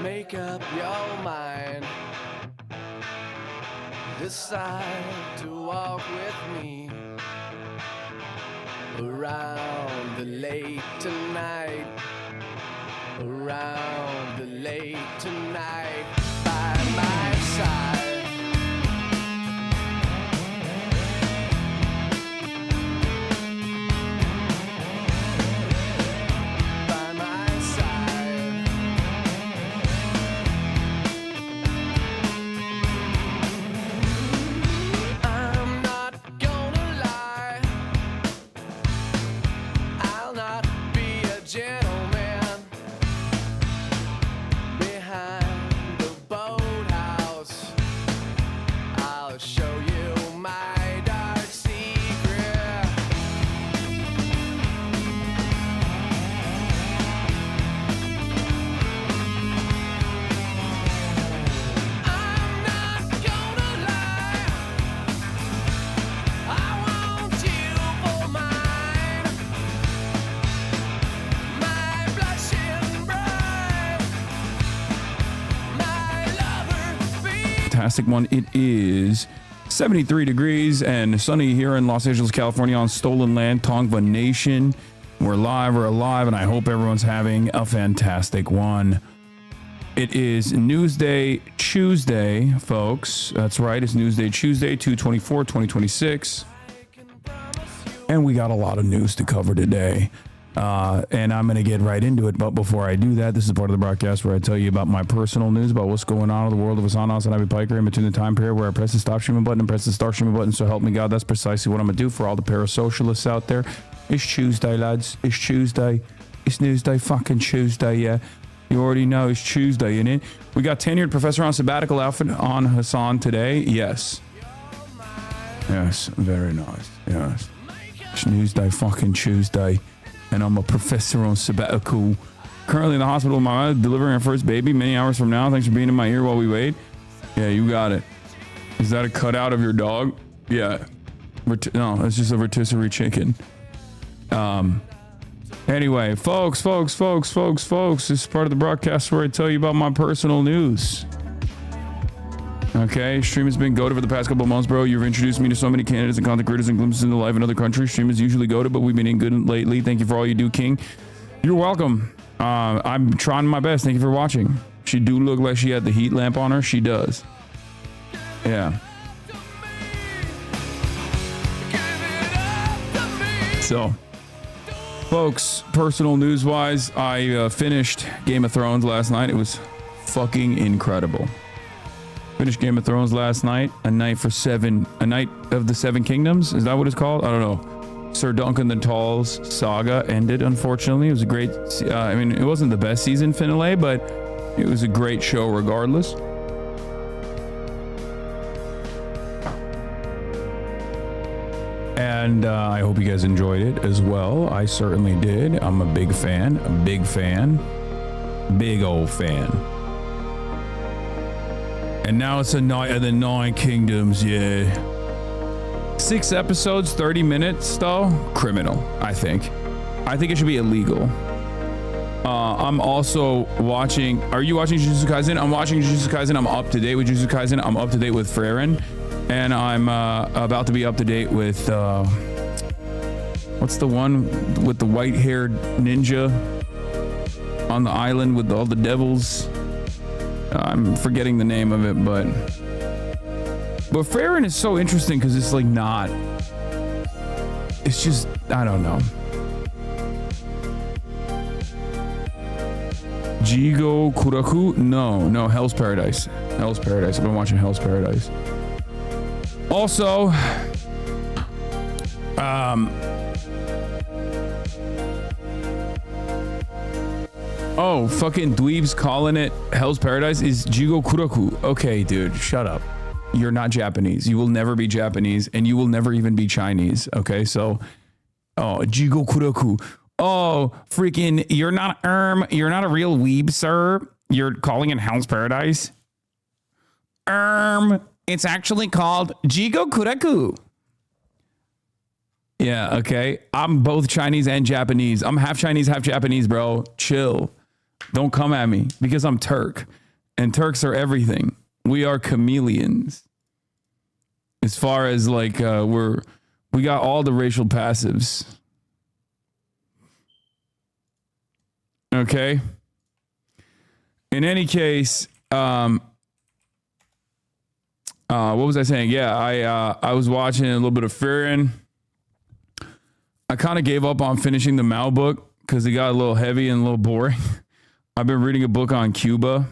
Make up your mind. Decide to walk with me around the lake tonight. Around the lake tonight by my side. By my side. I'm not gonna lie. I'll not be a gentleman behind the boathouse. I'll show you my dark secret. I'm not gonna lie. I want you for mine. My blushing bride. My lover be. Fantastic one. It is 73 degrees and sunny here in Los Angeles, California on stolen land, Tongva Nation. We're live, we're alive, and I hope everyone's having a fantastic one. It is Newsday Tuesday, folks. That's right, it's Newsday Tuesday, 2/24/2026. And we got a lot of news to cover today. And I'm going to get right into it. But before I do that, this is part of the broadcast where I tell you about my personal news, about what's going on in the world of Asanas and Ivy Piker in between the time period where I press the stop streaming button and press the start streaming button. So help me God, that's precisely what I'm going to do for all the parasocialists out there. It's Tuesday, lads. It's Tuesday. It's Newsday fucking Tuesday, yeah. You already know it's Tuesday, innit? We got tenured professor on sabbatical outfit on Hassan today. Yes. Yes, very nice. Yes. It's Newsday fucking Tuesday. And I'm a professor on sabbatical. Currently in the hospital with my mother, delivering her first baby many hours from now. Thanks for being in my ear while we wait. Yeah, you got it. Is that a cutout of your dog? Yeah. No, it's just a rotisserie chicken. Anyway, folks, this is part of the broadcast where I tell you about my personal news. Okay, stream has been goated for the past couple of months, bro. You've introduced me to so many candidates and content creators and glimpses into life in other countries. Stream is usually goated, but we've been in good lately. Thank you for all you do, King. You're welcome. I'm trying my best. Thank you for watching. She do look like she had the heat lamp on her. She does. Yeah. So, folks, personal news-wise, I finished Game of Thrones last night. It was fucking incredible. Finished Game of Thrones last night. A night of the Seven Kingdoms. Is that what it's called? I don't know. Sir Duncan the Tall's saga ended, unfortunately. It was a great, I mean, it wasn't the best season finale, but it was a great show regardless. And I hope you guys enjoyed it as well. I certainly did. I'm a big fan. Big old fan. And now it's a night of the Nine Kingdoms, yeah. 6 episodes, 30 minutes, though. Criminal, I think. I think it should be illegal. I'm also watching... Are you watching Jujutsu Kaisen? I'm watching Jujutsu Kaisen. I'm up to date with Jujutsu Kaisen. I'm up to date with Frieren. And I'm about to be up to date with... what's the one with the white-haired ninja on the island with all the devils? I'm forgetting the name of it, but Frieren is so interesting because it's like not. It's just, I don't know. Jigo Kuraku? No, Hell's Paradise. Hell's Paradise. I've been watching Hell's Paradise. Also, oh, fucking dweebs calling it Hell's Paradise is Jigo Kuraku. Okay, dude, shut up. You're not Japanese. You will never be Japanese, and you will never even be Chinese. Okay, so, oh, Jigo Kuraku. Oh, freaking, you're not a real weeb, sir. You're calling it Hell's Paradise. It's actually called Jigo Kuraku. Yeah, okay. I'm both Chinese and Japanese. I'm half Chinese, half Japanese, bro. Chill. Don't come at me because I'm Turk, and Turks are everything. We are chameleons. As far as like we got all the racial passives. Okay. In any case, what was I saying? Yeah, I was watching a little bit of Fearin'. I kind of gave up on finishing the Mao book because it got a little heavy and a little boring. I've been reading a book on Cuba.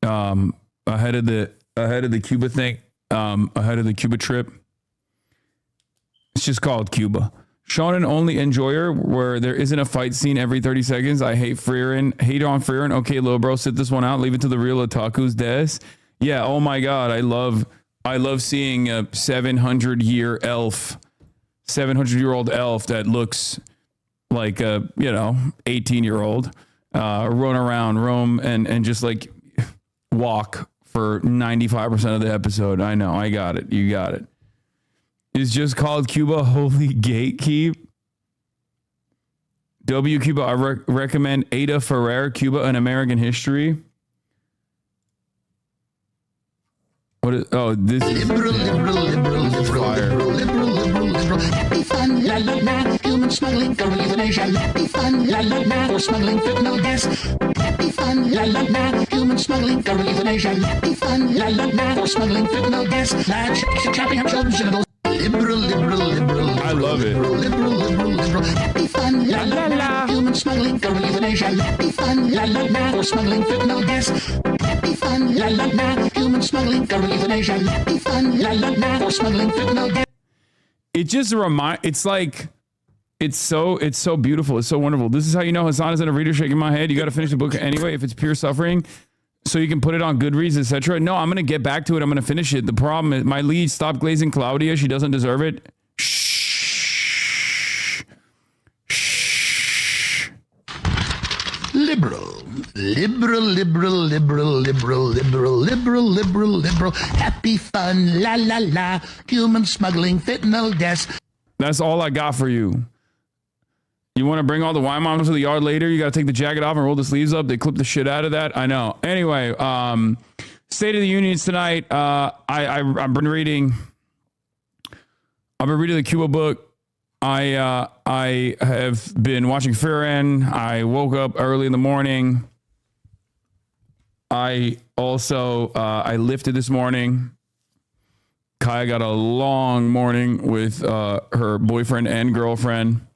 Ahead of the Cuba thing, ahead of the Cuba trip. It's just called Cuba. Shonen only enjoyer where there isn't a fight scene every 30 seconds. I hate Fearin'. Hate on Fearin'. Okay, little bro, sit this one out. Leave it to the real otakus des. Yeah, oh my god, I love seeing a 700-year-old elf that looks like a 18-year-old run around Rome and just like walk for 95% of the episode. I know, I got it. You got it. It's just called Cuba. Holy Gatekeep. W Cuba. I recommend Ada Ferrer, Cuba, An American History. What is? Oh, this is liberal. Happy fun, la la la. Human smuggling, Korea nation. Happy fun, la la la. For smuggling fentanyl gas. Happy fun, la la la. Human smuggling, Korea nation. Happy fun, la la la. For smuggling fentanyl gas. Chopping up children's genitals. Liberal. I love it. Liberal. Happy fun, la la la. Human smuggling, Korea nation. Happy fun, la la la. For smuggling fentanyl gas. Happy fun, la la la. Human smuggling, Korea nation. Happy fun, la la la. For smuggling fentanyl gas. It just it's like it's so beautiful. It's so wonderful. This is how you know Hassan isn't a reader shaking my head. You got to finish the book anyway if it's pure suffering. So you can put it on Goodreads, etc. No, I'm going to get back to it. I'm going to finish it. The problem is my lead stopped glazing Claudia. She doesn't deserve it. Shh. Liberal. Happy fun, la la la. Human smuggling, fentanyl gas. That's all I got for you. You want to bring all the wine moms to the yard later? You got to take the jacket off and roll the sleeves up. They clip the shit out of that. I know. Anyway, State of the Unions tonight. I've been reading the Cuba book. I have been watching Fearin'. I woke up early in the morning. I also I lifted this morning. Kaya got a long morning with her boyfriend and girlfriend.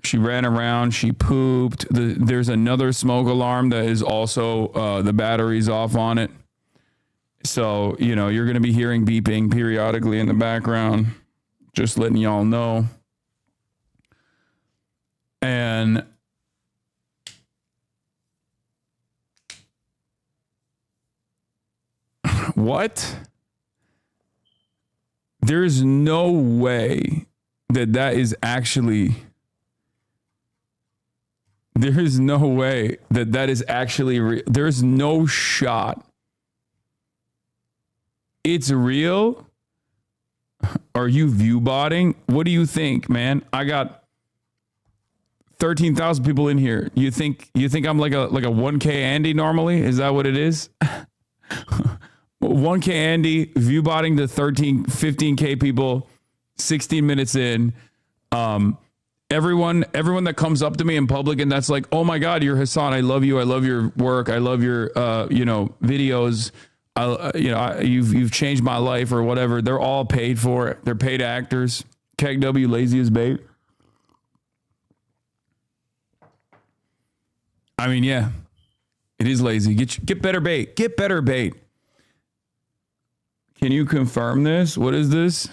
She ran around. She pooped. There's another smoke alarm that is also the battery's off on it. So, you're going to be hearing beeping periodically in the background. Just letting y'all know. And what? There's no way that is actually... There is no way that is actually there's no shot. It's real. Are you view botting? What do you think, man? I got 13,000 people in here. You think I'm like a 1K Andy normally? Is that what it is? 1K Andy view botting to 15K people 16 minutes in. Everyone that comes up to me in public and that's like, oh my God, you're Hassan. I love you. I love your work. I love your, videos. You've changed my life or whatever. They're all paid for it. They're paid actors. Keg W, lazy as bait. I mean, yeah, it is lazy. Get better bait. Get better bait. Can you confirm this? What is this?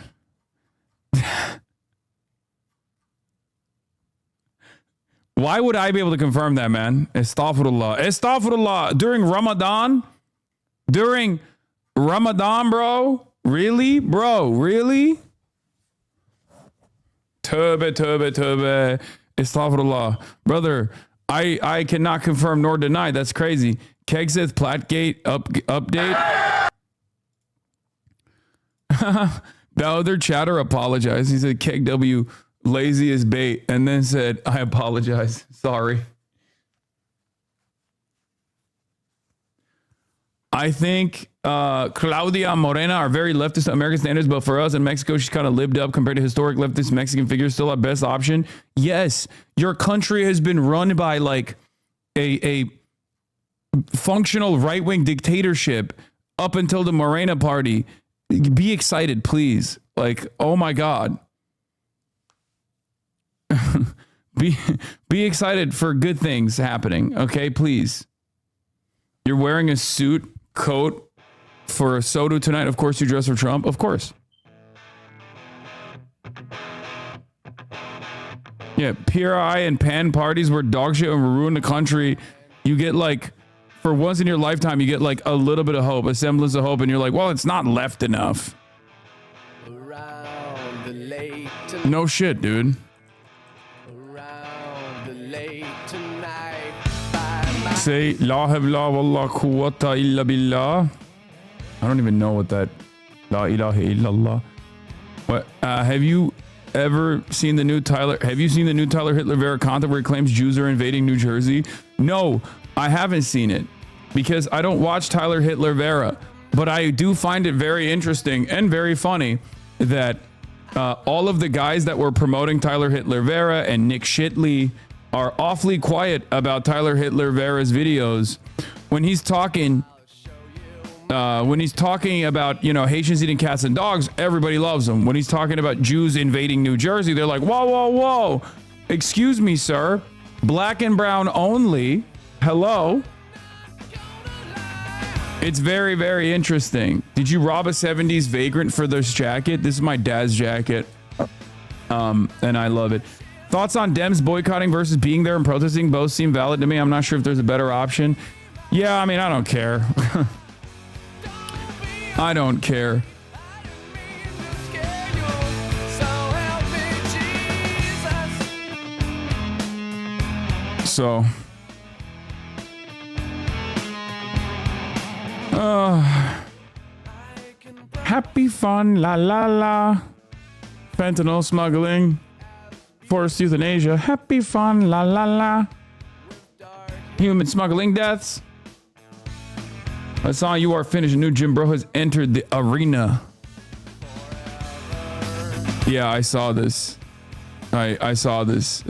Why would I be able to confirm that, man? Astaghfirullah. During Ramadan, bro? Really? Bro, really? Tawbah. Astaghfirullah. Brother, I cannot confirm nor deny. That's crazy. Kegseth Platgate update. The other chatter apologized. He said, Keg W, lazy as bait, and then said, I apologize. Sorry. I think Claudia Morena are very leftist to American standards, but for us in Mexico, she's kind of lived up compared to historic leftist Mexican figures. Still our best option. Yes, your country has been run by like a functional right-wing dictatorship up until the Morena party. Be excited, please. Like, oh my God. Be excited for good things happening. Okay, please. You're wearing a suit coat for a soda tonight. Of course you dress for Trump. Of course. Yeah, PRI and PAN parties were dog shit and ruin the country. You get like, for once in your lifetime, you get like a little bit of hope, a semblance of hope, and you're like, well, it's not left enough. Around the lake No shit, dude. around the lake tonight by my Say La havla wallah quwwata illa billah. I don't even know what that La ilaha illallah. What have you ever seen the new Tyler? Have you seen the new Tyler Hitler Vera content where he claims Jews are invading New Jersey? No, I haven't seen it because I don't watch Tyler Hitler Vera, but I do find it very interesting and very funny that all of the guys that were promoting Tyler Hitler Vera and Nick Shitley are awfully quiet about Tyler Hitler Vera's videos when he's talking. When he's talking about, you know, Haitians eating cats and dogs, everybody loves him. When he's talking about Jews invading New Jersey, they're like, whoa, whoa, whoa. Excuse me, sir. Black and brown only. Hello. It's very, very interesting. Did you rob a 70s vagrant for this jacket? This is my dad's jacket. And I love it. Thoughts on Dems boycotting versus being there and protesting? Both seem valid to me. I'm not sure if there's a better option. Yeah, I mean, I don't care. I don't care. So, happy fun, la la la. Fentanyl smuggling, forced euthanasia, happy fun, la la la. Human smuggling deaths. I saw you are finished. A new Jim Bro has entered the arena. Yeah, I saw this. I saw this.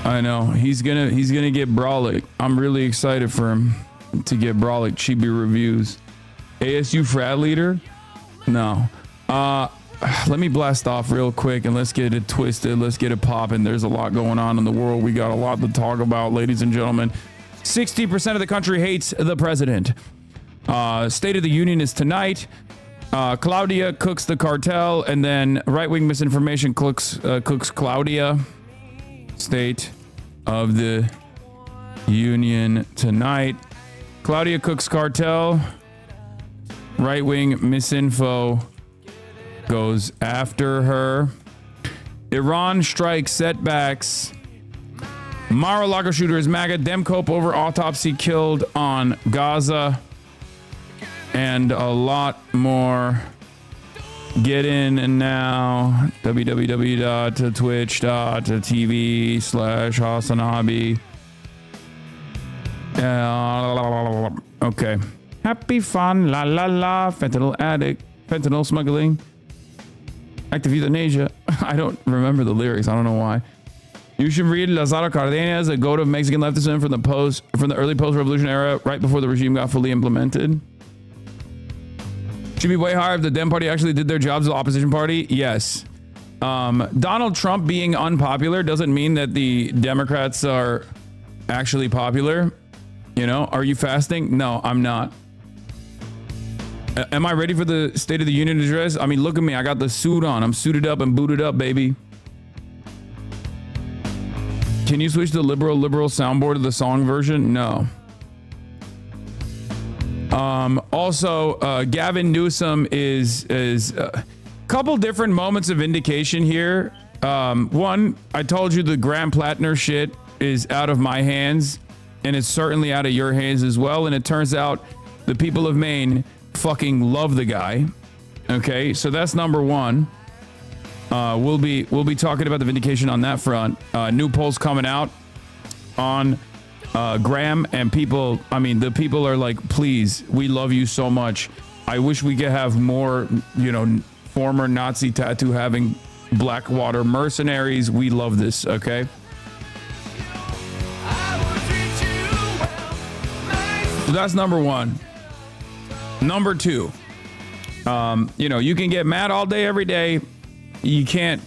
I know he's gonna get Brolic. I'm really excited for him to get Brolic. Chibi reviews. ASU frat leader? No. Let me blast off real quick and let's get it twisted. Let's get it popping. There's a lot going on in the world. We got a lot to talk about, ladies and gentlemen. 60% of the country hates the president. State of the Union is tonight. Claudia cooks the cartel, and then right-wing misinformation cooks Claudia. State of the Union tonight. Claudia cooks cartel. Right-wing misinfo goes after her. Iran strikes setbacks. Mar-a-Lago shooter is MAGA. Dem Coop over autopsy killed on Gaza. And a lot more. Get in now. www.twitch.tv/Hasanabi. Okay. Happy fun. La la la. Fentanyl addict. Fentanyl smuggling. Active euthanasia. I don't remember the lyrics. I don't know why. You should read Lazaro Cardenas, a goat of Mexican leftism from the early post-revolution era, right before the regime got fully implemented. Should be way higher if the Dem Party actually did their jobs as the opposition party. Yes. Donald Trump being unpopular doesn't mean that the Democrats are actually popular. You know, are you fasting? No, I'm not. Am I ready for the State of the Union address? I mean, look at me. I got the suit on. I'm suited up and booted up, baby. Can you switch the liberal soundboard to the song version? No. Also, Gavin Newsom is a couple different moments of indication here. One, I told you the Graham Plattner shit is out of my hands, and it's certainly out of your hands as well. And it turns out the people of Maine fucking love the guy. Okay, so that's number one. We'll be talking about the vindication on that front. New polls coming out on Graham, and people, I mean, the people are like, please, we love you so much. I wish we could have more, former Nazi tattoo having Blackwater mercenaries. We love this, okay? So that's number one. Number two, you can get mad all day, every day. You can't.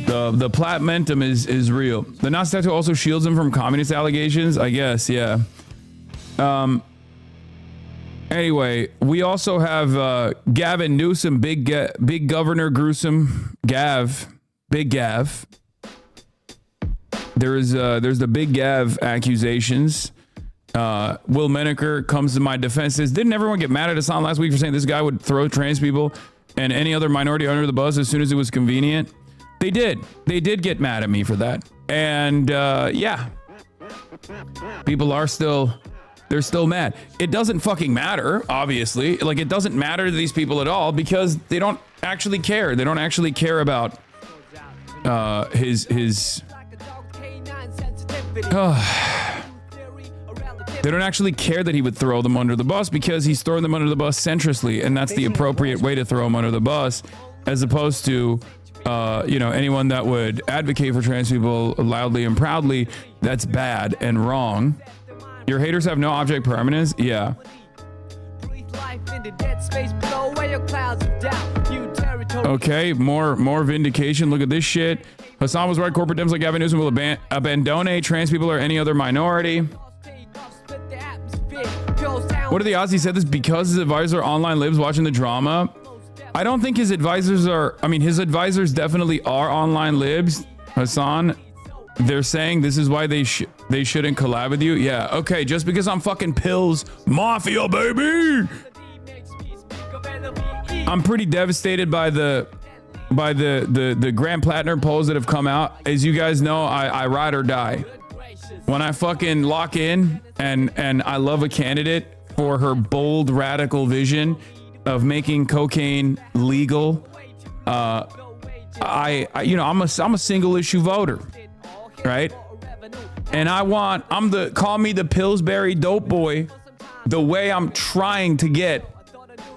The platmentum is real. The Nazi tattoo also shields him from communist allegations, I guess. Yeah. Anyway, we also have Gavin Newsom, Big Governor Gruesome, Big Gav. There's the Big Gav accusations. Will Menaker comes to my defense, says, didn't everyone get mad at Hassan last week for saying this guy would throw trans people and any other minority under the bus as soon as it was convenient? They did get mad at me for that. And yeah, people are they're still mad. It doesn't fucking matter, obviously. Like, it doesn't matter to these people at all because they don't actually care. They don't actually care about his they don't actually care that he would throw them under the bus because he's throwing them under the bus centristly, and that's the appropriate way to throw them under the bus, as opposed to anyone that would advocate for trans people loudly and proudly. That's bad and wrong. Your haters have no object permanence. Yeah. Okay, more vindication. Look at this shit. Hassan was right. Corporate Dems like Gavin Newsom will abandon trans people or any other minority. What are the odds he said this because his advisors are online libs watching the drama? I don't think his advisors are. I mean, his advisors definitely are online libs, Hassan. They're saying this is why they shouldn't collab with you. Yeah, okay, just because I'm fucking Pills Mafia, baby. I'm pretty devastated by the Graham Plattner polls that have come out. As you guys know, I ride or die. When I fucking lock in and I love a candidate for her bold radical vision of making cocaine legal, I'm a single issue voter, right? And call me the Pillsbury dope boy, the way I'm trying to get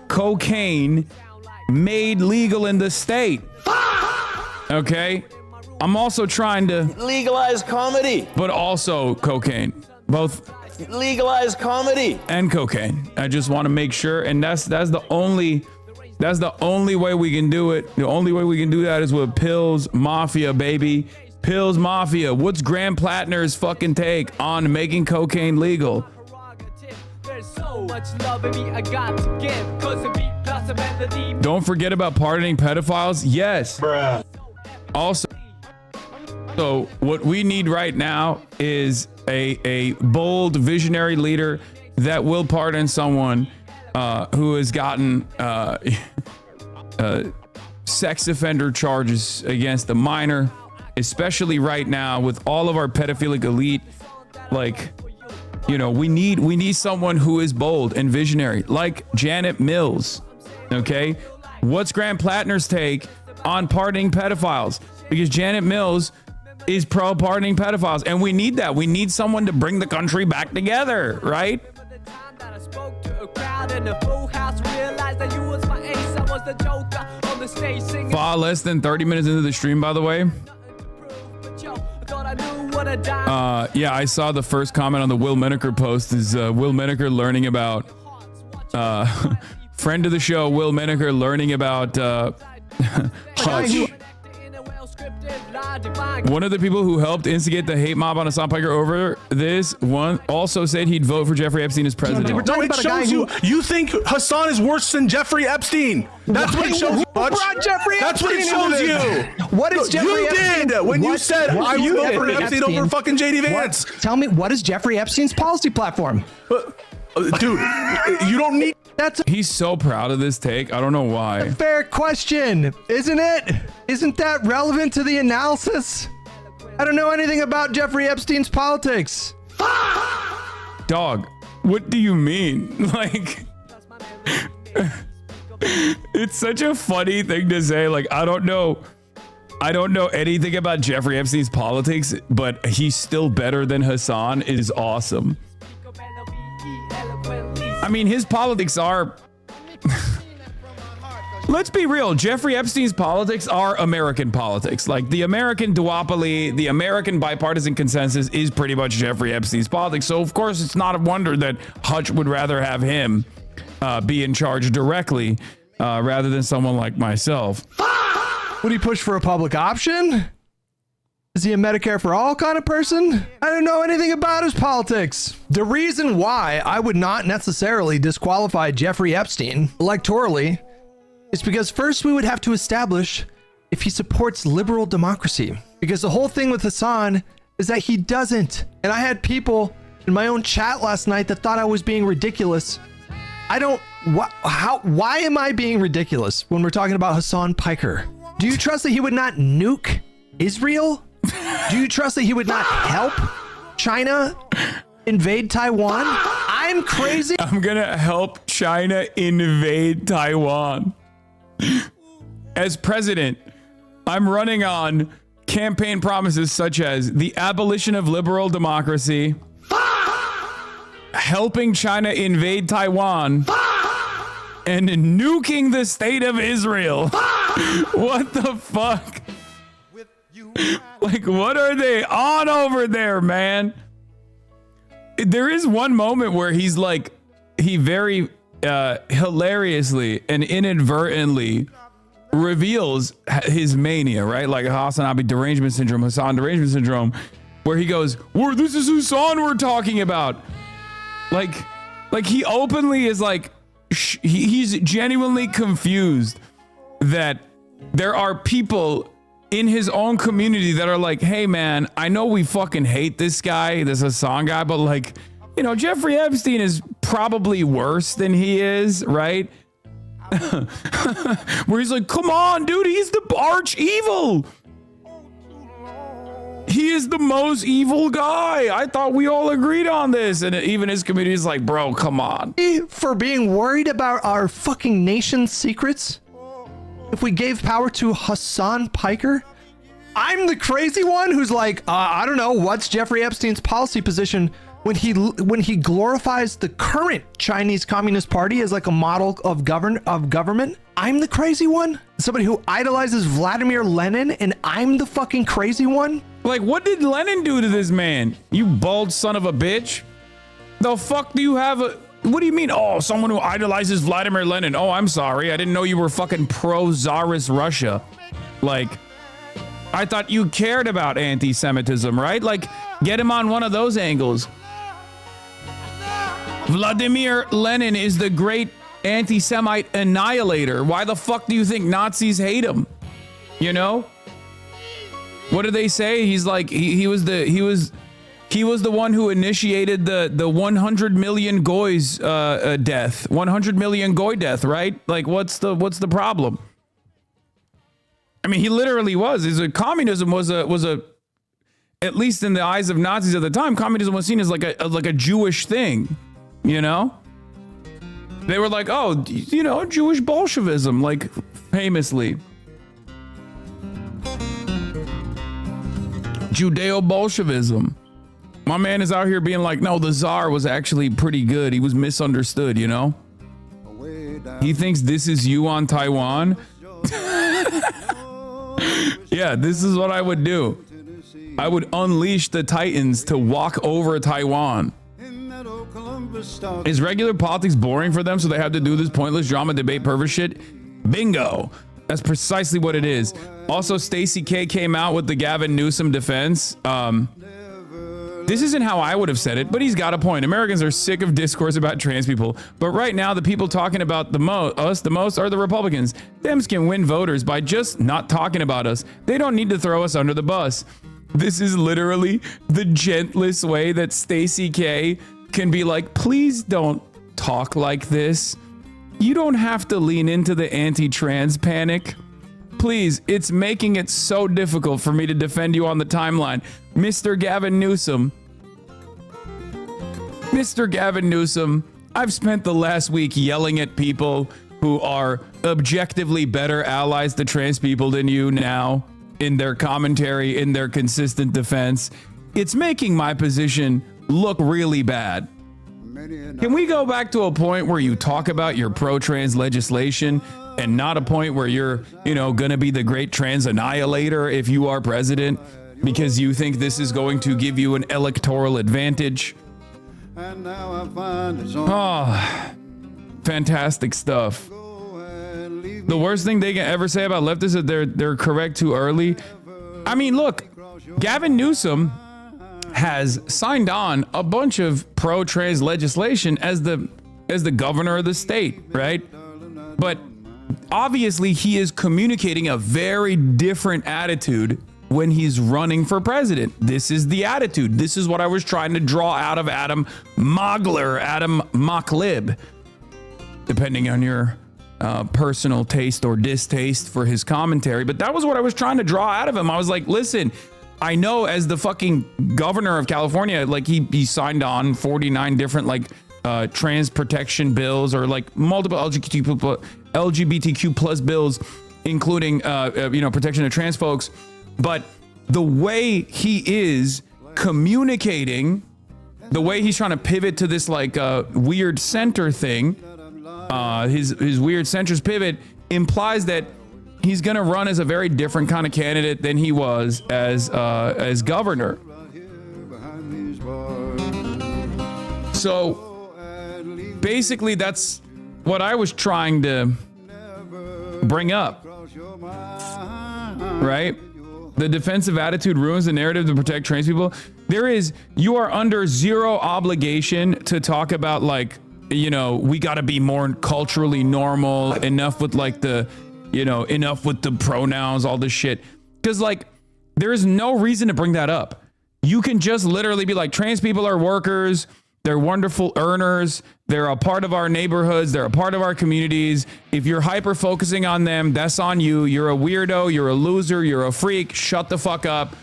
cocaine made legal in the state. Okay? I'm also trying to legalize comedy, but also cocaine, both legalize comedy and cocaine. I just want to make sure, and that's the only way we can do it. The only way we can do that is with Pills Mafia, baby. Pills Mafia. What's Graham Plattner's fucking take on making cocaine legal? Don't forget about pardoning pedophiles. Yes. Bruh. Also, so what we need right now is a bold visionary leader that will pardon someone who has gotten sex offender charges against a minor, especially right now with all of our pedophilic elite. Like, we need someone who is bold and visionary, like Janet Mills. Okay, what's Graham Plattner's take on pardoning pedophiles? Because Janet Mills is pro pardoning pedophiles, and we need that. We need someone to bring the country back together, right? Far less than 30 minutes into the stream, by the way. Yeah, I saw the first comment on the Will Menaker post is Will Menaker learning about friend of the show, Will Menaker learning about Hutch. One of the people who helped instigate the hate mob on Hassan Piker over this one also said he'd vote for Jeffrey Epstein as president. No, it shows you think Hassan is worse than Jeffrey Epstein. That's what it shows you. That's what it shows you. What is Jeffrey you Epstein? did when you said I would vote for Epstein over fucking JD Vance. Tell me, what is Jeffrey Epstein's policy platform? Dude, you don't need. He's so proud of this take. I don't know why. Fair question, isn't it? Isn't that relevant to the analysis? I don't know anything about Jeffrey Epstein's politics. Dog, what do you mean? Like, it's such a funny thing to say. Like, I don't know I don't know anything about Jeffrey Epstein's politics, but he's still better than Hassan. It is awesome. I mean, his politics are... Let's be real. Jeffrey Epstein's politics are American politics. Like the American duopoly, the American bipartisan consensus is pretty much Jeffrey Epstein's politics. So, of course, it's not a wonder that Hutch would rather have him be in charge directly rather than someone like myself. Would he push for a public option? Is he a Medicare for all kind of person? I don't know anything about his politics. The reason why I would not necessarily disqualify Jeffrey Epstein electorally is because first we would have to establish if he supports liberal democracy. Because the whole thing with Hassan is that he doesn't. And I had people in my own chat last night that thought I was being ridiculous. Why am I being ridiculous when we're talking about Hassan Piker? Do you trust that he would not nuke Israel? Do you trust that he would not help China invade Taiwan? I'm crazy. I'm gonna help China invade Taiwan. As president, I'm running on campaign promises such as the abolition of liberal democracy, helping China invade Taiwan, and nuking the state of Israel. What the fuck? Like, what are they on over there, man? There is one moment where he's like, he very hilariously and inadvertently reveals his mania, right? Like Hassan derangement syndrome, where he goes, this is Hassan we're talking about. Like he openly is like, he's genuinely confused that there are people in his own community that are like, hey man, I know we fucking hate this guy, this Hassan guy, but like, you know, Jeffrey Epstein is probably worse than he is, right? Where he's like, come on, dude, he's the arch evil. He is the most evil guy. I thought we all agreed on this. And even his community is like, bro, come on. For being worried about our fucking nation's secrets? If we gave power to Hassan Piker? I'm the crazy one who's like, I don't know, what's Jeffrey Epstein's policy position when he glorifies the current Chinese Communist Party as like a model of government? I'm the crazy one? Somebody who idolizes Vladimir Lenin and I'm the fucking crazy one? Like, what did Lenin do to this man? You bald son of a bitch. The fuck do you have what do you mean? Oh, someone who idolizes Vladimir Lenin. Oh, I'm sorry. I didn't know you were fucking pro-Tsarist Russia. Like, I thought you cared about anti-Semitism, right? Like, get him on one of those angles. Vladimir Lenin is the great anti-Semite annihilator. Why the fuck do you think Nazis hate him? You know? What do they say? He's like, he was the one who initiated the 100 million goys death. 100 million goy death, right? Like, what's the problem? I mean, he literally was. Communism was a at least in the eyes of Nazis at the time, communism was seen as like a Jewish thing, you know? They were like, oh, you know, Jewish Bolshevism, like famously. Judeo-Bolshevism. My man is out here being like, no, the Tsar was actually pretty good. He was misunderstood, you know? He thinks this is you on Taiwan. Yeah, this is what I would do. I would unleash the Titans to walk over Taiwan. Is regular politics boring for them, so they have to do this pointless drama debate pervert shit? Bingo. That's precisely what it is. Also, Stacey K came out with the Gavin Newsom defense. This isn't how I would have said it, but he's got a point. Americans are sick of discourse about trans people, but right now the people talking about us the most are the Republicans. Dems can win voters by just not talking about us. They don't need to throw us under the bus. This is literally the gentlest way that Stacey K can be like, please don't talk like this. You don't have to lean into the anti-trans panic. Please, it's making it so difficult for me to defend you on the timeline. Mr. Gavin Newsom. Mr. Gavin Newsom, I've spent the last week yelling at people who are objectively better allies to trans people than you now. in their commentary, in their consistent defense. It's making my position look really bad. Can we go back to a point where you talk about your pro-trans legislation and not a point where you're, going to be the great trans annihilator if you are president because you think this is going to give you an electoral advantage? Oh, fantastic stuff. The worst thing they can ever say about leftists is that they're correct too early. I mean, look, Gavin Newsom has signed on a bunch of pro-trans legislation as the governor of the state, right? But obviously he is communicating a very different attitude when he's running for president. This is the attitude. This is what I was trying to draw out of Adam Mocklib, depending on your personal taste or distaste for his commentary. But that was what I was trying to draw out of him. I was like, listen, I know as the fucking governor of California, like he signed on 49 different trans protection bills or like multiple LGBTQ plus bills, including protection of trans folks. But the way he is communicating, the way he's trying to pivot to this weird center thing, his weird centrist pivot implies that he's going to run as a very different kind of candidate than he was as governor. So basically that's what I was trying to bring up, right? The defensive attitude ruins the narrative to protect trans people. You are under zero obligation to talk about we got to be more culturally normal, enough with enough with the pronouns, all this shit. Because there is no reason to bring that up. You can just literally be like, trans people are workers. They're wonderful earners. They're a part of our neighborhoods. They're a part of our communities. If you're hyper focusing on them, that's on you. You're a weirdo. You're a loser. You're a freak. Shut the fuck up.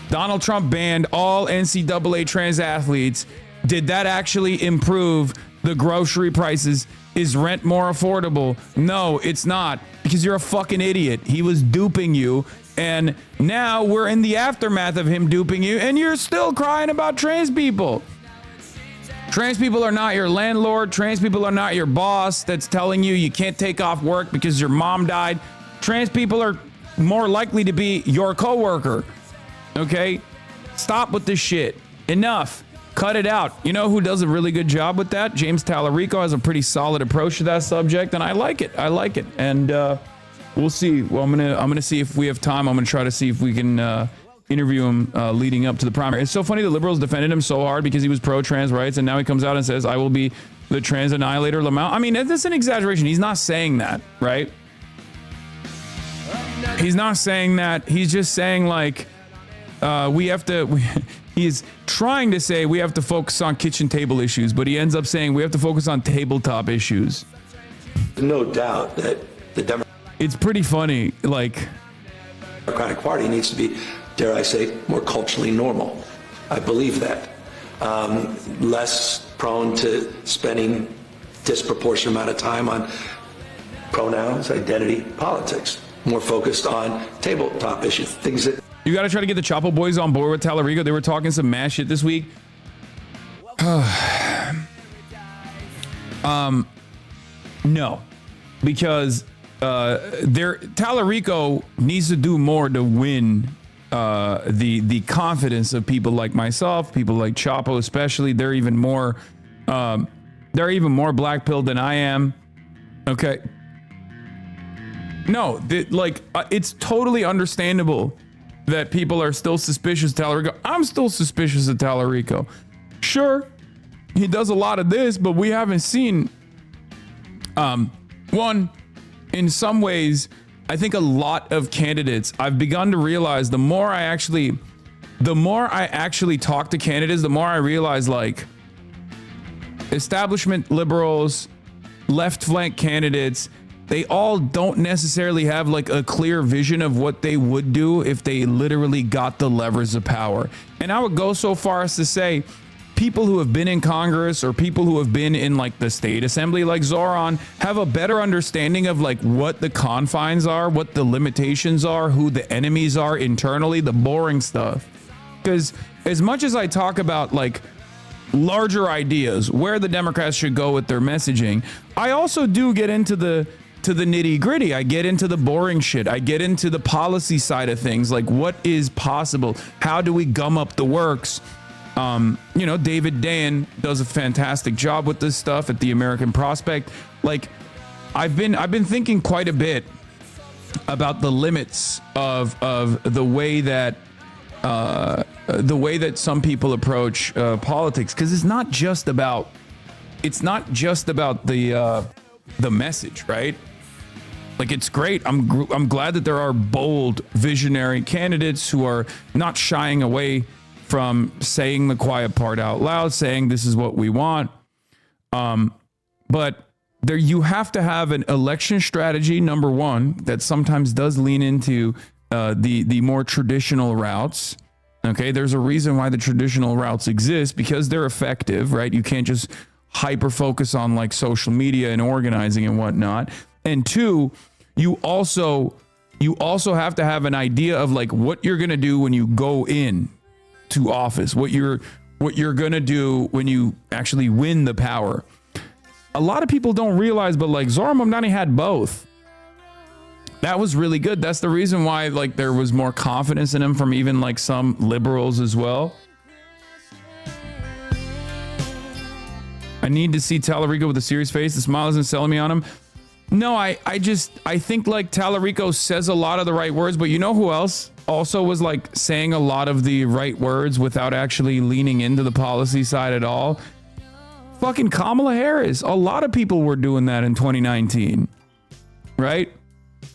Donald Trump banned all NCAA trans athletes. Did that actually improve the grocery prices? Is rent more affordable? No, it's not, because you're a fucking idiot. He was duping you, and now we're in the aftermath of him duping you, and you're still crying about trans people. Trans people are not your landlord. Trans people are not your boss that's telling you can't take off work because your mom died. Trans people are more likely to be your coworker. Okay? Stop with this shit. Enough. Cut it out. You know who does a really good job with that? James Tallarico has a pretty solid approach to that subject, and I like it. And we'll see. Well, I'm gonna see if we have time. I'm gonna try to see if we can interview him leading up to the primary. It's so funny the liberals defended him so hard because he was pro-trans rights, and now he comes out and says, I will be the trans annihilator Lamau. I mean, that's an exaggeration. He's not saying that, right? He's not saying that. He's just saying he's trying to say we have to focus on kitchen table issues, but he ends up saying we have to focus on tabletop issues. No doubt that the It's pretty funny. Democratic Party needs to be, dare I say, more culturally normal. I believe that. Less prone to spending disproportionate amount of time on pronouns, identity, politics. More focused on tabletop issues, things that... You got to try to get the Chapo boys on board with Tallarico. They were talking some mass shit this week. No, because Tallarico needs to do more to win the confidence of people like myself, people like Chapo especially. They're even more black-pilled than I am. Okay. No, it's totally understandable that people are still suspicious of Tallarico. I'm still suspicious of Tallarico. Sure, he does a lot of this, but we haven't seen one. In some ways, I think a lot of candidates, I've begun to realize the more I actually talk to candidates, the more I realize establishment liberals, left flank candidates, they all don't necessarily have a clear vision of what they would do if they literally got the levers of power. And I would go so far as to say people who have been in Congress or people who have been in like the state assembly, like Zoran, have a better understanding of like what the confines are, what the limitations are, who the enemies are internally, the boring stuff. Because as much as I talk about like larger ideas, where the Democrats should go with their messaging, I also do get into the nitty gritty. I get into the boring shit. I get into the policy side of things, like what is possible? How do we gum up the works? David Dayen does a fantastic job with this stuff at the American Prospect. Like, I've been thinking quite a bit about the limits of the way that some people approach politics, because it's not just about the message, right? Like, it's great. I'm glad that there are bold, visionary candidates who are not shying away from saying the quiet part out loud, saying this is what we want. But there, you have to have an election strategy, number one, that sometimes does lean into the more traditional routes. Okay, there's a reason why the traditional routes exist, because they're effective, right? You can't just hyper focus on like social media and organizing and whatnot. And two, you also have to have an idea of like what you're gonna do when you go in to office, what you're gonna do when you actually win the power. A lot of people don't realize, but like Zoran Mamdani had both. That was really good. That's the reason why like there was more confidence in him from even like some liberals as well. I need to see Tallarico with a serious face. The smile isn't selling me on him. No, I think like Tallarico says a lot of the right words, but you know who else also was like saying a lot of the right words without actually leaning into the policy side at all? Fucking Kamala Harris. A lot of people were doing that in 2019, right?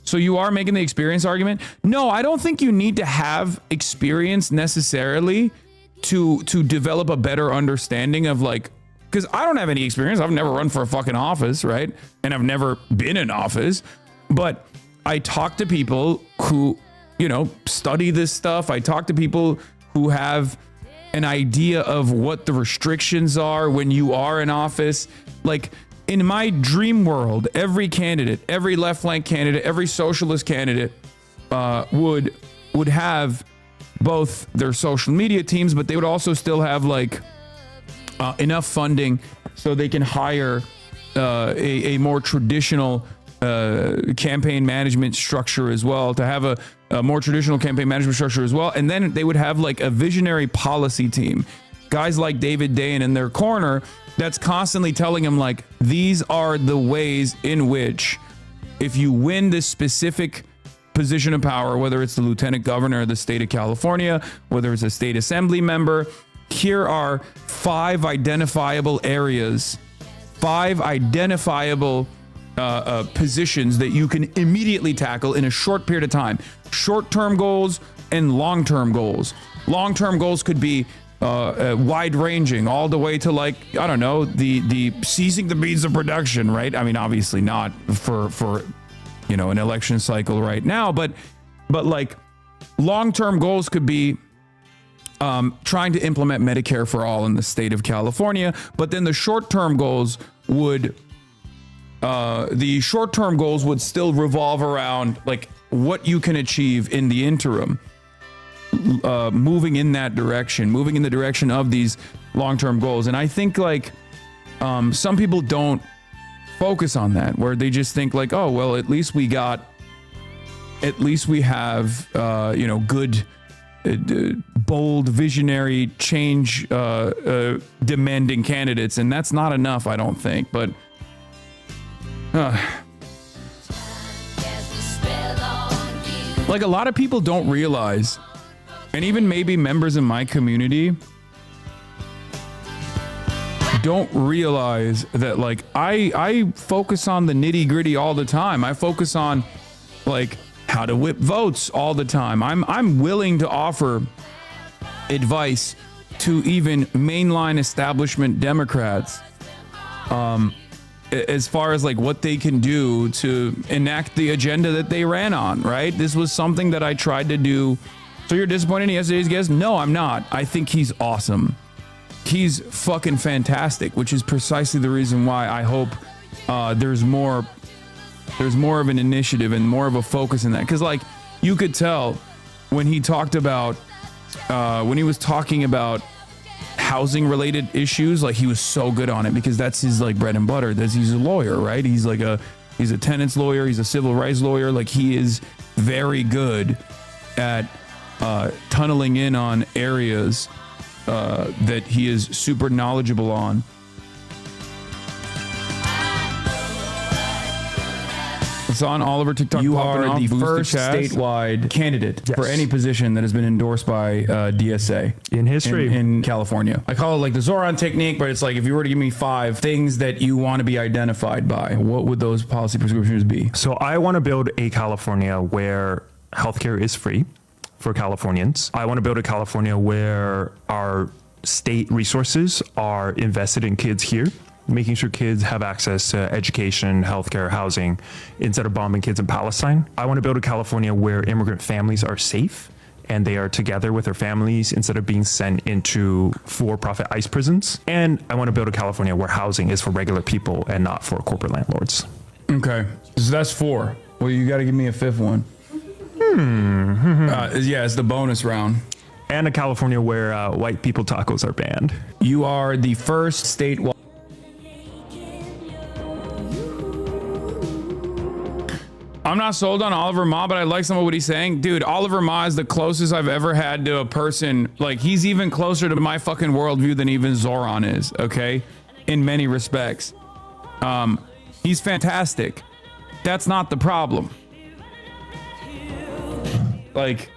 So you are making the experience argument. No, I don't think you need to have experience necessarily to develop a better understanding of like, because I don't have any experience. I've never run for a fucking office, right? And I've never been in office, but I talk to people who, study this stuff. I talk to people who have an idea of what the restrictions are when you are in office. Like in my dream world, every candidate, every left flank candidate, every socialist candidate would have both their social media teams, but they would also still have like enough funding so they can hire a more traditional campaign management structure as well, to have a more traditional campaign management structure as well. And then they would have like a visionary policy team, guys like David Dayen in their corner that's constantly telling them like, these are the ways in which if you win this specific position of power, whether it's the lieutenant governor of the state of California, whether it's a state assembly member, here are 5 identifiable areas, 5 identifiable positions that you can immediately tackle in a short period of time. Short-term goals and long-term goals. Long-term goals could be wide-ranging, all the way to like, I don't know, the seizing the means of production, right? I mean, obviously not for an election cycle right now, but like long-term goals could be trying to implement Medicare for all in the state of California. But then the short-term goals would still revolve around like what you can achieve in the interim, moving in the direction of these long-term goals. And I think like some people don't focus on that, where they just think like, oh, well, at least we have good, bold, visionary, change demanding candidates, and that's not enough, I don't think. But like a lot of people don't realize, and even maybe members in my community don't realize that like I focus on the nitty gritty all the time. I focus on like how to whip votes all the time. I'm willing to offer advice to even mainline establishment Democrats as far as like what they can do to enact the agenda that they ran on, right? This was something that I tried to do. So you're disappointed in yesterday's guest? No, I'm not. I think he's awesome. he's fucking fantastic, which is precisely the reason why I hope there's more of an initiative and more of a focus in that. Because like you could tell when he talked about when he was talking about housing related issues, like he was so good on it because that's his like bread and butter. He's a lawyer, right? He's a tenants lawyer, he's a civil rights lawyer. Like he is very good at tunneling in on areas that he is super knowledgeable on. It's on Oliver TikTok. You are the first statewide candidate for any position that has been endorsed by DSA in history in California. I call it like the Zoran technique, but it's like if you were to give me 5 things that you want to be identified by, what would those policy prescriptions be? So I want to build a California where healthcare is free for Californians. I want to build a California where our state resources are invested in kids here, making sure kids have access to education, healthcare, housing, instead of bombing kids in Palestine. I want to build a California where immigrant families are safe and they are together with their families instead of being sent into for-profit ICE prisons. And I want to build a California where housing is for regular people and not for corporate landlords. Okay, so that's 4. Well, you got to give me a 5th one. Yeah, it's the bonus round. And a California where white people tacos are banned. You are the first statewide. I'm not sold on Oliver Ma, but I like some of what he's saying. Dude, Oliver Ma is the closest I've ever had to a person. Like, he's even closer to my fucking worldview than even Zoran is, okay? In many respects. He's fantastic. That's not the problem. Like,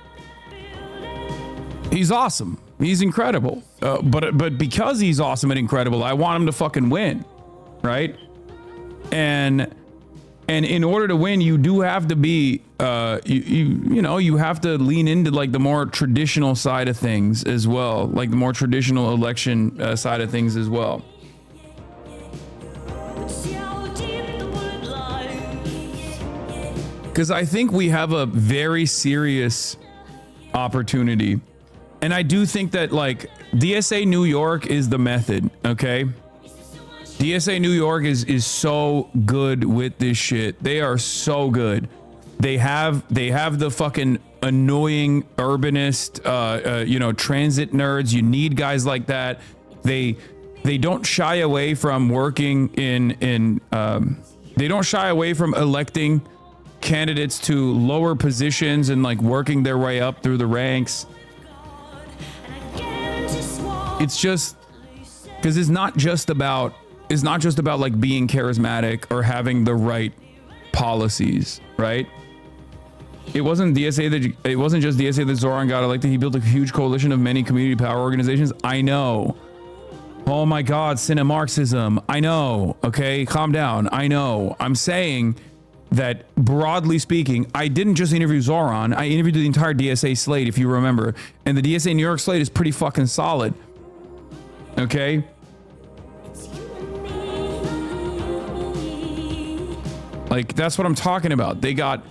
he's awesome. He's incredible. But because he's awesome and incredible, I want him to fucking win, right? And in order to win, you do have to be, you have to lean into like the more traditional side of things as well, like the more traditional election side of things as well. Because I think we have a very serious opportunity. And I do think that like DSA New York is the method, okay? DSA New York is so good with this shit. They are so good. They have the fucking annoying urbanist, transit nerds. You need guys like that. They don't shy away from working they don't shy away from electing candidates to lower positions and like working their way up through the ranks. It's just because it's not just about like being charismatic or having the right policies, right? It wasn't just DSA that Zoran got elected. He built a huge coalition of many community power organizations. I know. Oh my God, Marxism. I know. Okay, calm down. I know. I'm saying that broadly speaking, I didn't just interview Zoran. I interviewed the entire DSA slate, if you remember. And the DSA New York slate is pretty fucking solid. Okay? Like, that's what I'm talking about. They got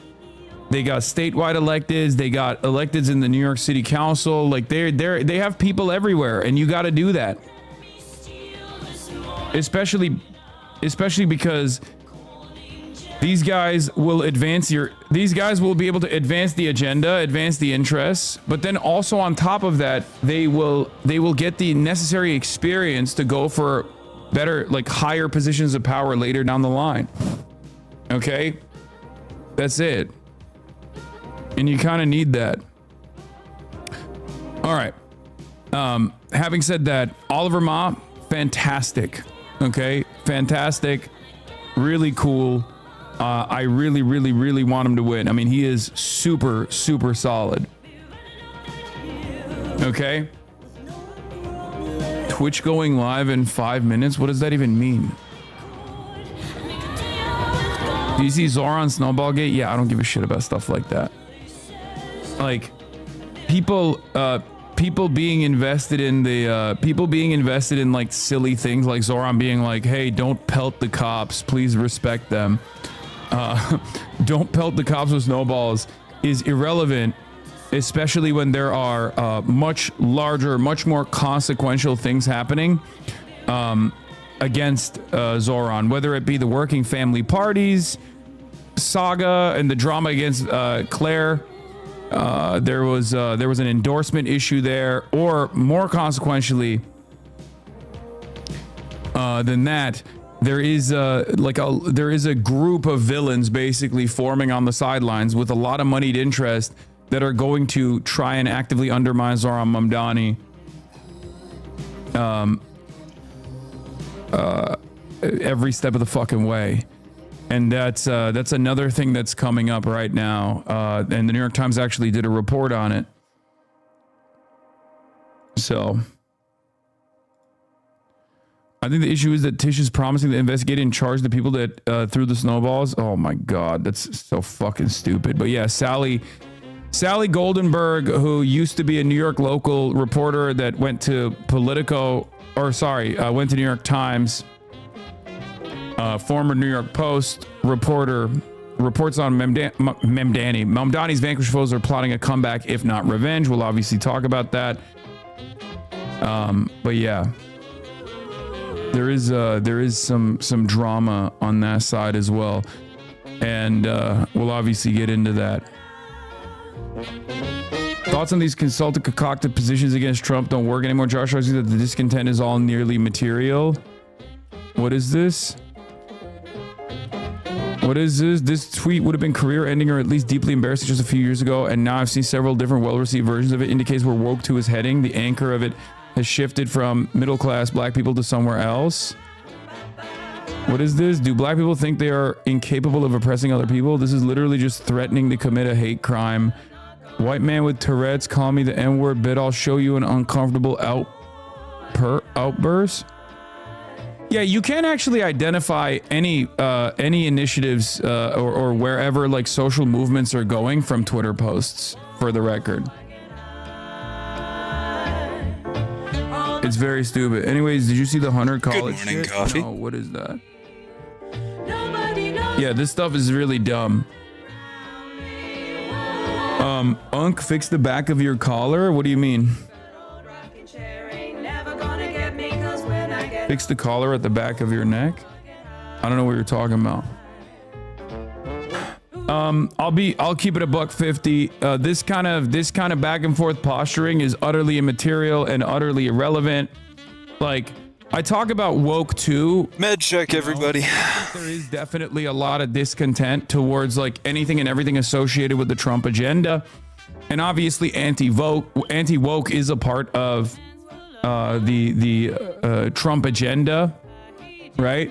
statewide electeds. They got electeds in the New York City Council. Like, they have people everywhere, and you got to do that. Especially because these guys will be able to advance the agenda, advance the interests, but then also on top of that, they will get the necessary experience to go for better, like higher positions of power later down the line. Okay? That's it. And you kind of need that. All right. Having said that, Oliver Ma, fantastic. Okay? Fantastic. Really cool. I really, really, really want him to win. I mean, he is super, super solid. Okay? Twitch going live in 5 minutes? What does that even mean? Do you see Zoran Snowball Gate? Yeah, I don't give a shit about stuff like that. Like, people being invested in like silly things, like Zoran being like, hey, don't pelt the cops, please respect them. Don't pelt the cops with snowballs is irrelevant especially when there are much larger, much more consequential things happening against Zoran, whether it be the Working Family Party's saga and the drama against Claire. There was an endorsement issue there, or more consequentially than that, there is a group of villains basically forming on the sidelines with a lot of moneyed interest that are going to try and actively undermine Zoran Mamdani. Every step of the fucking way. And that's another thing that's coming up right now. And the New York Times actually did a report on it. So I think the issue is that Tish is promising to investigate and charge the people that threw the snowballs. Oh my God, that's so fucking stupid. But yeah, Sally Goldenberg, who used to be a New York local reporter that went to went to New York Times, former New York Post reporter, reports on Mamdani's vanquished foes are plotting a comeback, if not revenge. We'll obviously talk about that. But yeah, there is some drama on that side as well, and we'll obviously get into that. Thoughts on these consulted, concocted positions against Trump don't work anymore. Josh shows you that the discontent is all nearly material. What is this? What is this? This tweet would have been career-ending or at least deeply embarrassing just a few years ago, and now I've seen several different well-received versions of it. Indicates where woke 2 is heading. The anchor of it has shifted from middle-class black people to somewhere else. What is this? Do black people think they are incapable of oppressing other people? This is literally just threatening to commit a hate crime. White man with Tourette's, call me the N-word, bet I'll show you an uncomfortable outburst. Yeah, you can't actually identify any initiatives or wherever like social movements are going from Twitter posts, for the record. It's very stupid. Anyways, did you see the Hunter College Good morning, shit? Coffee. No, what is that? Yeah, this stuff is really dumb. Unk, fix the back of your collar? What do you mean? Fix the collar at the back of your neck? I don't know what you're talking about. I'll keep it a $1.50. This kind of back and forth posturing is utterly immaterial and utterly irrelevant. Like, I talk about woke too. Med check, everybody. There is definitely a lot of discontent towards like anything and everything associated with the Trump agenda. And obviously anti-woke is a part of the Trump agenda, right?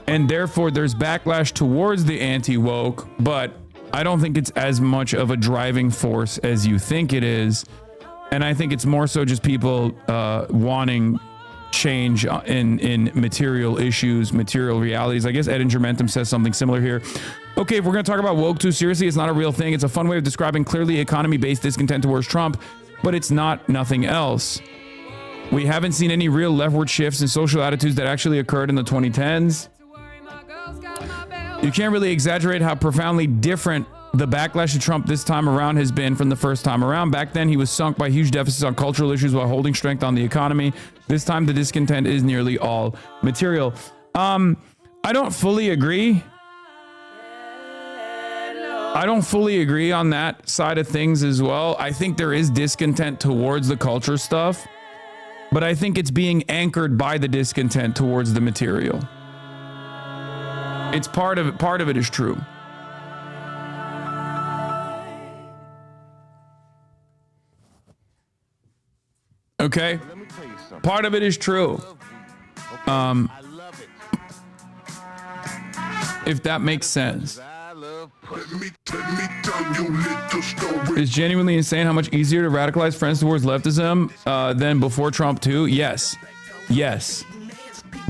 And therefore there's backlash towards the anti-woke, but I don't think it's as much of a driving force as you think it is. And I think it's more so just people wanting change in material issues, material realities. I guess Ed Germentum says something similar here. Okay, if we're going to talk about woke too seriously, it's not a real thing. It's a fun way of describing clearly economy-based discontent towards Trump, but it's not nothing else. We haven't seen any real leftward shifts in social attitudes that actually occurred in the 2010s. You can't really exaggerate how profoundly different the backlash to Trump this time around has been from the first time around. Back then, he was sunk by huge deficits on cultural issues while holding strength on the economy. This time, the discontent is nearly all material. I don't fully agree. I don't fully agree on that side of things as well. I think there is discontent towards the culture stuff, but I think it's being anchored by the discontent towards the material. It's part of it is true. Okay? Part of it is true. If that makes sense. It's genuinely insane how much easier to radicalize friends towards leftism than before Trump too. Yes.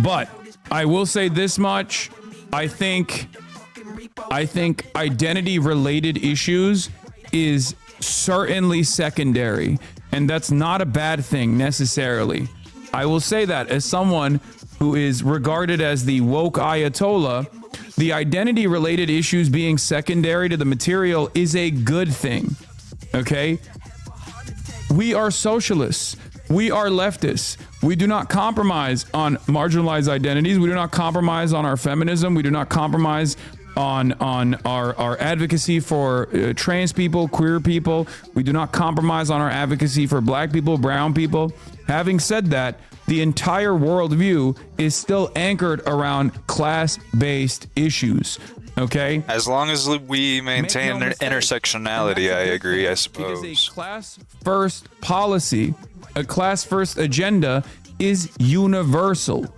But I will say this much. I think identity related issues is certainly secondary, and that's not a bad thing necessarily. I will say that as someone who is regarded as the woke Ayatollah, the identity related issues being secondary to the material is a good thing. Okay? We are socialists. We are leftists. We do not compromise on marginalized identities. We do not compromise on our feminism. We do not compromise on our advocacy for trans people, queer people. We do not compromise on our advocacy for black people, brown people. Having said that, the entire worldview is still anchored around class-based issues. Okay? As long as we maintain intersectionality, I agree, I suppose. Because a class-first policy, a class-first agenda is universal.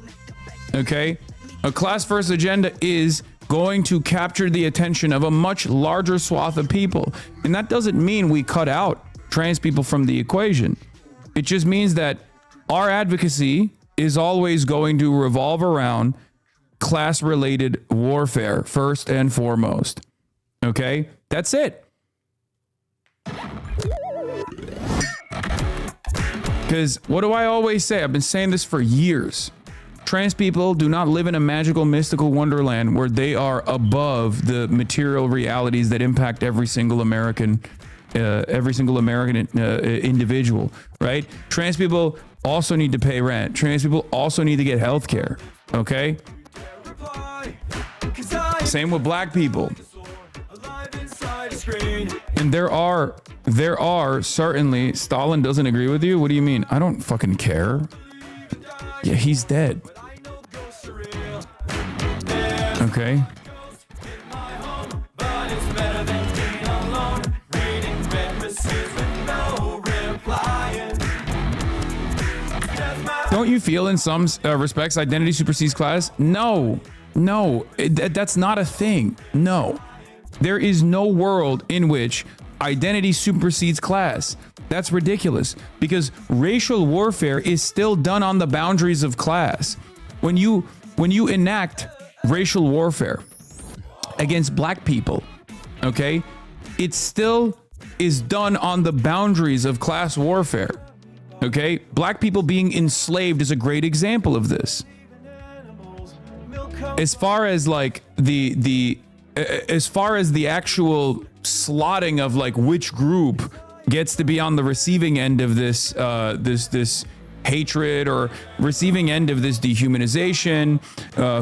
Okay? A class-first agenda is going to capture the attention of a much larger swath of people. And that doesn't mean we cut out trans people from the equation. It just means that our advocacy is always going to revolve around class-related warfare, first and foremost. Okay? That's it. Because what do I always say? I've been saying this for years. Trans people do not live in a magical, mystical wonderland where they are above the material realities that impact every single American individual, right? Trans people also need to pay rent. Trans people also need to get health care, okay? Same with black people. And there are certainly, Stalin doesn't agree with you? What do you mean? I don't fucking care. Yeah, he's dead. Okay. Don't you feel in some respects identity supersedes class? No, that's not a thing. No, there is no world in which identity supersedes class. That's ridiculous because racial warfare is still done on the boundaries of class. When you enact racial warfare against black people, okay, it still is done on the boundaries of class warfare. Okay, black people being enslaved is a great example of this. As far as like as far as the actual slotting of like which group gets to be on the receiving end of this this hatred or receiving end of this dehumanization,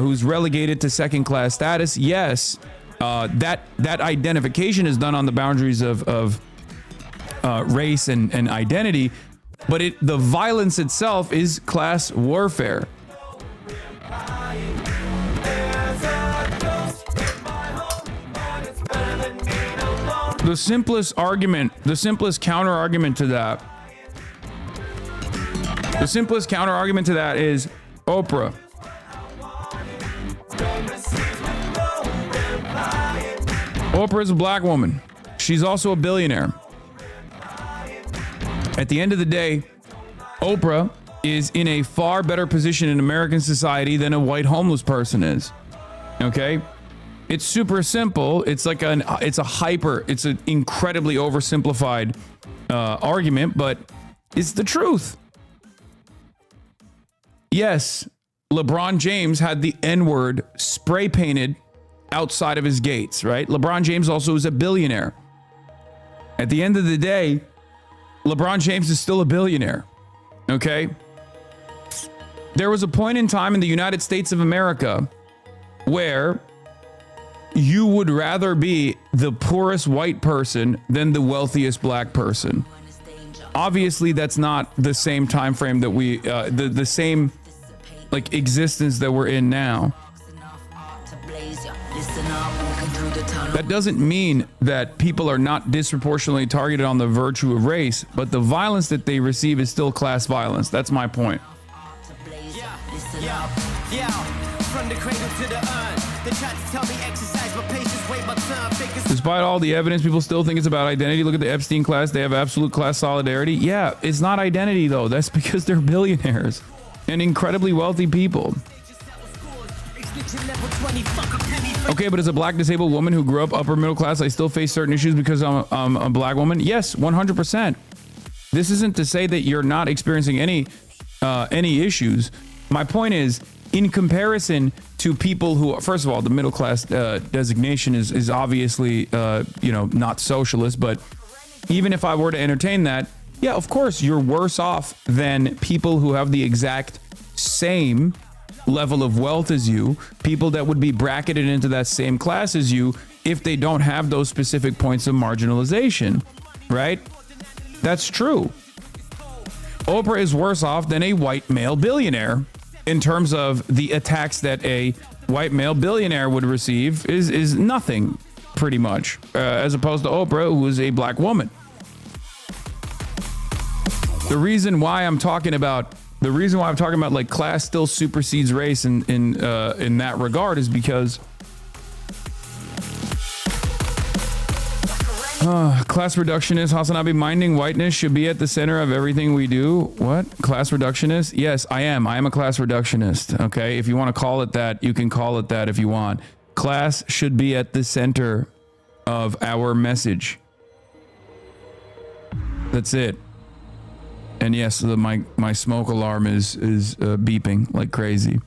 who's relegated to second class status, yes, that identification is done on the boundaries of race and identity. But the violence itself is class warfare. The simplest counter argument to that is Oprah. Oprah is a black woman. She's also a billionaire. At the end of the day, Oprah is in a far better position in American society than a white homeless person is. Okay? It's super simple. It's like it's an incredibly oversimplified argument, but it's the truth. Yes, LeBron James had the N-word spray painted outside of his gates, right? LeBron James also is a billionaire. At the end of the day, LeBron James is still a billionaire, okay? There was a point in time in the United States of America where you would rather be the poorest white person than the wealthiest black person. Obviously, that's not the same time frame that we, the same like existence that we're in now. That doesn't mean that people are not disproportionately targeted on the virtue of race, but the violence that they receive is still class violence. That's my point. Despite all the evidence, people still think it's about identity. Look at the Epstein class. They have absolute class solidarity. Yeah, it's not identity, though. That's because they're billionaires and incredibly wealthy people. Okay, but as a black disabled woman who grew up upper middle class, I still face certain issues because I'm a black woman. Yes, 100%. This isn't to say that you're not experiencing any issues. My point is, in comparison to people who, first of all, the middle class designation is obviously, not socialist, but even if I were to entertain that, yeah, of course, you're worse off than people who have the exact same level of wealth as you, people that would be bracketed into that same class as you if they don't have those specific points of marginalization, right? That's true. Oprah is worse off than a white male billionaire in terms of the attacks that a white male billionaire would receive is nothing, pretty much, as opposed to Oprah, who is a black woman. The reason why I'm talking about like class still supersedes race in that regard is because class reductionist Hasanabi minding whiteness should be at the center of everything we do. What? Class reductionist? Yes, I am. I am a class reductionist. Okay. If you want to call it that, you can call it that if you want. Class should be at the center of our message. That's it. And yes, my smoke alarm is beeping like crazy.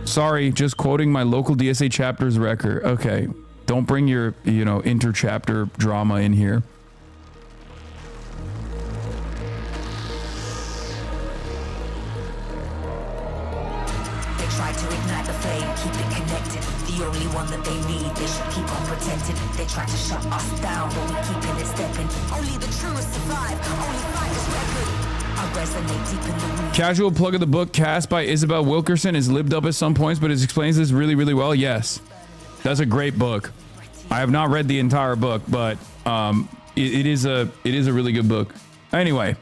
Sorry, just quoting my local DSA chapter's record. Okay. Don't bring your, inter-chapter drama in here. They try to ignite the flame, keep it connected. The only one that they need, they should keep on protecting. They try to shut us down, but we keeping it stepping. Only the truest survive, only fighters record. I resonate deep in the roots. Casual plug of the book, Cast by Isabel Wilkerson, is libbed up at some points, but it explains this really, really well. Yes. That's a great book. I have not read the entire book, but it is a really good book. Anyway,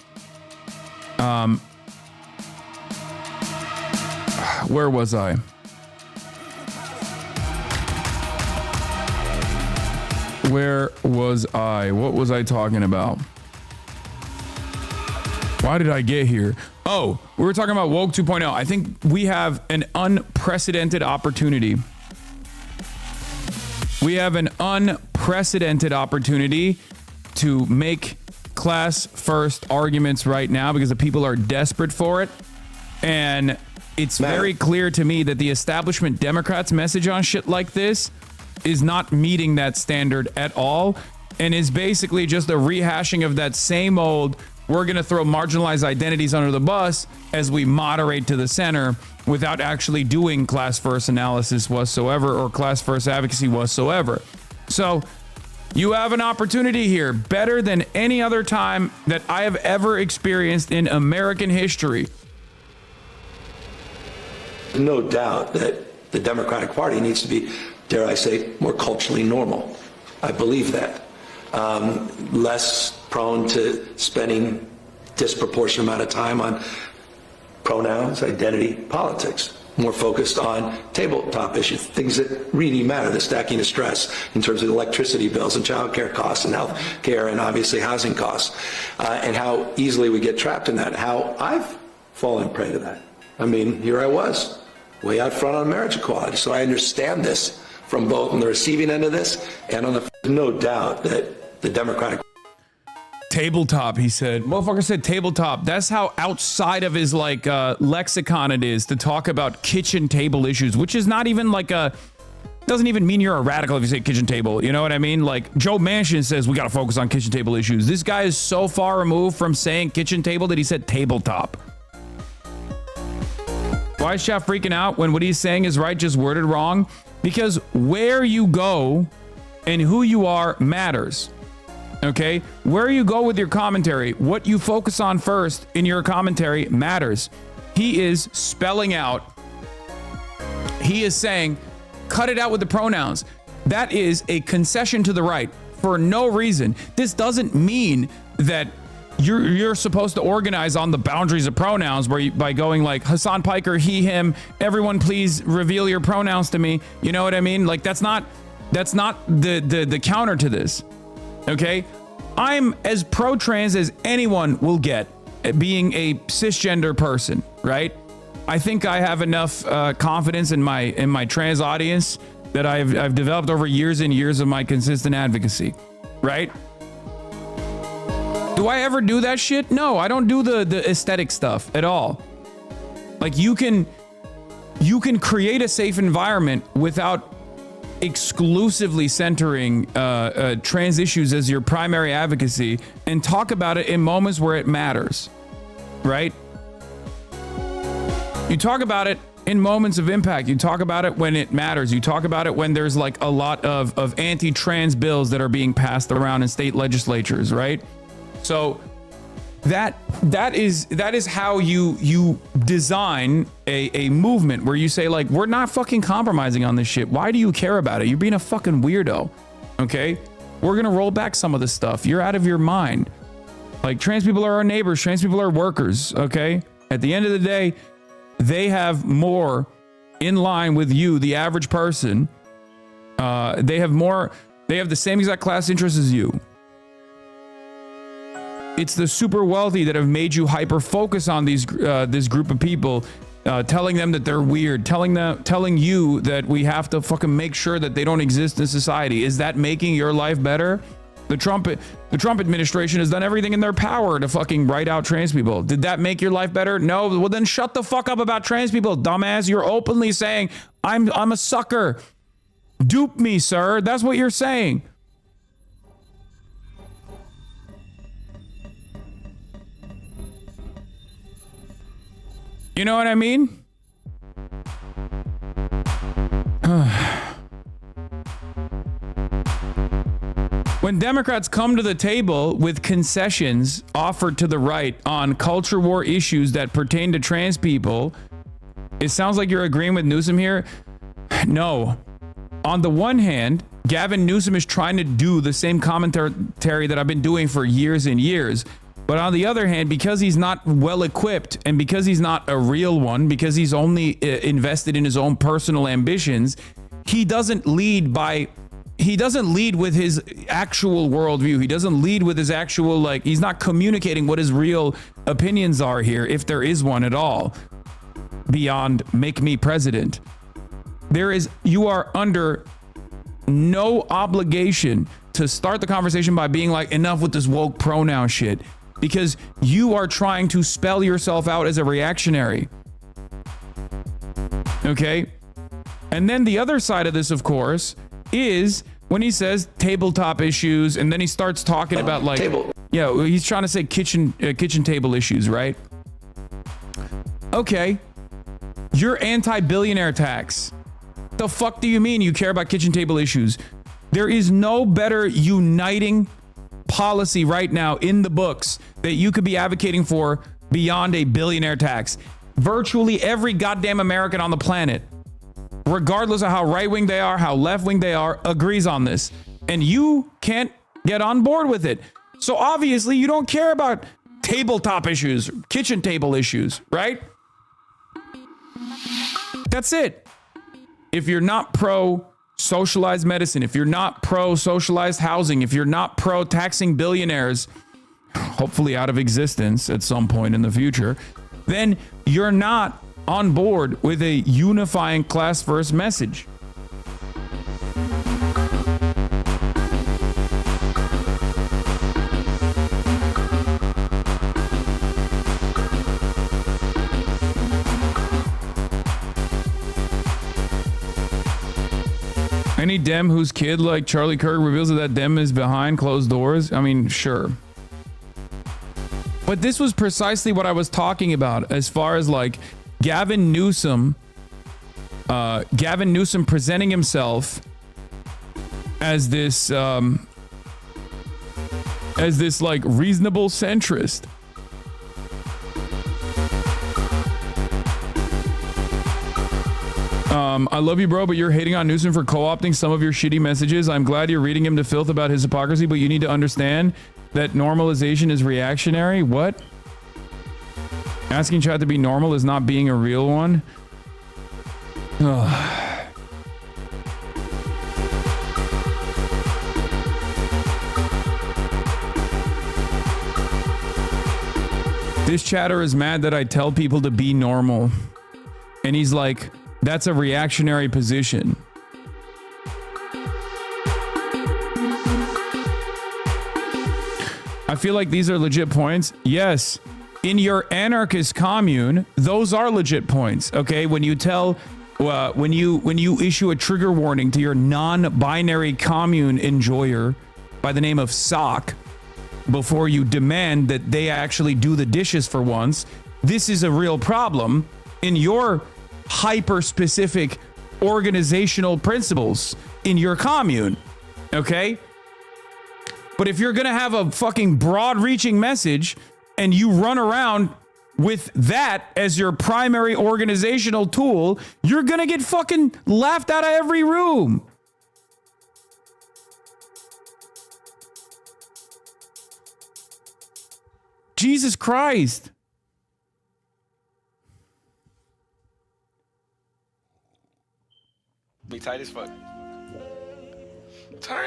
where was I? What was I talking about? Why did I get here? Oh, we were talking about Woke 2.0. I think we have an unprecedented opportunity. We have an unprecedented opportunity to make class first arguments right now because the people are desperate for it. And it's very clear to me that the establishment Democrats' message on shit like this is not meeting that standard at all and is basically just a rehashing of that same old, we're going to throw marginalized identities under the bus as we moderate to the center without actually doing class first analysis whatsoever or class first advocacy whatsoever. So you have an opportunity here better than any other time that I have ever experienced in American history. No doubt that the Democratic Party needs to be, dare I say, more culturally normal. I believe that. Less prone to spending disproportionate amount of time on pronouns, identity, politics. More focused on tabletop issues, things that really matter, the stacking of stress in terms of electricity bills and child care costs and health care and obviously housing costs, and how easily we get trapped in that, how I've fallen prey to that. I mean, here I was, way out front on marriage equality, so I understand this from both on the receiving end of this and on the, no doubt that the Democratic tabletop, he said. Motherfucker said tabletop. That's how outside of his lexicon it is to talk about kitchen table issues, which is not even doesn't even mean you're a radical if you say kitchen table. You know what I mean? Like Joe Manchin says we got to focus on kitchen table issues. This guy is so far removed from saying kitchen table that he said tabletop. Why is Chef freaking out when what he's saying is right, just worded wrong? Because where you go and who you are matters. Okay, where you go with your commentary, what you focus on first in your commentary matters. He is spelling out, he is saying, cut it out with the pronouns. That is a concession to the right for no reason. This doesn't mean that you're supposed to organize on the boundaries of pronouns by going like Hassan Piker, he, him, everyone please reveal your pronouns to me. You know what I mean? Like that's not the counter to this. Okay, I'm as pro-trans as anyone will get, being a cisgender person, right? I think I have enough confidence in my trans audience that I've developed over years and years of my consistent advocacy, right? Do I ever do that shit? No, I don't do the aesthetic stuff at all. Like you can create a safe environment without exclusively centering trans issues as your primary advocacy and talk about it in moments where it matters, right? You talk about it in moments of impact. You talk about it when it matters. You talk about it when there's like a lot of anti-trans bills that are being passed around in state legislatures, right? So that is how you design a movement where you say like, we're not fucking compromising on this shit. Why do you care about it? You're being a fucking weirdo. Okay, we're gonna roll back some of this stuff. You're out of your mind. Like, trans people are our neighbors. Trans people are workers. Okay, at the end of the day, they have more in line with you, the average person. They have the same exact class interests as you. It's the super wealthy that have made you hyper focus on this group of people, telling them that they're weird, telling you that we have to fucking make sure that they don't exist in society. Is that making your life better? The Trump administration has done everything in their power to fucking write out trans people. Did that make your life better? No. Well, then shut the fuck up about trans people, dumbass. You're openly saying I'm a sucker. Dupe me, sir. That's what you're saying. You know what I mean? When Democrats come to the table with concessions offered to the right on culture war issues that pertain to trans people, it sounds like you're agreeing with Newsom here. No. On the one hand, Gavin Newsom is trying to do the same commentary that I've been doing for years and years. But on the other hand, because he's not well equipped and because he's not a real one, because he's only invested in his own personal ambitions, he doesn't lead with his actual worldview. He doesn't lead with his actual, like, he's not communicating what his real opinions are here, if there is one at all, beyond make me president. You are under no obligation to start the conversation by being like, enough with this woke pronoun shit. Because you are trying to spell yourself out as a reactionary. Okay? And then the other side of this, of course, is when he says tabletop issues, and then he starts talking about like, he's trying to say kitchen table issues, right? Okay. You're anti-billionaire tax. The fuck do you mean you care about kitchen table issues? There is no better uniting policy right now in the books that you could be advocating for beyond a billionaire tax. Virtually every goddamn American on the planet, regardless of how right-wing they are, how left-wing they are, agrees on this. And you can't get on board with it. So obviously you don't care about tabletop issues, kitchen table issues, right? That's it. If you're not pro socialized medicine, if you're not pro socialized housing, if you're not pro taxing billionaires, hopefully out of existence at some point in the future, then you're not on board with a unifying class first message. Any Dem whose kid like Charlie Kirk reveals that Dem is behind closed doors? I mean, sure. But this was precisely what I was talking about as far as like Gavin Newsom presenting himself as this like reasonable centrist. I love you, bro, but you're hating on Newsom for co-opting some of your shitty messages. I'm glad you're reading him to filth about his hypocrisy, but you need to understand that normalization is reactionary. What? Asking chat to be normal is not being a real one. Ugh. This chatter is mad that I tell people to be normal. And he's like, that's a reactionary position. I feel like these are legit points. Yes. in your anarchist commune, those are legit points. Okay, when you tell, when you issue a trigger warning to your non-binary commune enjoyer by the name of Sock, before you demand that they actually do the dishes for once, this is a real problem in your hyper-specific organizational principles in your commune. Okay? But if you're gonna have a fucking broad-reaching message and you run around with that as your primary organizational tool, you're gonna get fucking laughed out of every room. Jesus Christ. Be tight as fuck.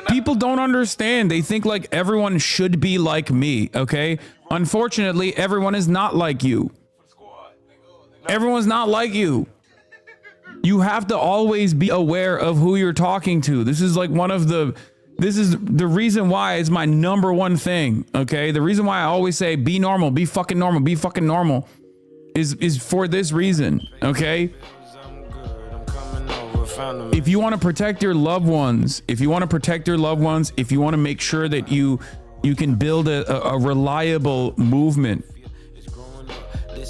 People don't understand. They think like everyone should be like me, okay? Unfortunately, everyone is not like you. Everyone's not like you. You have to always be aware of who you're talking to. This is like this is the reason why it's my number one thing, okay? The reason why I always say be normal, be fucking normal, be fucking normal is for this reason, okay? If you want to protect your loved ones, if you want to make sure that you can build a reliable movement,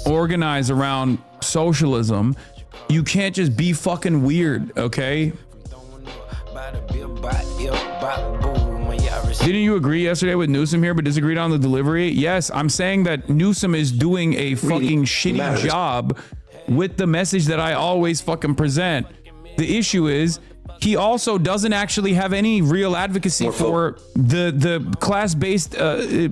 organize around socialism, you can't just be fucking weird, okay? Didn't you agree yesterday with Newsom here, but disagreed on the delivery? Yes, I'm saying that Newsom is doing a fucking shitty job with the message that I always fucking present. The issue is he also doesn't actually have any real advocacy for the class-based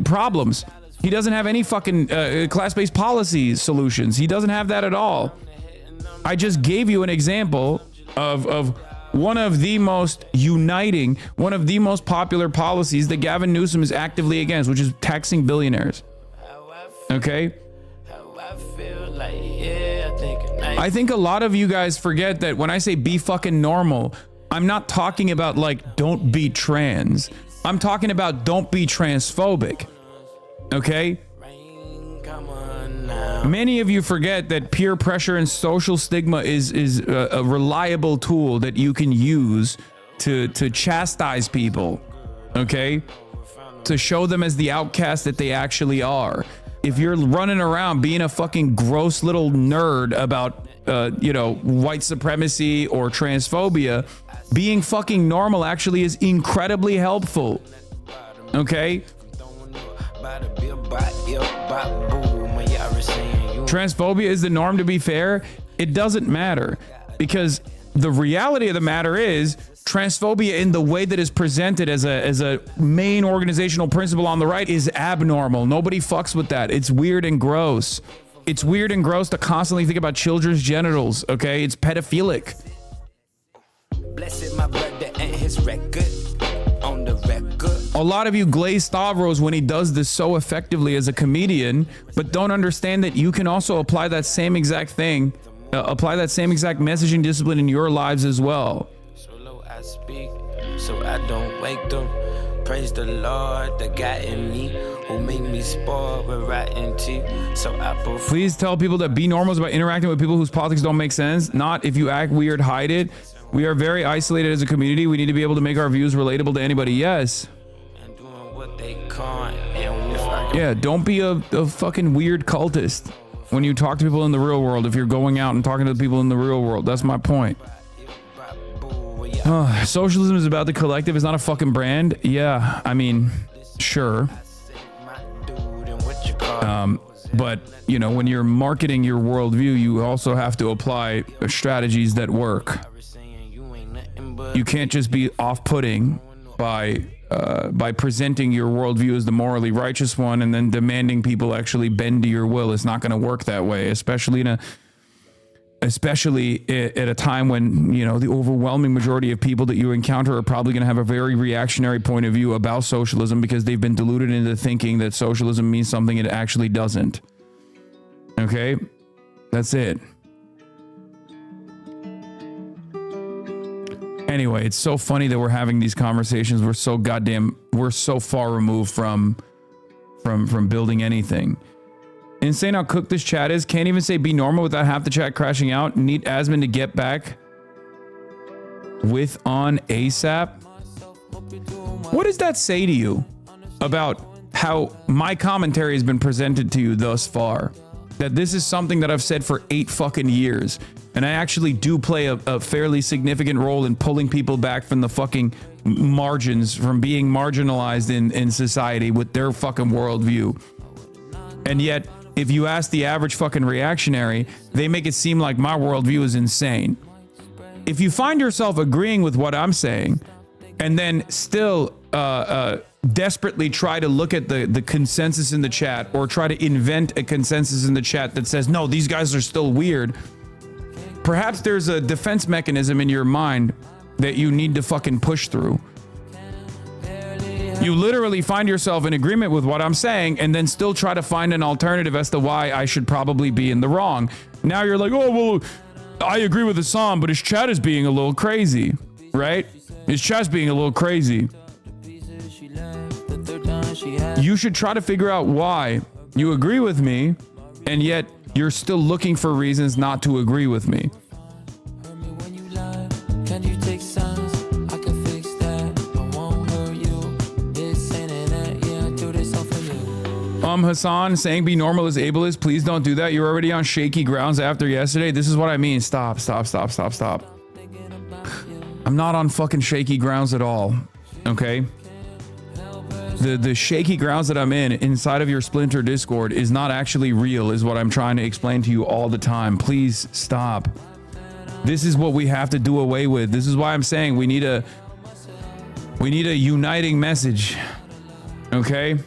problems. He doesn't have any fucking class-based policy solutions. He doesn't have that at all. I just gave you an example of one of the most uniting, one of the most popular policies that Gavin Newsom is actively against, which is taxing billionaires. Okay? I think a lot of you guys forget that when I say be fucking normal, I'm not talking about like don't be trans. I'm talking about don't be transphobic. Okay? Many of you forget that peer pressure and social stigma is a reliable tool that you can use to chastise people. Okay? To show them as the outcast that they actually are. If you're running around being a fucking gross little nerd about, white supremacy or transphobia, being fucking normal actually is incredibly helpful. Okay? Transphobia is the norm, to be fair. It doesn't matter because the reality of the matter is transphobia in the way that is presented as a main organizational principle on the right is abnormal. Nobody fucks with that. It's weird and gross. It's weird and gross to constantly think about children's genitals, okay? It's pedophilic. Blessed my brother and his record on the record. A lot of you glaze Stavros when he does this so effectively as a comedian, but don't understand that you can also apply that same exact thing, apply that same exact messaging discipline in your lives as well. Speak so I don't wake them. Praise the Lord, the guy in me who made me spoiled with rotten teeth. So I please tell people that be normal is about interacting with people whose politics don't make sense. Not if you act weird, hide it. We are very isolated as a community. We need to be able to make our views relatable to anybody. Yes. And doing what they can't. Yeah, don't be a fucking weird cultist when you talk to people in the real world. If you're going out and talking to the people in the real world, that's my point. Socialism is about the collective. It's not a fucking brand. Yeah, I mean, sure. But, when you're marketing your worldview, you also have to apply strategies that work. You can't just be off-putting by presenting your worldview as the morally righteous one and then demanding people actually bend to your will. It's not going to work that way, especially at a time when, the overwhelming majority of people that you encounter are probably going to have a very reactionary point of view about socialism because they've been deluded into thinking that socialism means something it actually doesn't. Okay? That's it. Anyway, it's so funny that we're having these conversations. We're so far removed from building anything. Insane how cooked this chat is. Can't even say be normal without half the chat crashing out. Need Asmon to get back with on ASAP. What does that say to you about how my commentary has been presented to you thus far? That this is something that I've said for 8 fucking years. And I actually do play a fairly significant role in pulling people back from the fucking margins, from being marginalized in society with their fucking worldview. And yet, if you ask the average fucking reactionary, they make it seem like my worldview is insane. If you find yourself agreeing with what I'm saying, and then still desperately try to look at the consensus in the chat, or try to invent a consensus in the chat that says, no, these guys are still weird, perhaps there's a defense mechanism in your mind that you need to fucking push through. You literally find yourself in agreement with what I'm saying and then still try to find an alternative as to why I should probably be in the wrong. Now you're like, oh, well, I agree with Hassan, but his chat is being a little crazy, right? His chat's being a little crazy. You should try to figure out why you agree with me and yet you're still looking for reasons not to agree with me. Hassan saying be normal as ableist. Please don't do that. You're already on shaky grounds after yesterday. This is what I mean. Stop. I'm not on fucking shaky grounds at all. Okay? The shaky grounds that I'm in inside of your Splinter Discord is not actually real, is what I'm trying to explain to you all the time. Please stop. This is what we have to do away with. This is why I'm saying we need a uniting message. Okay?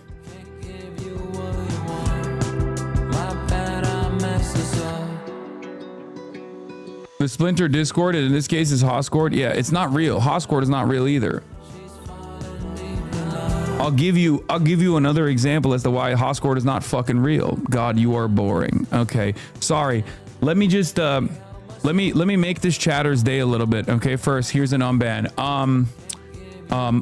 The Splinter Discord, and in this case is Hoscord. Yeah, it's not real. Hoscord is not real either. I'll give you another example as to why Hoscord is not fucking real. God, you are boring. Okay, sorry. Let me just let me make this chatter's day a little bit. Okay, first here's an unban.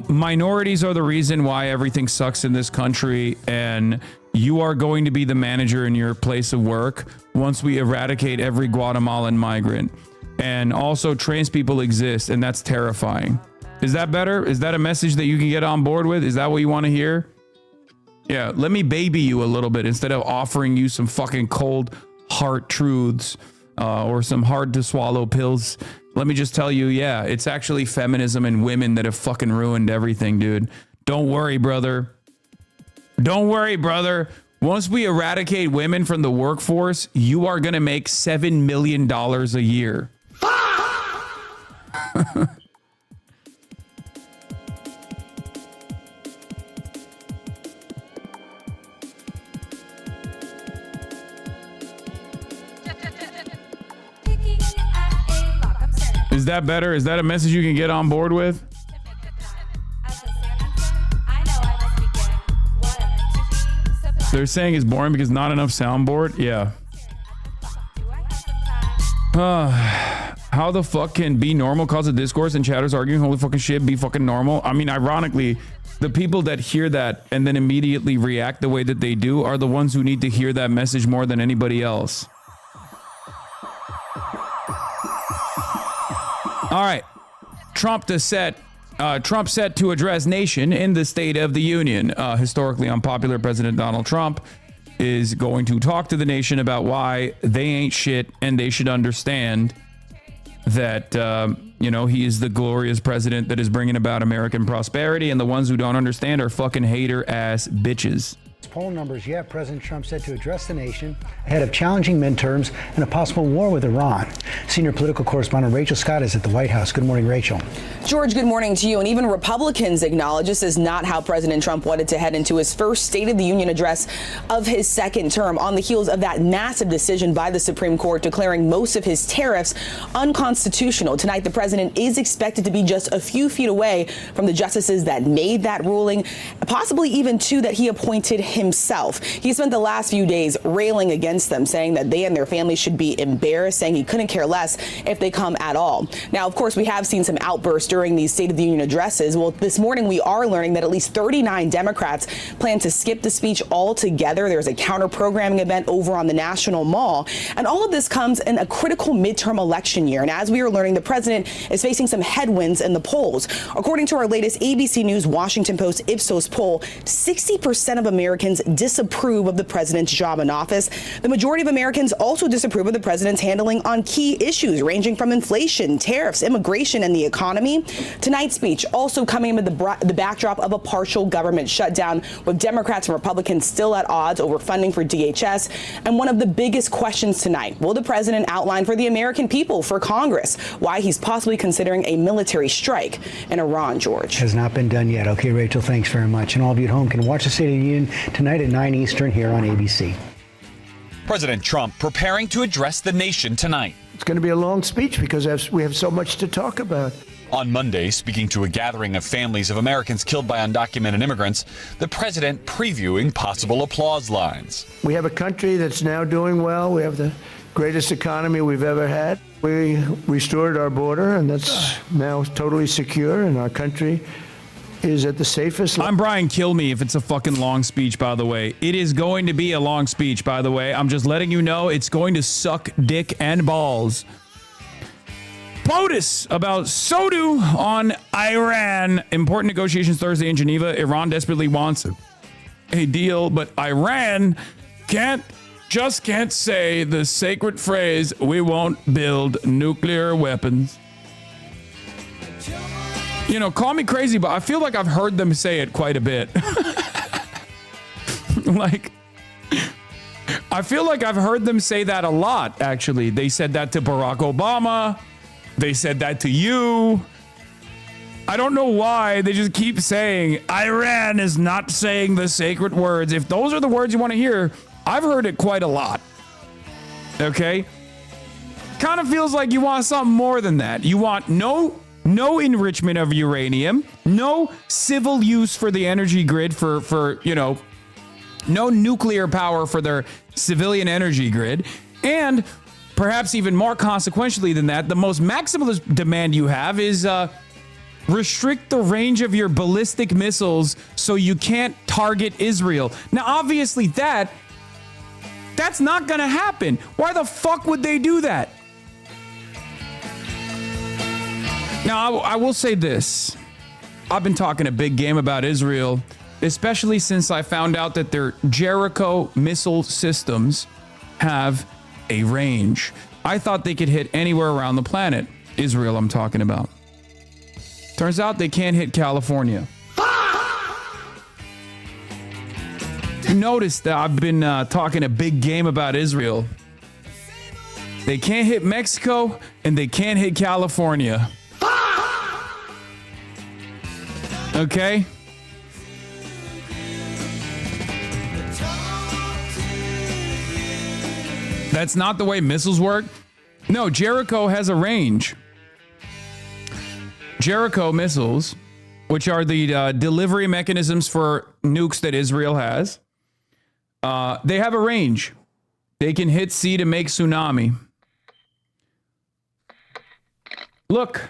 Minorities are the reason why everything sucks in this country, and you are going to be the manager in your place of work once we eradicate every Guatemalan migrant. And also trans people exist, and that's terrifying. Is that better? Is that a message that you can get on board with? Is that what you want to hear? Yeah, let me baby you a little bit instead of offering you some fucking cold heart truths or some hard to swallow pills. Let me just tell you, yeah, it's actually feminism and women that have fucking ruined everything, dude. Don't worry, brother. Don't worry, brother. Once we eradicate women from the workforce, you are going to make $7 million a year. Is that better? Is that a message you can get on board with? They're saying it's boring because not enough soundboard. Yeah. How the fuck can be normal cause a discourse and chatters arguing holy fucking shit be fucking normal? I mean, ironically, the people that hear that and then immediately react the way that they do are the ones who need to hear that message more than anybody else. All right. Trump set to address nation in the State of the Union. Historically unpopular President Donald Trump is going to talk to the nation about why they ain't shit and they should understand that, he is the glorious president that is bringing about American prosperity, and the ones who don't understand are fucking hater ass bitches. Poll numbers yet, President Trump said to address the nation ahead of challenging midterms and a possible war with Iran. Senior political correspondent Rachel Scott is at the White House. Good morning, Rachel. George, good morning to you. And even Republicans acknowledge this is not how President Trump wanted to head into his first State of the Union address of his second term, on the heels of that massive decision by the Supreme Court declaring most of his tariffs unconstitutional. Tonight, the president is expected to be just a few feet away from the justices that made that ruling, possibly even two that he appointed himself. He spent the last few days railing against them, saying that they and their families should be embarrassed, saying he couldn't care less if they come at all. Now, of course, we have seen some outbursts during these State of the Union addresses. Well, this morning we are learning that at least 39 Democrats plan to skip the speech altogether. There's a counter-programming event over on the National Mall. And all of this comes in a critical midterm election year. And as we are learning, the president is facing some headwinds in the polls. According to our latest ABC News Washington Post Ipsos poll, 60% of Americans disapprove of the president's job in office. The majority of Americans also disapprove of the president's handling on key issues ranging from inflation, tariffs, immigration, and the economy. Tonight's speech also coming amid the backdrop of a partial government shutdown, with Democrats and Republicans still at odds over funding for DHS. And one of the biggest questions tonight, will the president outline for the American people, for Congress, why he's possibly considering a military strike in Iran, George? Has not been done yet. Okay, Rachel, thanks very much. And all of you at home can watch the State of the Union tonight at 9 Eastern here on ABC. President Trump preparing to address the nation tonight. It's going to be a long speech because we have so much to talk about. On Monday, speaking to a gathering of families of Americans killed by undocumented immigrants, the president previewing possible applause lines. We have a country that's now doing well. We have the greatest economy we've ever had. We restored our border, and that's now totally secure, and our country is at the safest. I'm Brian Kilmeade if it's a fucking long speech, by the way. It is going to be a long speech, by the way. I'm just letting you know it's going to suck dick and balls. POTUS about SODU on Iran. Important negotiations Thursday in Geneva. Iran desperately wants a deal, but Iran can't say the sacred phrase, we won't build nuclear weapons. You know, call me crazy, but I feel like I've heard them say it quite a bit. I feel like I've heard them say that a lot, actually. They said that to Barack Obama. They said that to you. I don't know why. They just keep saying, Iran is not saying the sacred words. If those are the words you want to hear, I've heard it quite a lot. Okay? Kind of feels like you want something more than that. You want no enrichment of uranium, no civil use for the energy grid for no nuclear power for their civilian energy grid, and perhaps even more consequentially than that, the most maximalist demand you have is restrict the range of your ballistic missiles so you can't target Israel. Now, obviously that's not going to happen. Why the fuck would they do that? Now, I will say this. I've been talking a big game about Israel, especially since I found out that their Jericho missile systems have a range. I thought they could hit anywhere around the planet. Israel, I'm talking about. Turns out they can't hit California. You notice that I've been talking a big game about Israel. They can't hit Mexico and they can't hit California. Okay? That's not the way missiles work. No, Jericho has a range. Jericho missiles, which are the delivery mechanisms for nukes that Israel has, they have a range. They can hit sea to make tsunami. Look.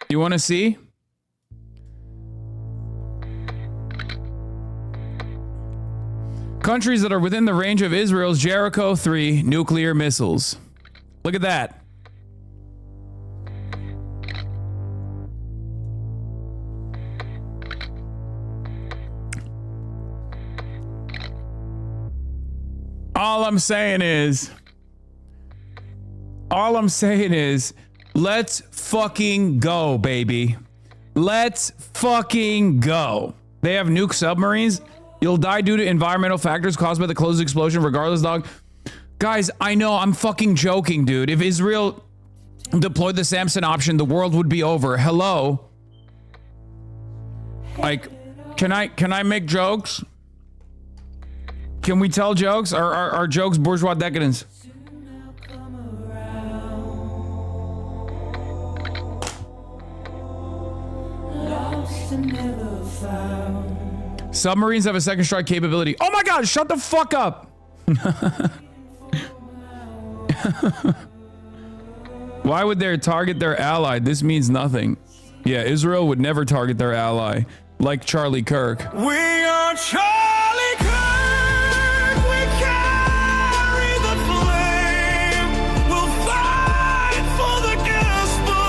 You want to see? Countries that are within the range of Israel's Jericho 3 nuclear missiles. Look at that. All I'm saying is, let's fucking go, baby. Let's fucking go. They have nuke submarines. You'll die due to environmental factors caused by the closed explosion, regardless, dog. Guys, I know I'm fucking joking, dude. If Israel deployed the Samson option, the world would be over. Hello? Like, can I make jokes? Can we tell jokes? Are jokes bourgeois decadence? Submarines have a second strike capability. Oh my God, shut the fuck up. Why would they target their ally? This means nothing. Yeah, Israel would never target their ally, like Charlie Kirk. We are Charlie Kirk. We carry the flame. We'll fight for the gospel.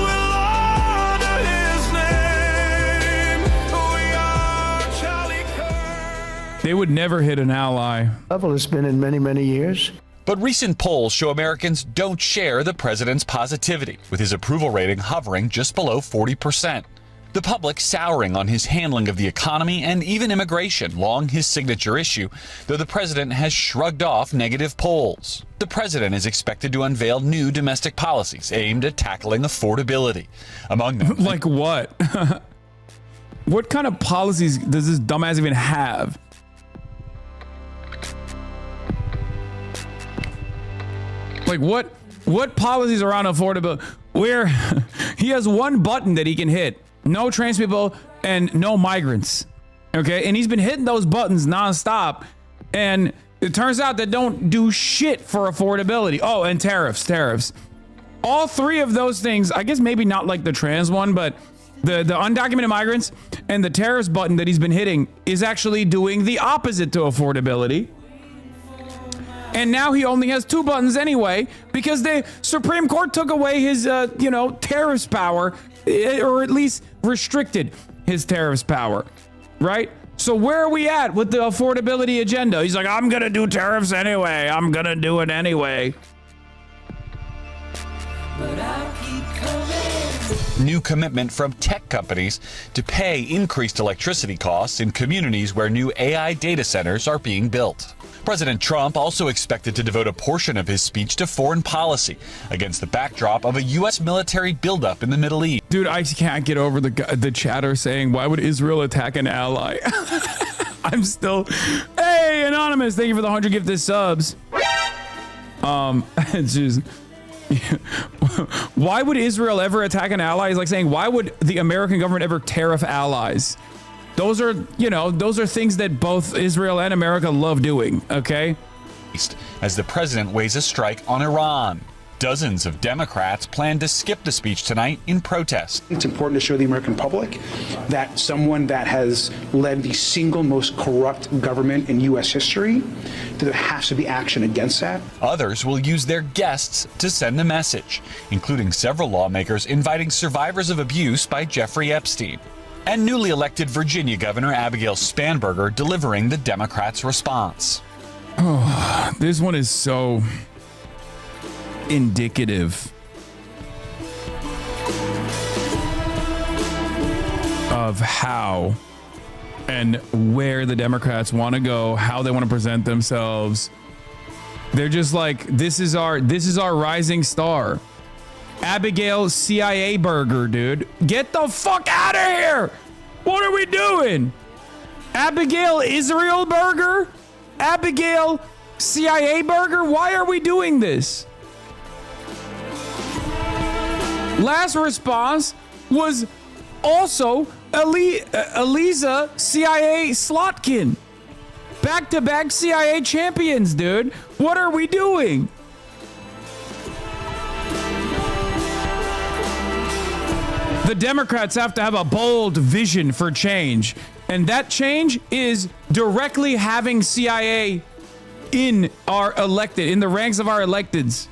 We'll honor his name. We are Charlie Kirk. They would never hit an ally. Level it's been in many, many years. But recent polls show Americans don't share the president's positivity, with his approval rating hovering just below 40%. The public souring on his handling of the economy and even immigration, long his signature issue, though the president has shrugged off negative polls. The president is expected to unveil new domestic policies aimed at tackling affordability. Among them, like what? What kind of policies does this dumbass even have? Like what policies around affordability? Where he has one button that he can hit: no trans people and no migrants. Okay, and he's been hitting those buttons nonstop, and it turns out that don't do shit for affordability. Oh, and tariffs. All three of those things, I guess maybe not like the trans one, but the undocumented migrants and the tariffs button that he's been hitting is actually doing the opposite to affordability. And now he only has two buttons anyway, because the Supreme Court took away his, tariffs power, or at least restricted his tariffs power, right? So where are we at with the affordability agenda? He's like, I'm going to do tariffs anyway. I'm going to do it anyway. new commitment from tech companies to pay increased electricity costs in communities where new AI data centers are being built. President Trump also expected to devote a portion of his speech to foreign policy against the backdrop of a U.S. military buildup in the Middle East. Dude, I can't get over the chatter saying, why would Israel attack an ally? I'm still... Hey, Anonymous, thank you for the 100 gifted subs. It's just... Why would Israel ever attack an ally? Is like saying, why would the American government ever tariff allies? Those are, those are things that both Israel and America love doing, okay? As the president weighs a strike on Iran. Dozens of Democrats plan to skip the speech tonight in protest. It's important to show the American public that someone that has led the single most corrupt government in U.S. history, that there has to be action against that. Others will use their guests to send a message, including several lawmakers inviting survivors of abuse by Jeffrey Epstein, and newly elected Virginia Governor Abigail Spanberger delivering the Democrats' response. Oh, this one is so indicative of how and where the Democrats want to go, how they want to present themselves. They're just like, this is our rising star. Abigail CIA Burger, dude. Get the fuck out of here. What are we doing? Abigail Israel Burger? Abigail CIA Burger? Why are we doing this? Last response was also Eliza CIA Slotkin. Back-to-back CIA champions, dude. What are we doing? The Democrats have to have a bold vision for change. And that change is directly having CIA in the ranks of our electeds.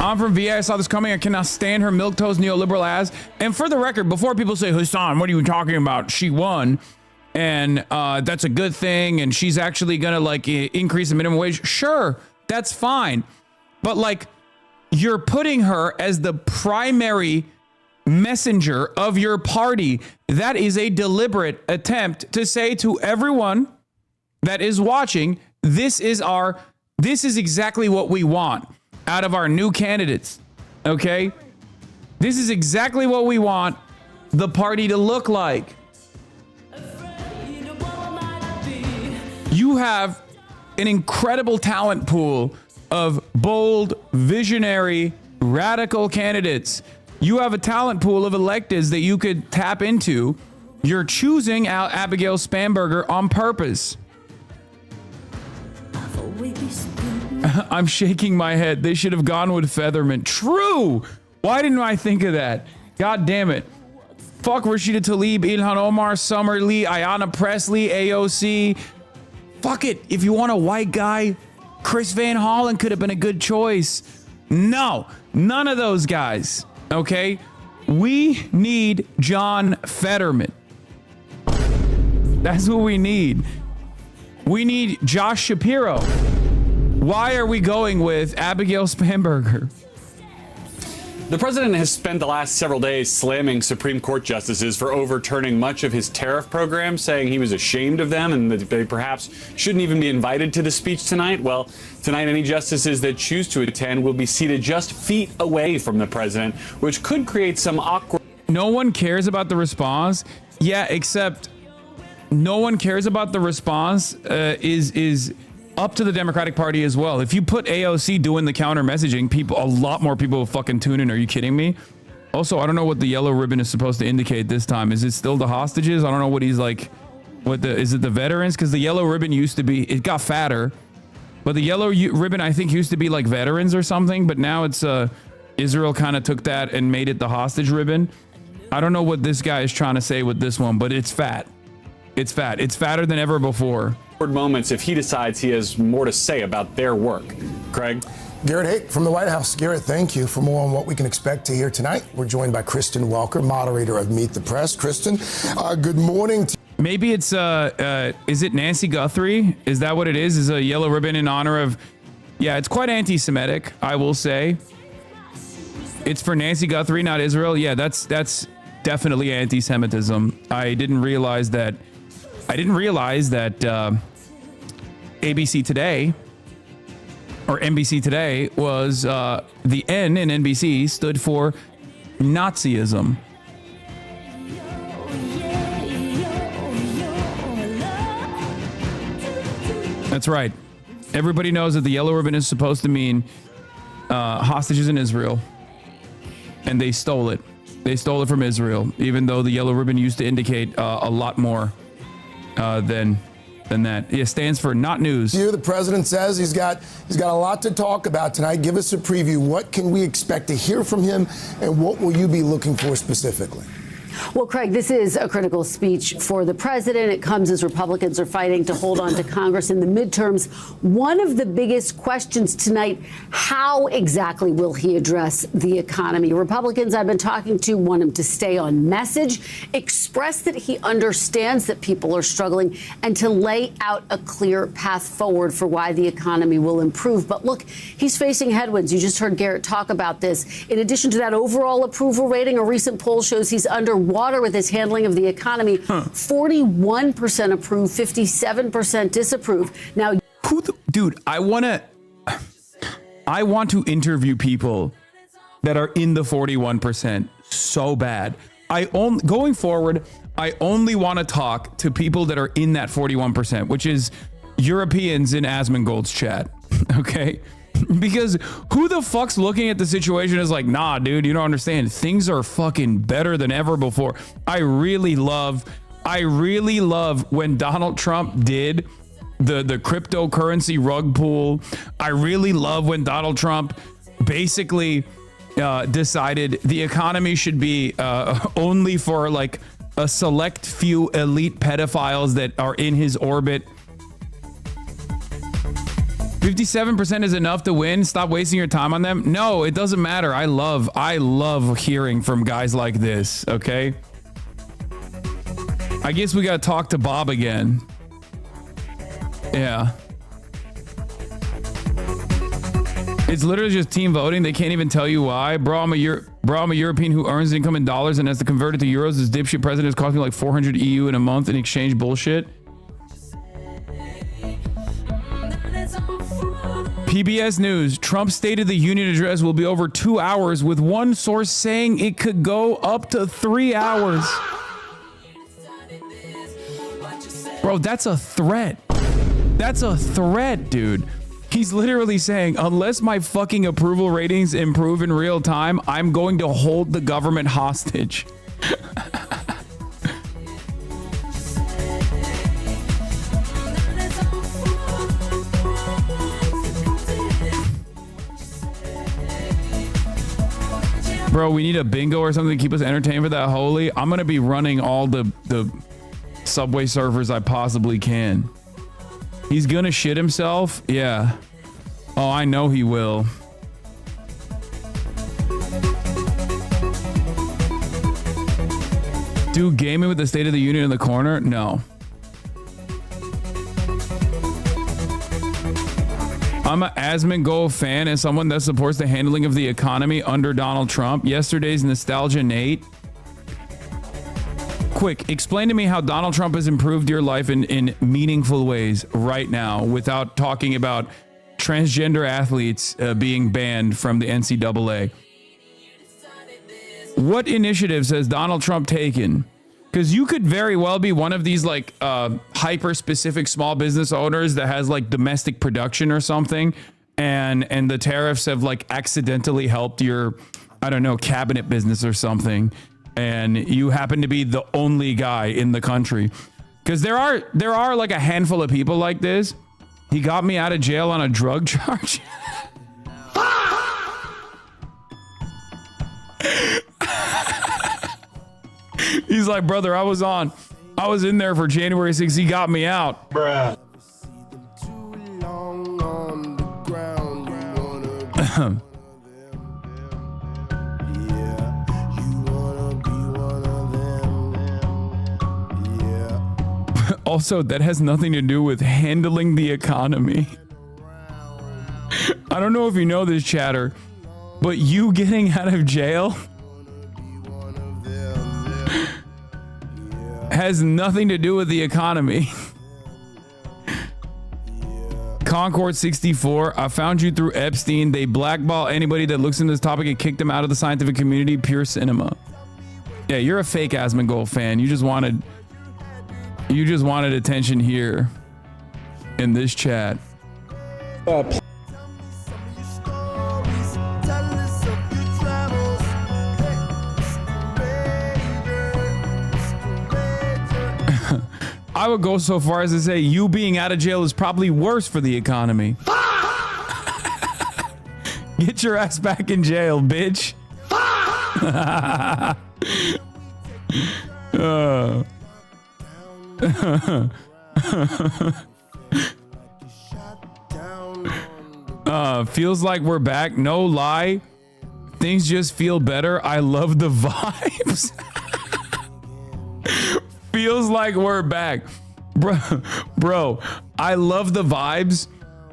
I'm from VA. I saw this coming. I cannot stand her milquetoast neoliberal ass. And for the record, before people say, Hassan, what are you talking about? She won. And that's a good thing. And she's actually going to increase the minimum wage. Sure, that's fine. But you're putting her as the primary messenger of your party. That is a deliberate attempt to say to everyone that is watching, this is exactly what we want out of our new candidates. Okay? This is exactly what we want the party to look like. You have an incredible talent pool of bold, visionary, radical candidates. You have a talent pool of electeds that you could tap into. You're choosing out Abigail Spanberger on purpose. I'm shaking my head. They should have gone with Featherman. True. Why didn't I think of that? God damn it. Fuck Rashida Tlaib, Ilhan Omar, Summer Lee, Ayanna Pressley, AOC. Fuck it. If you want a white guy, Chris Van Hollen could have been a good choice. No, none of those guys. Okay? We need John Fetterman. That's what we need. We need Josh Shapiro. Why are we going with Abigail Spanberger? The president has spent the last several days slamming Supreme Court justices for overturning much of his tariff program, saying he was ashamed of them and that they perhaps shouldn't even be invited to the speech tonight. Well, tonight, any justices that choose to attend will be seated just feet away from the president, which could create some awkward... No one cares about the response. Yeah, except no one cares about the response is up to the Democratic Party as well. If you put AOC doing the counter messaging, a lot more people will fucking tune in. Are you kidding me? Also, I don't know what the yellow ribbon is supposed to indicate this time. Is it still the hostages? I don't know what he's like. Is it the veterans? Because the yellow ribbon used to be, it got fatter, but the yellow ribbon I think used to be like veterans or something. But now it's Israel kind of took that and made it the hostage ribbon. I don't know what this guy is trying to say with this one, but it's fat. It's fat. It's fatter than ever before. moments if he decides he has more to say about their work. Craig? Garrett Hake from the White House. Garrett, thank you. For more on what we can expect to hear tonight, we're joined by Kristen Welker, moderator of Meet the Press. Kristen, good morning. Maybe it's, is it Nancy Guthrie? Is that what it is? Is a yellow ribbon in honor of, yeah, it's quite anti-Semitic, I will say. It's for Nancy Guthrie, not Israel. Yeah, that's definitely anti-Semitism. I didn't realize that ABC Today or NBC Today was the N in NBC stood for Nazism. That's right. Everybody knows that the yellow ribbon is supposed to mean hostages in Israel, and they stole it. They stole it from Israel, even though the yellow ribbon used to indicate a lot more than that. It stands for not news. The president says he's got a lot to talk about tonight. Give us a preview. What can we expect to hear from him, and what will you be looking for specifically? Well, Craig, this is a critical speech for the president. It comes as Republicans are fighting to hold on to Congress in the midterms. One of the biggest questions tonight, how exactly will he address the economy? Republicans I've been talking to want him to stay on message, express that he understands that people are struggling, and to lay out a clear path forward for why the economy will improve. But look, he's facing headwinds. You just heard Garrett talk about this. In addition to that overall approval rating, a recent poll shows he's underwater with his handling of the economy. 41% approve, 57% disapprove. Now, dude, I want to interview people that are in the 41% so bad. Going forward, I only want to talk to people that are in that 41%, which is Europeans in Asmongold's chat. Okay? Because who the fuck's looking at the situation is like, nah, dude, you don't understand. Things are fucking better than ever before. I really love when Donald Trump did the cryptocurrency rug pull. I really love when Donald Trump basically decided the economy should be only for like a select few elite pedophiles that are in his orbit. 57% is enough to win. Stop wasting your time on them. No, it doesn't matter. I love hearing from guys like this. Okay. I guess we got to talk to Bob again. Yeah. It's literally just team voting. They can't even tell you why. Bro, I'm a European who earns income in dollars and has to convert it to euros. This dipshit president is costing me like 400 EU in a month in exchange bullshit. PBS News, Trump's State of the Union address will be over 2 hours, with one source saying it could go up to 3 hours. Bro, that's a threat. That's a threat, dude. He's literally saying, unless my fucking approval ratings improve in real time, I'm going to hold the government hostage. Bro, we need a bingo or something to keep us entertained for that holy. I'm going to be running all the Subway servers I possibly can. He's going to shit himself? Yeah. Oh, I know he will. Do gaming with the State of the Union in the corner? No. I'm an Asmongold fan and someone that supports the handling of the economy under Donald Trump. Yesterday's nostalgia, Nate. Quick, explain to me how Donald Trump has improved your life in meaningful ways right now without talking about transgender athletes being banned from the NCAA. What initiatives has Donald Trump taken? Because you could very well be one of these like hyper-specific small business owners that has like domestic production or something, and the tariffs have like accidentally helped your, I don't know, cabinet business or something, and you happen to be the only guy in the country. Because there are like a handful of people like this. He got me out of jail on a drug charge. He's like, brother, I was in there for January 6th. He got me out. Bruh. Also, that has nothing to do with handling the economy. I don't know if you know this, chatter, but you getting out of jail has nothing to do with the economy. Concord 64, I found you through Epstein. They blackball anybody that looks into this topic and kick them out of the scientific community. Pure cinema. Yeah, you're a fake Asmongold fan. You just wanted attention here in this chat. I would go so far as to say you being out of jail is probably worse for the economy. Get your ass back in jail, bitch. Feels like we're back. No lie. Things just feel better. I love the vibes. Feels like we're back. Bro, I love the vibes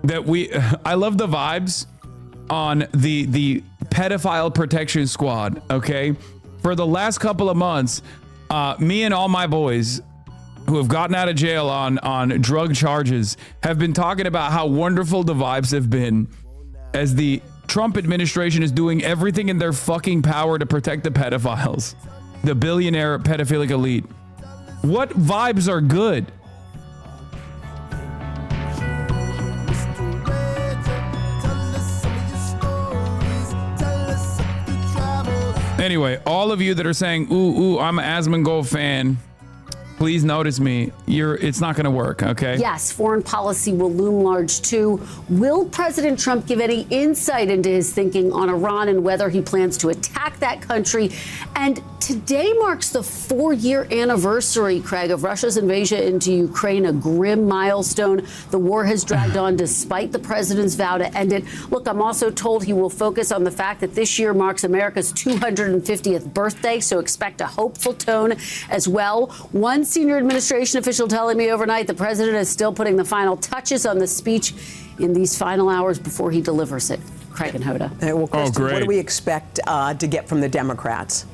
I love the vibes on the pedophile protection squad, okay? For the last couple of months, me and all my boys who have gotten out of jail on drug charges have been talking about how wonderful the vibes have been as the Trump administration is doing everything in their fucking power to protect the pedophiles, the billionaire pedophilic elite. What vibes are good? Anyway, all of you that are saying, ooh, I'm an Asmongold fan, please notice me. It's not going to work, okay? Yes, foreign policy will loom large too. Will President Trump give any insight into his thinking on Iran and whether he plans to attack that country? And today marks the 4-year anniversary, Craig, of Russia's invasion into Ukraine, a grim milestone. The war has dragged on despite the president's vow to end it. Look, I'm also told he will focus on the fact that this year marks America's 250th birthday, so expect a hopeful tone as well. One senior administration official telling me overnight the president is still putting the final touches on the speech in these final hours before he delivers it. Craig and Hoda. Well, Kristen, what do we expect to get from the Democrats?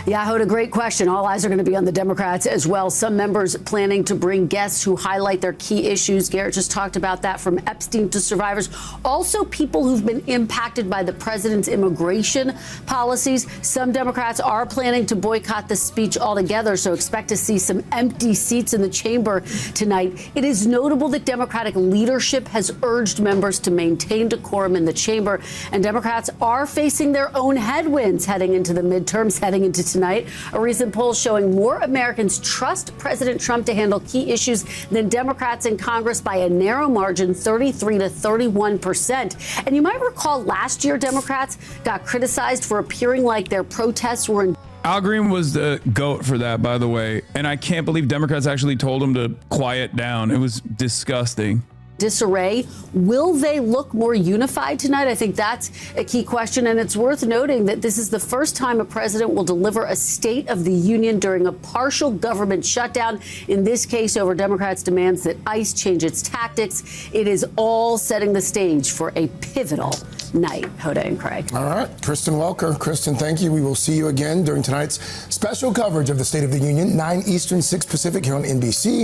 Yeah, Hoda, great question. All eyes are going to be on the Democrats as well. Some members planning to bring guests who highlight their key issues. Garrett just talked about that, from Epstein to survivors. Also, people who've been impacted by the president's immigration policies. Some Democrats are planning to boycott the speech altogether, so expect to see some empty seats in the chamber tonight. It is notable that Democratic leadership has urged members to maintain decorum in the chamber, and Democrats are facing their own headwinds heading into the midterms, heading into tonight. A recent poll showing more Americans trust President Trump to handle key issues than Democrats in Congress by a narrow margin, 33 to 31%. And you might recall last year, Democrats got criticized for appearing like their protests were in. Al Green was the GOAT for that, by the way. And I can't believe Democrats actually told him to quiet down. It was disgusting. Disarray. Will they look more unified tonight? I think that's a key question. And it's worth noting that this is the first time a president will deliver a State of the Union during a partial government shutdown. In this case, over Democrats' demands that ICE change its tactics. It is all setting the stage for a pivotal night. Hoda and Craig. All right. Kristen Welker. Kristen, thank you. We will see you again during tonight's special coverage of the State of the Union, 9 Eastern, 6 Pacific, here on NBC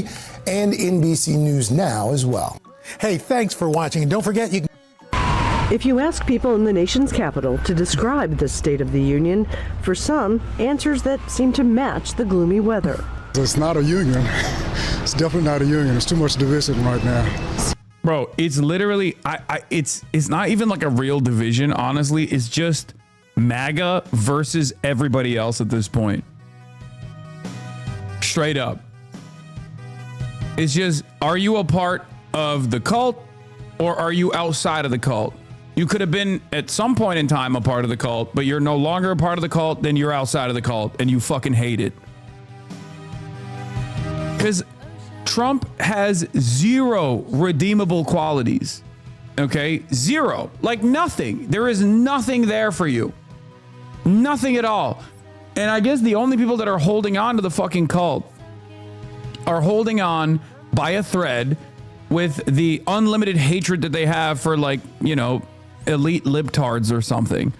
and NBC News Now as well. Hey, thanks for watching. And don't forget, you can. If you ask people in the nation's capital to describe the State of the Union, for some, answers that seem to match the gloomy weather. It's not a union. It's definitely not a union. There's too much division right now. Bro, it's literally, it's not even like a real division, honestly. It's just MAGA versus everybody else at this point. Straight up. It's just, are you a part of the cult, or are you outside of the cult? You could have been at some point in time a part of the cult, but you're no longer a part of the cult, then you're outside of the cult and you fucking hate it. Because Trump has zero redeemable qualities. Okay? Zero. Like nothing. There is nothing there for you. Nothing at all. And I guess the only people that are holding on to the fucking cult are holding on by a thread with the unlimited hatred that they have for, like, you know, elite libtards or something.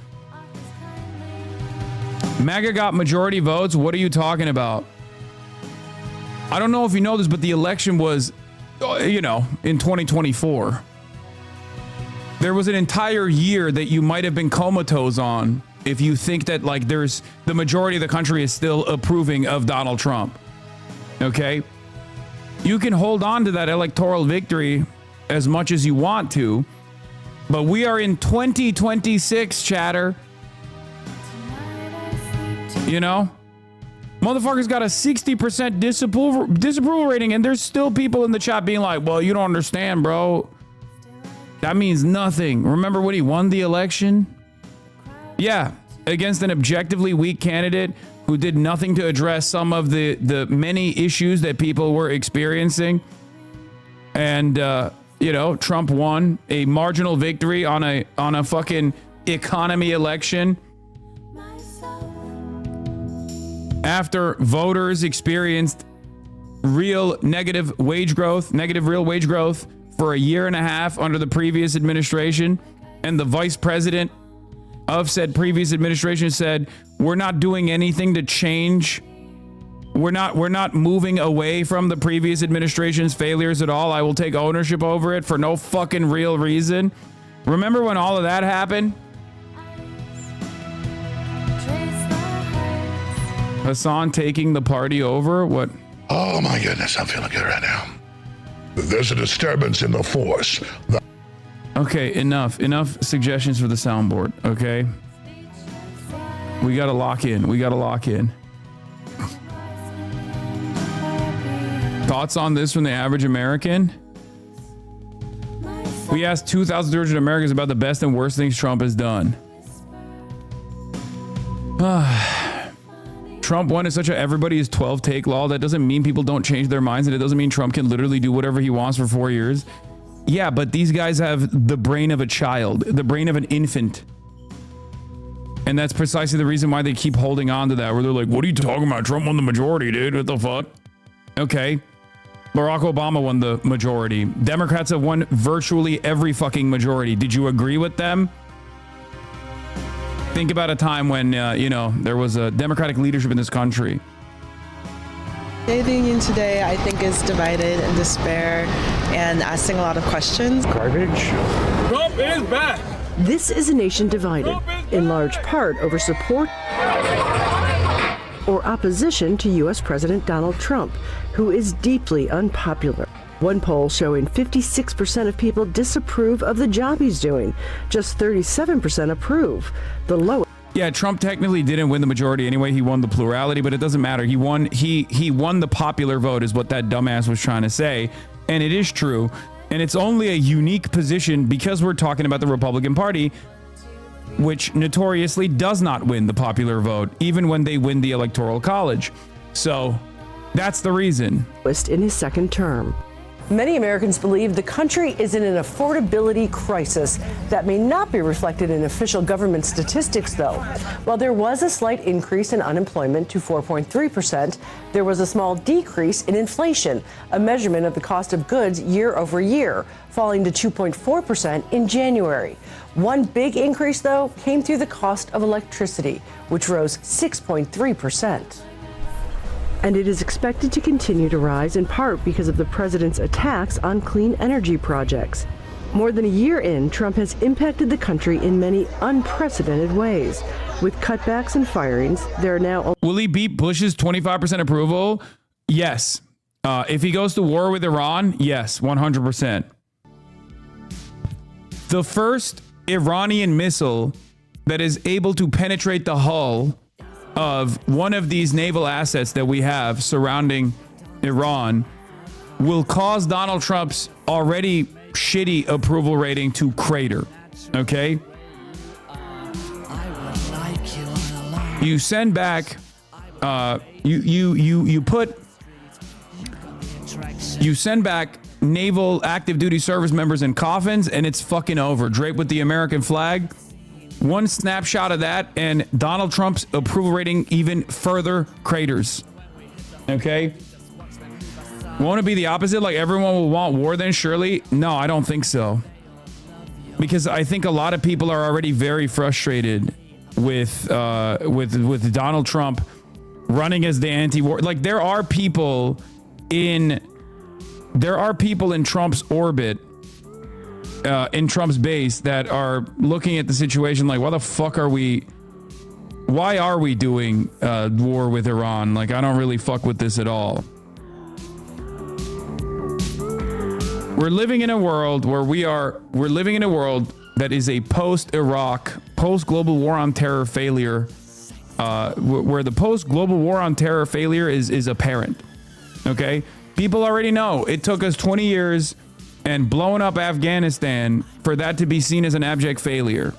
MAGA got majority votes. What are you talking about? I don't know if you know this, but the election was, you know, in 2024. There was an entire year that you might have been comatose on if you think that, like, there's the majority of the country is still approving of Donald Trump. Okay? You can hold on to that electoral victory as much as you want to, but we are in 2026, chatter. You know? Motherfucker's got a 60% disapproval rating, and there's still people in the chat being like, well, you don't understand, bro. That means nothing. Remember when he won the election? Yeah, against an objectively weak candidate who did nothing to address some of the many issues that people were experiencing. And, you know, Trump won a marginal victory on a fucking economy election after voters experienced real negative real wage growth for a year and a half under the previous administration. And the vice president of said previous administration said, we're not doing anything to change. We're not moving away from the previous administration's failures at all. I will take ownership over it for no fucking real reason. Remember when all of that happened? Hassan taking the party over? What? Oh my goodness, I'm feeling good right now. There's a disturbance in the force. Okay, enough suggestions for the soundboard, okay? We gotta lock in. Thoughts on this from the average American? We asked 2,300 Americans about the best and worst things Trump has done. Trump wanted such a everybody is 12 take law. That doesn't mean people don't change their minds, and it doesn't mean Trump can literally do whatever he wants for 4 years. Yeah, but these guys have the brain of a child, the brain of an infant. And that's precisely the reason why they keep holding on to that, where they're like, what are you talking about? Trump won the majority, dude. What the fuck? Okay. Barack Obama won the majority. Democrats have won virtually every fucking majority. Did you agree with them? Think about a time when, there was a Democratic leadership in this country. The union today, I think, is divided in despair and asking a lot of questions. Garbage. Trump is back. This is a nation divided, in large part over support or opposition to U.S. President Donald Trump, who is deeply unpopular. One poll showing 56% of people disapprove of the job he's doing. Just 37% approve, the lowest. Yeah, Trump technically didn't win the majority anyway. He won the plurality, but it doesn't matter. He won the popular vote is what that dumbass was trying to say. And it is true. And it's only a unique position because we're talking about the Republican Party, which notoriously does not win the popular vote, even when they win the Electoral College. So that's the reason. In his second term. Many Americans believe the country is in an affordability crisis. That may not be reflected in official government statistics, though. While there was a slight increase in unemployment to 4.3%, there was a small decrease in inflation, a measurement of the cost of goods year over year, falling to 2.4% in January. One big increase, though, came through the cost of electricity, which rose 6.3%. And it is expected to continue to rise in part because of the president's attacks on clean energy projects. More than a year in, Trump has impacted the country in many unprecedented ways. With cutbacks and firings, there are now... Will he beat Bush's 25% approval? Yes. If he goes to war with Iran? Yes, 100%. The first Iranian missile that is able to penetrate the hull of one of these naval assets that we have surrounding Iran will cause Donald Trump's already shitty approval rating to crater. Okay? You send back you send back naval active duty service members in coffins and it's fucking over. Draped with the American flag. One snapshot of that and Donald Trump's approval rating even further craters. Okay? Won't it be the opposite? Like everyone will want war then, surely? No, I don't think so. Because I think a lot of people are already very frustrated with Donald Trump running as the anti-war. Like there are people in Trump's orbit, in Trump's base that are looking at the situation like, why are we doing war with Iran? Like, I don't really fuck with this at all. We're living in a world that is a post-Iraq, post-global war on terror failure, where the post-global war on terror failure is apparent. Okay? People already know it took us 20 years and blowing up Afghanistan for that to be seen as an abject failure.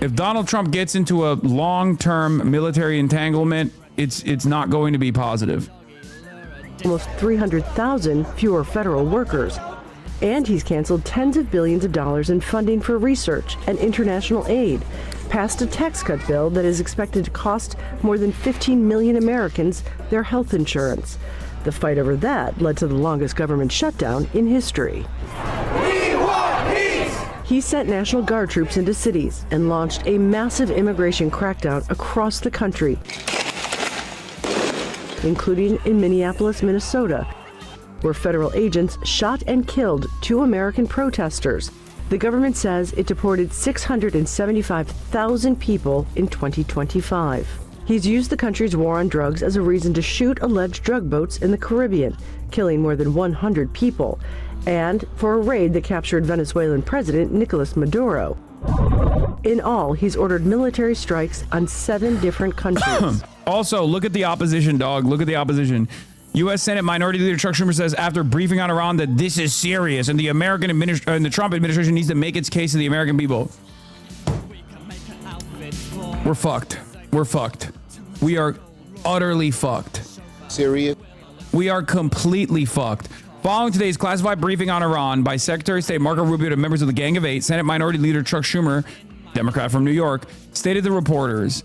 If Donald Trump gets into a long-term military entanglement, it's not going to be positive. Almost 300,000 fewer federal workers. And he's canceled tens of billions of dollars in funding for research and international aid, passed a tax cut bill that is expected to cost more than 15 million Americans their health insurance. The fight over that led to the longest government shutdown in history. We want peace! He sent National Guard troops into cities and launched a massive immigration crackdown across the country, including in Minneapolis, Minnesota, where federal agents shot and killed 2 American protesters. The government says it deported 675,000 people in 2025. He's used the country's war on drugs as a reason to shoot alleged drug boats in the Caribbean, killing more than 100 people, and for a raid that captured Venezuelan President Nicolas Maduro. In all, he's ordered military strikes on 7 different countries. Also, look at the opposition, dog. Look at the opposition. U.S. Senate Minority Leader Chuck Schumer says after briefing on Iran that this is serious and the the Trump administration needs to make its case to the American people. We're fucked. We're fucked. We are utterly fucked. Serious? We are completely fucked. Following today's classified briefing on Iran by Secretary of State Marco Rubio to members of the Gang of Eight, Senate Minority Leader Chuck Schumer, Democrat from New York, stated to reporters,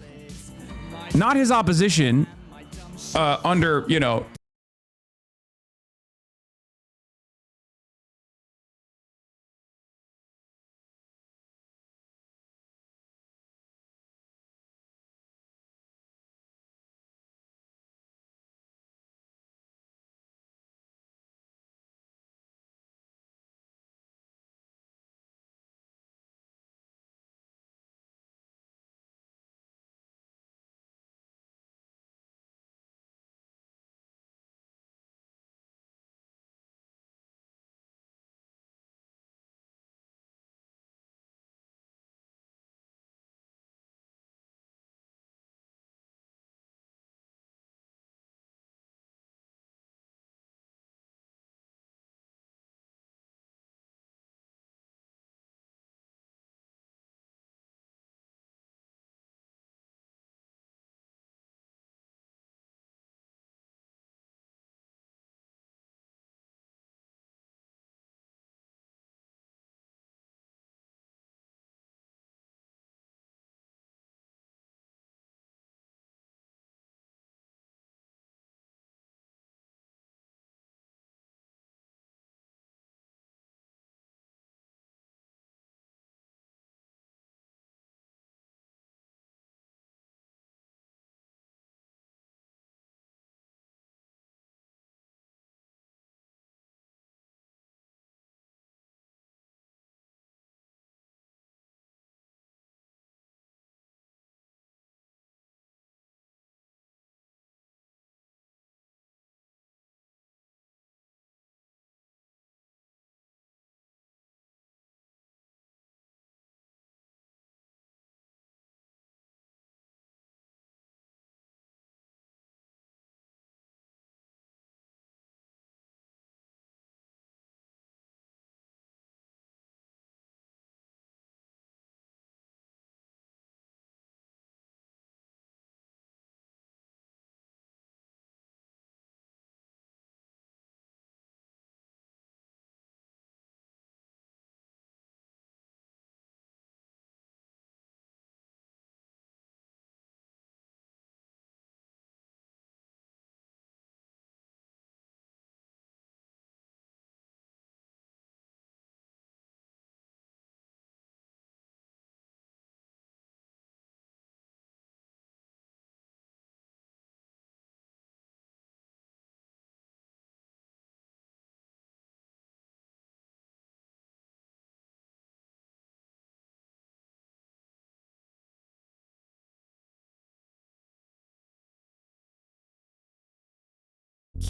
not his opposition under,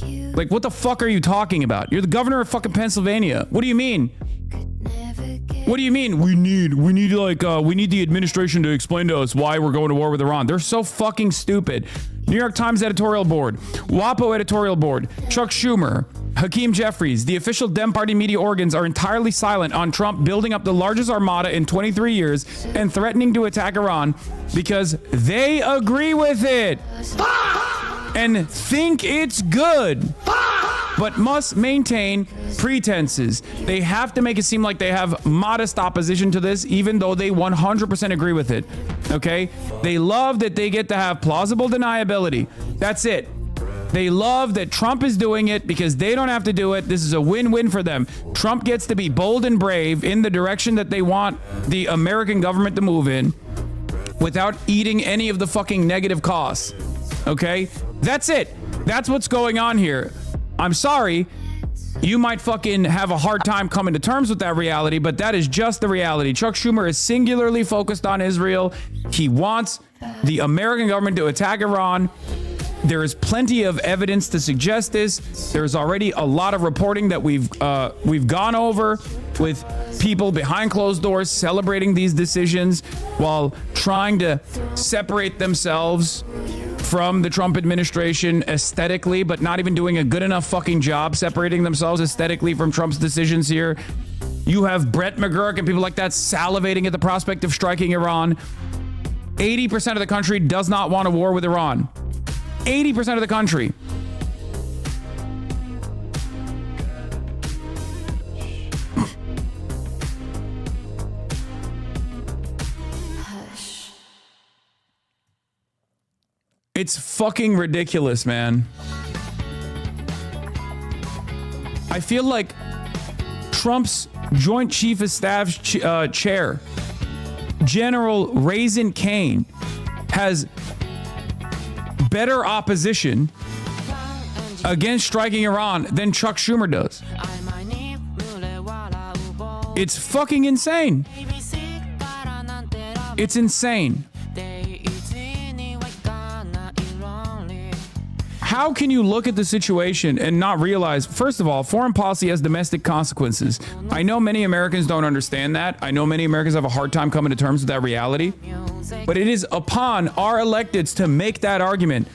Like, what the fuck are you talking about? You're the governor of fucking Pennsylvania. What do you mean? What do you mean? We need the administration to explain to us why we're going to war with Iran. They're so fucking stupid. New York Times editorial board, WAPO editorial board, Chuck Schumer, Hakeem Jeffries, the official Dem Party media organs are entirely silent on Trump building up the largest armada in 23 years and threatening to attack Iran because they agree with it and think it's good, but must maintain pretenses. They have to make it seem like they have modest opposition to this, even though they 100% agree with it. Okay? They love that they get to have plausible deniability. That's it. They love that Trump is doing it because they don't have to do it. This is a win-win for them. Trump gets to be bold and brave in the direction that they want the American government to move in without eating any of the fucking negative costs. Okay? That's it. That's what's going on here. I'm sorry. You might fucking have a hard time coming to terms with that reality, but that is just the reality. Chuck Schumer is singularly focused on Israel. He wants the American government to attack Iran. There is plenty of evidence to suggest this. There's already a lot of reporting that we've gone over with people behind closed doors celebrating these decisions while trying to separate themselves from the Trump administration aesthetically, but not even doing a good enough fucking job separating themselves aesthetically from Trump's decisions here. You have Brett McGurk and people like that salivating at the prospect of striking Iran. 80% of the country does not want a war with Iran. 80% of the country. It's fucking ridiculous, man. I feel like Trump's Joint Chief of Staff chair, General Raisin Kane, has better opposition against striking Iran than Chuck Schumer does. It's fucking insane. It's insane. How can you look at the situation and not realize, first of all, foreign policy has domestic consequences? I know many Americans don't understand that. I know many Americans have a hard time coming to terms with that reality. But it is upon our electeds to make that argument,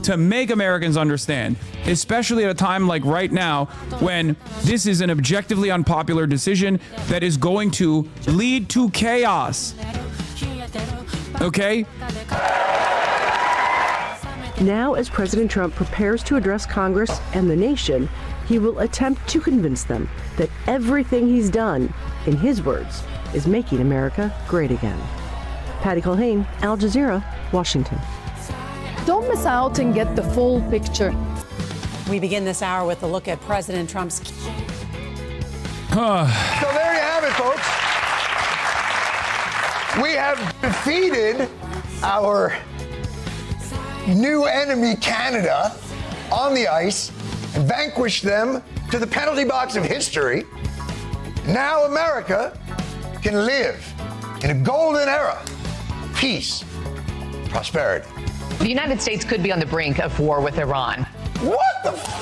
to make Americans understand, especially at a time like right now when this is an objectively unpopular decision that is going to lead to chaos. Okay? Now, as President Trump prepares to address Congress and the nation, he will attempt to convince them that everything he's done, in his words, is making America great again. Patty Culhane, Al Jazeera, Washington. Don't miss out and get the full picture. We begin this hour with a look at President Trump's... So there you have it, folks. We have defeated our new enemy, Canada, on the ice and vanquished them to the penalty box of history. Now America can live in a golden era. Peace, prosperity. The United States could be on the brink of war with Iran. What the f***?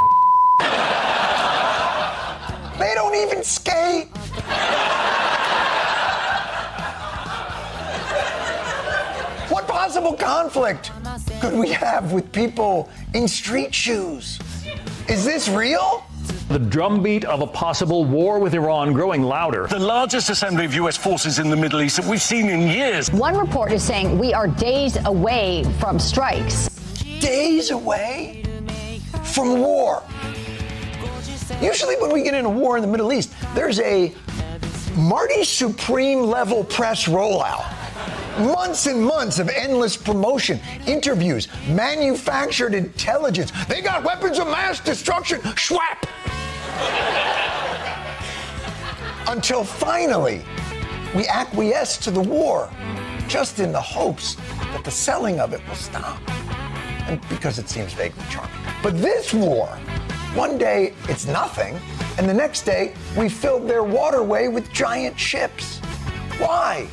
They don't even skate. What possible conflict could we have with people in street shoes? Is this real? The drumbeat of a possible war with Iran growing louder. The largest assembly of U.S. forces in the Middle East that we've seen in years. One report is saying we are days away from strikes. Days away from war. Usually when we get in a war in the Middle East, there's a Marty Supreme level press rollout. Months and months of endless promotion, interviews, manufactured intelligence. They got weapons of mass destruction. Schwap! Until finally, we acquiesce to the war, just in the hopes that the selling of it will stop. And because it seems vaguely charming. But this war, one day it's nothing, and the next day we filled their waterway with giant ships. Why?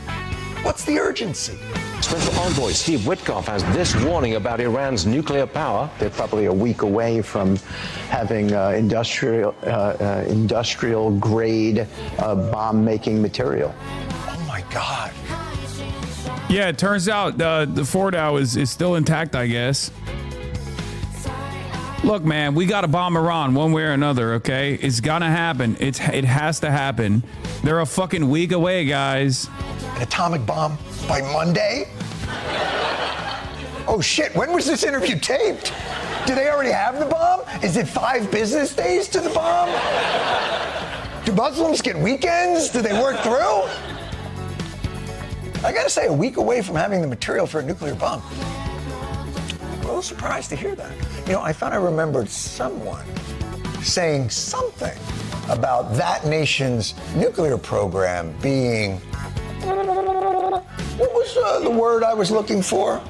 What's the urgency? Special Envoy Steve Witkoff has this warning about Iran's nuclear power. They're probably a week away from having industrial grade bomb-making material. Oh my God. Yeah, it turns out the Fordow is still intact, I guess. Look, man, we got to bomb Iran one way or another, okay? It's gonna happen. It has to happen. They're a fucking week away, guys. An atomic bomb by Monday? Oh shit, when was this interview taped? Do they already have the bomb? Is it 5 business days to the bomb? Do Muslims get weekends? Do they work through? I gotta say, a week away from having the material for a nuclear bomb. I'm a little surprised to hear that. You know, I thought I remembered someone saying something about that nation's nuclear program being, what was the word I was looking for?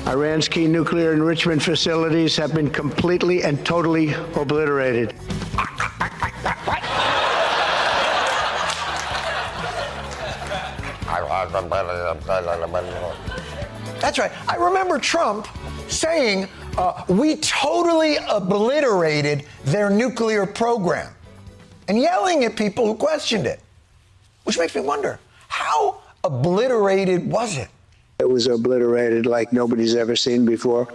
Iran's key nuclear enrichment facilities have been completely and totally obliterated. That's right. I remember Trump saying, we totally obliterated their nuclear program, and yelling at people who questioned it, which makes me wonder, how obliterated was it? It was obliterated like nobody's ever seen before.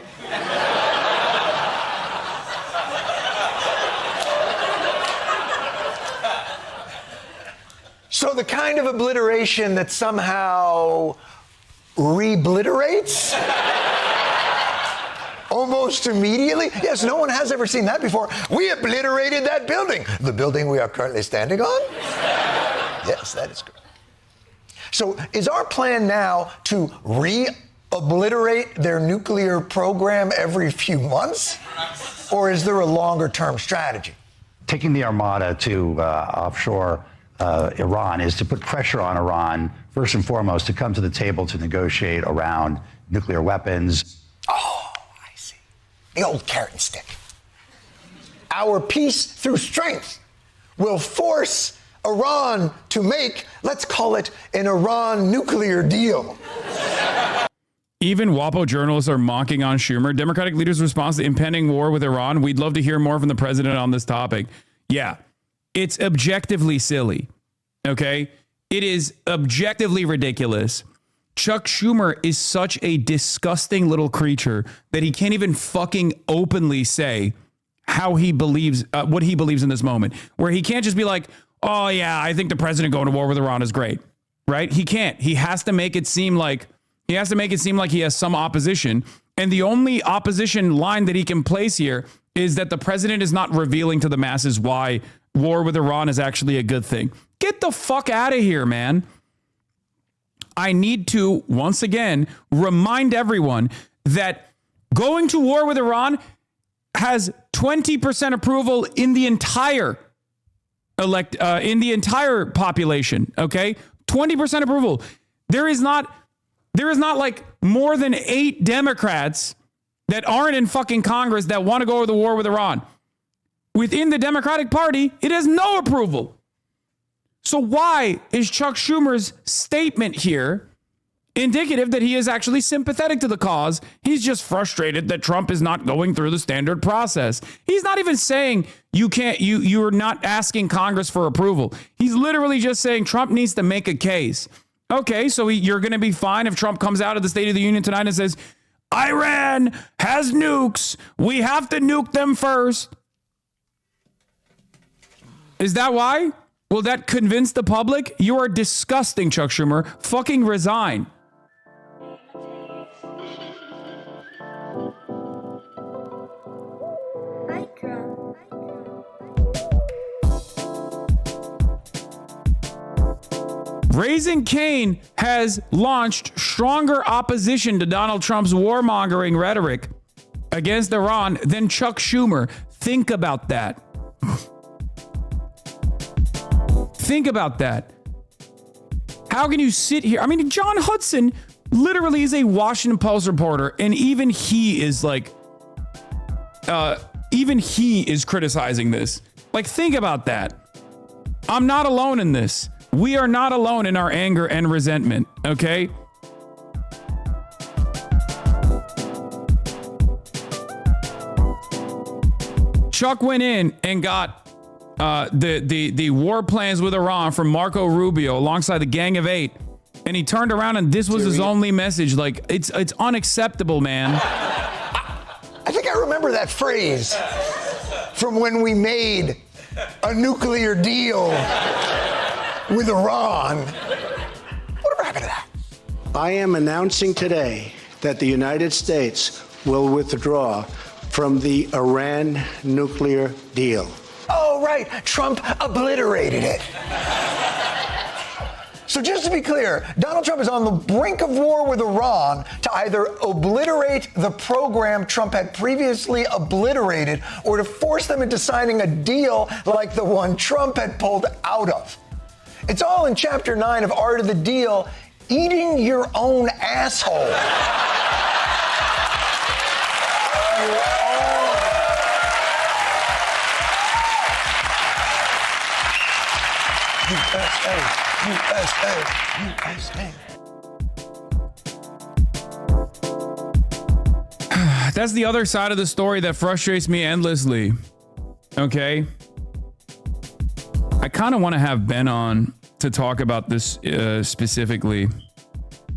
So the kind of obliteration that somehow re-obliterates? Almost immediately? Yes, no one has ever seen that before. We obliterated that building. The building we are currently standing on? Yes, that is correct. So is our plan now to re-obliterate their nuclear program every few months? Or is there a longer-term strategy? Taking the Armada to offshore Iran is to put pressure on Iran, first and foremost, to come to the table to negotiate around nuclear weapons. Oh, I see. The old carrot and stick. Our peace through strength will force Iran to make, let's call it, an Iran nuclear deal. Even WAPO journalists are mocking on Schumer. Democratic leaders' response to impending war with Iran. We'd love to hear more from the president on this topic. Yeah, it's objectively silly, okay? It is objectively ridiculous. Chuck Schumer is such a disgusting little creature that he can't even fucking openly say how he believes, what he believes in this moment, where he can't just be like, oh yeah, I think the president going to war with Iran is great, right? He can't. He has to make it seem like he has some opposition. And the only opposition line that he can place here is that the president is not revealing to the masses why war with Iran is actually a good thing. Get the fuck out of here, man. I need to, once again, remind everyone that going to war with Iran has 20% approval in the entire population, okay? 20% approval. There is not like more than 8 Democrats that aren't in fucking Congress that want to go to war with Iran. Within the Democratic Party, it has no approval. So why is Chuck Schumer's statement here indicative that he is actually sympathetic to the cause? He's just frustrated that Trump is not going through the standard process. He's not even saying you're not asking Congress for approval. He's literally just saying Trump needs to make a case. Okay, so you're going to be fine if Trump comes out of the State of the Union tonight and says, Iran has nukes. We have to nuke them first. Is that why? Will that convince the public? You are disgusting, Chuck Schumer. Fucking resign. Raising Cain has launched stronger opposition to Donald Trump's warmongering rhetoric against Iran than Chuck Schumer. Think about that. Think about that. How can you sit here? I mean, John Hudson literally is a Washington Post reporter, and even he is criticizing this. Like, think about that. I'm not alone in this. We are not alone in our anger and resentment, okay? Chuck went in and got the war plans with Iran from Marco Rubio alongside the Gang of Eight, and he turned around and this was his only message. Like, it's unacceptable, man. I think I remember that phrase from when we made a nuclear deal with Iran. Whatever happened to that? I am announcing today that the United States will withdraw from the Iran nuclear deal. Oh, right. Trump obliterated it. So just to be clear, Donald Trump is on the brink of war with Iran to either obliterate the program Trump had previously obliterated or to force them into signing a deal like the one Trump had pulled out of. It's all in Chapter 9 of Art of the Deal, eating your own asshole. USA. That's the other side of the story that frustrates me endlessly. Okay? I kind of want to have Ben on to talk about this specifically.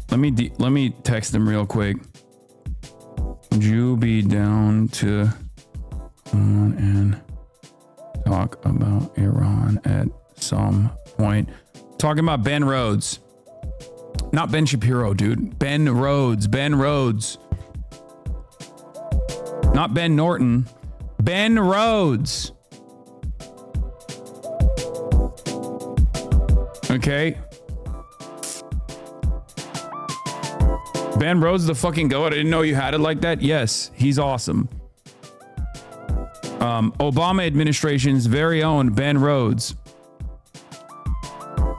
Let me text him real quick. Would you be down to come on and talk about Iran at some point? Talking about Ben Rhodes. Not Ben Shapiro, dude. Ben Rhodes. Ben Rhodes. Not Ben Norton. Ben Rhodes. Okay. Ben Rhodes the fucking goat. I didn't know you had it like that. Yes, he's awesome. Obama administration's very own Ben Rhodes.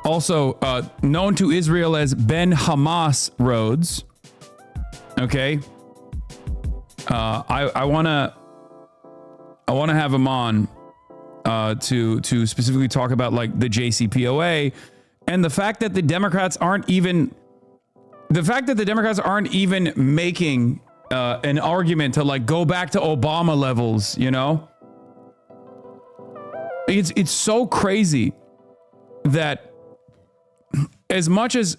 Also known to Israel as Ben Hamas Rhodes. Okay. I wanna have him on to specifically talk about like the JCPOA and the fact that the Democrats aren't even making an argument to like go back to Obama levels, you know? It's so crazy that as much as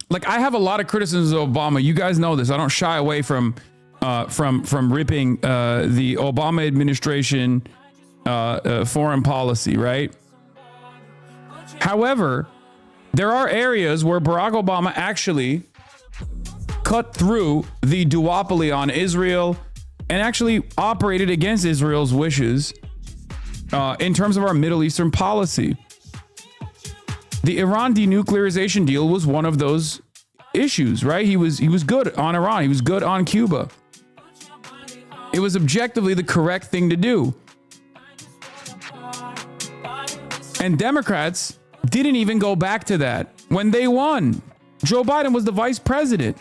like I have a lot of criticisms of Obama, you guys know this. I don't shy away from ripping the Obama administration foreign policy, right? However, there are areas where Barack Obama actually cut through the duopoly on Israel and actually operated against Israel's wishes in terms of our Middle Eastern policy. The Iran denuclearization deal was one of those issues, right? He was good on Iran. He was good on Cuba. It was objectively the correct thing to do. And Democrats didn't even go back to that when they won. Joe Biden was the vice president.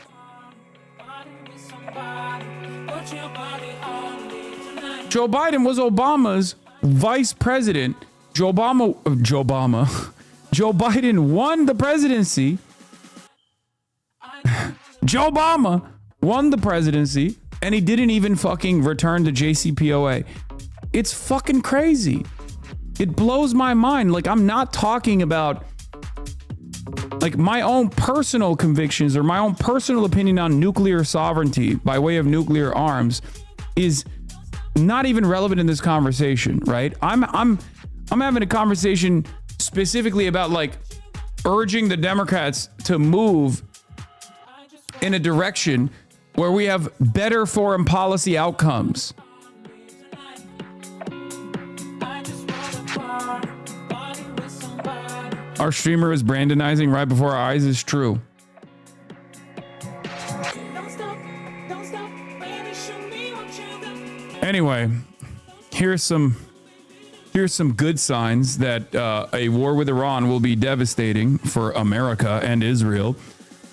Joe Biden was Obama's vice president. Joe Biden won the presidency. Joe Obama won the presidency and he didn't even fucking return to JCPOA. It's fucking crazy. It blows my mind. Like, I'm not talking about like my own personal convictions or my own personal opinion on nuclear sovereignty by way of nuclear arms is not even relevant in this conversation, right? I'm having a conversation specifically about like urging the Democrats to move in a direction where we have better foreign policy outcomes. Our streamer is Brandonizing right before our eyes is true. Anyway, here's some good signs that a war with Iran will be devastating for America and Israel.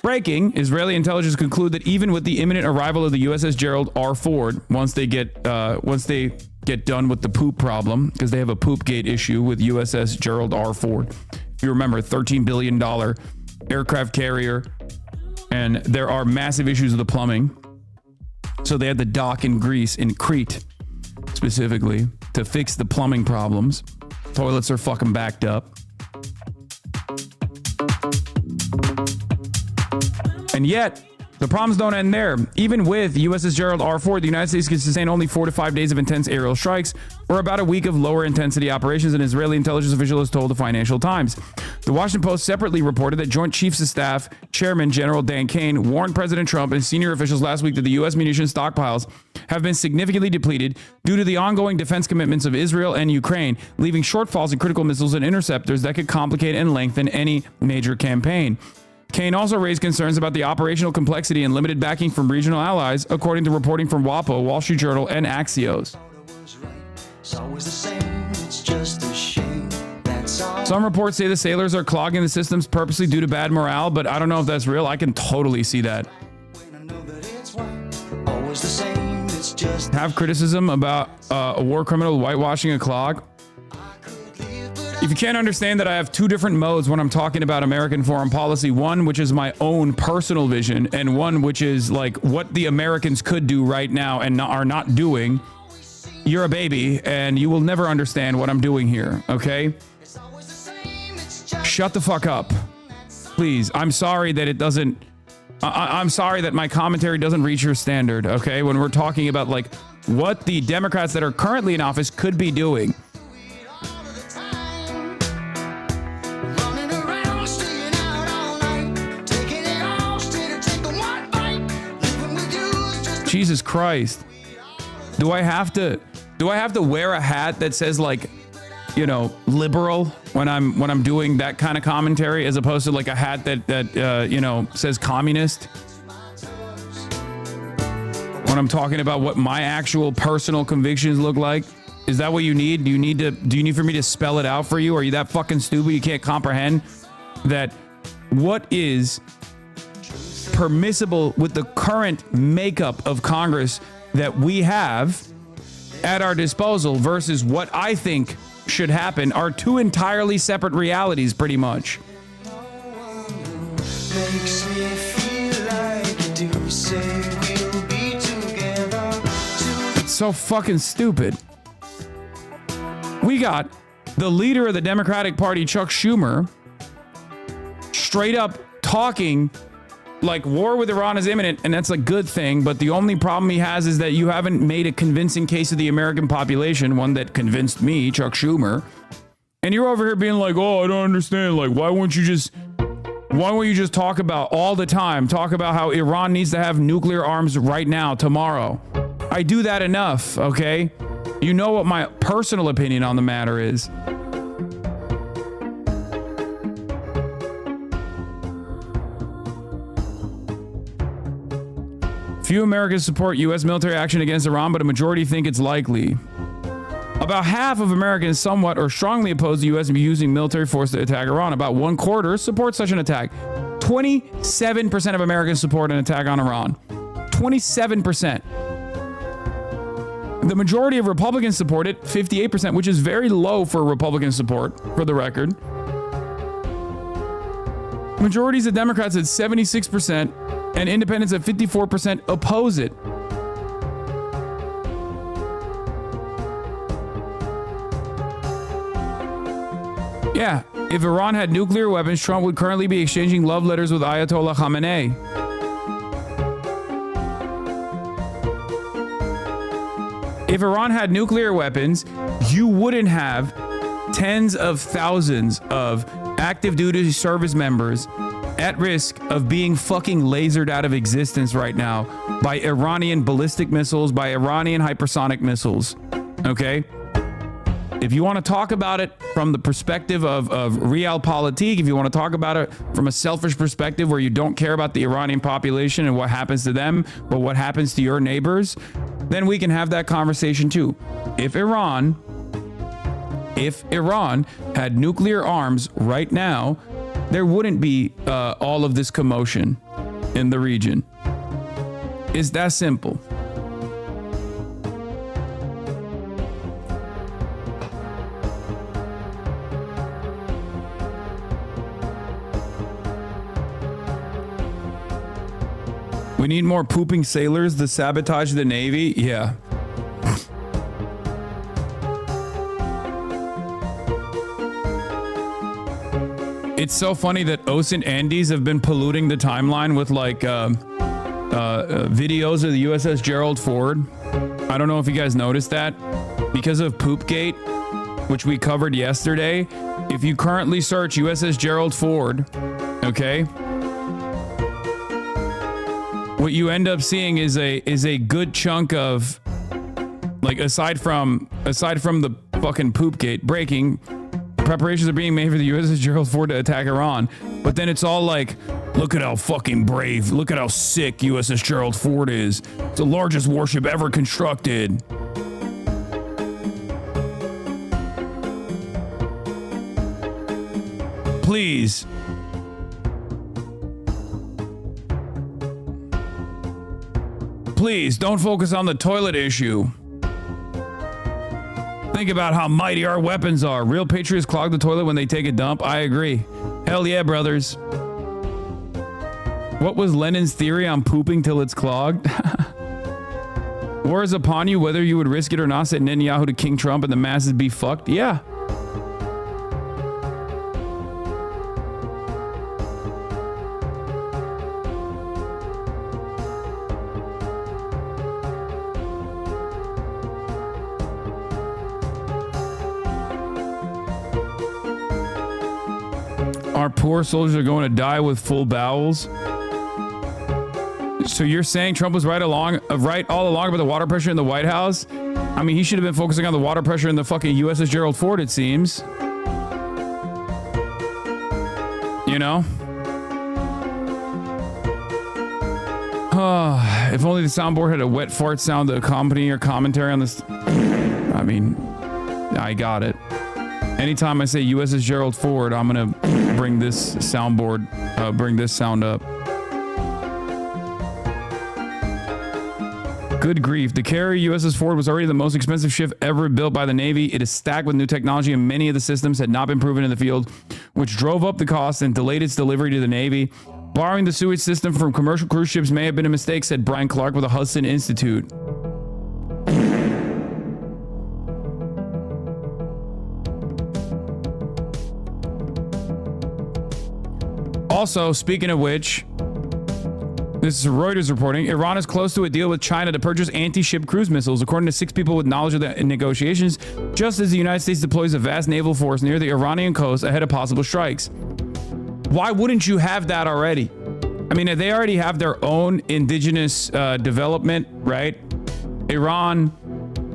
Breaking: Israeli intelligence conclude that even with the imminent arrival of the USS Gerald R. Ford, once they get done with the poop problem, because they have a poop gate issue with USS Gerald R. Ford. If you remember, $13 billion aircraft carrier, and there are massive issues with the plumbing. So they had the dock in Greece, in Crete, specifically, to fix the plumbing problems. Toilets are fucking backed up. And yet, the problems don't end there. Even with USS Gerald R. Ford, the United States can sustain only 4 to 5 days of intense aerial strikes, or about a week of lower intensity operations, an Israeli intelligence official has told the Financial Times. The Washington Post separately reported that Joint Chiefs of Staff Chairman General Dan Kane warned President Trump and senior officials last week that the U.S. munitions stockpiles have been significantly depleted due to the ongoing defense commitments of Israel and Ukraine, leaving shortfalls in critical missiles and interceptors that could complicate and lengthen any major campaign. Kane also raised concerns about the operational complexity and limited backing from regional allies, according to reporting from WAPO, Wall Street Journal, and Axios. Some reports say the sailors are clogging the systems purposely due to bad morale, but I don't know if that's real. I can totally see that. Have criticism about a war criminal whitewashing a clog. If you can't understand that I have two different modes when I'm talking about American foreign policy, one which is my own personal vision, and one which is like what the Americans could do right now and are not doing, you're a baby and you will never understand what I'm doing here, okay? Shut the fuck up. Please. I'm sorry that it doesn't... I'm sorry that my commentary doesn't reach your standard, okay? When we're talking about like what the Democrats that are currently in office could be doing. Jesus Christ. Do I have to wear a hat that says like, you know, liberal when I'm doing that kind of commentary, as opposed to like a hat that you know, says communist? When I'm talking about what my actual personal convictions look like? Is that what you need? Do you need for me to spell it out for you? Are you that fucking stupid you can't comprehend that what is permissible with the current makeup of Congress that we have at our disposal versus what I think should happen are two entirely separate realities, pretty much. Makes me feel like do say we'll be together. It's so fucking stupid. We got the leader of the Democratic Party, Chuck Schumer, straight up talking like war with Iran is imminent, and that's a good thing, but the only problem he has is that you haven't made a convincing case of the American population, one that convinced me, Chuck Schumer, and you're over here being like, oh, I don't understand, like, why won't you just talk about all the time, talk about how Iran needs to have nuclear arms right now, tomorrow? I do that enough, okay? You know what my personal opinion on the matter is. Few Americans support U.S. military action against Iran, but a majority think it's likely. About half of Americans somewhat or strongly oppose the U.S. using military force to attack Iran. About 1/4 support such an attack. 27% of Americans support an attack on Iran. 27%. The majority of Republicans support it, 58%, which is very low for Republican support, for the record. Majorities of Democrats at 76%. And independents at 54% oppose it. Yeah, if Iran had nuclear weapons, Trump would currently be exchanging love letters with Ayatollah Khamenei. If Iran had nuclear weapons, you wouldn't have tens of thousands of active duty service members at risk of being fucking lasered out of existence right now by Iranian ballistic missiles, by Iranian hypersonic missiles. Okay? If you want to talk about it from the perspective of realpolitik, if you want to talk about it from a selfish perspective where you don't care about the Iranian population and what happens to them, but what happens to your neighbors, then we can have that conversation too. If Iran had nuclear arms right now, there wouldn't be all of this commotion in the region. It's that simple. We need more pooping sailors to sabotage the Navy? Yeah. It's so funny that Os and Andes have been polluting the timeline with like videos of the USS Gerald Ford. I don't know if you guys noticed that. Because of Poopgate, which we covered yesterday, if you currently search USS Gerald Ford, okay, what you end up seeing is a good chunk of, like, aside from the fucking Poopgate breaking, preparations are being made for the USS Gerald Ford to attack Iran. But then it's all like, look at how fucking brave, look at how sick USS Gerald Ford is. It's the largest warship ever constructed. Please. Please don't focus on the toilet issue. Think about how mighty our weapons are. Real patriots clog the toilet when they take a dump. I agree. Hell yeah, brothers. What was Lenin's theory on pooping till it's clogged? War is upon you, whether you would risk it or not. Said Netanyahu to King Trump and the masses be fucked. Yeah. Our poor soldiers are going to die with full bowels. So you're saying Trump was right all along about the water pressure in the White House? I mean, he should have been focusing on the water pressure in the fucking USS Gerald Ford, it seems. You know? If only the soundboard had a wet fart sound to accompany your commentary on this. I mean, I got it. Anytime I say USS Gerald Ford, I'm gonna bring this soundboard, bring this sound up. Good grief. The carrier USS Ford was already the most expensive ship ever built by the Navy. It is stacked with new technology and many of the systems had not been proven in the field, which drove up the cost and delayed its delivery to the Navy. Borrowing the sewage system from commercial cruise ships may have been a mistake, said Brian Clark with the Hudson Institute. Also, speaking of which, this is Reuters reporting, Iran is close to a deal with China to purchase anti-ship cruise missiles, according to 6 people with knowledge of the negotiations, just as the United States deploys a vast naval force near the Iranian coast ahead of possible strikes. Why wouldn't you have that already? I mean, they already have their own indigenous development, right? Iran,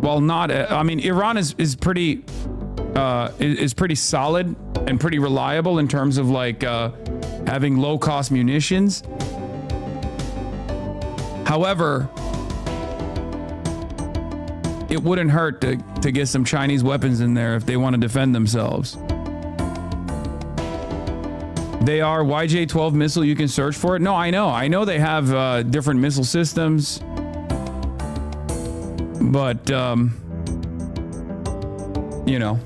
well, not, I mean, Iran is pretty solid and pretty reliable in terms of like having low-cost munitions. However, it wouldn't hurt to get some Chinese weapons in there if they want to defend themselves. They are YJ-12 missile. You can search for it. No, I know they have different missile systems, but you know,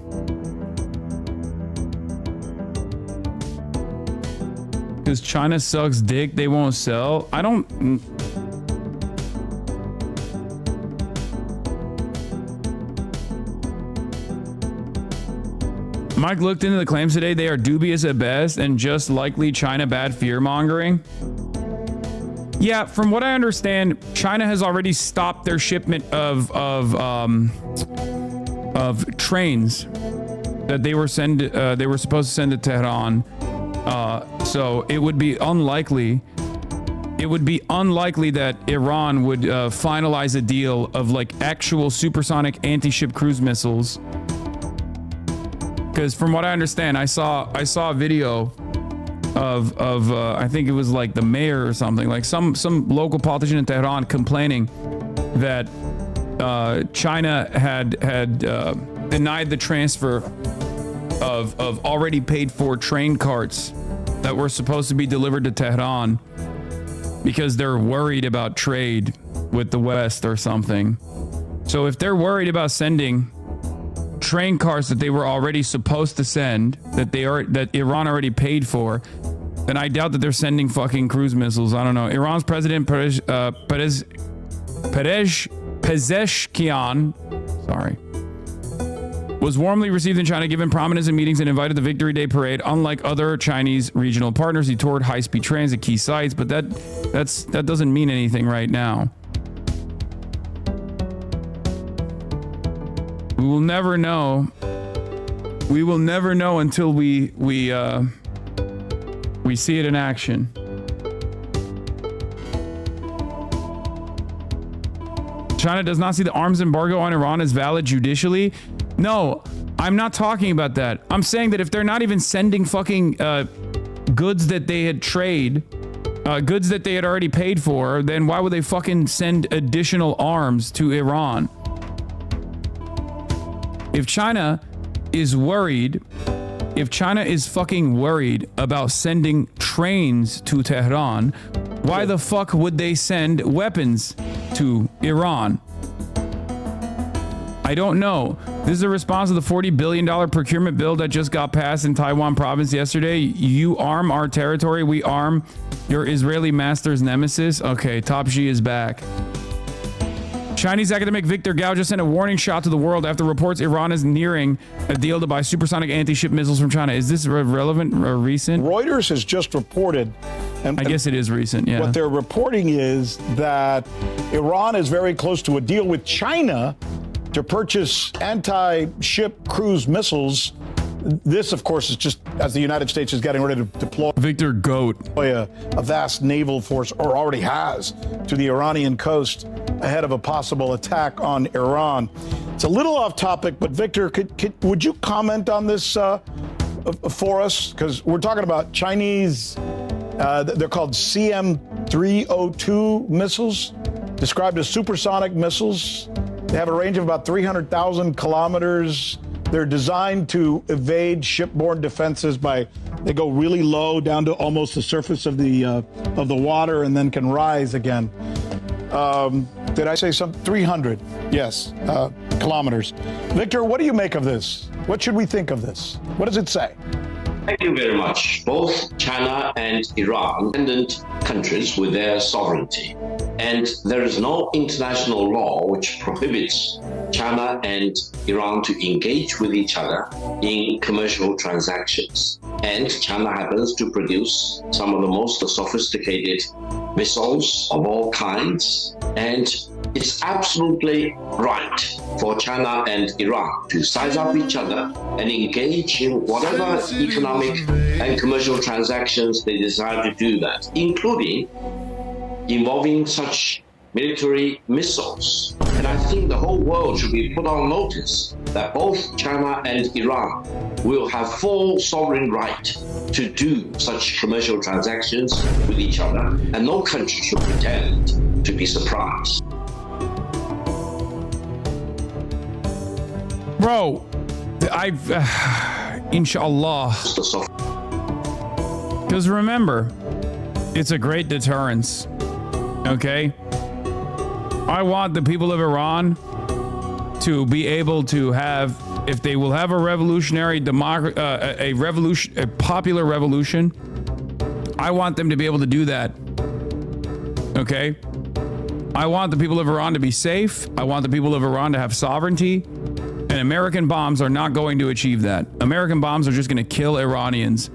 because China sucks dick, they won't sell. I don't. Mike looked into the claims today. They are dubious at best and just likely China bad fear mongering. Yeah, from what I understand, China has already stopped their shipment of trains that they were supposed to send to Tehran. So it would be unlikely that Iran would finalize a deal of like actual supersonic anti-ship cruise missiles. Because from what I understand, I saw a video of I think it was like the mayor or something, like some local politician in Tehran complaining that China had denied the transfer of already paid for train carts that were supposed to be delivered to Tehran because they're worried about trade with the West or something. So if they're worried about sending train cars that they were already supposed to send, that Iran already paid for, then I doubt that they're sending fucking cruise missiles. I don't know. Iran's president Pezeshkian, was warmly received in China, given prominence in meetings and invited to the Victory Day parade. Unlike other Chinese regional partners, he toured high-speed trains at key sites, but that doesn't mean anything right now. We will never know. We will never know until we see it in action. China does not see the arms embargo on Iran as valid judicially. No, I'm not talking about that. I'm saying that if they're not even sending fucking goods that they had goods that they had already paid for, then why would they fucking send additional arms to Iran? If China is worried, if China is fucking worried about sending trains to Tehran, why the fuck would they send weapons to Iran? I don't know. This is a response to the $40 billion procurement bill that just got passed in Taiwan province yesterday. You arm our territory, we arm your Israeli master's nemesis. Okay, Top G is back. Chinese academic Victor Gao just sent a warning shot to the world after reports Iran is nearing a deal to buy supersonic anti-ship missiles from China. Is this relevant or recent? Reuters has just reported, and I guess it is recent, yeah. What they're reporting is that Iran is very close to a deal with China to purchase anti-ship cruise missiles. This, of course, is just as the United States is getting ready to deploy Victor Goat, a vast naval force, or already has, to the Iranian coast ahead of a possible attack on Iran. It's a little off topic, but Victor, would you comment on this for us? Because we're talking about Chinese, they're called CM-302 missiles, described as supersonic missiles. They have a range of about 300,000 kilometers. They're designed to evade shipborne defenses they go really low down to almost the surface of the water and then can rise again. Did I say some 300? Yes, kilometers. Victor, what do you make of this? What should we think of this? What does it say? Thank you very much. Both China and Iran are independent countries with their sovereignty. And there is no international law which prohibits China and Iran to engage with each other in commercial transactions. And China happens to produce some of the most sophisticated missiles of all kinds. And it's absolutely right for China and Iran to size up each other and engage in whatever economic and commercial transactions they desire to do that, including involving such military missiles. And I think the whole world should be put on notice that both China and Iran will have full sovereign right to do such commercial transactions with each other, and no country should pretend to be surprised. Bro, inshallah. Because remember, it's a great deterrence, okay? I want the people of Iran to be able to have, if they will have a revolutionary a popular revolution, I want them to be able to do that, okay? I want the people of Iran to be safe. I want the people of Iran to have sovereignty. And American bombs are not going to achieve that. American bombs are just going to kill Iranians.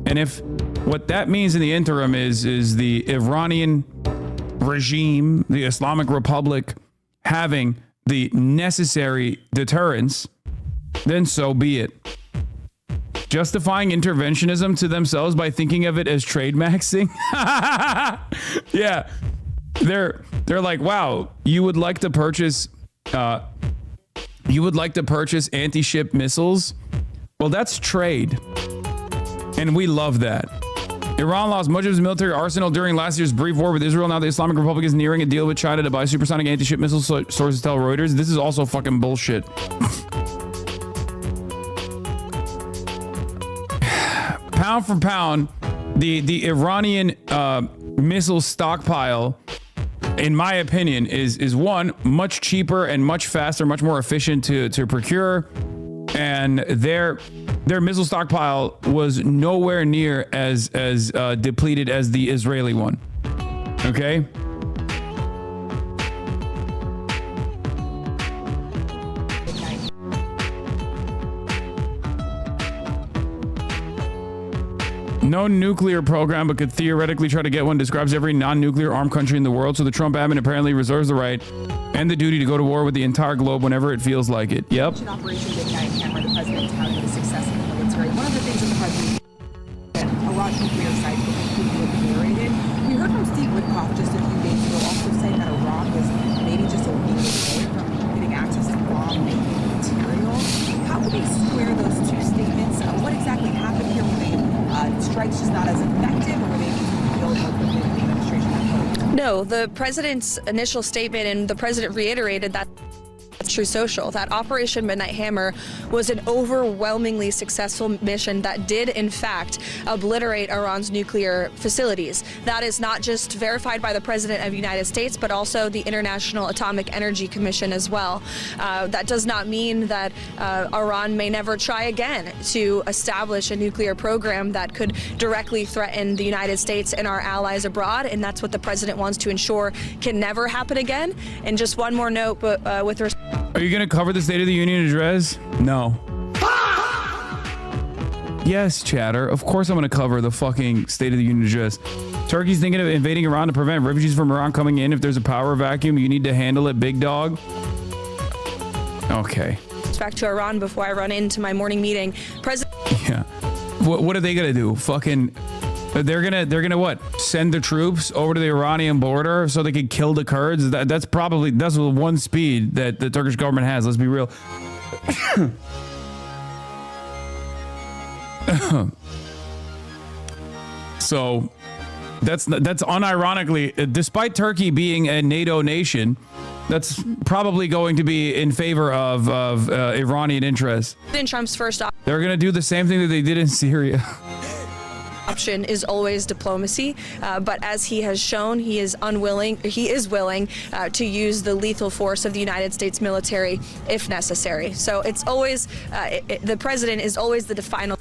And if what that means in the interim is the Iranian regime, the Islamic Republic, having the necessary deterrence, then so be it. Justifying interventionism to themselves by thinking of it as trade maxing. Yeah. They're like, wow, you would like to purchase anti-ship missiles? Well, that's trade. And we love that. Iran lost much of its military arsenal during last year's brief war with Israel. Now the Islamic Republic is nearing a deal with China to buy supersonic anti-ship missiles, sources tell Reuters. This is also fucking bullshit. Pound for pound, the Iranian missile stockpile, in my opinion, is one, much cheaper and much faster, much more efficient to procure. And their missile stockpile was nowhere near as depleted as the Israeli one. Okay? No nuclear program, but could theoretically try to get one. Describes every non-nuclear armed country in the world. So the Trump admin apparently reserves the right and the duty to go to war with the entire globe whenever it feels like it. Yep. Operation Midnight Hammer, the president touted the success of the military. One of the things that the president said, Iran nuclear sites were completely obliterated. We heard from Steve Witkoff just a few days ago also saying that Iran was maybe just a week away from getting access to bomb-making material. How would they square those two statements? What exactly happened here? Were they strikes just not as effective, or were they built more quickly than the administration had hoped? No, the president's initial statement, and the president reiterated that True Social, that Operation Midnight Hammer was an overwhelmingly successful mission that did, in fact, obliterate Iran's nuclear facilities. That is not just verified by the President of the United States, but also the International Atomic Energy Commission as well. That does not mean that Iran may never try again to establish a nuclear program that could directly threaten the United States and our allies abroad, and that's what the President wants to ensure can never happen again. And just one more note, but with respect. Are you going to cover the State of the Union address? No. Yes, chatter. Of course I'm going to cover the fucking State of the Union address. Turkey's thinking of invading Iran to prevent refugees from Iran coming in. If there's a power vacuum, you need to handle it, big dog. Okay. Back to Iran before I run into my morning meeting. Yeah. What are they going to do? Fucking... They're gonna what? Send the troops over to the Iranian border so they could kill the Kurds? That's the one speed that the Turkish government has. Let's be real. So that's unironically, despite Turkey being a NATO nation, that's probably going to be in favor of Iranian interests. President Trump's first They're gonna do the same thing that they did in Syria. option is always diplomacy, but as he has shown, he is willing to use the lethal force of the United States military if necessary. So it's always the president is always the final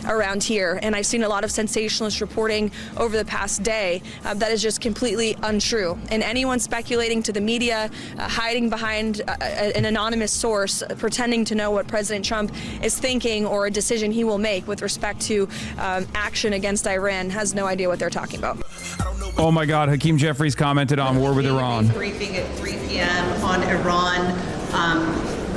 around here, and I've seen a lot of sensationalist reporting over the past day that is just completely untrue. And anyone speculating to the media, hiding behind an anonymous source, pretending to know what President Trump is thinking or a decision he will make with respect to action against Iran has no idea what they're talking about. Oh my God, Hakeem Jeffries commented on war with Iran. Briefing at 3 p.m. on Iran.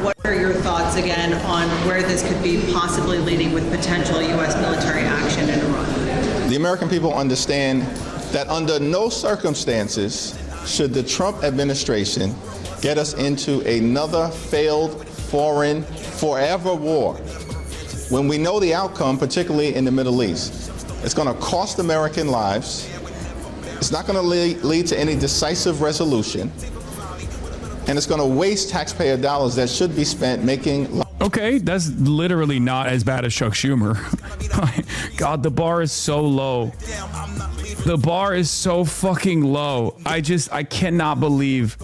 What are your thoughts again on where this could be possibly leading with potential U.S. military action in Iran? The American people understand that under no circumstances should the Trump administration get us into another failed foreign forever war when we know the outcome, particularly in the Middle East. It's going to cost American lives. It's not going to lead to any decisive resolution. And it's going to waste taxpayer dollars that should be spent making. Okay, that's literally not as bad as Chuck Schumer. God, the bar is so low. The bar is so fucking low. I cannot believe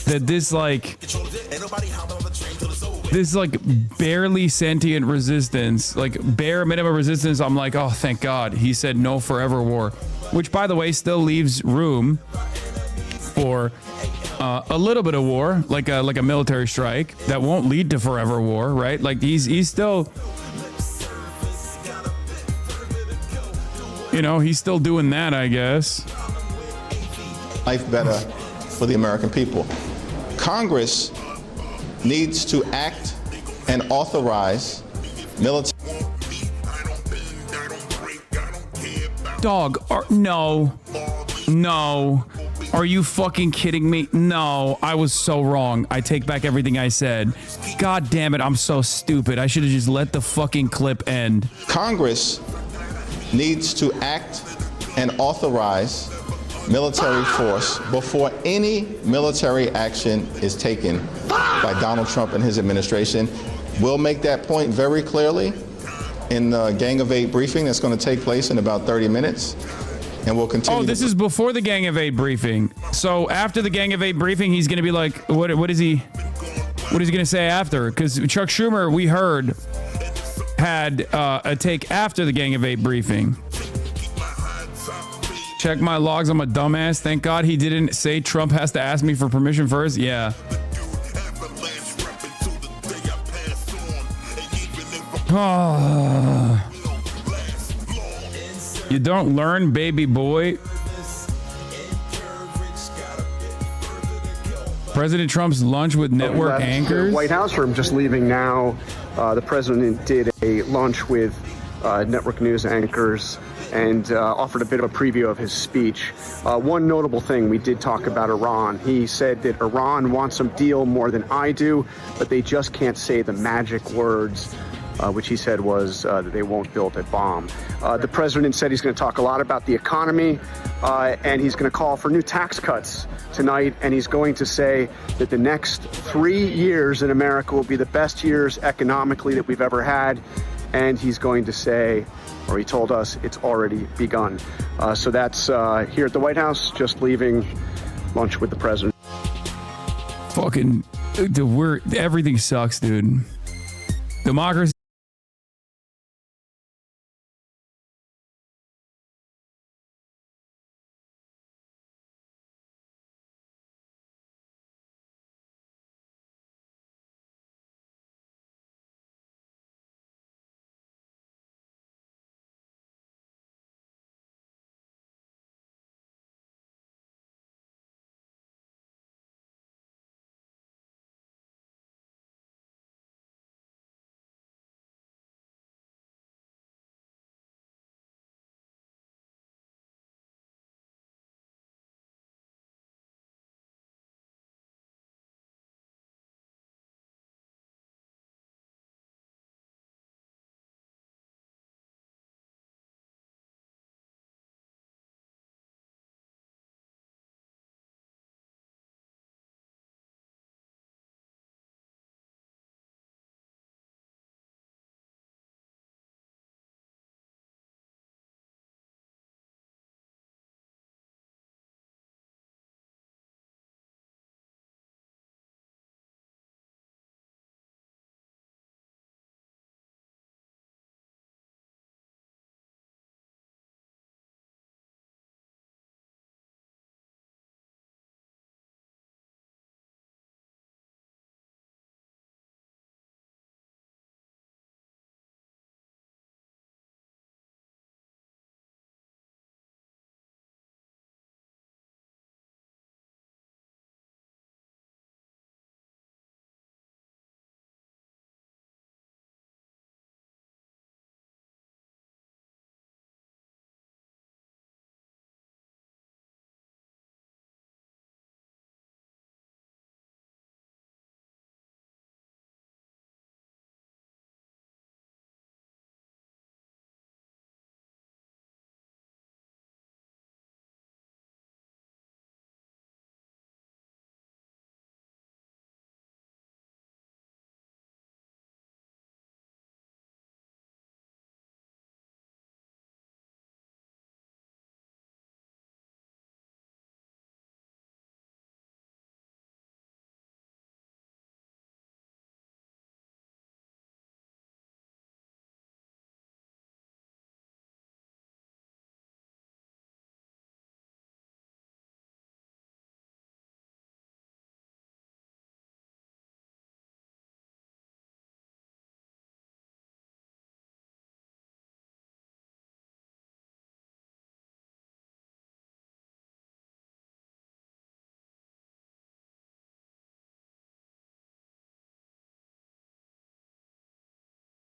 that this barely sentient resistance, like bare minimum resistance. I'm like, oh, thank God. He said no forever war, which, by the way, still leaves room for a little bit of war, like a military strike that won't lead to forever war, right? Like he's still, he's still doing that, I guess. Life better for the American people. Congress needs to act and authorize military. Dog, no. Are you fucking kidding me? No, I was so wrong. I take back everything I said. God damn it, I'm so stupid. I should have just let the fucking clip end. Congress needs to act and authorize military force before any military action is taken by Donald Trump and his administration. We'll make that point very clearly in the Gang of Eight briefing that's going to take place in about 30 minutes. And we'll continue. Oh, this is before the Gang of Eight briefing. So after the Gang of Eight briefing, he's going to be like, what is he going to say after? Because Chuck Schumer, we heard, had a take after the Gang of Eight briefing. Check my logs. I'm a dumbass. Thank God he didn't say Trump has to ask me for permission first. Yeah. You don't learn, baby boy. President Trump's lunch with network anchors. The White House, or I'm just leaving now. The president did a lunch with network news anchors and offered a bit of a preview of his speech. One notable thing, we did talk about Iran. He said that Iran wants a deal more than I do, but they just can't say the magic words, which he said was that they won't build a bomb. The president said he's going to talk a lot about the economy, and he's going to call for new tax cuts tonight, and he's going to say that the next 3 years in America will be the best years economically that we've ever had, and he's going to say, or he told us, it's already begun. So that's here at the White House, just leaving lunch with the president. Fucking, everything sucks, dude. Democracy.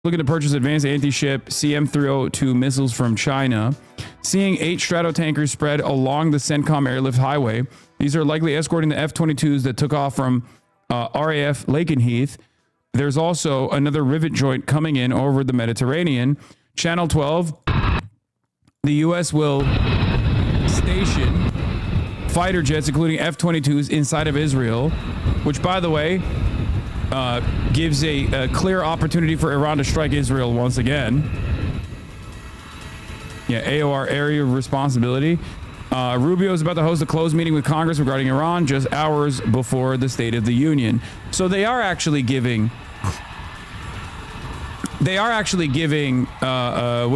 Looking to purchase advanced anti-ship CM-302 missiles from China. Seeing 8 Stratotankers spread along the CENTCOM airlift highway. These are likely escorting the F-22s that took off from RAF Lakenheath. There's also another rivet joint coming in over the Mediterranean. Channel 12. The U.S. will station fighter jets, including F-22s, inside of Israel, which, by the way, gives a clear opportunity for Iran to strike Israel once again. Yeah, AOR area of responsibility. Rubio is about to host a closed meeting with Congress regarding Iran just hours before the State of the Union. So they are actually giving. What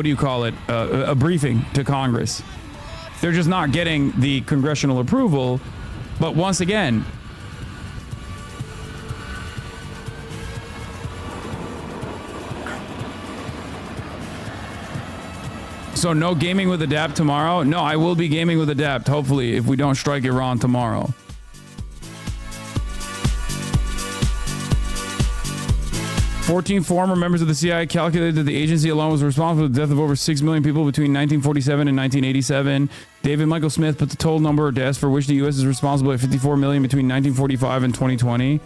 do you call it? A briefing to Congress. They're just not getting the congressional approval. But once again, So no gaming with Adapt tomorrow? No, I will be gaming with Adapt, hopefully, if we don't strike Iran tomorrow. "14 former members of the CIA calculated that the agency alone was responsible for the death of over 6 million people between 1947 and 1987. David Michael Smith put the total number of deaths for which the U.S. is responsible at 54 million between 1945 and 2020.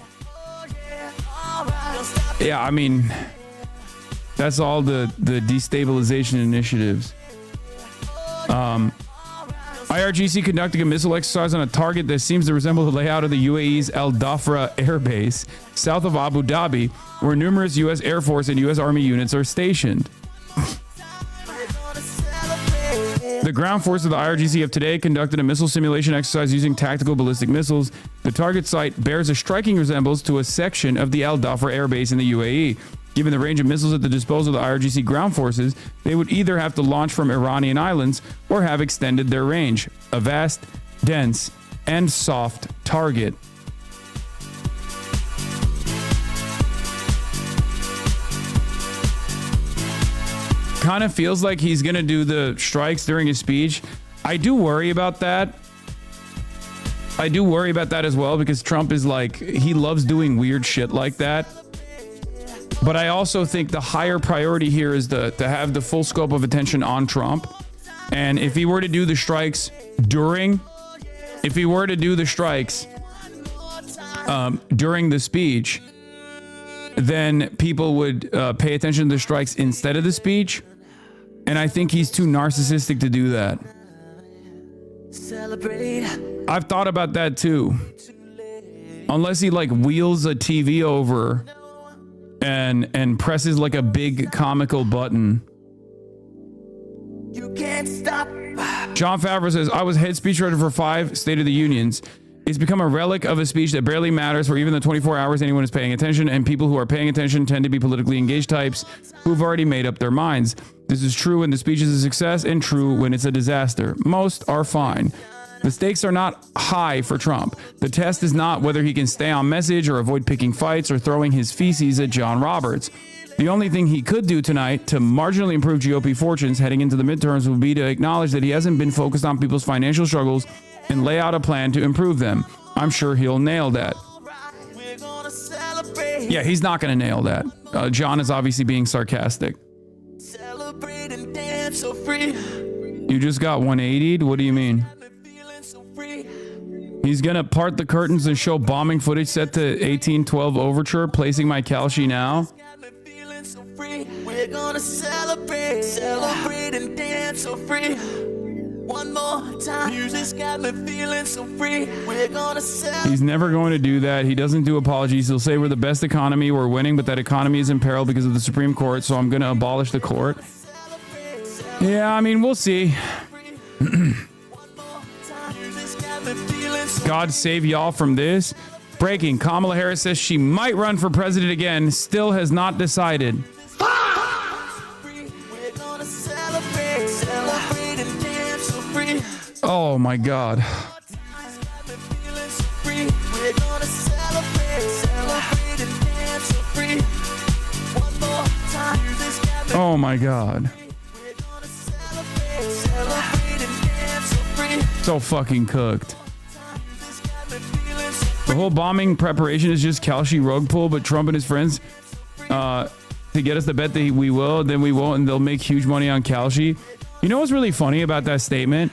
Yeah, I mean, that's all the destabilization initiatives. IRGC conducting a missile exercise on a target that seems to resemble the layout of the UAE's Al Dhafra Air Base, south of Abu Dhabi, where numerous U.S. Air Force and U.S. Army units are stationed. The ground force of the IRGC of today conducted a missile simulation exercise using tactical ballistic missiles. The target site bears a striking resemblance to a section of the Al Dhafra Air Base in the UAE. Given the range of missiles at the disposal of the IRGC ground forces, they would either have to launch from Iranian islands or have extended their range. A vast, dense, and soft target. Kind of feels like he's going to do the strikes during his speech. I do worry about that. I do worry about that as well, because Trump is like, he loves doing weird shit like that. But I also think the higher priority here is to have the full scope of attention on Trump. And if he were to do the strikes during the speech, then people would pay attention to the strikes instead of the speech. And I think he's too narcissistic to do that. I've thought about that too. Unless he like wheels a TV over and presses like a big comical button. You can't stop. John Favreau says, I was head speechwriter for 5 State of the Unions. It's become a relic of a speech that barely matters for even the 24 hours anyone is paying attention, and people who are paying attention tend to be politically engaged types who've already made up their minds. This is true when the speech is a success and true when it's a disaster. Most are fine. The stakes are not high for Trump. The test is not whether he can stay on message or avoid picking fights or throwing his feces at John Roberts. The only thing he could do tonight to marginally improve GOP fortunes heading into the midterms would be to acknowledge that he hasn't been focused on people's financial struggles and lay out a plan to improve them. I'm sure he'll nail that. Yeah, he's not going to nail that. John is obviously being sarcastic. You just got 180'd? What do you mean? He's going to part the curtains and show bombing footage set to 1812 Overture, placing my Kalshi now. We're gonna celebrate and dance so free. One more time. Music's got me feeling so free. We're gonna celebrate. He's never going to do that. He doesn't do apologies. He'll say we're the best economy, we're winning, but that economy is in peril because of the Supreme Court, so I'm going to abolish the court. Yeah, I mean, we'll see. God save y'all from this. Breaking. Kamala Harris says she might run for president again. Still has not decided. Oh my God. Oh my God. So fucking cooked. The whole bombing preparation is just Kalshi rug pull, but Trump and his friends to get us to bet that we will, then we won't, and they'll make huge money on Kalshi. You know what's really funny about that statement?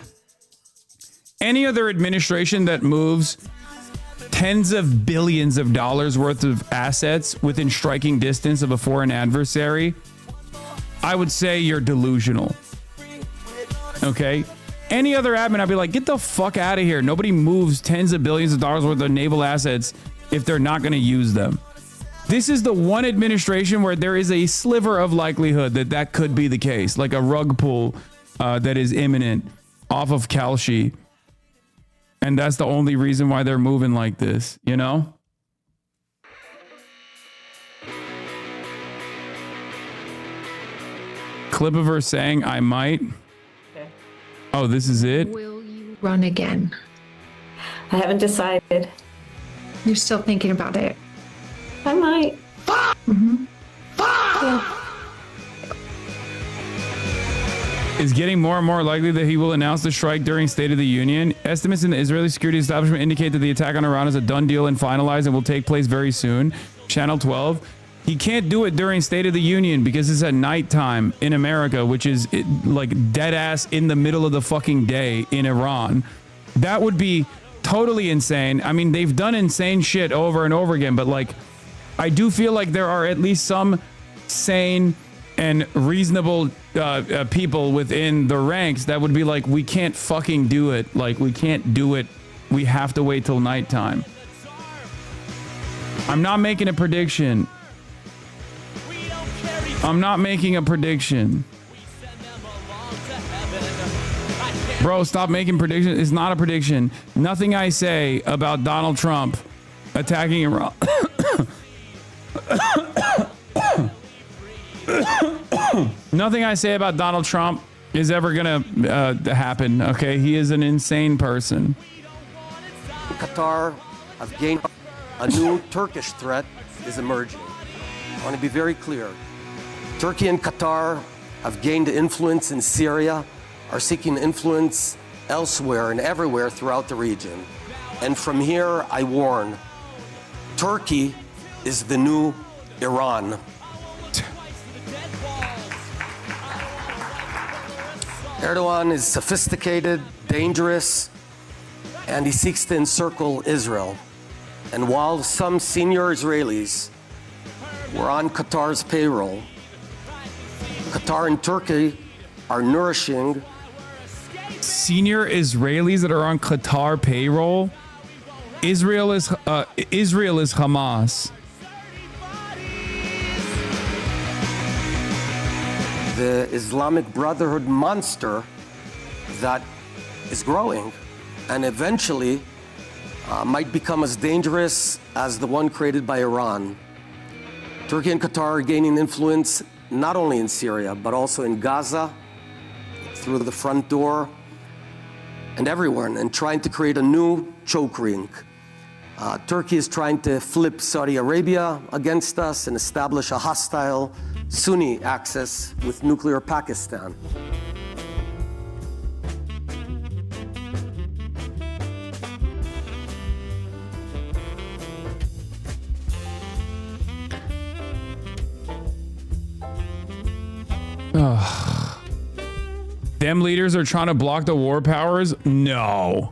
Any other administration that moves tens of billions of dollars worth of assets within striking distance of a foreign adversary, I would say you're delusional. Okay? Any other admin, I'd be like, get the fuck out of here. Nobody moves tens of billions of dollars worth of naval assets if they're not going to use them. This is the one administration where there is a sliver of likelihood that that could be the case, like a rug pull that is imminent off of Kalshi. And that's the only reason why they're moving like this, you know? Clip of her saying, I might. Okay. Oh, this is it? Will you run again? I haven't decided. You're still thinking about it? I might. Mm-hmm. Yeah. is getting more and more likely that he will announce the strike during State of the Union. Estimates in the Israeli security establishment indicate that the attack on Iran is a done deal and finalized and will take place very soon. Channel 12. He can't do it during State of the Union because it's at nighttime in America, which is like dead ass in the middle of the fucking day in Iran. That would be totally insane. I mean, they've done insane shit over and over again, but like, I do feel like there are at least some sane and reasonable people within the ranks that would be like, we can't fucking do it. Like, we can't do it. We have to wait till nighttime. I'm not making a prediction. I'm not making a prediction. Bro, stop making predictions. It's not a prediction. Nothing I say about Donald Trump attacking Iran. Nothing I say about Donald Trump is ever gonna happen. Okay, he is an insane person. Qatar have gained a new Turkish threat is emerging. I want to be very clear. Turkey and Qatar have gained influence in Syria, are seeking influence elsewhere and everywhere throughout the region. And from here, I warn, Turkey is the new Iran. Erdogan is sophisticated, dangerous, and he seeks to encircle Israel. And while some senior Israelis were on Qatar's payroll, Qatar and Turkey are nourishing senior Israelis that are on Qatar payroll. Israel is Hamas. the Islamic Brotherhood monster that is growing and eventually might become as dangerous as the one created by Iran. Turkey and Qatar are gaining influence not only in Syria, but also in Gaza, through the front door, and everywhere, and trying to create a new choke ring. Turkey is trying to flip Saudi Arabia against us and establish a hostile Sunni axis with nuclear Pakistan. Them leaders are trying to block the war powers? No.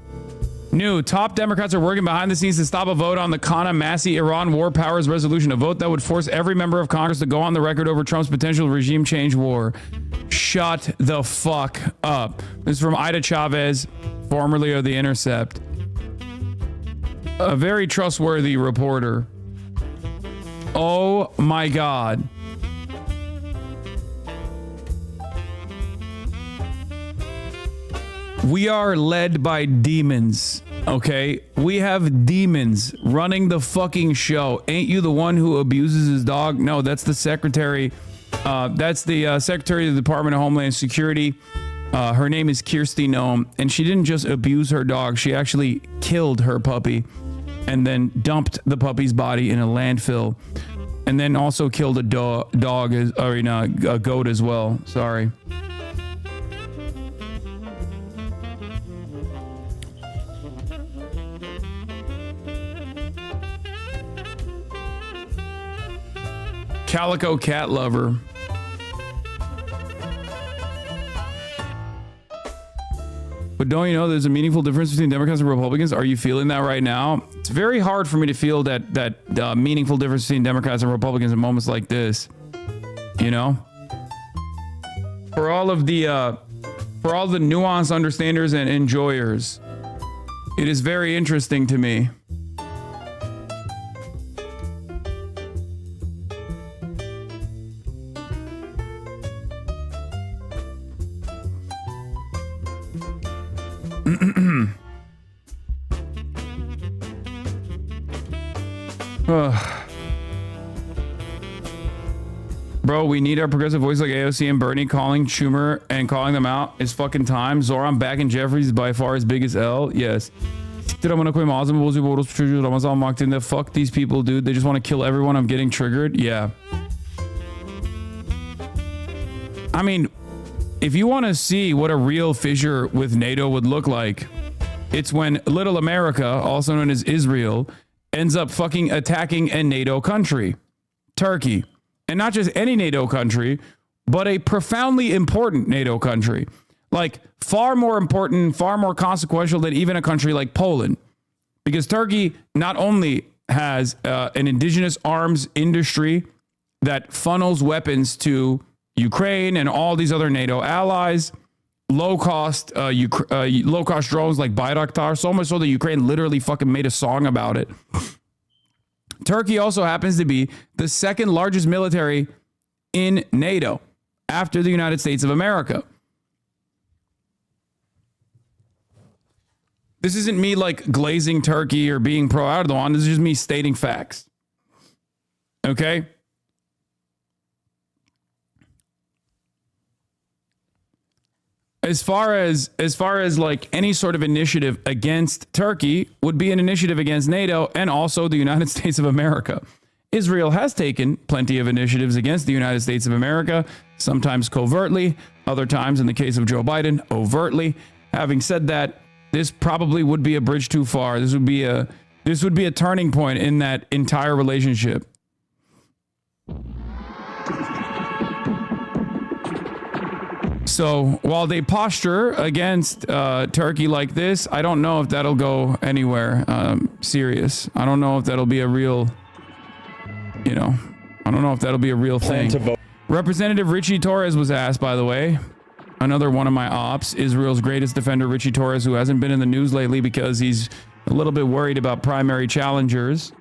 New top Democrats are working behind the scenes to stop a vote on the Kana Massi Iran war powers resolution, a vote that would force every member of Congress to go on the record over Trump's potential regime change war. Shut the fuck up. This is from Ida Chavez, formerly of The Intercept. A very trustworthy reporter. Oh my God. We are led by demons, okay? We have demons running the fucking show. Ain't you the one who abuses his dog? No, that's the secretary. That's the secretary of the Department of Homeland Security. Her name is Kirsty Noem, and she didn't just abuse her dog. She actually killed her puppy and then dumped the puppy's body in a landfill, and then also killed a goat as well. Sorry. Calico cat lover. But don't you know there's a meaningful difference between Democrats and Republicans? Are you feeling that right now? It's very hard for me to feel that meaningful difference between Democrats and Republicans in moments like this. You know? For all the nuanced understanders and enjoyers, it is very interesting to me. Bro, we need our progressive voice like AOC and Bernie calling Schumer and calling them out. It's fucking time. Zoran back in Jeffries is by far his biggest L. Yes. Fuck these people, dude. They just want to kill everyone. I'm getting triggered. Yeah. I mean, if you want to see what a real fissure with NATO would look like, it's when little America, also known as Israel, ends up fucking attacking a NATO country, Turkey. And not just any NATO country, but a profoundly important NATO country. Like far more important, far more consequential than even a country like Poland. Because Turkey not only has an indigenous arms industry that funnels weapons to Ukraine and all these other NATO allies, low-cost drones like Bayraktar, so much so that Ukraine literally fucking made a song about it. Turkey also happens to be the second largest military in NATO after the United States of America. This isn't me like glazing Turkey or being pro Erdogan. This is just me stating facts. Okay? As far as like any sort of initiative against Turkey would be an initiative against NATO and also the United States of America. Israel has taken plenty of initiatives against the United States of America, sometimes covertly, other times in the case of Joe Biden, overtly. Having said that, this probably would be a bridge too far. This would be a turning point in that entire relationship. So while they posture against Turkey like this, I don't know if that'll go anywhere serious. I don't know if that'll be a real, I don't know if that'll be a real thing. Representative Richie Torres was asked, by the way, another one of my ops, Israel's greatest defender, Richie Torres, who hasn't been in the news lately because he's a little bit worried about primary challengers.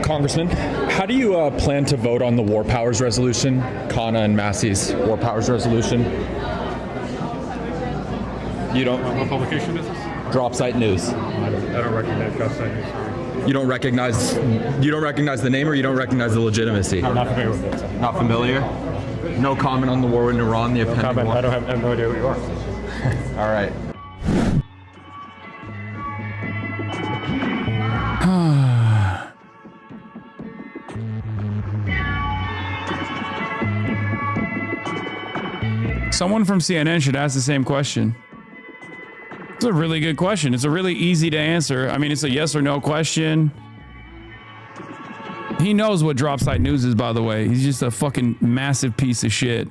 Congressman, how do you plan to vote on the War Powers Resolution, Kana and Massey's War Powers Resolution? You don't... What publication is this? Drop Site News. I don't recognize Drop Site News, sorry. You don't recognize the name, or you don't recognize the legitimacy? I'm not familiar with it. Not familiar? No comment on the war in Iran, the appending war? I have no idea who you are. All right. Someone from CNN should ask the same question. It's a really good question. It's a really easy to answer. I mean, it's a yes or no question. He knows what Drop Site News is, by the way. He's just a fucking massive piece of shit.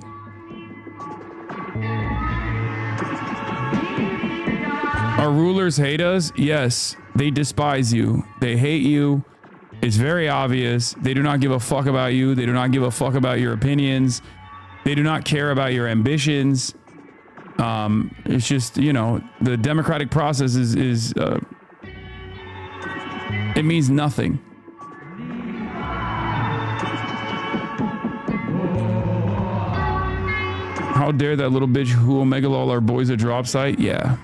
Our rulers hate us? Yes, they despise you. They hate you. It's very obvious. They do not give a fuck about you. They do not give a fuck about your opinions. They do not care about your ambitions. It's just, the democratic process is it means nothing. How dare that little bitch who omega all our boys at Drop Site? Yeah.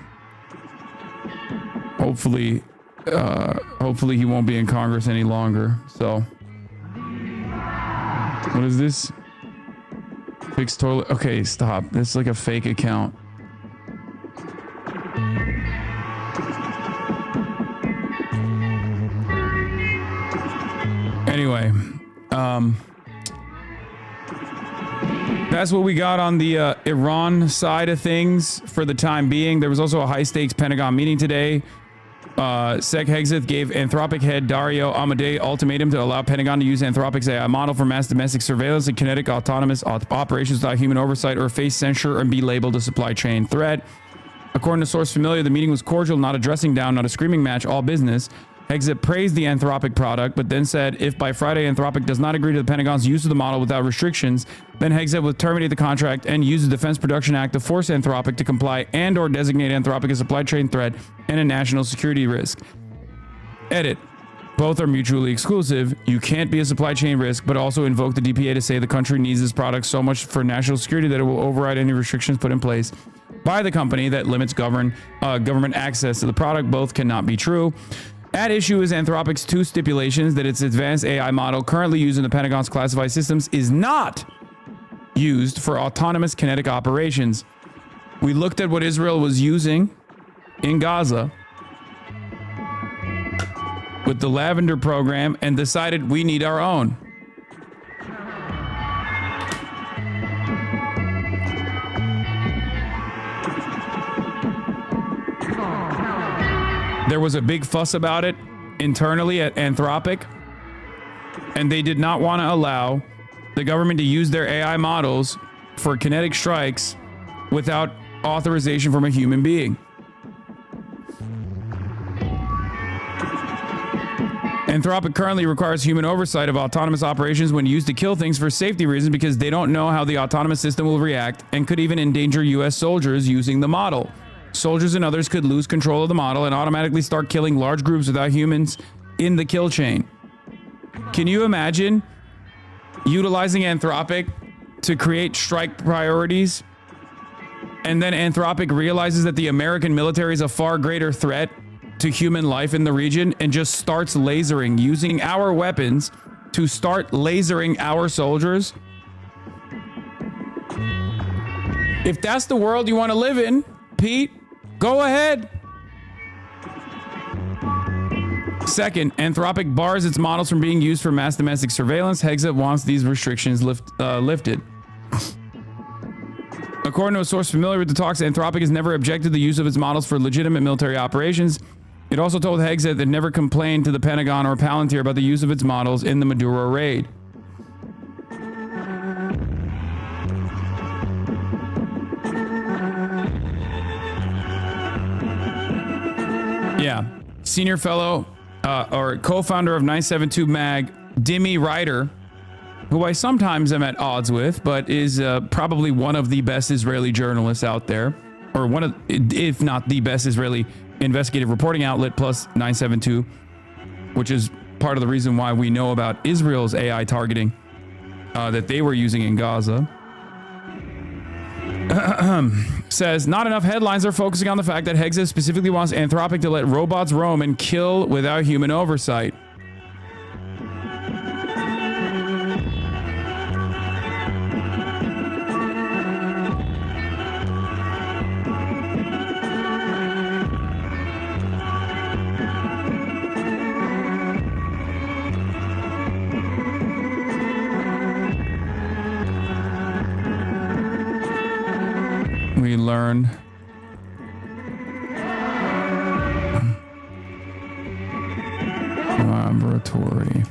Hopefully he won't be in Congress any longer. So, what is this? Fix toilet. Okay, stop. It's like a fake account. Anyway, that's what we got on the Iran side of things for the time being. There was also a high-stakes Pentagon meeting today. Sec Hegseth gave Anthropic head Dario Amodei ultimatum to allow Pentagon to use Anthropic's AI model for mass domestic surveillance and kinetic autonomous operations without human oversight or face censure and be labeled a supply chain threat. According to source familiar, the meeting was cordial, not a dressing down, not a screaming match, all business. Hegseth praised the Anthropic product, but then said if by Friday Anthropic does not agree to the Pentagon's use of the model without restrictions, then Hegseth would terminate the contract and use the Defense Production Act to force Anthropic to comply and or designate Anthropic a supply chain threat and a national security risk. Edit. Both are mutually exclusive. You can't be a supply chain risk, but also invoke the DPA to say the country needs this product so much for national security that it will override any restrictions put in place by the company that limits government access to the product. Both cannot be true. At issue is Anthropic's two stipulations that its advanced AI model currently used in the Pentagon's classified systems is not used for autonomous kinetic operations. We looked at what Israel was using in Gaza with the Lavender program and decided we need our own. There was a big fuss about it internally at Anthropic, and they did not want to allow the government to use their AI models for kinetic strikes without authorization from a human being. Anthropic currently requires human oversight of autonomous operations when used to kill things for safety reasons because they don't know how the autonomous system will react and could even endanger U.S. soldiers using the model. Soldiers and others could lose control of the model and automatically start killing large groups without humans in the kill chain. Can you imagine utilizing Anthropic to create strike priorities, and then Anthropic realizes that the American military is a far greater threat to human life in the region and just starts lasering, using our weapons to start lasering our soldiers? If that's the world you want to live in, Pete, go ahead. Second, Anthropic bars its models from being used for mass domestic surveillance. Hegseth wants these restrictions lifted. According to a source familiar with the talks, Anthropic has never objected to the use of its models for legitimate military operations. It also told Hegseth that it never complained to the Pentagon or Palantir about the use of its models in the Maduro raid. Yeah. Senior fellow or co-founder of 972 Mag, Dimi Ryder, who I sometimes am at odds with, but is probably one of the best Israeli journalists out there, or one of, if not the best Israeli investigative reporting outlet, plus 972, which is part of the reason why we know about Israel's AI targeting that they were using in Gaza. Says, not enough headlines are focusing on the fact that Hegseth specifically wants Anthropic to let robots roam and kill without human oversight. We learn laboratory.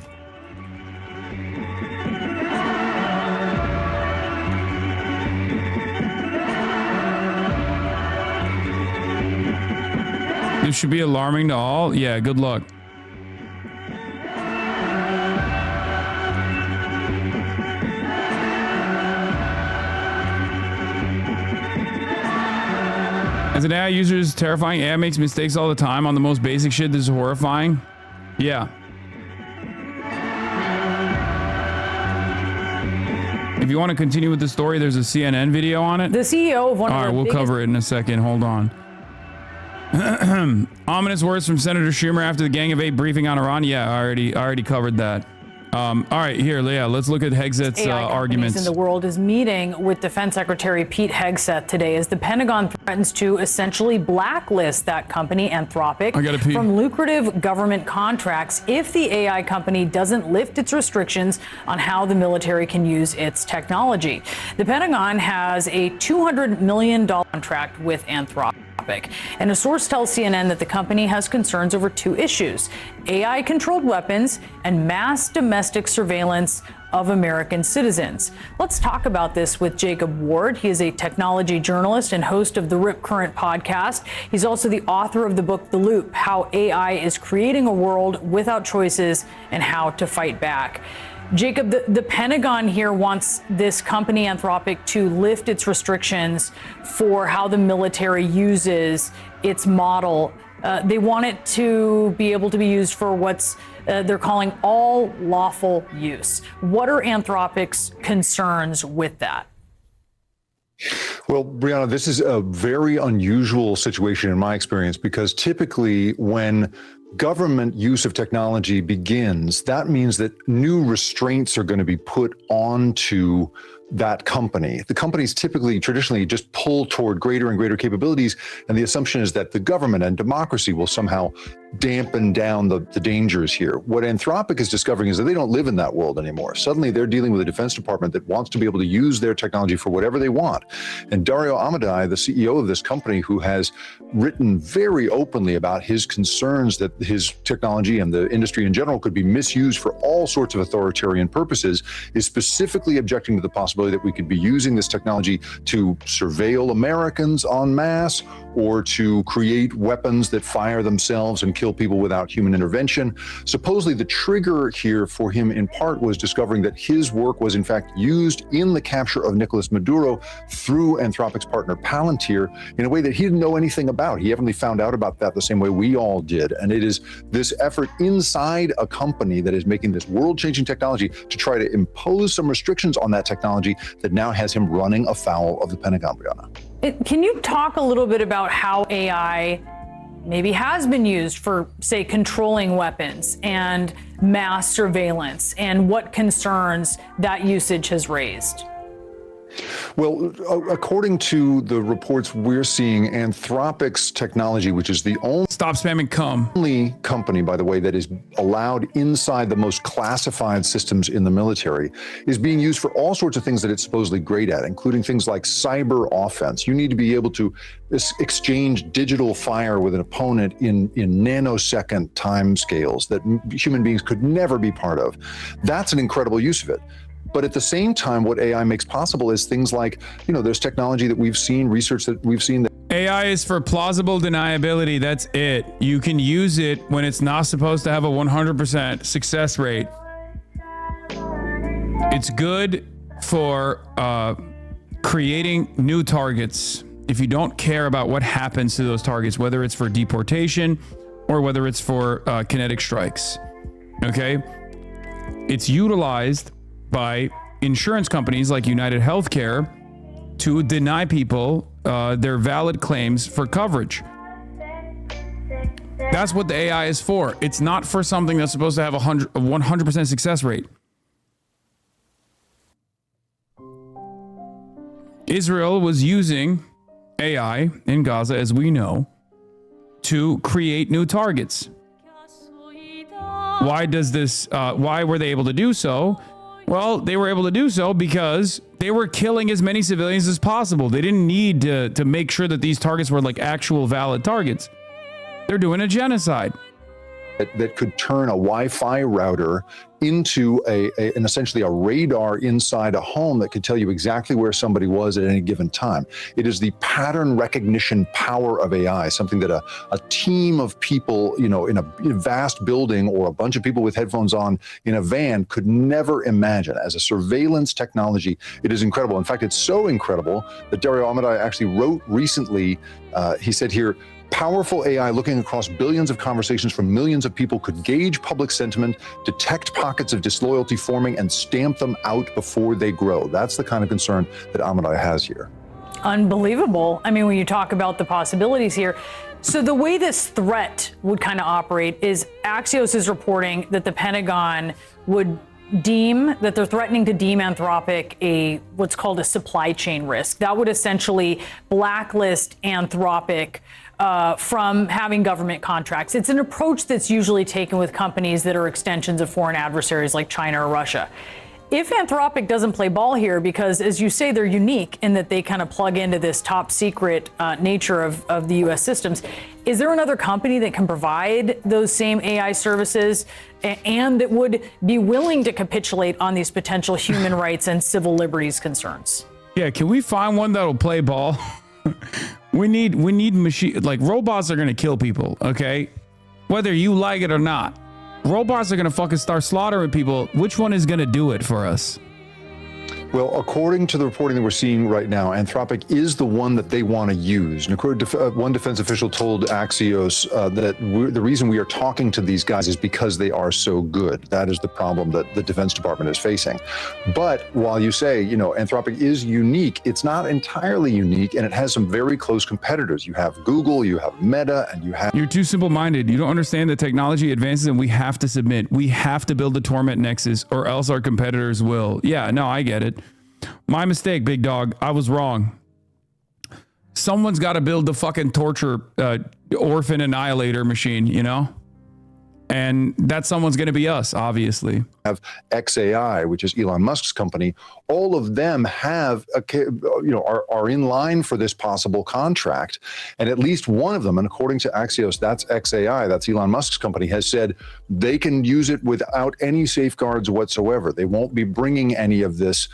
This should be alarming to all. Yeah, good luck. As an AI user, it's terrifying. AI makes mistakes all the time on the most basic shit. This is horrifying. Yeah. If you want to continue with the story, there's a CNN video on it. The CEO of one of the we'll biggest... cover it in a second. Hold on. Ominous words from Senator Schumer after the Gang of Eight briefing on Iran. Yeah, I already covered that. All right, here, Leah, let's look at Hegseth's arguments. in the world is meeting with Defense Secretary Pete Hegseth today as the Pentagon threatens to essentially blacklist that company, Anthropic, from lucrative government contracts if the AI company doesn't lift its restrictions on how the military can use its technology. The Pentagon has a $200 million contract with Anthropic. And a source tells CNN that the company has concerns over two issues: AI-controlled weapons and mass domestic surveillance of American citizens. Let's talk about this with Jacob Ward. He is a technology journalist and host of the Rip Current podcast. He's also the author of the book, The Loop: How AI is Creating a World Without Choices and How to Fight Back. Jacob, the Pentagon here wants this company, Anthropic, to lift its restrictions for how the military uses its model. They want it to be able to be used for what's they're calling all lawful use. What are Anthropic's concerns with that? Well, Brianna, this is a very unusual situation in my experience, because typically when government use of technology begins, that means that new restraints are going to be put onto that company. The companies traditionally just pull toward greater and greater capabilities, and the assumption is that the government and democracy will somehow dampen down the dangers here. What Anthropic is discovering is that they don't live in that world anymore. Suddenly they're dealing with a Defense Department that wants to be able to use their technology for whatever they want. And Dario Amodei, the CEO of this company, who has written very openly about his concerns that his technology and the industry in general could be misused for all sorts of authoritarian purposes, is specifically objecting to the possibility that we could be using this technology to surveil Americans en masse, or to create weapons that fire themselves and kill people without human intervention. Supposedly the trigger here for him in part was discovering that his work was in fact used in the capture of Nicolas Maduro through Anthropic's partner Palantir in a way that he didn't know anything about. He evidently found out about that the same way we all did. And it is this effort inside a company that is making this world-changing technology to try to impose some restrictions on that technology that now has him running afoul of the Pentagon, Brianna. Can you talk a little bit about how AI maybe has been used for, say, controlling weapons and mass surveillance, and what concerns that usage has raised? Well, according to the reports we're seeing, Anthropic's technology, which is the only only company, by the way, that is allowed inside the most classified systems in the military, is being used for all sorts of things that it's supposedly great at, including things like cyber offense. You need to be able to exchange digital fire with an opponent in nanosecond time scales that human beings could never be part of. That's an incredible use of it. But at the same time, what AI makes possible is things like, there's technology that we've seen, research that we've seen. That AI is for plausible deniability. That's it. You can use it when it's not supposed to have a 100% success rate. It's good for creating new targets. If you don't care about what happens to those targets, whether it's for deportation or whether it's for kinetic strikes, okay? It's utilized by insurance companies like United Healthcare to deny people their valid claims for coverage. That's what the AI is for. It's not for something that's supposed to have a 100% success rate. Israel was using AI in Gaza, as we know, to create new targets. Why were they able to do so? Well, they were able to do so because they were killing as many civilians as possible. They didn't need to make sure that these targets were like actual valid targets. They're doing a genocide. That could turn a Wi-Fi router into an essentially a radar inside a home that could tell you exactly where somebody was at any given time. It is the pattern recognition power of AI, something that a team of people, in a vast building, or a bunch of people with headphones on in a van could never imagine. As a surveillance technology, it is incredible. In fact, it's so incredible that Dario Amodei actually wrote recently, he said here, powerful AI looking across billions of conversations from millions of people could gauge public sentiment, detect pockets of disloyalty forming, and stamp them out before they grow. That's the kind of concern that Amodei has here. Unbelievable. I mean, when you talk about the possibilities here. So the way this threat would kind of operate is Axios is reporting that the Pentagon would deem that they're threatening to deem Anthropic a what's called a supply chain risk. That would essentially blacklist Anthropic from having government contracts. It's an approach that's usually taken with companies that are extensions of foreign adversaries like China or Russia. If Anthropic doesn't play ball here, because as you say, they're unique in that they kind of plug into this top secret nature of the U.S. systems, is there another company that can provide those same AI services and that would be willing to capitulate on these potential human rights and civil liberties concerns? Yeah, can we find one that'll play ball? We need machine, like robots are going to kill people, okay? Whether you like it or not. Robots are going to fucking start slaughtering people. Which one is going to do it for us? Well, according to the reporting that we're seeing right now, Anthropic is the one that they want to use. And one defense official told Axios that the reason we are talking to these guys is because they are so good. That is the problem that the Defense Department is facing. But while you say, Anthropic is unique, it's not entirely unique, and it has some very close competitors. You have Google, you have Meta, and you have... You're too simple-minded. You don't understand that technology advances and we have to submit. We have to build a torment nexus or else our competitors will. Yeah, no, I get it. My mistake, big dog. I was wrong. Someone's got to build the fucking torture orphan annihilator machine, you know? And that someone's going to be us, obviously. Have XAI, which is Elon Musk's company, all of them have, are in line for this possible contract. And at least one of them, and according to Axios, that's XAI, that's Elon Musk's company, has said they can use it without any safeguards whatsoever. They won't be bringing any of this,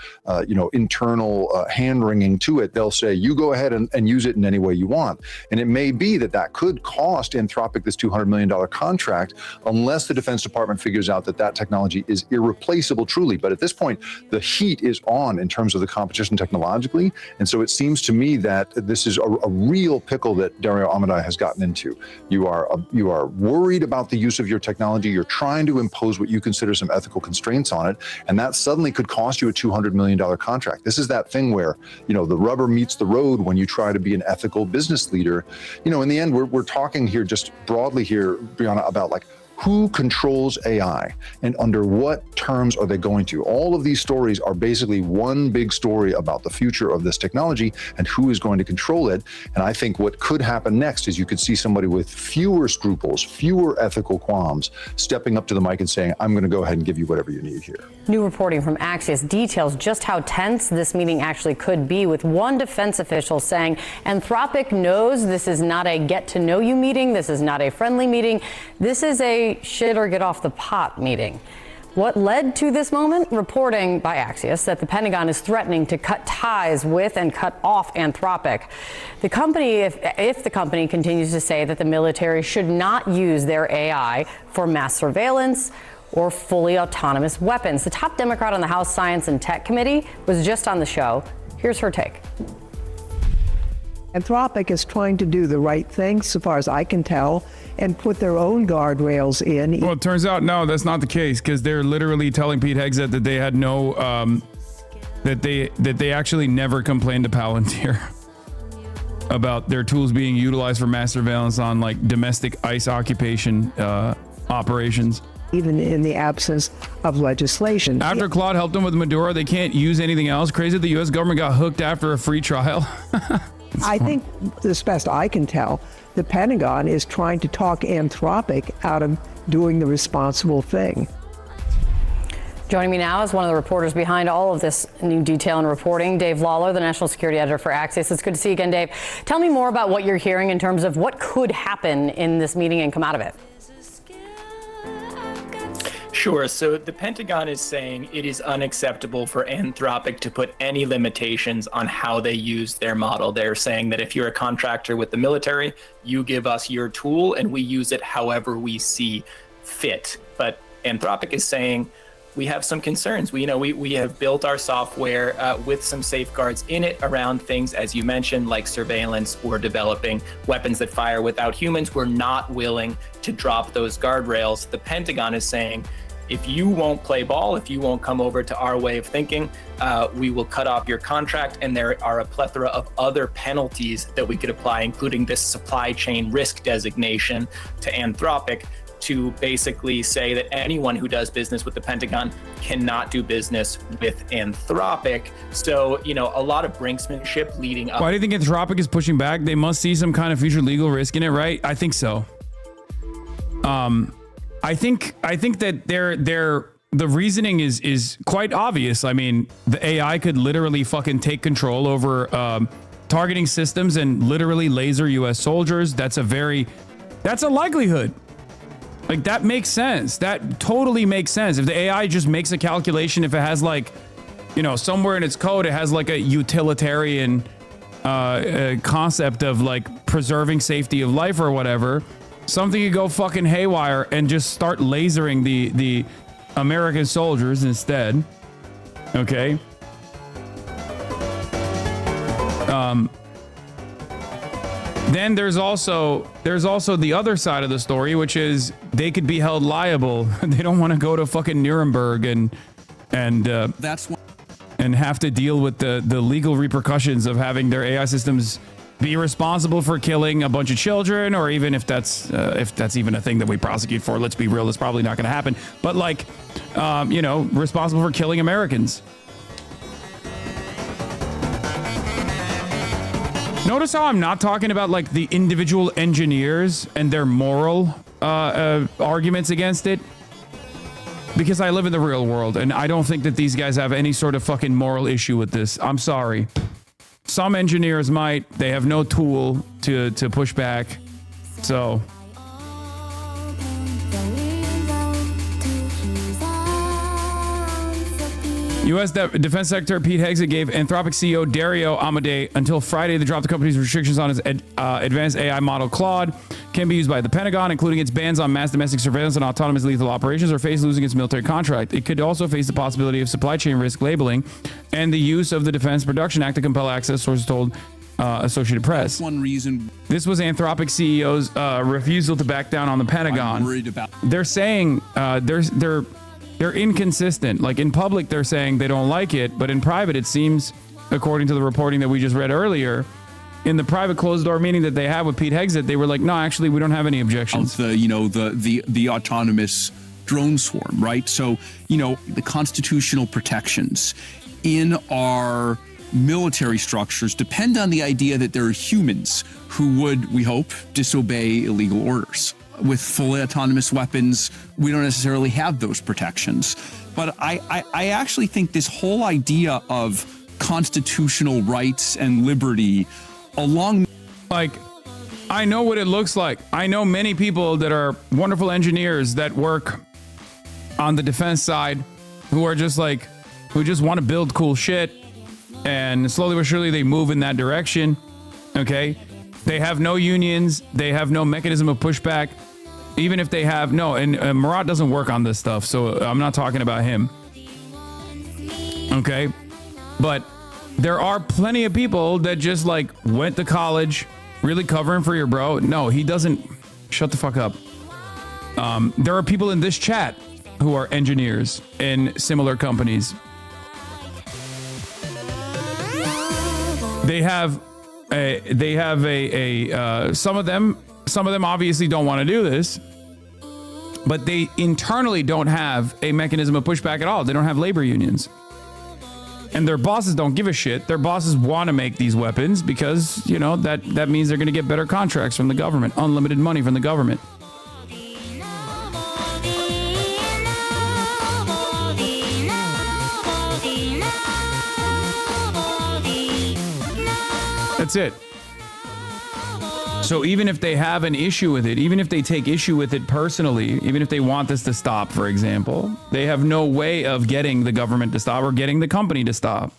internal hand-wringing to it. They'll say, you go ahead and use it in any way you want. And it may be that could cost Anthropic this $200 million contract, unless the Defense Department figures out that technology is irreplaceable truly. But at this point, the heat is on in terms of the competition technologically. And so it seems to me that this is a real pickle that Dario Amodei has gotten into. You are worried about the use of your technology. You're trying to impose what you consider some ethical constraints on it. And that suddenly could cost you a $200 million contract. This is that thing where, the rubber meets the road when you try to be an ethical business leader. In the end, we're talking here just broadly here, Brianna, about who controls AI and under what terms are they going to? All of these stories are basically one big story about the future of this technology and who is going to control it. And I think what could happen next is you could see somebody with fewer scruples, fewer ethical qualms, stepping up to the mic and saying, I'm going to go ahead and give you whatever you need here. New reporting from Axios details just how tense this meeting actually could be, with one defense official saying Anthropic knows this is not a get-to-know-you meeting. This is not a friendly meeting. This is a shit or get off the pot meeting. What led to this moment? Reporting by Axios that the Pentagon is threatening to cut ties with and cut off Anthropic. The company, if the company continues to say that the military should not use their AI for mass surveillance or fully autonomous weapons. The top Democrat on the House Science and Tech Committee was just on the show. Here's her take. Anthropic is trying to do the right thing, so far as I can tell, and put their own guardrails in. Well, it turns out, no, that's not the case, because they're literally telling Pete Hegseth that they had no, that they actually never complained to Palantir about their tools being utilized for mass surveillance on domestic ICE occupation operations. Even in the absence of legislation. After Claude helped them with Maduro, they can't use anything else. Crazy the U.S. government got hooked after a free trial. I think, as best I can tell, the Pentagon is trying to talk Anthropic out of doing the responsible thing. Joining me now is one of the reporters behind all of this new detail and reporting, Dave Lawler, the national security editor for Axios. It's good to see you again, Dave. Tell me more about what you're hearing in terms of what could happen in this meeting and come out of it. Sure. So the Pentagon is saying it is unacceptable for Anthropic to put any limitations on how they use their model. They're saying that if you're a contractor with the military, you give us your tool and we use it however we see fit. But Anthropic is saying we have some concerns. We have built our software with some safeguards in it around things, as you mentioned, like surveillance or developing weapons that fire without humans. We're not willing to drop those guardrails. The Pentagon is saying, if you won't play ball, if you won't come over to our way of thinking, we will cut off your contract. And there are a plethora of other penalties that we could apply, including this supply chain risk designation to Anthropic, to basically say that anyone who does business with the Pentagon cannot do business with Anthropic. So, a lot of brinksmanship leading up. Why do you think Anthropic is pushing back? They must see some kind of future legal risk in it, right? I think so. I think that the reasoning is quite obvious. I mean, the AI could literally fucking take control over targeting systems and literally laser U.S. soldiers. That's a likelihood. That makes sense. That totally makes sense. If the AI just makes a calculation, if it has somewhere in its code, it has a utilitarian concept of preserving safety of life or whatever, something could go fucking haywire and just start lasering the American soldiers instead. Okay. Then there's also the other side of the story, which is they could be held liable. They don't want to go to fucking Nuremberg and have to deal with the legal repercussions of having their AI systems be responsible for killing a bunch of children, or even if that's even a thing that we prosecute for. Let's be real, it's probably not going to happen. But responsible for killing Americans. Notice how I'm not talking about like the individual engineers and their moral arguments against it, because I live in the real world and I don't think that these guys have any sort of fucking moral issue with this. I'm sorry. Some engineers might. They have no tool to push back. So U.S. Defense Secretary Pete Hegseth gave Anthropic CEO Dario Amodei until Friday to drop the company's restrictions on its advanced AI model Claude. Can be used by the Pentagon, including its bans on mass domestic surveillance and autonomous lethal operations, or face losing its military contract. It could also face the possibility of supply chain risk labeling and the use of the Defense Production Act to compel access, sources told Associated Press. One reason. This was Anthropic CEO's refusal to back down on the Pentagon. I'm worried about. They're saying they're inconsistent. Like in public, they're saying they don't like it, but in private, it seems, according to the reporting that we just read earlier, in the private closed door meeting that they had with Pete Hegseth, they were like, no, actually, we don't have any objections. The autonomous drone swarm, right? So, the constitutional protections in our military structures depend on the idea that there are humans who would, we hope, disobey illegal orders. With fully autonomous weapons, we don't necessarily have those protections. But I actually think this whole idea of constitutional rights and liberty along... Like, I know what it looks like. I know many people that are wonderful engineers that work on the defense side who are just like, who just want to build cool shit. And slowly but surely they move in that direction. Okay? They have no unions. They have no mechanism of pushback. Even if they have, no, and Murat doesn't work on this stuff, so I'm not talking about him. Okay? But there are plenty of people that just like went to college, really covering for your bro. No, he doesn't. Shut the fuck up. There are people in this chat who are engineers in similar companies. They have some of them obviously don't want to do this, but they internally don't have a mechanism of pushback at all. They don't have labor unions. And their bosses don't give a shit. Their bosses want to make these weapons because, that means they're going to get better contracts from the government, unlimited money from the government. That's it. So even if they have an issue with it, even if they take issue with it personally, even if they want this to stop, for example, they have no way of getting the government to stop or getting the company to stop.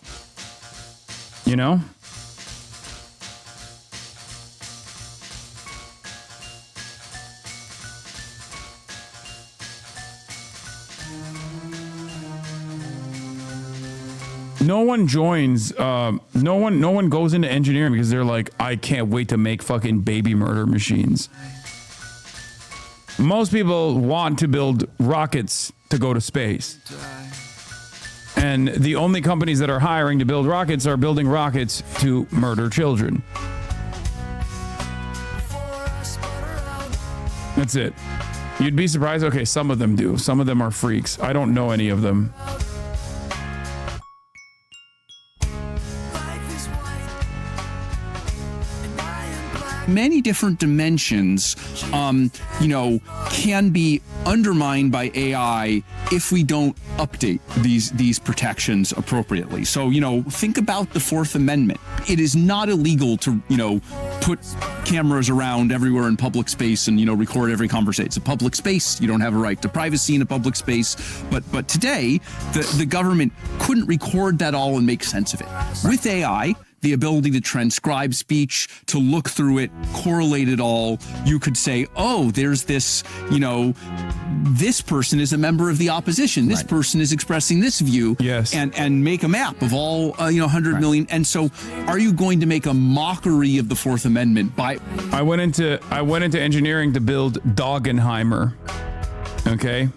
No one joins, no one goes into engineering because they're like, I can't wait to make fucking baby murder machines. Most people want to build rockets to go to space. And the only companies that are hiring to build rockets are building rockets to murder children. That's it. You'd be surprised. Okay, some of them do. Some of them are freaks. I don't know any of them. Many different dimensions, can be undermined by AI if we don't update these protections appropriately. So, think about the Fourth Amendment. It is not illegal to, put cameras around everywhere in public space and, record every conversation. It's a public space. You don't have a right to privacy in a public space. But today, the government couldn't record that all and make sense of it. With AI, the ability to transcribe speech, to look through it, correlate it all. You could say, oh, there's this, this person is a member of the opposition. This person is expressing this view. Yes. And make a map of all, 100 million. And so are you going to make a mockery of the Fourth Amendment by... I went into engineering to build Doggenheimer. Okay?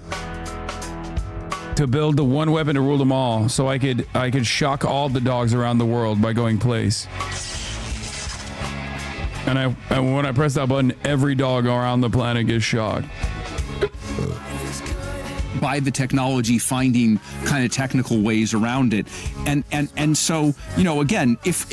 To build the one weapon to rule them all, so I could shock all the dogs around the world by going place. And when I press that button, every dog around the planet gets shocked. by the technology, finding kind of technical ways around it. And so, again, if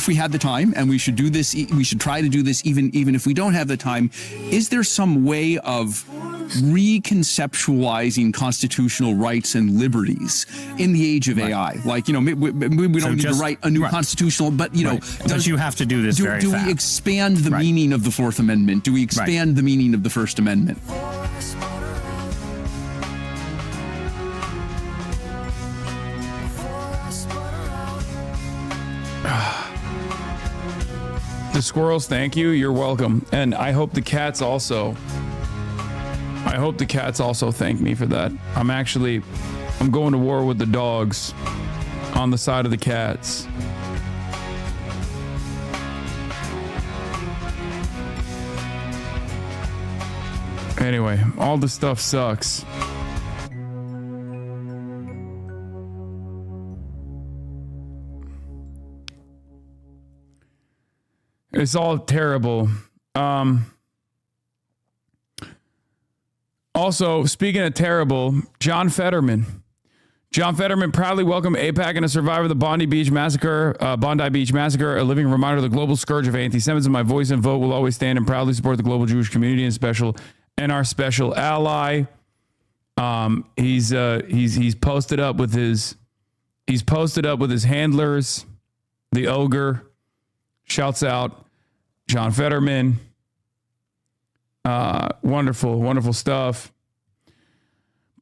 we had the time, and we should do this, we should try to do this even if we don't have the time, is there some way of reconceptualizing constitutional rights and liberties in the age of AI? Like, we don't need to write a new constitutional, but but you have to do this very do fast. We expand the meaning of the Fourth Amendment? Do we expand the meaning of the First Amendment? The squirrels, thank you. You're welcome. And I hope the cats also thank me for that. I'm going to war with the dogs on the side of the cats. Anyway, all the stuff sucks. It's all terrible. Also, speaking of terrible, John Fetterman proudly welcomed AIPAC and a survivor of the Bondi Beach Massacre, a living reminder of the global scourge of anti-Semitism. My voice and vote will always stand and proudly support the global Jewish community and our special ally. He's posted up with his handlers. The ogre shouts out John Fetterman. Wonderful stuff.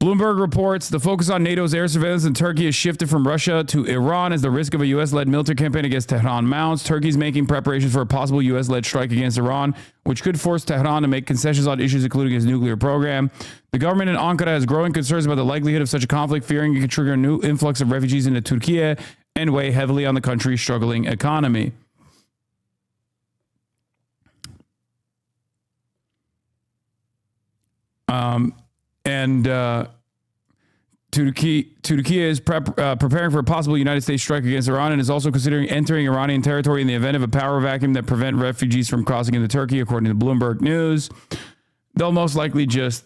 Bloomberg reports the focus on NATO's air surveillance in Turkey has shifted from Russia to Iran as the risk of a U.S.-led military campaign against Tehran mounts. Turkey's making preparations for a possible U.S.-led strike against Iran, which could force Tehran to make concessions on issues including its nuclear program. The government in Ankara has growing concerns about the likelihood of such a conflict, fearing it could trigger a new influx of refugees into Turkey and weigh heavily on the country's struggling economy. Turkey is preparing for a possible United States strike against Iran and is also considering entering Iranian territory in the event of a power vacuum that prevent refugees from crossing into Turkey, according to Bloomberg News. They'll most likely just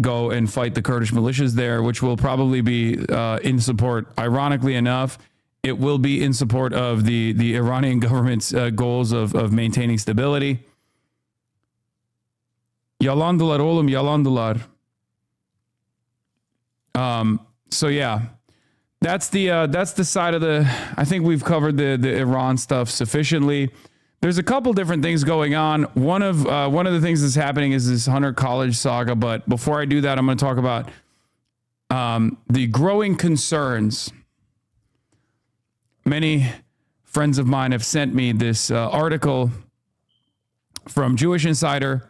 go and fight the Kurdish militias there, which will probably be in support. Ironically enough, it will be in support of the Iranian government's goals of maintaining stability. Yalandılar oğlum, yalandılar. So yeah, that's the side of the. I think we've covered the Iran stuff sufficiently. There's a couple different things going on. One of the things that's happening is this Hunter College saga. But before I do that, I'm going to talk about the growing concerns. Many friends of mine have sent me this article from Jewish Insider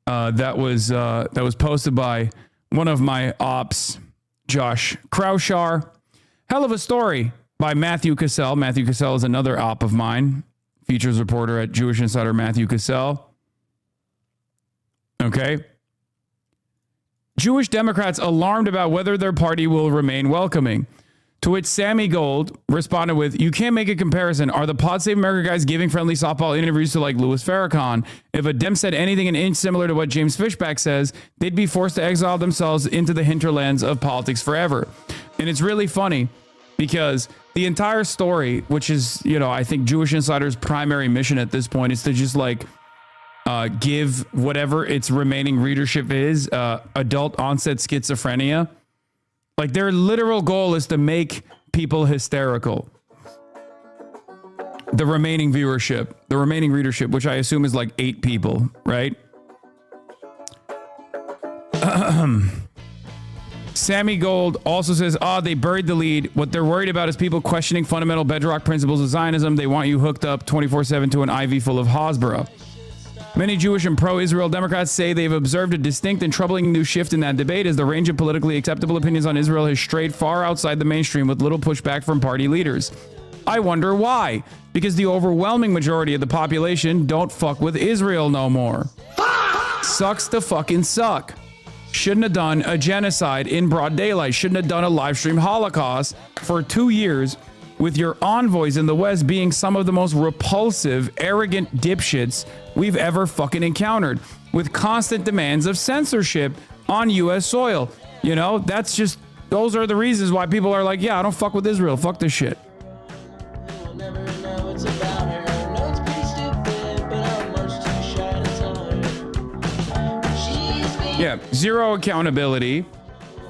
that was posted by one of my ops, Josh Kraushar. Hell of a story by Matthew Cassell. Matthew Cassell is another op of mine, features reporter at Jewish Insider, Matthew Cassell. Okay. Jewish Democrats alarmed about whether their party will remain welcoming. To which Sammy Gold responded with, "You can't make a comparison. Are the Pod Save America guys giving friendly softball interviews to like Louis Farrakhan? If a Dem said anything an inch similar to what James Fishback says, they'd be forced to exile themselves into the hinterlands of politics forever." And it's really funny because the entire story, which is, I think Jewish Insider's primary mission at this point, is to just give whatever its remaining readership is, adult onset schizophrenia. Like, their literal goal is to make people hysterical. The remaining readership, which I assume is like 8 people, right? Sammy Gold also says, they buried the lead. What they're worried about is people questioning fundamental bedrock principles of Zionism. They want you hooked up 24/7 to an IV full of Hasbara. Many Jewish and pro-Israel Democrats say they've observed a distinct and troubling new shift in that debate as the range of politically acceptable opinions on Israel has strayed far outside the mainstream with little pushback from party leaders. I wonder why. Because the overwhelming majority of the population don't fuck with Israel no more. Sucks to fucking suck. Shouldn't have done a genocide in broad daylight. Shouldn't have done a live stream Holocaust for 2 years with your envoys in the West being some of the most repulsive, arrogant dipshits we've ever fucking encountered, with constant demands of censorship on U.S. soil. You know, those are the reasons why people are like, yeah, I don't fuck with Israel. Fuck this shit. Yeah, zero accountability,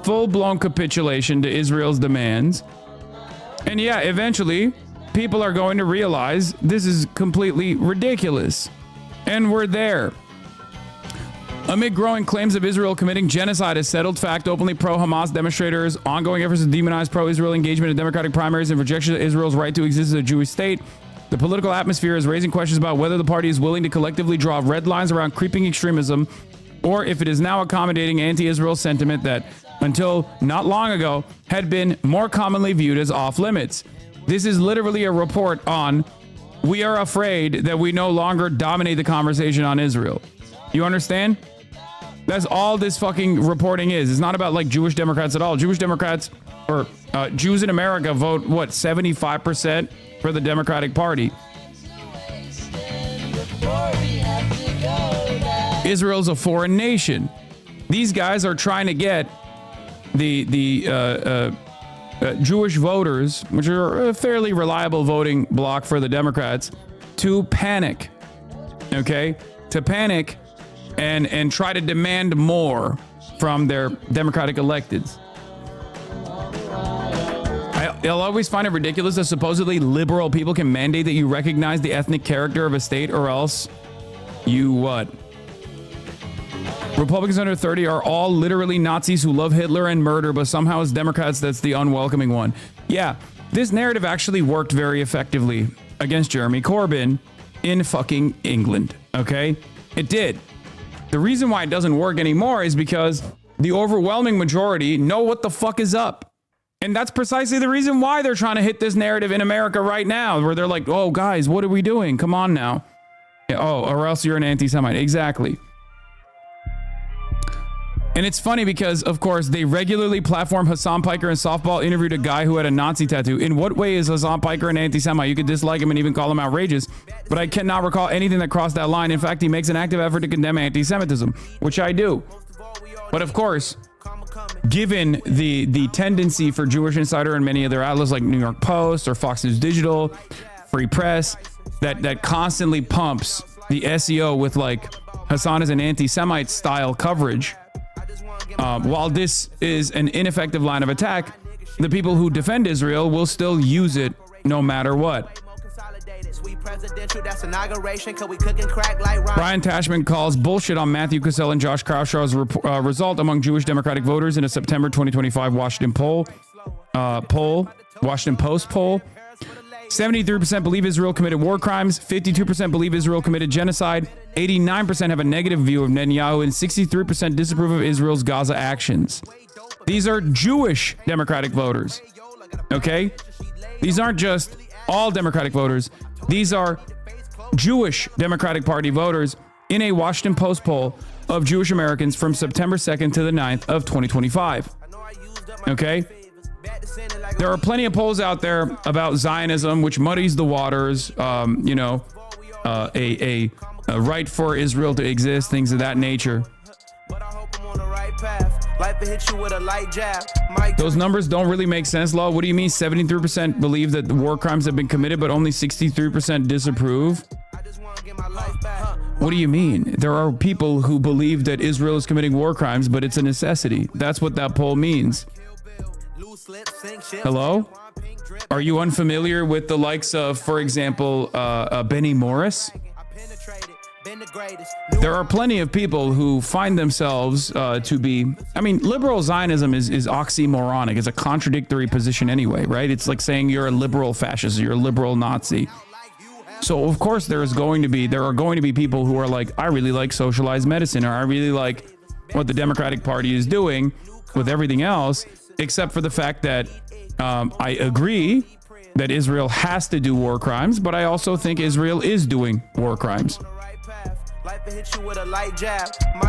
full-blown capitulation to Israel's demands. And yeah, eventually, people are going to realize this is completely ridiculous. And we're there. Amid growing claims of Israel committing genocide as settled fact, openly pro-Hamas demonstrators, ongoing efforts to demonize pro-Israel engagement in democratic primaries, and rejection of Israel's right to exist as a Jewish state, the political atmosphere is raising questions about whether the party is willing to collectively draw red lines around creeping extremism, or if it is now accommodating anti-Israel sentiment that, until not long ago, had been more commonly viewed as off-limits. This is literally a report on, we are afraid that we no longer dominate the conversation on Israel. You understand? That's all this fucking reporting is. It's not about like Jewish Democrats at all. Jewish Democrats, or Jews in America vote, 75% for the Democratic Party. Israel's a foreign nation. These guys are trying to get the Jewish voters, which are a fairly reliable voting bloc for the Democrats, to panic. Okay? To panic and try to demand more from their Democratic electeds. I'll always find it ridiculous that supposedly liberal people can mandate that you recognize the ethnic character of a state, or else you what? Republicans under 30 are all literally Nazis who love Hitler and murder, but somehow as Democrats, that's the unwelcoming one. Yeah, this narrative actually worked very effectively against Jeremy Corbyn in fucking England, okay? It did. The reason why it doesn't work anymore is because the overwhelming majority know what the fuck is up. And that's precisely the reason why they're trying to hit this narrative in America right now, where they're like, oh, guys, what are we doing? Come on now. Oh, or else you're an anti-Semite. Exactly. And it's funny because, of course, they regularly platform Hassan Piker in softball interviewed a guy who had a Nazi tattoo. In what way is Hassan Piker an anti-Semite? You could dislike him and even call him outrageous, but I cannot recall anything that crossed that line. In fact, he makes an active effort to condemn anti-Semitism, which I do. But of course, given the tendency for Jewish Insider and many other outlets like New York Post or Fox News Digital, Free Press, that constantly pumps the SEO with like Hassan is an anti-Semite style coverage, while this is an ineffective line of attack, the people who defend Israel will still use it no matter what. Brian Tashman calls bullshit on Matthew Cassell and Josh Kraushaw's result among Jewish Democratic voters in a September 2025 Washington Post poll. 73% believe Israel committed war crimes, 52% believe Israel committed genocide, 89% have a negative view of Netanyahu, and 63% disapprove of Israel's Gaza actions. These are Jewish Democratic voters, okay? These aren't just all Democratic voters. These are Jewish Democratic Party voters in a Washington Post poll of Jewish Americans from September 2nd to the 9th of 2025, okay? There are plenty of polls out there about Zionism, which muddies the waters, a right for Israel to exist, things of that nature. Those numbers don't really make sense, Law. What do you mean 73% believe that the war crimes have been committed, but only 63% disapprove? What do you mean? There are people who believe that Israel is committing war crimes, but it's a necessity. That's what that poll means. Hello? Are you unfamiliar with the likes of, for example, Benny Morris? There are plenty of people who find themselves to be, liberal Zionism is oxymoronic. It's a contradictory position anyway, right? It's like saying you're a liberal fascist, you're a liberal Nazi. So of course there are going to be people who are like, I really like socialized medicine, or I really like what the Democratic Party is doing with everything else, except for the fact that I agree that Israel has to do war crimes, but I also think Israel is doing war crimes.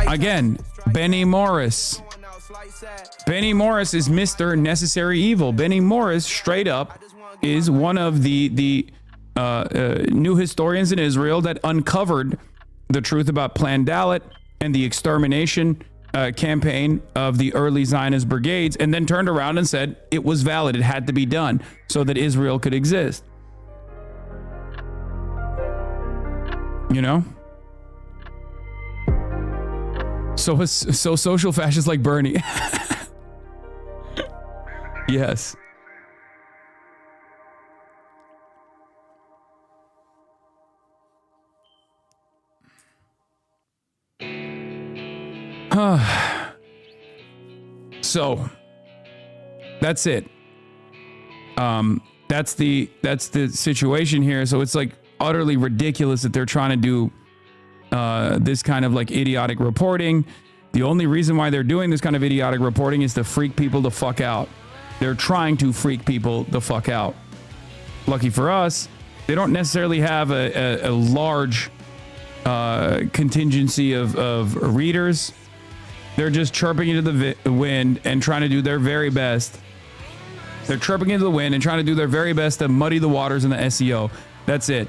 Again, Benny Morris. Benny Morris is Mr. Necessary Evil. Benny Morris, straight up, is one of the new historians in Israel that uncovered the truth about Plan Dalet and the extermination campaign of the early Zionist brigades, and then turned around and said it was valid. It had to be done so that Israel could exist. You know? So social fascists like Bernie. Yes. So that's it. That's the situation here. So it's like utterly ridiculous that they're trying to do this kind of like idiotic reporting. The only reason why they're doing this kind of idiotic reporting is to freak people the fuck out. They're trying to freak people the fuck out. Lucky for us, they don't necessarily have a large contingency of readers. They're just chirping into the wind and trying to do their very best. They're chirping into the wind and trying to do their very best to muddy the waters in the SEO. That's it.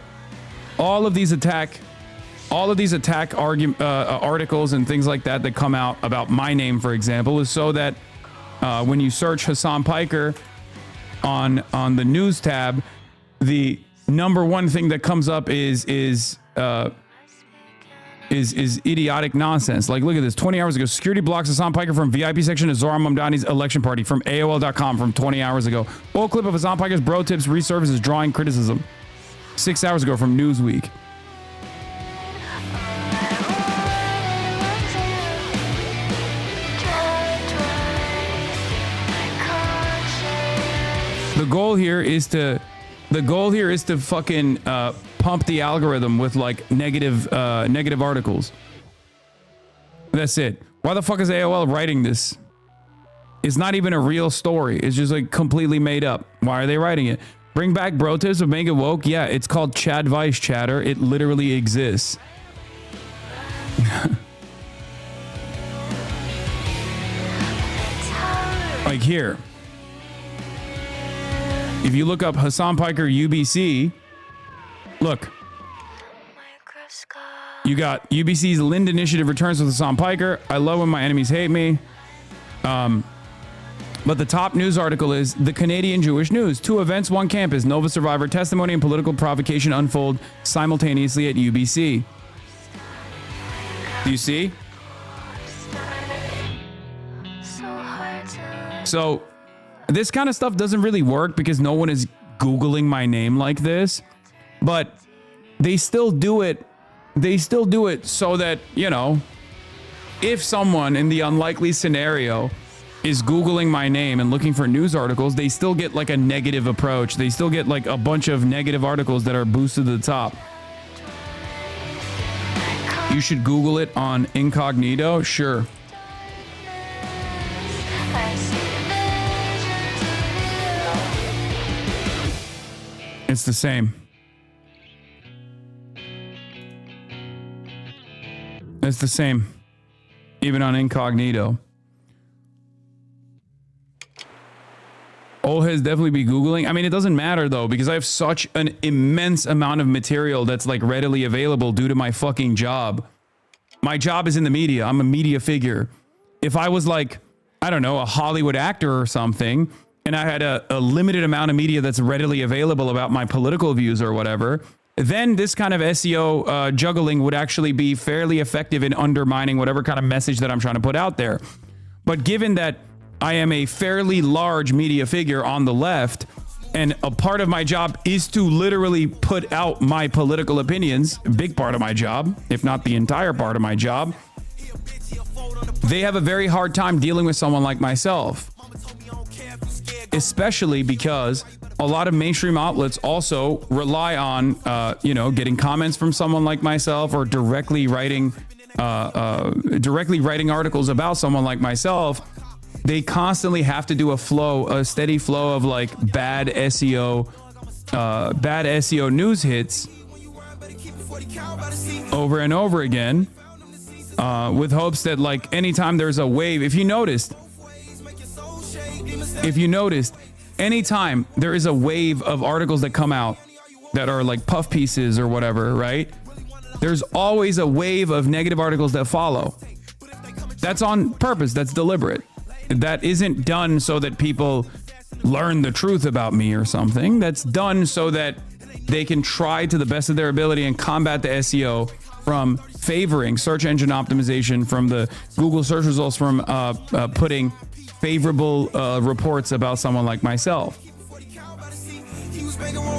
All of these attack articles and things like that come out about my name, for example, is so that when you search Hassan Piker on the news tab, the number one thing that comes up is idiotic nonsense. Like, look at this. 20 hours ago, security blocks Hassan Piker from VIP section of Zohar Mamdani's election party from AOL.com from 20 hours ago. Full clip of Hassan Piker's bro tips resurfaces drawing criticism. 6 hours ago from Newsweek. The goal here is to fucking pump the algorithm with like negative articles. That's it. Why the fuck is AOL writing this? It's not even a real story. It's just like completely made up. Why are they writing it? Bring back bro tips of Make It Woke. Yeah, it's called Chad Vice Chatter. It literally exists. Like here. If you look up Hassan Piker UBC, look. You got UBC's Lind Initiative returns with Hassan Piker. I love when my enemies hate me. But the top news article is the Canadian Jewish News. 2 events, 1 campus. Nova survivor testimony and political provocation unfold simultaneously at UBC. Do you see? So this kind of stuff doesn't really work because no one is Googling my name like this, but they still do it. They still do it so that, you know, if someone in the unlikely scenario is Googling my name and looking for news articles, they still get like a negative approach. They still get like a bunch of negative articles that are boosted to the top. You should Google it on incognito. Sure. It's the same. It's the same. Even on incognito. Old heads definitely be Googling. I mean, it doesn't matter though, because I have such an immense amount of material that's like readily available due to my fucking job. My job is in the media. I'm a media figure. If I was like, I don't know, a Hollywood actor or something, and I had a limited amount of media that's readily available about my political views or whatever, then this kind of SEO juggling would actually be fairly effective in undermining whatever kind of message that I'm trying to put out there. But given that I am a fairly large media figure on the left, and a part of my job is to literally put out my political opinions, a big part of my job, if not the entire part of my job, they have a very hard time dealing with someone like myself. Especially because a lot of mainstream outlets also rely on, getting comments from someone like myself or directly writing articles about someone like myself. They constantly have to do a steady flow of like bad SEO news hits over and over again, with hopes that like anytime there's a wave, if you noticed, anytime there is a wave of articles that come out that are like puff pieces or whatever, right? There's always a wave of negative articles that follow. That's on purpose. That's deliberate. That isn't done so that people learn the truth about me or something. That's done so that they can try to the best of their ability and combat the SEO from favoring search engine optimization, from the Google search results, from putting favorable reports about someone like myself.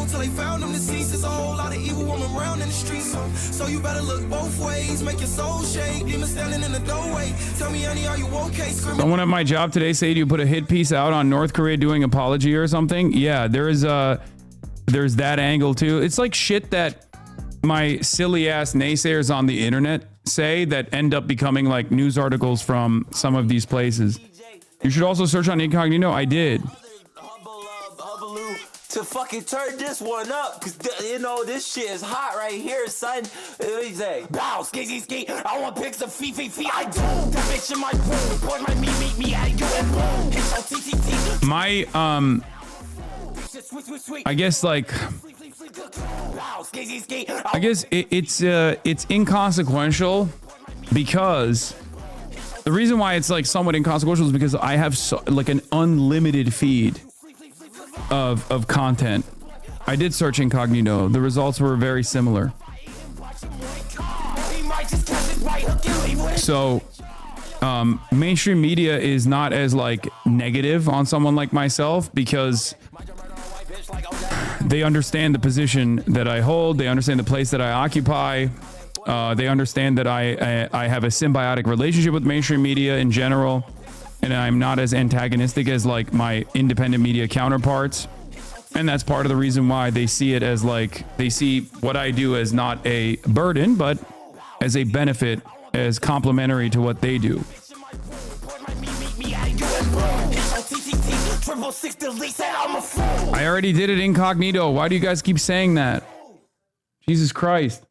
Till they found him deceased. There's a whole lot of evil woman around in the streets. So you better look both ways. Make your soul shake. Demon standing in the doorway. Tell me, honey, are you okay? Someone at my job today said you put a hit piece out on North Korea doing apology or something. Yeah, there's that angle too. It's like shit that my silly ass naysayers on the internet say that end up becoming like news articles from some of these places. You should also search on incognito. I did. To fucking turn this one up, cause you know this shit is hot right here, son. What do you say? Bow, ski, ski. I want pics of fee. I do. That bitch in my room. Boy, my me at you and boom. Hit your TTT. My I guess like it's inconsequential because the reason why it's like somewhat inconsequential is because I have like an unlimited feed of content. I did search incognito. The results were very similar. So mainstream media is not as like negative on someone like myself because they understand the position that I hold. They understand the place that I occupy. They understand that I have a symbiotic relationship with mainstream media in general. And I'm not as antagonistic as like my independent media counterparts. And that's part of the reason why they see it as like, they see what I do as not a burden, but as a benefit, as complementary to what they do. I already did it incognito. Why do you guys keep saying that? Jesus Christ.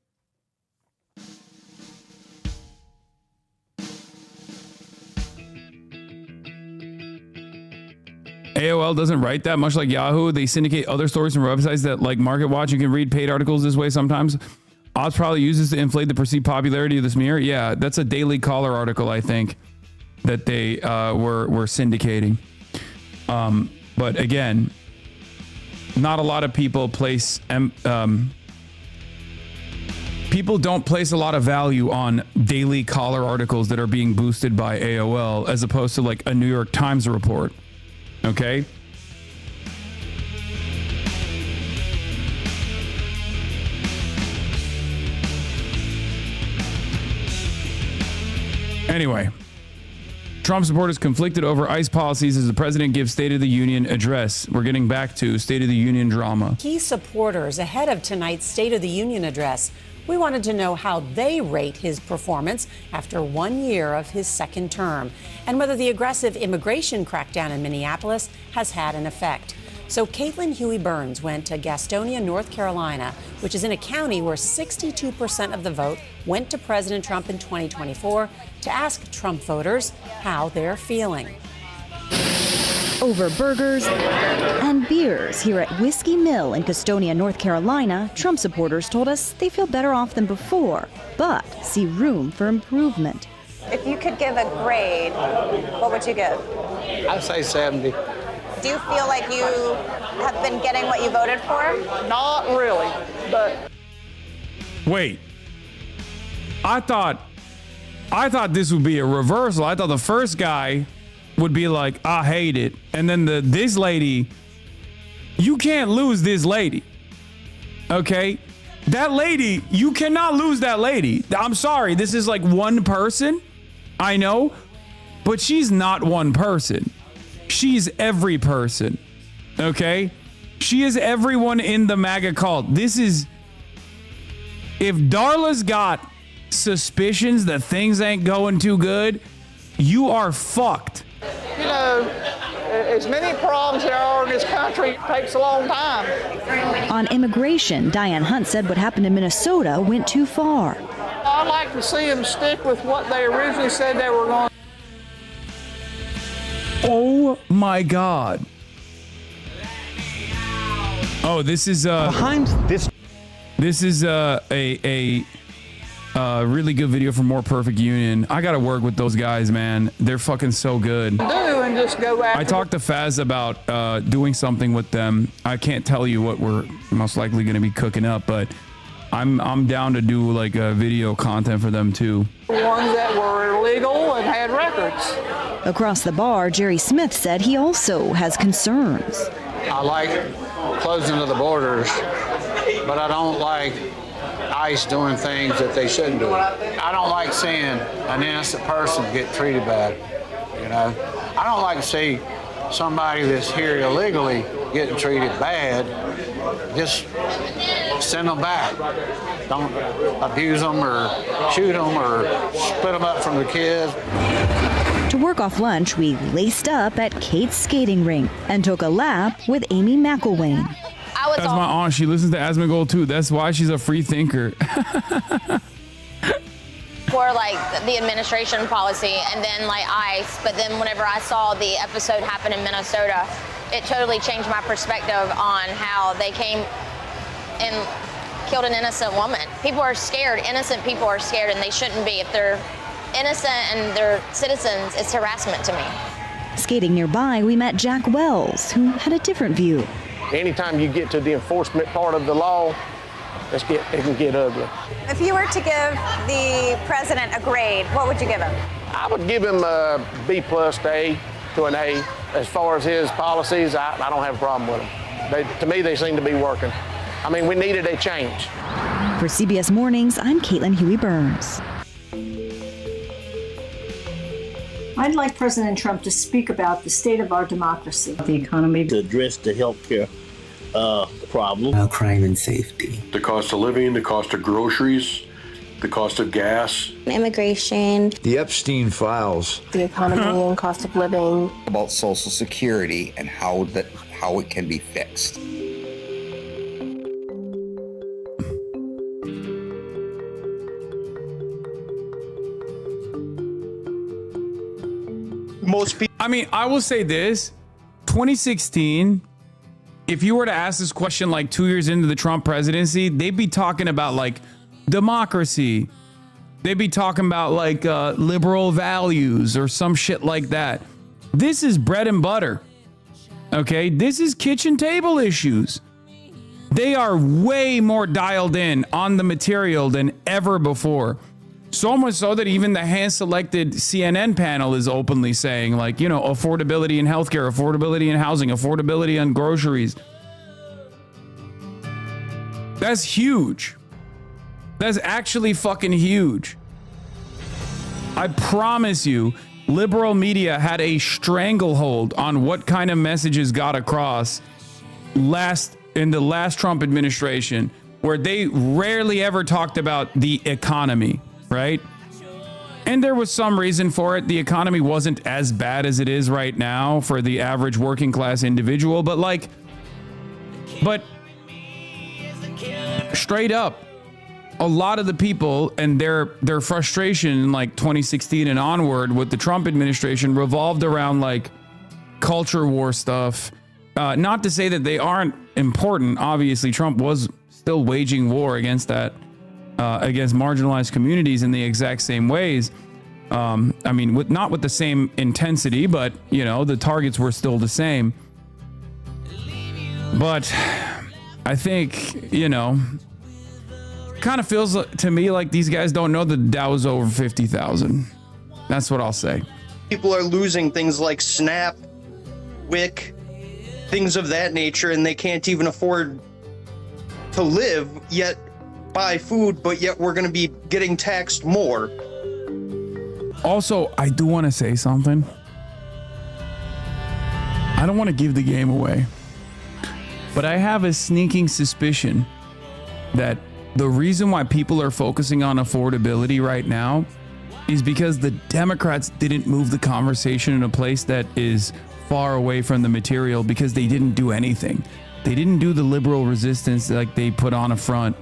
AOL doesn't write that much like Yahoo. They syndicate other stories from websites that like MarketWatch. You can read paid articles this way sometimes. Oz probably uses to inflate the perceived popularity of this mirror. Yeah, that's a Daily Caller article, I think, that they were syndicating. But again, not a lot of people place... people don't place a lot of value on Daily Caller articles that are being boosted by AOL as opposed to like a New York Times report. Okay. Anyway, Trump supporters conflicted over ICE policies as the president gives State of the Union address. We're getting back to State of the Union drama. Key supporters ahead of tonight's State of the Union address. We wanted to know how they rate his performance after 1 year of his second term and whether the aggressive immigration crackdown in Minneapolis has had an effect. So Caitlin Huey Burns went to Gastonia, North Carolina, which is in a county where 62% of the vote went to President Trump in 2024, to ask Trump voters how they're feeling. Over burgers and beers here at Whiskey Mill in Gastonia, North Carolina, Trump supporters told us they feel better off than before, but see room for improvement. If you could give a grade, what would you give? I'd say 70. Do you feel like you have been getting what you voted for? Not really, but... Wait. I thought this would be a reversal. I thought the first guy would be like, I hate it. And then this lady, you can't lose this lady. Okay? That lady, you cannot lose that lady. I'm sorry. This is like one person. I know. But she's not one person. She's every person. Okay? She is everyone in the MAGA cult. This is... If Darla's got suspicions that things ain't going too good, you are fucked. You know, as many problems there are in this country, it takes a long time. On immigration, Diane Hunt said what happened in Minnesota went too far. I'd like to see them stick with what they originally said they were going to. Oh my God. Oh, this is behind this. This is Really good video from More Perfect Union. I got to work with those guys, man. They're fucking so good. And just go after I talked to Faz about doing something with them. I can't tell you what we're most likely going to be cooking up, but I'm down to do like a video content for them too. the ones that were illegal and had records. Across the bar, Jerry Smith said he also has concerns. I like closing of the borders, but I don't like ICE doing things that they shouldn't do. I don't like seeing an innocent person get treated bad, you know. I don't like to see somebody that's here illegally getting treated bad. Just send them back. Don't abuse them or shoot them or split them up from the kids. To work off lunch, we laced up at Kate's skating rink and took a lap with Amy McElwain. That's my aunt. She listens to Asmongold too. That's why she's a free thinker. For like the administration policy and then like ICE, but then whenever I saw the episode happen in Minnesota, it totally changed my perspective on how they came and killed an innocent woman. People are scared, innocent people are scared, and they shouldn't be. If they're innocent and they're citizens, it's harassment to me. Skating nearby, we met Jack Wells, who had a different view. Anytime you get to the enforcement part of the law, it can get ugly. If you were to give the president a grade, what would you give him? I would give him a B+ to A to an A. As far as his policies, I don't have a problem with them. To me, they seem to be working. I mean, we needed a change. For CBS Mornings, I'm Caitlin Huey-Burns. I'd like President Trump to speak about the state of our democracy, the economy, to address the healthcare problem, crime and safety, the cost of living, the cost of groceries, the cost of gas, immigration, the Epstein files, the economy and cost of living, about Social Security and how it can be fixed. Most people. I mean, I will say this: 2016. If you were to ask this question like 2 years into the Trump presidency, they'd be talking about like democracy. They'd be talking about like liberal values or some shit like that. This is bread and butter. Okay, this is kitchen table issues. They are way more dialed in on the material than ever before. So much so that even the hand-selected CNN panel is openly saying, like, you know, affordability in healthcare, affordability in housing, affordability on groceries. That's huge. That's actually fucking huge. I promise you, liberal media had a stranglehold on what kind of messages got across in the last Trump administration, where they rarely ever talked about the economy. Right? And there was some reason for it. The economy wasn't as bad as it is right now for the average working class individual, but straight up, a lot of the people and their frustration in like 2016 and onward with the Trump administration revolved around like culture war stuff. Not to say that they aren't important. Obviously, Trump was still waging war against that. Against marginalized communities in the exact same ways. I mean, not with the same intensity, but, you know, the targets were still the same. But I think, you know, kind of feels to me like these guys don't know the Dow's over 50,000. That's what I'll say. People are losing things like SNAP, WIC, things of that nature, and they can't even afford to live yet. Buy food, but yet we're going to be getting taxed more. Also, I do want to say something. I don't want to give the game away, but I have a sneaking suspicion that the reason why people are focusing on affordability right now is because the Democrats didn't move the conversation in a place that is far away from the material, because they didn't do anything. They didn't do the liberal resistance like they put on a front.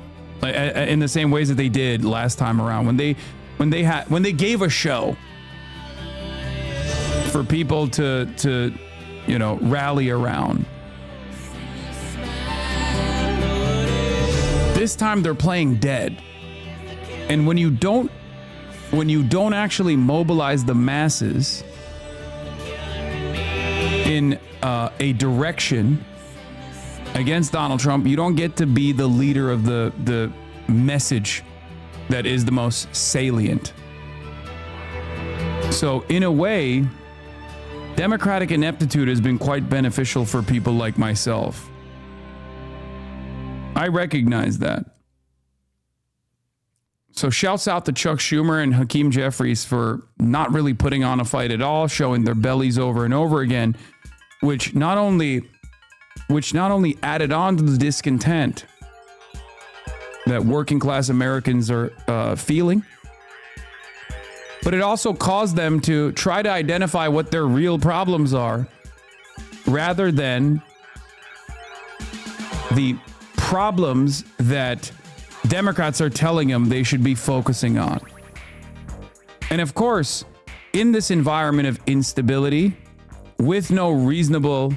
In the same ways that they did last time around when they gave a show for people to you know, rally around. This time they're playing dead. And when you don't actually mobilize the masses in a direction against Donald Trump, you don't get to be the leader of the message that is the most salient. So in a way, Democratic ineptitude has been quite beneficial for people like myself. I recognize that. So shouts out to Chuck Schumer and Hakeem Jeffries for not really putting on a fight at all, showing their bellies over and over again, which not only added on to the discontent that working class Americans are feeling, but it also caused them to try to identify what their real problems are rather than the problems that Democrats are telling them they should be focusing on. And of course, in this environment of instability, with no reasonable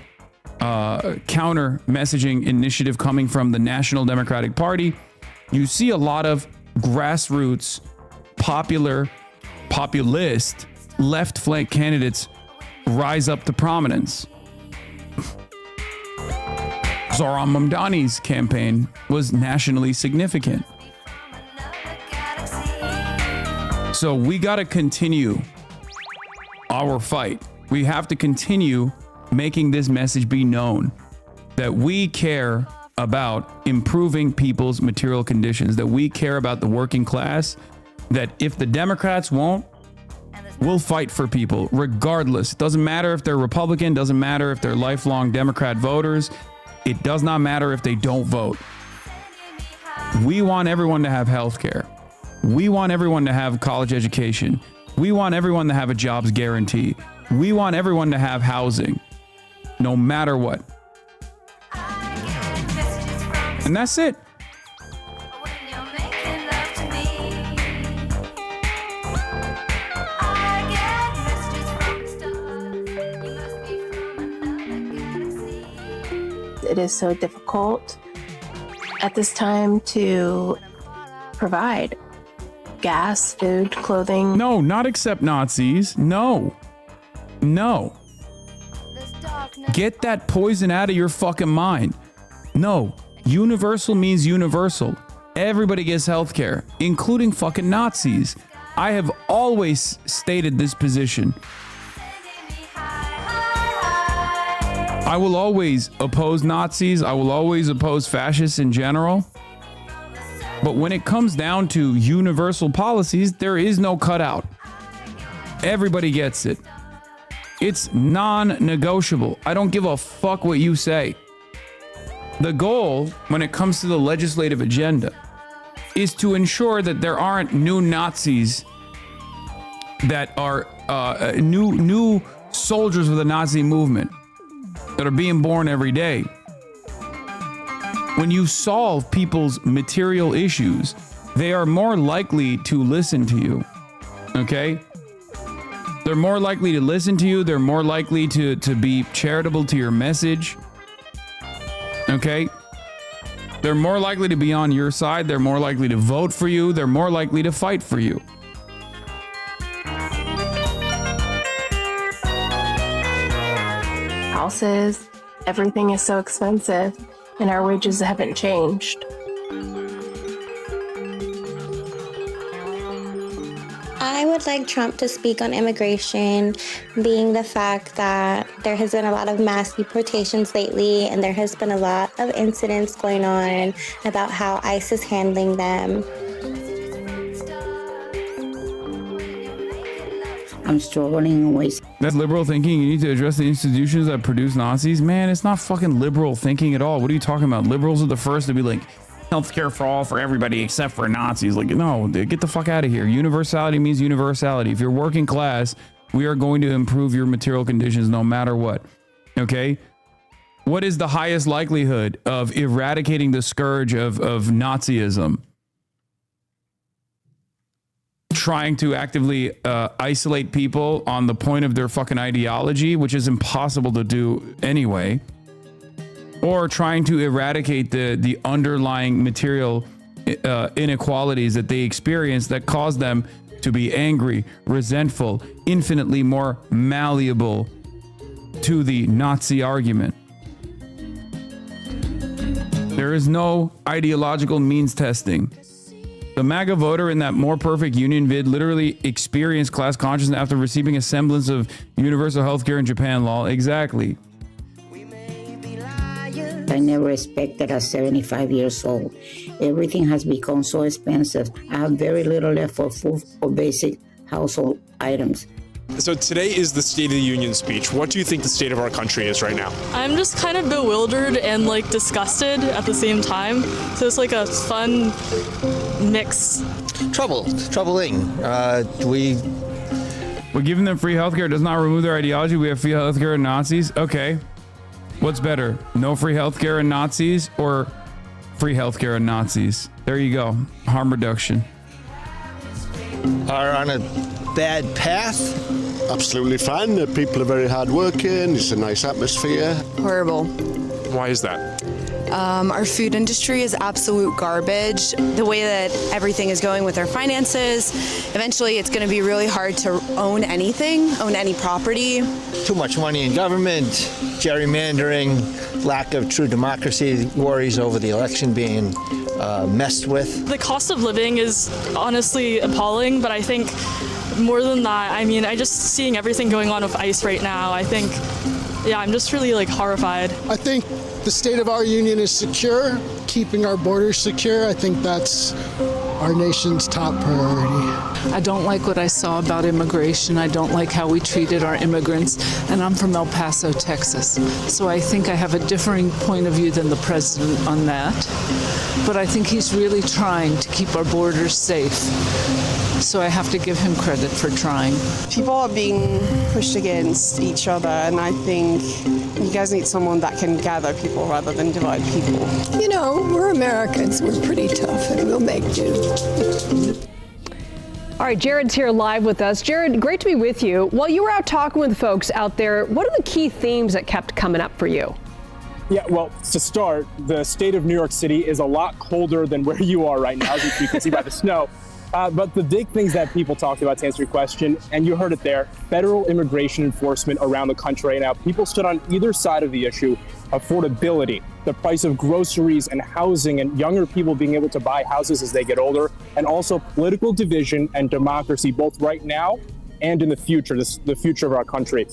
counter messaging initiative coming from the National Democratic Party, you see a lot of grassroots, populist, left flank candidates rise up to prominence. Zohran Mamdani's campaign was nationally significant. So we got to continue our fight. We have to continue making this message be known that we care about improving people's material conditions, that we care about the working class, that if the Democrats won't, we'll fight for people regardless. It doesn't matter if they're Republican, doesn't matter if they're lifelong Democrat voters. It does not matter if they don't vote. We want everyone to have health care. We want everyone to have college education. We want everyone to have a jobs guarantee. We want everyone to have housing, no matter what. And that's it. It is so difficult at this time to provide gas, food, clothing. No, not except Nazis. No. Get that poison out of your fucking mind. No. Universal means universal. Everybody gets health care, including fucking Nazis. I have always stated this position. I will always oppose Nazis. I will always oppose fascists in general. But when it comes down to universal policies, there is no cutout. Everybody gets it. It's non-negotiable. I don't give a fuck what you say. The goal, when it comes to the legislative agenda, is to ensure that there aren't new Nazis that are new soldiers of the Nazi movement that are being born every day. When you solve people's material issues, they are more likely to listen to you. Okay? They're more likely to listen to you. They're more likely to be charitable to your message. Okay? They're more likely to be on your side. They're more likely to vote for you. They're more likely to fight for you. Houses, everything is so expensive, and our wages haven't changed. I would like Trump to speak on immigration, being the fact that there has been a lot of mass deportations lately, and there has been a lot of incidents going on about how ICE is handling them. I'm struggling with. That's liberal thinking. You need to address the institutions that produce Nazis. Man, it's not fucking liberal thinking at all. What are you talking about? Liberals are the first to be like, healthcare for all, for everybody except for Nazis. Like, no, get the fuck out of here. Universality means universality. If you're working class, we are going to improve your material conditions no matter what. Okay? What is the highest likelihood of eradicating the scourge of Nazism? Trying to actively isolate people on the point of their fucking ideology, which is impossible to do anyway, or trying to eradicate the underlying material inequalities that they experience that cause them to be angry, resentful, infinitely more malleable to the Nazi argument. There is no ideological means testing. The MAGA voter in that More Perfect Union vid literally experienced class consciousness after receiving a semblance of universal healthcare in Japan law. Exactly. I never expected at 75 years old. Everything has become so expensive. I have very little left for food or basic household items. So today is the State of the Union speech. What do you think the state of our country is right now? I'm just kind of bewildered and like disgusted at the same time. So it's like a fun mix. Troubling. We're giving them free healthcare does not remove their ideology. We have free healthcare and Nazis. Okay. What's better? No free healthcare and Nazis or free healthcare and Nazis? There you go. Harm reduction. Are on a bad path? Absolutely fine. The people are very hardworking. It's a nice atmosphere. Horrible. Why is that? Our food industry is absolute garbage. The way that everything is going with our finances, eventually it's going to be really hard to own anything, own any property. Too much money in government, gerrymandering, lack of true democracy, worries over the election being messed with. The cost of living is honestly appalling, but I think more than that, I mean, I just seeing everything going on with ICE right now, I think, yeah, I'm just really like horrified. I think the state of our union is secure, keeping our borders secure. I think that's our nation's top priority. I don't like what I saw about immigration. I don't like how we treated our immigrants, and I'm from El Paso, Texas. So I think I have a differing point of view than the president on that. But I think he's really trying to keep our borders safe. So I have to give him credit for trying. People are being pushed against each other, and I think you guys need someone that can gather people rather than divide people. You know, we're Americans. We're pretty tough, and we'll make do. All right, Jared's here live with us. Jared, great to be with you. While you were out talking with folks out there, what are the key themes that kept coming up for you? Yeah, well, to start, the state of New York City is a lot colder than where you are right now, as you can see by the snow. But the big things that people talked about, to answer your question, and you heard it there, federal immigration enforcement around the country right now. People stood on either side of the issue. Affordability, the price of groceries and housing, and younger people being able to buy houses as they get older, and also political division and democracy, both right now and in the future, the future of our country.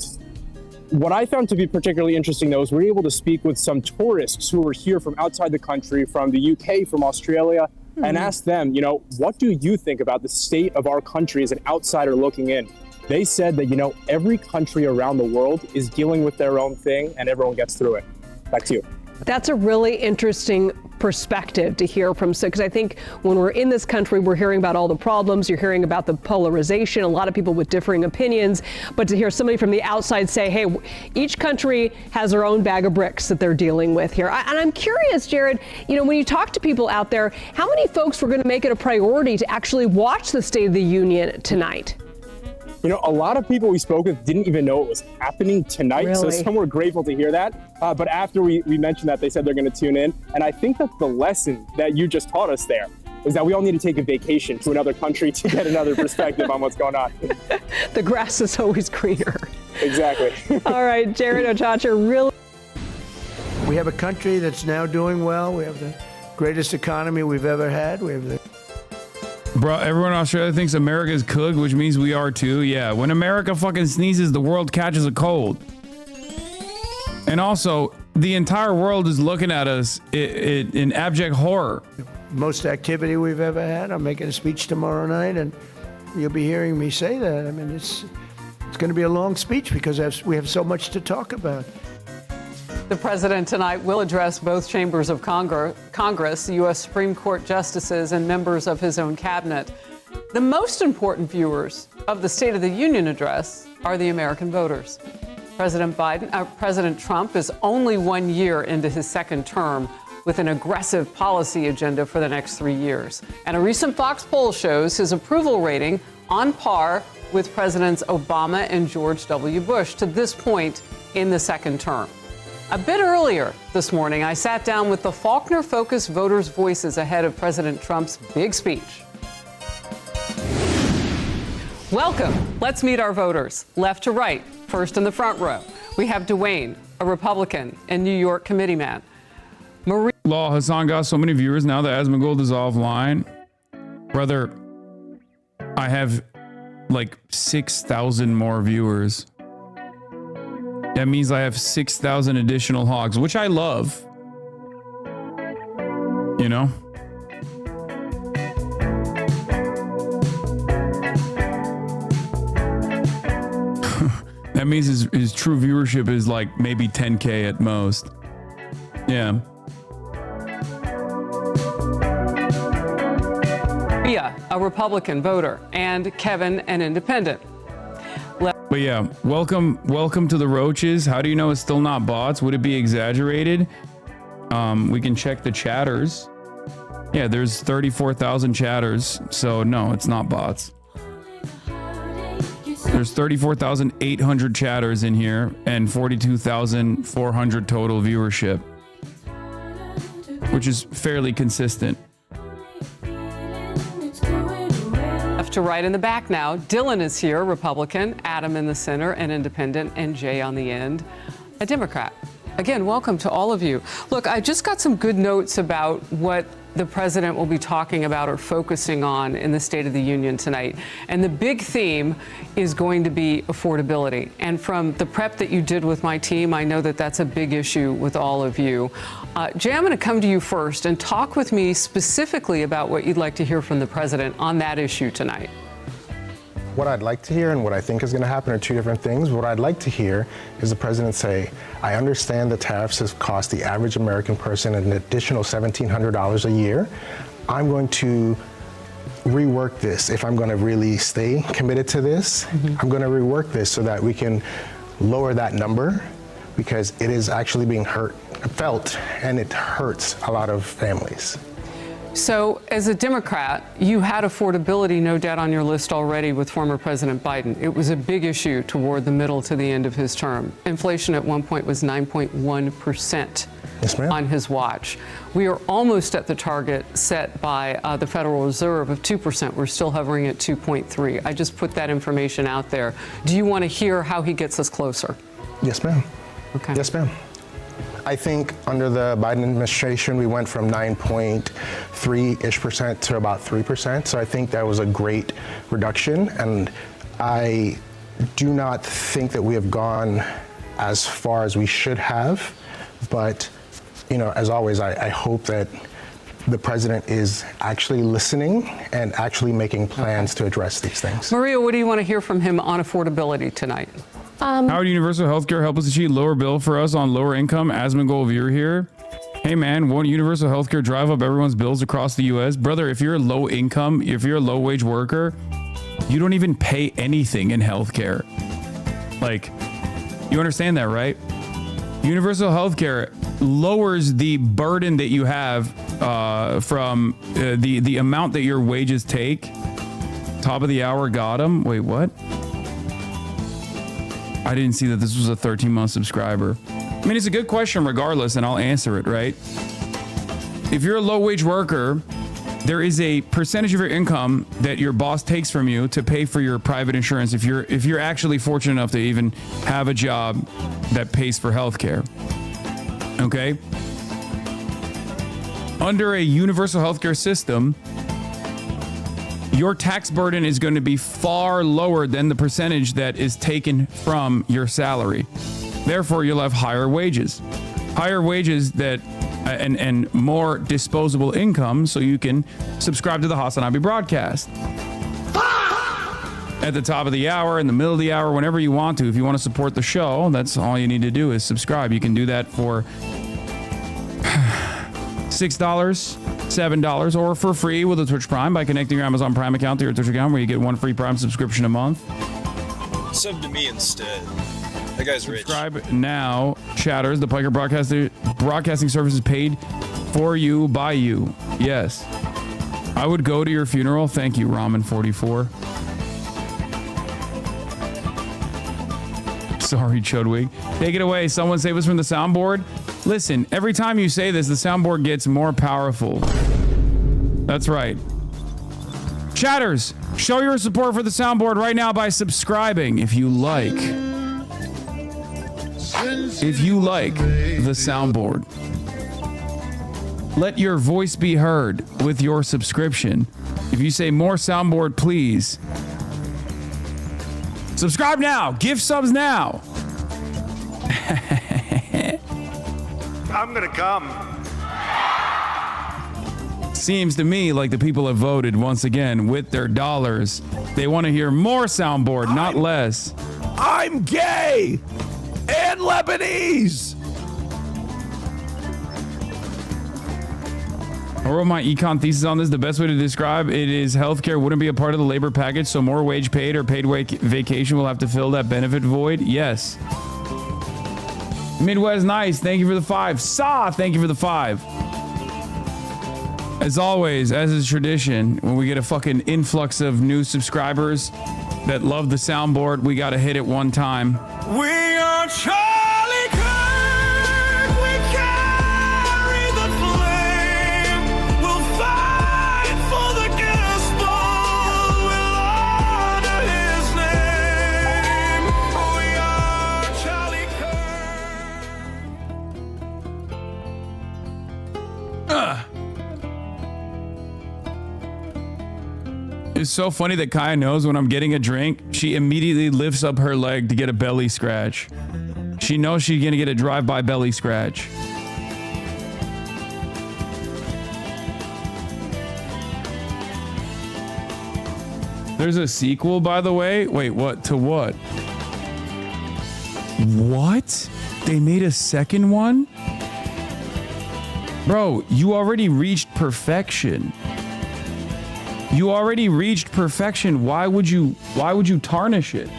What I found to be particularly interesting, though, is we were able to speak with some tourists who were here from outside the country, from the UK, from Australia, and ask them, you know, what do you think about the state of our country as an outsider looking in? They said that, you know, every country around the world is dealing with their own thing and everyone gets through it. Back to you. That's a really interesting perspective to hear from, because I think when we're in this country, we're hearing about all the problems, you're hearing about the polarization, a lot of people with differing opinions, but to hear somebody from the outside say, hey, each country has their own bag of bricks that they're dealing with here. And I'm curious, Jared, you know, when you talk to people out there, how many folks were going to make it a priority to actually watch the State of the Union tonight? You know, a lot of people we spoke with didn't even know it was happening tonight. Really? So some were grateful to hear that. But after we mentioned that, they said they're going to tune in. And I think that's the lesson that you just taught us there, is that we all need to take a vacation to another country to get another perspective on what's going on. The grass is always greener. Exactly. All right, Jared Ochacha, really. We have a country that's now doing well. We have the greatest economy we've ever had. We have the Bro, everyone in Australia thinks America's cooked, which means we are too. Yeah, when America fucking sneezes, the world catches a cold. And also, the entire world is looking at us in abject horror. most activity we've ever had. I'm making a speech tomorrow night, and you'll be hearing me say that. I mean, it's going to be a long speech because we have so much to talk about. The president tonight will address both chambers of Congress, U.S. Supreme Court justices, and members of his own cabinet. The most important viewers of the State of the Union address are the American voters. President Trump is only 1 year into his second term with an aggressive policy agenda for the next 3 years. And a recent Fox poll shows his approval rating on par with Presidents Obama and George W. Bush to this point in the second term. A bit earlier this morning, I sat down with the Faulkner-focused voters' voices ahead of President Trump's big speech. Welcome. Let's meet our voters, left to right. First in the front row, we have Dwayne, a Republican and New York committeeman. Marie. Law Hassan got so many viewers now that Asmongold is offline. Brother, I have like 6,000 more viewers. That means I have 6,000 additional hogs, which I love. You know? That means his true viewership is like maybe 10K at most. Yeah. Mia, a Republican voter, and Kevin, an independent. But yeah, welcome to the roaches. How do you know it's still not bots? Would it be exaggerated? We can check the chatters. Yeah, there's 34,000 chatters, so no, it's not bots. There's 34,800 chatters in here and 42,400 total viewership, which is fairly consistent. Left to right in the back now, Dylan is here, Republican, Adam in the center, an independent, and Jay on the end, a Democrat. Again, welcome to all of you. Look, I just got some good notes about what the president will be talking about or focusing on in the State of the Union tonight. And the big theme is going to be affordability. And from the prep that you did with my team, I know that that's a big issue with all of you. Jay, I'm going to come to you first and talk with me specifically about what you'd like to hear from the president on that issue tonight. What I'd like to hear and what I think is going to happen are two different things. What I'd like to hear is the president say, I understand the tariffs have cost the average American person an additional $1,700 a year. I'm going to rework this. If I'm going to really stay committed to this, I'm going to rework this so that we can lower that number, because it is actually being felt, and it hurts a lot of families. So as a Democrat, you had affordability, no doubt, on your list already with former President Biden. It was a big issue toward the middle to the end of his term. Inflation at one point was 9.1%. Yes, ma'am. On his watch. We are almost at the target set by the Federal Reserve of 2%. We're still hovering at 2.3. I just put that information out there. Do you want to hear how he gets us closer? Yes, ma'am. Okay. Yes, ma'am. I think under the Biden administration, we went from 9.3-ish% to about 3%. So I think that was a great reduction. And I do not think that we have gone as far as we should have. But, you know, as always, I hope that the president is actually listening and actually making plans to address these things. Maria, what do you want to hear from him on affordability tonight? How would universal healthcare help us achieve lower bill for us on lower income? Asmongold, you're here. Hey man, won't universal healthcare drive up everyone's bills across the U.S.? Brother, if you're low income, if you're a low wage worker, you don't even pay anything in healthcare. Like, you understand that, right? Universal healthcare lowers the burden that you have from the amount that your wages take. Top of the hour got him. Wait, what? I didn't see that this was a 13-month subscriber. I mean, it's a good question regardless, and I'll answer it, right? If you're a low-wage worker, there is a percentage of your income that your boss takes from you to pay for your private insurance if you're actually fortunate enough to even have a job that pays for healthcare. Okay? Under a universal healthcare system, your tax burden is going to be far lower than the percentage that is taken from your salary. Therefore, you'll have higher wages that and more disposable income, so you can subscribe to the Hasanabi broadcast at the top of the hour, in the middle of the hour, whenever you want to. If you want to support the show, that's all you need to do is subscribe. You can do that for $6, $7, or for free with a Twitch Prime by connecting your Amazon Prime account to your Twitch account, where you get one free Prime subscription a month. Sub to me instead. That guy's rich. Subscribe now, chatters. The Piker broadcasting service is paid for you by you. Yes. I would go to your funeral. Thank you, Ramen44. Sorry, Chudwig. Take it away. Someone save us from the soundboard. Listen, every time you say this, the soundboard gets more powerful. That's right. Chatters, show your support for the soundboard right now by subscribing if you like. If you like the soundboard. Let your voice be heard with your subscription. If you say more soundboard, please. Subscribe now. Give subs now. I'm gonna come. Seems to me like the people have voted once again with their dollars. They want to hear more soundboard, not less. I'm gay and Lebanese. I wrote my econ thesis on this. The best way to describe it is healthcare wouldn't be a part of the labor package, so more wage paid or paid vacation will have to fill that benefit void. Yes. Midwest Nice, thank you for the 5. Saw, thank you for the 5. As always, as is tradition, when we get a fucking influx of new subscribers that love the soundboard, we gotta hit it one time. We are Charlie Kirk. We carry the flame. We'll fight for the gospel. We'll honor his name. We are Charlie Kirk. It's so funny that Kaya knows when I'm getting a drink, she immediately lifts up her leg to get a belly scratch. She knows she's gonna get a drive-by belly scratch. There's a sequel, by the way. Wait, what? To what? What? They made a second one? Bro, you already reached perfection. You already reached perfection. Why would you tarnish it?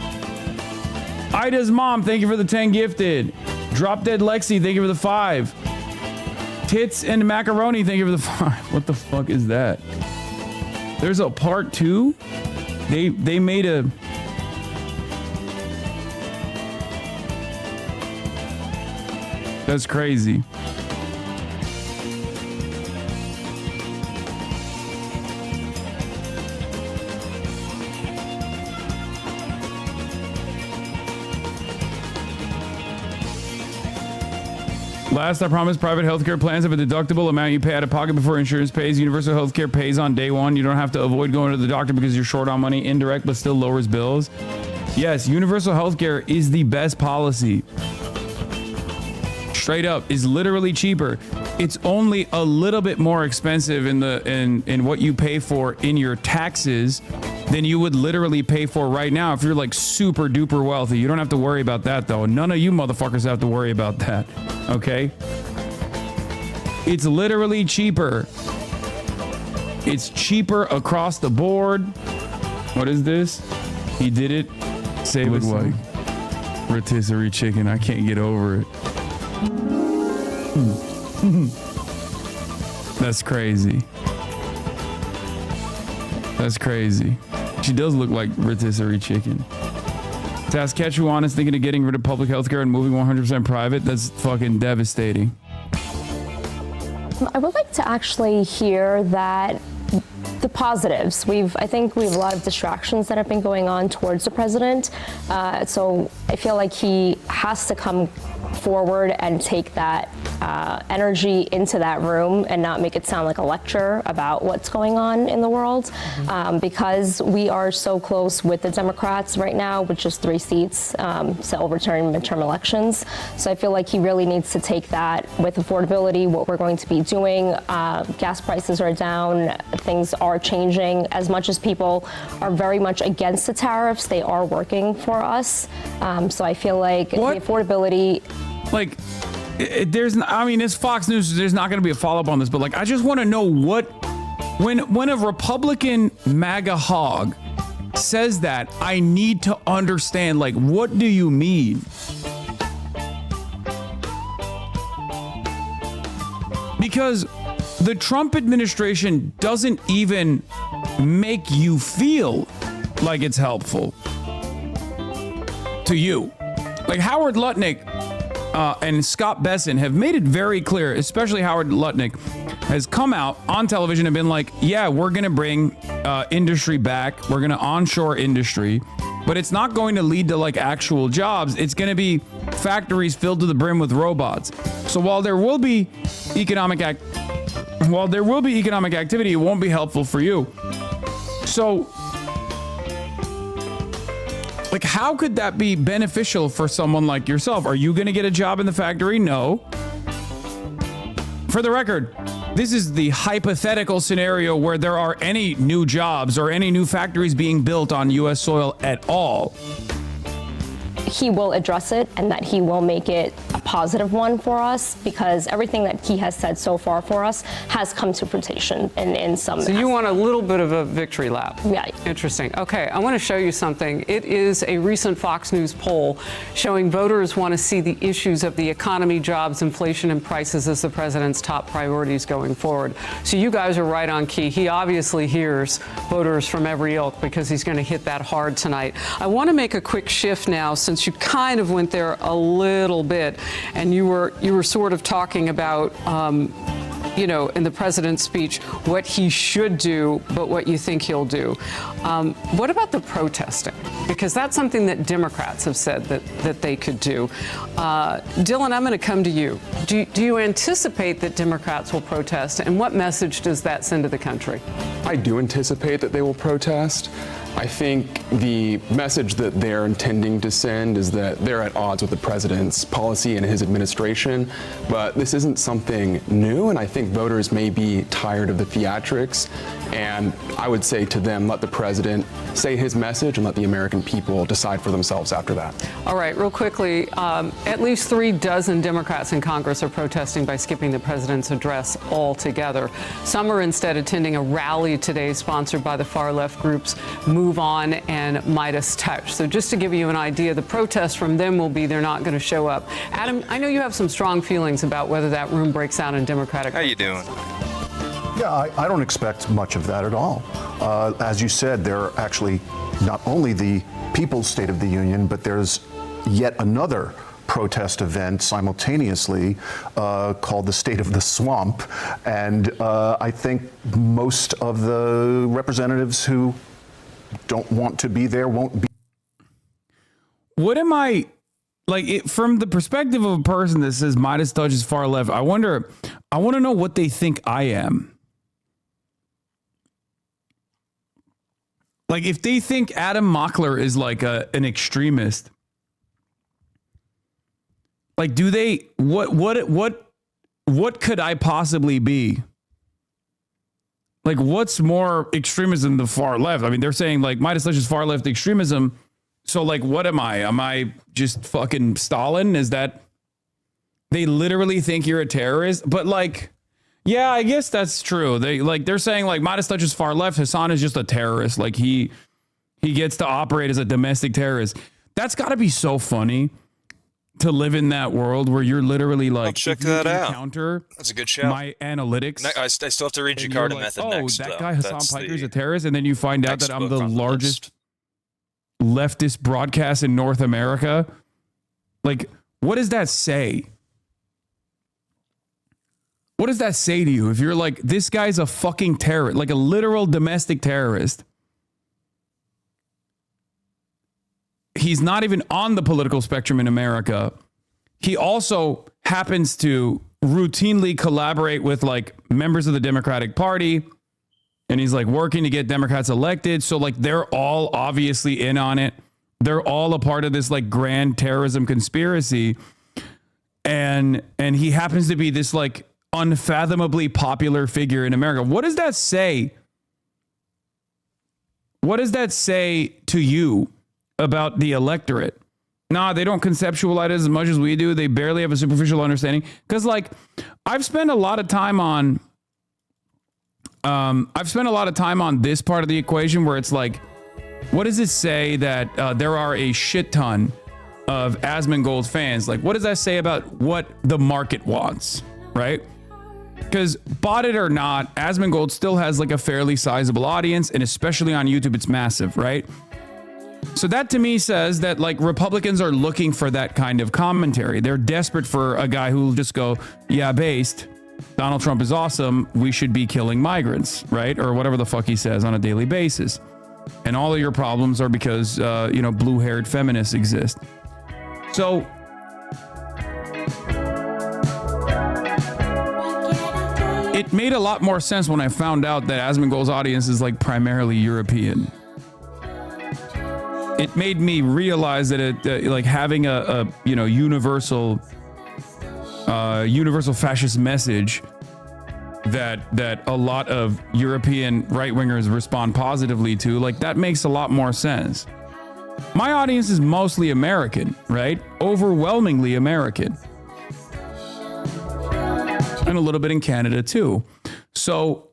Ida's mom, thank you for the 10 gifted. Drop Dead Lexi, thank you for the 5. Tits and Macaroni, thank you for the 5. What the fuck is that? There's a part 2? They made a... That's crazy. Last, I promise private healthcare plans have a deductible amount you pay out of pocket before insurance pays. Universal healthcare pays on day one. You don't have to avoid going to the doctor because you're short on money. Indirect, but still lowers bills. Yes, universal healthcare is the best policy. Straight up, is literally cheaper. It's only a little bit more expensive in what you pay for in your taxes than you would literally pay for right now if you're like super duper wealthy. You don't have to worry about that though. None of you motherfuckers have to worry about that. Okay? It's literally cheaper. It's cheaper across the board. What is this? He did it. Save it like rotisserie chicken. I can't get over it. That's crazy. That's crazy. She does look like rotisserie chicken. Saskatchewan is thinking of getting rid of public health care and moving 100% private. That's fucking devastating. I would like to actually hear that the positives. I think we have a lot of distractions that have been going on towards the president. So I feel like he has to come forward and take that energy into that room and not make it sound like a lecture about what's going on in the world, because we are so close with the Democrats right now with just 3 seats to overturn midterm elections. So I feel like he really needs to take that with affordability, what we're going to be doing. Gas prices are down, things are changing. As much as people are very much against the tariffs, they are working for us. So I feel like the affordability... Like, it's Fox News, there's not going to be a follow-up on this, but like, I just want to know when a Republican MAGA hog says that, I need to understand, like, what do you mean? Because the Trump administration doesn't even make you feel like it's helpful to you. Like Howard Lutnick and Scott Besson have made it very clear, especially Howard Lutnick has come out on television and been like, yeah, we're going to bring industry back. We're going to onshore industry, but it's not going to lead to like actual jobs. It's going to be factories filled to the brim with robots. So while there will be economic activity, it won't be helpful for you. So like, how could that be beneficial for someone like yourself? Are you going to get a job in the factory? No. For the record, this is the hypothetical scenario where there are any new jobs or any new factories being built on U.S. soil at all. He will address it and that he will make it a positive one for us, because everything that he has said so far for us has come to fruition in some. So you want a little bit of a victory lap. Yeah. Interesting. Okay, I want to show you something. It is a recent Fox News poll showing voters want to see the issues of the economy, jobs, inflation, and prices as the president's top priorities going forward. So you guys are right on key. He obviously hears voters from every ilk because he's going to hit that hard tonight. I want to make a quick shift now, since you kind of went there a little bit, and you were sort of talking about, in the president's speech, what he should do, but what you think he'll do. What about the protesting? Because that's something that Democrats have said that they could do. Dylan, I'm going to come to you. Do you anticipate that Democrats will protest, and what message does that send to the country? I do anticipate that they will protest. I think the message that they're intending to send is that they're at odds with the president's policy and his administration, but this isn't something new, and I think voters may be tired of the theatrics, and I would say to them, let the president say his message and let the American people decide for themselves after that. All right, real quickly, at least 36 Democrats in Congress are protesting by skipping the president's address altogether. Some are instead attending a rally today sponsored by the far-left groups Move On and Midas Touch. So just to give you an idea, the protest from them will be they're not going to show up. Adam, I know you have some strong feelings about whether that room breaks out in Democratic. How you doing? Yeah, I don't expect much of that at all. As you said, there are actually not only the People's State of the Union, but there's yet another protest event simultaneously called the State of the Swamp. And I think most of the representatives who don't want to be there won't be. What am I like from the perspective of a person that says Midas Touch is far left? I want to know what they think I am. Like, if they think Adam Mockler is like an extremist, like, do they, what could I possibly be? Like, what's more extremism than the far left? I mean, they're saying like Midas Touch is far left extremism. So like, what am I? Am I just fucking Stalin? Is that, they literally think you're a terrorist? But like, yeah, I guess that's true. They're saying like Midas Touch is far left. Hassan is just a terrorist. Like he gets to operate as a domestic terrorist. That's got to be so funny to live in that world where you're literally like, check that out. Counter That's a good show. My analytics. I still have to read Jakarta Method next. That though. guy Hassan That's Piker is the a terrorist, and then you find out that I'm next the book on the largest leftist broadcast in North America. Like, what does that say? What does that say to you if you're like, this guy's a fucking terrorist, like a literal domestic terrorist? He's not even on the political spectrum in America. He also happens to routinely collaborate with like members of the Democratic Party, and he's like working to get Democrats elected. So like, they're all obviously in on it. They're all a part of this like grand terrorism conspiracy. And he happens to be this like unfathomably popular figure in America. What does that say? What does that say to you about the electorate? Nah, they don't conceptualize it as much as we do. They barely have a superficial understanding. Because like, I've spent a lot of time on this part of the equation where it's like, what does it say that there are a shit ton of Asmongold fans? Like, what does that say about what the market wants, right? Because bought it or not, Asmongold still has like a fairly sizable audience, and especially on YouTube, it's massive, right? So that to me says that like Republicans are looking for that kind of commentary. They're desperate for a guy who will just go, yeah, based. Donald Trump is awesome. We should be killing migrants, right? Or whatever the fuck he says on a daily basis. And all of your problems are because, blue-haired feminists exist. So it made a lot more sense when I found out that Asmongold's audience is like primarily European. It made me realize that like having a universal fascist message that a lot of European right-wingers respond positively to, like that makes a lot more sense. My audience is mostly American, right? Overwhelmingly American. And a little bit in Canada too. So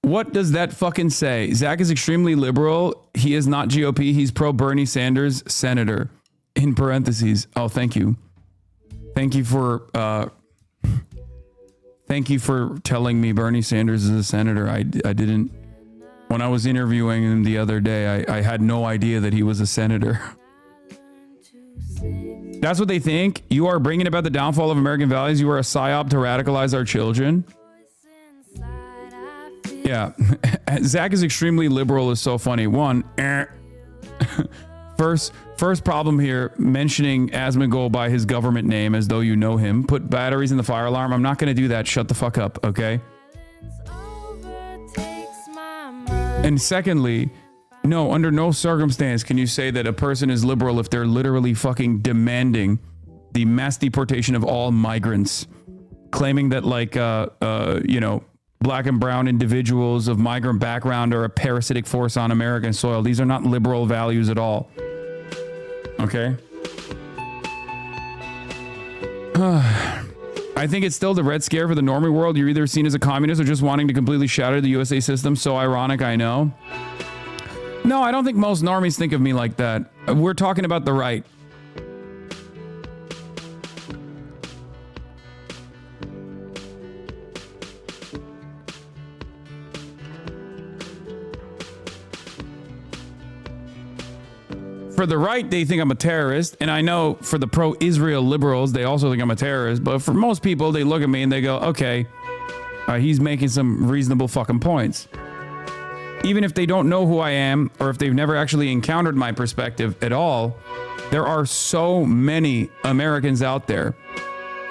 what does that fucking say? Zach is extremely liberal. He is not GOP. He's pro Bernie Sanders senator. In parentheses. Oh, thank you. Thank you for telling me Bernie Sanders is a senator. I didn't. When I was interviewing him the other day, I had no idea that he was a senator. That's what they think. You are bringing about the downfall of American values. You are a psyop to radicalize our children. Yeah. Zach is extremely liberal is so funny. One, first problem here, mentioning Asmongold by his government name as though you know him. Put batteries in the fire alarm. I'm not going to do that. Shut the fuck up, okay? And secondly, no, under no circumstance can you say that a person is liberal if they're literally fucking demanding the mass deportation of all migrants, claiming that like, black and brown individuals of migrant background are a parasitic force on American soil. These are not liberal values at all. Okay? I think it's still the Red Scare for the normie world. You're either seen as a communist or just wanting to completely shatter the USA system. So ironic, I know. No, I don't think most normies think of me like that. We're talking about the right. For the right, they think I'm a terrorist. And I know for the pro-Israel liberals, they also think I'm a terrorist. But for most people, they look at me and they go, okay, he's making some reasonable fucking points. Even if they don't know who I am, or if they've never actually encountered my perspective at all, there are so many Americans out there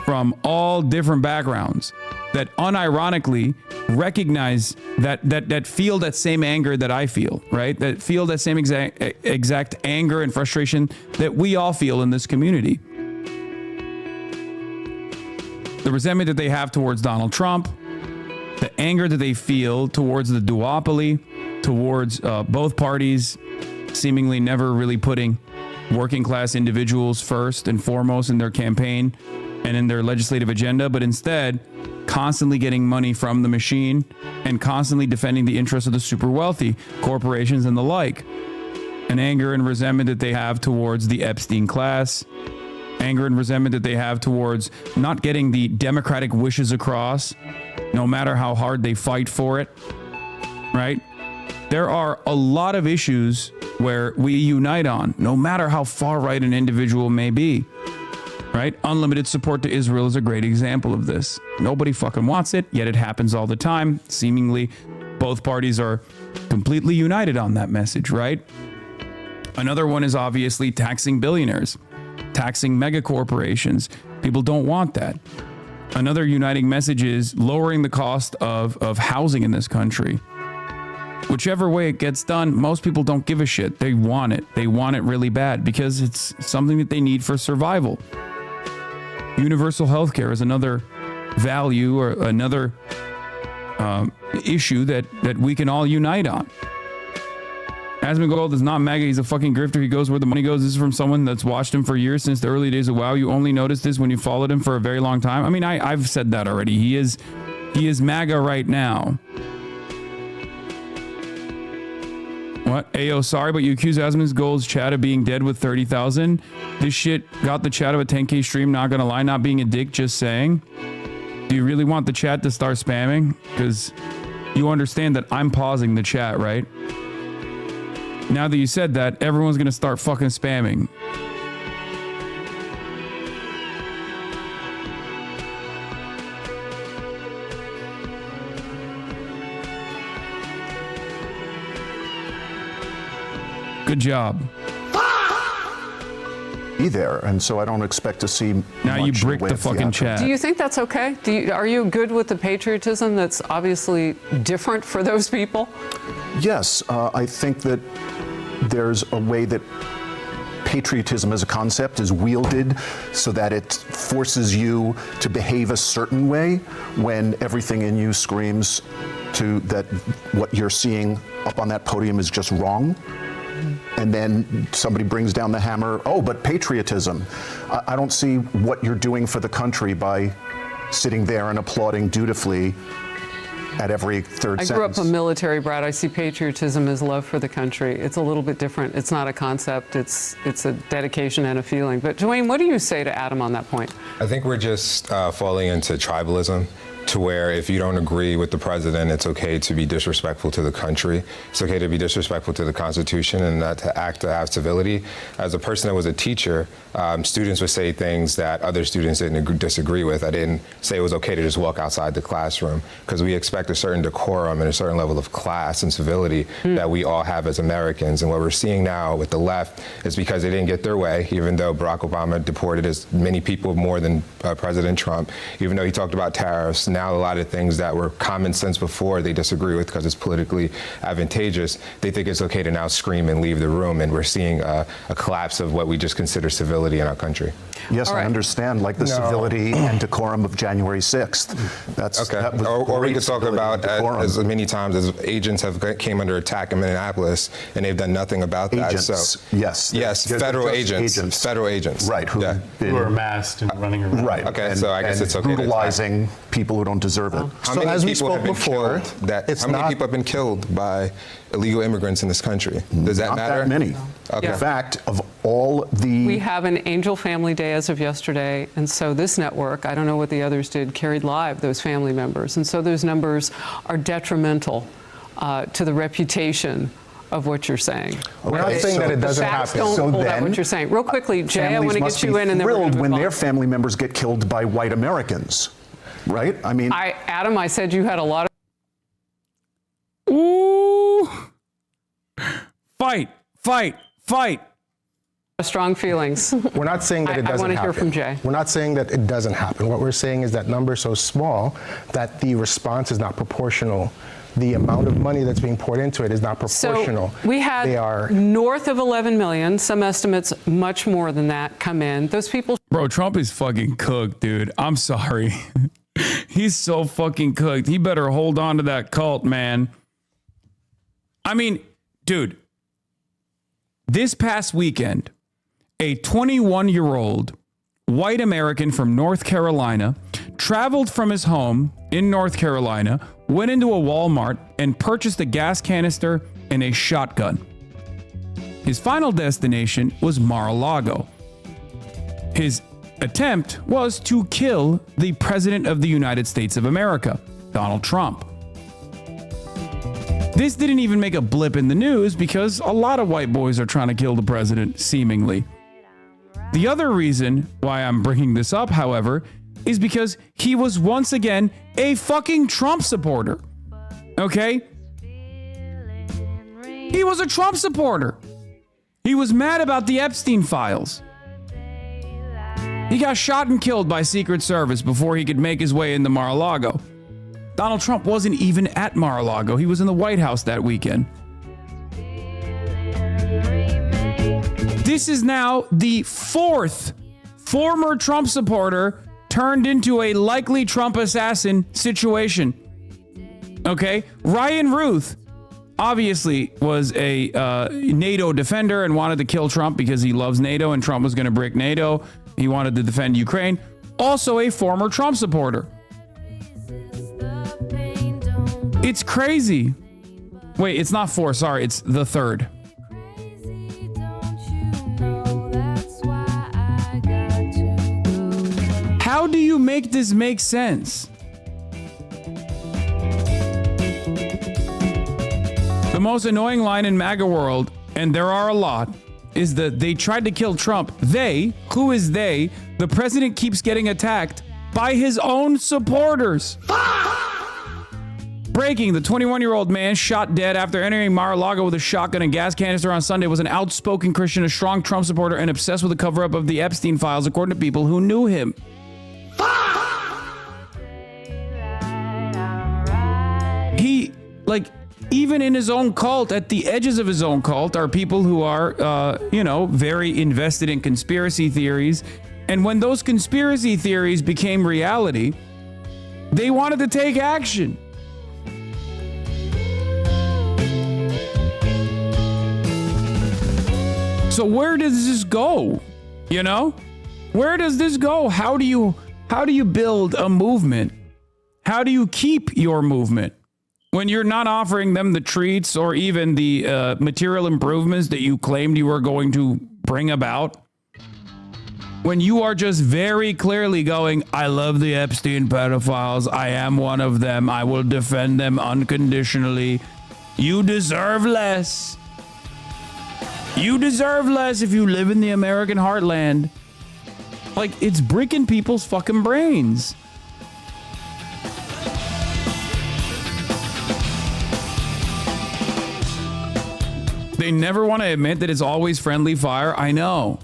from all different backgrounds that unironically recognize that feel that same anger that I feel, right? That feel that same exact anger and frustration that we all feel in this community. The resentment that they have towards Donald Trump, the anger that they feel towards the duopoly, towards both parties seemingly never really putting working class individuals first and foremost in their campaign and in their legislative agenda, but instead constantly getting money from the machine and constantly defending the interests of the super wealthy, corporations and the like. An anger and resentment that they have towards the Epstein class, anger and resentment that they have towards not getting the democratic wishes across, no matter how hard they fight for it, right? There are a lot of issues where we unite on, no matter how far right an individual may be, right? Unlimited support to Israel is a great example of this. Nobody fucking wants it, yet it happens all the time. Seemingly, both parties are completely united on that message, right? Another one is obviously taxing billionaires, taxing mega corporations. People don't want that. Another uniting message is lowering the cost of housing in this country. Whichever way it gets done, most people don't give a shit. They want it. They want it really bad because it's something that they need for survival. Universal healthcare is another value or another issue that we can all unite on. Asmongold is not MAGA. He's a fucking grifter. He goes where the money goes. This is from someone that's watched him for years, since the early days of WoW. You only noticed this when you followed him for a very long time. I mean, I've said that already. He is MAGA right now. What? Ayo, sorry, but you accuse Asmongold's chat of being dead with 30,000. This shit got the chat of a 10K stream, not gonna lie, not being a dick, just saying. Do you really want the chat to start spamming? Because you understand that I'm pausing the chat, right? Now that you said that, everyone's going to start fucking spamming. Good job. Be there, and so I don't expect to see. Now you much in the bricked way the of fucking theatrics. chat. Do you think that's okay? Are you good with the patriotism that's obviously different for those people? Yes, I think that there's a way that patriotism as a concept is wielded so that it forces you to behave a certain way when everything in you screams to that what you're seeing up on that podium is just wrong. And then somebody brings down the hammer, oh, but patriotism. I don't see what you're doing for the country by sitting there and applauding dutifully at every third I sentence. grew up a military brat. I see patriotism as love for the country. It's a little bit different. It's not a concept. It's a dedication and a feeling. But Dwayne, what do you say to Adam on that point? I think we're just falling into tribalism, to where if you don't agree with the president, it's okay to be disrespectful to the country. It's okay to be disrespectful to the Constitution and not to act to have civility. As a person that was a teacher, students would say things that other students didn't disagree with. I didn't say it was okay to just walk outside the classroom, because we expect a certain decorum and a certain level of class and civility that we all have as Americans. And what we're seeing now with the left is because they didn't get their way, even though Barack Obama deported as many people more than President Trump, even though he talked about tariffs. Now a lot of things that were common sense before they disagree with because it's politically advantageous, they think it's okay to now scream and leave the room, and we're seeing a collapse of what we just consider civility in our country. Yes, I understand, like the civility and decorum of January 6th. That's okay. That was Or we great could talk civility about and decorum. as many times as agents have came under attack in Minneapolis, and they've done nothing about that. Agents, So yes. yes, They're federal just agents, federal agents, right? Who are masked and running around. Right. Okay, and, so I guess and it's okay to brutalizing people who don't deserve it. How So many as we people spoke have been before, killed it's how many not- people have been killed by illegal immigrants in this country? Does that Not matter? that many. Okay. In fact, of all the We have an Angel Family Day as of yesterday, and so this network, I don't know what the others did, carried live those family members. And so those numbers are detrimental to the reputation of what you're saying. We're not saying that it doesn't Facts happen. don't So pull out then, what you're saying. Real quickly, Jay, I families want to must get you be in, and then we're thrilled going to when move their on. family members get killed by white Americans, right? I mean, Adam, I said you had a lot of. Ooh. Fight. Strong feelings. We're not saying that it I doesn't want to hear happen. from Jay. We're not saying that it doesn't happen. What we're saying is that number is so small that the response is not proportional. The amount of money that's being poured into it is not proportional. So we had They are north of 11 million, some estimates much more than that come in. Those people. Bro, Trump is fucking cooked, dude. I'm sorry. He's so fucking cooked. He better hold on to that cult, man. I mean, dude, this past weekend, a 21-year-old white American from North Carolina traveled from his home in North Carolina, went into a Walmart, and purchased a gas canister and a shotgun. His final destination was Mar-a-Lago. His attempt was to kill the President of the United States of America, Donald Trump. This didn't even make a blip in the news because a lot of white boys are trying to kill the president, seemingly. The other reason why I'm bringing this up, however, is because he was once again a fucking Trump supporter. Okay? He was a Trump supporter. He was mad about the Epstein files. He got shot and killed by Secret Service before he could make his way into Mar-a-Lago. Donald Trump wasn't even at Mar-a-Lago. He was in the White House that weekend. This is now the fourth former Trump supporter turned into a likely Trump assassin situation. Okay? Ryan Ruth obviously was a NATO defender and wanted to kill Trump because he loves NATO and Trump was going to break NATO. He wanted to defend Ukraine. Also a former Trump supporter. It's crazy. Wait, it's not four. Sorry, it's the third. How do you make this make sense? The most annoying line in MAGA world and there are a lot, is that they tried to kill Trump. They, who is they? The president keeps getting attacked by his own supporters. Breaking, the 21-year-old man shot dead after entering Mar-a-Lago with a shotgun and gas canister on Sunday was an outspoken Christian, a strong Trump supporter, and obsessed with the cover-up of the Epstein files, according to people who knew him. He, even in his own cult, at the edges of his own cult, are people who are, very invested in conspiracy theories. And when those conspiracy theories became reality, they wanted to take action. So where does this go? Where does this go? How do you build a movement? How do you keep your movement when you're not offering them the treats or even the material improvements that you claimed you were going to bring about? When you are just very clearly going, I love the Epstein pedophiles. I am one of them. I will defend them unconditionally. You deserve less. You deserve less if you live in the American heartland. It's breaking people's fucking brains. They never want to admit that it's always friendly fire. I know.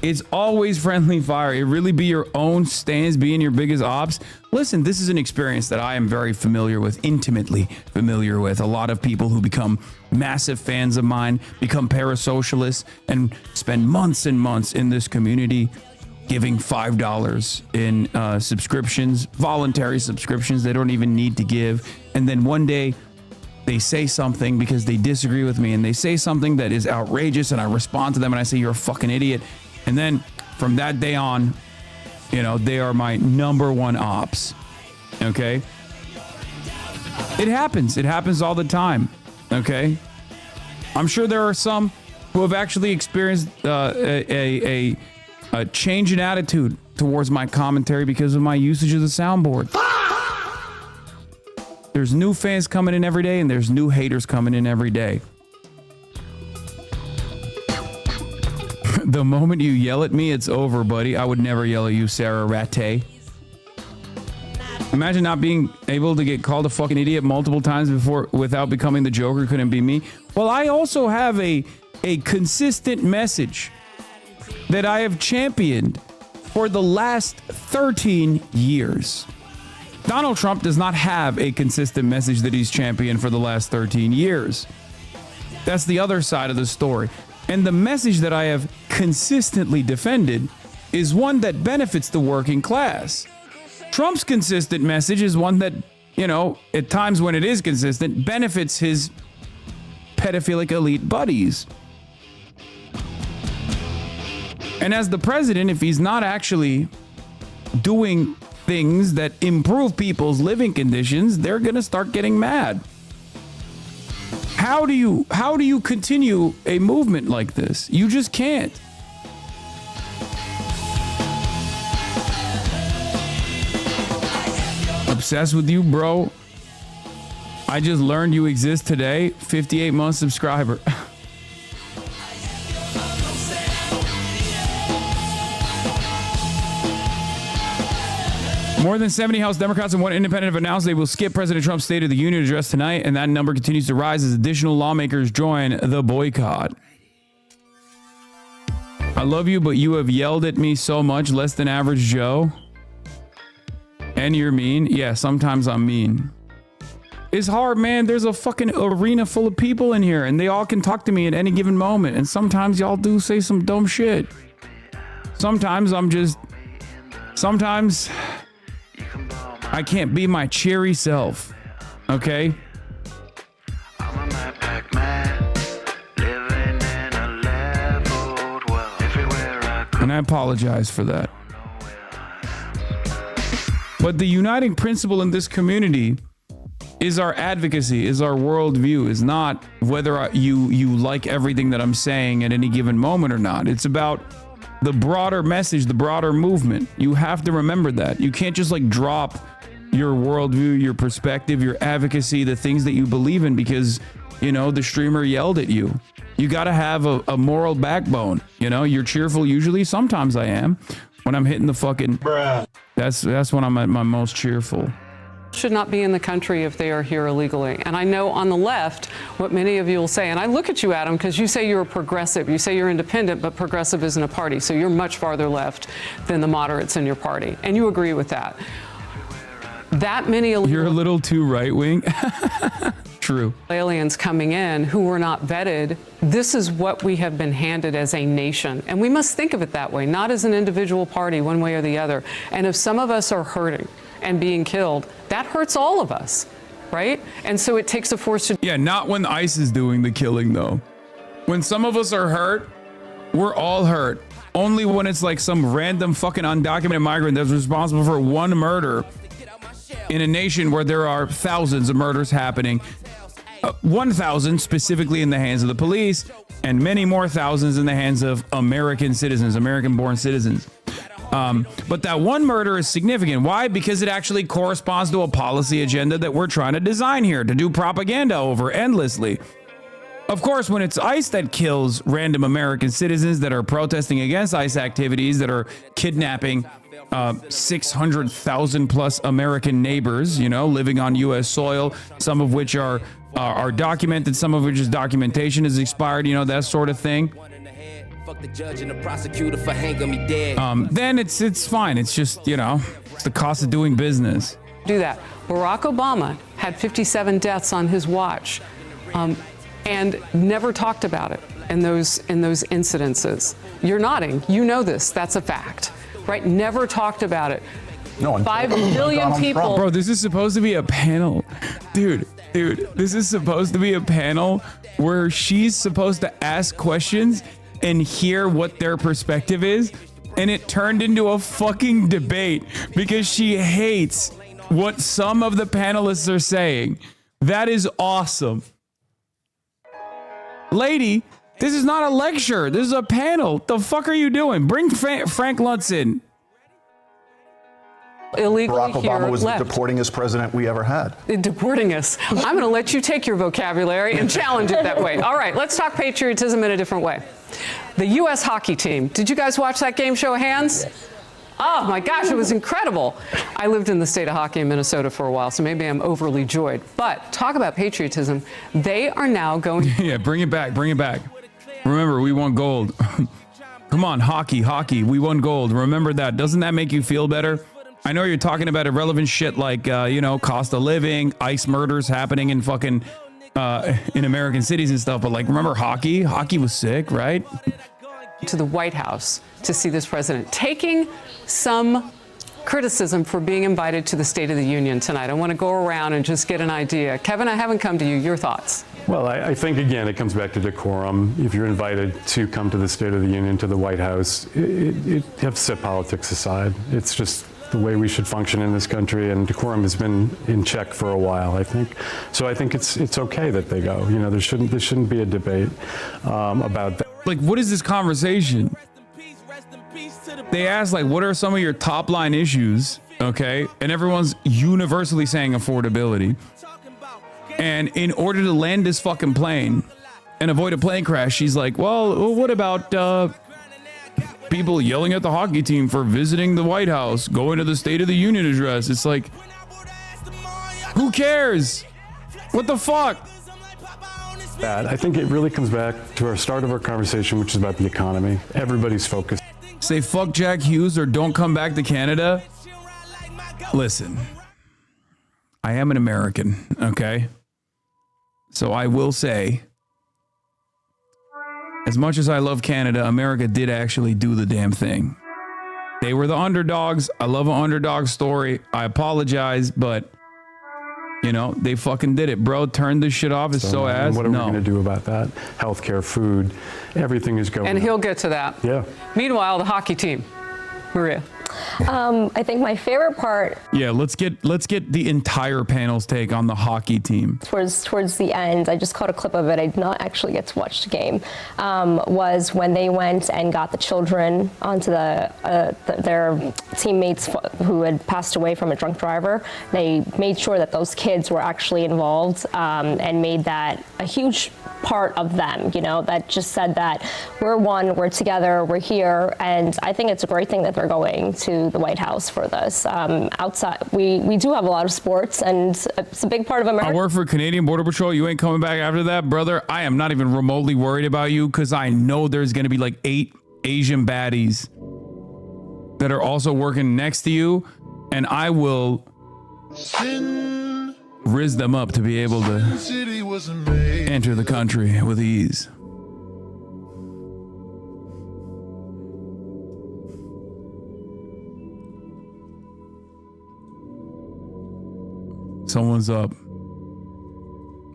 It's always friendly fire. It really be your own stance being your biggest ops. Listen, this is an experience that I am very familiar with, intimately familiar with. A lot of people who become massive fans of mine, become parasocialists, and spend months and months in this community giving $5 in subscriptions, voluntary subscriptions they don't even need to give. And then one day they say something because they disagree with me, and they say something that is outrageous, and I respond to them and I say, you're a fucking idiot. And then from that day on, they are my number one ops. Okay? It happens. It happens all the time. Okay? I'm sure there are some who have actually experienced a change in attitude towards my commentary because of my usage of the soundboard. There's new fans coming in every day, and there's new haters coming in every day. The moment you yell at me, it's over, buddy. I would never yell at you, Sarah Rattay. Imagine not being able to get called a fucking idiot multiple times before without becoming the Joker. Couldn't be me. Well, I also have a consistent message that I have championed for the last 13 years. Donald Trump does not have a consistent message that he's championed for the last 13 years. That's the other side of the story. And the message that I have consistently defended is one that benefits the working class. Trump's consistent message is one that, at times when it is consistent, benefits his pedophilic elite buddies. And as the president, if he's not actually doing things that improve people's living conditions, they're going to start getting mad. How do you continue a movement like this? You just can't. Obsessed with you, bro. I just learned you exist today. 58-month subscriber. More than 70 House Democrats and one independent have announced they will skip President Trump's State of the Union address tonight, and that number continues to rise as additional lawmakers join the boycott. I love you, but you have yelled at me so much, less than average Joe. And you're mean. Yeah, sometimes I'm mean. It's hard, man. There's a fucking arena full of people in here, and they all can talk to me at any given moment. And sometimes y'all do say some dumb shit. Sometimes I can't be my cheery self. Okay? And I apologize for that. But the uniting principle in this community is our advocacy, is our worldview, is not whether you like everything that I'm saying at any given moment or not. It's about the broader message, the broader movement. You have to remember that. You can't just drop your worldview, your perspective, your advocacy, the things that you believe in because, the streamer yelled at you. You got to have a moral backbone. You know, you're cheerful usually. Sometimes I am. When I'm hitting the fucking... That's when I'm at my most cheerful. Should not be in the country if they are here illegally. And I know on the left what many of you will say, and I look at you, Adam, because you say you're a progressive. You say you're independent, but progressive isn't a party. So you're much farther left than the moderates in your party. And you agree with that. That many illegal... You're a little too right-wing. True. Aliens coming in who were not vetted. This is what we have been handed as a nation. And we must think of it that way, not as an individual party, one way or the other. And if some of us are hurting and being killed, that hurts all of us, right? And so it takes a force to... Yeah, not when ICE is doing the killing, though. When some of us are hurt, we're all hurt. Only when it's like some random fucking undocumented migrant that's responsible for one murder in a nation where there are thousands of murders happening. 1,000 specifically in the hands of the police, and many more thousands in the hands of American citizens, American-born citizens. But that one murder is significant. Why? Because it actually corresponds to a policy agenda that we're trying to design here to do propaganda over endlessly. Of course, when it's ICE that kills random American citizens that are protesting against ICE activities, that are kidnapping 600,000 plus American neighbors, you know, living on U.S. soil, some of which are documented, some of which is documentation is expired, you know, that sort of thing. Fuck the judge and the prosecutor for hanging me dead. Then it's fine. It's just, you know, it's the cost of doing business. Do that. Barack Obama had 57 deaths on his watch, and never talked about it in those incidences. You're nodding. You know this. That's a fact, right? Never talked about it. No, 5 billion people. Bro, this is supposed to be a panel. Dude, this is supposed to be a panel where she's supposed to ask questions and hear what their perspective is, and it turned into a fucking debate because she hates what some of the panelists are saying. That is awesome. Lady, this is not a lecture. This is a panel. The fuck are you doing? Bring Frank Luntz in. Illegally Barack Obama was the left. deportingest president we ever had. Deporting us. I'm going to let you take your vocabulary and challenge it that way. All right, let's talk patriotism in a different way. The U.S. hockey team. Did you guys watch that game? Show of hands? Oh my gosh, it was incredible. I lived in the state of hockey in Minnesota for a while, so maybe I'm overly joyed. But talk about patriotism. They are now going... Yeah, bring it back. Bring it back. Remember, we won gold. Come on, hockey. We won gold. Remember that. Doesn't that make you feel better? I know you're talking about irrelevant shit like, you know, cost of living, ICE murders happening in fucking, in American cities and stuff. But like, remember hockey? Hockey was sick, right? To the White House to see this president taking some criticism for being invited to the State of the Union tonight. I want to go around and just get an idea. Kevin, I haven't come to you. Your thoughts? Well, I think, again, it comes back to decorum. If you're invited to come to the State of the Union, to the White House, you have to set politics aside. It's just the way we should function in this country, and decorum has been in check for a while, I think. So I think it's okay that they go. You know, there shouldn't be a debate about that. Like, what is this conversation? They asked, like, what are some of your top line issues? Okay. And everyone's universally saying affordability. And in order to land this fucking plane and avoid a plane crash, she's like, well, what about people yelling at the hockey team for visiting the White House, going to the State of the Union address? It's like, who cares? What the fuck? I think it really comes back to our start of our conversation, which is about the economy. Everybody's focused. Say fuck Jack Hughes or don't come back to Canada. Listen, I am an American, okay? So I will say, as much as I love Canada, America did actually do the damn thing. They were the underdogs. I love an underdog story. I apologize, but you know, they fucking did it, bro. Turn this shit off. It's so ass. What are we going to do about that? Healthcare, food, everything is going And up. he'll get to that. Yeah. Meanwhile, the hockey team. Maria. I think my favorite part. Yeah, let's get the entire panel's take on the hockey team. Towards the end, I just caught a clip of it. I did not actually get to watch the game. Was when they went and got the children onto their teammates who had passed away from a drunk driver. They made sure that those kids were actually involved and made that a huge part of them, that just said that we're one, we're together, we're here. And I think it's a great thing that they're going to the White House for this. Outside, we do have a lot of sports, and it's a big part of America. I work for Canadian Border Patrol. You ain't coming back after that, brother. I am not even remotely worried about you because I know there's going to be like 8 Asian baddies that are also working next to you, and I will rizz them up to be able to enter the country with ease. Someone's up.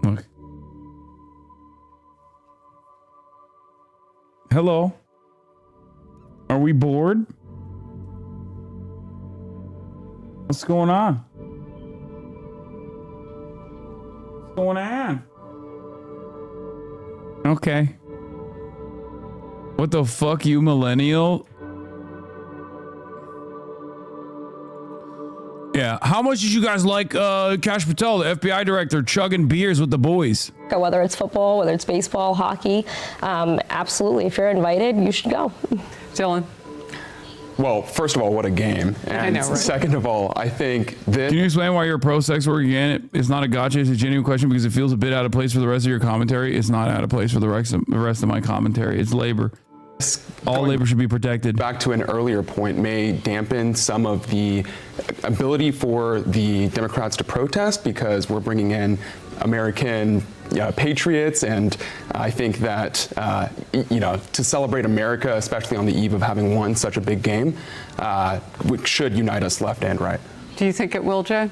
Look. Hello. Are we bored? What's going on? What's going on? Okay. What the fuck, you millennial? Yeah. How much did you guys like Kash Patel, the FBI director, chugging beers with the boys? Whether it's football, whether it's baseball, hockey, absolutely. If you're invited, you should go. Dylan. Well, first of all, what a game. And I know, right? Second of all, I think this... Can you explain why you're pro-sex work again? It's not a gotcha. It's a genuine question because it feels a bit out of place for the rest of your commentary. It's not out of place for the rest of my commentary. It's labor. All labor should be protected. Back to an earlier point, may dampen some of the ability for the Democrats to protest because we're bringing in American patriots, and I think that to celebrate America, especially on the eve of having won such a big game, should unite us left and right. Do you think it will, Jay?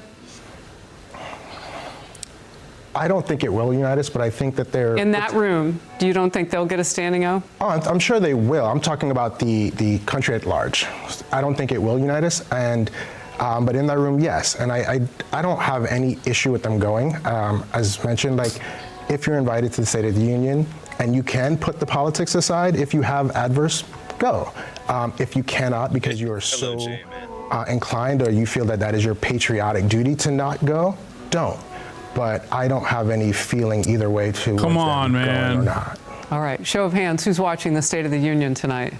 I don't think it will unite us, but I think that they're... In that room, you don't think they'll get a standing O? Oh, I'm sure they will. I'm talking about the country at large. I don't think it will unite us, and but in that room, yes. And I don't have any issue with them going. As mentioned, like, if you're invited to the State of the Union, and you can put the politics aside, if you have adverse, go. If you cannot because you are so inclined, or you feel that that is your patriotic duty to not go, don't. But I don't have any feeling either way to come on, man. Or not. All right, show of hands, who's watching the State of the Union tonight?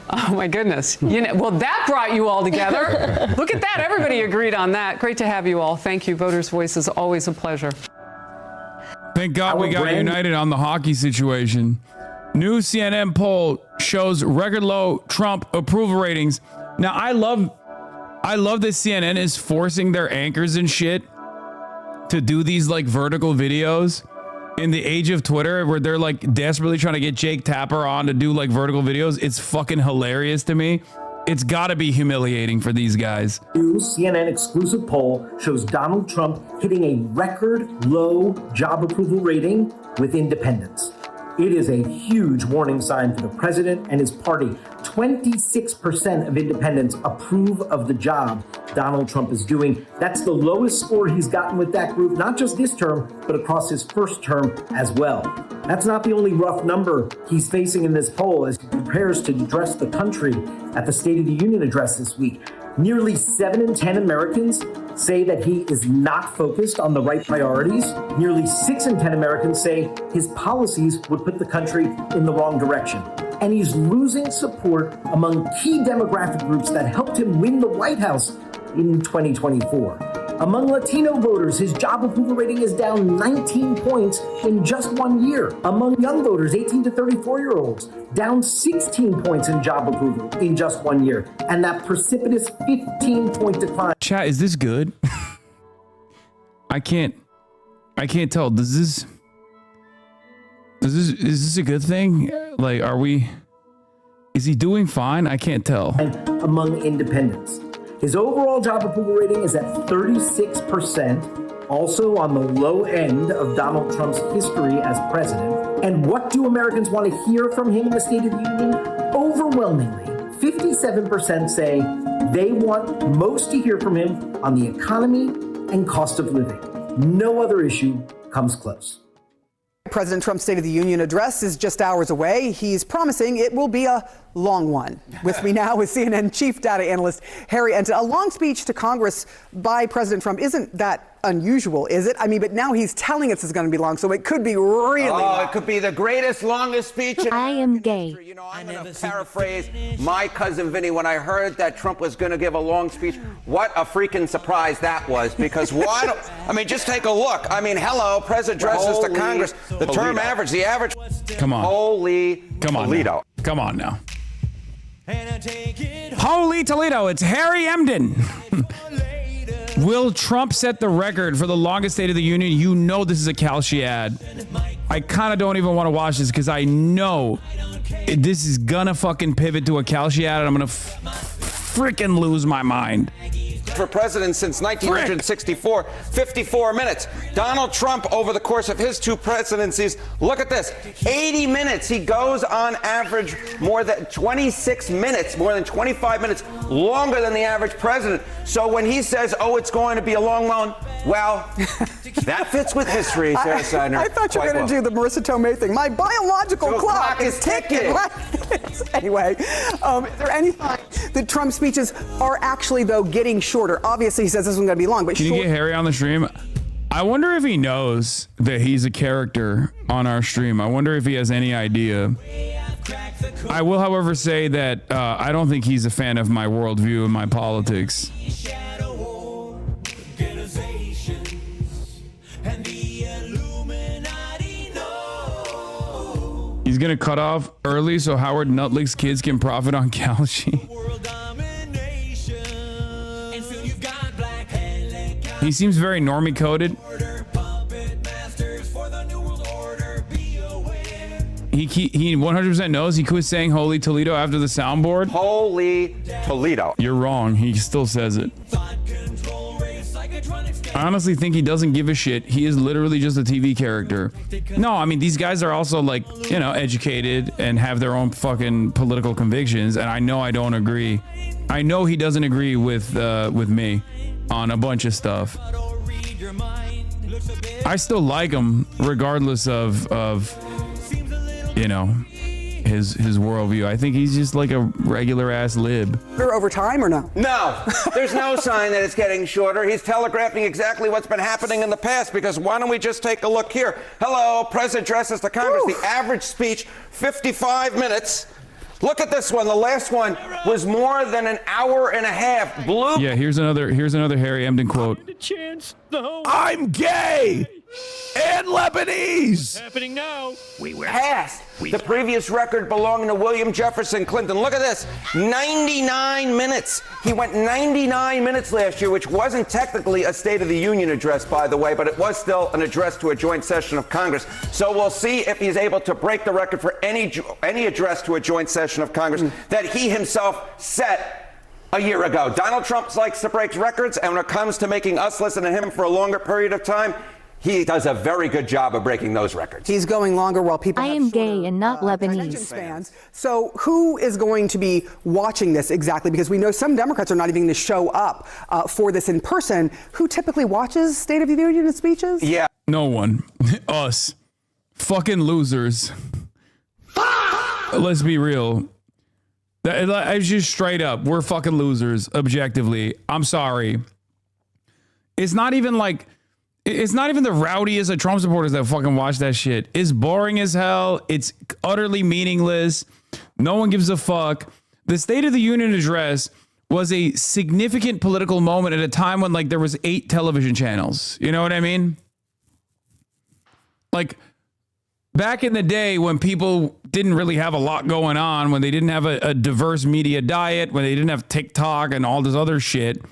Oh my goodness. Well, that brought you all together. Look at that, everybody agreed on that. Great to have you all. Thank you. Voters' Voice is always a pleasure. Thank God we got united on the hockey situation. New CNN poll shows record low Trump approval ratings. Now, I love that CNN is forcing their anchors and shit to do these like vertical videos in the age of Twitter where they're like desperately trying to get Jake Tapper on to do like vertical videos. It's fucking hilarious to me. It's got to be humiliating for these guys. New CNN exclusive poll shows Donald Trump hitting a record low job approval rating with independents. It is a huge warning sign for the president and his party. 26% of independents approve of the job Donald Trump is doing. That's the lowest score he's gotten with that group, not just this term, but across his first term as well. That's not the only rough number he's facing in this poll as he prepares to address the country at the State of the Union address this week. Nearly 7 in 10 Americans say that he is not focused on the right priorities. Nearly 6 in 10 Americans say his policies would put the country in the wrong direction. And he's losing support among key demographic groups that helped him win the White House in 2024. Among Latino voters, his job approval rating is down 19 points in just 1 year. Among young voters, 18 to 34-year-olds, down 16 points in job approval in just 1 year. And that precipitous 15-point decline. Chat, is this good? I can't tell. Is this a good thing? Like, is he doing fine? I can't tell. Among independents. His overall job approval rating is at 36%, also on the low end of Donald Trump's history as president. And what do Americans want to hear from him in the State of the Union? Overwhelmingly, 57% say they want most to hear from him on the economy and cost of living. No other issue comes close. President Trump's State of the Union address is just hours away. He's promising it will be a long one. With me now is CNN chief data analyst Harry Enten. A long speech to Congress by President Trump isn't that unusual, is it? I mean, but now he's telling us it's going to be long, so it could be really long. It could be the greatest, longest speech. I am gay. You know, I'm going to paraphrase my cousin Vinny. When I heard that Trump was going to give a long speech, what a freaking surprise that was. Because just take a look. I mean, hello, President addresses to Congress. The term average, the average. Come on. Come on, Toledo. Come on now. Holy Toledo, it's Harry Emden. Will Trump set the record for the longest State of the Union? You know this is a Kalshi ad. I kind of don't even want to watch this because I know this is gonna fucking pivot to a Kalshi ad and I'm gonna freaking lose my mind. For president since 1964, 54 minutes. Donald Trump, over the course of his 2 presidencies, look at this, 80 minutes. He goes on average more than 26 minutes, more than 25 minutes longer than the average president. So when he says, it's going to be a long one, well, that fits with history, Sarah Steiner. I thought you were going to do the Marissa Tomei thing. My biological clock is ticking. Anyway, is there any sign that Trump's speeches are actually, though, getting shorter? Obviously, he says this one's going to be long, but Can you get Harry on the stream? I wonder if he knows that he's a character on our stream. I wonder if he has any idea. I will, however, say that I don't think he's a fan of my worldview and my politics. He's going to cut off early so Howard Nutlick's kids can profit on Kalshi. He seems very normie coded. He 100% knows he quit saying Holy Toledo after the soundboard. Holy Toledo. You're wrong. He still says it. I honestly think he doesn't give a shit. He is literally just a TV character. No, I mean, these guys are also like, educated and have their own fucking political convictions. And I know I don't agree. I know he doesn't agree with me on a bunch of stuff. I still like him regardless of his worldview. I think he's just like a regular ass lib. They're over time or no? No, there's no sign that it's getting shorter. He's telegraphing exactly what's been happening in the past, because why don't we just take a look here? Hello, President addresses to Congress. The average speech, 55 minutes. Look at this one. The last one was more than an hour and a half. Yeah, here's another Harry Emden quote. I'm gay and Lebanese. Happening now. We were past the previous record belonging to William Jefferson Clinton. Look at this, 99 minutes. He went 99 minutes last year, which wasn't technically a State of the Union address, by the way, but it was still an address to a joint session of Congress. So we'll see if he's able to break the record for any address to a joint session of Congress that he himself set a year ago. Donald Trump likes to break records, and when it comes to making us listen to him for a longer period of time, he does a very good job of breaking those records. He's going longer while people I am gay and not Lebanese. Spans. So who is going to be watching this exactly? Because we know some Democrats are not even going to show up for this in person. Who typically watches State of the Union speeches? Yeah. No one. Us. Fucking losers. Let's be real. It's just straight up. We're fucking losers, objectively. I'm sorry. It's not even the rowdiest of Trump supporters that fucking watch that shit. It's boring as hell. It's utterly meaningless. No one gives a fuck. The State of the Union address was a significant political moment at a time when there was 8 television channels. You know what I mean? Back in the day when people didn't really have a lot going on, when they didn't have a diverse media diet, when they didn't have TikTok and all this other shit,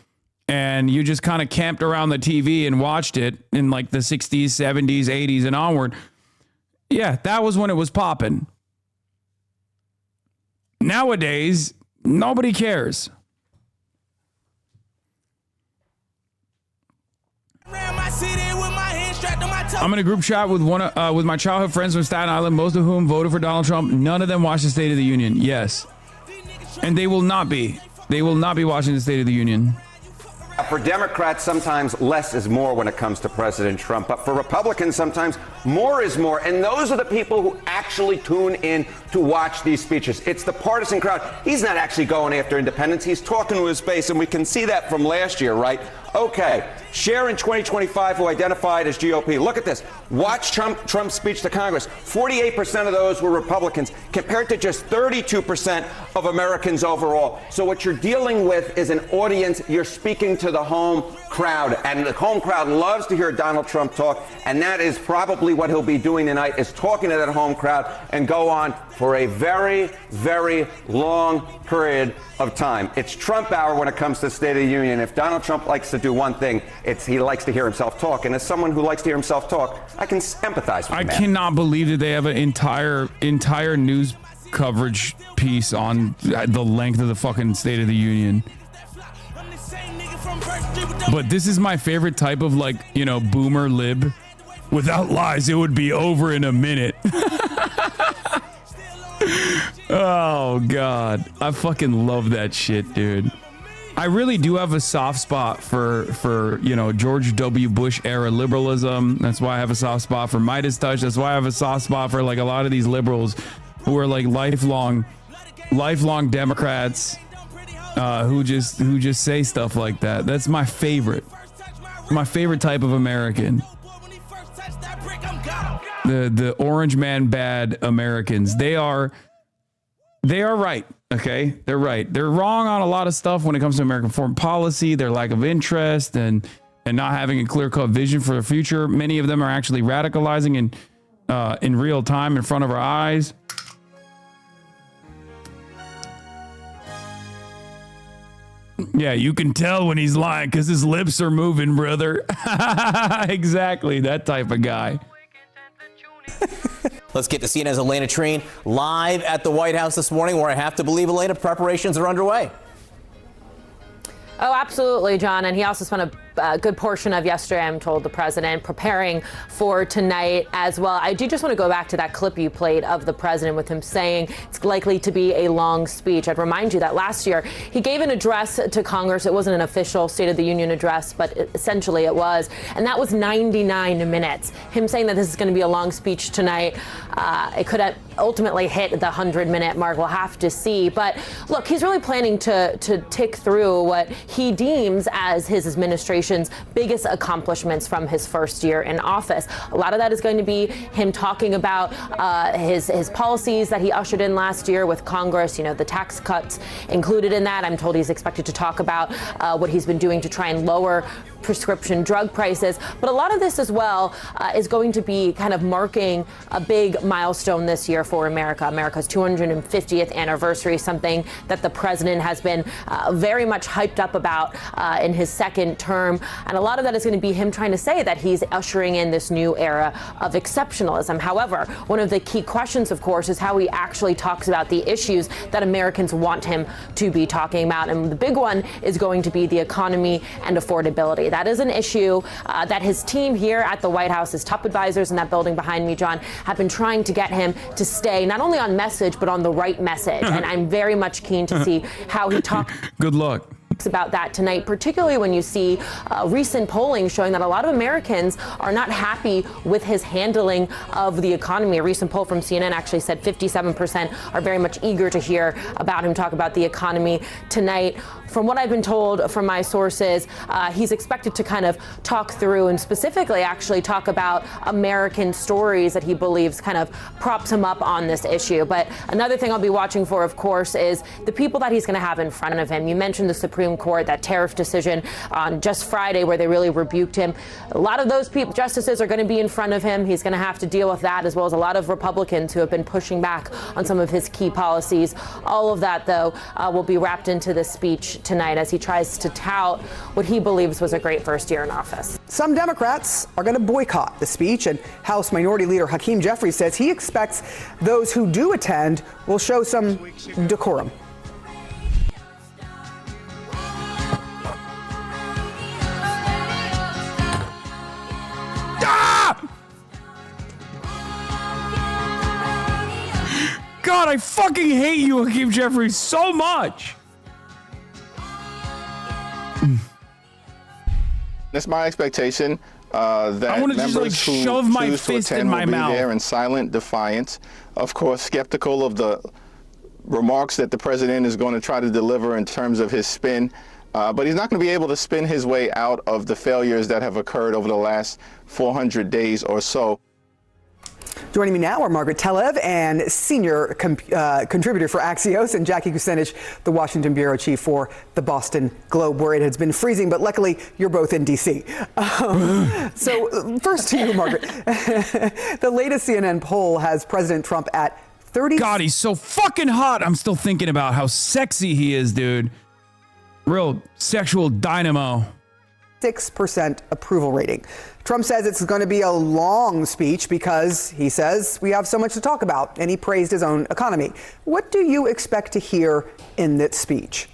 and you just kind of camped around the TV and watched it in the 60s, 70s, 80s, and onward. Yeah, that was when it was popping. Nowadays, nobody cares. I'm in a group chat with with my childhood friends from Staten Island, most of whom voted for Donald Trump. None of them watched the State of the Union. Yes. And they will not be. They will not be watching the State of the Union. For Democrats, sometimes less is more when it comes to President Trump. But for Republicans, sometimes more is more. And those are the people who actually tune in to watch these speeches. It's the partisan crowd. He's not actually going after independence. He's talking to his base. And we can see that from last year, right? Okay, share in 2025 who identified as GOP. Look at this. Watch Trump's speech to Congress. 48% of those were Republicans, compared to just 32% of Americans overall. So what you're dealing with is an audience. You're speaking to the home crowd, and the home crowd loves to hear Donald Trump talk, and that is probably what he'll be doing tonight, is talking to that home crowd and go on for a very, very long period of time. It's Trump hour when it comes to the State of the Union. If Donald Trump likes to do one thing, it's he likes to hear himself talk. And as someone who likes to hear himself talk, I can empathize with I the man. cannot believe that they have an entire news coverage piece on the length of the fucking State of the Union. But this is my favorite type of, like, you know, boomer lib. Without lies, it would be over in a minute. Oh, God. I fucking love that shit, dude. I really do have a soft spot for you know, George W. Bush era liberalism. That's why I have a soft spot for Midas Touch. That's why I have a soft spot for, like, a lot of these liberals who are, like, lifelong Democrats who just say stuff like that. That's my favorite type of American. The orange man bad Americans. They are right. Okay, they're right. They're wrong on a lot of stuff when it comes to American foreign policy, their lack of interest, and not having a clear-cut vision for the future. Many of them are actually radicalizing in real time in front of our eyes. Yeah, you can tell when he's lying because his lips are moving, brother. Exactly, that type of guy. Let's get to CNN's Elena Treen live at the White House this morning, where I have to believe, Elena, preparations are underway. Oh, absolutely, John. And he also spent a good portion of yesterday, I'm told, the president preparing for tonight as well. I do just want to go back to that clip you played of the president with him saying it's likely to be a long speech. I'd remind you that last year he gave an address to Congress. It wasn't an official State of the Union address, but essentially it was. And that was 99 minutes. Him saying that this is going to be a long speech tonight, it could have ultimately hit the 100-minute mark. We'll have to see. But look, he's really planning to tick through what he deems as his administration's biggest accomplishments from his first year in office. A lot of that is going to be him talking about his policies that he ushered in last year with Congress, you know, the tax cuts included in that. I'm told he's expected to talk about what he's been doing to try and lower prescription drug prices. But a lot of this as well is going to be kind of marking a big milestone this year for America. America's 250th anniversary, something that the president has been very much hyped up about in his second term. And a lot of that is going to be him trying to say that he's ushering in this new era of exceptionalism. However, one of the key questions, of course, is how he actually talks about the issues that Americans want him to be talking about. And the big one is going to be the economy and affordability. That is an issue that his team here at the White House, his top advisors in that building behind me, John, have been trying to get him to stay not only on message, but on the right message. And I'm very much keen to see how he talks. Good luck. About that tonight, particularly when you see recent polling showing that a lot of Americans are not happy with his handling of the economy. A recent poll from CNN actually said 57% are very much eager to hear about him talk about the economy tonight. From what I've been told from my sources, he's expected to kind of talk through and specifically actually talk about American stories that he believes kind of props him up on this issue. But another thing I'll be watching for, of course, is the people that he's going to have in front of him. You mentioned the Supreme Court, that tariff decision on just Friday where they really rebuked him. A lot of those justices are going to be in front of him. He's going to have to deal with that, as well as a lot of Republicans who have been pushing back on some of his key policies. All of that, though, will be wrapped into this speech tonight as he tries to tout what he believes was a great first year in office. Some Democrats are going to boycott the speech, and House Minority Leader Hakeem Jeffries says he expects those who do attend will show some decorum. God, I fucking hate you, Hakeem Jeffries, so much. It's my expectation that I want to members just like who shove my choose to fist attend in my will be mouth. there in silent defiance. Of course, skeptical of the remarks that the president is going to try to deliver in terms of his spin But he's not going to be able to spin his way out of the failures that have occurred over the last 400 days or so. Joining me now are Margaret Telev and senior contributor for Axios, and Jackie Kucinich, the Washington bureau chief for the Boston Globe, where it has been freezing, but luckily you're both in D.C. So first to you, Margaret. The latest CNN poll has President Trump at 30. God, he's so fucking hot. I'm still thinking about how sexy he is, dude. Real sexual dynamo. 6% approval rating. Trump says it's going to be a long speech because he says we have so much to talk about, and he praised his own economy. What do you expect to hear in that speech?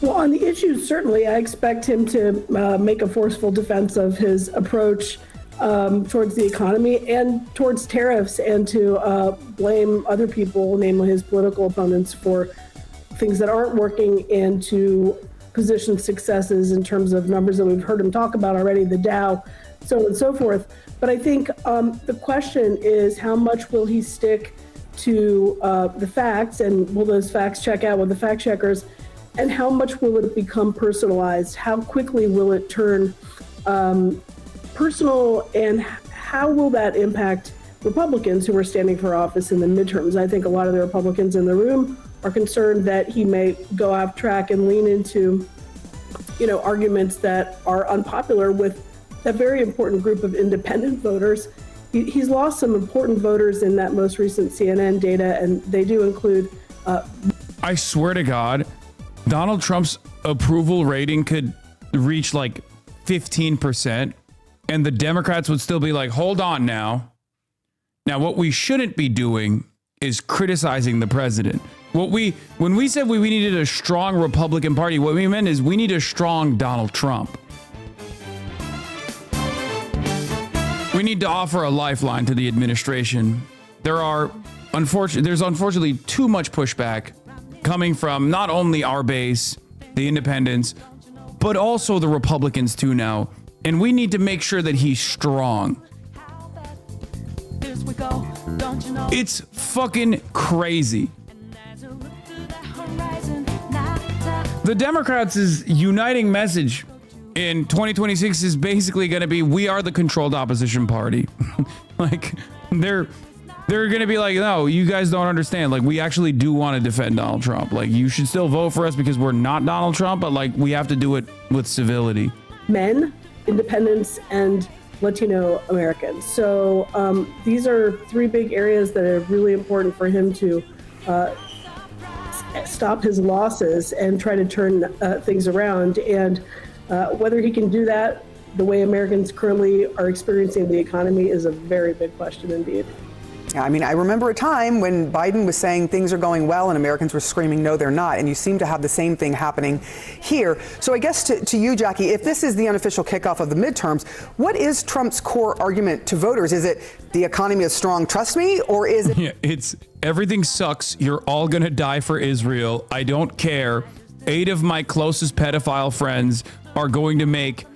Well, on the issues, certainly I expect him to make a forceful defense of his approach towards the economy and towards tariffs, and to blame other people, namely his political opponents, for things that aren't working, and to position successes in terms of numbers that we've heard him talk about already, the Dow, so on and so forth. But I think the question is, how much will he stick to the facts, and will those facts check out with the fact checkers, and how much will it become personalized? How quickly will it turn personal, and how will that impact Republicans who are standing for office in the midterms? I think a lot of the Republicans in the room are concerned that he may go off track and lean into, arguments that are unpopular with a very important group of independent voters. He's lost some important voters in that most recent CNN data, and they do include. I swear to God, Donald Trump's approval rating could reach like 15%, and the Democrats would still be like, hold on now. Now, what we shouldn't be doing is criticizing the president. When we said we needed a strong Republican Party, what we meant is we need a strong Donald Trump. We need to offer a lifeline to the administration. There's unfortunately too much pushback coming from not only our base, the independents, but also the Republicans too now. And we need to make sure that he's strong. It's fucking crazy. The Democrats' uniting message in 2026 is basically going to be, we are the controlled opposition party. Like, they're going to be like, no, you guys don't understand. Like, we actually do want to defend Donald Trump. Like, you should still vote for us because we're not Donald Trump, but like, we have to do it with civility. Men, independents, and Latino Americans. So these are three big areas that are really important for him to stop his losses and try to turn things around. And whether he can do that the way Americans currently are experiencing the economy is a very big question indeed. I mean, I remember a time when Biden was saying things are going well and Americans were screaming, no, they're not. And you seem to have the same thing happening here. So I guess to you, Jackie, if this is the unofficial kickoff of the midterms, what is Trump's core argument to voters? Is it the economy is strong, trust me? Or is it? Yeah, it's everything sucks. You're all going to die for Israel. I don't care. 8 of my closest pedophile friends are going to make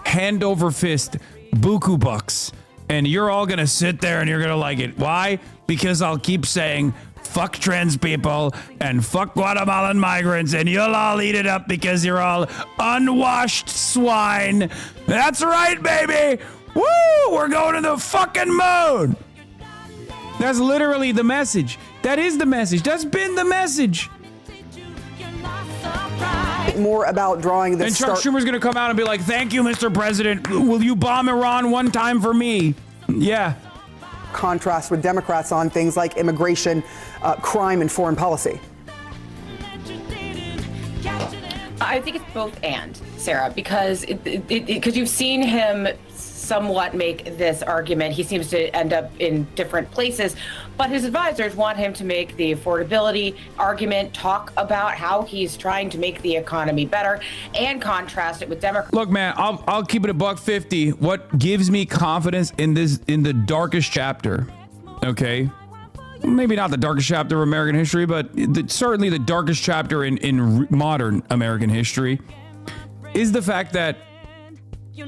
hand over fist buku bucks. And you're all going to sit there and you're going to like it. Why? Because I'll keep saying, fuck trans people and fuck Guatemalan migrants, and you'll all eat it up because you're all unwashed swine. That's right, baby. Woo! We're going to the fucking moon. That's literally the message. That is the message. That's been the message. More about drawing the And Chuck Schumer's going to come out and be like, thank you, Mr. President. Will you bomb Iran one time for me? Yeah. Contrast with Democrats on things like immigration, crime, and foreign policy. I think it's both and, Sarah, because you've seen him somewhat make this argument. He seems to end up in different places, but his advisors want him to make the affordability argument, talk about how he's trying to make the economy better, and contrast it with Democrats. Look, man, I'll keep it $150. What gives me confidence in the darkest chapter, okay? Maybe not the darkest chapter of American history, but certainly the darkest chapter in modern American history is the fact that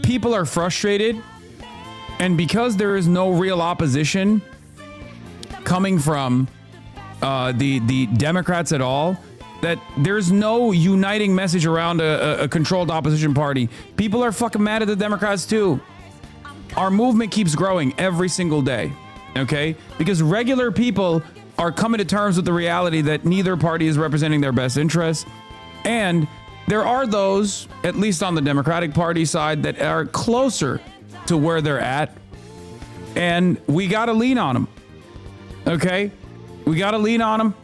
people are frustrated, and because there is no real opposition coming from the Democrats at all, that there's no uniting message around a controlled opposition party. People are fucking mad at the Democrats too. Our movement keeps growing every single day, okay? Because regular people are coming to terms with the reality that neither party is representing their best interests. And there are those, at least on the Democratic Party side, that are closer to where they're at. And we got to lean on them, okay? We got to lean on them.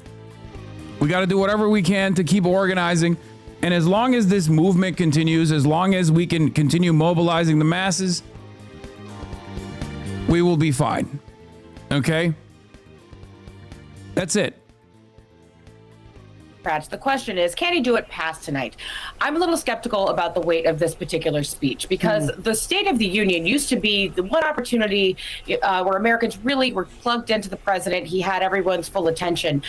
We got to do whatever we can to keep organizing. And as long as this movement continues, as long as we can continue mobilizing the masses, we will be fine. Okay? That's it. The question is, can he do it past tonight? I'm a little skeptical about the weight of this particular speech because the State of the Union used to be the one opportunity where Americans really were plugged into the president. He had everyone's full attention.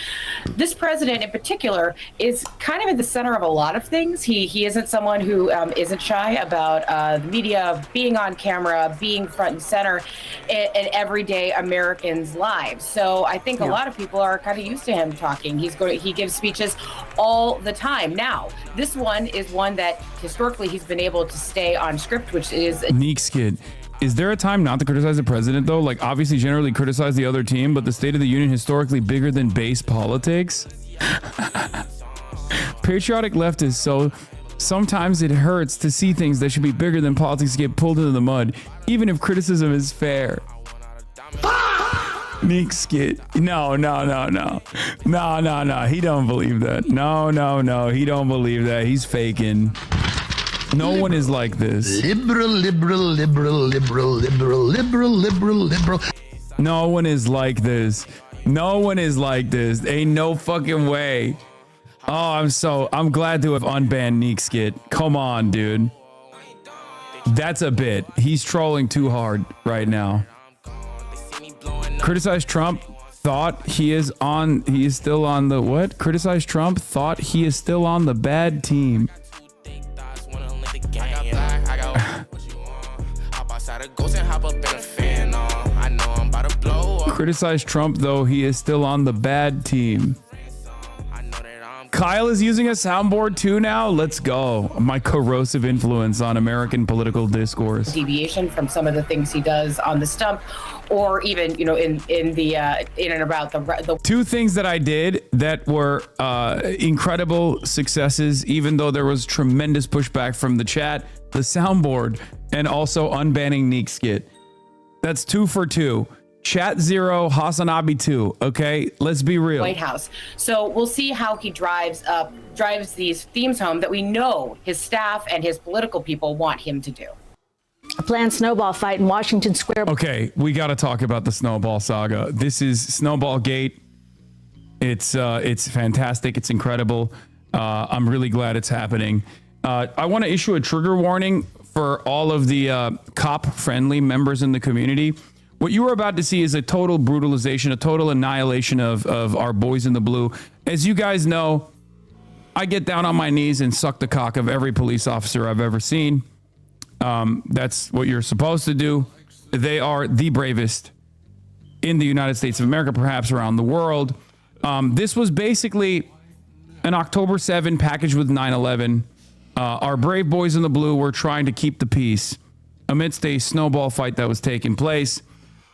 This president in particular is kind of at the center of a lot of things. He isn't someone who isn't shy about the media, being on camera, being front and center in everyday Americans' lives. So I think a lot of people are kind of used to him talking. He gives speeches all the time. Now, this one is one that historically he's been able to stay on script, which is Neek Skid. Is there a time not to criticize the president though? Like obviously generally criticize the other team, but the State of the Union historically bigger than base politics? Patriotic left is so sometimes it hurts to see things that should be bigger than politics get pulled into the mud, even if criticism is fair. Neek Skid. No. He don't believe that. No. He don't believe that. He's faking. No one is like this. Liberal. No one is like this. Ain't no fucking way. Oh, I'm glad to have unbanned Neek Skid. Come on, dude. That's a bit. He's trolling too hard right now. Criticize Trump, thought he is still on the what? Criticize Trump, thought he is still on the bad team. Criticize Trump, though he is still on the bad team. Kyle is using a soundboard too now. Let's go. My corrosive influence on American political discourse. deviation from some of the things he does on the stump, or even in and about the two things that I did that were incredible successes, even though there was tremendous pushback from the chat, the soundboard, and also unbanning Neek Skid. That's 2 for 2. Chat 0, Hasanabi 2. Okay, let's be real. White House. So we'll see how he drives these themes home that we know his staff and his political people want him to do. A planned snowball fight in Washington Square. Okay, we got to talk about the Snowball saga. This is Snowball Gate. It's fantastic. It's incredible. I'm really glad it's happening. I want to issue a trigger warning for all of the cop-friendly members in the community. What you are about to see is a total brutalization, a total annihilation of our boys in the blue. As you guys know, I get down on my knees and suck the cock of every police officer I've ever seen. That's what you're supposed to do. They are the bravest in the United States of America, perhaps around the world. This was basically an October 7 packaged with 9/11. Our brave boys in the blue were trying to keep the peace amidst a snowball fight that was taking place.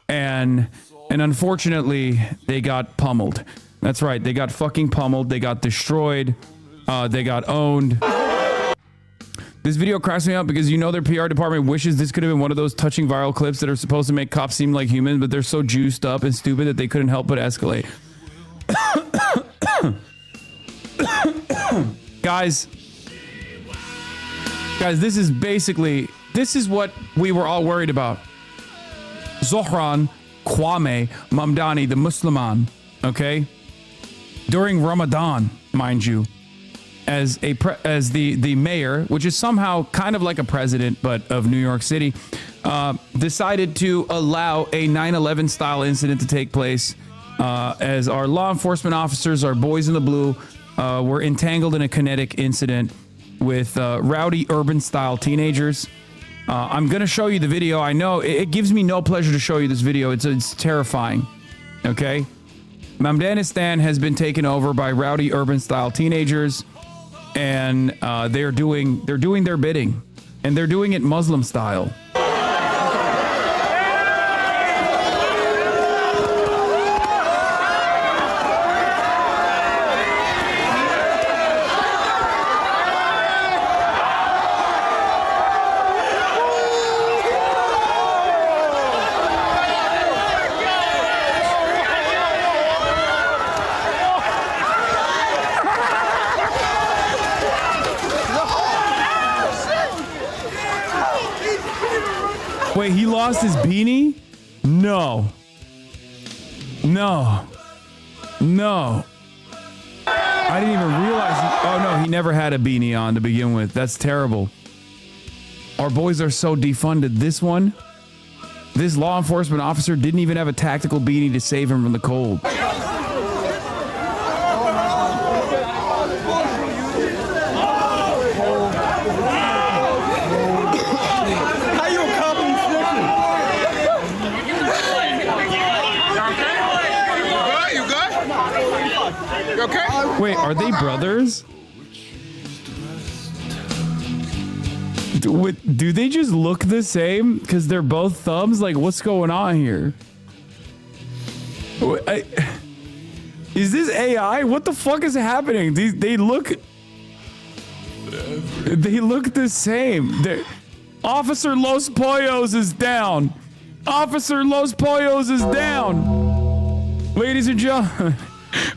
And unfortunately, they got pummeled. That's right. They got fucking pummeled. They got destroyed. They got owned. This video cracks me up because their PR department wishes this could have been one of those touching viral clips that are supposed to make cops seem like humans, but they're so juiced up and stupid that they couldn't help but escalate. Guys, this is what we were all worried about. Zohran Kwame Mamdani, the Musliman, okay, during Ramadan, mind you, as the mayor, which is somehow kind of like a president, but of New York City, decided to allow a 9/11 style incident to take place, as our law enforcement officers, our boys in the blue, were entangled in a kinetic incident with rowdy urban style teenagers. I'm going to show you the video. I know it gives me no pleasure to show you this video. It's terrifying. Okay. Afghanistan has been taken over by rowdy urban-style teenagers, and they're doing their bidding, and they're doing it Muslim style. Wait, he lost his beanie? No. No. No. I didn't even realize. Oh, no, he never had a beanie on to begin with. That's terrible. Our boys are so defunded. This law enforcement officer didn't even have a tactical beanie to save him from the cold. Wait, are they brothers? Do they just look the same? Because they're both thumbs? Like, what's going on here? Is this AI? What the fuck is happening? They look the same. Officer Los Pollos is down. Officer Los Pollos is down.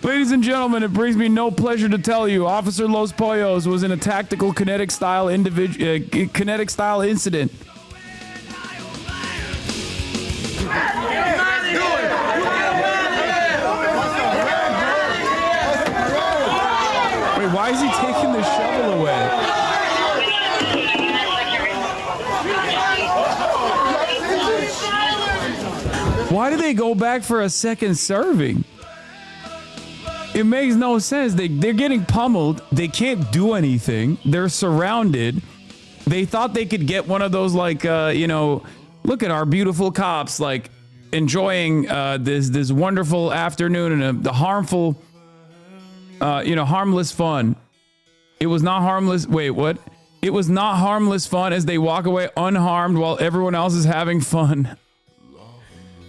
Ladies and gentlemen, it brings me no pleasure to tell you, Officer Los Pollos was in a tactical kinetic style incident. Wait, why is he taking the shovel away? Why do they go back for a second serving? It makes no sense. They're getting pummeled. They can't do anything. They're surrounded. They thought they could get one of those, like, look at our beautiful cops, like, enjoying this wonderful afternoon and the harmful, harmless fun. It was not harmless. Wait, what? It was not harmless fun as they walk away unharmed while everyone else is having fun.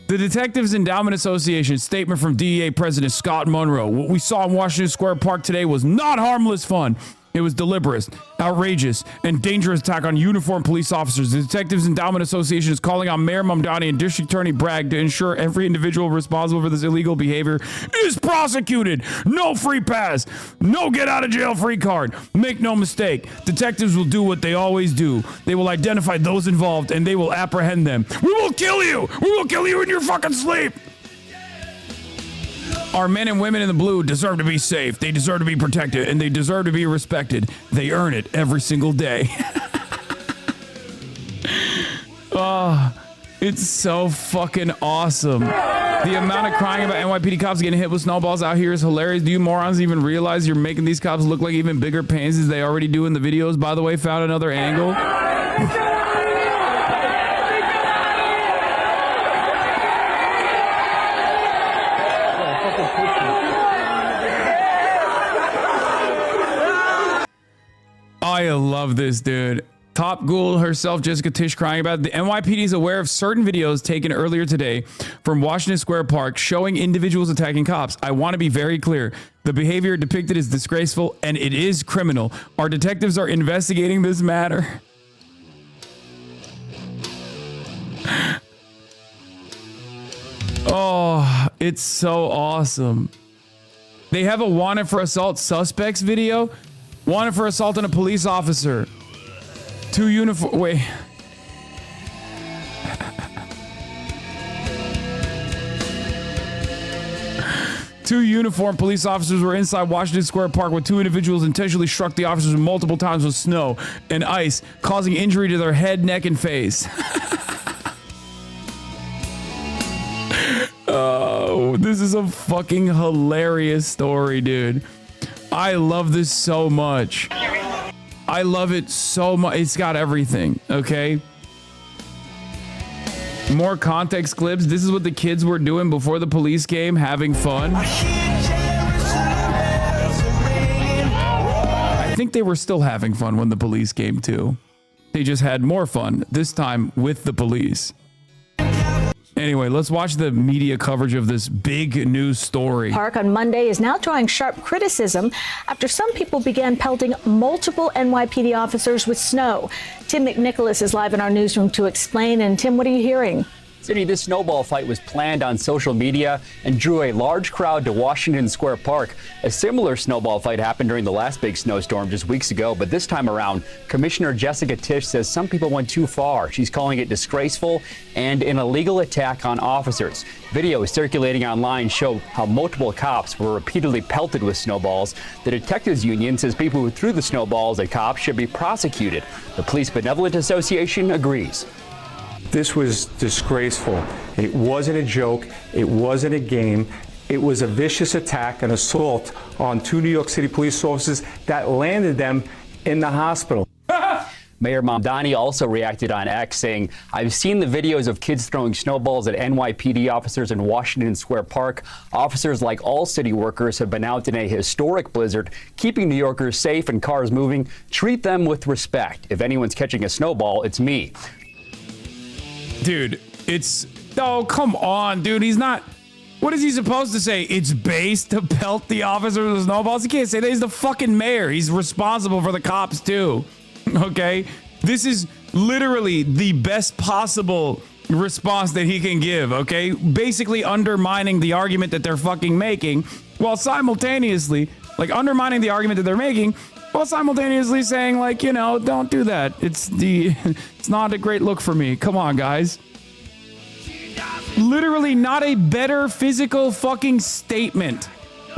The Detectives Endowment Association statement from DEA President Scott Monroe. What we saw in Washington Square Park today was not harmless fun. It was deliberate, outrageous, and dangerous attack on uniformed police officers. The Detectives Endowment Association is calling on Mayor Mamdani and District Attorney Bragg to ensure every individual responsible for this illegal behavior is prosecuted. No free pass. No get out of jail free card. Make no mistake. Detectives will do what they always do. They will identify those involved and they will apprehend them. We will kill you. We will kill you in your fucking sleep. Our men and women in the blue deserve to be safe. They deserve to be protected, and they deserve to be respected. They earn it every single day. Oh, it's so fucking awesome. The amount of crying about NYPD cops getting hit with snowballs out here is hilarious. Do you morons even realize you're making these cops look like even bigger pains as they already do in the videos? By the way, found another angle. I love this, dude. Top Ghoul herself, Jessica Tish, crying about it. The NYPD is aware of certain videos taken earlier today from Washington Square Park showing individuals attacking cops. I want to be very clear. The behavior depicted is disgraceful and it is criminal. Our detectives are investigating this matter. Oh, it's so awesome. They have a wanted for assault suspects video. Wanted for assault on a police officer. Two uniform. Wait. Two uniformed police officers were inside Washington Square Park when two individuals intentionally struck the officers multiple times with snow and ice, causing injury to their head, neck, and face. Oh, this is a fucking hilarious story, dude. I love this so much. I love it so much. It's got everything, okay? More context clips. This is what the kids were doing before the police came, having fun. I think they were still having fun when the police came too. They just had more fun, this time with the police. Anyway, let's watch the media coverage of this big news story. Park on Monday is now drawing sharp criticism after some people began pelting multiple NYPD officers with snow. Tim McNicholas is live in our newsroom to explain. And Tim, what are you hearing? City, this snowball fight was planned on social media and drew a large crowd to Washington Square Park. A similar snowball fight happened during the last big snowstorm just weeks ago, but this time around, Commissioner Jessica Tisch says some people went too far. She's calling it disgraceful and an illegal attack on officers. Videos circulating online show how multiple cops were repeatedly pelted with snowballs. The Detectives Union says people who threw the snowballs at cops should be prosecuted. The Police Benevolent Association agrees. This was disgraceful. It wasn't a joke. It wasn't a game. It was a vicious attack, an assault on 2 New York City police officers that landed them in the hospital. Mayor Mamdani also reacted on X, saying, I've seen the videos of kids throwing snowballs at NYPD officers in Washington Square Park. Officers, like all city workers, have been out in a historic blizzard, keeping New Yorkers safe and cars moving. Treat them with respect. If anyone's catching a snowball, it's me. Dude, oh, come on, dude. He's not. What is he supposed to say? It's base to pelt the officers with snowballs? He can't say that. He's the fucking mayor. He's responsible for the cops, too. Okay? This is literally the best possible response that he can give, okay? Basically undermining the argument that they're fucking making while simultaneously, undermining the argument that they're making while simultaneously saying, don't do that. It's not a great look for me. Come on, guys. Literally not a better physical fucking statement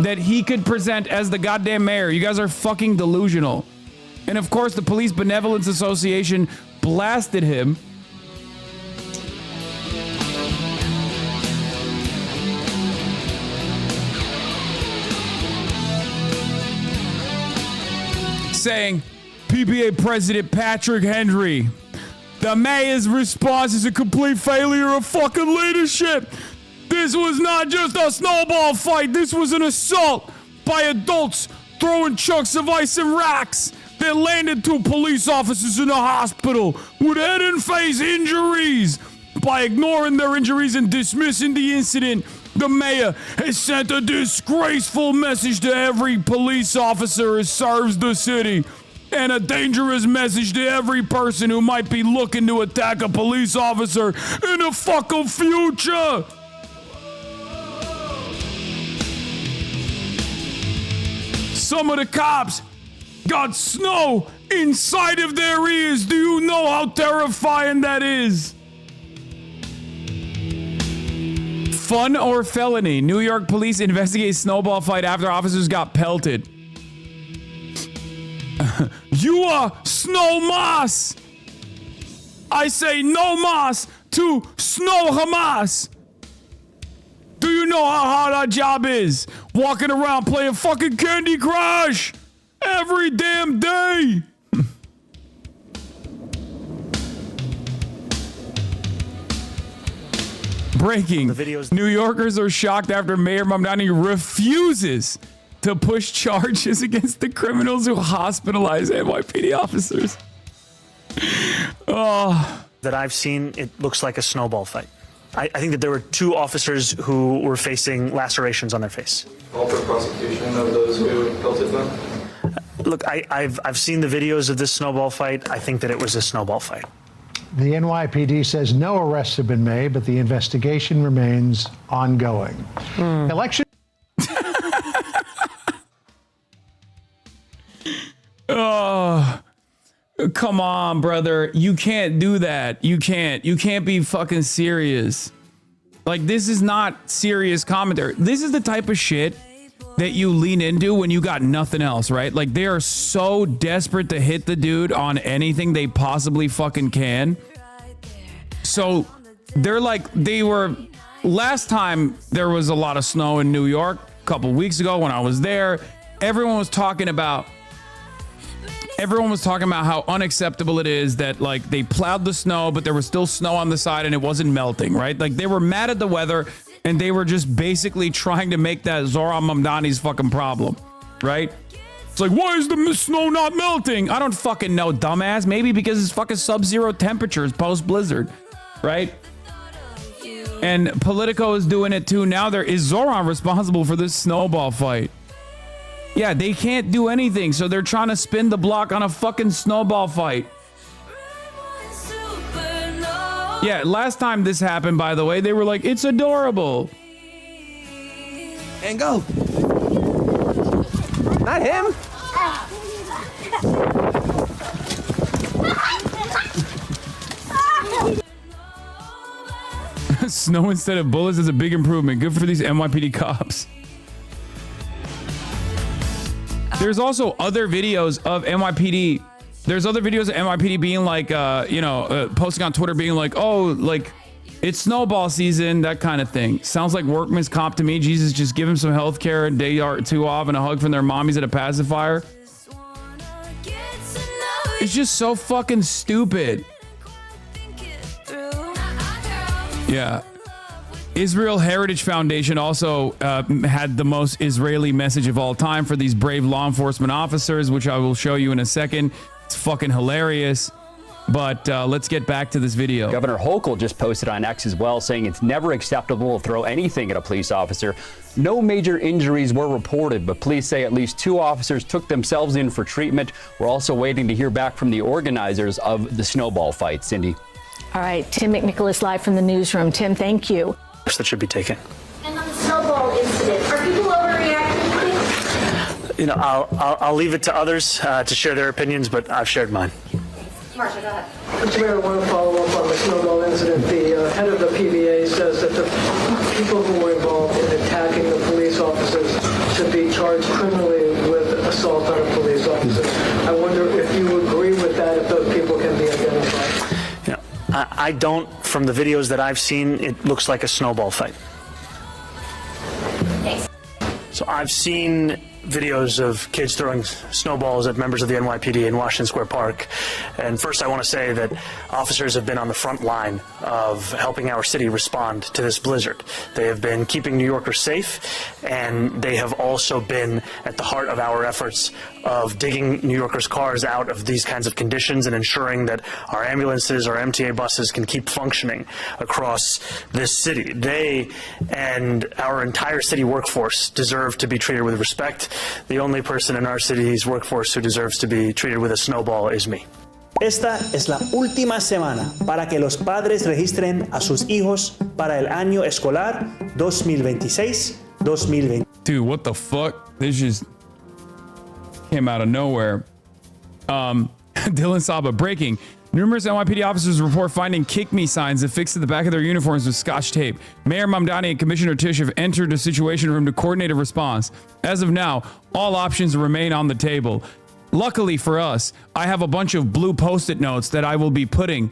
that he could present as the goddamn mayor. You guys are fucking delusional. And of course, the Police Benevolence Association blasted him. Saying, PBA President Patrick Henry, the mayor's response is a complete failure of fucking leadership. This was not just a snowball fight. This was an assault by adults throwing chunks of ice and rocks that landed 2 police officers in the hospital with head and face injuries. By ignoring their injuries and dismissing the incident, the mayor has sent a disgraceful message to every police officer who serves the city, and a dangerous message to every person who might be looking to attack a police officer in the fucking future. Some of the cops got snow inside of their ears. Do you know how terrifying that is? Fun or felony? New York police investigate snowball fight after officers got pelted. You are snow mas. I say no mas to snow Hamas. Do you know how hard our job is? Walking around playing fucking Candy Crush every damn day. Breaking. New Yorkers are shocked after Mayor Mamdani refuses to push charges against the criminals who hospitalize NYPD officers. That I've seen, it looks like a snowball fight. I think that there were 2 officers who were facing lacerations on their face. Call for prosecution of those who pelted them? Look, I've seen the videos of this snowball fight. I think that it was a snowball fight. The NYPD says no arrests have been made, but the investigation remains ongoing. Election. Oh, come on, brother. You can't do that. You can't be fucking serious. This is not serious commentary. This is the type of shit that you lean into when you got nothing else, right? They are so desperate to hit the dude on anything they possibly fucking can. So they were, last time there was a lot of snow in New York, a couple weeks ago when I was there, everyone was talking about everyone was talking about how unacceptable it is that like they plowed the snow, but there was still snow on the side and it wasn't melting, right? Like they were mad at the weather and they were just basically trying to make that Zohran Mamdani's fucking problem, right? It's like, why is the snow not melting? I don't fucking know, dumbass. Maybe because it's fucking sub-zero temperatures post-blizzard, right? And Politico is doing it too. Now is Zohran responsible for this snowball fight? Yeah, they can't do anything, so they're trying to spin the block on a fucking snowball fight. Yeah, last time this happened, by the way, they were like, it's adorable. And go. Not him. Snow instead of bullets is a big improvement. Good for these NYPD cops. There's also other videos of NYPD. There's other videos of NYPD being like, posting on Twitter being like, oh, like, it's snowball season, that kind of thing. Sounds like workman's comp to me. Jesus, just give them some health care, a day or two off, and a hug from their mommies at a pacifier. It's just so fucking stupid. Yeah. Israel Heritage Foundation also had the most Israeli message of all time for these brave law enforcement officers, which I will show you in a second. It's fucking hilarious. But let's get back to this video. Governor Hochul just posted on X as well, saying it's never acceptable to throw anything at a police officer. No major injuries were reported, but police say at least 2 officers took themselves in for treatment. We're also waiting to hear back from the organizers of the snowball fight. Cindy. All right, Tim McNicholas live from the newsroom. Tim, thank you. That should be taken. And on the snowball incident, are people overreacting? You know, I'll leave it to others to share their opinions, but I've shared mine. Marsha, go ahead. Mr. Mayor, I want to follow up on the snowball incident. The head of the PBA says that the people who were involved in attacking the police officers should be charged criminally with assault on a police officer. I wonder if you agree with that, if those people can be identified. You know, I don't. From the videos that I've seen, it looks like a snowball fight. Thanks. So I've seen videos of kids throwing snowballs at members of the NYPD in Washington Square Park. And first I want to say that officers have been on the front line of helping our city respond to this blizzard. They have been keeping New Yorkers safe, and they have also been at the heart of our efforts of digging New Yorkers' cars out of these kinds of conditions and ensuring that our ambulances, our MTA buses can keep functioning across this city. They and our entire city workforce deserve to be treated with respect. The only person in our city's workforce who deserves to be treated with a snowball is me. Esta es la última semana para que los padres registren a sus hijos para el año escolar 2026-2020. Dude, what the fuck? This just came out of nowhere. Dylan Saba breaking. Numerous NYPD officers report finding "kick me" signs affixed to the back of their uniforms with Scotch tape. Mayor Mamdani and Commissioner Tisch have entered a situation room to coordinate a response. As of now, all options remain on the table. Luckily for us, I have a bunch of blue Post-it notes that I will be putting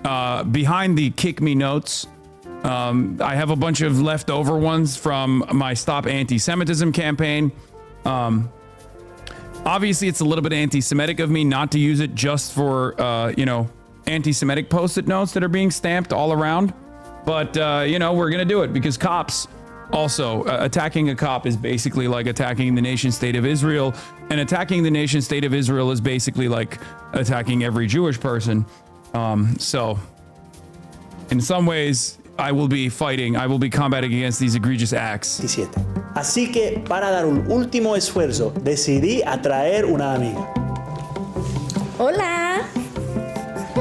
behind the "kick me" notes. I have a bunch of leftover ones from my Stop Anti-Semitism campaign. Obviously, it's a little bit anti-Semitic of me not to use it just for, anti-Semitic Post-it notes that are being stamped all around. But, we're going to do it because cops also, attacking a cop is basically like attacking the nation state of Israel. And attacking the nation state of Israel is basically like attacking every Jewish person. So, in some ways, I will be combating against these egregious acts. 17. Así que, para dar un último esfuerzo, decidí atraer una amiga. Hola.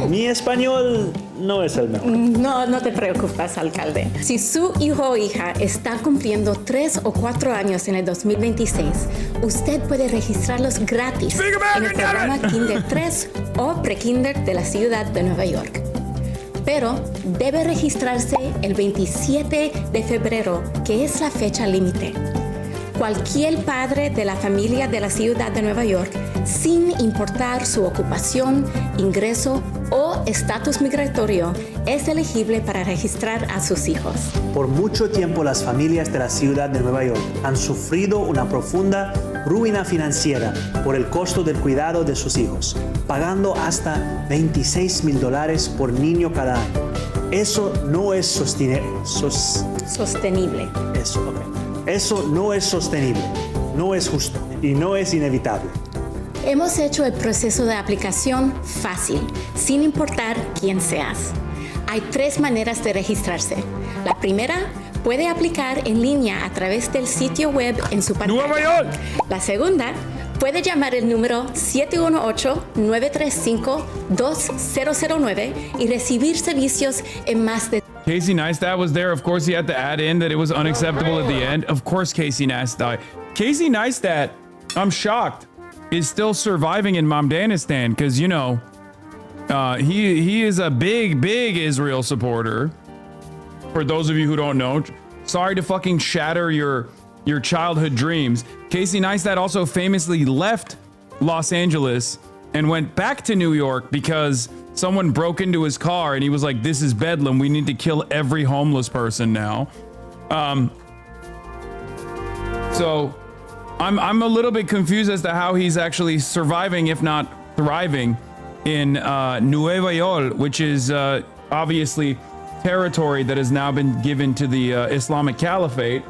Mi español no es el mejor. No te preocupes, alcalde. Si su hijo o hija está cumpliendo 3 o 4 años en el 2026, usted puede registrarlos gratis en el programa Kinder 3 o Pre-Kinder de la ciudad de Nueva York. Pero debe registrarse el 27 de febrero, que es la fecha límite. Cualquier padre de la familia de la ciudad de Nueva York, sin importar su ocupación, ingreso o estatus migratorio, es elegible para registrar a sus hijos. Por mucho tiempo las familias de la ciudad de Nueva York han sufrido una profunda ruina financiera por el costo del cuidado de sus hijos, pagando hasta $26,000 por niño cada año. Eso no es sostenible. Eso no es sostenible, no es justo y no es inevitable. Hemos hecho el proceso de aplicación fácil, sin importar quién seas. Hay 3 maneras de registrarse. La primera, puede aplicar en línea a través del sitio web en su pantalla. ¡Nueva York! La segunda, puede llamar el número 718-935-2009 y recibir servicios en más de... Casey Neistat was there. Of course, he had to add in that it was unacceptable at the end. Of course, Casey Neistat. Casey Neistat, I'm shocked, is still surviving in Mamdanistan because, you know, he is a big Israel supporter. For those of you who don't know, sorry to fucking shatter your childhood dreams. Casey Neistat also famously left Los Angeles and went back to New York because someone broke into his car and he was like, this is Bedlam. We need to kill every homeless person now. So I'm a little bit confused as to how he's actually surviving, if not thriving, in Nueva York, which is obviously territory that has now been given to the Islamic Caliphate.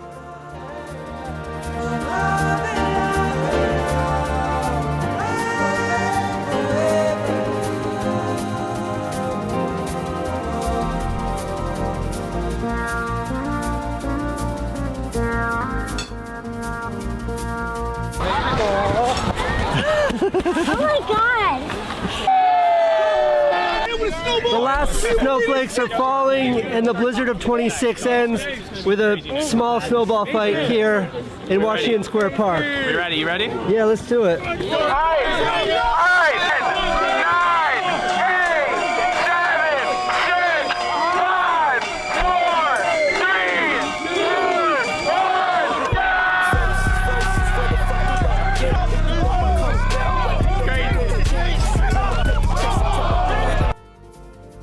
Oh my God! The last snowflakes are falling and the blizzard of 26 ends with a small snowball fight here in Washington Square Park. We ready? You ready? Yeah, let's do it.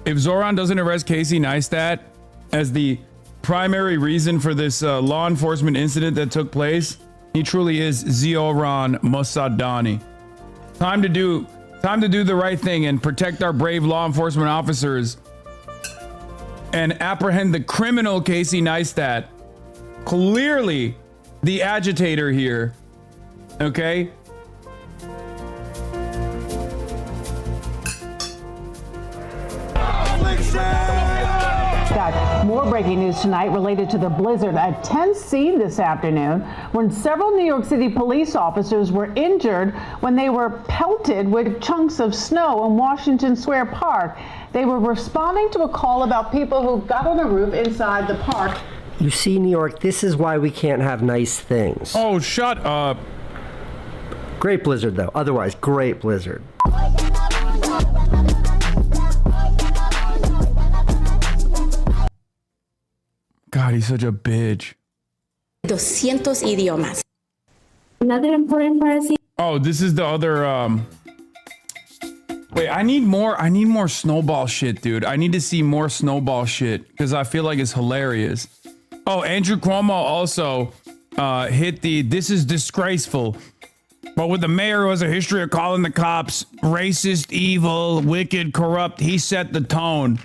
If Zoran doesn't arrest Casey Neistat as the primary reason for this law enforcement incident that took place, he truly is Zoran Mossadani. Time to do the right thing and protect our brave law enforcement officers and apprehend the criminal Casey Neistat, clearly the agitator here. Okay? Got more breaking news tonight related to the blizzard. A tense scene this afternoon when several New York City police officers were injured when they were pelted with chunks of snow in Washington Square Park. They were responding to a call about people who got on the roof inside the park. You see, New York, this is why we can't have nice things. Oh, shut up. Great blizzard, though. Otherwise, great blizzard. God, he's such a bitch. 200 idiomas. Another important part. Oh, this is the other wait, I need more snowball shit, dude. I need to see more snowball shit because I feel like it's hilarious. Oh, Andrew Cuomo also hit the "this is disgraceful," but with the mayor who has a history of calling the cops racist, evil, wicked, corrupt, he set the tone.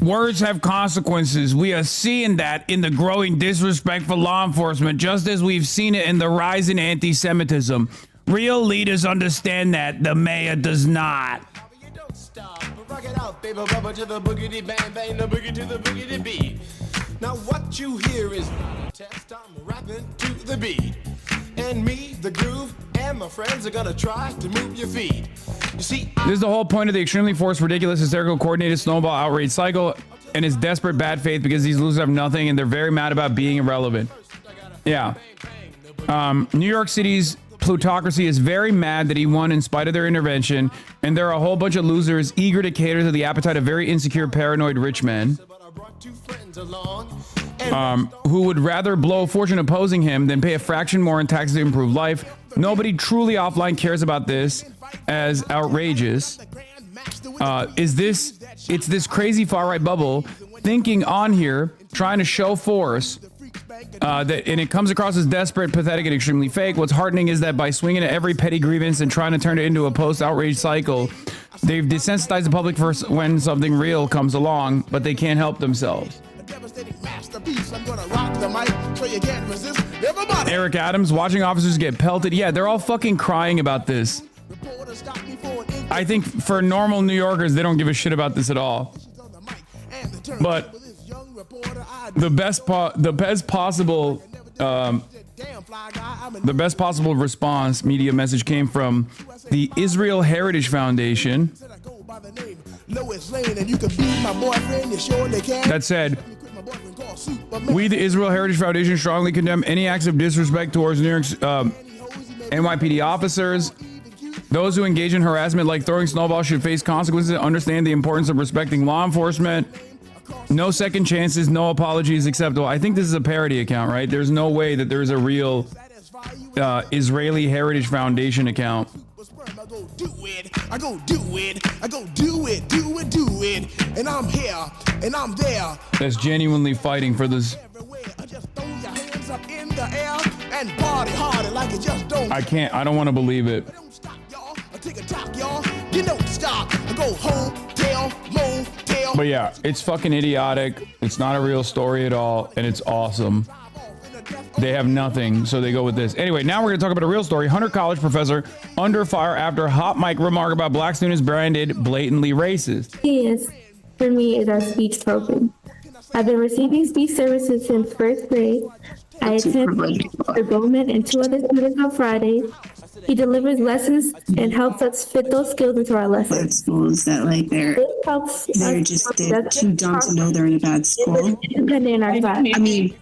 Words have consequences. We are seeing that in the growing disrespect for law enforcement, just as we've seen it in the rise in anti-Semitism. Real leaders understand that. The mayor does not. Now what you hear is test. I'm rapping to the beat. And me, the groove, and my friends are gonna try to move your feet. You see, This is the whole point of the extremely forced, ridiculous, hysterical, coordinated snowball outrage cycle and his desperate bad faith because these losers have nothing and they're very mad about being irrelevant. Yeah. New York City's plutocracy is very mad that he won in spite of their intervention, and there are a whole bunch of losers eager to cater to the appetite of very insecure, paranoid rich men. who would rather blow a fortune opposing him than pay a fraction more in taxes to improve life. Nobody truly offline cares about this as outrageous. It's this crazy far-right bubble thinking on here, trying to show force, and it comes across as desperate, pathetic, and extremely fake. What's heartening is that by swinging at every petty grievance and trying to turn it into a post-outrage cycle, they've desensitized the public for when something real comes along, but they can't help themselves. Eric Adams, watching officers get pelted. Yeah, they're all fucking crying about this. I think for normal New Yorkers, they don't give a shit about this at all. But the best possible response media message came from the Israel Heritage Foundation that said, "We, the Israel Heritage Foundation, strongly condemn any acts of disrespect towards New York's NYPD officers. Those who engage in harassment like throwing snowballs should face consequences and understand the importance of respecting law enforcement. No second chances, no apologies acceptable." I think this is a parody account, right? There's no way that there's a real Israeli Heritage Foundation account. I go do it, and I'm here, and I'm there. That's genuinely fighting for this. I don't want to believe it. But yeah, it's fucking idiotic. It's not a real story at all, and it's awesome. They have nothing, so they go with this. Anyway, now we're going to talk about a real story. Hunter College professor under fire after hot mic remark about black students branded blatantly racist. Is, for me, is our speech program. I've been receiving speech services since first grade. I attend Mr. Bowman and 2 other students on Fridays. He delivers lessons and helps us fit those skills into our lessons. Schools that like they're too dumb to know they're in a bad school. I mean,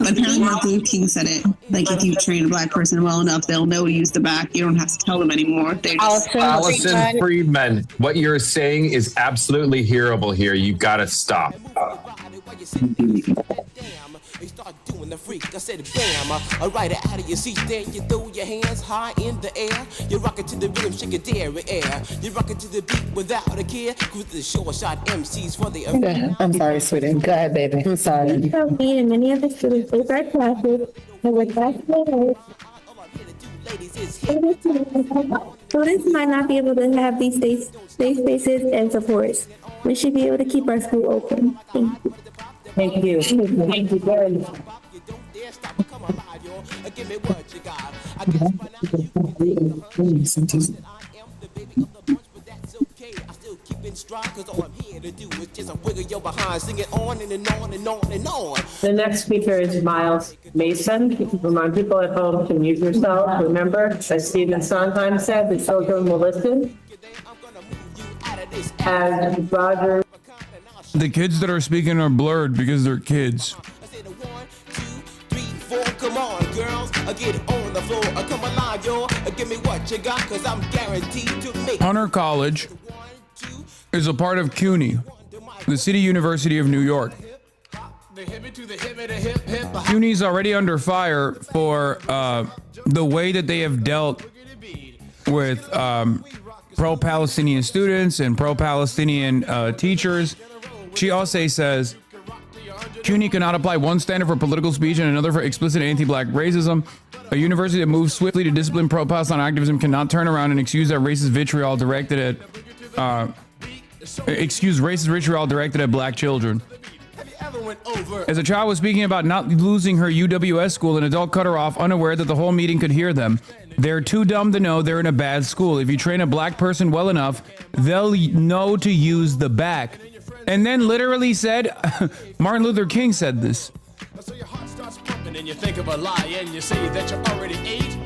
apparently Martin Luther King said it. Like, if you train a black person well enough, they'll know to use the back. You don't have to tell them anymore. They just Allison Friedman, what you're saying is absolutely hearable here. You gotta stop. The freak, I said bam, right out of your seat, then you throw your hands high in the air, you rock it to the rhythm, shake your dairy air, you rock it to the beat without a care, with the short shot MCs for the I'm sorry, sweetie. Go ahead, baby. I'm sorry. Me and many other students take our classes and we're classmates. Students might not be able to have these safe spaces and supports. We should be able to keep our school open. Thank you. Thank you very much. The next speaker is Miles Mason. Remind people at home to mute yourself. Remember, as Stephen Sondheim said, the children will listen. And Roger. The kids that are speaking are blurred because they're kids. Come on, girls, get on the floor. Come alive, yo. Give me what you got, cause I'm guaranteed to make. Hunter College is a part of CUNY, the City University of New York. CUNY's already under fire for the way that they have dealt with pro-Palestinian students and pro-Palestinian teachers. She also says CUNY cannot apply one standard for political speech and another for explicit anti-black racism. A university that moves swiftly to discipline pro-Palestine activism cannot turn around and excuse racist vitriol directed at black children. As a child was speaking about not losing her UWS school, an adult cut her off, unaware that the whole meeting could hear them. They're too dumb to know they're in a bad school. If you train a black person well enough, they'll know to use the back. And then literally said, Martin Luther King said this. So your heart starts pumping and you think of a lie and you say that you already ate.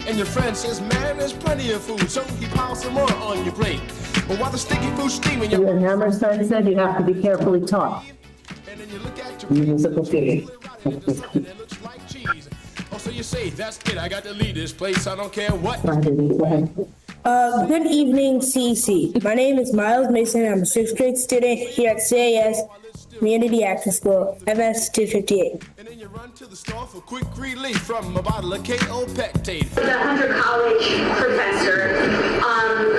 And your friend says, man, there's plenty of food, so he piles some more on your plate. But while the sticky food's steaming, and Hammerstein said you have to be carefully taught. And then you look at your musical theory. Oh, so you say, that's it, I got to leave this place, I don't care what. Good evening, CEC. My name is Miles Mason. I'm a sixth grade student here at CAS Community Access School, MS 258. And then you run to the store for quick relief from a bottle of KO Pectate. The Hunter College professor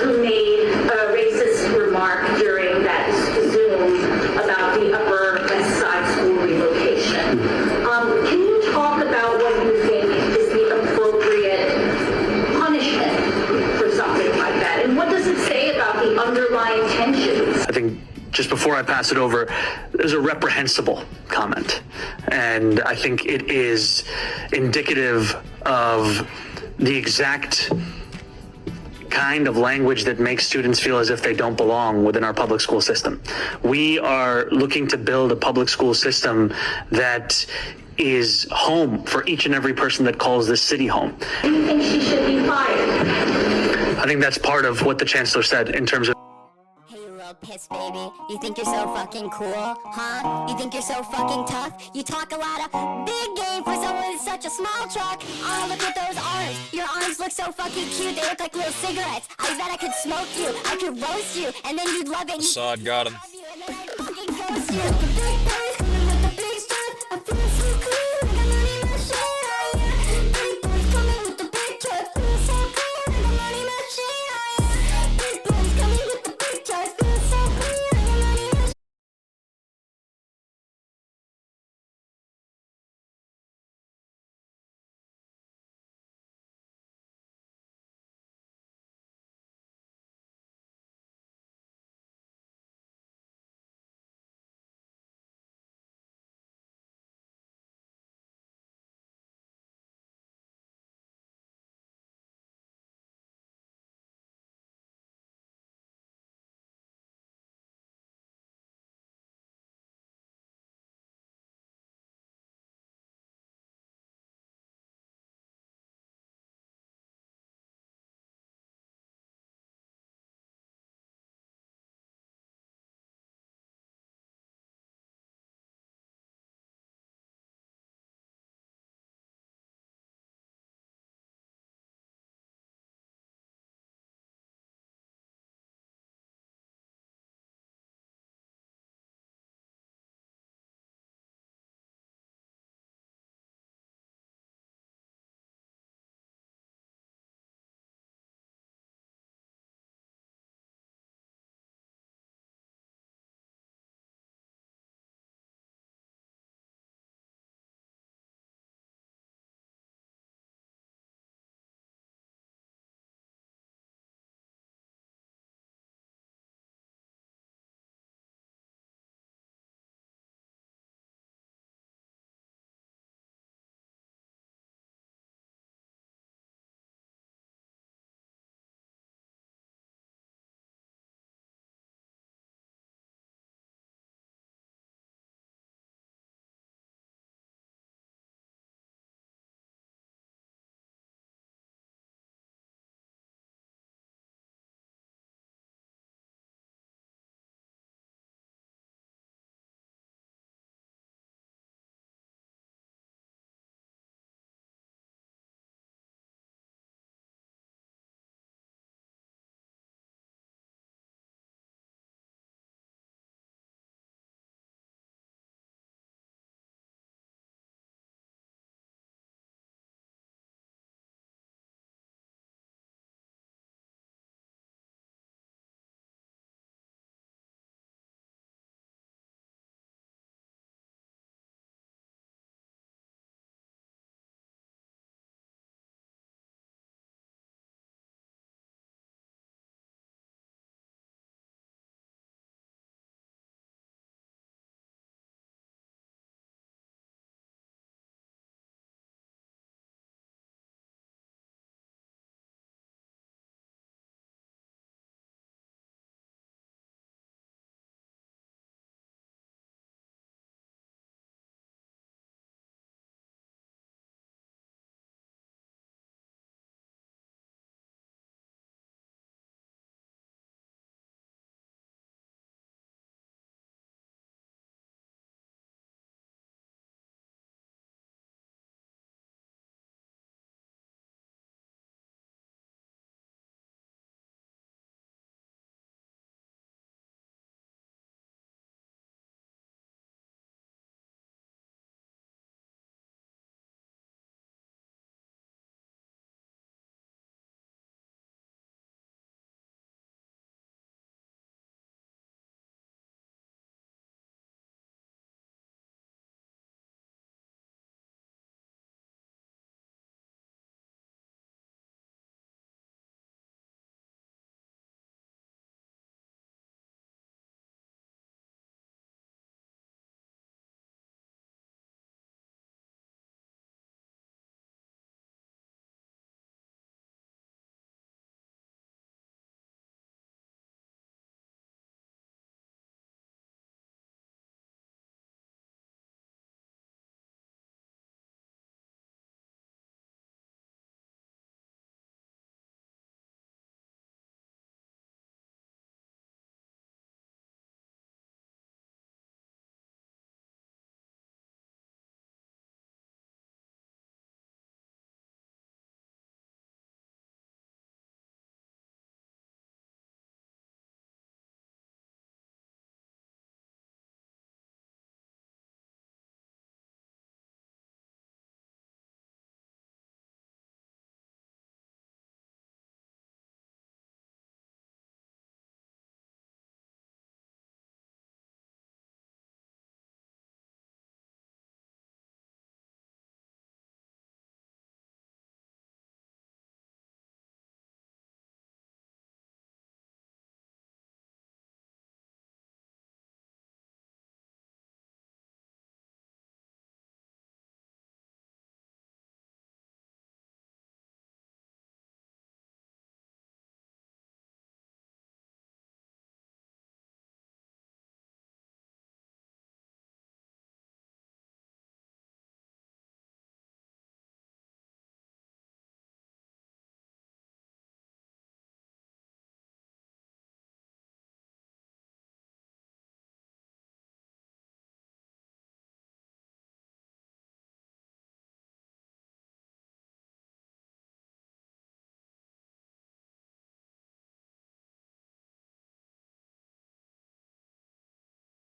who made a racist remark during that Zoom about the Upper West Side school relocation. Can you talk about what you think is the appropriate punishment for something like that? And what does it say about the underlying tensions? I think just before I pass it over, there's a reprehensible comment. And I think it is indicative of the exact kind of language that makes students feel as if they don't belong within our public school system. We are looking to build a public school system that is home for each and every person that calls this city home. Do you think she should be fired? I think that's part of what the chancellor said in terms of Piss baby, you think you're so fucking cool, huh? You think you're so fucking tough? You talk a lot of big game for someone with such a small truck. Oh, look at those arms. Your arms look so fucking cute. They look like little cigarettes. I bet I could smoke you. I could roast you, and then you'd love it. Assad got him. Fucking ghost you.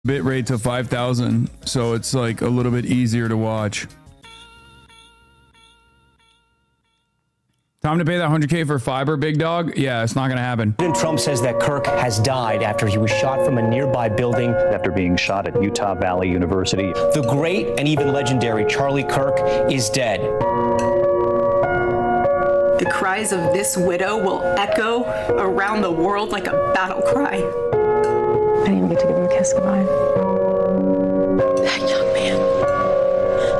bit rate to 5,000, so it's like a little bit easier to watch. Time to pay that 100K for fiber, big dog? Yeah, it's not gonna happen. President Trump says that Kirk has died after he was shot from a nearby building. After being shot at Utah Valley University. The great and even legendary Charlie Kirk is dead. The cries of this widow will echo around the world like a battle cry. I didn't even get to give him a kiss goodbye. That young man,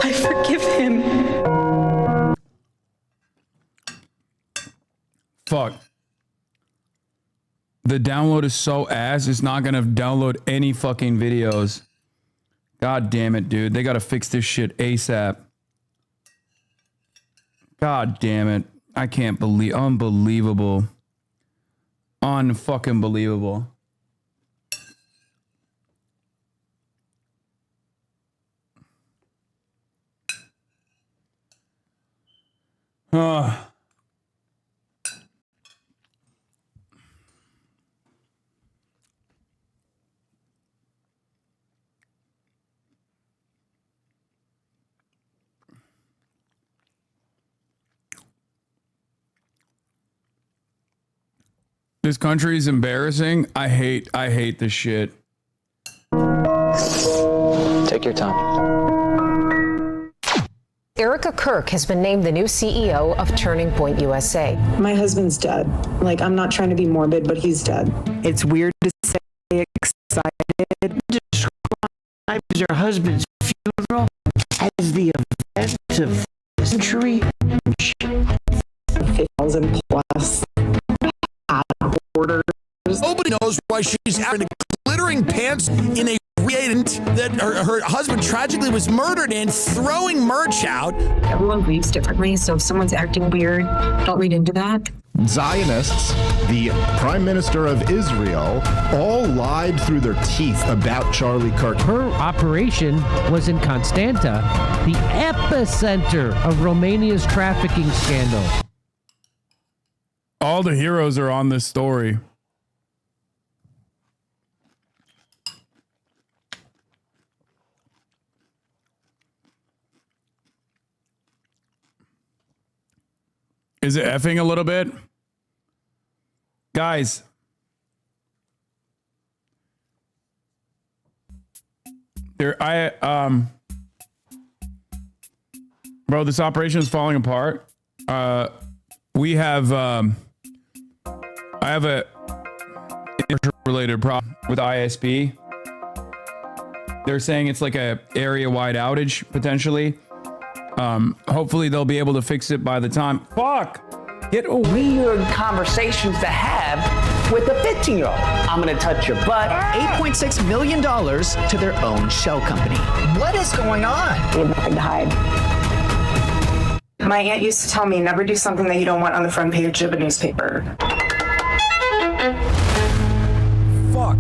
I forgive him. Fuck. The download is so ass, it's not gonna download any fucking videos. God damn it, dude. They gotta fix this shit ASAP. God damn it. I can't believe. Unbelievable. Unfucking believable. This country is embarrassing. I hate this shit. Take your time. Erica Kirk has been named the new CEO of Turning Point USA. My husband's dead. Like, I'm not trying to be morbid, but he's dead. It's weird to say excited. Describe your husband's funeral as the event of the century. 1,000 plus orders. Nobody knows why she's wearing glittering pants in a reagent that her husband tragically was murdered in, throwing merch out. Everyone grieves differently, so if someone's acting weird, don't read into that. Zionists, the Prime Minister of Israel, all lied through their teeth about Charlie Kirk. Her operation was in Constanta, the epicenter of Romania's trafficking scandal. All the heroes are on this story. Is it effing a little bit? Guys. Bro, this operation is falling apart. We have I have a related problem with ISP. They're saying it's like a area-wide outage potentially. Hopefully they'll be able to fix it by the time. Fuck! Get weird conversations to have with a 15-year-old. I'm gonna touch your butt. $8.6 million to their own shell company. What is going on? We have nothing to hide. My aunt used to tell me, never do something that you don't want on the front page of a newspaper. Fuck.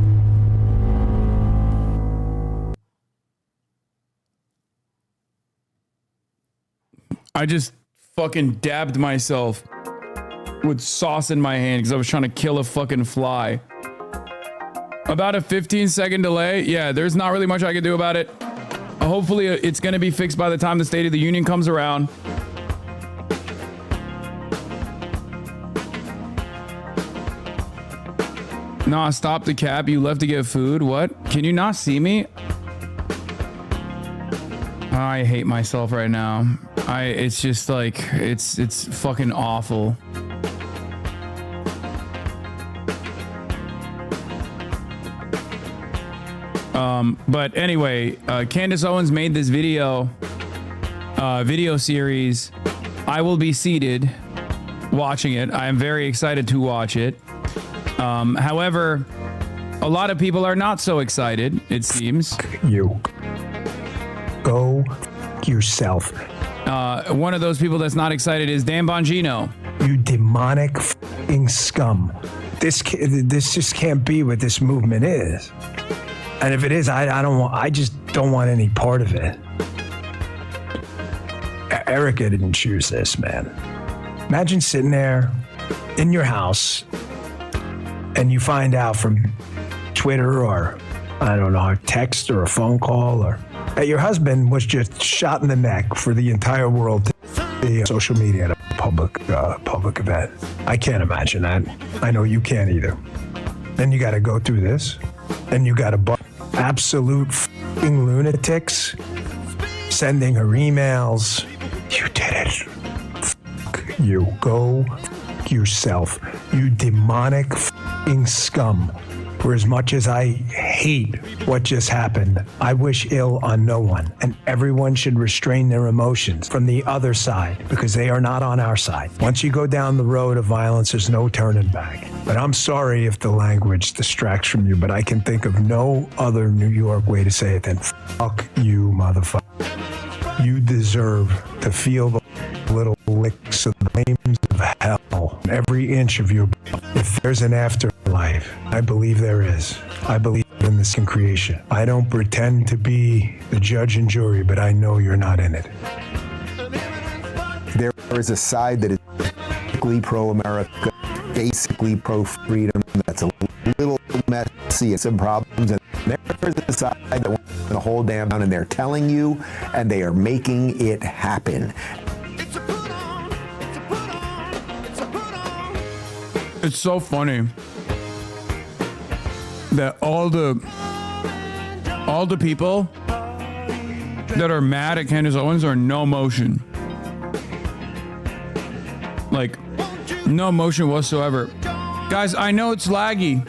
I just fucking dabbed myself with sauce in my hand because I was trying to kill a fucking fly. About a 15-second delay. Yeah, there's not really much I can do about it. Hopefully it's going to be fixed by the time the State of the Union comes around. Nah, stop the cap. You left to get food. What? Can you not see me? I hate myself right now. It's just like, it's fucking awful. But anyway, Candace Owens made this video series. I will be seated watching it. I am very excited to watch it. However, a lot of people are not so excited, it seems. You. Go yourself. One of those people that's not excited is Dan Bongino. You demonic f***ing scum. This just can't be what this movement is. And if it is, I just don't want any part of it. Erica didn't choose this, man. Imagine sitting there in your house and you find out from Twitter or I don't know, a text or a phone call, or that your husband was just shot in the neck for the entire world to see social media at a public event. I can't imagine that. I know you can't either. Then you got to go through this, and you got to absolute f***ing lunatics sending her emails. You did it. F*** you. Go f*** yourself. You demonic f***ing scum. For as much as I hate what just happened, I wish ill on no one, and everyone should restrain their emotions from the other side because they are not on our side. Once you go down the road of violence, there's no turning back. But I'm sorry if the language distracts from you, but I can think of no other New York way to say it than fuck you, motherfucker. You deserve to feel the little licks of the flames of hell every inch of your body. If there's an afterlife, I believe there is. I believe in this in creation. I don't pretend to be the judge and jury, but I know you're not in it. There is a side that is basically pro-America, basically pro-freedom, that's a little messy, some problems, and there's a side that wants to hold down, and they're telling you, and they are making it happen. It's so funny that all the people that are mad at Candace Owens are no motion. Like, no motion whatsoever. Guys, I know it's laggy.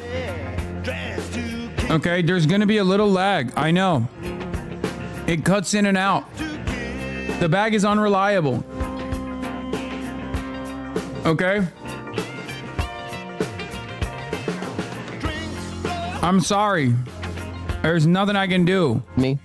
Okay, there's gonna be a little lag. I know. It cuts in and out. The bag is unreliable. Okay? I'm sorry. There's nothing I can do. Me?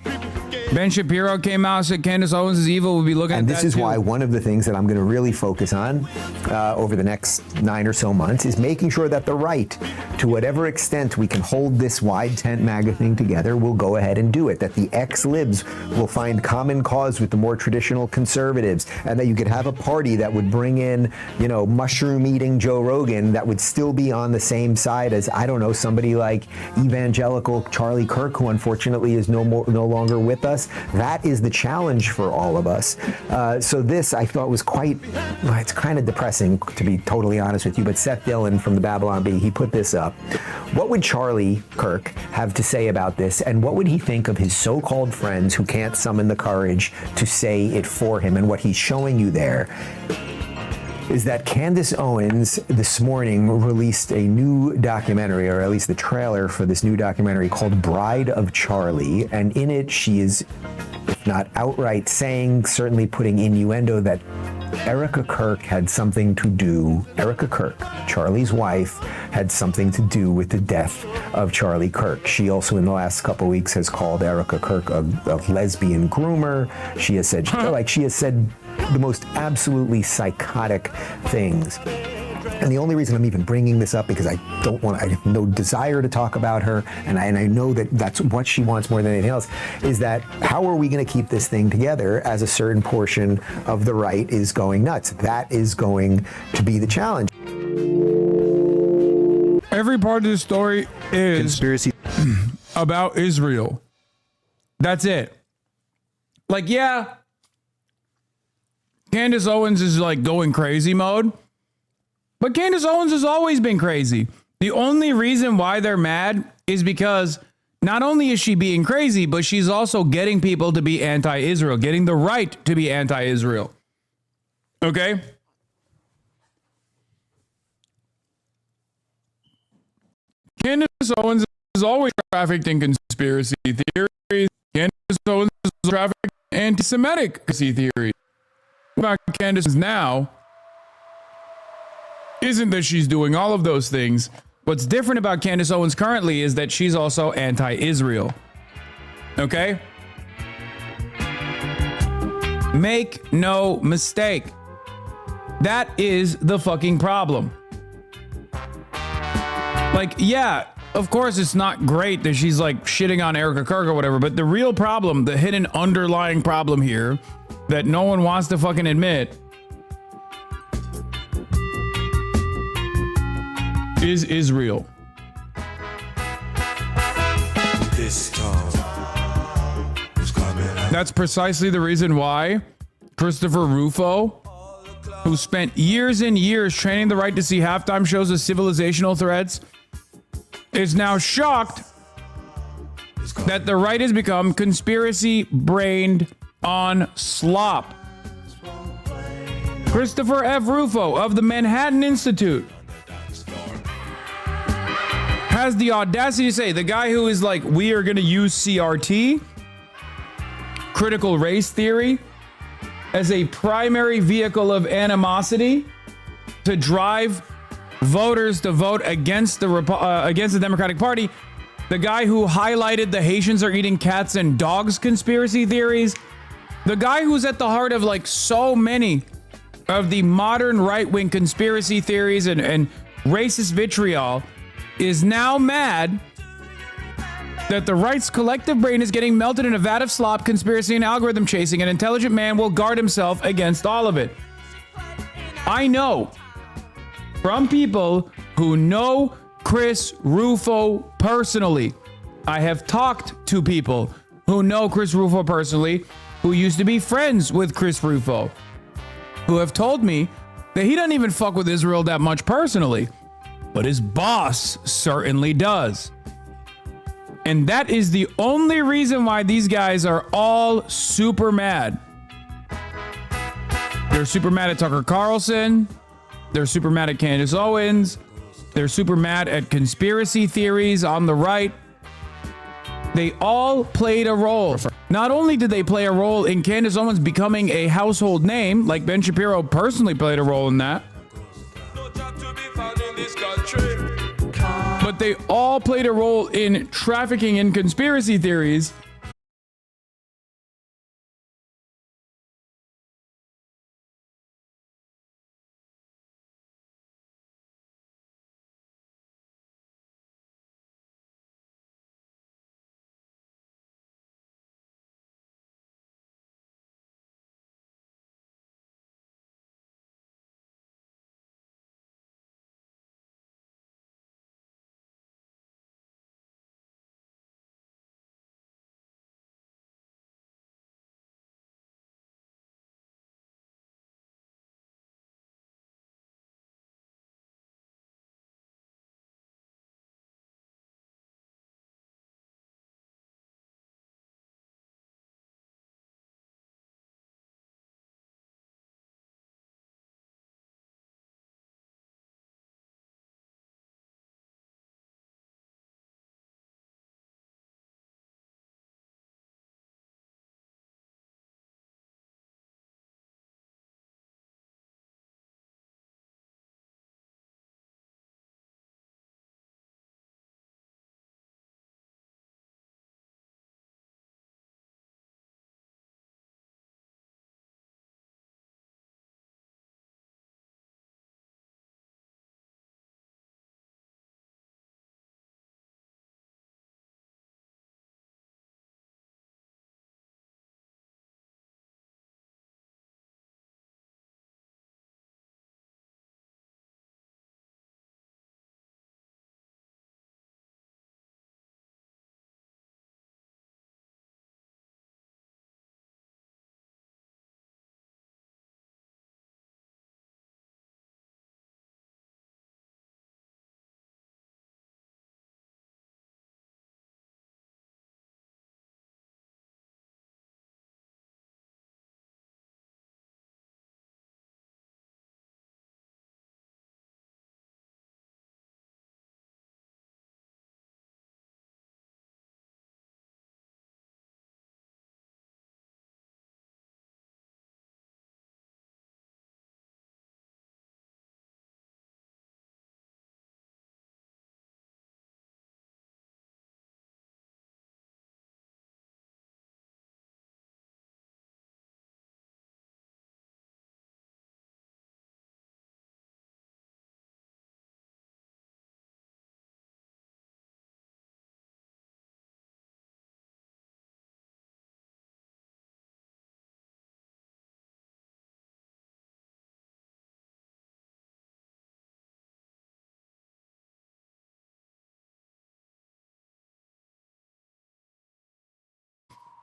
Ben Shapiro came out and said Candace Owens is evil. We'll be looking at that. And this is why one of the things that I'm going to really focus on over the next 9 or so months is making sure that the right, to whatever extent we can hold this wide tent MAGA thing together, we'll go ahead and do it. That the ex-libs will find common cause with the more traditional conservatives, and that you could have a party that would bring in, you know, mushroom-eating Joe Rogan that would still be on the same side as, I don't know, somebody like evangelical Charlie Kirk, who unfortunately is no longer with us. That is the challenge for all of us. So this, I thought, was it's kind of depressing, to be totally honest with you, but Seth Dillon from the Babylon Bee, he put this up. What would Charlie Kirk have to say about this, and what would he think of his so-called friends who can't summon the courage to say it for him? And what he's showing you there is that Candace Owens this morning released a new documentary, or at least the trailer for this new documentary called Bride of Charlie. And in it, she is, if not outright saying, certainly putting innuendo that Erica Kirk had something to do, Erica Kirk, Charlie's wife, had something to do with the death of Charlie Kirk. She also, in the last couple of weeks, has called Erica Kirk a lesbian groomer. She has said, the most absolutely psychotic things. And the only reason I'm even bringing this up, because I have no desire to talk about her, and I know that that's what she wants more than anything else, is that how are we going to keep this thing together as a certain portion of the right is going nuts? That is going to be the challenge. Every part of the story is conspiracy about Israel. That's it. Like, yeah, Candace Owens is like going crazy mode, but Candace Owens has always been crazy. The only reason why they're mad is because not only is she being crazy, but she's also getting people to be anti-Israel, getting the right to be anti-Israel. Okay? Candace Owens is always trafficked in conspiracy theories. Candace Owens is trafficked in anti-Semitic conspiracy theories. About Candace now isn't that she's doing all of those things. What's different about Candace Owens currently is that she's also anti-Israel. Okay? Make no mistake. That is the fucking problem. Like, yeah, of course it's not great that she's like shitting on Erica Kirk or whatever, but the real problem, the hidden underlying problem here that no one wants to fucking admit is Israel. That's precisely the reason why Christopher Rufo, who spent years and years training the right to see halftime shows of civilizational threats, is now shocked that the right has become conspiracy-brained on slop. Christopher F. Rufo of the Manhattan Institute has the audacity to say, the guy who is like, we are going to use CRT, critical race theory, as a primary vehicle of animosity to drive voters to vote against the Democratic Party. The guy who highlighted the Haitians are eating cats and dogs conspiracy theories. The guy who's at the heart of like so many of the modern right-wing conspiracy theories and racist vitriol is now mad that the right's collective brain is getting melted in a vat of slop, conspiracy, and algorithm chasing. An intelligent man will guard himself against all of it. I know from people who know Chris Rufo personally. I have talked to people who know Chris Rufo personally, who used to be friends with Chris Rufo, who have told me that he doesn't even fuck with Israel that much personally, but his boss certainly does. And that is the only reason why these guys are all super mad. They're super mad at Tucker Carlson. They're super mad at Candace Owens. They're super mad at conspiracy theories on the right. They all played a role. Not only did they play a role in Candace Owens becoming a household name, like Ben Shapiro personally played a role in that, but they all played a role in trafficking in conspiracy theories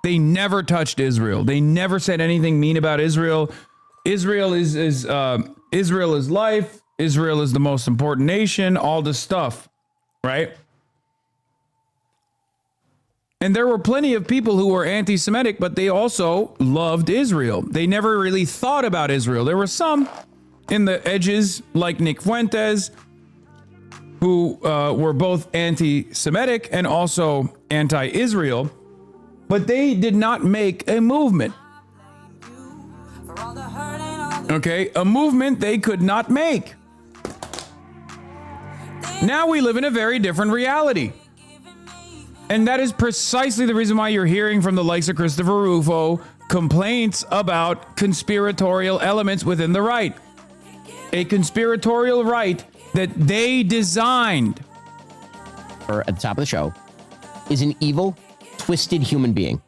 They never touched Israel. They never said anything mean about Israel. Israel is life. Israel is the most important nation. All this stuff, right? And there were plenty of people who were anti-Semitic, but they also loved Israel. They never really thought about Israel. There were some in the edges, like Nick Fuentes, who were both anti-Semitic and also anti-Israel, but they did not make a movement. Okay, a movement they could not make. Now we live in a very different reality. And that is precisely the reason why you're hearing from the likes of Christopher Rufo complaints about conspiratorial elements within the right. A conspiratorial right that they designed. At the top of the show is an evil, twisted human being.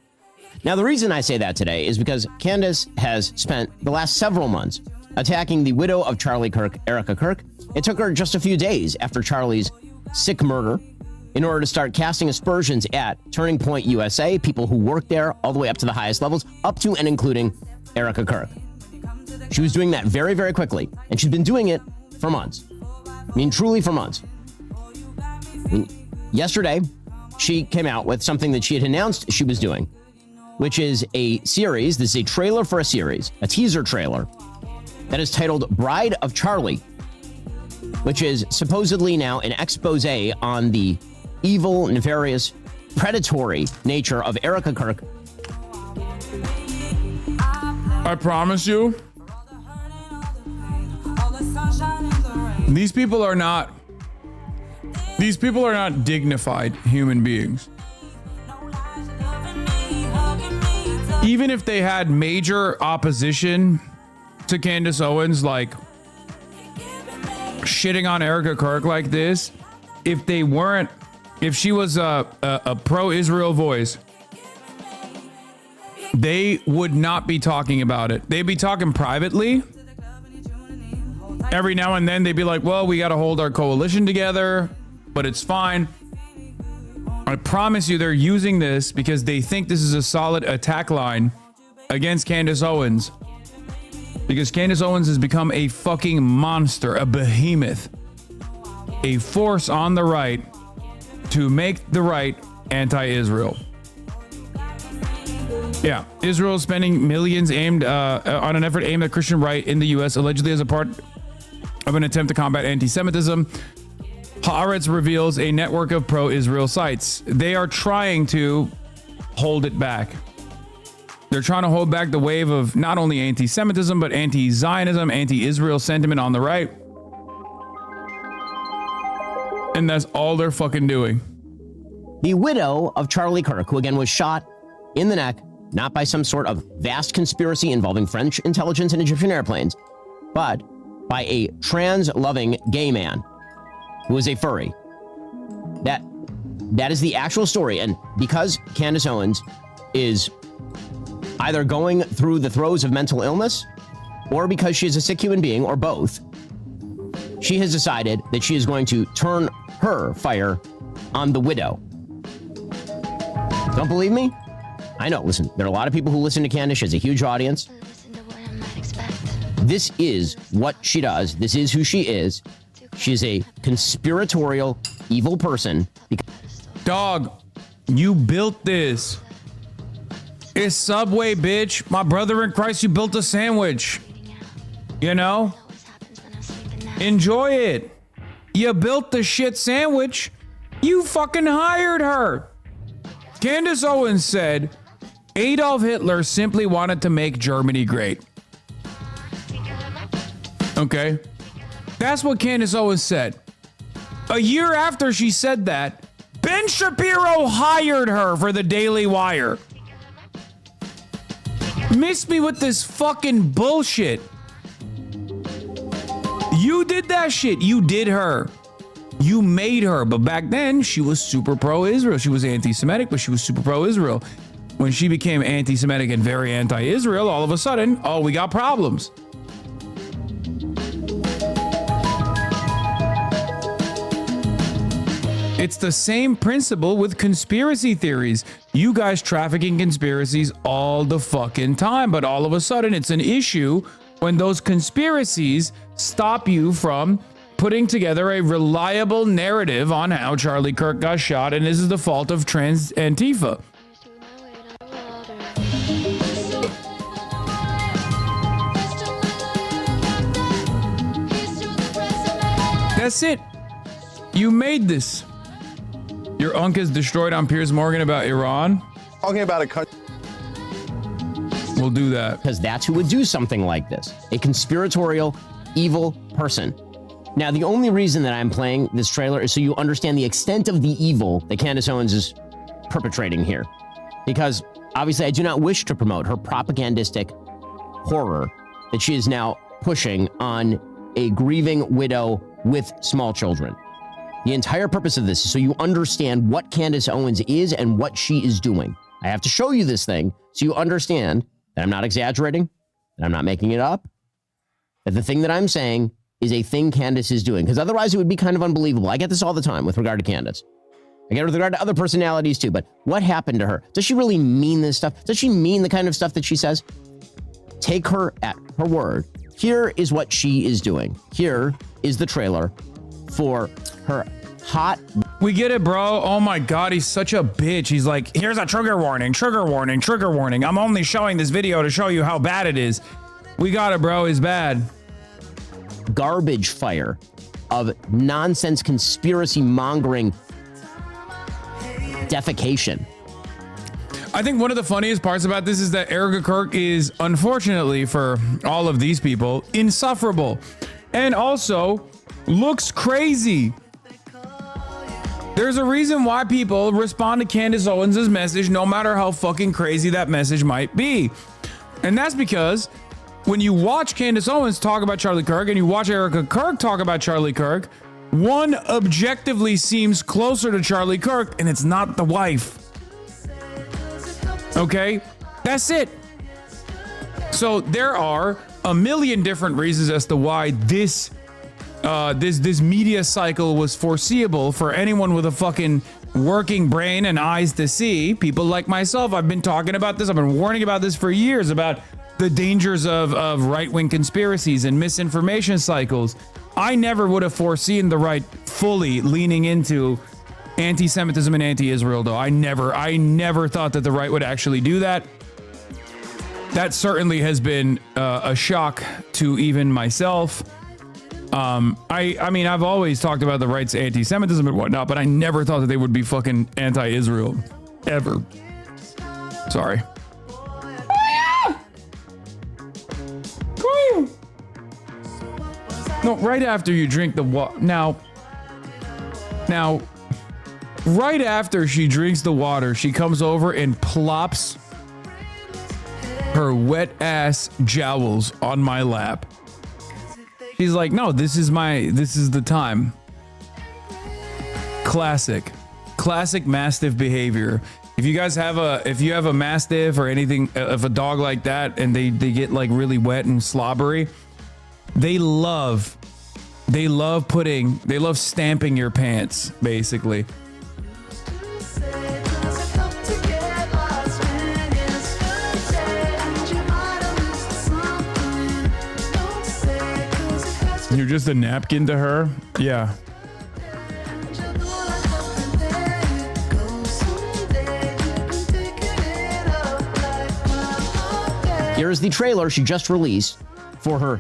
Now, the reason I say that today is because Candace has spent the last several months attacking the widow of Charlie Kirk, Erica Kirk. It took her just a few days after Charlie's sick murder in order to start casting aspersions at Turning Point USA, people who work there all the way up to the highest levels, up to and including Erica Kirk. She was doing that very, very quickly, and she's been doing it for months. I mean, truly for months. Yesterday, she came out with something that she had announced she was doing, which is a series. This is a trailer for a series, a teaser trailer, that is titled Bride of Charlie, which is supposedly now an expose on the evil, nefarious, predatory nature of Erica Kirk. I promise you, these people are not dignified human beings. Even if they had major opposition to Candace Owens, like shitting on Erica Kirk like this, if she was a pro-Israel voice, they would not be talking about it. They'd be talking privately. Every now and then they'd be like, well, we got to hold our coalition together, but it's fine. I promise you they're using this because they think this is a solid attack line against Candace Owens. Because Candace Owens has become a fucking monster, a behemoth, a force on the right to make the right anti-Israel. Yeah, Israel is spending millions aimed on an effort aimed at Christian right in the U.S., allegedly as a part of an attempt to combat anti-Semitism. Haaretz reveals a network of pro-Israel sites. They are trying to hold it back. They're trying to hold back the wave of not only anti-Semitism, but anti-Zionism, anti-Israel sentiment on the right. And that's all they're fucking doing. The widow of Charlie Kirk, who again was shot in the neck, not by some sort of vast conspiracy involving French intelligence and Egyptian airplanes, but by a trans-loving gay man who is a furry. That is the actual story. And because Candace Owens is either going through the throes of mental illness or because she is a sick human being, or both, she has decided that she is going to turn her fire on the widow. Don't believe me? I know. Listen, there are a lot of people who listen to Candace. She has a huge audience. This is what she does. This is who she is. She is a conspiratorial, evil person. Dog, you built this. It's Subway, bitch. My brother in Christ, you built a sandwich. You know? Enjoy it. You built the shit sandwich. You fucking hired her. Candace Owens said Adolf Hitler simply wanted to make Germany great. Okay? That's what Candace Owens said. A year after she said that, Ben Shapiro hired her for the Daily Wire. Miss me with this fucking bullshit. You did that shit. You did her. You made her. But back then, she was super pro-Israel. She was anti-Semitic, but she was super pro-Israel. When she became anti-Semitic and very anti-Israel, all of a sudden, oh, we got problems. It's the same principle with conspiracy theories. You guys trafficking conspiracies all the fucking time, but all of a sudden it's an issue when those conspiracies stop you from putting together a reliable narrative on how Charlie Kirk got shot, and this is the fault of trans Antifa. That's it. You made this. Your unk is destroyed on Piers Morgan about Iran. Talking about a country. We'll do that. Because that's who would do something like this. A conspiratorial, evil person. Now, the only reason that I'm playing this trailer is so you understand the extent of the evil that Candace Owens is perpetrating here. Because obviously I do not wish to promote her propagandistic horror that she is now pushing on a grieving widow with small children. The entire purpose of this is so you understand what Candace Owens is and what she is doing. I have to show you this thing so you understand that I'm not exaggerating, that I'm not making it up, that the thing that I'm saying is a thing Candace is doing, because otherwise it would be kind of unbelievable. I get this all the time with regard to Candace. I get it with regard to other personalities too, but what happened to her? Does she really mean this stuff? Does she mean the kind of stuff that she says? Take her at her word. Here is what she is doing. Here is the trailer for her hot... We get it, bro. Oh my God, he's such a bitch. He's like, here's a trigger warning, trigger warning, trigger warning. I'm only showing this video to show you how bad it is. We got it, bro. It's bad. Garbage fire of nonsense conspiracy mongering defecation. I think one of the funniest parts about this is that Erica Kirk is, unfortunately for all of these people, insufferable and also looks crazy. There's a reason why people respond to Candace Owens' message, no matter how fucking crazy that message might be. And that's because when you watch Candace Owens talk about Charlie Kirk and you watch Erica Kirk talk about Charlie Kirk, one objectively seems closer to Charlie Kirk, and it's not the wife. Okay? That's it. So there are a million different reasons as to why this media cycle was foreseeable for anyone with a fucking working brain and eyes to see. People like myself, I've been talking about this. I've been warning about this for years, about the dangers of right-wing conspiracies and misinformation cycles. I never would have foreseen the right fully leaning into anti-Semitism and anti-Israel, though. I never thought that the right would actually do that. That certainly has been a shock to even myself. I mean, I've always talked about the right's anti-Semitism and whatnot, but I never thought that they would be fucking anti-Israel. Ever. Sorry. No, right after you drink the water. Now, right after she drinks the water, she comes over and plops her wet ass jowls on my lap. She's like, no, this is the time. Classic Mastiff behavior. If you guys have a Mastiff or anything, of a dog like that, and they get like really wet and slobbery, they love stamping your pants, basically. You're just a napkin to her? Yeah. Here's the trailer she just released for her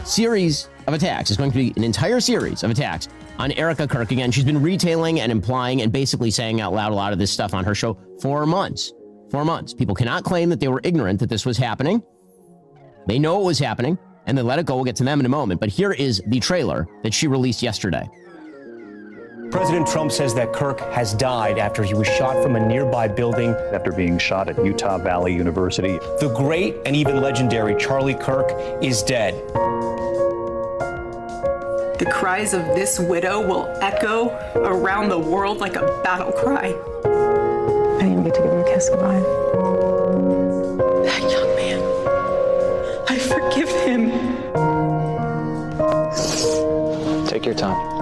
series of attacks. It's going to be an entire series of attacks on Erica Kirk. Again, she's been retailing and implying and basically saying out loud a lot of this stuff on her show for months. 4 months. People cannot claim that they were ignorant that this was happening. They know it was happening, and they let it go. We'll get to them in a moment. But here is the trailer that she released yesterday. President Trump says that Kirk has died after he was shot from a nearby building. After being shot at Utah Valley University. The great and even legendary Charlie Kirk is dead. The cries of this widow will echo around the world like a battle cry. I didn't even get to give him a kiss goodbye. That young man, I forgive him. Take your time.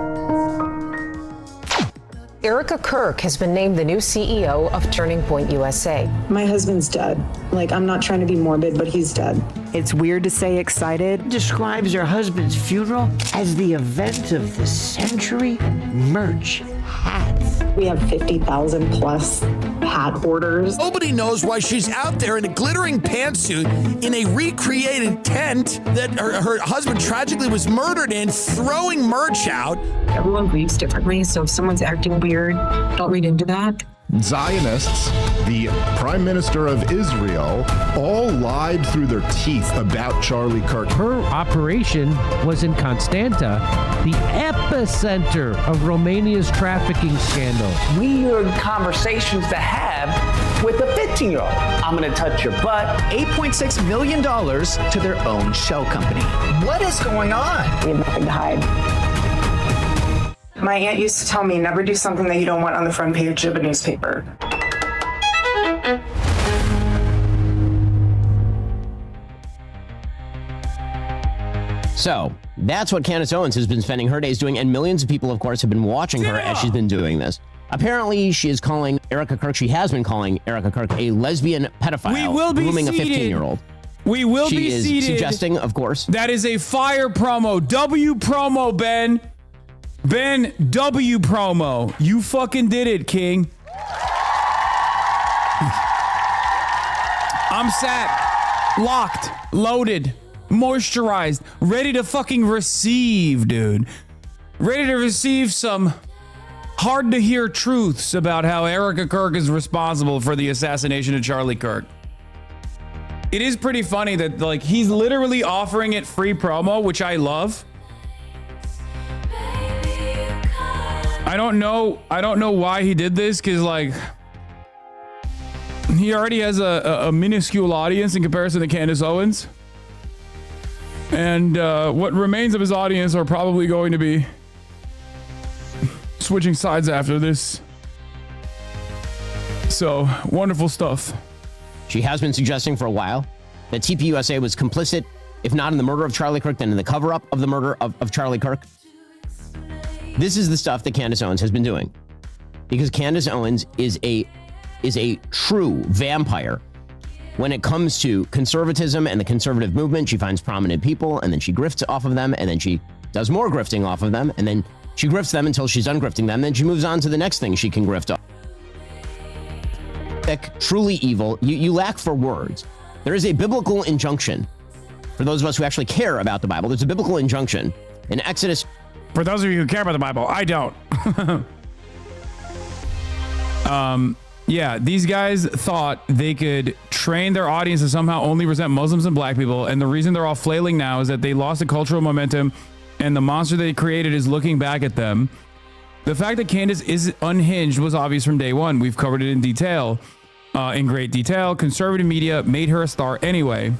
Erica Kirk has been named the new CEO of Turning Point USA. My husband's dead. Like, I'm not trying to be morbid, but he's dead. It's weird to say excited. Describes her husband's funeral as the event of the century. Merch, hats. We have 50,000 plus hat orders. Nobody knows why she's out there in a glittering pantsuit in a recreated tent that her husband tragically was murdered in, throwing merch out. Everyone grieves differently, so if someone's acting weird, don't read into that. Zionists, the Prime Minister of Israel, all lied through their teeth about Charlie Kirk. Her operation was in Constanta, the epicenter of Romania's trafficking scandal. Weird conversations to have with a 15-year-old. I'm gonna touch your butt. $8.6 million to their own shell company. What is going on? We have nothing to hide. My aunt used to tell me, never do something that you don't want on the front page of a newspaper. So that's what Candace Owens has been spending her days doing, and millions of people, of course, have been watching her as she's been doing this. Apparently, she is calling Erica Kirk, she has been calling Erica Kirk a lesbian pedophile, We will be grooming seated. a 15-year-old. We will She be is seated. suggesting, of course. That is a fire promo. W promo, Ben. Ben, W promo. You fucking did it, King. I'm sat, locked, loaded, moisturized, ready to fucking receive, dude. Ready to receive some hard to hear truths about how Erica Kirk is responsible for the assassination of Charlie Kirk. It is pretty funny that, like, he's literally offering it free promo, which I love. I don't know why he did this, because, like, he already has a minuscule audience in comparison to Candace Owens. And what remains of his audience are probably going to be switching sides after this. So, wonderful stuff. She has been suggesting for a while that TPUSA was complicit, if not in the murder of Charlie Kirk, then in the cover-up of the murder of Charlie Kirk. This is the stuff that Candace Owens has been doing, because Candace Owens is a true vampire when it comes to conservatism and the conservative movement. She finds prominent people, and then she grifts off of them, and then she does more grifting off of them, and then she grifts them until she's done grifting them. Then she moves on to the next thing she can grift off. Truly evil. You lack for words. There is a biblical injunction for those of us who actually care about the Bible. There's a biblical injunction in Exodus. For those of you who care about the Bible, I don't. Yeah, these guys thought they could train their audience to somehow only resent Muslims and black people, and the reason they're all flailing now is that they lost the cultural momentum, and the monster they created is looking back at them. The fact that Candace is unhinged was obvious from day one. We've covered it in detail, in great detail. Conservative media made her a star anyway.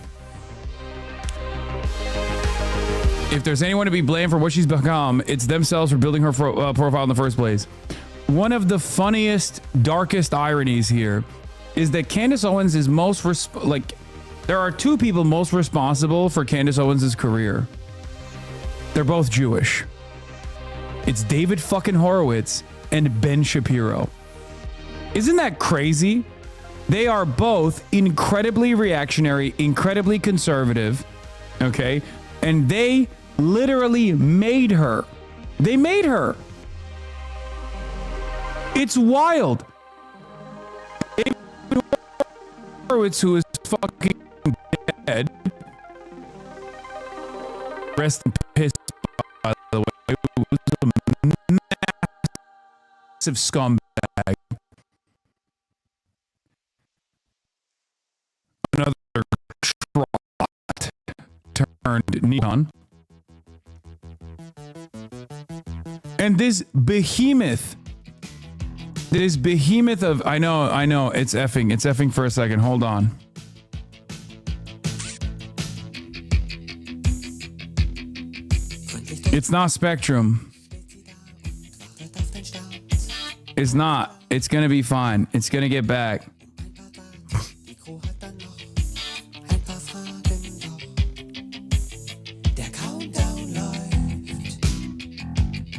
If there's anyone to be blamed for what she's become, it's themselves for building her profile in the first place. One of the funniest, darkest ironies here is that Candace Owens is there are two people most responsible for Candace Owens' career. They're both Jewish. It's David fucking Horowitz and Ben Shapiro. Isn't that crazy? They are both incredibly reactionary, incredibly conservative, okay? And they literally made her. They made her. It's wild. David Horowitz, who is fucking dead. Rest in peace, by the way. Was a massive scumbag. Another trot turned neon. And this behemoth of, I know, it's effing for a second. Hold on. It's not Spectrum. It's not. It's gonna be fine. It's gonna get back.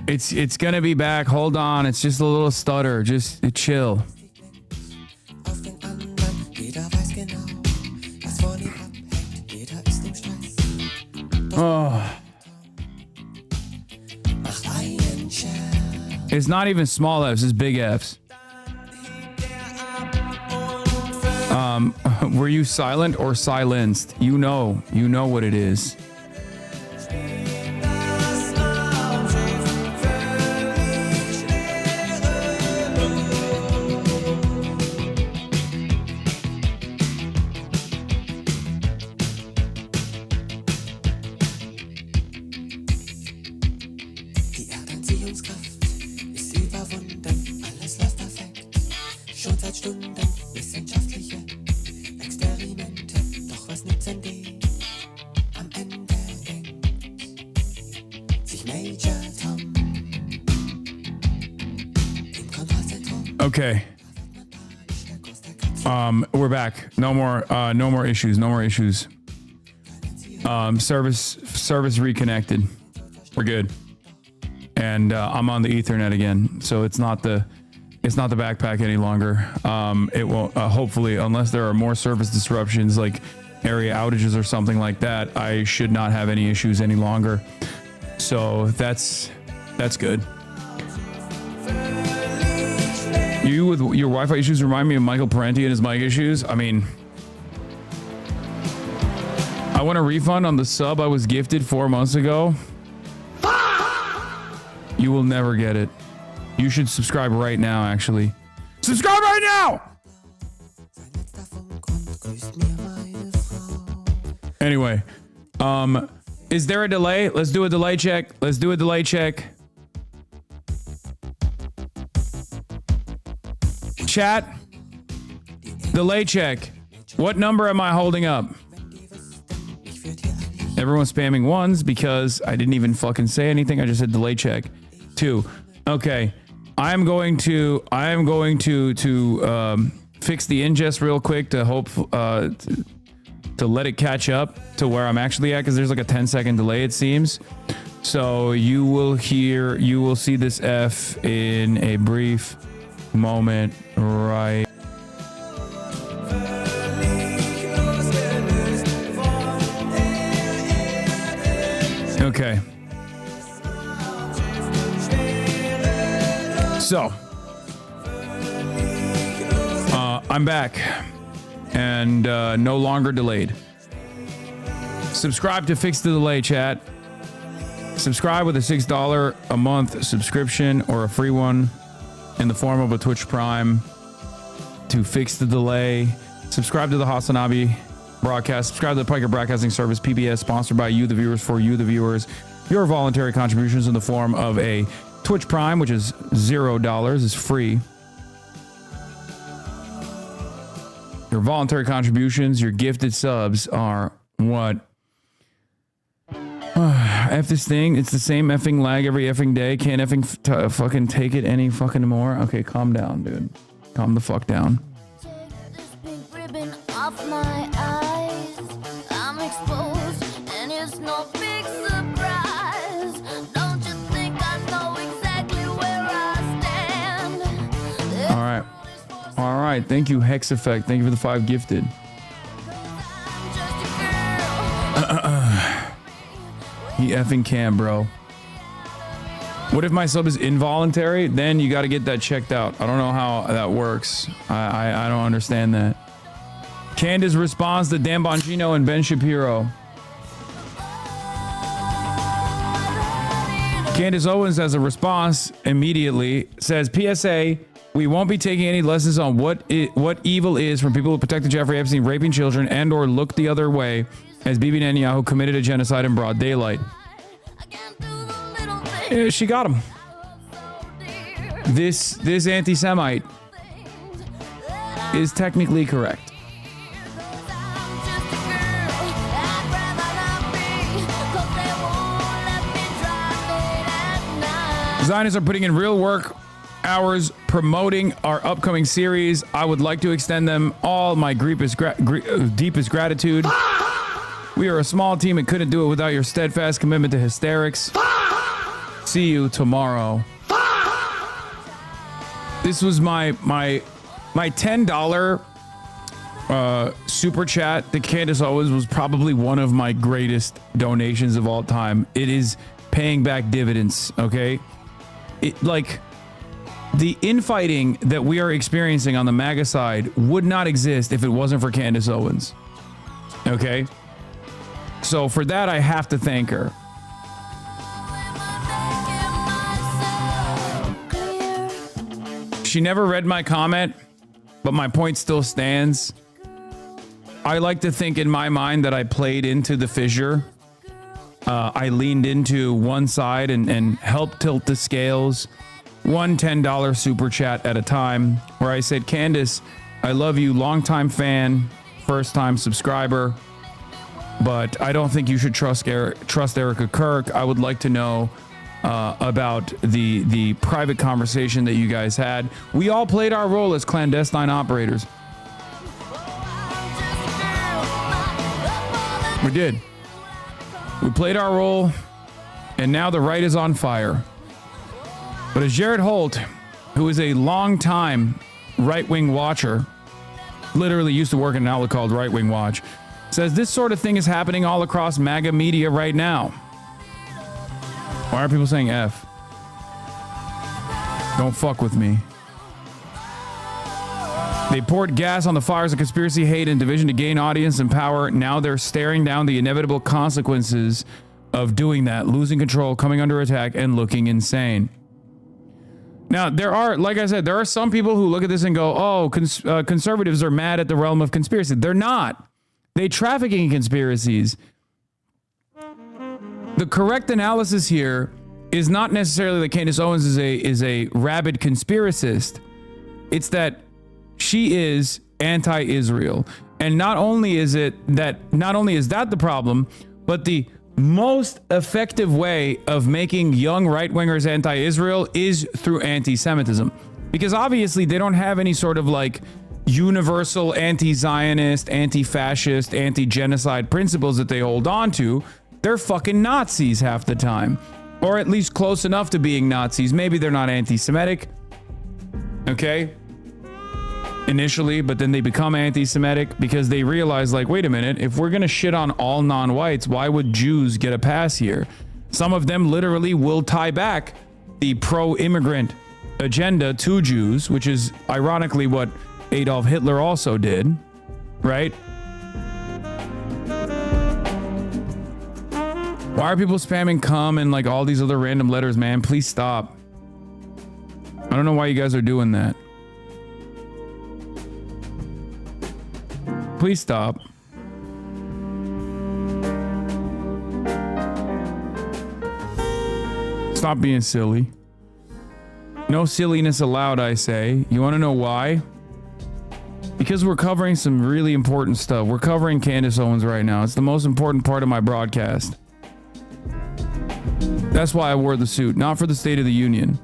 It's gonna be back. Hold on. It's just a little stutter. Just chill. Oh. It's not even small F's, it's big F's. Were you silent or silenced? You know what it is. Okay. We're back. No more issues. Service reconnected. We're good. And I'm on the Ethernet again, so it's not the backpack any longer. It won't. Hopefully, unless there are more service disruptions like area outages or something like that, I should not have any issues any longer. So that's good. You with your Wi-Fi issues remind me of Michael Parenti and his mic issues. I mean, I want a refund on the sub I was gifted 4 months ago. You will never get it. You should subscribe right now, actually. Subscribe right now! Anyway, is there a delay? Let's do a delay check. Chat, delay check. What number am I holding up? Everyone's spamming ones because I didn't even fucking say anything. I just said delay check. 2. Okay. I am going to fix the ingest real quick to hope to let it catch up to where I'm actually at, because there's like a 10-second delay, it seems. So you will see this F in a brief moment, right? Okay. So, I'm back and no longer delayed. Subscribe to fix the delay, chat. Subscribe with a $6 a month subscription or a free one in the form of a Twitch Prime to fix the delay. Subscribe to the Hasanabi broadcast. Subscribe to the Piker Broadcasting Service, PBS, sponsored by you, the viewers, for you, the viewers. Your voluntary contributions in the form of a Twitch Prime, which is $0, is free. Your voluntary contributions, your gifted subs are what? F this thing. It's the same effing lag every effing day. Can't effing fucking take it any fucking more. Okay, calm down, dude. Calm the fuck down. Take this pink ribbon off my eyes. I'm exposed, and it's no big surprise. Don't you think I know exactly where I stand? All right. Thank you, Hex Effect. Thank you for the 5 gifted. He effing can, bro. What if my sub is involuntary? Then you got to get that checked out. I don't know how that works. I don't understand that. Candace responds to Dan Bongino and Ben Shapiro. Candace Owens has a response immediately. Says, PSA, we won't be taking any lessons on what evil is from people who protected Jeffrey Epstein raping children and or looked the other way as Bibi Netanyahu committed a genocide in broad daylight. Yeah, she got him. This anti-Semite is technically correct. Zionists are putting in real work hours promoting our upcoming series. I would like to extend them all my deepest gratitude. We are a small team and couldn't do it without your steadfast commitment to hysterics. See you tomorrow. This was my $10 super chat to Candace Owens was probably one of my greatest donations of all time. It is paying back dividends, okay? The infighting that we are experiencing on the MAGA side would not exist if it wasn't for Candace Owens, okay? So for that, I have to thank her. She never read my comment, but my point still stands. I like to think in my mind that I played into the fissure. I leaned into one side and helped tilt the scales, one $10 super chat at a time, where I said, Candace, I love you, longtime fan, first time subscriber, but I don't think you should trust Erica Kirk. I would like to know about the private conversation that you guys had. We all played our role as clandestine operators. We did. We played our role, and now the right is on fire. But as Jared Holt, who is a long-time right-wing watcher, literally used to work in an outlet called Right Wing Watch, says this sort of thing is happening all across MAGA media right now. Why are people saying F? Don't fuck with me. They poured gas on the fires of conspiracy, hate, and division to gain audience and power. Now they're staring down the inevitable consequences of doing that, losing control, coming under attack, and looking insane. Now, there are, like I said, there are some people who look at this and go, oh, conservatives are mad at the realm of conspiracy. They're not. They traffic in conspiracies. The correct analysis here is not necessarily that Candace Owens is a rabid conspiracist. It's that she is anti-Israel. And not only is that the problem, but the most effective way of making young right-wingers anti-Israel is through anti-Semitism. Because obviously they don't have any sort of like universal anti-Zionist, anti-fascist, anti-genocide principles that they hold on to. They're fucking Nazis half the time. Or at least close enough to being Nazis. Maybe they're not anti-Semitic. Okay? Initially, but then they become anti-Semitic because they realize, like, wait a minute, if we're gonna shit on all non-whites, why would Jews get a pass here? Some of them literally will tie back the pro-immigrant agenda to Jews, which is ironically what Adolf Hitler also did, right? Why are people spamming cum and like all these other random letters, man? Please stop. I don't know why you guys are doing that. Please stop. Stop being silly. No silliness allowed, I say. You want to know why? Because we're covering some really important stuff. We're covering Candace Owens right now. It's the most important part of my broadcast. That's why I wore the suit, not for the State of the Union.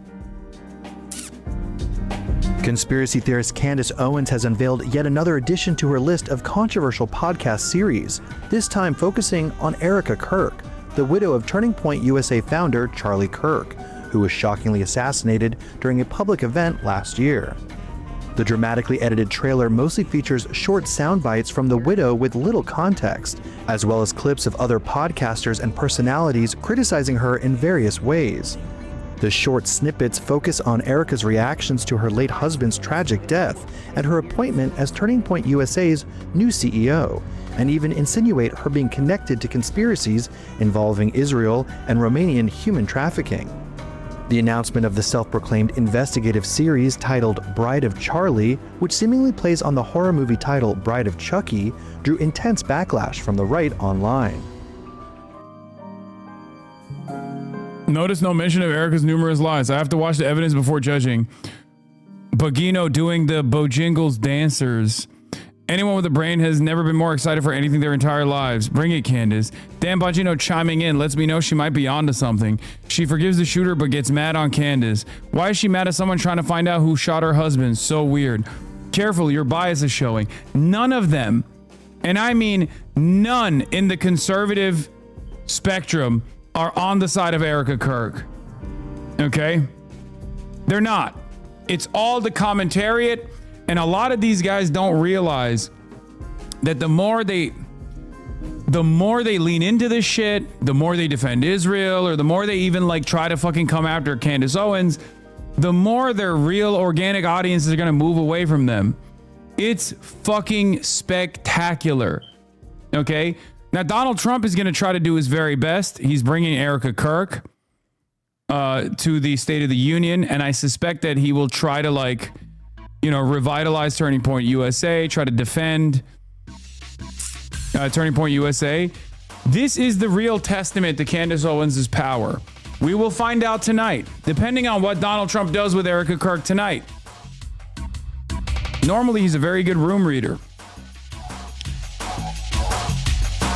Conspiracy theorist Candace Owens has unveiled yet another addition to her list of controversial podcast series, this time focusing on Erica Kirk, the widow of Turning Point USA founder Charlie Kirk, who was shockingly assassinated during a public event last year. The dramatically edited trailer mostly features short sound bites from the widow with little context, as well as clips of other podcasters and personalities criticizing her in various ways. The short snippets focus on Erica's reactions to her late husband's tragic death and her appointment as Turning Point USA's new CEO, and even insinuate her being connected to conspiracies involving Israel and Romanian human trafficking. The announcement of the self-proclaimed investigative series titled Bride of Charlie, which seemingly plays on the horror movie title Bride of Chucky, drew intense backlash from the right online. Notice no mention of Erica's numerous lies. I have to watch the evidence before judging. Bogino doing the Bojingles dancers. Anyone with a brain has never been more excited for anything their entire lives. Bring it, Candace. Dan Bongino chiming in lets me know she might be onto something. She forgives the shooter but gets mad on Candace. Why is she mad at someone trying to find out who shot her husband? So weird. Careful, your bias is showing. None of them, and I mean none in the conservative spectrum, are on the side of Erica Kirk. Okay? They're not. It's all the commentariat, and a lot of these guys don't realize that the more they lean into this shit, the more they defend Israel, or the more they even like try to fucking come after Candace Owens, the more their real organic audiences are going to move away from them. It's fucking spectacular. Okay? Now, Donald Trump is going to try to do his very best. He's bringing Erica Kirk to the State of the Union, and I suspect that he will try to, like, you know, revitalize Turning Point USA, try to defend Turning Point USA. This is the real testament to Candace Owens' power. We will find out tonight, depending on what Donald Trump does with Erica Kirk tonight. Normally, he's a very good room reader.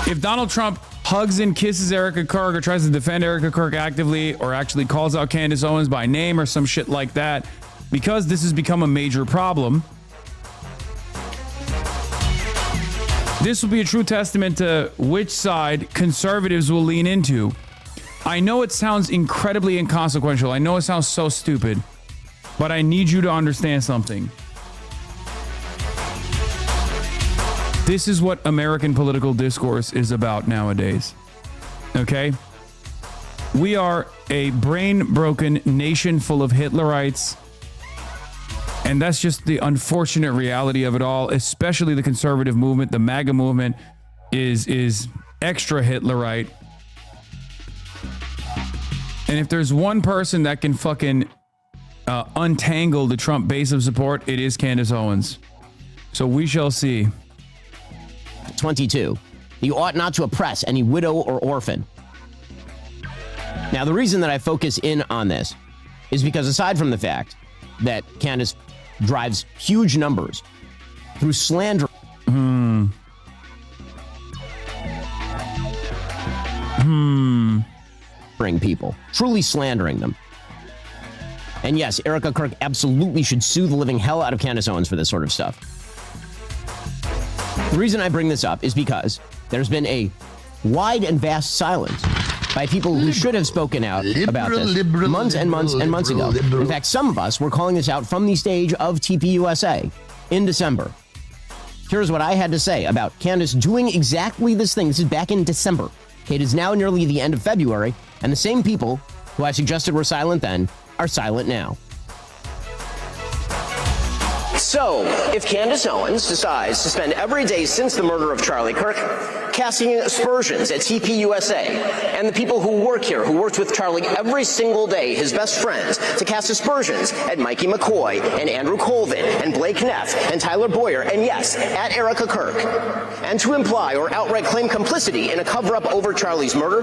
If Donald Trump hugs and kisses Erica Kirk or tries to defend Erica Kirk actively or actually calls out Candace Owens by name or some shit like that, because this has become a major problem, this will be a true testament to which side conservatives will lean into. I know it sounds incredibly inconsequential. I know it sounds so stupid, but I need you to understand something. This is what American political discourse is about nowadays. Okay? We are a brain-broken nation full of Hitlerites. And that's just the unfortunate reality of it all, especially the conservative movement. The MAGA movement is extra Hitlerite. And if there's one person that can fucking untangle the Trump base of support, it is Candace Owens. So we shall see. 22. You ought not to oppress any widow or orphan. Now, the reason that I focus in on this is because aside from the fact that Candace drives huge numbers through slander. People, truly slandering them. And yes, Erica Kirk absolutely should sue the living hell out of Candace Owens for this sort of stuff. The reason I bring this up is because there's been a wide and vast silence by people who should have spoken out about this months and months and months ago. In fact, some of us were calling this out from the stage of TPUSA in December. Here's what I had to say about Candace doing exactly this thing. This is back in December. It is now nearly the end of February, and the same people who I suggested were silent then are silent now. So, if Candace Owens decides to spend every day since the murder of Charlie Kirk casting aspersions at TPUSA and the people who work here, who worked with Charlie every single day, his best friends, to cast aspersions at Mikey McCoy and Andrew Colvin and Blake Neff and Tyler Boyer, and yes, at Erica Kirk, and to imply or outright claim complicity in a cover-up over Charlie's murder,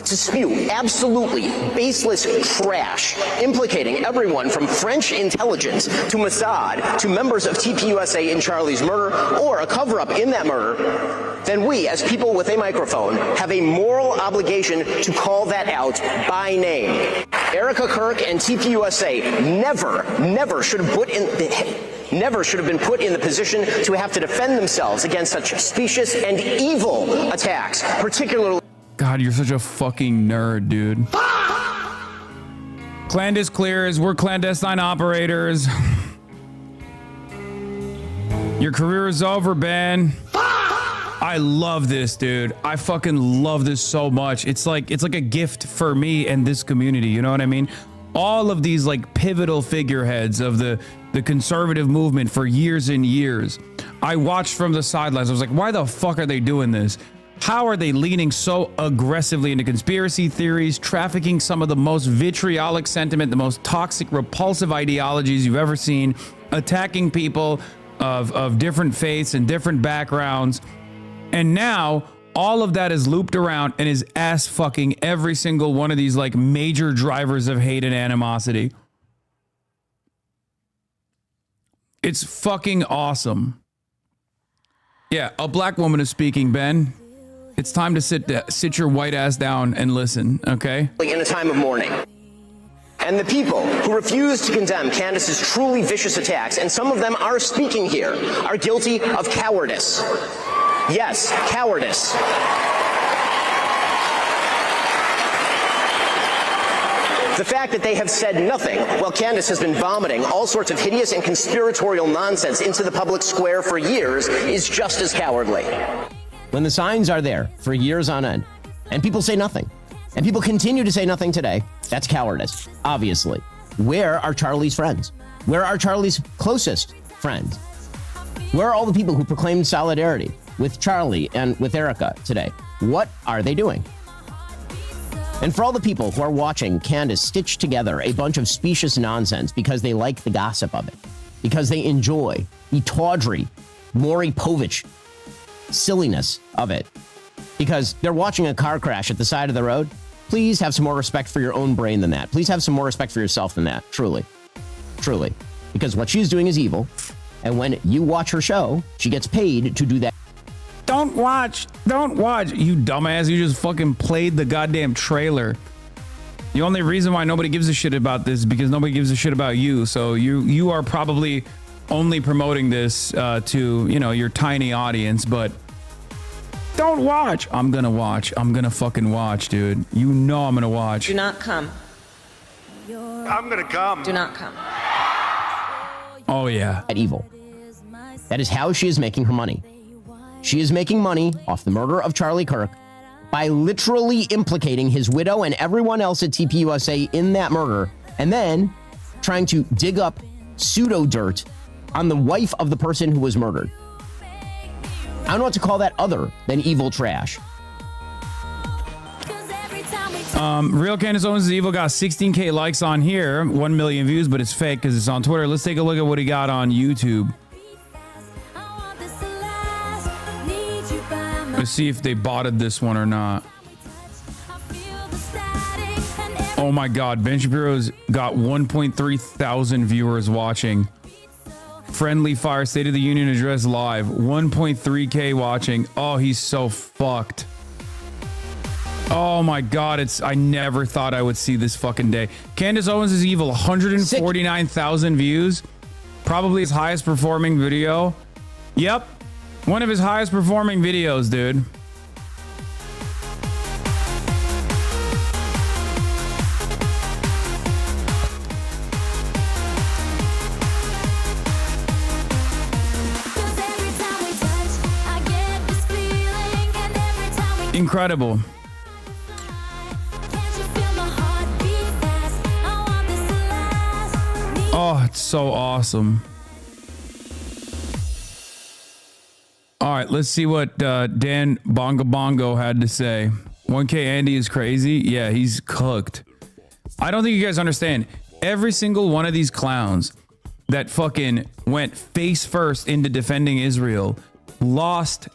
to spew absolutely baseless trash implicating everyone from French intelligence to Mossad to members of TPUSA in Charlie's murder or a cover-up in that murder, then we, as people with a microphone, have a moral obligation to call that out by name. Erica Kirk and TPUSA never should have been put in the position to have to defend themselves against such specious and evil attacks, particularly. God, you're such a fucking nerd, dude. Clandis clears. We're clandestine operators. Your career is over, Ben. I love this, dude. I fucking love this so much. It's like a gift for me and this community. You know what I mean? All of these like pivotal figureheads of the conservative movement for years and years. I watched from the sidelines. I was like, why the fuck are they doing this? How are they leaning so aggressively into conspiracy theories, trafficking some of the most vitriolic sentiment, the most toxic, repulsive ideologies you've ever seen, attacking people of different faiths and different backgrounds? And now all of that is looped around and is ass fucking every single one of these like major drivers of hate and animosity. It's fucking awesome. Yeah, a black woman is speaking, Ben. It's time to sit your white ass down and listen, okay? In a time of mourning. And the people who refuse to condemn Candace's truly vicious attacks, and some of them are speaking here, are guilty of cowardice. Yes, cowardice. The fact that they have said nothing while Candace has been vomiting all sorts of hideous and conspiratorial nonsense into the public square for years is just as cowardly. When the signs are there for years on end, and people say nothing, and people continue to say nothing today, that's cowardice, obviously. Where are Charlie's friends? Where are Charlie's closest friends? Where are all the people who proclaimed solidarity with Charlie and with Erica today? What are they doing? And for all the people who are watching Candace stitch together a bunch of specious nonsense because they like the gossip of it, because they enjoy the tawdry Maury Povich silliness of it, because they're watching a car crash at the side of the road, please have some more respect for your own brain than that. Please have some more respect for yourself than that, truly. Truly. Because what she's doing is evil, and when you watch her show, she gets paid to do that. Don't watch. You dumbass. You just fucking played the goddamn trailer. The only reason why nobody gives a shit about this is because nobody gives a shit about you. So you are probably only promoting this to, your tiny audience, but don't watch. I'm gonna watch. I'm gonna fucking watch, dude. You know I'm gonna watch. Do not come. I'm gonna come. Do not come. Oh, yeah. At evil. That is how she is making her money. She is making money off the murder of Charlie Kirk by literally implicating his widow and everyone else at TPUSA in that murder, and then trying to dig up pseudo dirt on the wife of the person who was murdered. I don't know what to call that other than evil trash. Real Candace Owens is Evil got 16K likes on here, 1 million views, but it's fake because it's on Twitter. Let's take a look at what he got on YouTube. Let's see if they botted this one or not. Oh my God, Ben Shapiro's got 1.3 thousand viewers watching. Friendly Fire State of the Union address live, 1.3K watching. Oh, he's so fucked. Oh my God, I never thought I would see this fucking day. Candace Owens is Evil, 149,000 views. Probably his highest performing video. Yep. One of his highest performing videos, dude. Incredible. Oh, it's so awesome. All right, let's see what Dan Bongo Bongo had to say. 1K Andy is crazy. Yeah, he's cooked. I don't think you guys understand. Every single one of these clowns that fucking went face first into defending Israel lost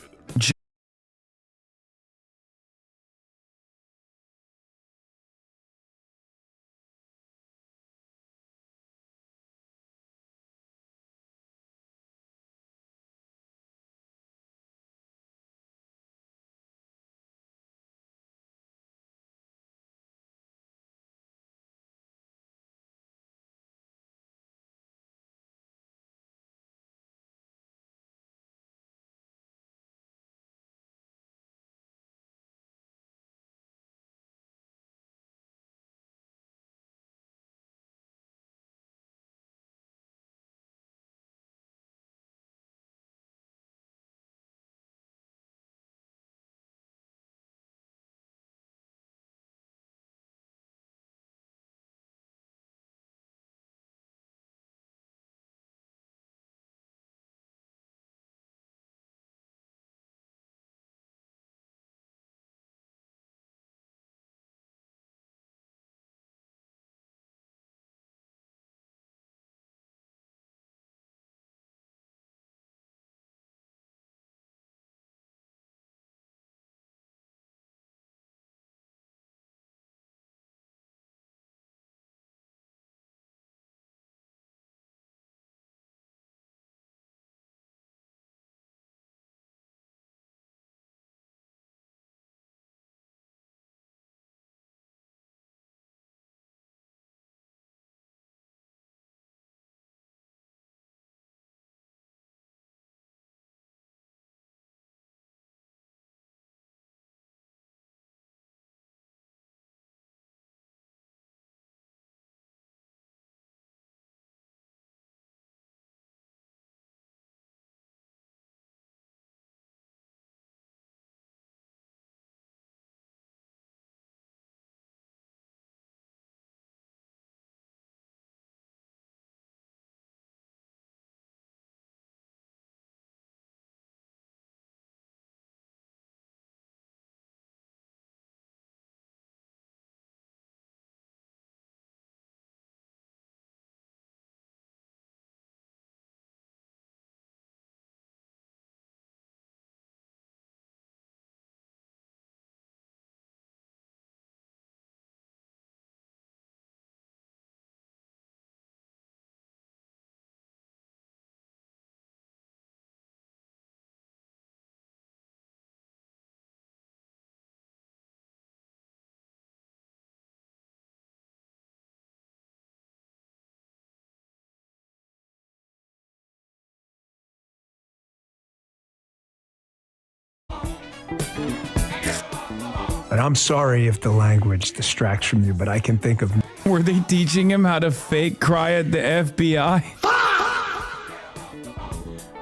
And I'm sorry if the language distracts from you, but I can think of... Were they teaching him how to fake cry at the FBI?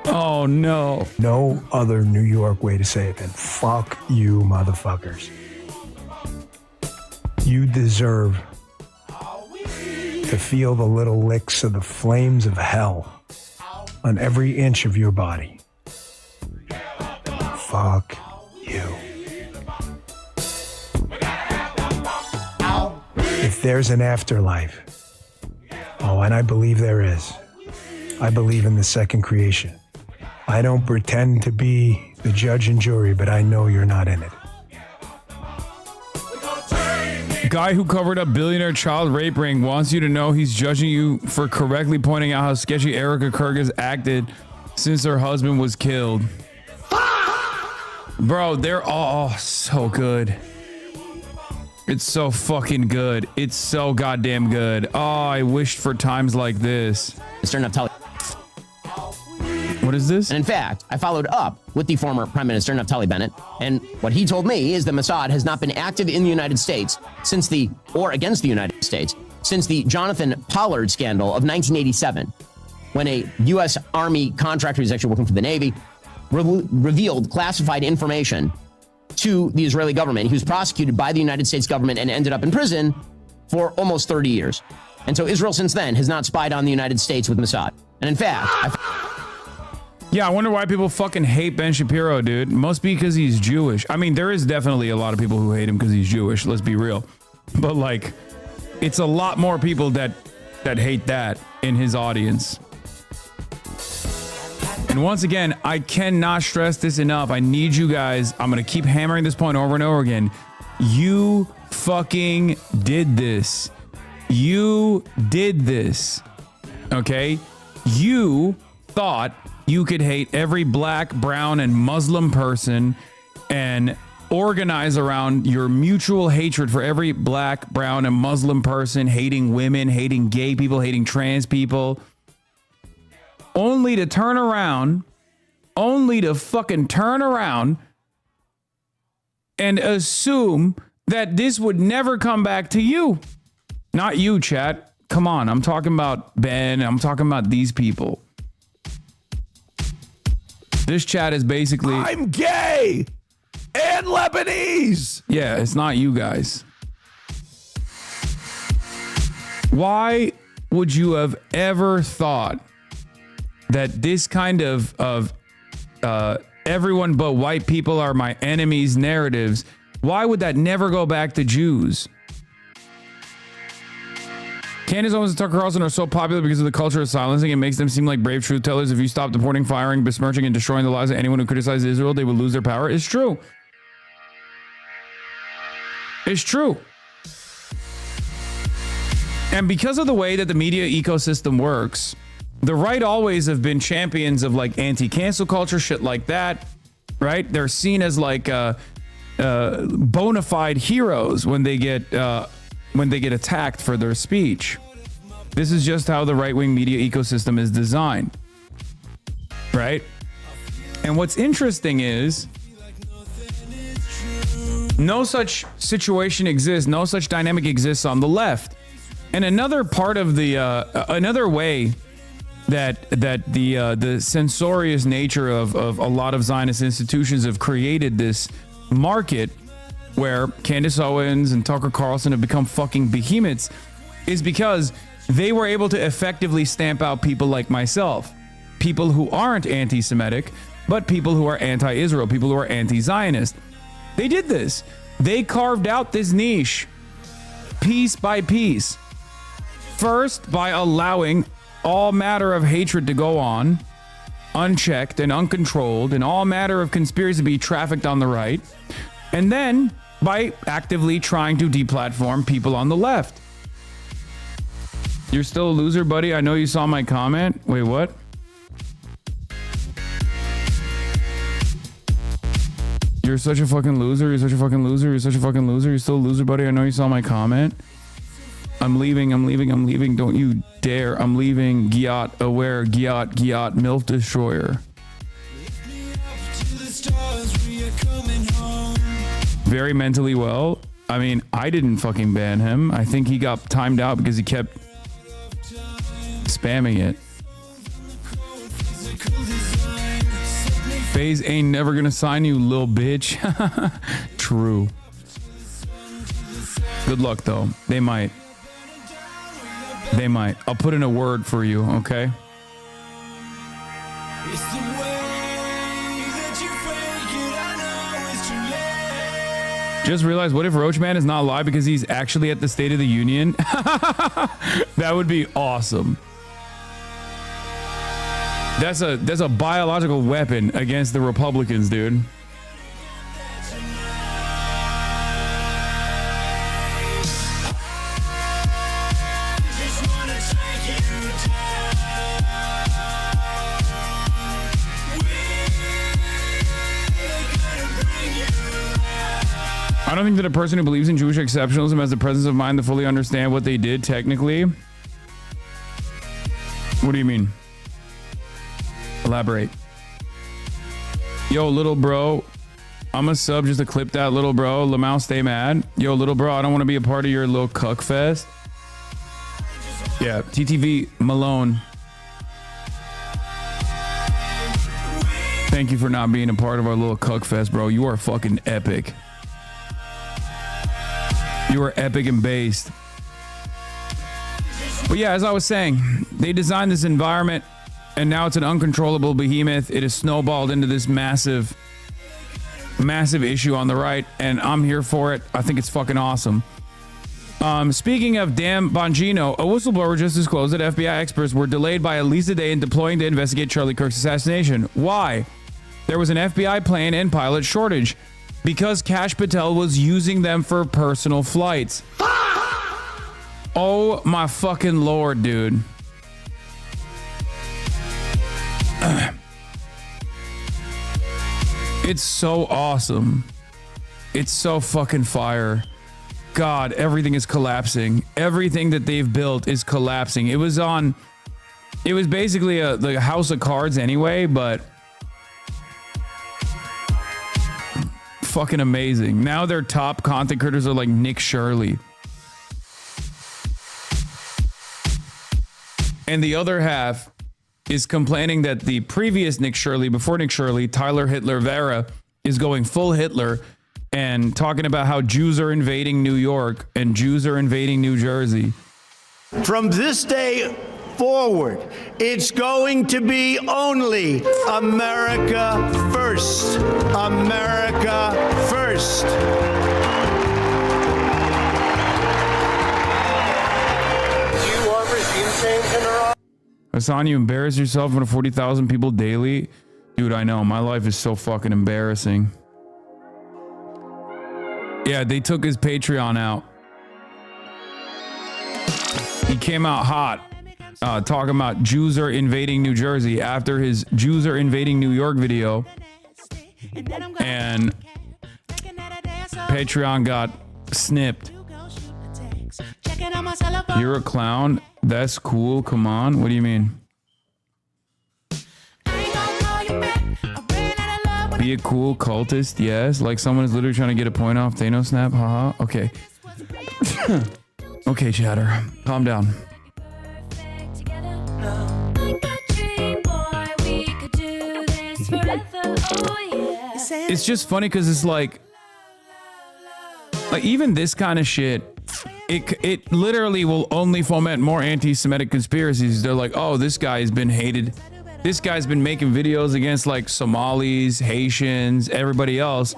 Oh, no. No other New York way to say it than fuck you, motherfuckers. You deserve to feel the little licks of the flames of hell on every inch of your body. Fuck you. If there's an afterlife, oh, and I believe there is, I believe in the second creation. I don't pretend to be the judge and jury, but I know you're not in it. Guy who covered up billionaire child rape ring wants you to know he's judging you for correctly pointing out how sketchy Erica Kirk has acted since her husband was killed. Bro, they're all so good. It's so fucking good. It's so goddamn good. Oh, I wished for times like this. Mr. Naftali. What is this? And in fact, I followed up with the former Prime Minister Naftali Bennett, and what he told me is that Mossad has not been active in the United States against the United States since the Jonathan Pollard scandal of 1987, when a U.S. Army contractor who's actually working for the Navy revealed classified information to the Israeli government. He was prosecuted by the United States government and ended up in prison for almost 30 years. And so Israel since then has not spied on the United States with Mossad. And in fact, yeah, I wonder why people fucking hate Ben Shapiro, dude. Must be because he's Jewish. I mean, there is definitely a lot of people who hate him because he's Jewish. Let's be real. But like, it's a lot more people that hate that in his audience. And once again, I cannot stress this enough. I need you guys. I'm going to keep hammering this point over and over again. You fucking did this. You did this. Okay? You thought you could hate every black, brown, and Muslim person and organize around your mutual hatred for every black, brown, and Muslim person, hating women, hating gay people, hating trans people, only to turn around, and assume that this would never come back to you. Not you, chat. Come on, I'm talking about Ben. I'm talking about these people. This chat is basically... I'm gay and Lebanese. Yeah, it's not you guys. Why would you have ever thought that this kind of everyone but white people are my enemies narratives, why would that never go back to Jews? Candace Owens and Tucker Carlson are so popular because of the culture of silencing. It makes them seem like brave truth tellers. If you stop deporting, firing, besmirching, and destroying the lives of anyone who criticizes Israel, they would lose their power. It's true. It's true. And because of the way that the media ecosystem works, the right always have been champions of like anti-cancel culture, shit like that, right? They're seen as like bona fide heroes when they get attacked for their speech. This is just how the right-wing media ecosystem is designed, right? And what's interesting is no such situation exists, no such dynamic exists on the left. And another part of the another way that the censorious nature of a lot of Zionist institutions have created this market where Candace Owens and Tucker Carlson have become fucking behemoths is because they were able to effectively stamp out people like myself, people who aren't anti-Semitic, but people who are anti-Israel, people who are anti-Zionist. They did this. They carved out this niche piece by piece. First, by allowing all matter of hatred to go on, unchecked and uncontrolled, and all matter of conspiracy to be trafficked on the right. And then by actively trying to deplatform people on the left. You're still a loser, buddy. I know you saw my comment. Wait, what? You're such a fucking loser. You're such a fucking loser. You're such a fucking loser. You're still a loser, buddy. I know you saw my comment. I'm leaving. Don't you dare. I'm leaving. Giat, aware. Giat, MILF Destroyer. very mentally well. I mean, I didn't fucking ban him. I think he got timed out because he kept spamming it. FaZe ain't never gonna sign you, lil bitch. True. Good luck though. They might. They might. I'll put in a word for you, okay? Just realized, what if Roachman is not live because he's actually at the State of the Union? That would be awesome. That's a biological weapon against the Republicans, dude. I don't think that a person who believes in Jewish exceptionalism has the presence of mind to fully understand what they did technically. What do you mean? Elaborate. Yo, little bro, I'm a sub just to clip that, little bro. Lamau, stay mad. Yo, little bro, I don't want to be a part of your little cuck fest. Yeah, TTV Malone. Thank you for not being a part of our little cuck fest, bro. You are fucking epic. You are epic and based. But yeah, as I was saying, they designed this environment and now it's an uncontrollable behemoth. It has snowballed into this massive issue on the right, and I'm here for it. I think it's fucking awesome. Speaking of Dan Bongino, a whistleblower just disclosed that FBI experts were delayed by at least a day in deploying to investigate Charlie Kirk's assassination. Why? There was an FBI plane and pilot shortage because Kash Patel was using them for personal flights. Oh my fucking lord, dude. It's so awesome. It's so fucking fire. God, everything is collapsing. Everything that they've built is collapsing. It was basically the House of Cards anyway, but fucking amazing. Now their top content creators are like Nick Shirley. And the other half is complaining that the previous Nick Shirley, before Nick Shirley, Tyler Hitler Vera, is going full Hitler and talking about how Jews are invading New York and Jews are invading New Jersey. From this day forward, it's going to be only America first. America first. You want regime change in Iran? Hassan, you embarrass yourself in front of 40,000 people daily? Dude, I know. My life is so fucking embarrassing. Yeah, they took his Patreon out. He came out hot, talking about Jews are invading New Jersey after his Jews are invading New York video. And Patreon got snipped. You're a clown? That's cool. Come on. What do you mean? Be a cool cultist, yes. Like someone is literally trying to get a point off Thanos snap. Haha. Okay. Okay, chatter. Calm down. It's just funny because it's like even this kind of shit, it literally will only foment more anti-Semitic conspiracies. They're like, oh, this guy has been hated. This guy's been making videos against like Somalis, Haitians, everybody else.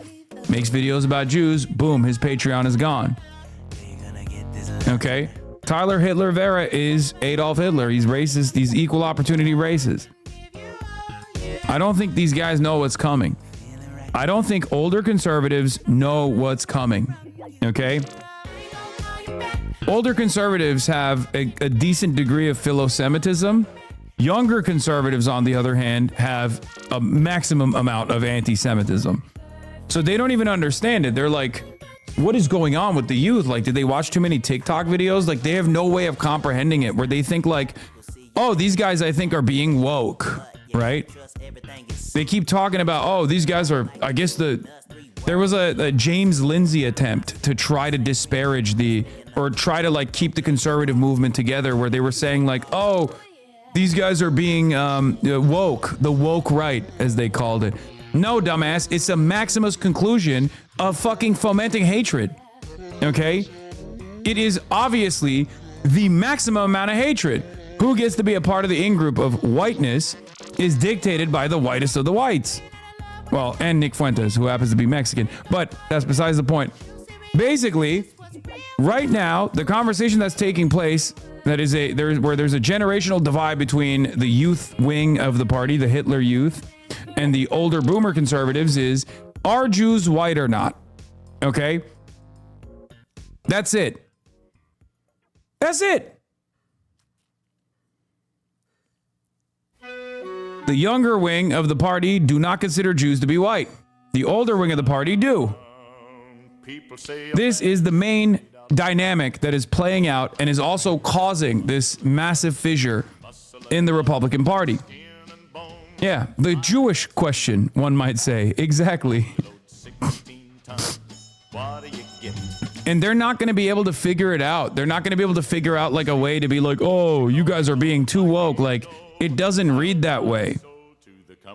Makes videos about Jews. Boom, his Patreon is gone. Okay. Tyler Hitler Vera is Adolf Hitler. He's racist. He's equal opportunity racist. I don't think these guys know what's coming. I don't think older conservatives know what's coming. Okay. Older conservatives have a decent degree of philo-Semitism. Younger conservatives, on the other hand, have a maximum amount of anti-Semitism. So they don't even understand it. They're like, what is going on with the youth? Like, did they watch too many TikTok videos? Like, they have no way of comprehending it, where they think like, oh, these guys, I think, are being woke, right? They keep talking about, oh, these guys are, I guess they There was a James Lindsay attempt to try to disparage or try to like keep the conservative movement together, where they were saying like, oh, these guys are being woke, the woke right, as they called it. No, dumbass, it's a Maximus conclusion of fucking fomenting hatred. Okay? It is obviously the maximum amount of hatred. Who gets to be a part of the in-group of whiteness is dictated by the whitest of the whites. Well, and Nick Fuentes, who happens to be Mexican, but that's besides the point. Basically, right now, the conversation that's taking place, where there's a generational divide between the youth wing of the party, the Hitler Youth, and the older boomer conservatives is, are Jews white or not? Okay? That's it. That's it. The younger wing of the party do not consider Jews to be white. The older wing of the party do. This is the main dynamic that is playing out and is also causing this massive fissure in the Republican Party. Yeah, the Jewish question, one might say. Exactly. And they're not going to be able to figure it out. They're not going to be able to figure out like a way to be like, oh, you guys are being too woke. Like, it doesn't read that way.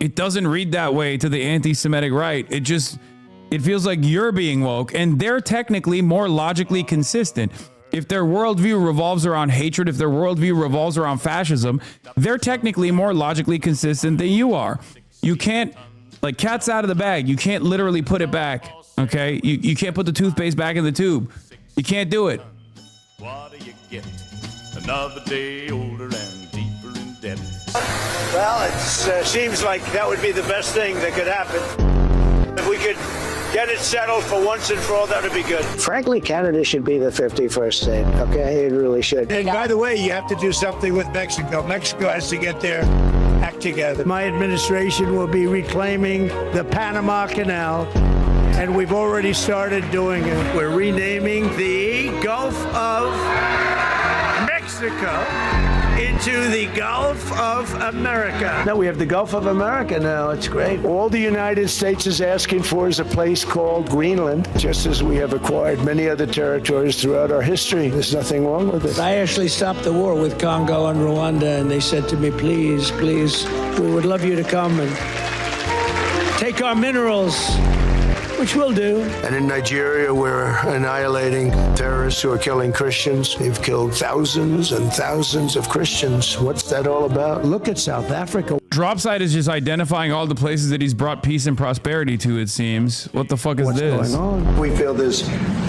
It doesn't read that way to the anti-Semitic right. It feels like you're being woke, and they're technically more logically consistent. If their worldview revolves around hatred, if their worldview revolves around fascism, they're technically more logically consistent than you are. You can't, like, cat's out of the bag. You can't literally put it back, okay? You can't put the toothpaste back in the tube. You can't do it. What do you get? Another day older and deeper in debt. Well, it seems like that would be the best thing that could happen. If we could get it settled for once and for all, that would be good. Frankly, Canada should be the 51st state, okay? It really should. And by the way, you have to do something with Mexico. Mexico has to get their act together. My administration will be reclaiming the Panama Canal, and we've already started doing it. We're renaming the Gulf of Mexico into the Gulf of America. No, we have the Gulf of America now. It's great. All the United States is asking for is a place called Greenland, just as we have acquired many other territories throughout our history. There's nothing wrong with it. I actually stopped the war with Congo and Rwanda, and they said to me, please, please, we would love you to come and take our minerals, which we'll do. And in Nigeria, we're annihilating terrorists who are killing Christians. They've killed thousands and thousands of Christians. What's that all about? Look at South Africa. Dropside is just identifying all the places that he's brought peace and prosperity to, it seems. What the fuck is this? What's going on? We feel there's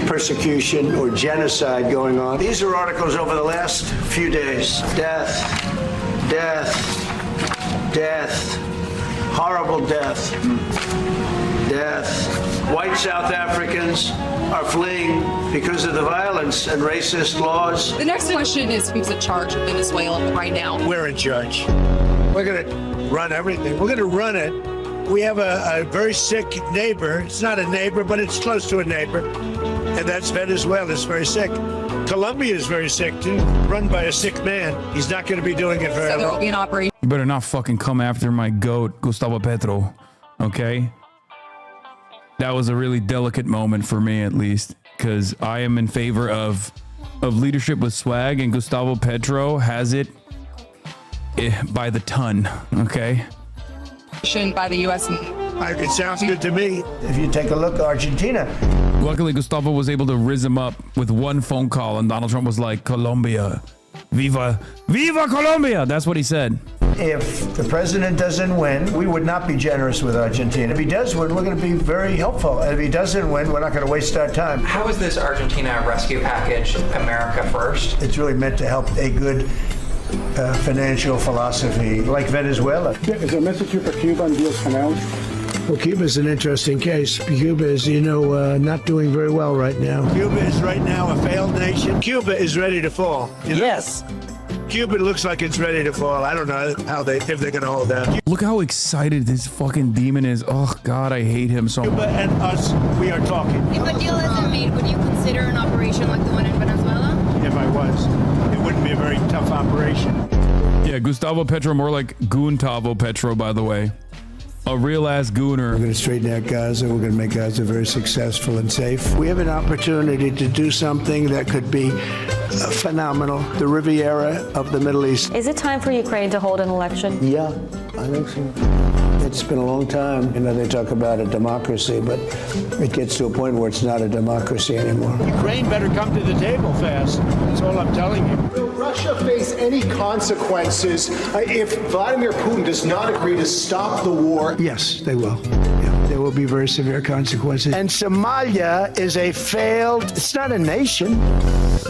persecution or genocide going on. These are articles over the last few days. Death, death, death, horrible death, death. White South Africans are fleeing because of the violence and racist laws. The next question is who's in charge of Venezuela right now? We're in charge. We're going to run everything. We're going to run it. We have a very sick neighbor. It's not a neighbor, but it's close to a neighbor. And that's Venezuela. It's very sick. Colombia is very sick, too. Run by a sick man. He's not going to be doing it very So there will be an operation. You better not fucking come after my goat, Gustavo Petro. Okay? That was a really delicate moment for me, at least, because I am in favor of leadership with swag, and Gustavo Petro has it by the ton, okay? By the U.S. It sounds good to me. If you take a look at Argentina. Luckily, Gustavo was able to rizz him up with one phone call, and Donald Trump was like, Colombia, viva Colombia. That's what he said. If the president doesn't win, we would not be generous with Argentina. If he does win, we're going to be very helpful. And if he doesn't win, we're not going to waste our time. How is this Argentina rescue package America first? It's really meant to help a good financial philosophy like Venezuela. Is there a message here for Cuba and Diaz-Canel? Well, Cuba is an interesting case. Cuba is, not doing very well right now. Cuba is right now a failed nation. Cuba is ready to fall. Yes. Cuba looks like it's ready to fall. I don't know if they're going to hold out. Look how excited this fucking demon is. Oh, God, I hate him so much. Cuba and us, we are talking. If a deal isn't made, would you consider an operation like the one in Venezuela? If I was, it wouldn't be a very tough operation. Yeah, Gustavo Petro, more like Guntavo Petro, by the way. a real ass gooner. We're going to straighten out Gaza. We're going to make Gaza very successful and safe. We have an opportunity to do something that could be phenomenal. The Riviera of the Middle East. Is it time for Ukraine to hold an election? Yeah, I think so. It's been a long time. You know, they talk about a democracy, but it gets to a point where it's not a democracy anymore. Ukraine better come to the table fast. That's all I'm telling you. Will Russia face any consequences if Vladimir Putin does not agree to stop the war? Yes, they will. Yeah, there will be very severe consequences. And Somalia is a failed, it's not a nation.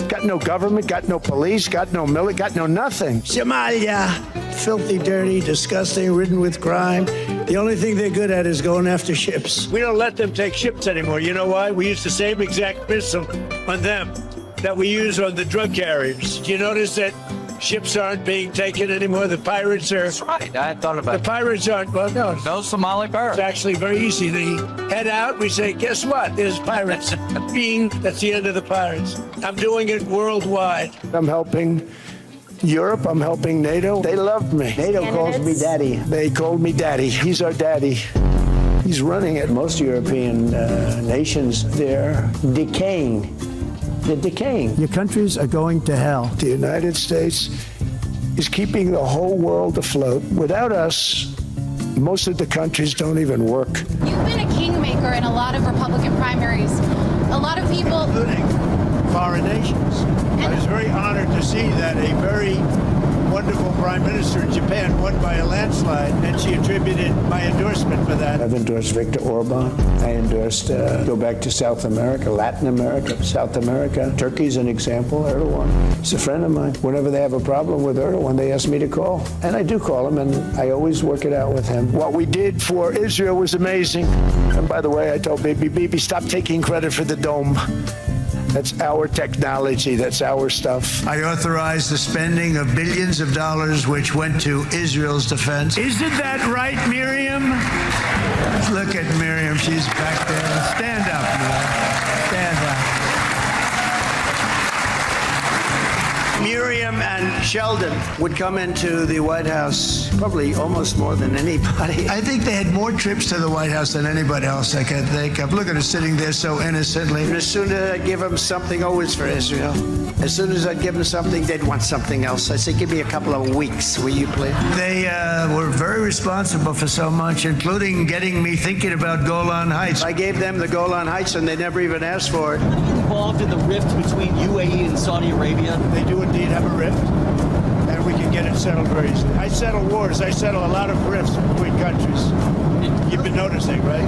Got no government, got no police, got no military, got no nothing. Somalia, filthy, dirty, disgusting, ridden with crime. The only thing they're good at is going after ships. We don't let them take ships anymore. You know why? We use the same exact missile on them that we use on the drug carriers. Do you notice that ships aren't being taken anymore? The pirates are. That's right. I thought about it. The pirates aren't. Well, no. No Somali pirates. It's actually very easy. They head out. We say, guess what? There's pirates. Bing. That's the end of the pirates. I'm doing it worldwide. I'm helping Europe. I'm helping NATO. They love me. NATO calls me daddy. They called me daddy. He's our daddy. He's running it. Most European nations, they're decaying. They're decaying. Your countries are going to hell. The United States is keeping the whole world afloat. Without us, most of the countries don't even work. You've been a kingmaker in a lot of Republican primaries. A lot of people, Including foreign nations. I was very honored to see that a very wonderful prime minister in Japan won by a landslide, and she attributed my endorsement for that. I've endorsed Viktor Orban. I endorsed, go back to South America, Latin America, South America. Turkey's an example, Erdogan. He's a friend of mine. Whenever they have a problem with Erdogan, they ask me to call. And I do call him, and I always work it out with him. What we did for Israel was amazing. And by the way, I told Bibi, stop taking credit for the dome. That's our technology. That's our stuff. I authorized the spending of billions of dollars which went to Israel's defense. Isn't that right, Miriam? Look at Miriam. She's back there. Stand up, Miriam. Stand up. Miriam and Sheldon would come into the White House probably almost more than anybody. I think they had more trips to the White House than anybody else I can think of. Look at her sitting there so innocently. And as soon as I'd give them something, always for Israel. As soon as I'd give them something, they'd want something else. I said, give me a couple of weeks, will you please? They were very responsible for so much, including getting me thinking about Golan Heights. I gave them the Golan Heights and they never even asked for it. Are you involved in the rift between UAE and Saudi Arabia? They do indeed have a rift, and we can get it settled very easily. I settle wars. I settle a lot of rifts between countries. You've been noticing, right?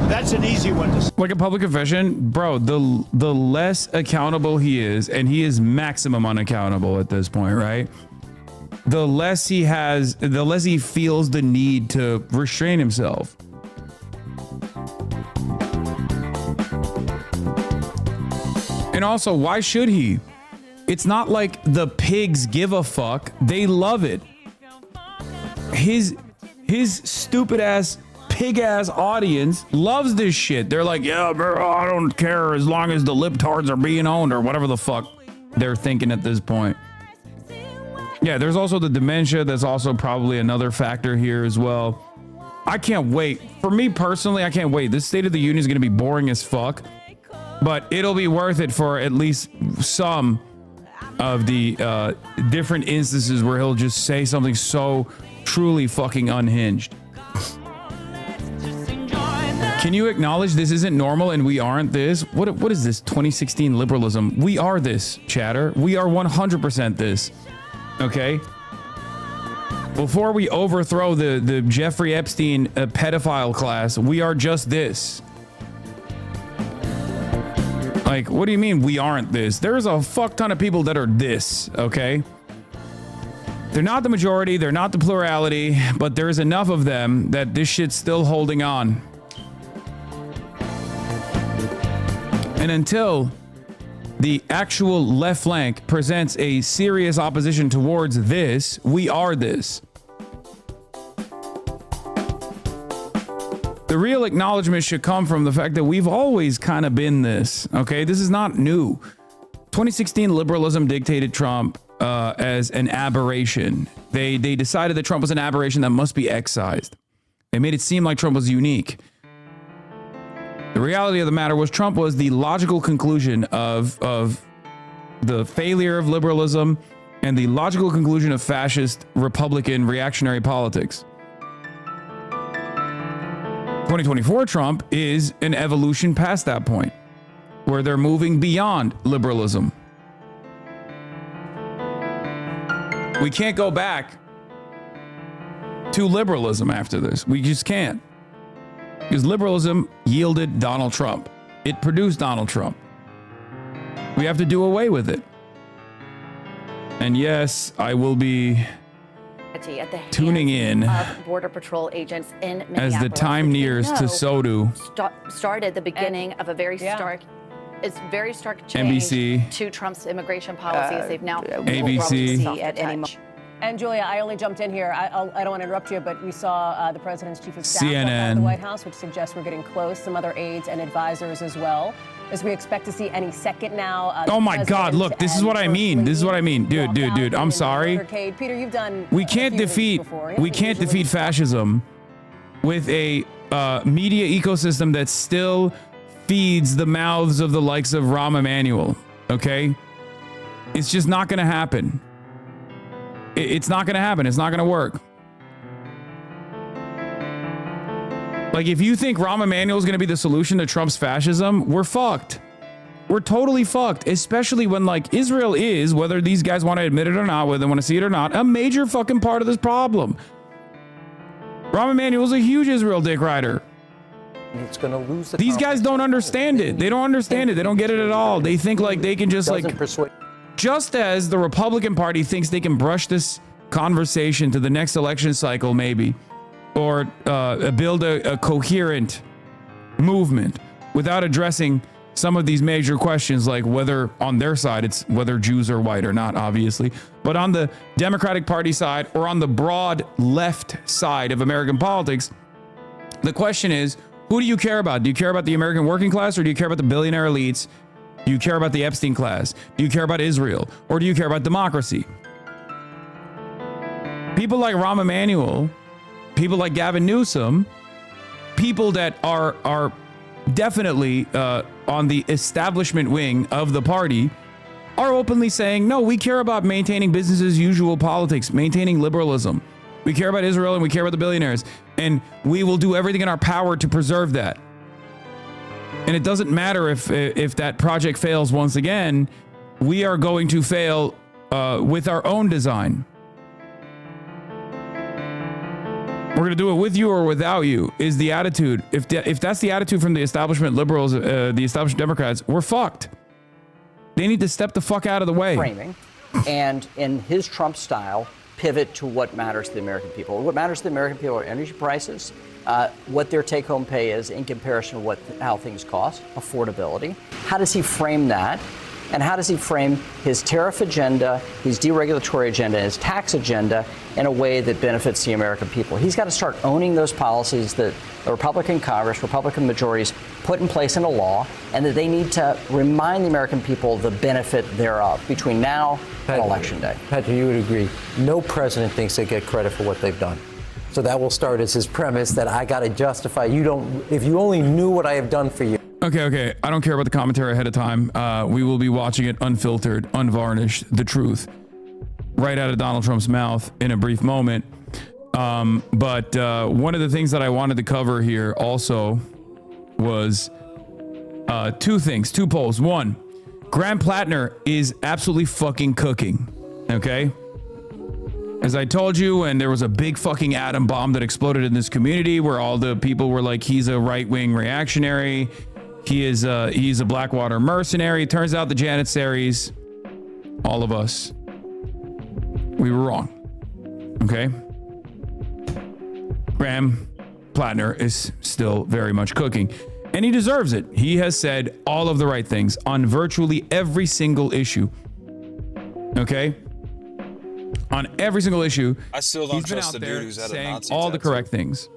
That's an easy one to say. Like a public confession, bro, the less accountable he is, and he is maximum unaccountable at this point, right? The less he feels the need to restrain himself. And also, why should he? It's not like the pigs give a fuck. They love it. His stupid ass, pig ass audience loves this shit. They're like, yeah, bro, I don't care as long as the libtards are being owned or whatever the fuck they're thinking at this point. Yeah, there's also the dementia. That's also probably another factor here as well. I can't wait. For me personally, I can't wait. This State of the Union is going to be boring as fuck, but it'll be worth it for at least some of the different instances where he'll just say something so truly fucking unhinged. Can you acknowledge this isn't normal and we aren't this? What is this 2016 liberalism? We are this, chatter. We are 100% this. Okay? Before we overthrow the Jeffrey Epstein pedophile class, we are just this. Like, what do you mean we aren't this? There's a fuck ton of people that are this, okay? They're not the majority, they're not the plurality, but there's enough of them that this shit's still holding on. And until the actual left flank presents a serious opposition towards this, we are this. The real acknowledgement should come from the fact that we've always kind of been this, okay? This is not new. 2016 liberalism dictated Trump as an aberration. They decided that Trump was an aberration that must be excised. They made it seem like Trump was unique. The reality of the matter was Trump was the logical conclusion of the failure of liberalism and the logical conclusion of fascist, Republican, reactionary politics. 2024 Trump is an evolution past that point, where they're moving beyond liberalism. We can't go back to liberalism after this. We just can't. Because liberalism yielded Donald Trump. It produced Donald Trump. We have to do away with it. And yes, I will be at the tuning in of Border Patrol agents in Minneapolis, as the time nears to SODU. Started the beginning of a very stark change NBC, to Trump's immigration policies. They've now ABC at any moment. And Julia, I only jumped in here. I don't want to interrupt you, but we saw the president's chief of staff walk out CNN, of the White House, which suggests we're getting close. Some other aides and advisors as well. As we expect to see any second now. Oh my God! Look, this is what I mean. This is what I mean, dude. I'm sorry. Peter, you've done. We can't defeat fascism with a media ecosystem that still feeds the mouths of the likes of Rahm Emanuel. Okay, it's just not going to happen. It's not going to happen. It's not going to work. Like, if you think Rahm Emanuel is going to be the solution to Trump's fascism, we're fucked. We're totally fucked, especially when, like, Israel is, whether these guys want to admit it or not, whether they want to see it or not, a major fucking part of this problem. Rahm Emanuel is a huge Israel dick rider. It's going to lose the These guys don't understand it. They don't understand it. They don't get it at all. They think like they can just just as the Republican Party thinks they can brush this conversation to the next election cycle, maybe, or build a coherent movement without addressing some of these major questions, like whether on their side it's whether Jews are white or not, obviously, but on the Democratic Party side or on the broad left side of American politics, the question is, who do you care about? Do you care about the American working class, or do you care about the billionaire elites? Do you care about the Epstein class? Do you care about Israel? Or do you care about democracy? People like Rahm Emanuel, people like Gavin Newsom, people that are definitely on the establishment wing of the party, are openly saying, no, we care about maintaining business as usual politics, maintaining liberalism. We care about Israel and we care about the billionaires, and we will do everything in our power to preserve that. And it doesn't matter if that project fails once again, we are going to fail with our own design. We're going to do it with you or without you, is the attitude. If that's the attitude from the establishment liberals, the establishment Democrats, we're fucked. They need to step the fuck out of the way. Framing, and in his Trump style, pivot to what matters to the American people. What matters to the American people are energy prices, what their take-home pay is in comparison to how things cost, affordability. How does he frame that? And how does he frame his tariff agenda, his deregulatory agenda, his tax agenda in a way that benefits the American people? He's got to start owning those policies that the Republican Congress, Republican majorities put in place in a law, and that they need to remind the American people the benefit thereof between now and Election Day. Patrick, you would agree, no president thinks they get credit for what they've done. So that will start as his premise that I got to justify. If you only knew what I have done for you. Okay. I don't care about the commentary ahead of time. We will be watching it unfiltered, unvarnished, the truth, right out of Donald Trump's mouth in a brief moment. But one of the things that I wanted to cover here also was two polls. One, Graham Plattner is absolutely fucking cooking. Okay. As I told you, and there was a big fucking atom bomb that exploded in this community where all the people were like, he's a right-wing reactionary. He's a Blackwater mercenary. Turns out the Janissaries, all of us, we were wrong. Okay? Graham Plattner is still very much cooking, and he deserves it. He has said all of the right things on virtually every single issue. Okay? On every single issue, I still don't he's been trust out the there dude who's had a saying Nazi all the tattoo. correct things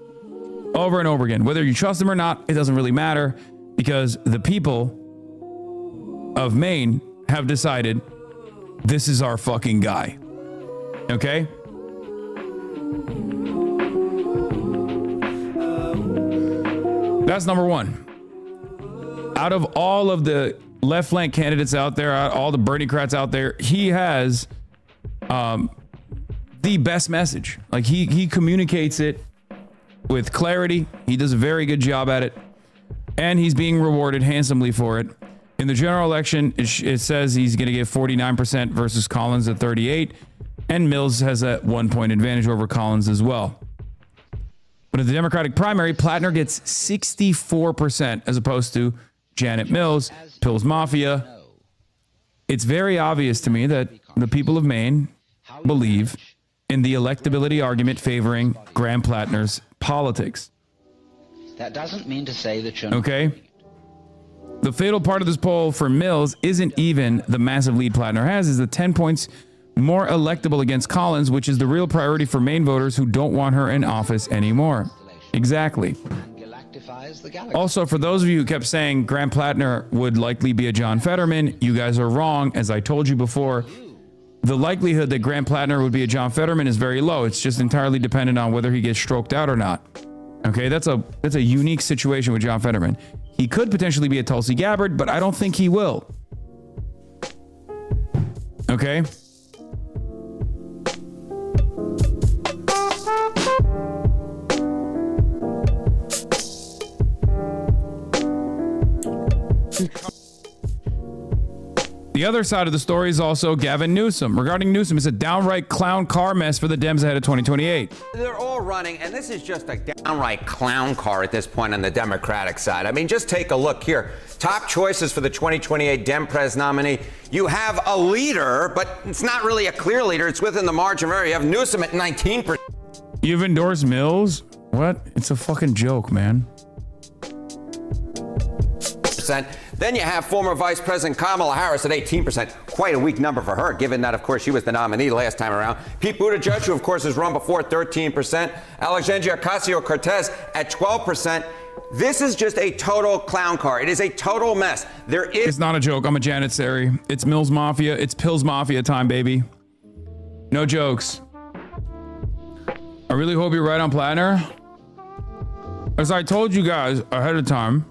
over and over again. Whether you trust him or not, it doesn't really matter, because the people of Maine have decided this is our fucking guy. Okay? That's number one. Out of all of the left flank candidates out there, all the Bernie-crats out there, he has the best message. Like he communicates it with clarity. He does a very good job at it, and he's being rewarded handsomely for it. In the general election, it says he's going to get 49% versus Collins at 38%, and Mills has a 1 point advantage over Collins as well. But in the Democratic primary, Plattner gets 64% as opposed to Janet Mills, Pills Mafia. It's very obvious to me that the people of Maine believe in the electability argument favoring Graham Plattner's politics. That doesn't mean to say that you're okay. The fatal part of this poll for Mills isn't even the massive lead Plattner has, is the 10 points more electable against Collins, which is the real priority for Maine voters who don't want her in office anymore. Exactly. Also, for those of you who kept saying Graham Plattner would likely be a John Fetterman, you guys are wrong. As I told you before, the likelihood that Graham Plattner would be a John Fetterman is very low. It's just entirely dependent on whether he gets stroked out or not. Okay, that's a unique situation with John Fetterman. He could potentially be a Tulsi Gabbard, but I don't think he will. Okay? The other side of the story is also Gavin Newsom. Regarding Newsom, it's a downright clown car mess for the Dems ahead of 2028. They're all running, and this is just a downright clown car at this point on the Democratic side. I mean, just take a look here. Top choices for the 2028 Dem Pres nominee. You have a leader, but it's not really a clear leader. It's within the margin of error. You have Newsom at 19%. You've endorsed Mills? What? It's a fucking joke, man. Then you have former Vice President Kamala Harris at 18%. Quite a weak number for her, given that, of course, she was the nominee last time around. Pete Buttigieg, who, of course, has run before, 13%. Alexandria Ocasio-Cortez at 12%. This is just a total clown car. It is a total mess. It's not a joke. I'm a janitary. It's Mills Mafia. It's Pills Mafia time, baby. No jokes. I really hope you're right on Plattner. As I told you guys ahead of time,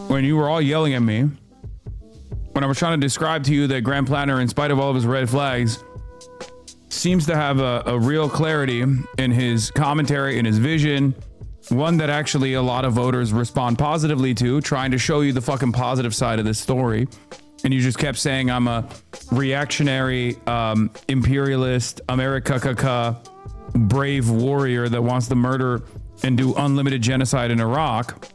when you were all yelling at me, when I was trying to describe to you that Graham Plattner, in spite of all of his red flags, seems to have a real clarity in his commentary, in his vision, one that actually a lot of voters respond positively to, trying to show you the fucking positive side of this story. And you just kept saying I'm a reactionary, imperialist, America brave warrior that wants to murder and do unlimited genocide in Iraq.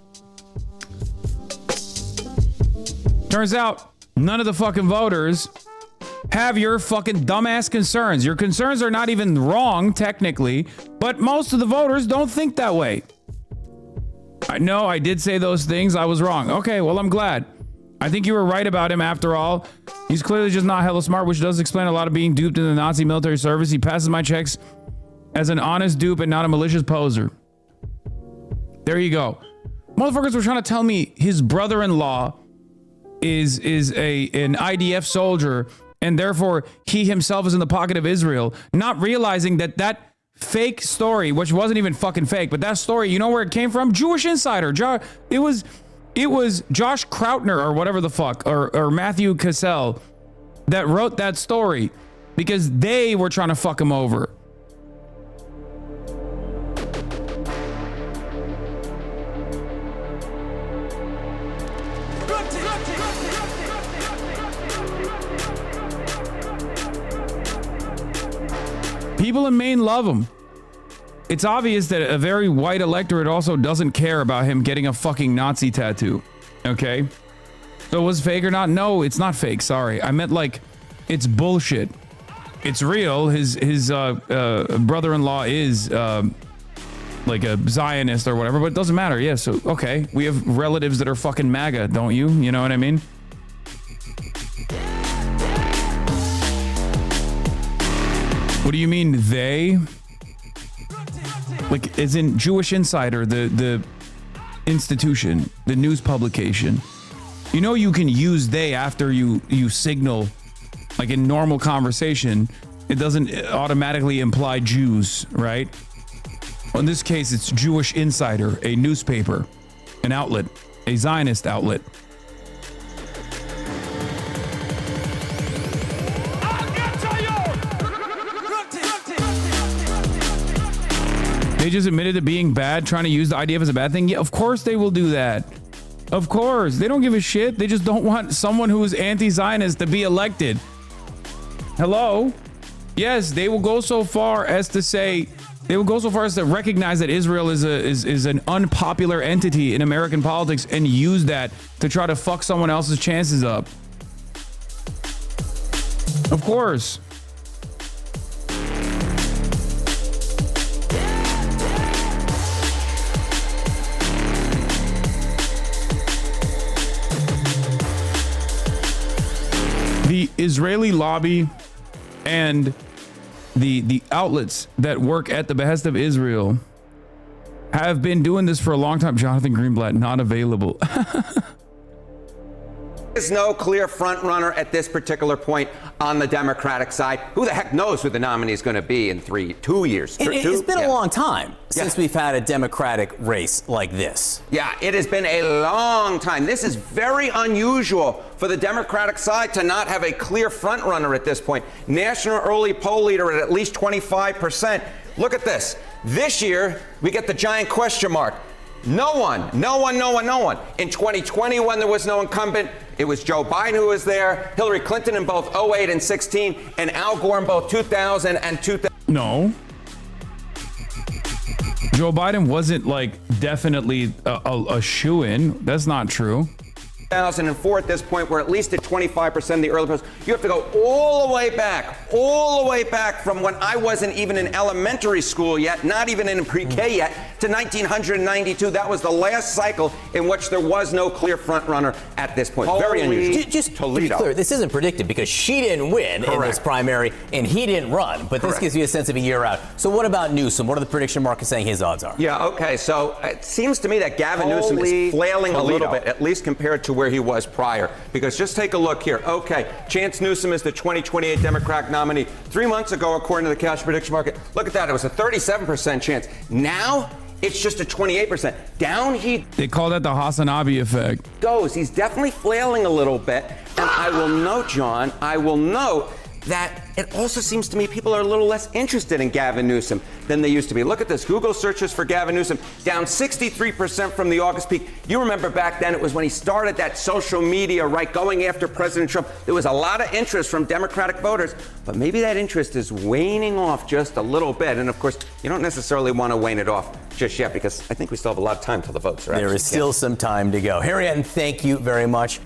Turns out none of the fucking voters have your fucking dumbass concerns. Your concerns are not even wrong, technically, but most of the voters don't think that way. I know I did say those things. I was wrong. Okay, well, I'm glad. I think you were right about him after all. He's clearly just not hella smart, which does explain a lot of being duped in the Nazi military service. He passes my checks as an honest dupe and not a malicious poser. There you go. Motherfuckers were trying to tell me his brother-in-law is an IDF soldier, and therefore he himself is in the pocket of Israel, not realizing that fake story, which wasn't even fucking fake, but that story, you know where it came from? Jewish Insider. It was Josh Krautner or whatever the fuck, or Matthew Cassell that wrote that story because they were trying to fuck him over. People in Maine love him. It's obvious that a very white electorate also doesn't care about him getting a fucking Nazi tattoo. Okay? So was it fake or not? No, it's not fake. Sorry. I meant like it's bullshit. It's real. His brother-in-law is like a Zionist or whatever, but it doesn't matter. Yeah, so okay. We have relatives that are fucking MAGA, don't you? You know what I mean? What do you mean they? Like, as in Jewish Insider, the institution, the news publication. You know you can use they after you signal, like in normal conversation. It doesn't automatically imply Jews, right? In this case, it's Jewish Insider, a newspaper, an outlet, a Zionist outlet. They just admitted to being bad, trying to use the IDF as a bad thing. Yeah, of course they will do that. Of course. They don't give a shit. They just don't want someone who is anti-Zionist to be elected. Hello? Yes, they will go so far as to say, they will go so far as to recognize that Israel is an unpopular entity in American politics and use that to try to fuck someone else's chances up. Of course. The Israeli lobby and the outlets that work at the behest of Israel have been doing this for a long time. Jonathan Greenblatt, not available. There's no clear front runner at this particular point on the Democratic side. Who the heck knows who the nominee is going to be in 2 years? It's been a long time since we've had a Democratic race like this. Yeah, it has been a long time. This is very unusual for the Democratic side to not have a clear front runner at this point. National early poll leader at least 25%. Look at this. This year, we get the giant question mark. No one. In 2020, when there was no incumbent, it was Joe Biden who was there, Hillary Clinton in both 08 and 16, and Al Gore in both 2000 and 2000. No. Joe Biden wasn't definitely a shoo-in. That's not true. 2004 at this point, we're at least at 25% of the early polls. You have to go all the way back from when I wasn't even in elementary school yet, not even in pre-K yet, to 1992. That was the last cycle in which there was no clear front runner at this point. Very unusual. Just to be clear, this isn't predicted because she didn't win in this primary and he didn't run, but this gives you a sense of a year out. So what about Newsom? What are the prediction markets saying his odds are? Yeah, okay, so it seems to me that Gavin Newsom is flailing a little bit, at least compared to where he was prior. Because just take a look here. Okay, Chance Newsom is the 2028 Democratic nominee. 3 months ago, according to the cash prediction market, look at that, it was a 37% chance. Now, it's just a 28%. Down he They call that the Hasanabi effect. goes. He's definitely flailing a little bit. And I will note, John, that it also seems to me people are a little less interested in Gavin Newsom than they used to be. Look at this. Google searches for Gavin Newsom down 63% from the August peak. You remember back then it was when he started that social media, going after President Trump. There was a lot of interest from Democratic voters, but maybe that interest is waning off just a little bit. And of course, you don't necessarily want to wane it off just yet because I think we still have a lot of time till the votes are There is still some time to go. Harriet, thank you very much.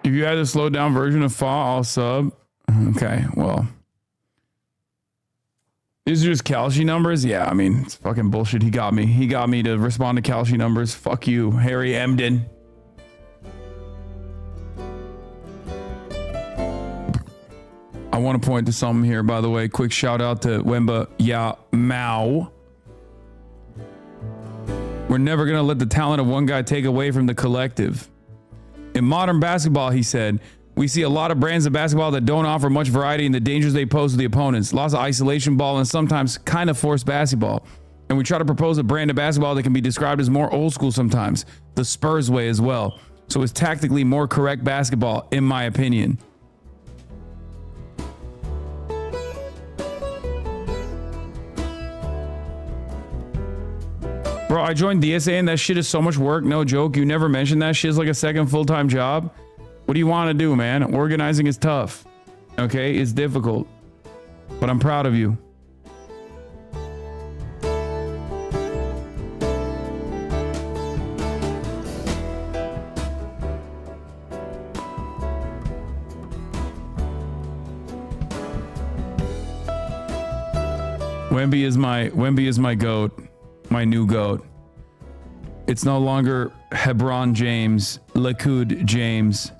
If you had a slowed down version of Fa, I'll sub. Okay, well. These are just Kalshi numbers? Yeah, I mean, it's fucking bullshit. He got me. He got me to respond to Kalshi numbers. Fuck you, Harry Emden. I want to point to something here, by the way. Quick shout out to Wemba Ya Mao. We're never going to let the talent of one guy take away from the collective. In modern basketball, he said, we see a lot of brands of basketball that don't offer much variety in the dangers they pose to the opponents. Lots of isolation ball and sometimes kind of forced basketball. And we try to propose a brand of basketball that can be described as more old school sometimes, the Spurs way as well. So it's tactically more correct basketball, in my opinion. Bro, I joined DSA and that shit is so much work. No joke. You never mentioned that shit is like a second full-time job. What do you want to do, man? Organizing is tough. Okay? It's difficult. But I'm proud of you. Wemby is my goat. My new goat. It's no longer Hebron James, Likud James.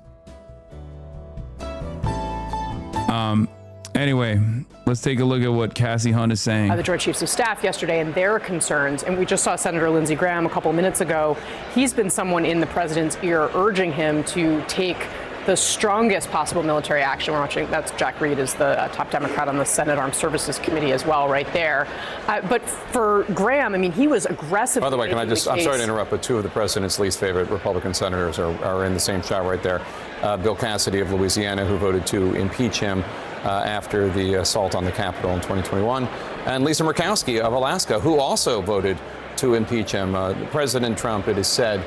Anyway, let's take a look at what Cassie Hunt is saying. The Joint Chiefs of Staff yesterday and their concerns, and we just saw Senator Lindsey Graham a couple of minutes ago. He's been someone in the president's ear urging him to take the strongest possible military action. We're watching, that's Jack Reed, is the top Democrat on the Senate Armed Services Committee as well, right there. But for Graham, I mean, he was aggressive. By the way, I'm sorry to interrupt, but two of the president's least favorite Republican senators are in the same shot right there. Bill Cassidy of Louisiana, who voted to impeach him after the assault on the Capitol in 2021, and Lisa Murkowski of Alaska, who also voted to impeach him. President Trump, it is said,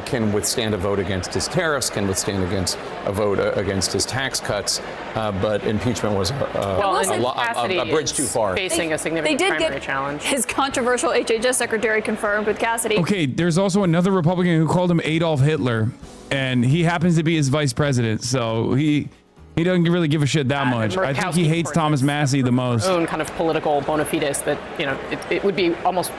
can withstand a vote against his tariffs, can withstand against a vote against his tax cuts, but impeachment was a bridge too far. Facing a significant primary challenge. His controversial HHS secretary confirmed with Cassidy. Okay, there's also another Republican who called him Adolf Hitler, and he happens to be his vice president, so he doesn't really give a shit that much. I think he hates Thomas Massey the most. Own kind of political bona fides that, you know, it would be almost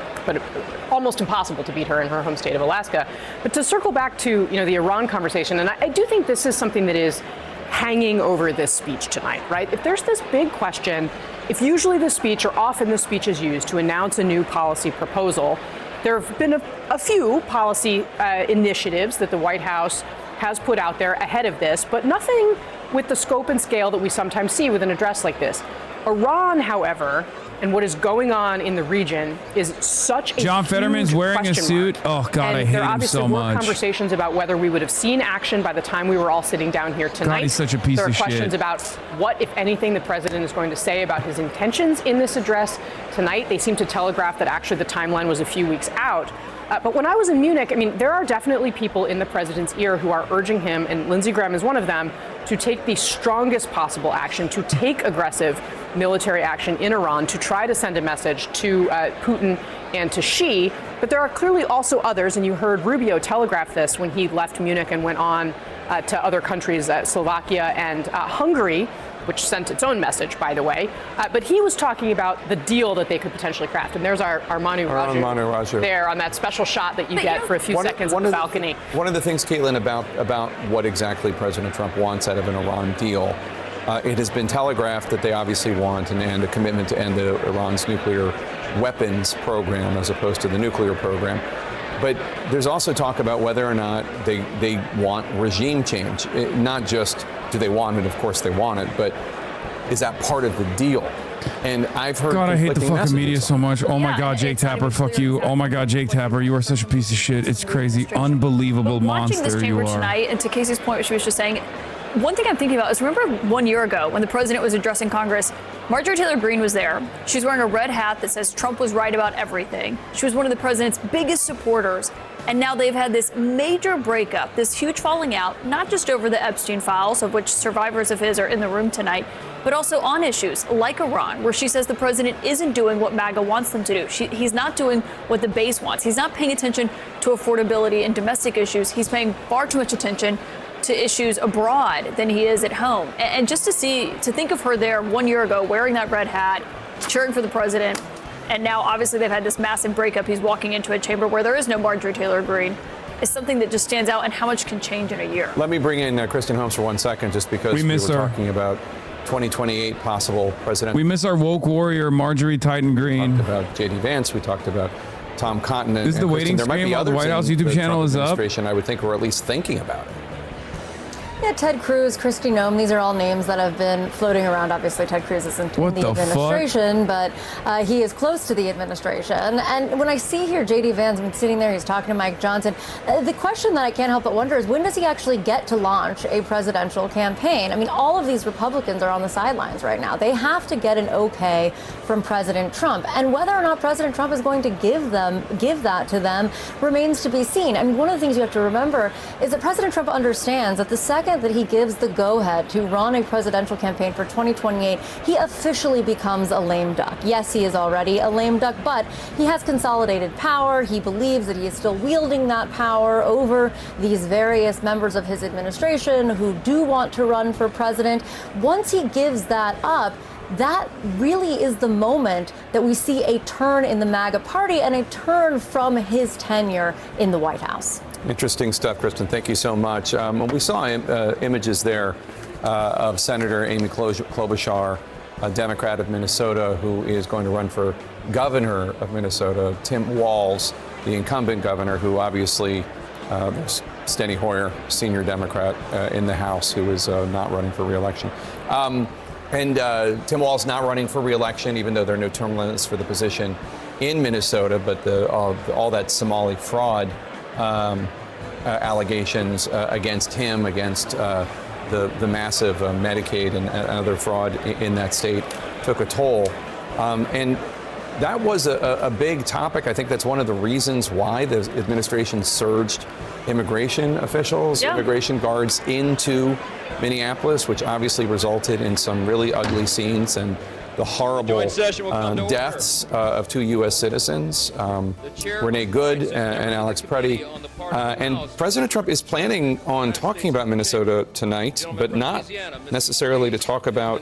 impossible to beat her in her home state of Alaska. But to circle back to, you know, the Iran conversation, and I do think this is something that is hanging over this speech tonight, right? If there's this big question, if usually the speech, or often the speech, is used to announce a new policy proposal, there have been a few policy initiatives that the White House has put out there ahead of this, but nothing with the scope and scale that we sometimes see with an address like this. Iran, however, and what is going on in the region is such a John Fetterman's wearing a suit. Mark. Oh, God, I hate him so much. There obviously were conversations about whether we would have seen action by the time we were all sitting down here tonight. God, he's such a piece of shit. There are questions about what, if anything, the president is going to say about his intentions in this address tonight. They seem to telegraph that actually the timeline was a few weeks out. But when I was in Munich, I mean, there are definitely people in the president's ear who are urging him, and Lindsey Graham is one of them, to take the strongest possible action, to take aggressive military action in Iran, to try to send a message to Putin and to Xi. But there are clearly also others, and you heard Rubio telegraph this when he left Munich and went on to other countries, Slovakia and Hungary, which sent its own message, by the way. But he was talking about the deal that they could potentially craft. And there's our Manu Raju there on that special shot that you get for a few seconds on the balcony. One of the things, Caitlin, about what exactly President Trump wants out of an Iran deal, it has been telegraphed that they obviously want a commitment to end Iran's nuclear weapons program as opposed to the nuclear program. But there's also talk about whether or not they want regime change. Not just do they want it, of course they want it, but is that part of the deal? And I've heard God, I hate the fucking messages. media so much. Oh my God, Jake Tapper, fuck you. Oh my God, Jake Tapper, you are such a piece of shit. It's crazy. Unbelievable monster you are. Watching this chamber tonight, and to Casey's point, what she was just saying, one thing I'm thinking about is, remember 1 year ago when the president was addressing Congress, Marjorie Taylor Greene was there. She's wearing a red hat that says Trump was right about everything. She was one of the president's biggest supporters. And now they've had this major breakup, this huge falling out, not just over the Epstein files, of which survivors of his are in the room tonight, but also on issues like Iran, where she says the president isn't doing what MAGA wants them to do. He's not doing what the base wants. He's not paying attention to affordability and domestic issues. He's paying far too much attention to issues abroad than he is at home. And just to think of her there 1 year ago wearing that red hat, cheering for the president, and now obviously they've had this massive breakup. He's walking into a chamber where there is no Marjorie Taylor Greene. Is something that just stands out, and how much can change in a year. Let me bring in Kristen Holmes for 1 second, just because we were talking about 2028 possible president. We miss our woke warrior, Marjorie Titan Greene. We talked about J.D. Vance. We talked about Tom Cotton. This is the waiting stream while the White House YouTube channel is up. I would think we're at least thinking about it. Yeah, Ted Cruz, Kristi Noem, these are all names that have been floating around. Obviously, Ted Cruz isn't in the administration, but he is close to the administration. And when I see here J.D. Vance been sitting there, he's talking to Mike Johnson. The question that I can't help but wonder is, when does he actually get to launch a presidential campaign? I mean, all of these Republicans are on the sidelines right now. They have to get an okay from President Trump. And whether or not President Trump is going to give that to them remains to be seen. I mean, one of the things you have to remember is that President Trump understands that the second that he gives the go-ahead to run a presidential campaign for 2028, he officially becomes a lame duck. Yes, he is already a lame duck, but he has consolidated power. He believes that he is still wielding that power over these various members of his administration who do want to run for president. Once he gives that up, that really is the moment that we see a turn in the MAGA party and a turn from his tenure in the White House. Interesting stuff, Kristen. Thank you so much. We saw images there of Senator Amy Klobuchar, a Democrat of Minnesota, who is going to run for governor of Minnesota. Tim Walz, the incumbent governor, who obviously there's Steny Hoyer, senior Democrat in the House, who is not running for re-election. And Tim Walz not running for re-election, even though there are no term limits for the position in Minnesota. But all that Somali fraud allegations against him, against the massive Medicaid and other fraud in that state took a toll. And that was a big topic. I think that's one of the reasons why the administration surged immigration officials, immigration guards into Minneapolis, which obviously resulted in some really ugly scenes and the horrible deaths of 2 U.S. citizens, Renee Good and Alex Preddy. And President Trump is planning on talking about Minnesota tonight, but not necessarily to talk about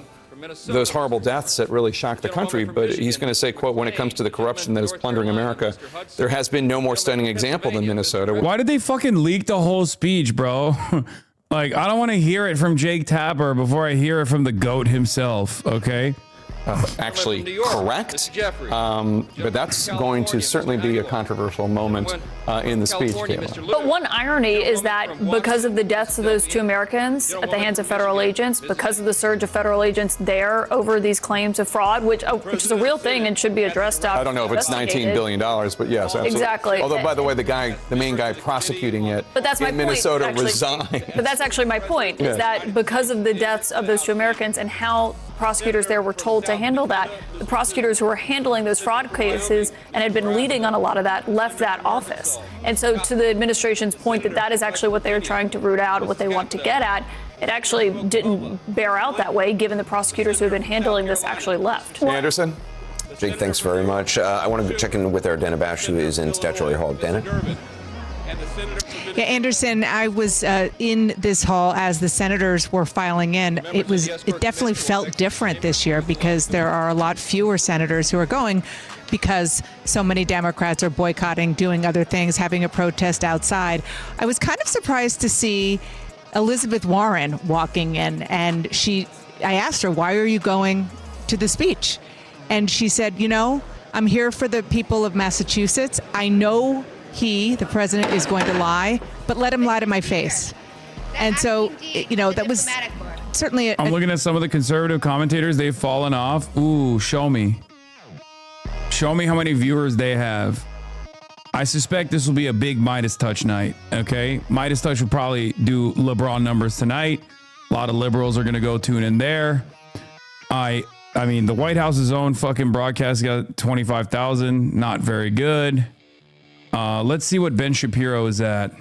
those horrible deaths that really shocked the country. But he's going to say, quote, when it comes to the corruption that is plundering America, there has been no more stunning example than Minnesota. Why did they fucking leak the whole speech, bro? Like, I don't want to hear it from Jake Tapper before I hear it from the GOAT himself, okay? Actually correct, but that's going to certainly be a controversial moment in the speech, Kayla. But one irony is that because of the deaths of those 2 Americans at the hands of federal agents, because of the surge of federal agents there over these claims of fraud, which is a real thing and should be addressed. I don't know if it's $19 billion, but yes, absolutely. Exactly. Although, by the way, the main guy prosecuting it in Minnesota resigned. But that's actually my point, is that because of the deaths of those 2 Americans and how prosecutors there were told to handle that, the prosecutors who were handling those fraud cases and had been leading on a lot of that left that office. And so to the administration's point that is actually what they're trying to root out, what they want to get at, it actually didn't bear out that way, given the prosecutors who have been handling this actually left. Anderson? Jake, thanks very much. I want to check in with our Dana Bash, who is in Statuary Hall. Dana? Yeah, Anderson, I was in this hall as the senators were filing in. It definitely felt different this year because there are a lot fewer senators who are going because so many Democrats are boycotting, doing other things, having a protest outside. I was kind of surprised to see Elizabeth Warren walking in, and I asked her, why are you going to the speech? And she said, I'm here for the people of Massachusetts. I know the president is going to lie, but let him lie to my face. And so, that was certainly I'm looking at some of the conservative commentators. They've fallen off. Ooh, show me. Show me how many viewers they have. I suspect this will be a big Midas Touch night, okay? Midas Touch will probably do LeBron numbers tonight. A lot of liberals are going to go tune in there. I mean, the White House's own fucking broadcast got 25,000. Not very good. Let's see what Ben Shapiro is at.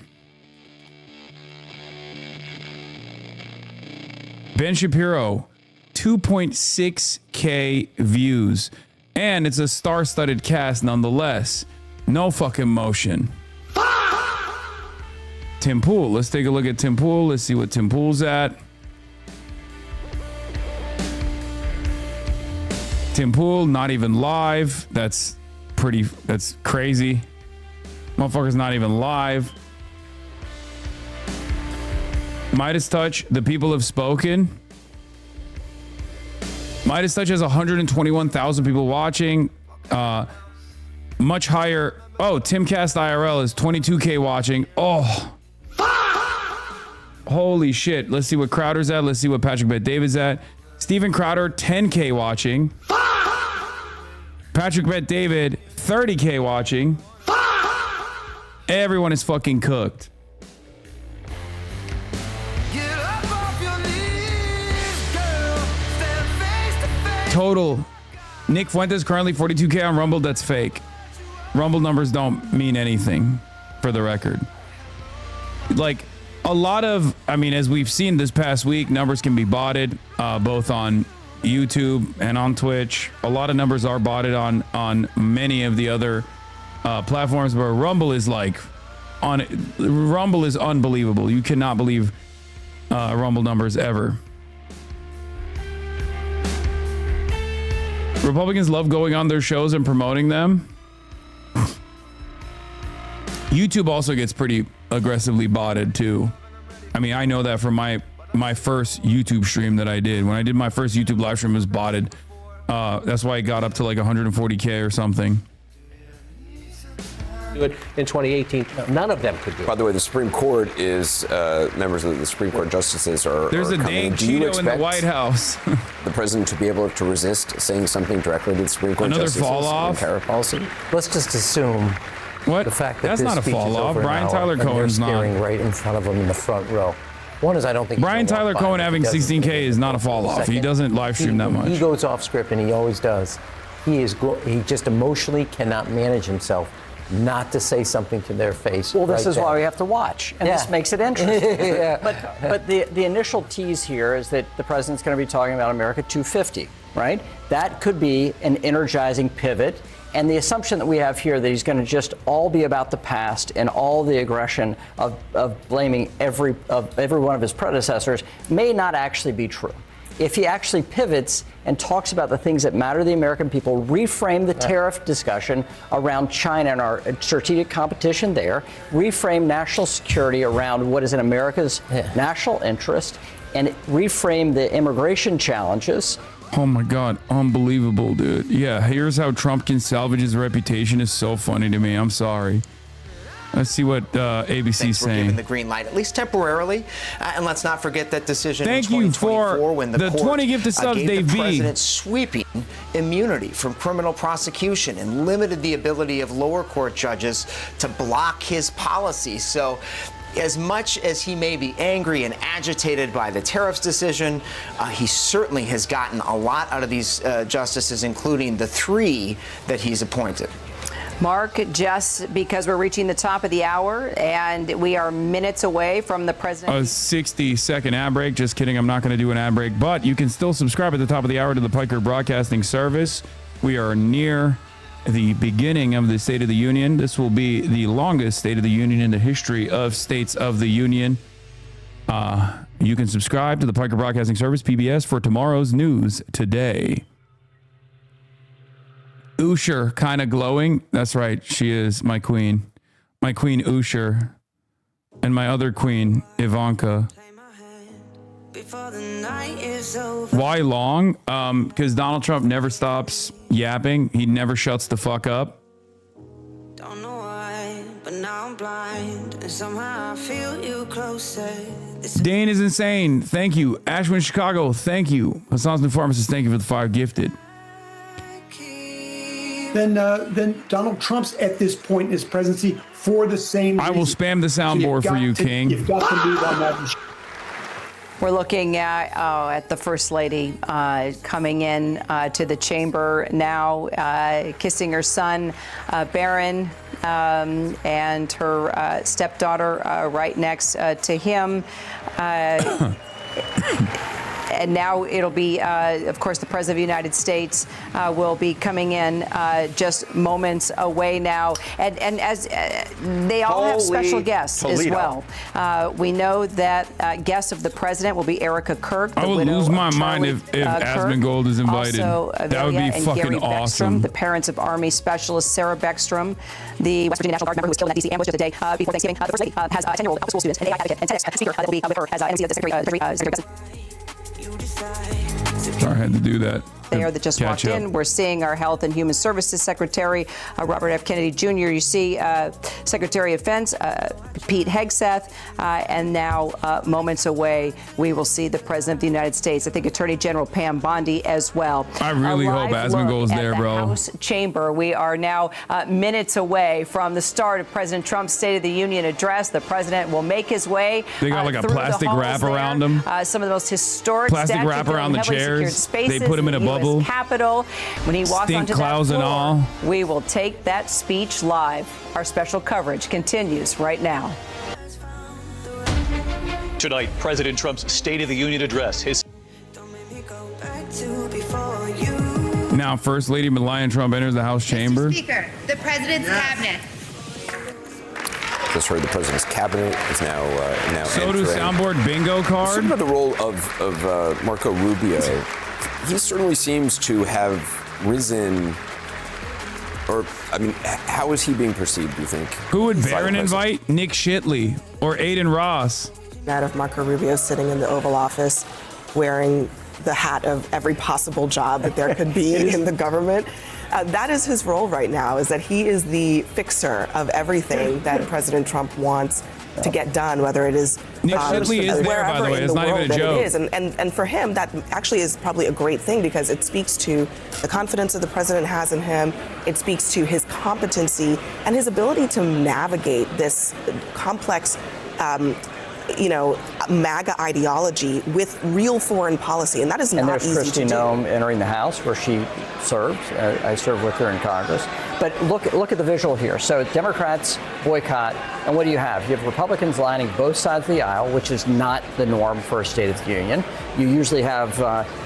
Ben Shapiro, 2.6K views. And it's a star-studded cast nonetheless. No fucking motion. Tim Pool. Let's take a look at Tim Pool. Let's see what Tim Pool's at. Tim Pool, not even live. That's crazy. Motherfucker's not even live. Midas Touch, the people have spoken. Midas Touch has 121,000 people watching. Much higher. Oh, Timcast IRL is 22K watching. Oh. Holy shit. Let's see what Crowder's at. Let's see what Patrick Bet-David's at. Steven Crowder, 10K watching. Patrick Bet-David, 30K watching. Everyone is fucking cooked. Total. Nick Fuentes currently 42K on Rumble. That's fake. Rumble numbers don't mean anything, for the record. Like, a lot of, as we've seen this past week, numbers can be botted, both on YouTube and on Twitch. A lot of numbers are botted on many of the other platforms, but Rumble is Rumble is unbelievable. You cannot believe Rumble numbers ever. Republicans love going on their shows and promoting them. YouTube also gets pretty aggressively botted too. I know that from my first YouTube stream that I did. When I did my first YouTube live stream, it was botted. That's why it got up to like 140K or something. do it in 2018. None of them could do it. By the way, the Supreme Court is members of the Supreme Court justices are. There's are a coming. dang Cheeto in the White House. The president to be able to resist saying something directly to the Supreme Court Another justices fall off? on tariff policy. Let's just assume what? the fact that That's this not a speech fall is off. over Brian an hour, Tyler and they're Cohen's not. staring right in front of him in the front row. One is I don't think Brian he's gonna Tyler walk by Cohen him. having He doesn't 16K is not a fall off. He Second. doesn't live stream that much. He goes off script, and he always does. He just emotionally cannot manage himself not to say something to their face. Well, this right is then. why we have to watch, and this makes it interesting. But the initial tease here is that the president's going to be talking about America 250, right? That could be an energizing pivot. And the assumption that we have here that he's going to just all be about the past and all the aggression of blaming every one of his predecessors may not actually be true. If he actually pivots and talks about the things that matter to the American people, reframe the tariff discussion around China and our strategic competition there, reframe national security around what is in America's national interest, and reframe the immigration challenges. Oh my God, unbelievable, dude. Yeah, here's how Trump can salvage his reputation is so funny to me. I'm sorry. Let's see what ABC's saying. Given the green light, at least temporarily. And let's not forget that decision Thank in you 2024 for when the court 20 gifted subs, gave Dave the B. president sweeping immunity from criminal prosecution and limited the ability of lower court judges to block his policies. So as much as he may be angry and agitated by the tariffs decision, he certainly has gotten a lot out of these justices, including the 3 that he's appointed. Mark, just because we're reaching the top of the hour and we are minutes away from the president. A 60-second ad break. Just kidding. I'm not going to do an ad break, but you can still subscribe at the top of the hour to the Piker Broadcasting Service. We are near the beginning of the State of the Union. This will be the longest State of the Union in the history of States of the Union. You can subscribe to the Piker Broadcasting Service, PBS, for tomorrow's news today. Usher, kind of glowing. That's right. She is my queen. My queen, Usher. And my other queen, Ivanka. Why long? Because Donald Trump never stops yapping. He never shuts the fuck up. Don't know why, but now I'm blind. And somehow I feel you closer. Dane is insane. Thank you. Ashwin Chicago. Thank you. Hassan's New Pharmacist. Thank you for the 5 gifted. Then Donald Trump's at this point in his presidency for the same reason. I will spam the soundboard for you, King. You've got to move on that. We're looking at the First Lady coming in to the chamber now, kissing her son, Barron, and her stepdaughter right next to him. And now it'll be, of course, the President of the United States will be coming in just moments away now. And as they all have special guests as well. We know that guest of the President will be Erica Kirk. I would lose my mind if Asmongold is invited. Also, that would be fucking Gary awesome. Beckstrom, the parents of Army Specialist Sarah Beckstrom, the West Virginia National Guard member who was killed in that D.C. ambush just the day before Thanksgiving. The First Lady has a 10-year-old upper school student, an AI advocate, and TEDx speaker that will be with her as MC of the Secretary. Sorry, I had to do that. There that just walked in. We're seeing our Health and Human Services Secretary, Robert F. Kennedy Jr. You see Secretary of Defense, Pete Hegseth, and now moments away, we will see the President of the United States. I think Attorney General Pam Bondi as well. I really hope Asmongold's there, bro. House chamber. We are now minutes away from the start of President Trump's State of the Union address. The president will make his way. They got like a plastic wrap around him. Some of the most historic plastic wrap around the chairs. They put him in a bubble. Capitol. When he walks onto that floor, and all. We will take that speech live. Our special coverage continues right now. Tonight, President Trump's State of the Union address. Now, First Lady Melania Trump enters the House chamber. Speaker, the President's cabinet. Just heard the president's cabinet is now So do soundboard bingo card. Talk about the role of Marco Rubio. He certainly seems to have risen, or, I mean, how is he being perceived, do you think? Who would Barron invite? Nick Shitley or Aiden Ross? That of Marco Rubio sitting in the Oval Office wearing the hat of every possible job that there could be in the government. That is his role right now, is that he is the fixer of everything that President Trump wants to get done, whether it is Nick Shipley is there, by the way. It's not even a joke. It is. And for him, that actually is probably a great thing because it speaks to the confidence that the president has in him. It speaks to his competency and his ability to navigate this complex MAGA ideology with real foreign policy, and that is not easy to do. And there's Kristi Noem entering the House, where she served. I served with her in Congress. But look at the visual here. So Democrats boycott, and what do you have? You have Republicans lining both sides of the aisle, which is not the norm for a State of the Union. You usually have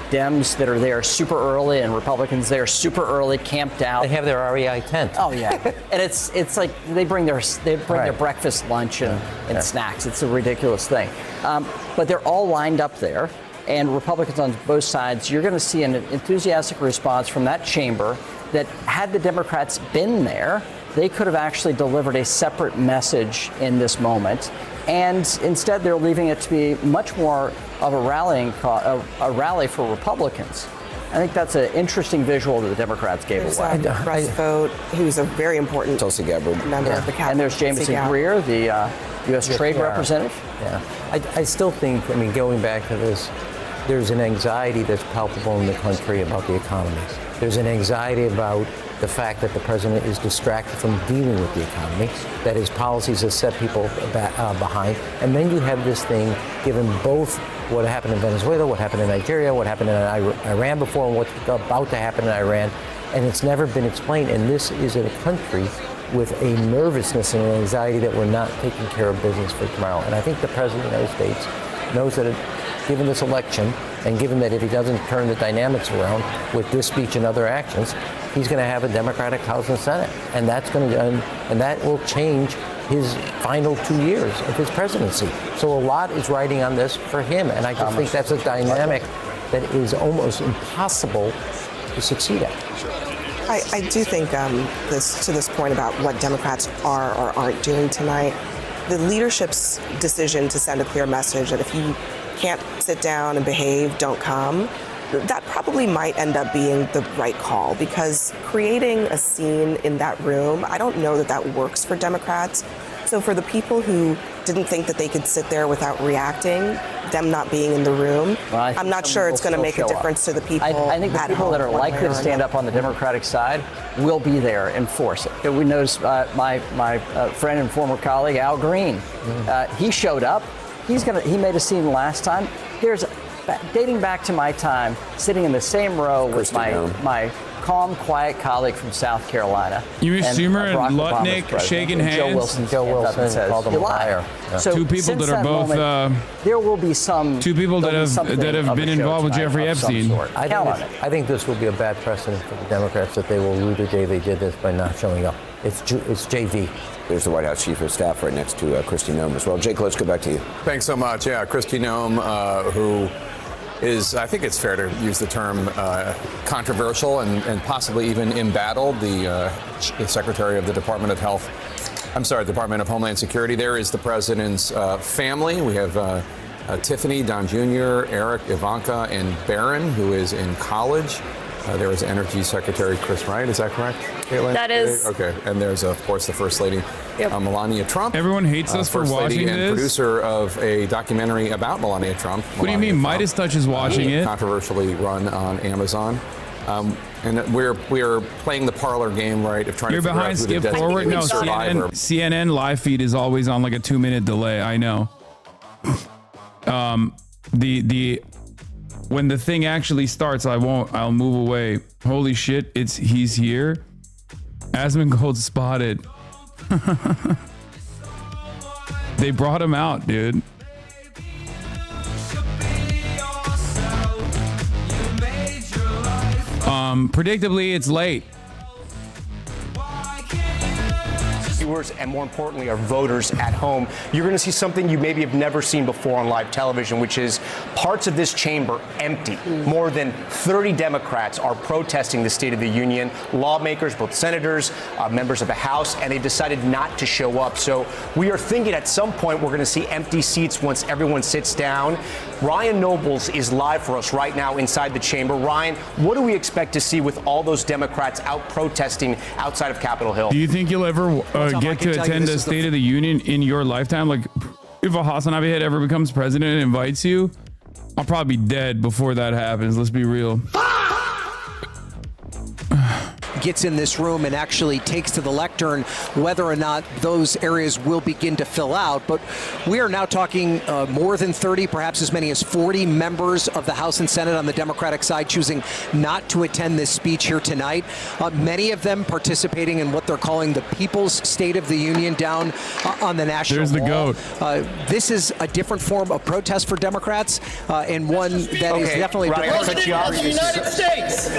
Dems that are there super early and Republicans there super early, camped out. They have their REI tent. Oh yeah, and it's like they bring their breakfast, lunch, and snacks. It's a ridiculous thing, but they're all lined up there, and Republicans on both sides. You're going to see an enthusiastic response from that chamber. That had the Democrats been there, they could have actually delivered a separate message in this moment. And instead, they're leaving it to be much more of a rally for Republicans. I think that's an interesting visual that the Democrats gave away. Russ Vought, who's a very important member of the cabinet. And there's Jameson Greer, the U.S. Trade Representative. Yeah, I still think, going back to this, there's an anxiety that's palpable in the country about the economy. There's an anxiety about the fact that the president is distracted from dealing with the economy, that his policies have set people behind. And then you have this thing, given both what happened in Venezuela, what happened in Nigeria, what happened in Iran before, and what's about to happen in Iran, and it's never been explained. And this is in a country with a nervousness and an anxiety that we're not taking care of business for tomorrow. And I think the president of the United States knows that given this election, and given that if he doesn't turn the dynamics around with this speech and other actions, he's going to have a Democratic House and Senate, and that will change his final 2 years of his presidency. So a lot is riding on this for him, and I just think that's a dynamic that is almost impossible to succeed at. I do think to this point about what Democrats are or aren't doing tonight, the leadership's decision to send a clear message that if you can't sit down and behave, don't come, that probably might end up being the right call, because creating a scene in that room, I don't know that works for Democrats. So for the people who didn't think that they could sit there without reacting, them not being in the room, I'm not sure it's going to make a difference to the people. I think the people that are likely to stand up on the Democratic side will be there and force it. We noticed my friend and former colleague Al Green. He showed up. He made a scene last time. Dating back to my time, sitting in the same row with my calm, quiet colleague from South Carolina. You and Schumer and Lutnick shaking hands. Joe Wilson called him a liar. So two people that are both there will be some. Two people that have been involved with Jeffrey Epstein. I think this will be a bad precedent for the Democrats, that they will rue the day they did this by not showing up. It's JV. There's the White House Chief of Staff right next to Kristi Noem as well. Jake, let's go back to you. Thanks so much. Yeah, Kristi Noem, who is, I think it's fair to use the term controversial and possibly even embattled, the Secretary of the Department of Homeland Security. There is the president's family. We have Tiffany, Don Jr., Eric, Ivanka, and Barron, who is in college. There is Energy Secretary Chris Wright. Is that correct, Caitlin? That is. Okay. And there's, of course, the First Lady, Melania Trump. Everyone hates us for watching and this. Producer of a documentary about Melania Trump. What do you mean? Midas Touch is watching it. Controversially run on Amazon. And we're playing the parlor game, right? Of trying You're to figure behind out who Skip Forward. No, CNN live feed is always on like a 2-minute delay. I know. When the thing actually starts, I'll move away. Holy shit, he's here. Asmongold spotted. They brought him out, dude. Predictably, it's late. Viewers and, more importantly, our voters at home, you're going to see something you maybe have never seen before on live television, which is parts of this chamber empty. More than 30 Democrats are protesting the State of the Union. Lawmakers, both senators, members of the House, and they've decided not to show up. So we are thinking at some point we're going to see empty seats once everyone sits down. Ryan Nobles is live for us right now inside the chamber. Ryan, what do we expect to see with all those Democrats out protesting outside of Capitol Hill? Do you think you'll ever get to attend a State of the Union in your lifetime? Like, if a Hassan Abihed ever becomes president and invites you, I'll probably be dead before that happens. Let's be real. Gets in this room and actually takes to the lectern whether or not those areas will begin to fill out. But we are now talking more than 30, perhaps as many as 40 members of the House and Senate on the Democratic side choosing not to attend this speech here tonight. Many of them participating in what they're calling the People's State of the Union down on the National There's the Mall. goat. This is a different form of protest for Democrats and one that is definitely Right, different. President of the United States.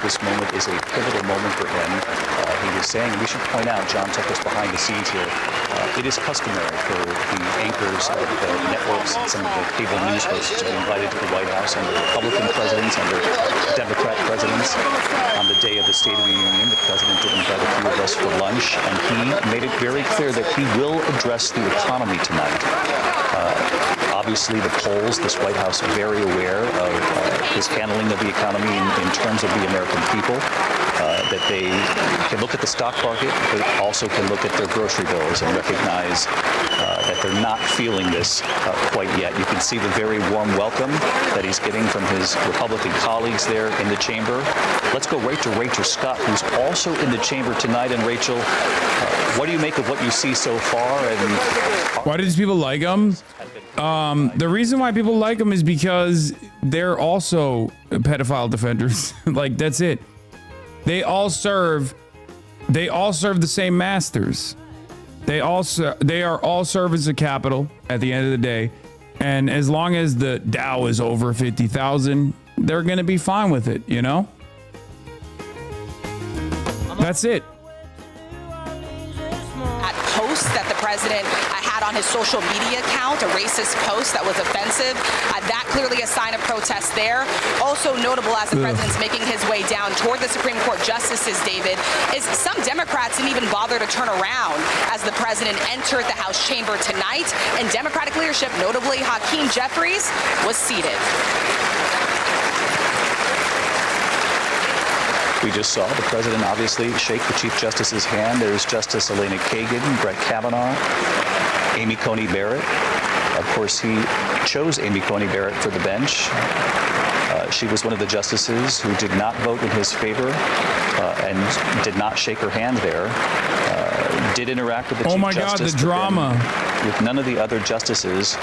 This moment is a pivotal moment for him. He was saying, we should point out, John took us behind the scenes here, it is customary for the anchors of the networks and some of the cable news hosts to be invited to the White House under Republican presidents, under Democrat presidents. On the day of the State of the Union, the president did invite a few of us for lunch, and he made it very clear that he will address the economy tonight. Obviously, the polls, this White House very aware of his handling of the economy in terms of the American people, that they can look at the stock market, but also can look at their grocery bills and recognize that they're not feeling this quite yet. You can see the very warm welcome that he's getting from his Republican colleagues there in the chamber. Let's go right to Rachel Scott, who's also in the chamber tonight. And Rachel, what do you make of what you see so far? And why do these people like him? The reason why people like him is because they're also pedophile defenders. Like, that's it. They all serve the same masters. They are all servants of capital at the end of the day. And as long as the Dow is over 50,000, they're going to be fine with it, you know? That's it. Post that the president had on his social media account, a racist post that was offensive. That clearly a sign of protest there. Also notable as the president's making his way down toward the Supreme Court justices, David, is some Democrats didn't even bother to turn around as the president entered the House chamber tonight. And Democratic leadership, notably Hakeem Jeffries, was seated. we just saw the president obviously shake the Chief Justice's hand. There's Justice Elena Kagan, Brett Kavanaugh, Amy Coney Barrett. Of course, he chose Amy Coney Barrett for the bench. She was one of the justices who did not vote in his favor and did not shake her hand there. Did interact with the Chief Justice. Oh my God, the drama. With none of the other justices.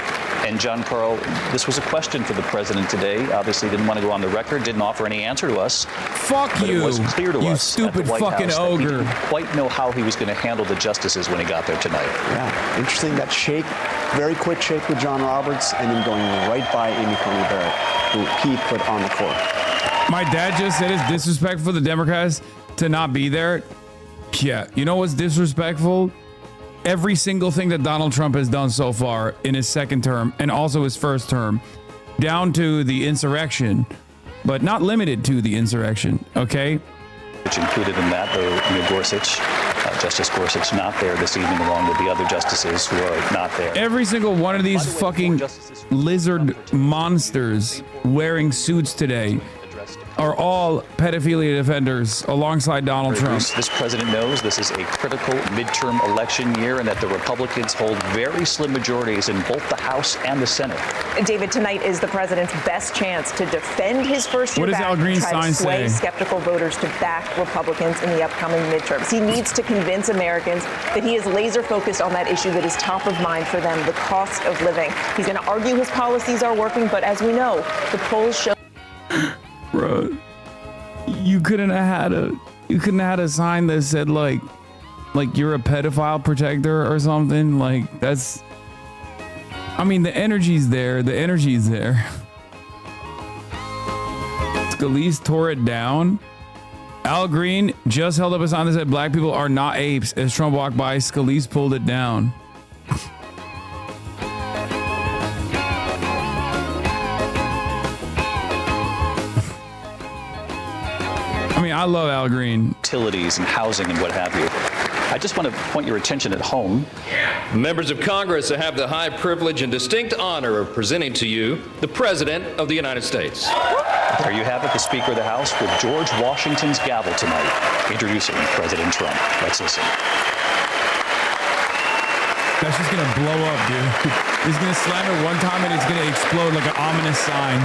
And John Carl, this was a question for the president today. Obviously didn't want to go on the record, didn't offer any answer to us. Fuck but you. It was clear to you us stupid at the White fucking House ogre. That he didn't quite know how he was going to handle the justices when he got there tonight. Yeah, interesting that shake, very quick shake with John Roberts, and then going right by Amy Coney Barrett, who he put on the court. My dad just said it's disrespectful for the Democrats to not be there. Yeah, you know what's disrespectful? Every single thing that Donald Trump has done so far in his second term and also his first term, down to the insurrection, but not limited to the insurrection, okay? Which included in that, Gorsuch, Justice Gorsuch not there this evening, along with the other justices who are not there. Every single one of these fucking lizard monsters wearing suits today are all pedophilia defenders alongside Donald Trump. This president knows this is a critical midterm election year and that the Republicans hold very slim majorities in both the House and the Senate. David, tonight is the president's best chance to defend his first-year What does Al Green's try to sign sway say? skeptical voters to back Republicans in the upcoming midterms. He needs to convince Americans that he is laser-focused on that issue that is top of mind for them, the cost of living. He's going to argue his policies are working, but as we know, the polls show... Bro, you couldn't have had a sign that said like you're a pedophile protector or something. Like, that's, I mean, the energy's there. The energy's there. Scalise tore it down. Al Green just held up a sign that said black people are not apes. As Trump walked by, Scalise pulled it down. I mean, I love Al Green. Utilities and housing and what have you. I just want to point your attention at home. Members of Congress, I have the high privilege and distinct honor of presenting to you the President of the United States. There you have it, the Speaker of the House with George Washington's gavel tonight, introducing President Trump. Let's listen. That's just gonna blow up, dude. He's gonna slam it one time and it's gonna explode like an ominous sign.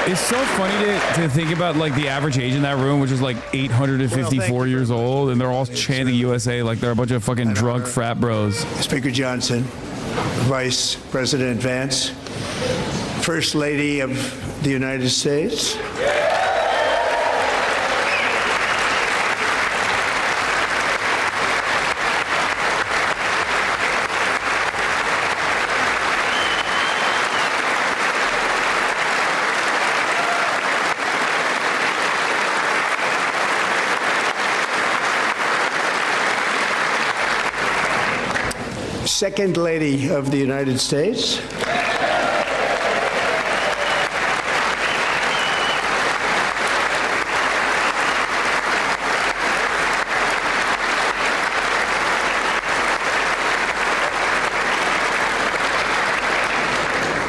It's so funny to think about like the average age in that room, which is like 854 years old, and they're all chanting USA like they're a bunch of fucking drunk frat bros. Speaker Johnson, Vice President Vance, First Lady of the United States. Second Lady of the United States.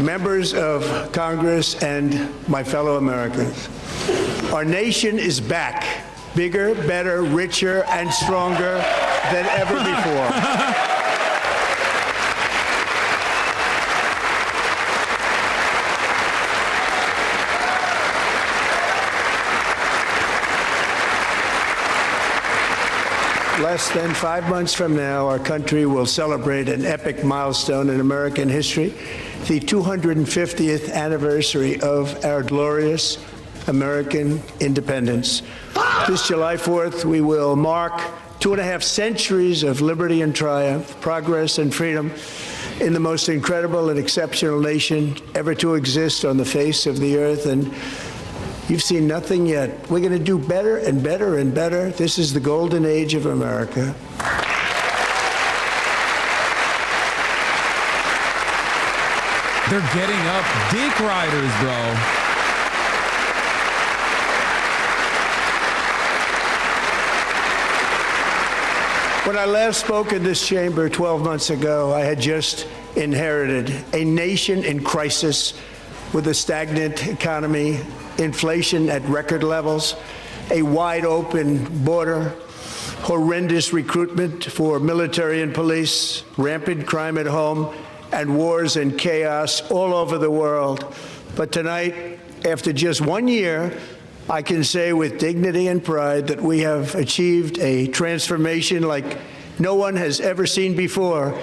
Members of Congress and my fellow Americans, our nation is back, bigger, better, richer, and stronger than ever before. Less than 5 months from now, our country will celebrate an epic milestone in American history, the 250th anniversary of our glorious American independence. This July 4th, we will mark 2.5 centuries of liberty and triumph, progress and freedom in the most incredible and exceptional nation ever to exist on the face of the earth. And you've seen nothing yet. We're going to do better and better and better. This is the golden age of America. They're getting up. Dick riders, bro. When I last spoke in this chamber 12 months ago, I had just inherited a nation in crisis with a stagnant economy, inflation at record levels, a wide open border, horrendous recruitment for military and police, rampant crime at home, and wars and chaos all over the world. But tonight, after just 1 year, I can say with dignity and pride that we have achieved a transformation like no one has ever seen before,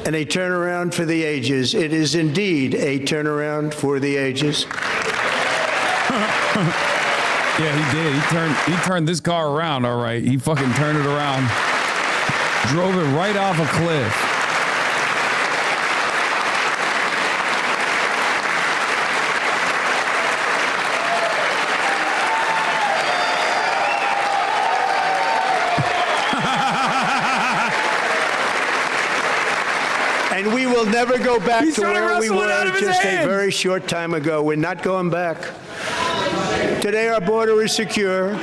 and a turnaround for the ages. It is indeed a turnaround for the ages. Yeah, he did. He turned this car around, all right. He fucking turned it around. Drove it right off a cliff. And we will never go back to where we were just a very short time ago. We're not going back. Today our border is secure.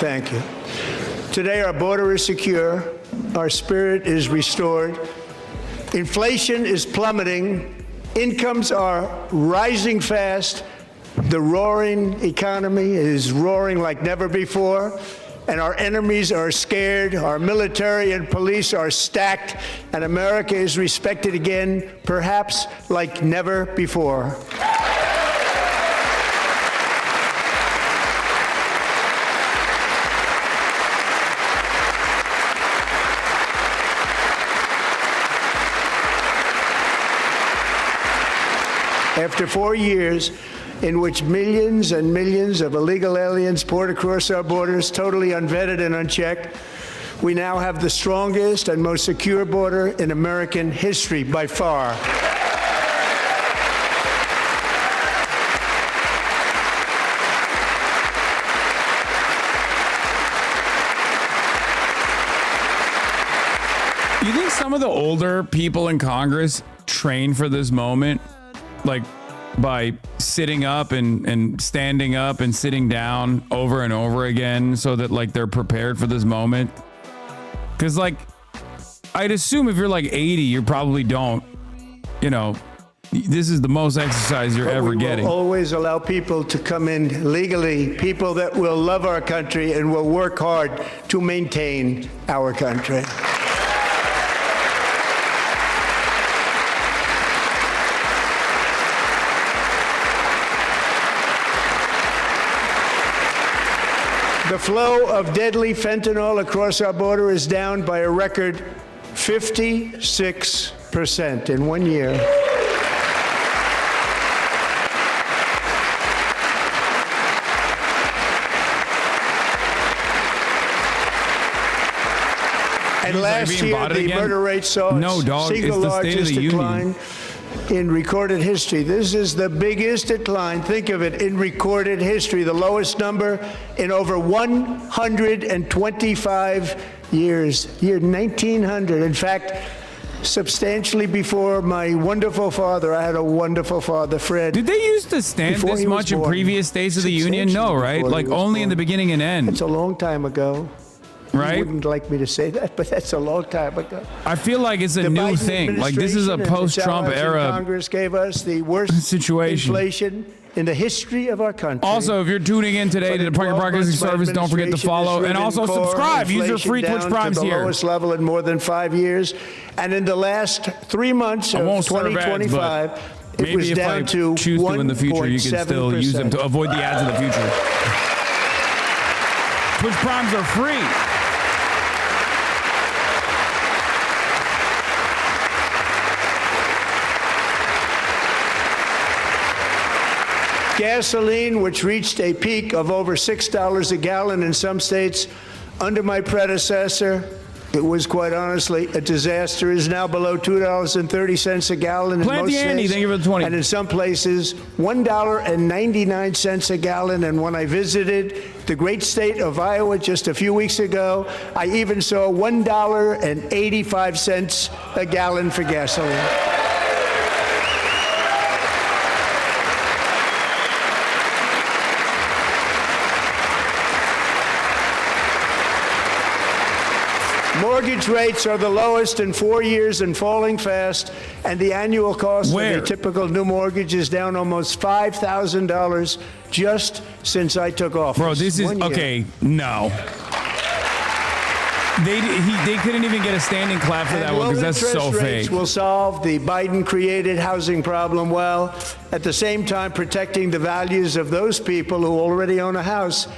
Thank you. Today our border is secure. Our spirit is restored. Inflation is plummeting. Incomes are rising fast. The roaring economy is roaring like never before, and our enemies are scared. Our military and police are stacked, and America is respected again, perhaps like never before. After 4 years in which millions and millions of illegal aliens poured across our borders, totally unvetted and unchecked, we now have the strongest and most secure border in American history by far. You think some of the older people in Congress train for this moment, like by sitting up and standing up and sitting down over and over again so that like they're prepared for this moment? Because like, I'd assume if you're like 80, you probably don't, you know, this is the most exercise you're ever getting. We will always allow people to come in legally, people that will love our country and will work hard to maintain our country. The flow of deadly fentanyl across our border is down by a record 56% in 1 year. And last year, the murder rate saw its single largest decline in recorded history. This is the biggest decline, think of it, in recorded history, the lowest number in over 125 years, year 1900. In fact, substantially before my wonderful father, I had a wonderful father, Fred. Did they used to stand this much in previous States of the Union? No, right? Like only in the beginning and end. It's a long time ago. Right? You wouldn't like me to say that, but that's a long time ago. I feel like it's a new thing. Like this is a post-Trump era. Congress gave us the worst situation. Inflation in the history of our country. Also, if you're tuning in today to the Parking Broadcasting Service, don't forget to follow and also subscribe. Use your free Twitch Primes here. The lowest level in more than 5 years, and in the last 3 months of 2025, it was down to 1.7%. Choose to in the future, you can still use them to avoid the ads in the future. Twitch Primes are free. Gasoline, which reached a peak of over $6 a gallon in some states under my predecessor, it was quite honestly a disaster, is now below $2.30 a gallon in most states. Thank you for the 20. And in some places, $1.99 a gallon. And when I visited the great state of Iowa just a few weeks ago, I even saw $1.85 a gallon for gasoline. Mortgage rates are the lowest in 4 years and falling fast, and the annual cost of a typical new mortgage is down almost $5,000 just since I took office. Bro, this is okay. No. They couldn't even get a standing clap for that one because that's so fake. Rates will solve the Biden-created housing problem well, at the same time protecting the values of those people who already own a house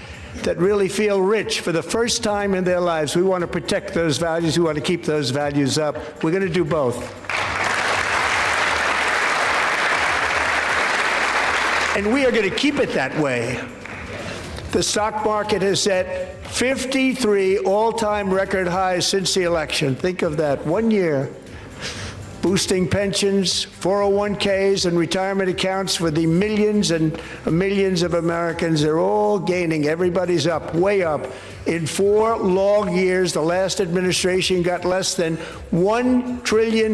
that really feel rich for the first time in their lives. We want to protect those values. We want to keep those values up. We're going to do both. And we are going to keep it that way. The stock market has set 53 all-time record highs since the election. Think of that, 1 year. Boosting pensions, 401ks, and retirement accounts for the millions and millions of Americans. They're all gaining. Everybody's up, way up. In 4 long years, the last administration got less than $1 trillion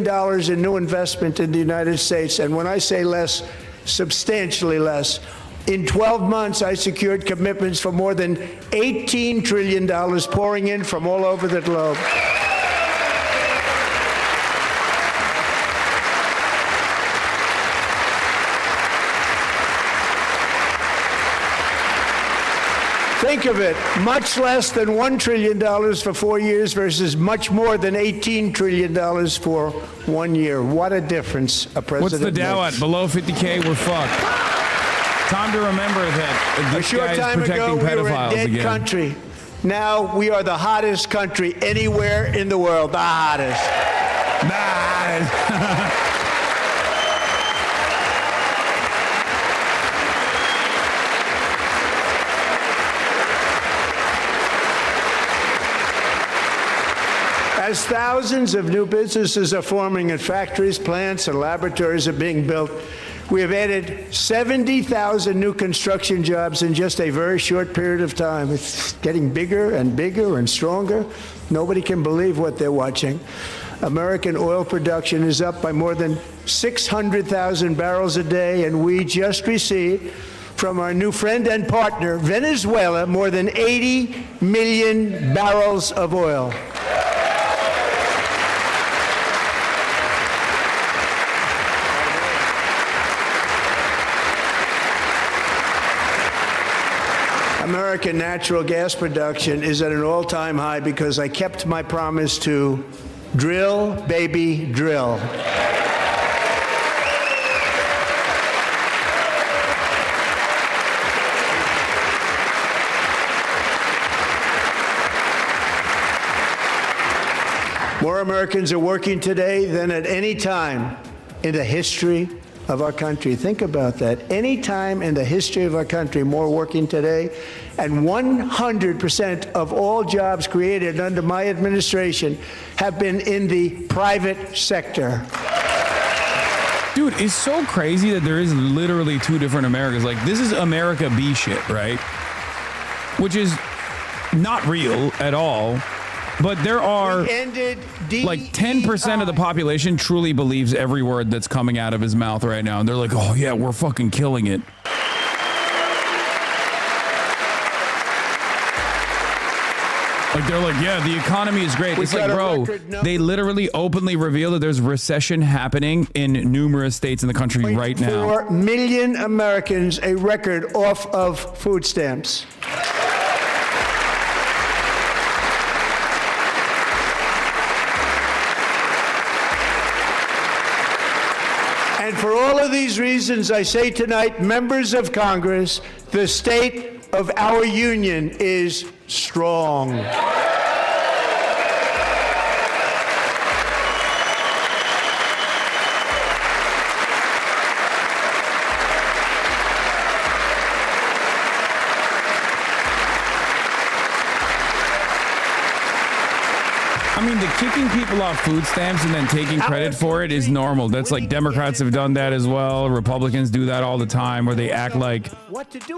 in new investment in the United States. And when I say less, substantially less. In 12 months, I secured commitments for more than $18 trillion pouring in from all over the globe. Think of it, much less than $1 trillion for 4 years versus much more than $18 trillion for 1 year. What a difference a president What's the Dow makes. at? Below 50K, we're fucked. Time to remember that A this short guy is time protecting ago, we were a pedophiles dead again. country. Now we are the hottest country anywhere in the world. The hottest. As thousands of new businesses are forming and factories, plants, and laboratories are being built, we have added 70,000 new construction jobs in just a very short period of time. It's getting bigger and bigger and stronger. Nobody can believe what they're watching. American oil production is up by more than 600,000 barrels a day, and we just received from our new friend and partner, Venezuela, more than 80 million barrels of oil. American natural gas production is at an all-time high because I kept my promise to drill, baby, drill. More Americans are working today than at any time in the history of our country. Think about that. Any time in the history of our country, more working today, and 100% of all jobs created under my administration have been in the private sector. Dude, it's so crazy that there is literally two different Americas. Like, this is America B shit, right? Which is not real at all. But there are like 10% of the population truly believes every word that's coming out of his mouth right now. And they're like, oh, yeah, we're fucking killing it. Like, they're like, yeah, the economy is great. It's like, bro, they literally openly reveal that there's recession happening in numerous states in the country right now. 4 million Americans, a record off of food stamps. And for all of these reasons, I say tonight, members of Congress, the state of our union is strong. I mean, the kicking people off food stamps and then taking credit for it is normal. That's like Democrats have done that as well. Republicans do that all the time, where they act like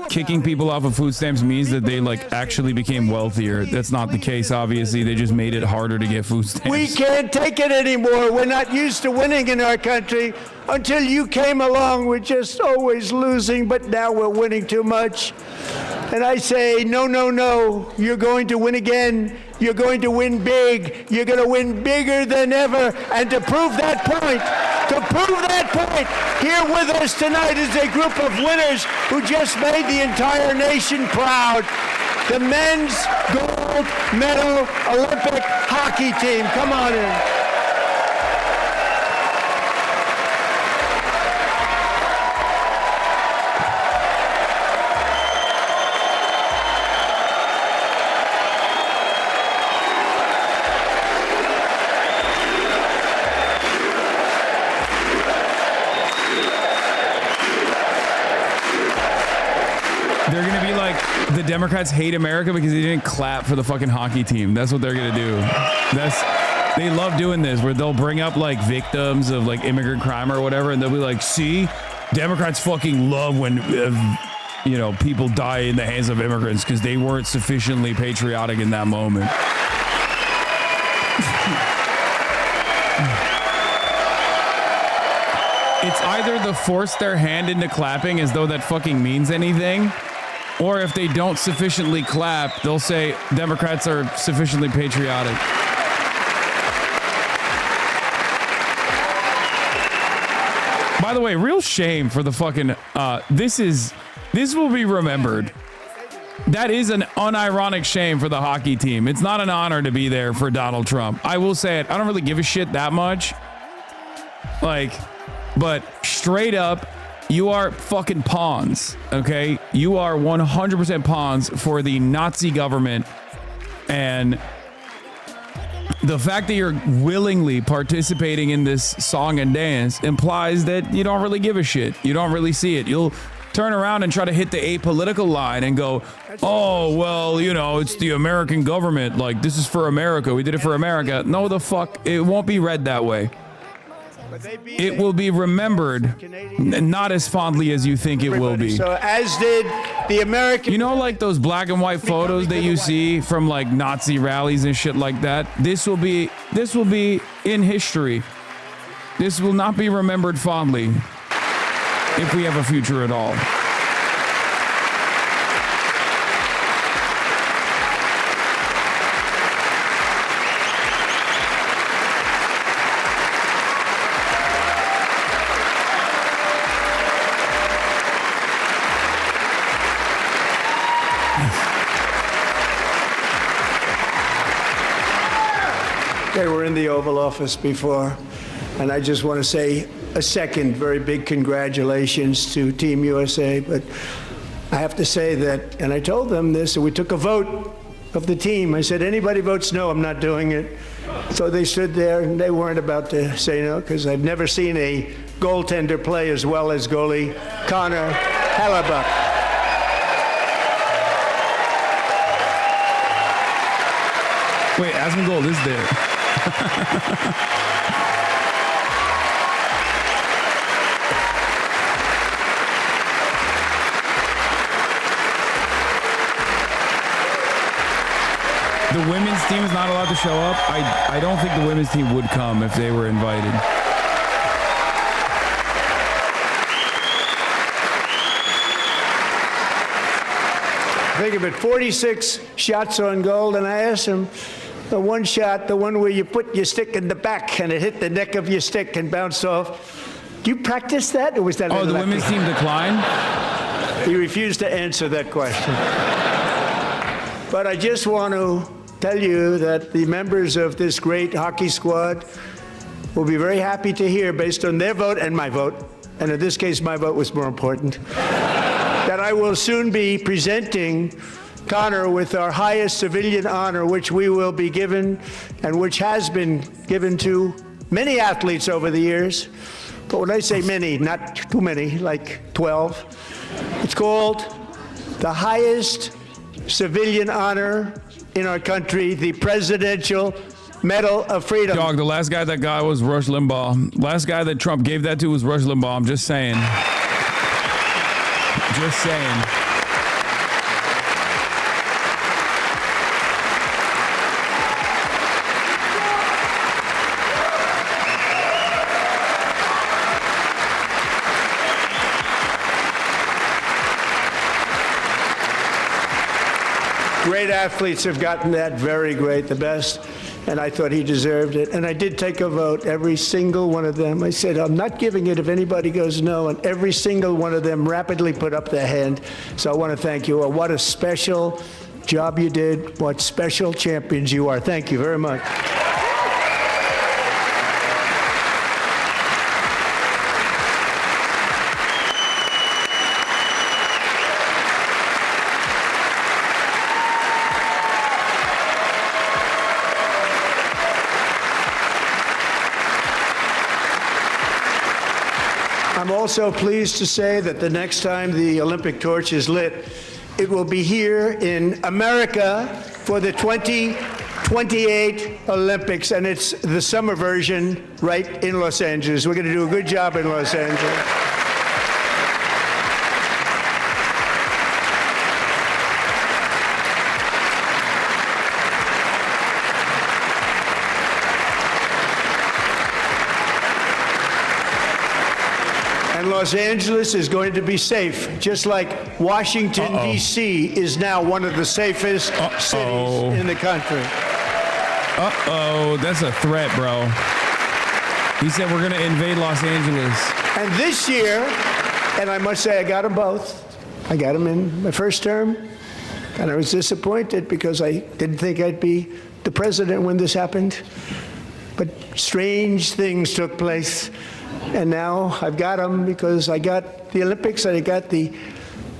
kicking people off of food stamps means that they like actually became wealthier. That's not the case, obviously. They just made it harder to get food stamps. We can't take it anymore. We're not used to winning in our country. Until you came along, we're just always losing, but now we're winning too much. And I say, no, no, no. You're going to win again. You're going to win big. You're going to win bigger than ever. And to prove that point, here with us tonight is a group of winners who just made the entire nation proud. The men's gold medal Olympic hockey team. Come on in. The Democrats hate America because they didn't clap for the fucking hockey team. That's what they're gonna do. They love doing this, where they'll bring up like victims of like immigrant crime or whatever, and they'll be like, "See, Democrats fucking love when you know, people die in the hands of immigrants because they weren't sufficiently patriotic in that moment." It's either the force their hand into clapping as though that fucking means anything, or if they don't sufficiently clap, they'll say Democrats are sufficiently patriotic. By the way, real shame for the fucking, this will be remembered. That is an unironic shame for the hockey team. It's not an honor to be there for Donald Trump. I will say it. I don't really give a shit that much. Like, but straight up, you are fucking pawns, okay? You are 100% pawns for the Nazi government, and the fact that you're willingly participating in this song and dance implies that you don't really give a shit. You don't really see it. You'll turn around and try to hit the apolitical line and go, oh, well, you know, it's the American government. Like, this is for America. We did it for America. No, the fuck. It won't be read that way. It will be remembered not as fondly as you think it will be. So as did the American... You know, like those black and white photos that you see from like Nazi rallies and shit like that? This will be in history. This will not be remembered fondly if we have a future at all. They were in the Oval Office before, and I just want to say a second very big congratulations to Team USA. But I have to say that, and I told them this, and we took a vote of the team. I said, anybody votes no, I'm not doing it. So they stood there, and they weren't about to say no, because I've never seen a goaltender play as well as goalie Connor Hellebuck. Wait, Asmongold is there. The women's team is not allowed to show up. I don't think the women's team would come if they were invited. Think of it, 46 shots on goal, and I asked him, the one shot, the one where you put your stick in the back and it hit the neck of your stick and bounced off. Do you practice that, or was that? Oh, the women's team declined? He refused to answer that question. But I just want to tell you that the members of this great hockey squad will be very happy to hear, based on their vote and my vote, and in this case my vote was more important, that I will soon be presenting Connor with our highest civilian honor, which we will be given and which has been given to many athletes over the years. But when I say many, not too many, like 12, it's called the highest civilian honor in our country, the Presidential Medal of Freedom. Dog, the last guy that got was Rush Limbaugh. Last guy that Trump gave that to was Rush Limbaugh. I'm just saying. Just saying. Great athletes have gotten that, very great, the best, and I thought he deserved it. And I did take a vote, every single one of them. I said, I'm not giving it if anybody goes no, and every single one of them rapidly put up their hand. So I want to thank you. What a special job you did. What special champions you are. Thank you very much. I'm also pleased to say that the next time the Olympic torch is lit, it will be here in America for the 2028 Olympics, and it's the summer version right in Los Angeles. We're going to do a good job in Los Angeles. Los Angeles is going to be safe, just like Washington, D.C. is now one of the safest cities in the country. That's a threat, bro. He said we're going to invade Los Angeles. And this year, and I must say I got them both. I got them in my first term, and I was disappointed because I didn't think I'd be the president when this happened. But strange things took place. And now I've got them because I got the Olympics and I got the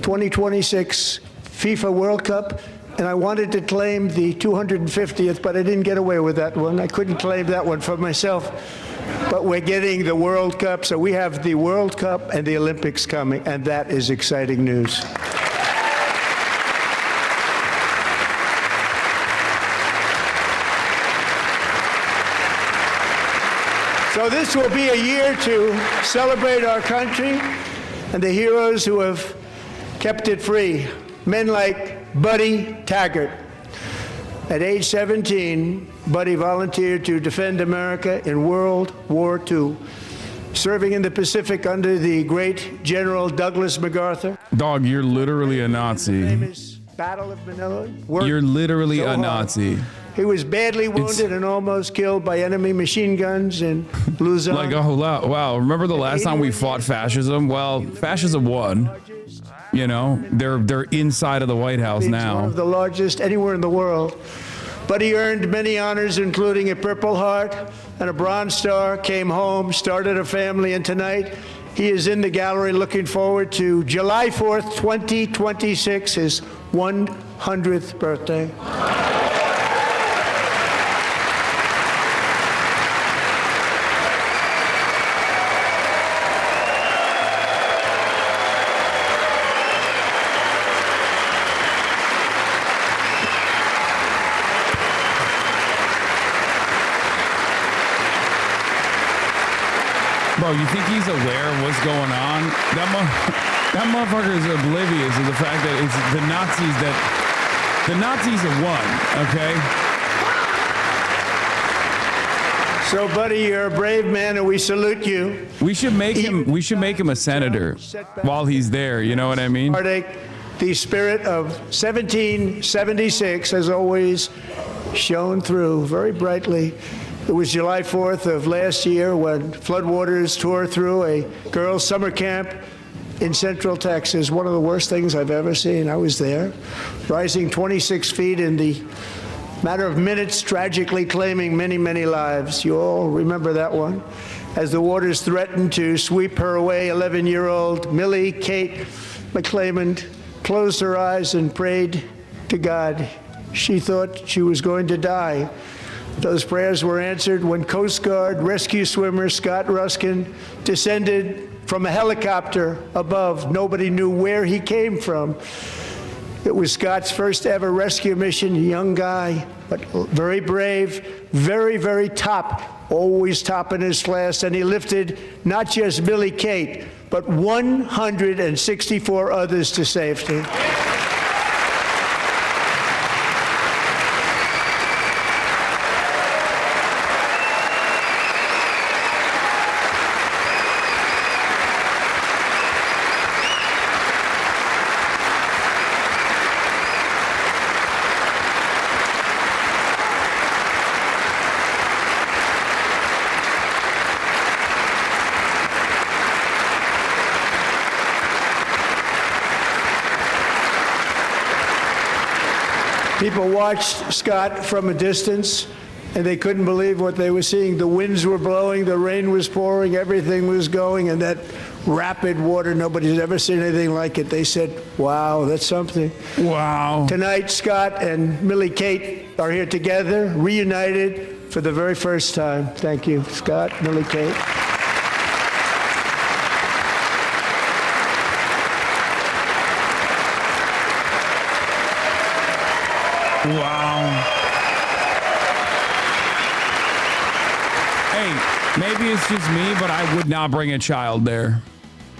2026 FIFA World Cup, and I wanted to claim the 250th, but I didn't get away with that one. I couldn't claim that one for myself. but we're getting the World Cup. So we have the World Cup and the Olympics coming, and that is exciting news. So this will be a year to celebrate our country and the heroes who have kept it free. Men like Buddy Taggart. At age 17, Buddy volunteered to defend America in World War II, serving in the Pacific under the great General Douglas MacArthur. Dog, you're literally a Nazi. Famous Battle of Manila. You're literally a Nazi. He was badly wounded and almost killed by enemy machine guns in Luzon. Like, oh, wow. Remember the last time we fought fascism? Well, fascism won. You know, they're inside of the White House now. One of the largest anywhere in the world. But he earned many honors, including a Purple Heart and a Bronze Star, came home, started a family, and tonight he is in the gallery looking forward to July 4th, 2026, his 100th birthday. Bro, you think he's aware of what's going on? That motherfucker is oblivious of the fact that it's the Nazis have won, okay? So, buddy, you're a brave man, and we salute you. We should make him a senator while he's there. You know what I mean? The spirit of 1776 has always shone through very brightly. It was July 4th of last year when floodwaters tore through a girls' summer camp in Central Texas. One of the worst things I've ever seen. I was there, rising 26 feet in the matter of minutes, tragically claiming many, many lives. You all remember that one. As the waters threatened to sweep her away, 11-year-old Millie Kate McClament closed her eyes and prayed to God. She thought she was going to die. Those prayers were answered when Coast Guard rescue swimmer Scott Ruskin descended from a helicopter above. Nobody knew where he came from. It was Scott's first ever rescue mission, a young guy, but very brave, very, very top, always top in his class, and he lifted not just Millie Kate, but 164 others to safety. People watched Scott from a distance, and they couldn't believe what they were seeing. The winds were blowing, the rain was pouring, everything was going, and that rapid water, nobody's ever seen anything like it. They said, wow, that's something. Wow. Tonight, Scott and Millie Kate are here together, reunited for the very first time. Thank you, Scott, Millie Kate. Wow. Hey, maybe it's just me, but I would not bring a child there.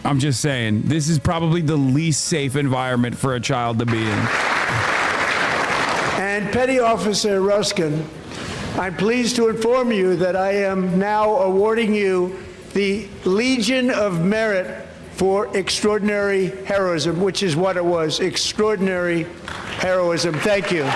I'm just saying, this is probably the least safe environment for a child to be in. And Petty Officer Ruskin, I'm pleased to inform you that I am now awarding you the Legion of Merit for extraordinary heroism, which is what it was, extraordinary heroism. Thank you. And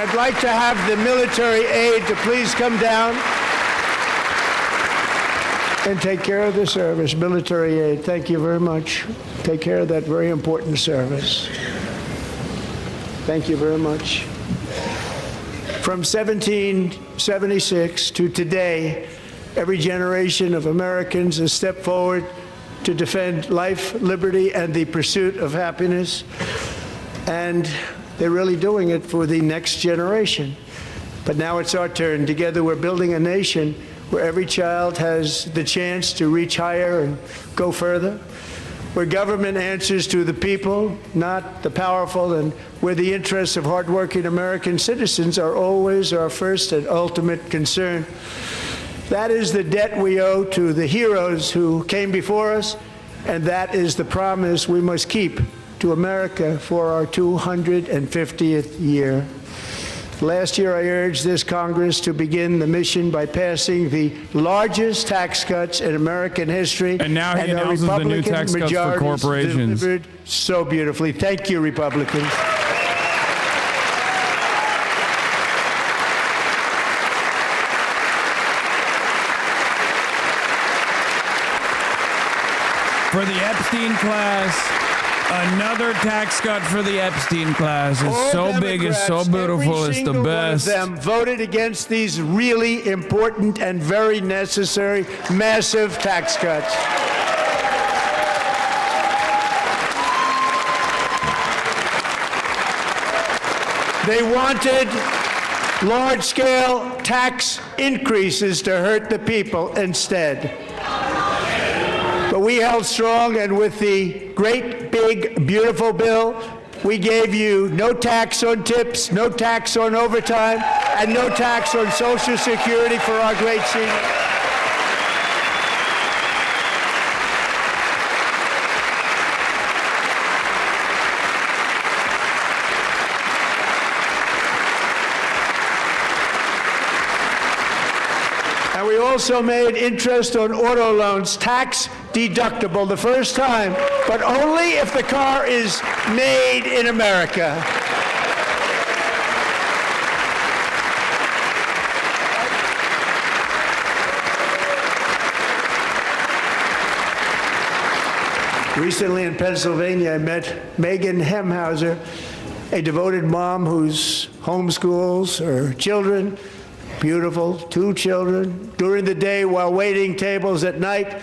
I'd like to have the military aide to please come down and take care of the service. Military aide, thank you very much. Take care of that very important service. Thank you very much. From 1776 to today, every generation of Americans has stepped forward to defend life, liberty, and the pursuit of happiness. And they're really doing it for the next generation. But now it's our turn. Together we're building a nation where every child has the chance to reach higher and go further, where government answers to the people, not the powerful, and where the interests of hardworking American citizens are always our first and ultimate concern. That is the debt we owe to the heroes who came before us, and that is the promise we must keep to America for our 250th year. Last year, I urged this Congress to begin the mission by passing the largest tax cuts in American history. And now he announces the new tax cuts for corporations. Delivered so beautifully. Thank you, Republicans. For the Epstein class, another tax cut for the Epstein class. It's so big, it's so beautiful, it's the best. Every single one of them voted against these really important and very necessary massive tax cuts. They wanted large-scale tax increases to hurt the people instead. But we held strong, and with the great, big, beautiful bill, we gave you no tax on tips, no tax on overtime, and no tax on Social Security for our great seniors. And we also made interest on auto loans tax deductible the first time, but only if the car is made in America. Recently in Pennsylvania, I met Megan Hemhauser, a devoted mom who's homeschools her children. Beautiful, 2 children, during the day while waiting tables at night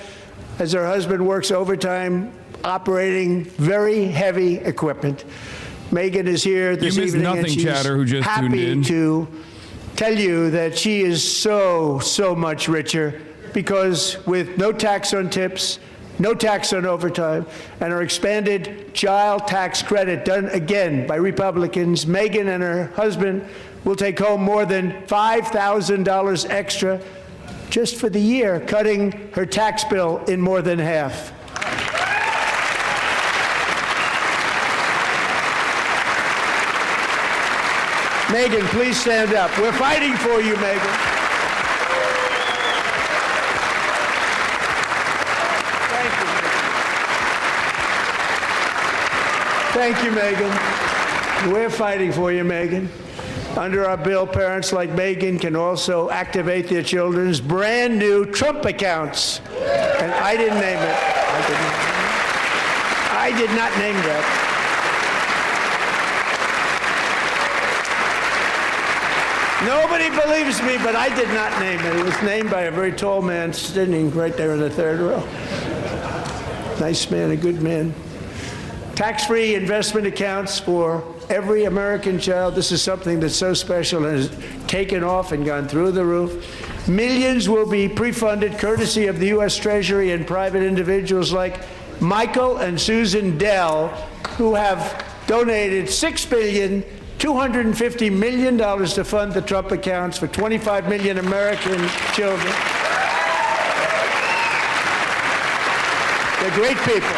as her husband works overtime operating very heavy equipment. Megan is here this evening, nothing, and she's Chatter, who just tuned happy in. to tell you that she is so much richer because with no tax on tips, no tax on overtime, and her expanded child tax credit done again by Republicans, Megan and her husband will take home more than $5,000 extra just for the year, cutting her tax bill in more than half. Megan, please stand up. We're fighting for you, Megan. Thank you, Megan. We're fighting for you, Megan. Under our bill, parents like Megan can also activate their children's brand new Trump accounts. And I didn't name it. I did not name that. Nobody believes me, but I did not name it. It was named by a very tall man standing right there in the third row. Nice man, a good man. Tax-free investment accounts for every American child. This is something that's so special and has taken off and gone through the roof. Millions will be pre-funded courtesy of the U.S. Treasury and private individuals like Michael and Susan Dell, who have donated $6.25 billion to fund the Trump accounts for 25 million American children. They're great people.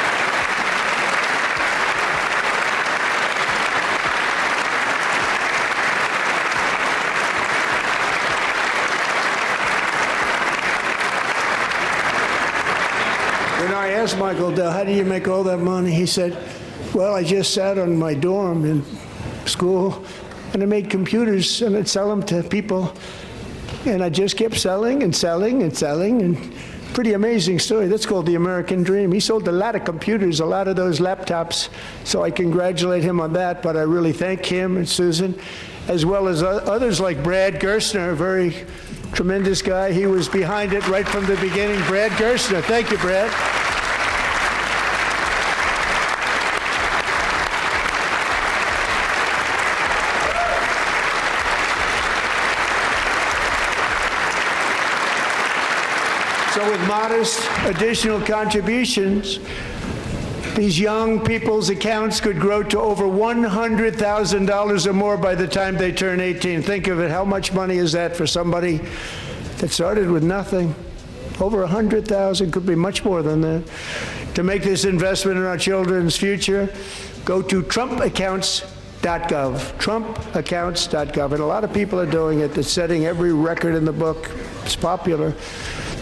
When I asked Michael Dell, how do you make all that money? He said, well, I just sat on my dorm in school and I made computers and I'd sell them to people. And I just kept selling and selling and selling. And pretty amazing story. That's called the American dream. He sold a lot of computers, a lot of those laptops. So I congratulate him on that. But I really thank him and Susan, as well as others like Brad Gerstner, a very tremendous guy. He was behind it right from the beginning. Brad Gerstner. Thank you, Brad. So with modest additional contributions, these young people's accounts could grow to over $100,000 or more by the time they turn 18. Think of it. How much money is that for somebody that started with nothing? Over 100,000, could be much more than that. To make this investment in our children's future, go to TrumpAccounts.gov. TrumpAccounts.gov. And a lot of people are doing it. They're setting every record in the book. It's popular.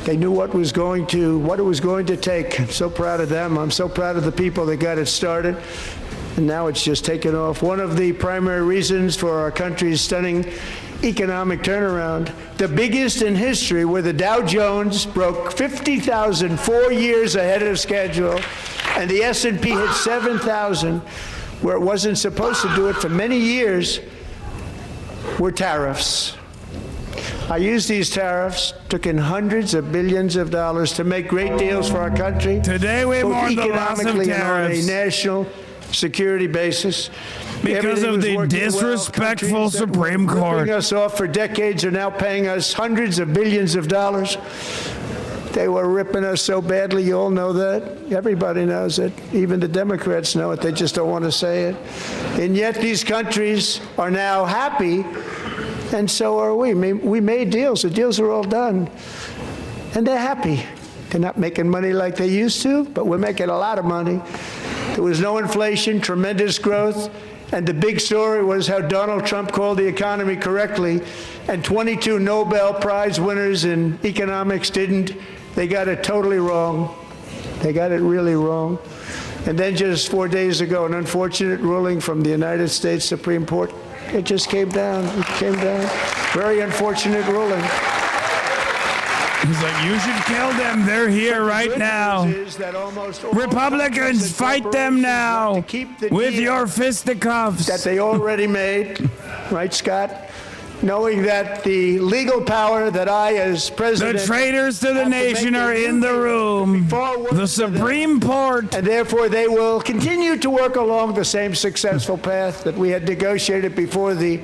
They knew what it was going to take. I'm so proud of them. I'm so proud of the people that got it started. And now it's just taken off. One of the primary reasons for our country's stunning economic turnaround, the biggest in history, where the Dow Jones broke 50,000 4 years ahead of schedule, and the S&P hit 7,000, where it wasn't supposed to do it for many years, were tariffs. I used these tariffs, took in hundreds of billions of dollars to make great deals for our country. Today we mourn the loss of economically and on a tariffs. National security basis. Because Everything of was the working well. disrespectful Countries that Supreme were Court. ripping us off for decades are now paying us hundreds of billions of dollars. They were ripping us so badly, you all know that. Everybody knows it. Even the Democrats know it. They just don't want to say it. And yet these countries are now happy, and so are we. We made deals. The deals are all done. And they're happy. They're not making money like they used to, but we're making a lot of money. There was no inflation, tremendous growth, and the big story was how Donald Trump called the economy correctly, and 22 Nobel Prize winners in economics didn't. They got it totally wrong. They got it really wrong. And then just 4 days ago, an unfortunate ruling from the United States Supreme Court. It just came down. It came down. Very unfortunate ruling. He's like, you should kill them. They're here right now. Republicans, fight them now with your fisticuffs. That they already made, right, Scott? Knowing that the legal power that I, as president, the traitors to the nation are in the room. The Supreme Court. And therefore they will continue to work along the same successful path that we had negotiated before the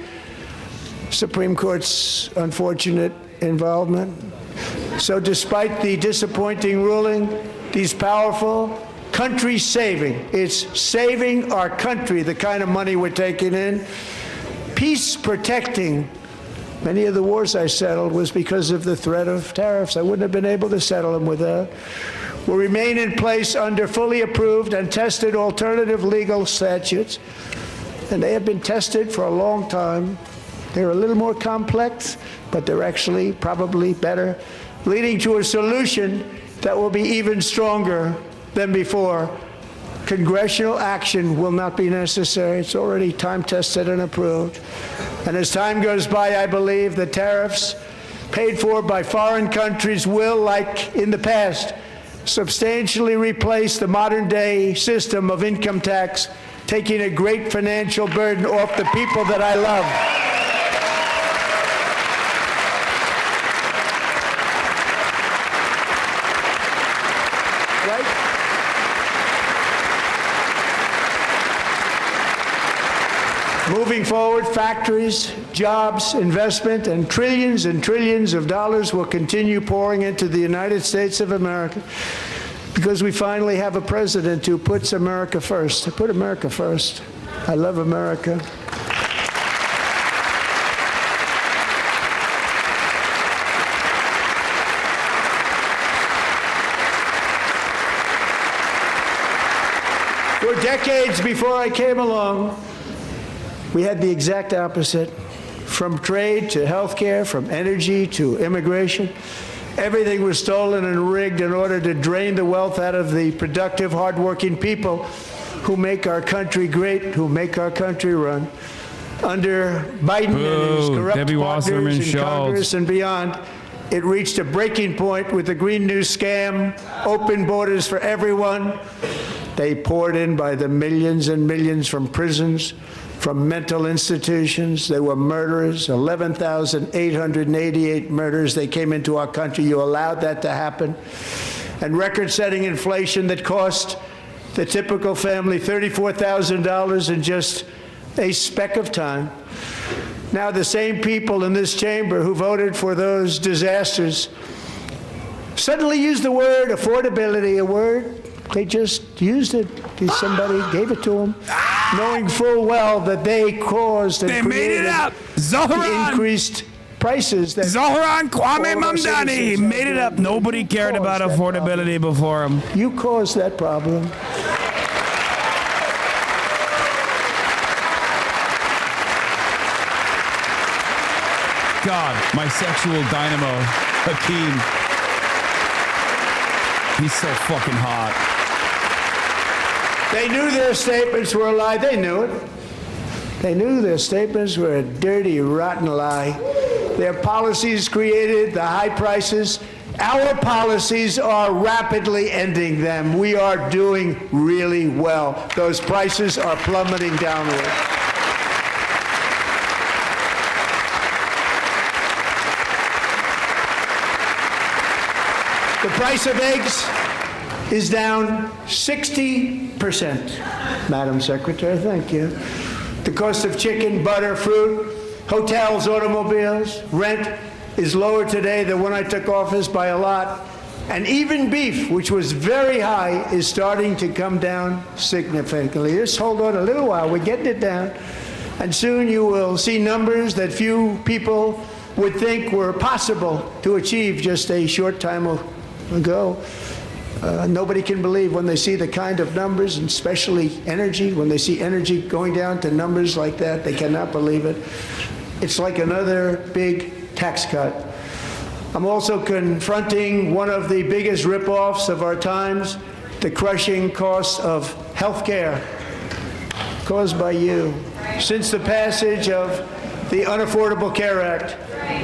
Supreme Court's unfortunate involvement. So despite the disappointing ruling, these powerful country-saving, it's saving our country, the kind of money we're taking in, peace-protecting. Many of the wars I settled was because of the threat of tariffs. I wouldn't have been able to settle them without. Will remain in place under fully approved and tested alternative legal statutes. And they have been tested for a long time. They're a little more complex, but they're actually probably better, leading to a solution that will be even stronger than before. Congressional action will not be necessary. It's already time-tested and approved. And as time goes by, I believe the tariffs paid for by foreign countries will, like in the past, substantially replace the modern-day system of income tax, taking a great financial burden off the people that I love. Moving forward, factories, jobs, investment, and trillions of dollars will continue pouring into the United States of America because we finally have a president who puts America first. I put America first. I love America. For decades before I came along, we had the exact opposite. From trade to healthcare, from energy to immigration, everything was stolen and rigged in order to drain the wealth out of the productive, hardworking people who make our country great, who make our country run. Under Biden and his corrupt Debbie Wasserman partners in Schultz. Congress and beyond, it reached a breaking point with the Green New scam, open borders for everyone. They poured in by the millions and millions from prisons, from mental institutions. They were murderers, 11,888 murders. They came into our country. You allowed that to happen. And record-setting inflation that cost the typical family $34,000 in just a speck of time. Now the same people in this chamber who voted for those disasters suddenly used the word affordability, a word they just used it. Somebody gave it to them, knowing full well that they caused and They made created it up. the Zohran. increased prices. That Zohran Kwame all of our Mamdani. He citizens made it up. Nobody cared about affordability before him. You caused that problem. God, my sexual dynamo, Hakeem. He's so fucking hot. They knew their statements were a lie. They knew it. They knew their statements were a dirty, rotten lie. Their policies created the high prices. Our policies are rapidly ending them. We are doing really well. Those prices are plummeting downward. The price of eggs is down 60%. Madam Secretary, thank you. The cost of chicken, butter, fruit, hotels, automobiles, rent is lower today than when I took office by a lot. And even beef, which was very high, is starting to come down significantly. Just hold on a little while. We're getting it down. And soon you will see numbers that few people would think were possible to achieve just a short time ago. Nobody can believe when they see the kind of numbers, and especially energy, when they see energy going down to numbers like that, they cannot believe it. It's like another big tax cut. I'm also confronting one of the biggest ripoffs of our times, the crushing cost of health care caused by you. Since the passage of the Unaffordable Care Act,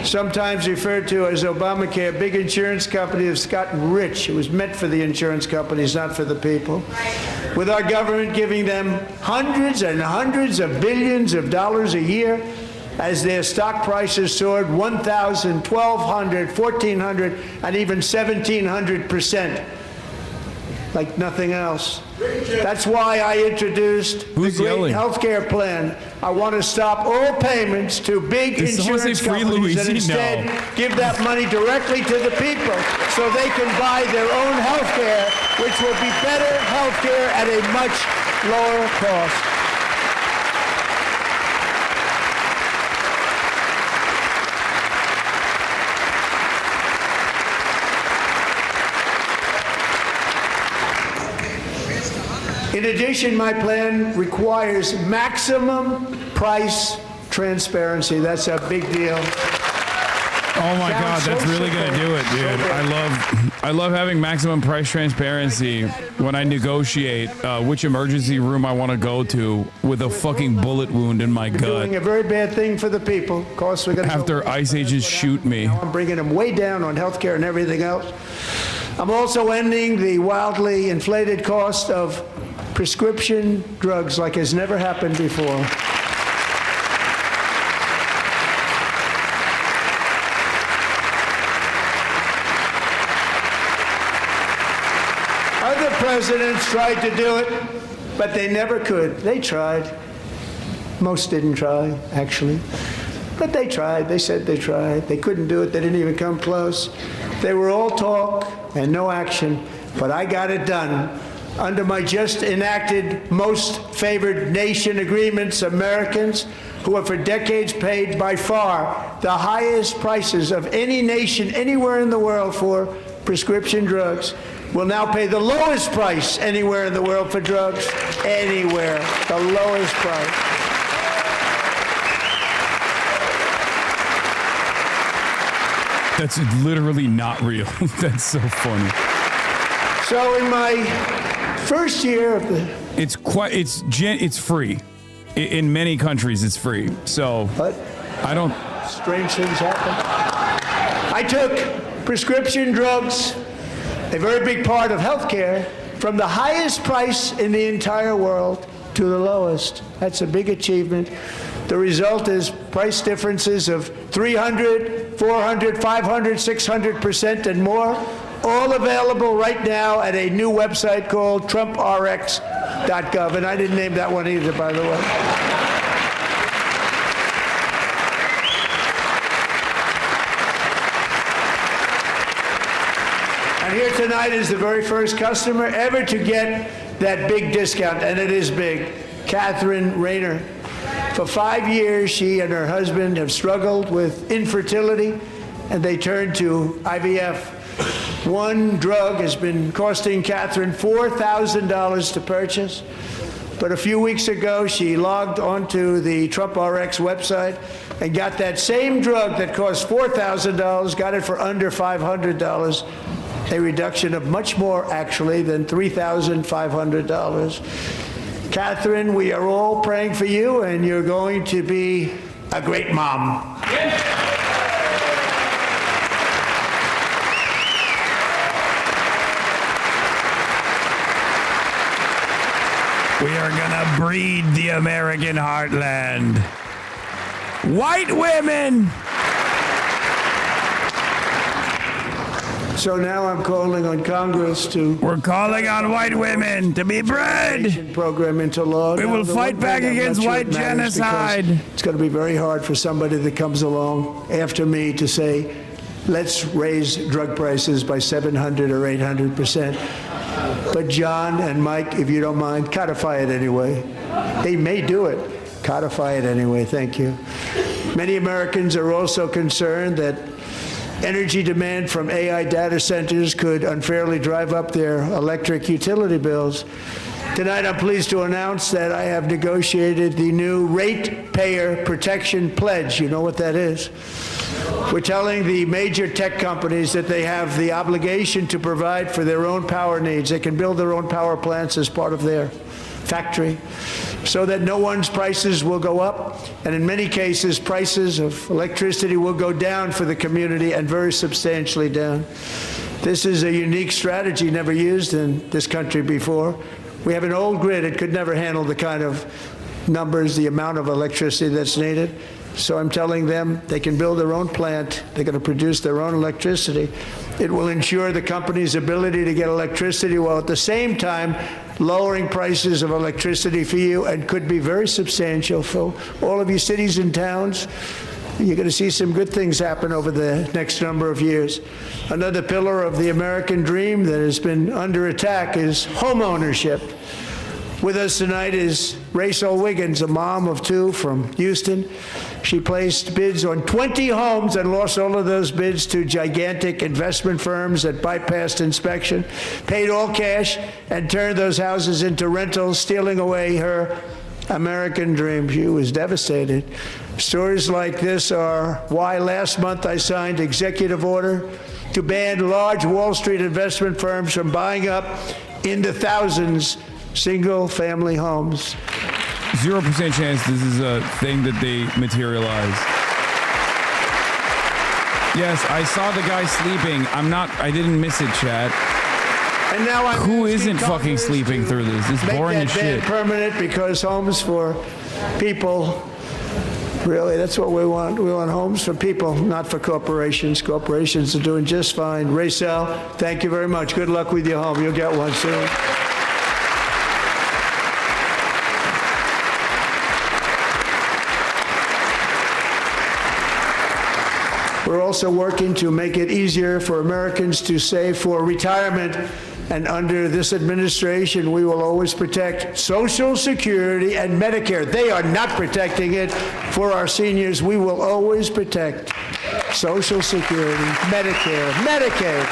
sometimes referred to as Obamacare, big insurance companies have gotten rich. It was meant for the insurance companies, not for the people. With our government giving them hundreds and hundreds of billions of dollars a year as their stock prices soared 1,000, 1,200, 1,400, and even 1,700%, like nothing else. That's why I introduced the great health care plan. I want to stop all payments to big insurance companies and instead give that money directly to the people so they can buy their own health care, which will be better health care at a much lower cost. In addition, my plan requires maximum price transparency. That's a big deal. Oh my God, that's really gonna do it, dude. I love having maximum price transparency when I negotiate which emergency room I want to go to with a fucking bullet wound in my gut. Doing a very bad thing for the people. Of course, we're going to after ice agents shoot me. I'm bringing them way down on health care and everything else. I'm also ending the wildly inflated cost of prescription drugs like has never happened before. Other presidents tried to do it, but they never could. They tried. Most didn't try, actually. But they tried. They said they tried. They couldn't do it. They didn't even come close. They were all talk and no action, but I got it done. Under my just enacted most favored nation agreements, Americans who have for decades paid by far the highest prices of any nation anywhere in the world for prescription drugs will now pay the lowest price anywhere in the world for drugs. Anywhere. The lowest price. That's literally not real. That's so funny. So in my first year of the... It's free. In many countries, it's free. So I don't... Strange things happen. I took prescription drugs, a very big part of healthcare, from the highest price in the entire world to the lowest. That's a big achievement. The result is price differences of 300, 400, 500, 600% and more, all available right now at a new website called TrumpRx.gov. And I didn't name that one either, by the way. tonight is the very first customer ever to get that big discount, and it is big. Catherine Rayner. For 5 years, she and her husband have struggled with infertility, and they turned to IVF. One drug has been costing Catherine $4,000 to purchase. But a few weeks ago, she logged onto the Trump RX website and got that same drug that cost $4,000, got it for under $500, a reduction of much more, actually, than $3,500. Catherine, we are all praying for you, and you're going to be a great mom. We are gonna breed the American heartland. White women! So now I'm calling on Congress to... We're calling on white women to be bred! ...program into law. We will fight back against white genocide. It's going to be very hard for somebody that comes along after me to say, let's raise drug prices by 700 or 800%. But John and Mike, if you don't mind, codify it anyway. They may do it. Codify it anyway. Thank you. Many Americans are also concerned that energy demand from AI data centers could unfairly drive up their electric utility bills. Tonight, I'm pleased to announce that I have negotiated the new Ratepayer Protection Pledge. You know what that is? We're telling the major tech companies that they have the obligation to provide for their own power needs. They can build their own power plants as part of their factory so that no one's prices will go up. And in many cases, prices of electricity will go down for the community, and very substantially down. This is a unique strategy never used in this country before. We have an old grid. It could never handle the kind of numbers, the amount of electricity that's needed. So I'm telling them they can build their own plant. They're going to produce their own electricity. It will ensure the company's ability to get electricity while at the same time lowering prices of electricity for you, and could be very substantial for all of you cities and towns. You're going to see some good things happen over the next number of years. Another pillar of the American dream that has been under attack is home ownership. With us tonight is Rachel Wiggins, a mom of two from Houston. She placed bids on 20 homes and lost all of those bids to gigantic investment firms that bypassed inspection, paid all cash, and turned those houses into rentals, stealing away her American dream. She was devastated. Stories like this are why last month I signed executive order to ban large Wall Street investment firms from buying up into thousands single-family homes. 0% chance this is a thing that they materialize. Yes, I saw the guy sleeping. I didn't miss it, chat. And now who isn't fucking sleeping through this? It's boring as shit. Permanent, because homes for people, really, that's what we want. We want homes for people, not for corporations. Corporations are doing just fine. Rachel, thank you very much. Good luck with your home. You'll get one soon. We're also working to make it easier for Americans to save for retirement. And under this administration, we will always protect Social Security and Medicare. They are not protecting it for our seniors. We will always protect Social Security, Medicare, Medicaid.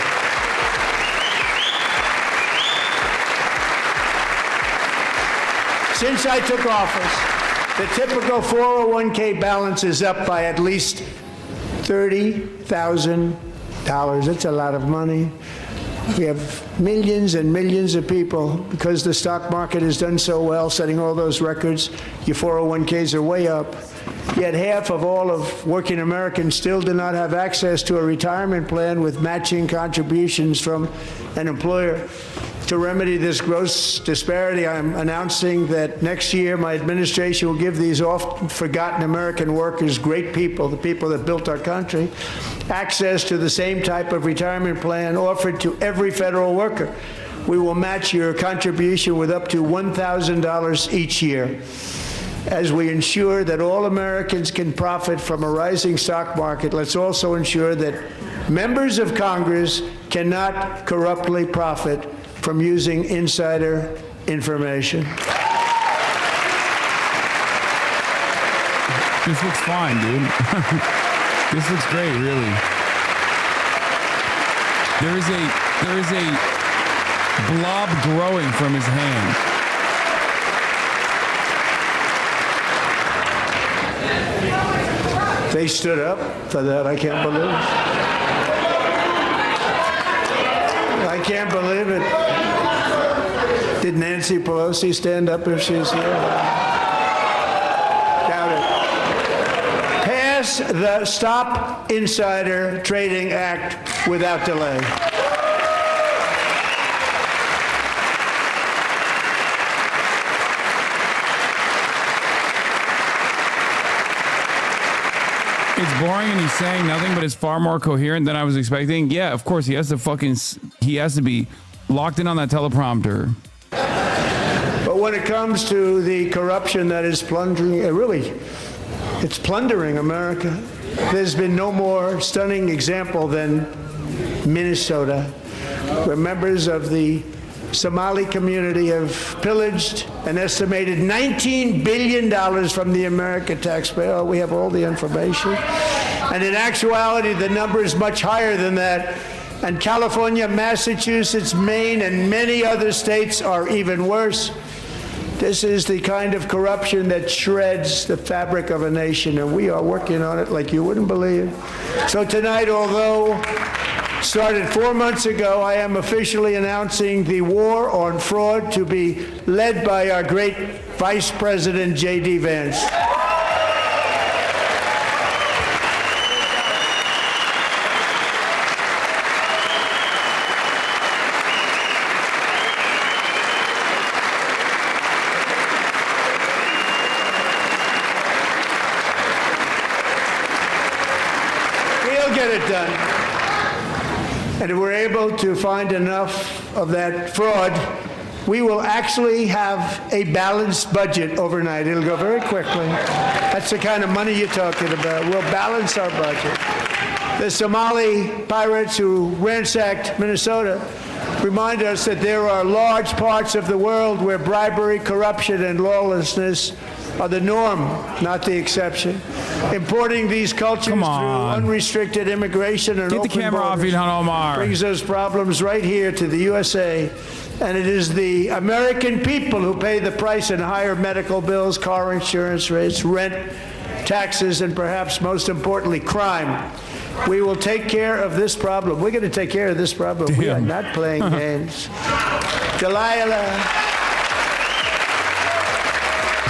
Since I took office, the typical 401k balance is up by at least $30,000. That's a lot of money. We have millions and millions of people, because the stock market has done so well, setting all those records. Your 401ks are way up. Yet half of all of working Americans still do not have access to a retirement plan with matching contributions from an employer. To remedy this gross disparity, I'm announcing that next year my administration will give these oft-forgotten American workers, great people, the people that built our country, access to the same type of retirement plan offered to every federal worker. We will match your contribution with up to $1,000 each year. As we ensure that all Americans can profit from a rising stock market, let's also ensure that members of Congress cannot corruptly profit from using insider information. This looks fine, dude. This looks great, really. There is a blob growing from his hand. They stood up for that. I can't believe it. I can't believe it. Did Nancy Pelosi stand up if she's here? Doubt it. Pass the Stop Insider Trading Act without delay. It's boring and he's saying nothing, but it's far more coherent than I was expecting. Yeah, of course, he has to be locked in on that teleprompter. But when it comes to the corruption that is plundering, it's plundering America. There's been no more stunning example than Minnesota, where members of the Somali community have pillaged an estimated $19 billion from the American taxpayer. Oh, we have all the information. And in actuality, the number is much higher than that. And California, Massachusetts, Maine, and many other states are even worse. This is the kind of corruption that shreds the fabric of a nation, and we are working on it like you wouldn't believe. So tonight, although started 4 months ago, I am officially announcing the war on fraud to be led by our great Vice President J.D. Vance. We'll get it done. And if we're able to find enough of that fraud, we will actually have a balanced budget overnight. It'll go very quickly. That's the kind of money you're talking about. We'll balance our budget. The Somali pirates who ransacked Minnesota remind us that there are large parts of the world where bribery, corruption, and lawlessness are the norm, not the exception. Importing these cultures through unrestricted immigration and open borders brings those problems right here to the USA. And it is the American people who pay the price in higher medical bills, car insurance rates, rent, taxes, and perhaps most importantly, crime. We will take care of this problem. We're going to take care of this problem. Damn. We are not playing games. Delilah.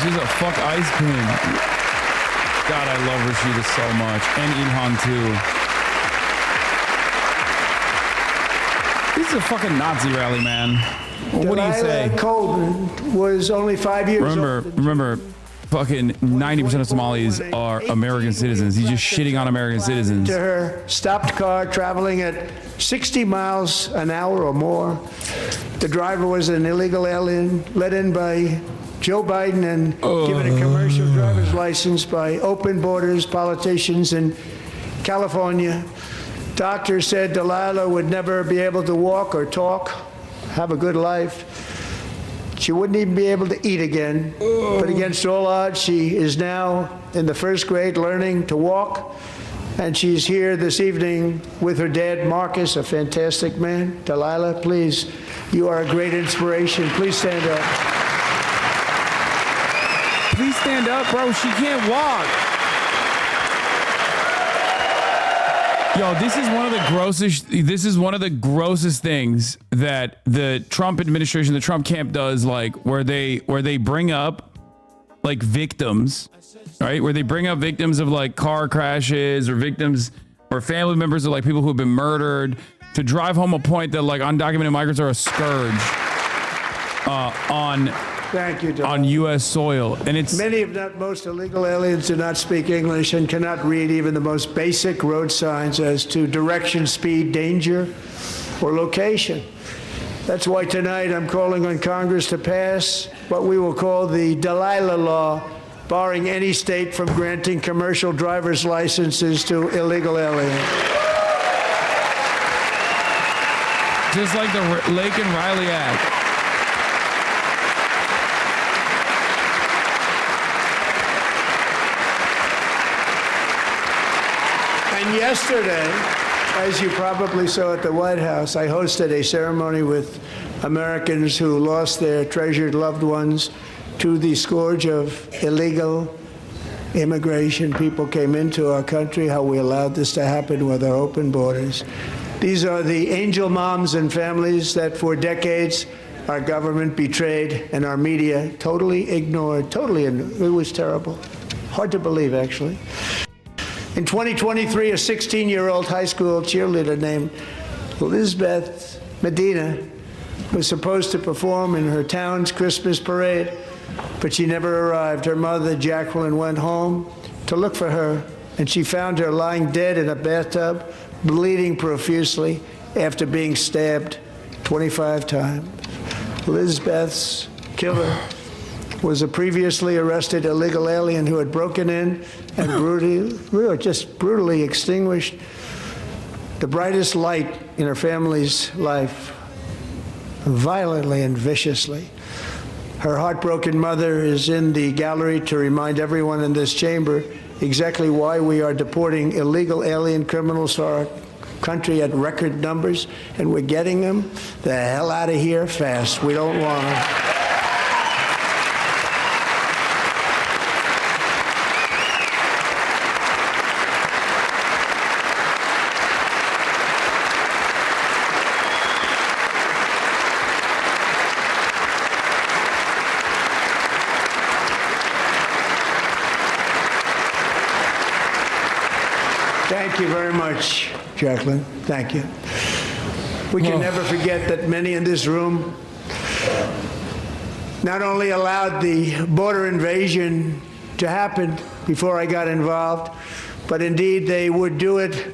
She's a fuck ice cream. God, I love Rashida so much. And Ilhan, too. This is a fucking Nazi rally, man. What do you say? Coleman was only 5 years old. Remember, fucking 90% of Somalis are American citizens. He's just shitting on American citizens. To her stopped car traveling at 60 miles an hour or more. The driver was an illegal alien let in by Joe Biden and given a commercial driver's license by open borders politicians in California. Doctors said Delilah would never be able to walk or talk, have a good life. She wouldn't even be able to eat again. But against all odds, she is now in the first grade learning to walk. And she's here this evening with her dad, Marcus, a fantastic man. Delilah, please, you are a great inspiration. Please stand up. Please stand up, bro. She can't walk. Yo, this is one of the grossest things that the Trump administration, the Trump camp does, like where they bring up like victims, right? Where they bring up victims of like car crashes or victims or family members of like people who have been murdered to drive home a point that like undocumented migrants are a scourge on U.S. soil. And it's many, if not most, illegal aliens do not speak English and cannot read even the most basic road signs as to direction, speed, danger, or location. That's why tonight I'm calling on Congress to pass what we will call the Delilah Law, barring any state from granting commercial driver's licenses to illegal aliens. Just like the Lake and Riley Act. And yesterday, as you probably saw at the White House, I hosted a ceremony with Americans who lost their treasured loved ones to the scourge of illegal immigration. People came into our country, how we allowed this to happen with our open borders. These are the angel moms and families that for decades our government betrayed and our media totally ignored. It was terrible. Hard to believe, actually. In 2023, a 16-year-old high school cheerleader named Elizabeth Medina was supposed to perform in her town's Christmas parade, but she never arrived. Her mother, Jacqueline, went home to look for her, and she found her lying dead in a bathtub, bleeding profusely after being stabbed 25 times. Elizabeth's killer was a previously arrested illegal alien who had broken in and brutally extinguished the brightest light in her family's life, violently and viciously. Her heartbroken mother is in the gallery to remind everyone in this chamber exactly why we are deporting illegal alien criminals to our country at record numbers, and we're getting them the hell out of here fast. We don't want them. Thank you very much, Jacqueline. Thank you. We can never forget that many in this room not only allowed the border invasion to happen before I got involved, but indeed they would do it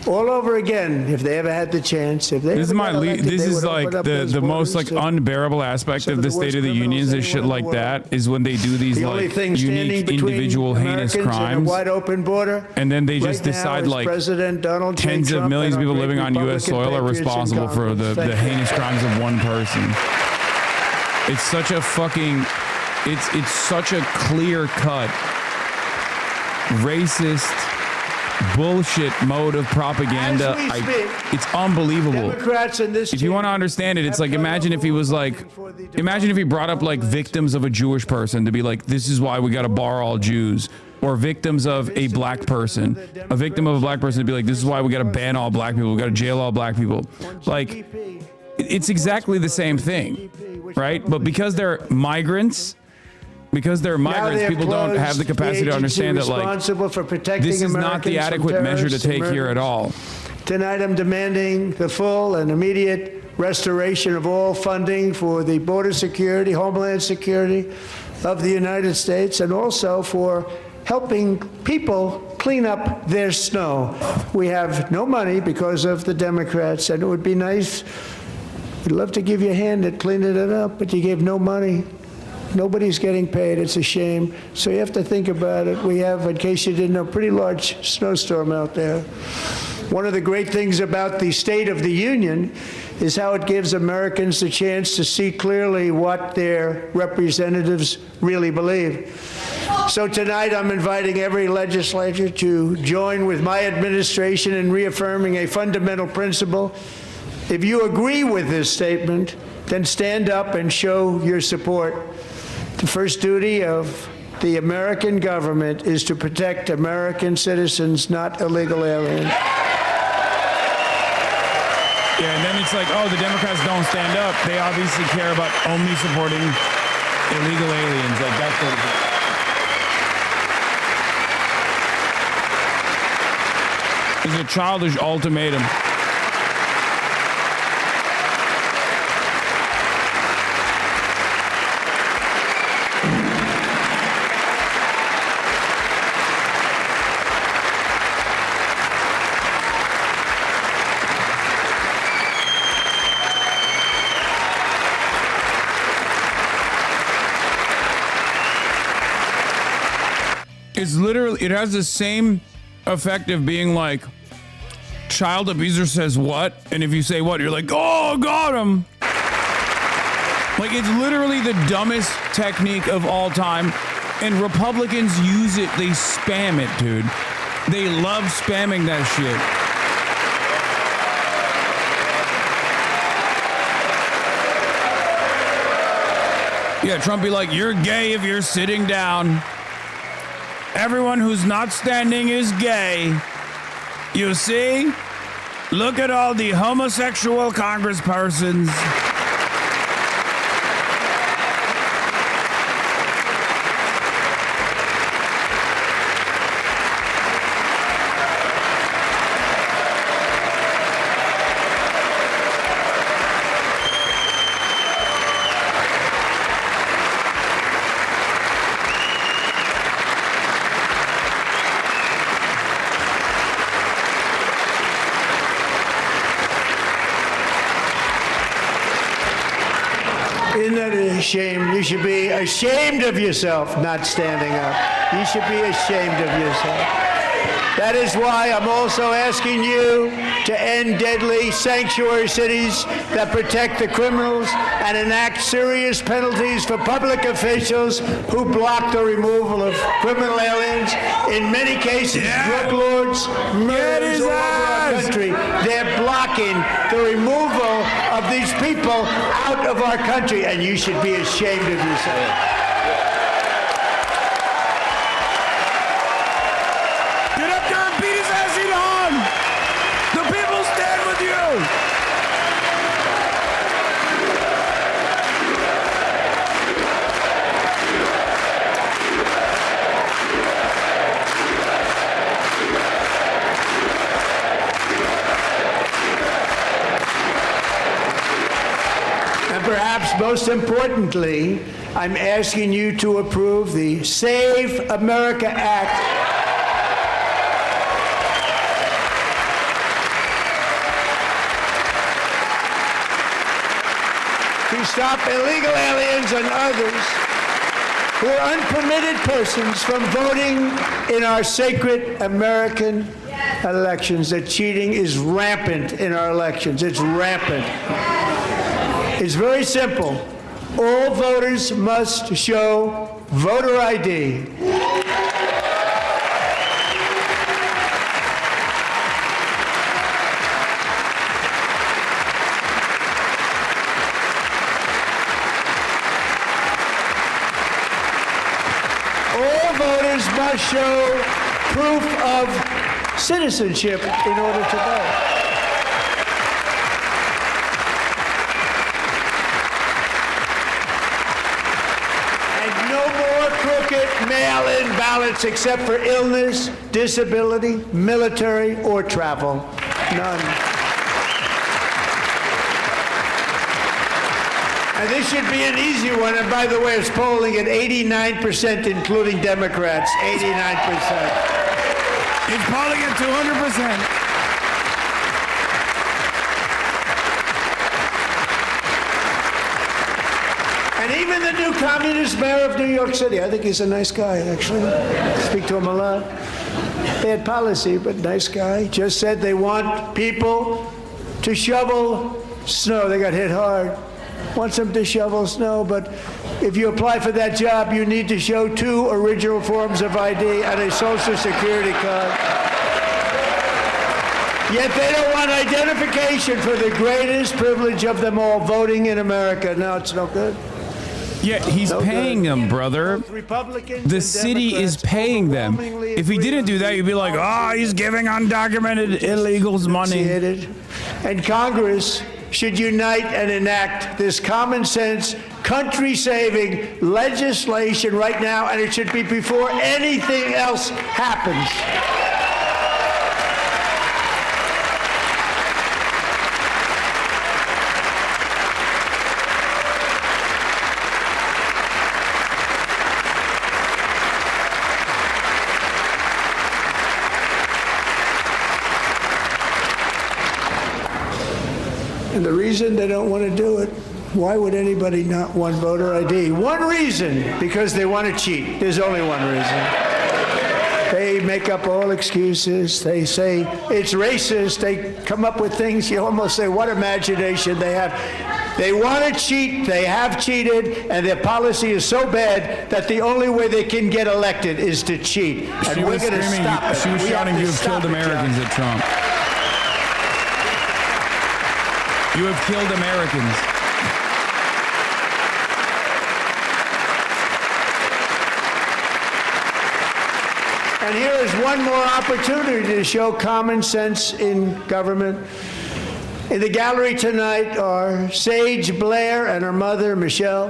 all over again if they ever had the chance. If they This is ever my got elected, this they is would like open up the those most like borders to unbearable aspect some of of the the State worst of the Union criminals is shit anywhere in like the that is when they do these The only like thing standing unique between individual heinous Americans and a crimes, wide open border and then they just right now decide is like President Donald J. tens of Trump millions of and people our living great on U.S. Republican soil are patriots in responsible for Congress. the Thank you. heinous crimes of one person. It's such a fucking it's such a clear cut racist bullshit mode of propaganda. As we speak, It's unbelievable. Democrats in this If you want to understand it, it's like imagine if he was like, imagine if he brought up like victims of a Jewish person to be like, this is why we got to bar all Jews, or victims of a black person, a victim of a black person to be like, this is why we got to ban all black people, we got to jail all black people. Like, it's exactly the same thing, right? But because they're migrants. People don't have the capacity to understand that, like, this is not the adequate measure to take here at all. Tonight, I'm demanding the full and immediate restoration of all funding for the border security, homeland security of the United States, and also for helping people clean up their snow. We have no money because of the Democrats, and it would be nice. We'd love to give you a hand at cleaning it up, but you gave no money. Nobody's getting paid. It's a shame. So you have to think about it. We have, in case you didn't know, a pretty large snowstorm out there. One of the great things about the State of the Union is how it gives Americans the chance to see clearly what their representatives really believe. So tonight I'm inviting every legislator to join with my administration in reaffirming a fundamental principle. If you agree with this statement, then stand up and show your support. The first duty of the American government is to protect American citizens, not illegal aliens. Yeah, and then it's like, oh, the Democrats don't stand up. They obviously care about only supporting illegal aliens. Like, that's what it is. It's a childish ultimatum. It's literally, it has the same effect of being like, child abuser says what? And if you say what, you're like, oh, got him. Like, it's literally the dumbest technique of all time. And Republicans use it. They spam it, dude. They love spamming that shit. Yeah, Trump be like, you're gay if you're sitting down. Everyone who's not standing is gay. You see? Look at all the homosexual congresspersons. Isn't that a shame? You should be ashamed of yourself not standing up. You should be ashamed of yourself. That is why I'm also asking you to end deadly sanctuary cities that protect the criminals and enact serious penalties for public officials who block the removal of criminal aliens. In many cases, drug lords, murderers all over our country. They're blocking the removal of these people out of our country, and you should be ashamed of yourself. Get up there and beat his ass, Elon! The people stand with you! And perhaps most importantly, I'm asking you to approve the Save America Act. To stop illegal aliens and others who are unpermitted persons from voting in our sacred American elections. That cheating is rampant in our elections. It's rampant. It's very simple. All voters must show voter ID. All voters must show proof of citizenship in order to vote. Mail-in ballots except for illness, disability, military, or travel. None. And this should be an easy one. And by the way, it's polling at 89%, including Democrats. 89%. It's polling at 200%. And even the new communist mayor of New York City, I think he's a nice guy, actually. Speak to him a lot. Bad policy, but nice guy. Just said they want people to shovel snow. They got hit hard. Wants them to shovel snow, but if you apply for that job, you need to show 2 original forms of ID and a Social Security card. Yet they don't want identification for the greatest privilege of them all, voting in America. No, it's no good. Yeah, he's paying them, brother. The city is paying them. If he didn't do that, you'd be like, oh, he's giving undocumented illegals money. And Congress should unite and enact this common sense, country-saving legislation right now, and it should be before anything else happens. And the reason they don't want to do it, why would anybody not want voter ID? One reason, because they want to cheat. There's only one reason. They make up all excuses. They say it's racist. They come up with things you almost say, what imagination they have. They want to cheat. They have cheated, and their policy is so bad that the only way they can get elected is to cheat. And we're going to stop it. She was shouting, "You have killed Americans" at Trump. You have killed Americans. And here is one more opportunity to show common sense in government. In the gallery tonight are Sage Blair and her mother, Michelle.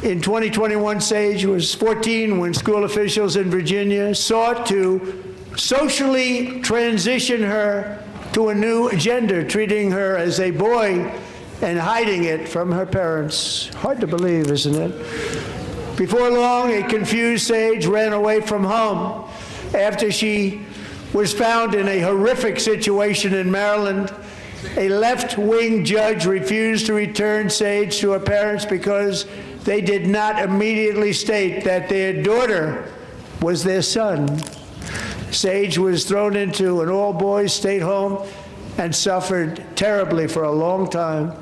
In 2021, Sage was 14 when school officials in Virginia sought to socially transition her to a new gender, treating her as a boy and hiding it from her parents. Hard to believe, isn't it? Before long, a confused Sage ran away from home after she was found in a horrific situation in Maryland. A left-wing judge refused to return Sage to her parents because they did not immediately state that their daughter was their son. Sage was thrown into an all-boys state home and suffered terribly for a long time.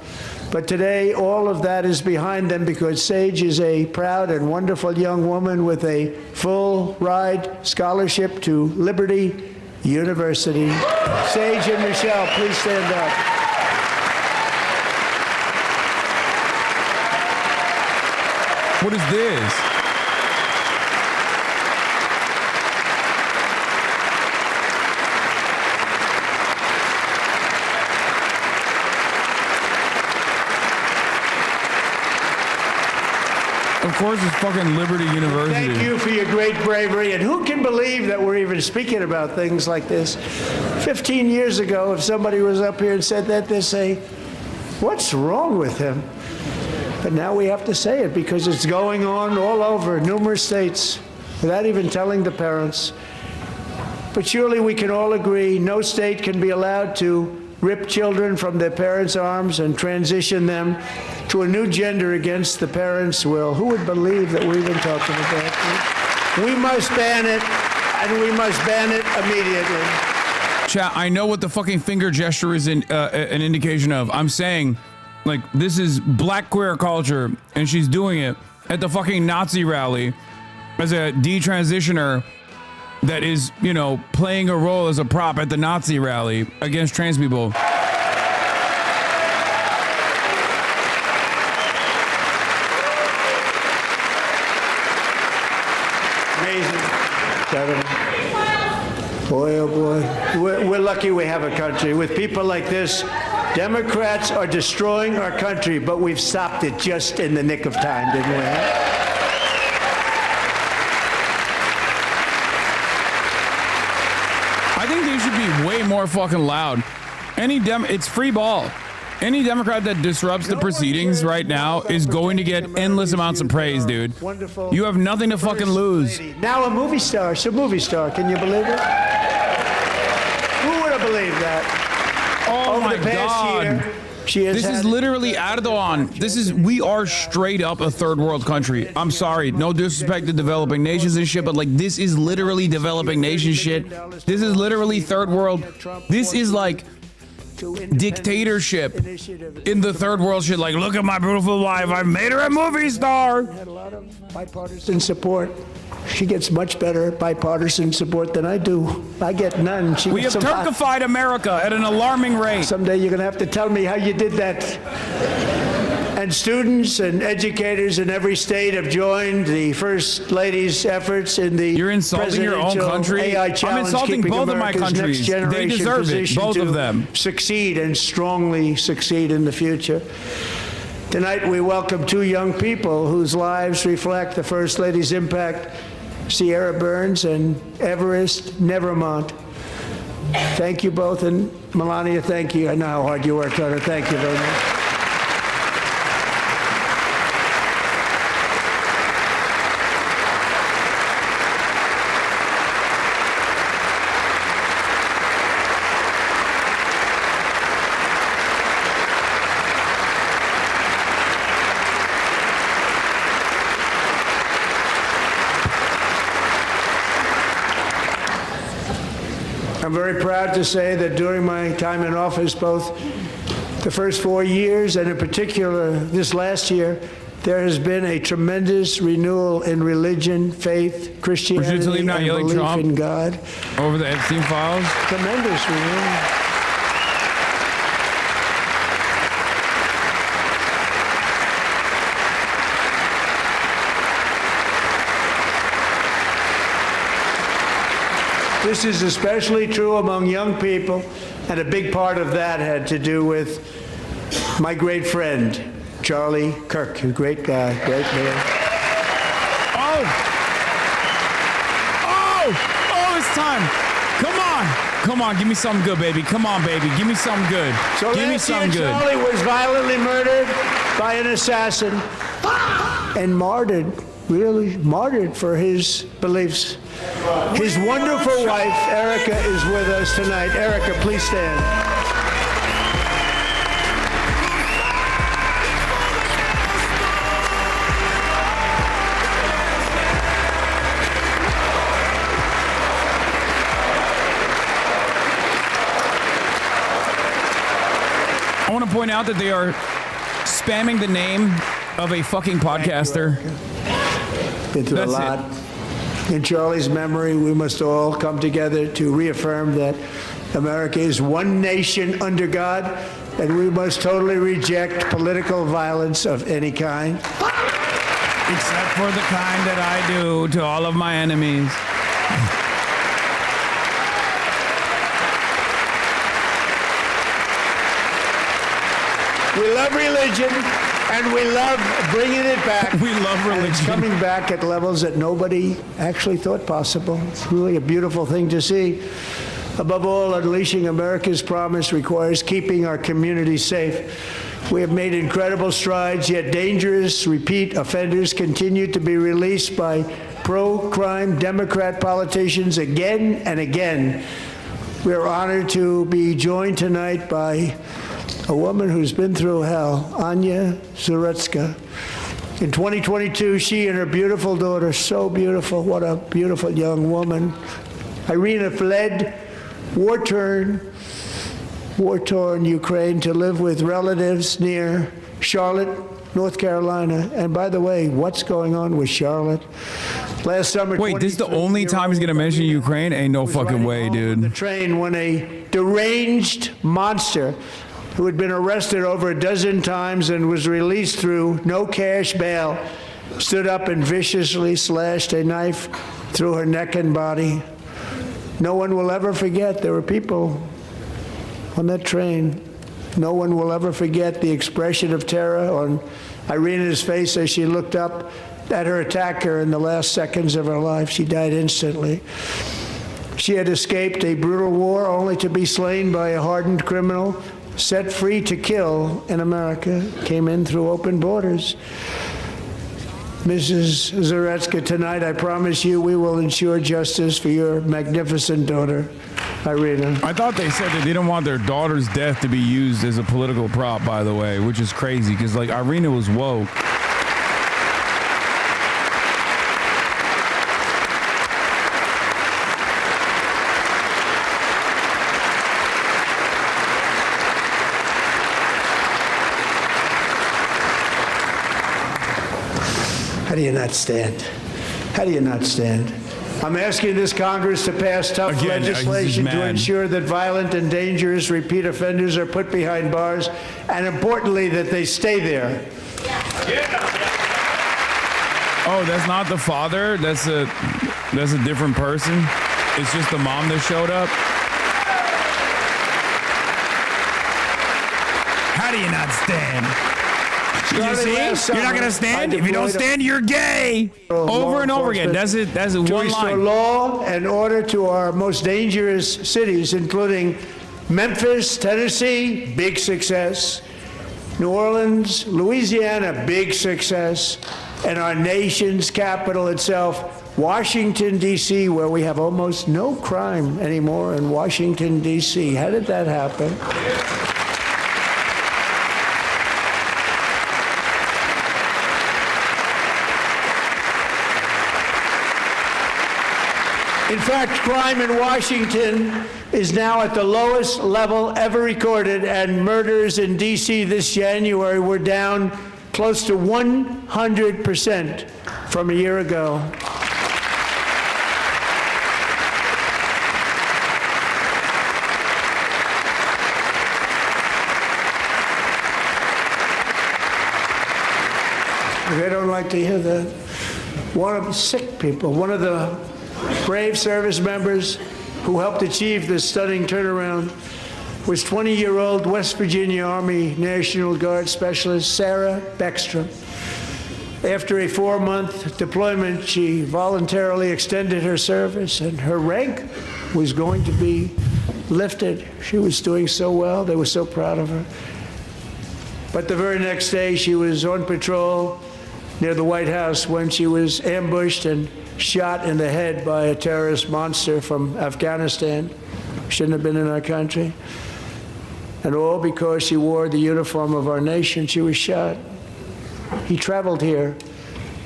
But today, all of that is behind them because Sage is a proud and wonderful young woman with a full-ride scholarship to Liberty University. Sage and Michelle, please stand up. What is this? Of course, it's fucking Liberty University. Thank you for your great bravery. And who can believe that we're even speaking about things like this? 15 years ago, if somebody was up here and said that, they'd say, what's wrong with him? But now we have to say it because it's going on all over numerous states without even telling the parents. But surely we can all agree no state can be allowed to rip children from their parents' arms and transition them to a new gender against the parents' will. Who would believe that we're even talking about this? We must ban it, and we must ban it immediately. Chat, I know what the fucking finger gesture is an indication of. I'm saying, like, this is black queer culture, and she's doing it at the fucking Nazi rally as a detransitioner that is, you know, playing a role as a prop at the Nazi rally against trans people. Amazing. Kevin. Boy, oh boy. We're lucky we have a country. With people like this, Democrats are destroying our country, but we've stopped it just in the nick of time, didn't we? Huh? I think they should be way more fucking loud. It's free ball. Any Democrat that disrupts the proceedings right now is going to get endless amounts of praise, dude. You have nothing to fucking lose. Now a movie star. She's a movie star. Can you believe it? Who would have believed that? Oh Over my the past God. year, she has This is literally Erdogan. We are straight up a third world country. I'm sorry, no disrespect to developing nations and shit, but like this is literally developing nation shit. This is literally third world. This is like dictatorship in the third world shit. Like, look at my beautiful wife. I made her a movie star. had a lot of bipartisan support. She gets much better bipartisan support than I do. I get none. We have Turkified America at an alarming rate. Someday you're going to have to tell me how you did that. And students and educators in every state have joined the First Lady's efforts in the You're insulting your own country. AI challenge, I'm insulting keeping both of my America's countries. next generation They deserve it, positioned both of to them. Succeed and strongly succeed in the future. Tonight we welcome two young people whose lives reflect the First Lady's impact, Sierra Burns and Everest Nevermont. Thank you both, and Melania, thank you. I know how hard you worked on it. Thank you very much. I'm very proud to say that during my time in office, both the first 4 years and in particular this last year, there has been a tremendous renewal in religion, faith, Christianity, and belief in God. Over the Epstein files? Tremendous renewal. This is especially true among young people, and a big part of that had to do with my great friend, Charlie Kirk, a great guy, great man. Oh, it's time. Come on, give me something good, baby. Come on, baby, give me something good. So give me last year, something good. Charlie was violently murdered by an assassin and martyred for his beliefs. His wonderful wife, Erica, is with us tonight. Erica, please stand. I want to point out that they are spamming the name of a fucking podcaster. Been through a lot. In Charlie's memory, we must all come together to reaffirm that America is one nation under God, and we must totally reject political violence of any kind. Except for the kind that I do to all of my enemies. We love religion, and we love bringing it back. We love religion. And it's coming back at levels that nobody actually thought possible. It's really a beautiful thing to see. Above all, unleashing America's promise requires keeping our communities safe. We have made incredible strides, yet dangerous repeat offenders continue to be released by pro-crime Democrat politicians again and again. We are honored to be joined tonight by a woman who's been through hell, Anya Zaretska. In 2022, she and her beautiful daughter, so beautiful, what a beautiful young woman, Irina, fled war-torn Ukraine to live with relatives near Charlotte, North Carolina. And by the way, what's going on with Charlotte? Last summer, wait, this is the only time he's gonna mention Ukraine? Ain't no fucking way, dude. The train when a deranged monster who had been arrested over a dozen times and was released through no cash bail, stood up and viciously slashed a knife through her neck and body. No one will ever forget. There were people on that train. No one will ever forget the expression of terror on Irina's face as she looked up at her attacker in the last seconds of her life. She died instantly. She had escaped a brutal war only to be slain by a hardened criminal, set free to kill in America, came in through open borders. Mrs. Zaretska, tonight I promise you we will ensure justice for your magnificent daughter, Irina. I thought they said that they didn't want their daughter's death to be used as a political prop, by the way, which is crazy because, like, Irina was woke. How do you not stand? How do you not stand? I'm asking this Congress to pass tough legislation to ensure that violent and dangerous repeat offenders are put behind bars, and importantly, that they stay there. Oh, that's not the father? That's a different person? It's just the mom that showed up? How do you not stand? You see? You're not going to stand? If you don't stand, you're gay. Over and over again. That's it. That's one to restore line. law and order to our most dangerous cities, including Memphis, Tennessee, big success. New Orleans, Louisiana, big success. And our nation's capital itself, Washington, D.C., where we have almost no crime anymore in Washington, D.C. How did that happen? In fact, crime in Washington is now at the lowest level ever recorded, and murders in D.C. this January were down close to 100% from a year ago. They don't like to hear that. One of the sick people, one of the brave service members who helped achieve this stunning turnaround was 20-year-old West Virginia Army National Guard Specialist Sarah Beckstrom. After a 4-month deployment, she voluntarily extended her service, and her rank was going to be lifted. She was doing so well. They were so proud of her. But the very next day, she was on patrol near the White House when she was ambushed and shot in the head by a terrorist monster from Afghanistan. Shouldn't have been in our country. And all because she wore the uniform of our nation, she was shot. He traveled here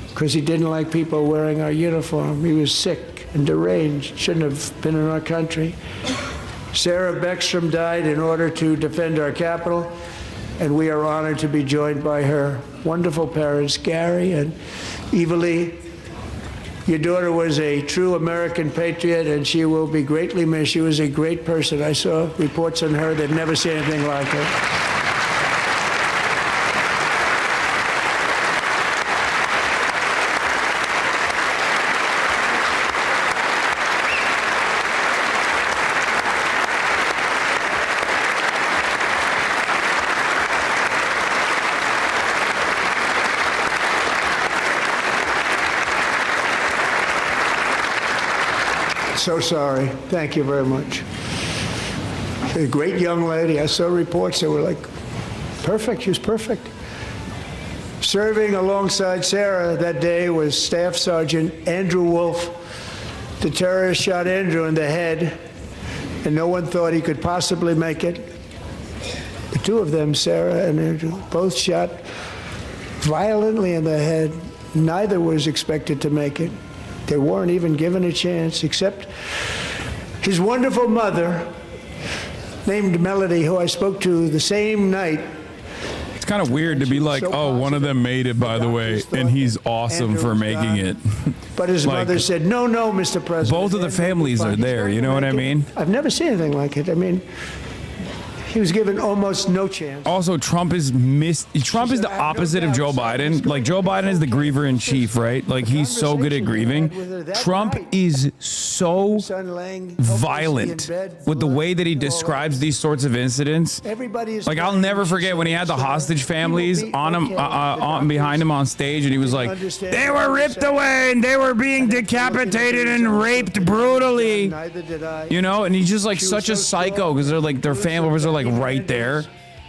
because he didn't like people wearing our uniform. He was sick and deranged, shouldn't have been in our country. Sarah Beckstrom died in order to defend our capital, and we are honored to be joined by her wonderful parents, Gary and Evalie. Your daughter was a true American patriot, and she will be greatly missed. She was a great person. I saw reports on her that never seen anything like her. So sorry. Thank you very much. A great young lady. I saw reports that were like, perfect. She was perfect. Serving alongside Sarah that day was Staff Sergeant Andrew Wolf. The terrorist shot Andrew in the head, and no one thought he could possibly make it. The two of them, Sarah and Andrew, both shot violently in the head. Neither was expected to make it. They weren't even given a chance, except his wonderful mother, named Melody, who I spoke to the same night. It's kind of weird to be like, oh, one of them made it, by the way, and he's awesome for making it. But his mother said, no, Mr. President. Both of the families are there, you know what I mean? I've never seen anything like it. I mean, he was given almost no chance. Also, Trump is the opposite of Joe Biden. Like, Joe Biden is the griever in chief, right? Like, he's so good at grieving. Trump is so violent with the way that he describes these sorts of incidents. Like, I'll never forget when he had the hostage families on him, behind him on stage, and he was like, they were ripped away and they were being decapitated and raped brutally. You know, and he's just like such a psycho because they're like, their family members are like right there.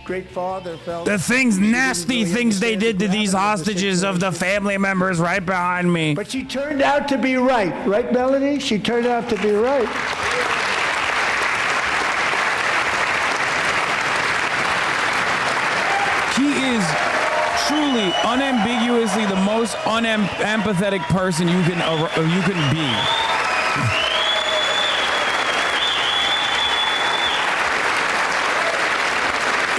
Great father felt the nasty things they did to these hostages of the family members right behind me. But she turned out to be right. Right, Melody? She turned out to be right. He is truly, unambiguously the most unempathetic person you can be.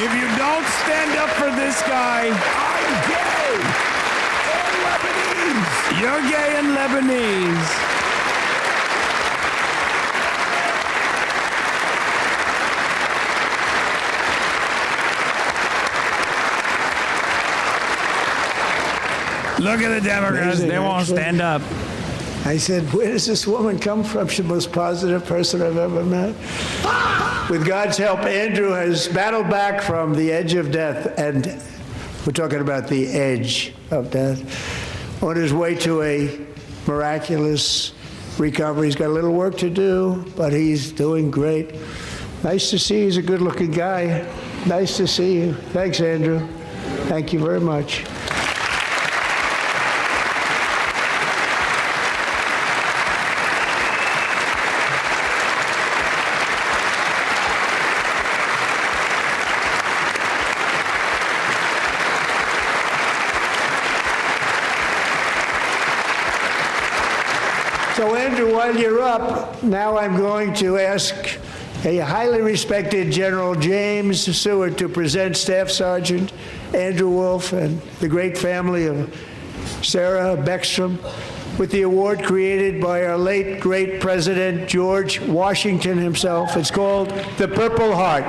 If you don't stand up for this guy, I'm gay and Lebanese. You're gay and Lebanese. Look at the Democrats. They won't stand up. I said, where does this woman come from? She's the most positive person I've ever met. With God's help, Andrew has battled back from the edge of death, and we're talking about the edge of death, on his way to a miraculous recovery. He's got a little work to do, but he's doing great. Nice to see you. He's a good-looking guy. Nice to see you. Thanks, Andrew. Thank you very much. So Andrew while you're up, now I'm going to ask a highly respected General James Seward to present Staff Sergeant Andrew Wolf and the great family of Sarah Beckstrom with the award created by our late great President George Washington himself. It's called the Purple Heart.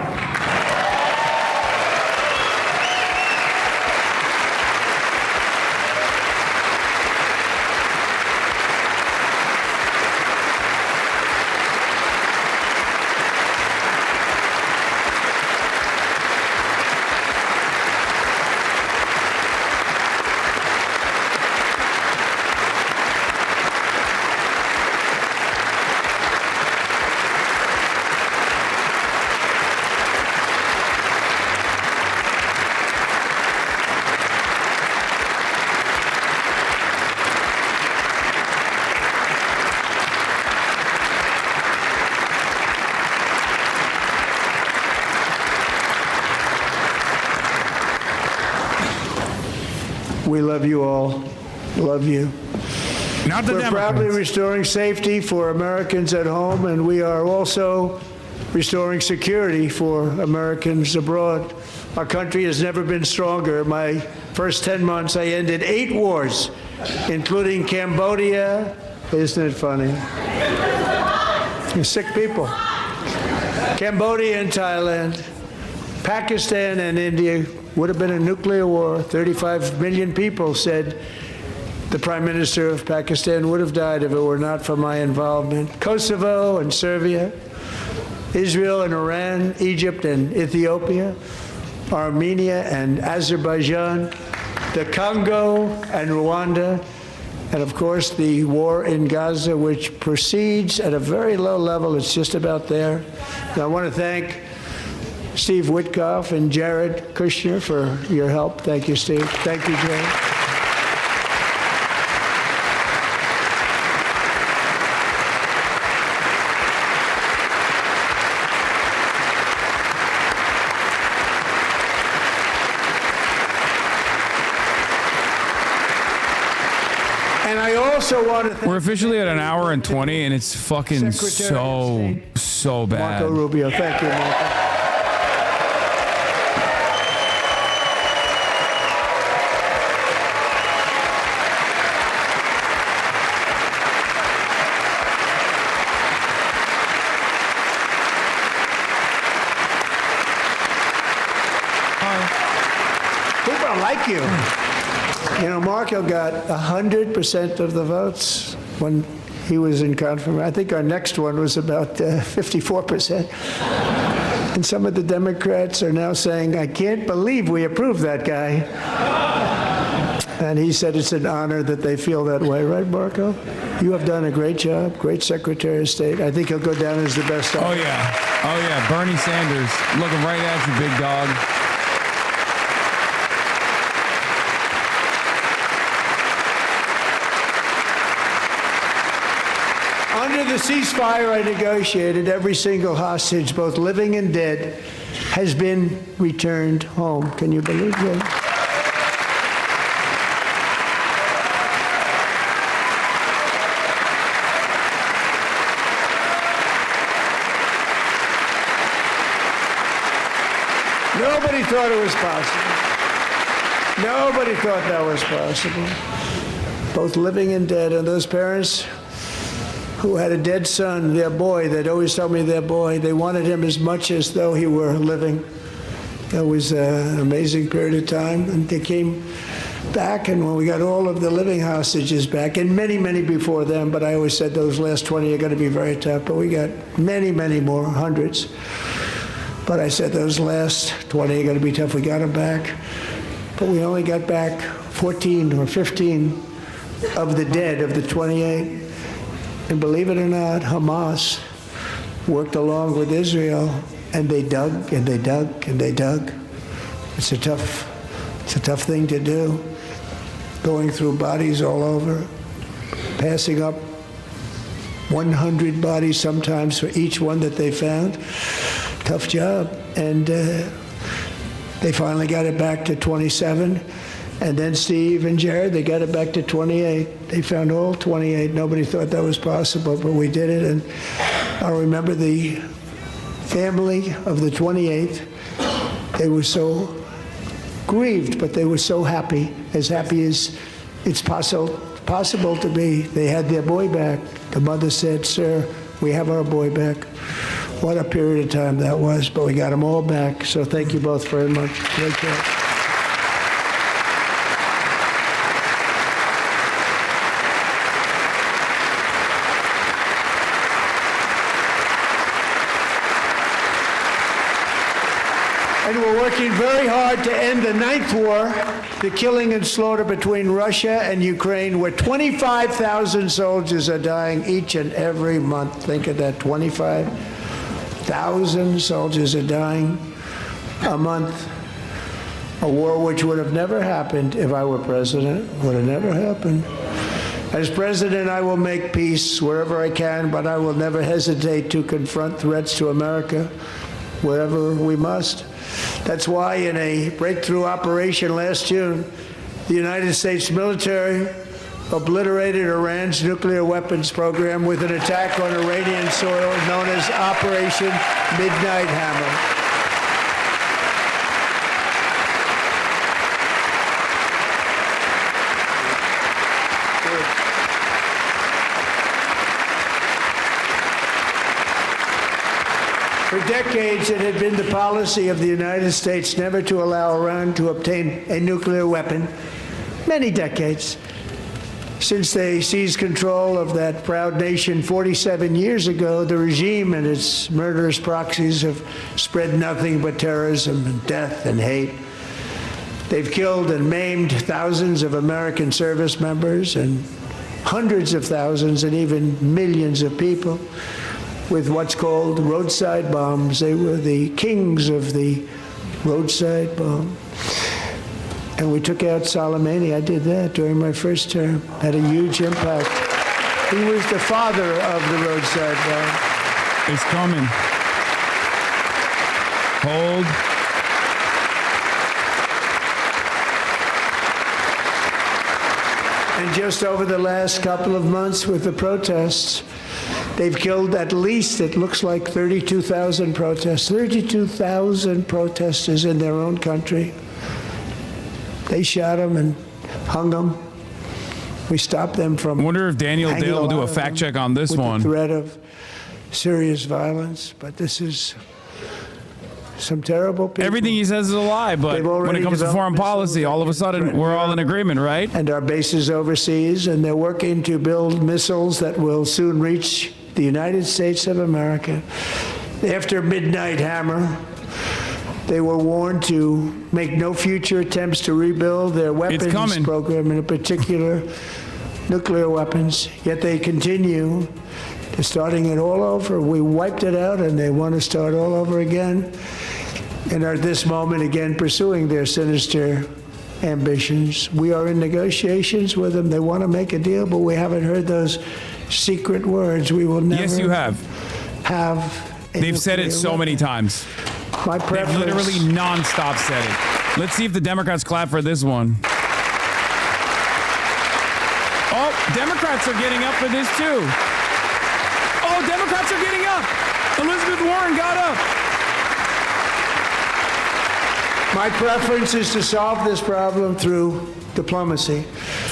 We love you all. Love you. Not the We're Democrats. proudly restoring safety for Americans at home, and we are also restoring security for Americans abroad. Our country has never been stronger. My first 10 months, I ended 8 wars, including Cambodia. Isn't it funny? You're sick people. Cambodia and Thailand, Pakistan and India. Would have been a nuclear war. 35 million people said the Prime Minister of Pakistan would have died if it were not for my involvement. Kosovo and Serbia, Israel and Iran, Egypt and Ethiopia, Armenia and Azerbaijan, the Congo and Rwanda, and of course the war in Gaza, which proceeds at a very low level. It's just about there. And I want to thank Steve Witkoff and Jared Kushner for your help. Thank you, Steve. Thank you, Jared. And I also want to thank We're officially at an hour and 20, and it's fucking so bad. Marco Rubio. Thank you, Marco. Like you. You know, Marco got 100% of the votes when he was in confirmation. I think our next one was about 54%. And some of the Democrats are now saying, I can't believe we approved that guy. And he said it's an honor that they feel that way, right, Marco? You have done a great job, great Secretary of State. I think he'll go down as the best. Oh, yeah. Bernie Sanders looking right at you, big dog. Under the ceasefire I negotiated, every single hostage, both living and dead, has been returned home. Can you believe that? Nobody thought it was possible. Nobody thought that was possible. Both living and dead. And those parents who had a dead son, their boy, they'd always tell me their boy, they wanted him as much as though he were living. That was an amazing period of time. And they came back, and when we got all of the living hostages back, and many, many before them, but I always said those last 20 are going to be very tough, but we got many, many more, hundreds. But I said those last 20 are going to be tough. We got them back. But we only got back 14 or 15 of the dead, of the 28. And believe it or not, Hamas worked along with Israel, and they dug and they dug and they dug. It's a tough thing to do, going through bodies all over, passing up 100 bodies sometimes for each one that they found. Tough job. And they finally got it back to 27. And then Steve and Jared, they got it back to 28. They found all 28. Nobody thought that was possible, but we did it. And I remember the family of the 28th. They were so grieved, but they were so happy as it's possible to be. They had their boy back. The mother said, "Sir, we have our boy back." What a period of time that was, but we got them all back. So thank you both very much. Great job. And we're working very hard to end the ninth war, the killing and slaughter between Russia and Ukraine, where 25,000 soldiers are dying each and every month. Think of that, 25,000 soldiers are dying a month. A war which would have never happened if I were president, would have never happened. As president, I will make peace wherever I can, but I will never hesitate to confront threats to America wherever we must. That's why in a breakthrough operation last June, the United States military obliterated Iran's nuclear weapons program with an attack on Iranian soil known as Operation Midnight Hammer. For decades, it had been the policy of the United States never to allow Iran to obtain a nuclear weapon. Many decades. Since they seized control of that proud nation 47 years ago, the regime and its murderous proxies have spread nothing but terrorism and death and hate. They've killed and maimed thousands of American service members and hundreds of thousands and even millions of people with what's called roadside bombs. They were the kings of the roadside bomb. And we took out Soleimani. I did that during my first term. Had a huge impact. He was the father of the roadside bomb. It's coming. Hold. And just over the last couple of months with the protests, they've killed at least, it looks like, 32,000 protests. 32,000 protesters in their own country. They shot them and hung them. We stopped them from. I wonder if Daniel Dale will do a fact check on this with one. The threat of serious violence, but this is some terrible people. Everything he says is a lie, but when it comes to foreign policy, all of a sudden we're all in agreement, right? And our bases overseas, and they're working to build missiles that will soon reach the United States of America. After Midnight Hammer, they were warned to make no future attempts to rebuild their weapons program, in particular nuclear weapons. Yet they continue. They're starting it all over. We wiped it out, and they want to start all over again. And are at this moment again pursuing their sinister ambitions. We are in negotiations with them. They want to make a deal, but we haven't heard those secret words. We will never. Yes, you have. They've said it nuclear so many times. My preference. They've literally nonstop said it. Let's see if the Democrats clap for this one. Oh, Democrats are getting up for this too. Oh, Democrats are getting up. Elizabeth Warren got up. My preference is to solve this problem through diplomacy.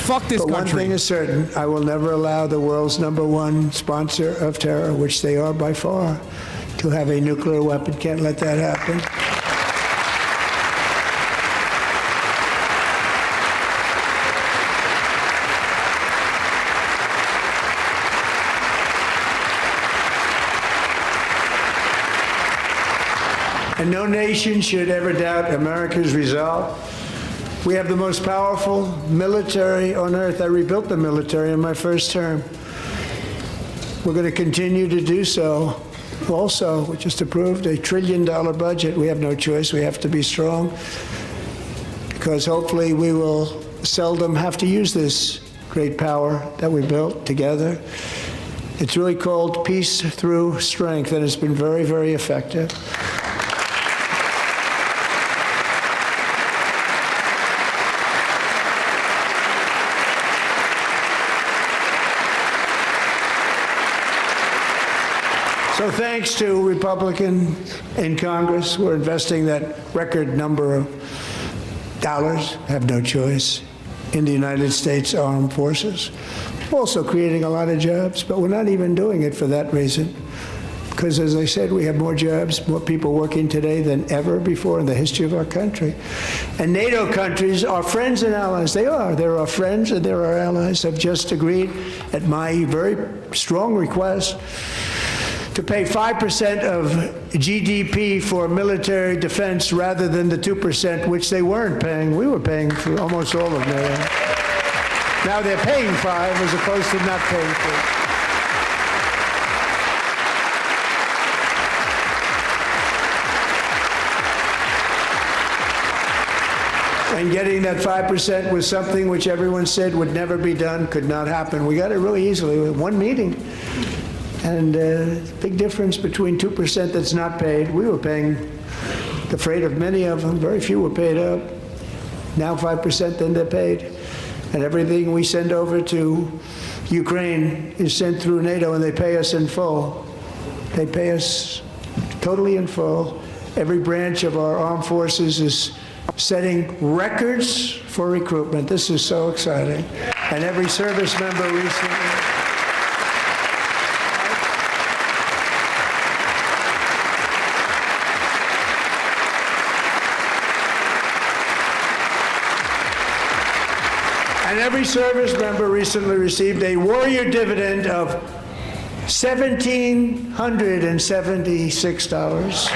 Fuck this country. One thing is certain, I will never allow the world's #1 sponsor of terror, which they are by far, to have a nuclear weapon. Can't let that happen. And no nation should ever doubt America's resolve. We have the most powerful military on earth. I rebuilt the military in my first term. We're going to continue to do so. Also, we just approved a $1 trillion budget. We have no choice. We have to be strong because hopefully we will seldom have to use this great power that we built together. It's really called peace through strength, and it's been very, very effective. So thanks to Republicans in Congress, we're investing that record number of dollars, have no choice, in the United States Armed Forces. Also creating a lot of jobs, but we're not even doing it for that reason. Because, as I said, we have more jobs, more people working today than ever before in the history of our country. And NATO countries are friends and allies. They are. They're our friends and they're our allies. Have just agreed, at my very strong request, to pay 5% of GDP for military defense rather than the 2%, which they weren't paying. We were paying for almost all of NATO. Now they're paying 5 as opposed to not paying 3. And getting that 5% was something which everyone said would never be done, could not happen. We got it really easily with one meeting. And big difference between 2% that's not paid. We were paying the freight of many of them. Very few were paid up. Now 5%, then they're paid. And everything we send over to Ukraine is sent through NATO, and they pay us in full. They pay us totally in full. Every branch of our armed forces is setting records for recruitment. This is so exciting. And every service member recently. And every service member recently received a warrior dividend of $1,776.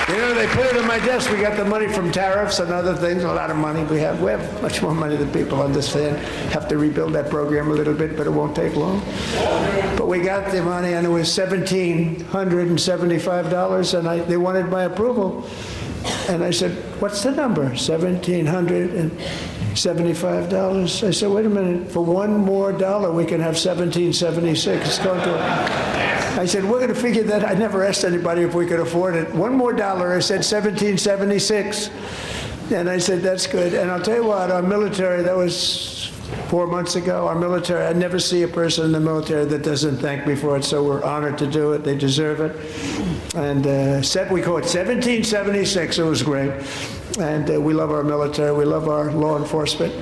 You know, they put it on my desk. We got the money from tariffs and other things, a lot of money we have. We have much more money than people understand. Have to rebuild that program a little bit, but it won't take long. But we got the money, and it was $1,775, and they wanted my approval. And I said, what's the number? $1,775. I said, wait a minute. For one more dollar, we can have $1,776. It's going to... I said, we're going to figure that. I never asked anybody if we could afford it. One more dollar. I said $1,776. And I said, that's good. And I'll tell you what, our military, that was 4 months ago, our military, I never see a person in the military that doesn't thank me for it, so we're honored to do it. They deserve it. And we call it $1,776. It was great. And we love our military. We love our law enforcement.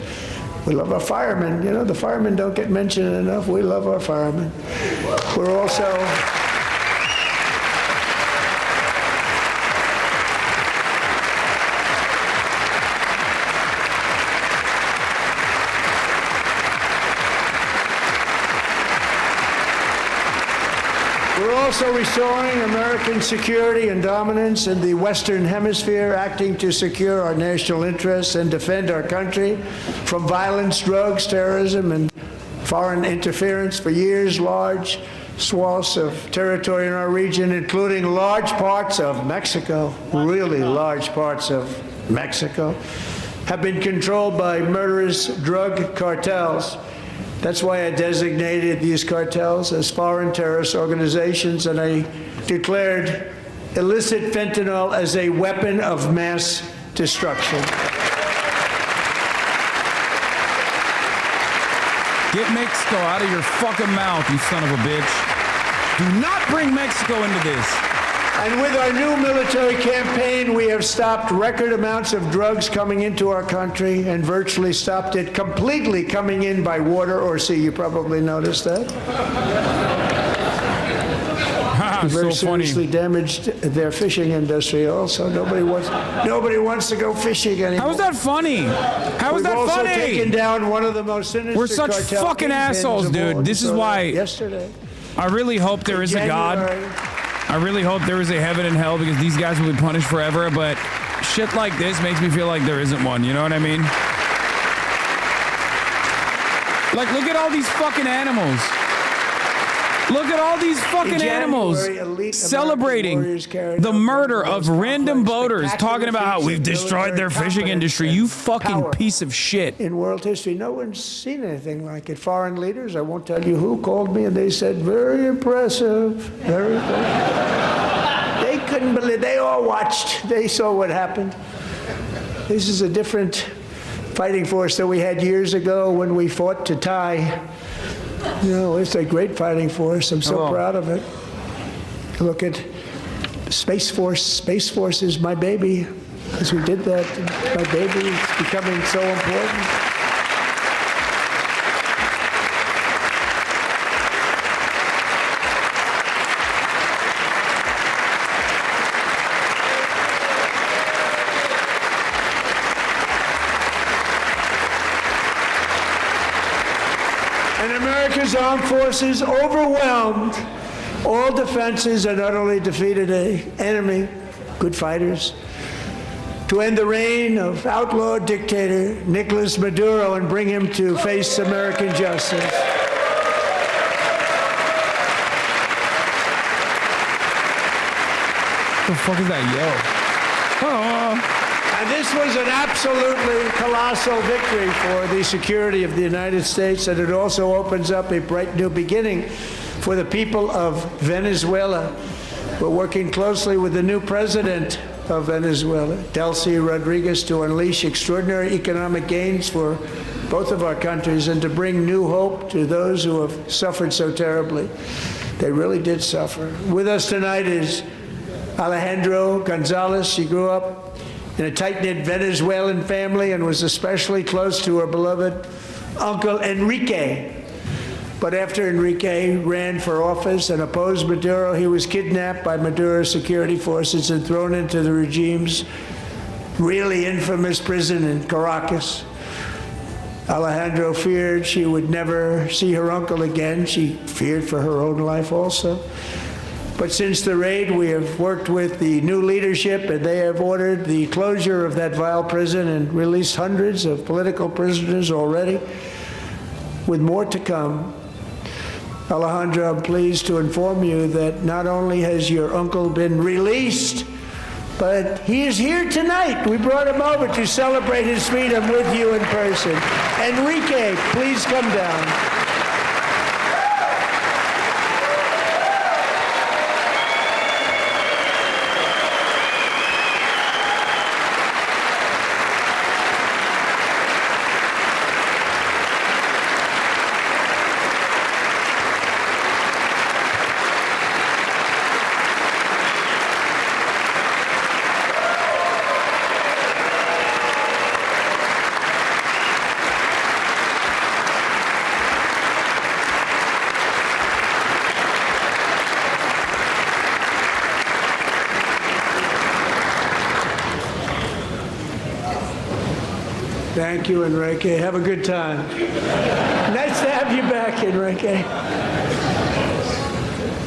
We love our firemen. You know, the firemen don't get mentioned enough. We love our firemen. We're also... We're also restoring American security and dominance in the Western Hemisphere, acting to secure our national interests and defend our country from violence, drugs, terrorism, and foreign interference. For years, large swaths of territory in our region, including large parts of Mexico, really large parts of Mexico, have been controlled by murderous drug cartels. That's why I designated these cartels as foreign terrorist organizations, and I declared illicit fentanyl as a weapon of mass destruction. Get Mexico out of your fucking mouth, you son of a bitch. Do not bring Mexico into this. And with our new military campaign, we have stopped record amounts of drugs coming into our country and virtually stopped it completely coming in by water or sea. You probably noticed that. Very seriously damaged their fishing industry also. Nobody wants to go fishing anymore. How is that funny? How is that funny? We've also taken down one of the most sinister We're such cartel fucking assholes, dude. This is why yesterday. I really hope there is a God. I really hope there is a heaven and hell, because these guys will be punished forever, but shit like this makes me feel like there isn't one, you know what I mean? Like, look at all these fucking animals. Look at all these fucking animals celebrating the murder of random boaters, talking about how we've destroyed their fishing industry. You fucking piece of shit. In world history, no one's seen anything like it. Foreign leaders, I won't tell you who, called me and they said, very impressive, very impressive. They couldn't believe, they all watched, they saw what happened. This is a different fighting force that we had years ago when we fought to tie. You know, it's a great fighting force. I'm so proud of it. Look at Space Force. Space Force is my baby. As we did that, my baby is becoming so important. And America's armed forces overwhelmed all defenses and utterly defeated an enemy, good fighters, to end the reign of outlaw dictator Nicolas Maduro and bring him to face American justice. What the fuck is that yell? Oh. And this was an absolutely colossal victory for the security of the United States, and it also opens up a bright new beginning for the people of Venezuela. We're working closely with the new president of Venezuela, Delcy Rodriguez, to unleash extraordinary economic gains for both of our countries and to bring new hope to those who have suffered so terribly. They really did suffer. With us tonight is Alejandro Gonzalez. She grew up in a tight-knit Venezuelan family and was especially close to her beloved uncle Enrique. But after Enrique ran for office and opposed Maduro, he was kidnapped by Maduro's security forces and thrown into the regime's really infamous prison in Caracas. Alejandro feared she would never see her uncle again. She feared for her own life also. But since the raid, we have worked with the new leadership, and they have ordered the closure of that vile prison and released hundreds of political prisoners already, with more to come. Alejandro, I'm pleased to inform you that not only has your uncle been released, but he is here tonight. We brought him over to celebrate his freedom with you in person. Enrique, please come down. Thank you, Enrique. Have a good time. Nice to have you back, Enrique.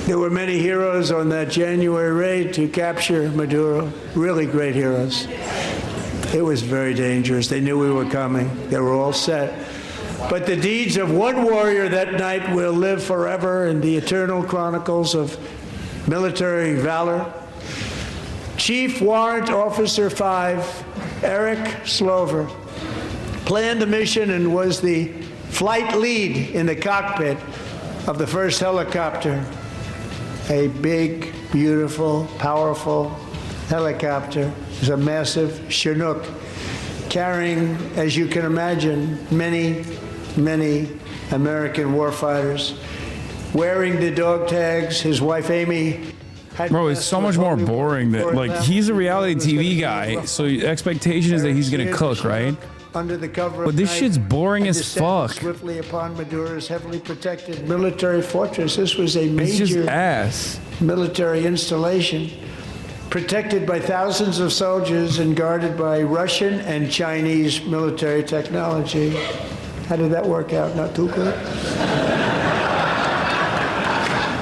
There were many heroes on that January raid to capture Maduro. Really great heroes. It was very dangerous. They knew we were coming. They were all set. But the deeds of one warrior that night will live forever in the eternal chronicles of military valor. Chief Warrant Officer 5, Eric Slover, planned the mission and was the flight lead in the cockpit of the first helicopter. A big, beautiful, powerful helicopter. It was a massive Chinook carrying, as you can imagine, many, many American warfighters. Wearing the dog tags, his wife Amy. Bro, it's so much more boring that, like, he's a reality TV guy, so the expectation is that he's gonna cook, right? Under the cover but this shit's boring as fuck. Swiftly upon Maduro's heavily protected military fortress. This was a major military installation, protected by thousands of soldiers and guarded by Russian and Chinese military technology. How did that work out? Not too good.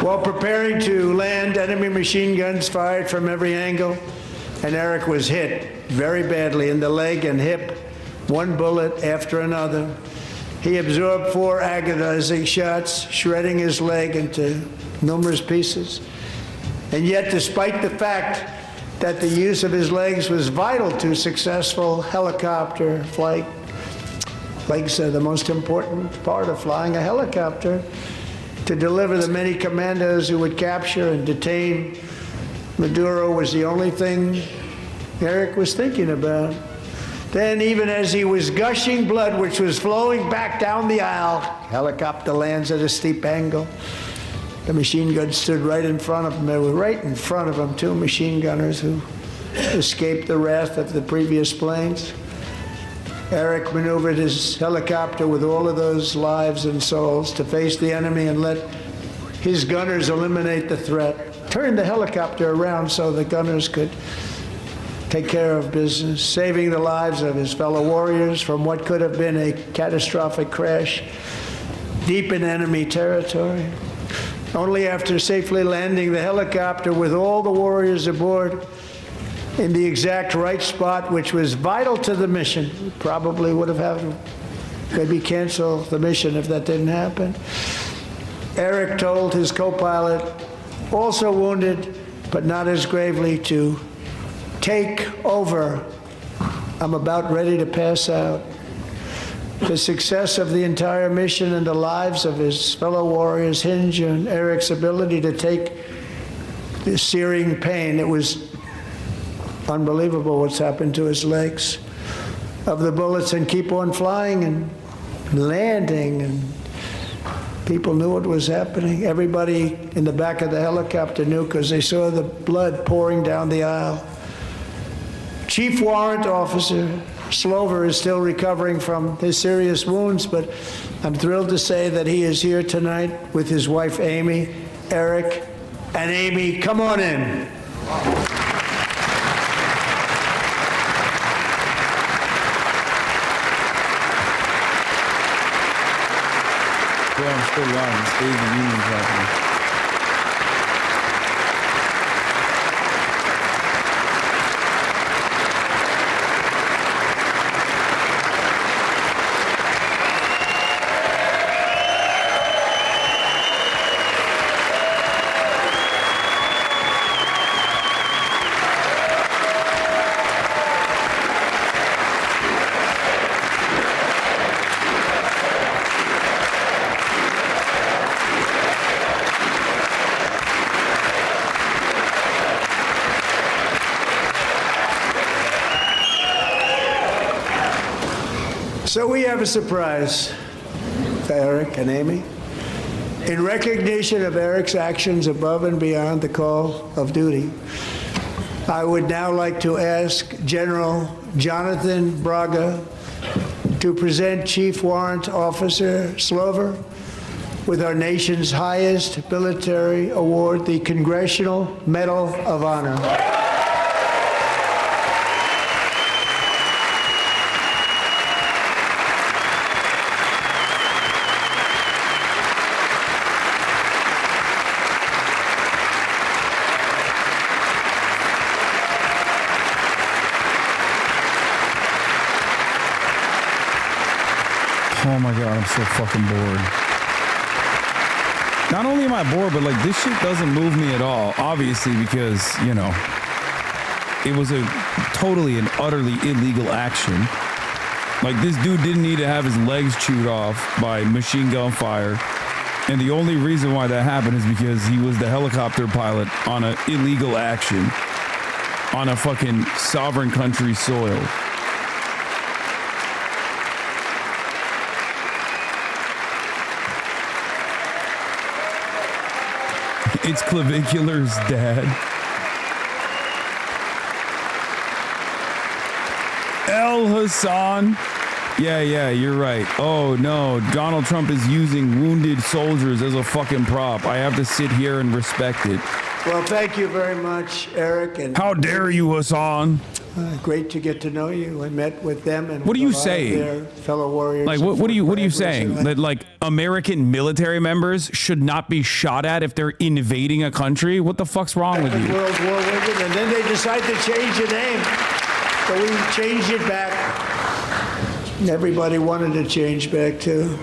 While preparing to land, enemy machine guns fired from every angle, and Eric was hit very badly in the leg and hip. One bullet after another. He absorbed 4 agonizing shots, shredding his leg into numerous pieces. And yet, despite the fact that the use of his legs was vital to successful helicopter flight, legs are the most important part of flying a helicopter, to deliver the many commandos who would capture and detain Maduro was the only thing Eric was thinking about. Then, even as he was gushing blood, which was flowing back down the aisle, helicopter lands at a steep angle. The machine gun stood right in front of him. They were right in front of him, two machine gunners who escaped the wrath of the previous planes. Eric maneuvered his helicopter with all of those lives and souls to face the enemy and let his gunners eliminate the threat. Turned the helicopter around so the gunners could take care of business, saving the lives of his fellow warriors from what could have been a catastrophic crash deep in enemy territory. Only after safely landing the helicopter with all the warriors aboard in the exact right spot, which was vital to the mission, probably would have had to maybe cancel the mission if that didn't happen. Eric told his co-pilot, also wounded but not as gravely, to take over. I'm about ready to pass out. The success of the entire mission and the lives of his fellow warriors hinge on Eric's ability to take the searing pain. It was unbelievable what's happened to his legs of the bullets and keep on flying and landing, and people knew what was happening. Everybody in the back of the helicopter knew because they saw the blood pouring down the aisle. Chief Warrant Officer Slover is still recovering from his serious wounds, but I'm thrilled to say that he is here tonight with his wife Amy. Eric and Amy, come on in. Yeah, I'm still live. The State of the Union's happening. So we have a surprise for Eric and Amy. In recognition of Eric's actions above and beyond the call of duty, I would now like to ask General Jonathan Braga to present Chief Warrant Officer Slover with our nation's highest military award, the Congressional Medal of Honor. Oh my God, I'm so fucking bored. Not only am I bored, but like this shit doesn't move me at all. Obviously, because, you know, it was a totally and utterly illegal action. Like, this dude didn't need to have his legs chewed off by machine gun fire. And the only reason why that happened is because he was the helicopter pilot on an illegal action on a fucking sovereign country soil. It's Clavicular's dad. El Hassan. Yeah, you're right. Oh no, Donald Trump is using wounded soldiers as a fucking prop. I have to sit here and respect it. Well, thank you very much, Eric. And how dare you, Hassan? Great to get to know you. I met with them and what are you with a lot of saying? their fellow warriors. Like, what are you saying? That like American military members should not be shot at if they're invading a country? What the fuck's wrong with you? World War with it, and then they decide to change the name, so we changed it back. Everybody wanted to change back too.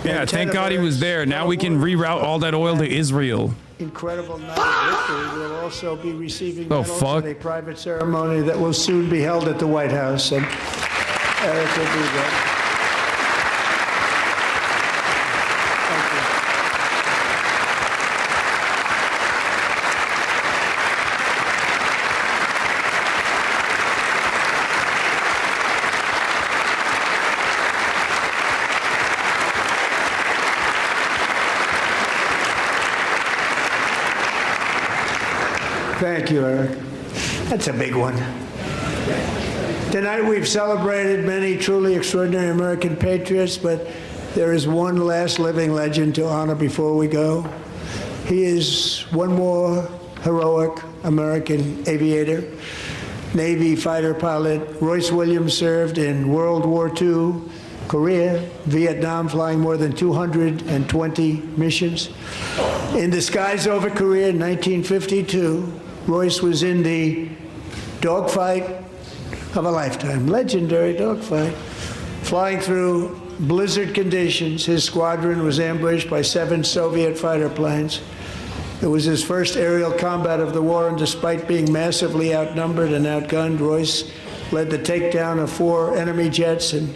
Yeah, thank God he was there. Now we can reroute all that oil to Israel. Incredible night of victory. We'll also be receiving medals fuck? at a private ceremony that will soon be held at the White House, and Eric will do that. Thank you, Eric. That's a big one. Tonight we've celebrated many truly extraordinary American patriots, but there is one last living legend to honor before we go. He is one more heroic American aviator, Navy fighter pilot. Royce Williams served in World War II, Korea, Vietnam, flying more than 220 missions. In the skies over Korea in 1952, Royce was in the dogfight of a lifetime, legendary dogfight. Flying through blizzard conditions, his squadron was ambushed by 7 Soviet fighter planes. It was his first aerial combat of the war, and despite being massively outnumbered and outgunned, Royce led the takedown of 4 enemy jets. And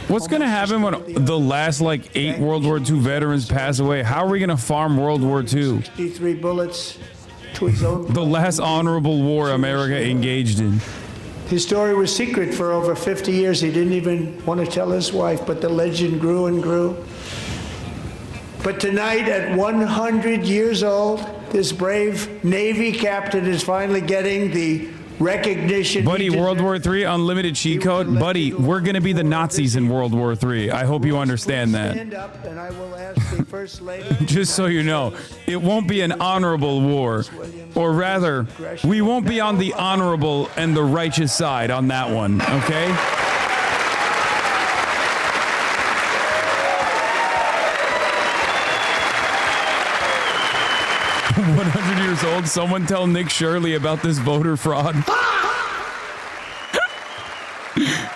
what's going to happen when the last, 8 World War II veterans pass away? How are we going to farm World War II? 63 bullets to his own. The last honorable war America engaged in. His story was secret for over 50 years. He didn't even want to tell his wife, but the legend grew and grew. But tonight, at 100 years old, this brave Navy captain is finally getting the recognition. Buddy, World War III, unlimited cheat code. Buddy, we're going to be the Nazis in World War III. I hope you understand that. Stand up, and I will ask the First Lady. Just so you know, it won't be an honorable war. Or rather, we won't be on the honorable and the righteous side on that one, okay? 100 years old. Someone tell Nick Shirley about this voter fraud.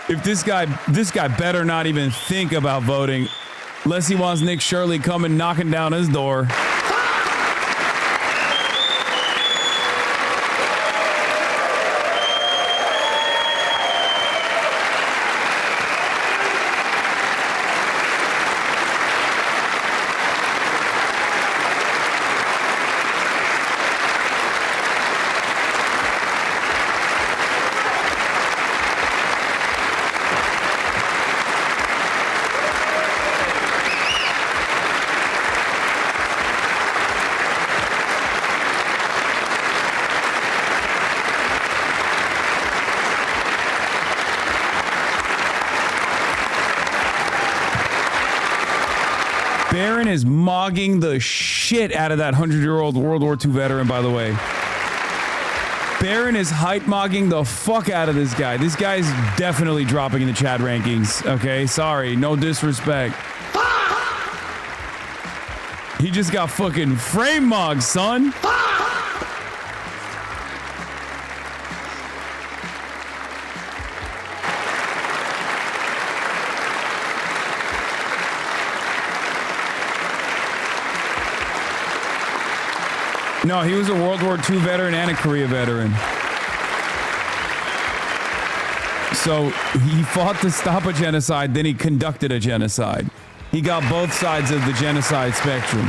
If this guy better not even think about voting unless he wants Nick Shirley coming knocking down his door. Barron is mogging the shit out of that 100-year-old World War II veteran, by the way. Barron is hype mogging the fuck out of this guy. This guy's definitely dropping in the chat rankings, okay? Sorry, no disrespect. He just got fucking frame mogged, son. No, he was a World War II veteran and a Korea veteran. So he fought to stop a genocide, then he conducted a genocide. He got both sides of the genocide spectrum.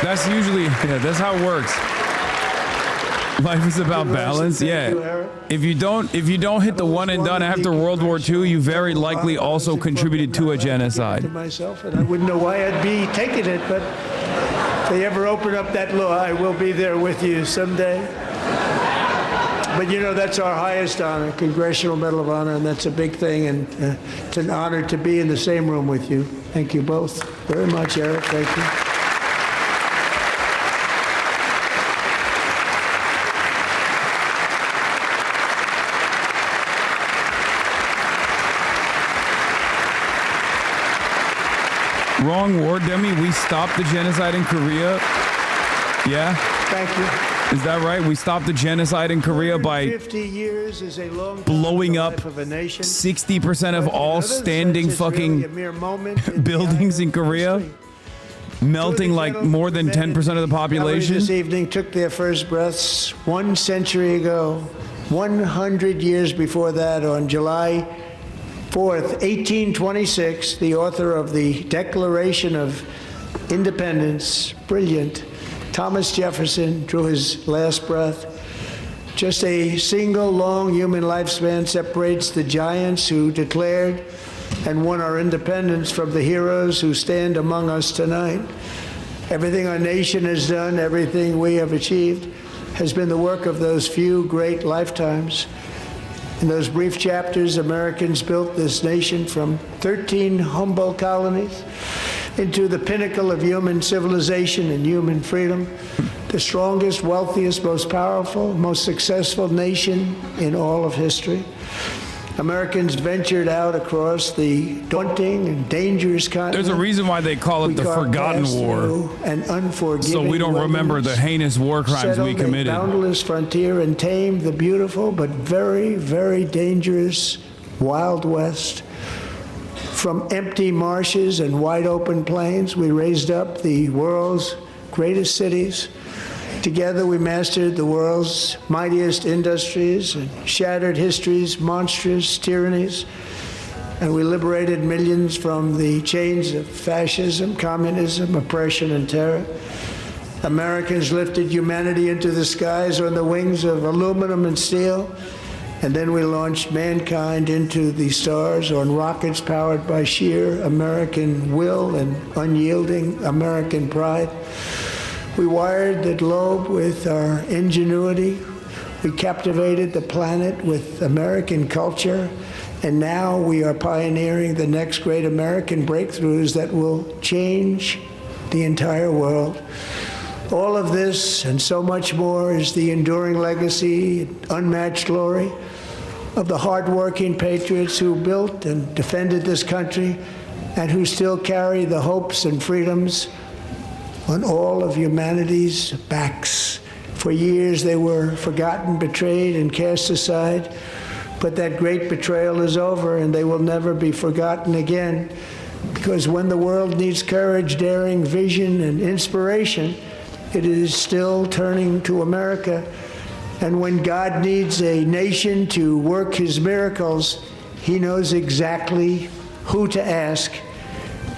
That's usually, yeah, that's how it works. Life is about balance. Yeah. If you don't hit the one and done after World War II, you very likely also contributed to a genocide. To myself, and I wouldn't know why I'd be taking it, but if they ever open up that law, I will be there with you someday. But you know, that's our highest honor, Congressional Medal of Honor, and that's a big thing, and it's an honor to be in the same room with you. Thank you both very much, Eric. Thank you. Wrong war, Demi. We stopped the genocide in Korea. Yeah? Thank you. Is that right? We stopped the genocide in Korea by 50 years is a long time blowing up in the life of a nation. 60% of all standing fucking buildings in Korea, melting like more than 10% of the population. This evening took their first breaths 1 century ago. 100 years before that, on July 4th, 1826, the author of the Declaration of Independence, brilliant, Thomas Jefferson, drew his last breath. Just a single long human lifespan separates the giants who declared and won our independence from the heroes who stand among us tonight. Everything our nation has done, everything we have achieved, has been the work of those few great lifetimes. In those brief chapters, Americans built this nation from 13 humble colonies into the pinnacle of human civilization and human freedom, the strongest, wealthiest, most powerful, most successful nation in all of history. Americans ventured out across the daunting and dangerous continent. There's a reason why they call it the Forgotten War. An unforgiving so we don't remember the heinous war crimes we committed. A boundless frontier and tamed the beautiful but very, very dangerous Wild West. From empty marshes and wide open plains, we raised up the world's greatest cities. Together we mastered the world's mightiest industries and shattered history's monstrous tyrannies. And we liberated millions from the chains of fascism, communism, oppression, and terror. Americans lifted humanity into the skies on the wings of aluminum and steel. And then we launched mankind into the stars on rockets powered by sheer American will and unyielding American pride. We wired the globe with our ingenuity. We captivated the planet with American culture. And now we are pioneering the next great American breakthroughs that will change the entire world. All of this and so much more is the enduring legacy, unmatched glory of the hardworking patriots who built and defended this country and who still carry the hopes and freedoms on all of humanity's backs. For years they were forgotten, betrayed, and cast aside, but that great betrayal is over and they will never be forgotten again, because when the world needs courage, daring, vision, and inspiration, it is still turning to America. And when God needs a nation to work his miracles, he knows exactly who to ask.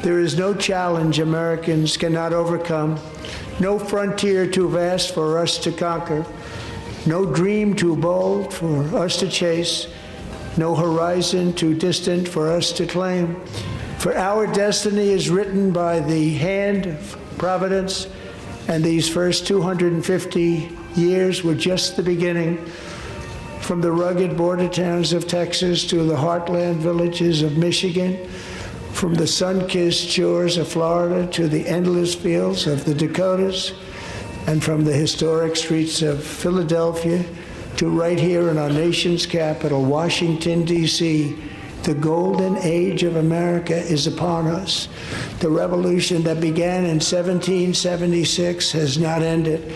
There is no challenge Americans cannot overcome, no frontier too vast for us to conquer, no dream too bold for us to chase, no horizon too distant for us to claim. For our destiny is written by the hand of providence, and these first 250 years were just the beginning. From the rugged border towns of Texas to the heartland villages of Michigan, from the sun-kissed shores of Florida to the endless fields of the Dakotas, and from the historic streets of Philadelphia to right here in our nation's capital, Washington, D.C., the golden age of America is upon us. The revolution that began in 1776 has not ended.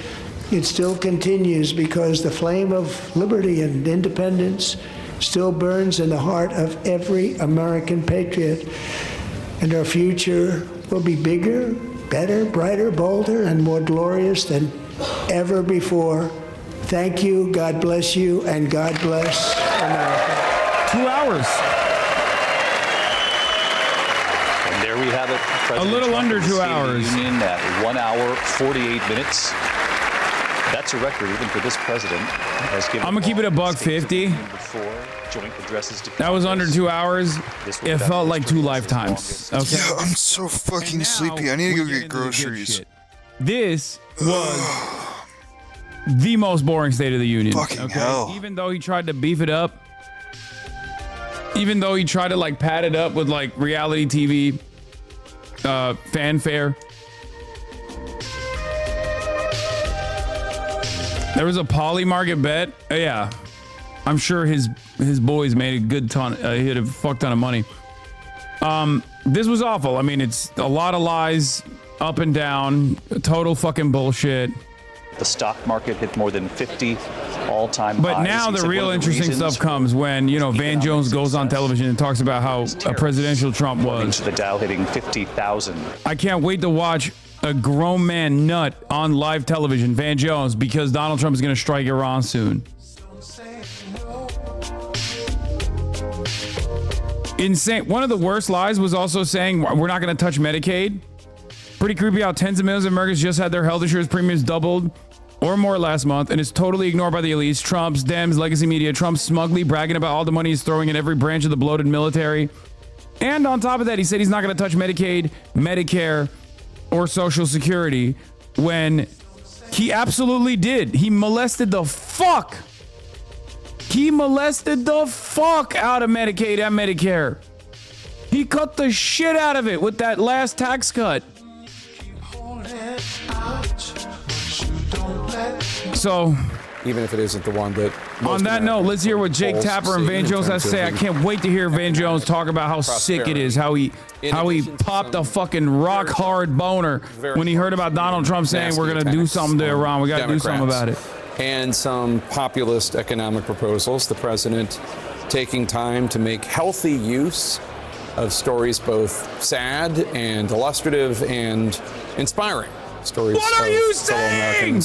It still continues because the flame of liberty and independence still burns in the heart of every American patriot. And our future will be bigger, better, brighter, bolder, and more glorious than ever before. Thank you, God bless you, and God bless America. 2 hours. And there we have it. President A little Trump under of the 2 State of the hours. Union at 1 hour, 48 minutes. That's a record even for this president. I'm gonna keep it $1.50. That was under 2 hours. It felt like 2 lifetimes. Okay. Yeah, I'm so fucking sleepy. I need to go get groceries. This was the most boring State of the Union. Fucking hell. Even though he tried to beef it up, even though he tried to like pad it up with like reality TV fanfare. There was a Poly Market bet. Yeah, I'm sure his boys made a good ton. He had a fuck ton of money. This was awful. I mean, it's a lot of lies, up and down, total fucking bullshit. The stock market hit more than 50 all-time highs. But now the real interesting stuff comes when, you know, Van Jones goes on television and talks about how a presidential Trump was. The Dow hitting 50,000. I can't wait to watch a grown man nut on live television, Van Jones, because Donald Trump is going to strike Iran soon. Insane. One of the worst lies was also saying we're not going to touch Medicaid. Pretty creepy how tens of millions of Americans just had their health insurance premiums doubled or more last month and is totally ignored by the elites, Trump's, Dems, legacy media, Trump smugly bragging about all the money he's throwing in every branch of the bloated military. And on top of that, he said he's not going to touch Medicaid, Medicare, or Social Security when he absolutely did. He molested the fuck. He molested the fuck out of Medicaid and Medicare. He cut the shit out of it with that last tax cut. So, even if it isn't the one that. On that note, let's hear what Jake Tapper and Van Jones has to say. I can't wait to hear Van Jones talk about how sick it is, how he popped a fucking rock hard boner when he heard about Donald Trump saying we're going to do something to Iran. We got to do something about it. And some populist economic proposals. The president taking time to make healthy use of stories both sad and illustrative and inspiring. Stories. What are you saying?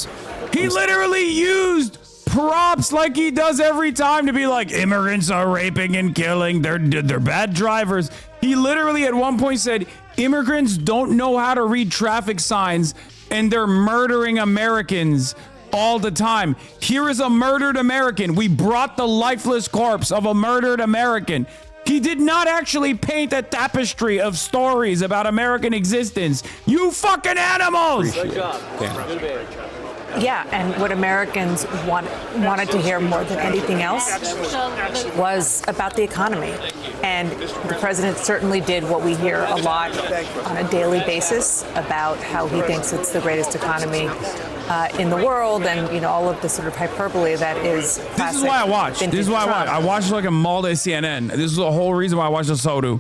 He literally used props like he does every time to be like, immigrants are raping and killing. They're bad drivers. He literally at one point said, immigrants don't know how to read traffic signs and they're murdering Americans all the time. Here is a murdered American. We brought the lifeless corpse of a murdered American. He did not actually paint a tapestry of stories about American existence. You fucking animals! Good job. Yeah, and what Americans wanted to hear more than anything else was about the economy. And the president certainly did what we hear a lot on a daily basis about how he thinks it's the greatest economy in the world, and all of the sort of hyperbole that is classic. This is why I watch. This is why I watch like a mauled at CNN. This is the whole reason why I watch the Sodu.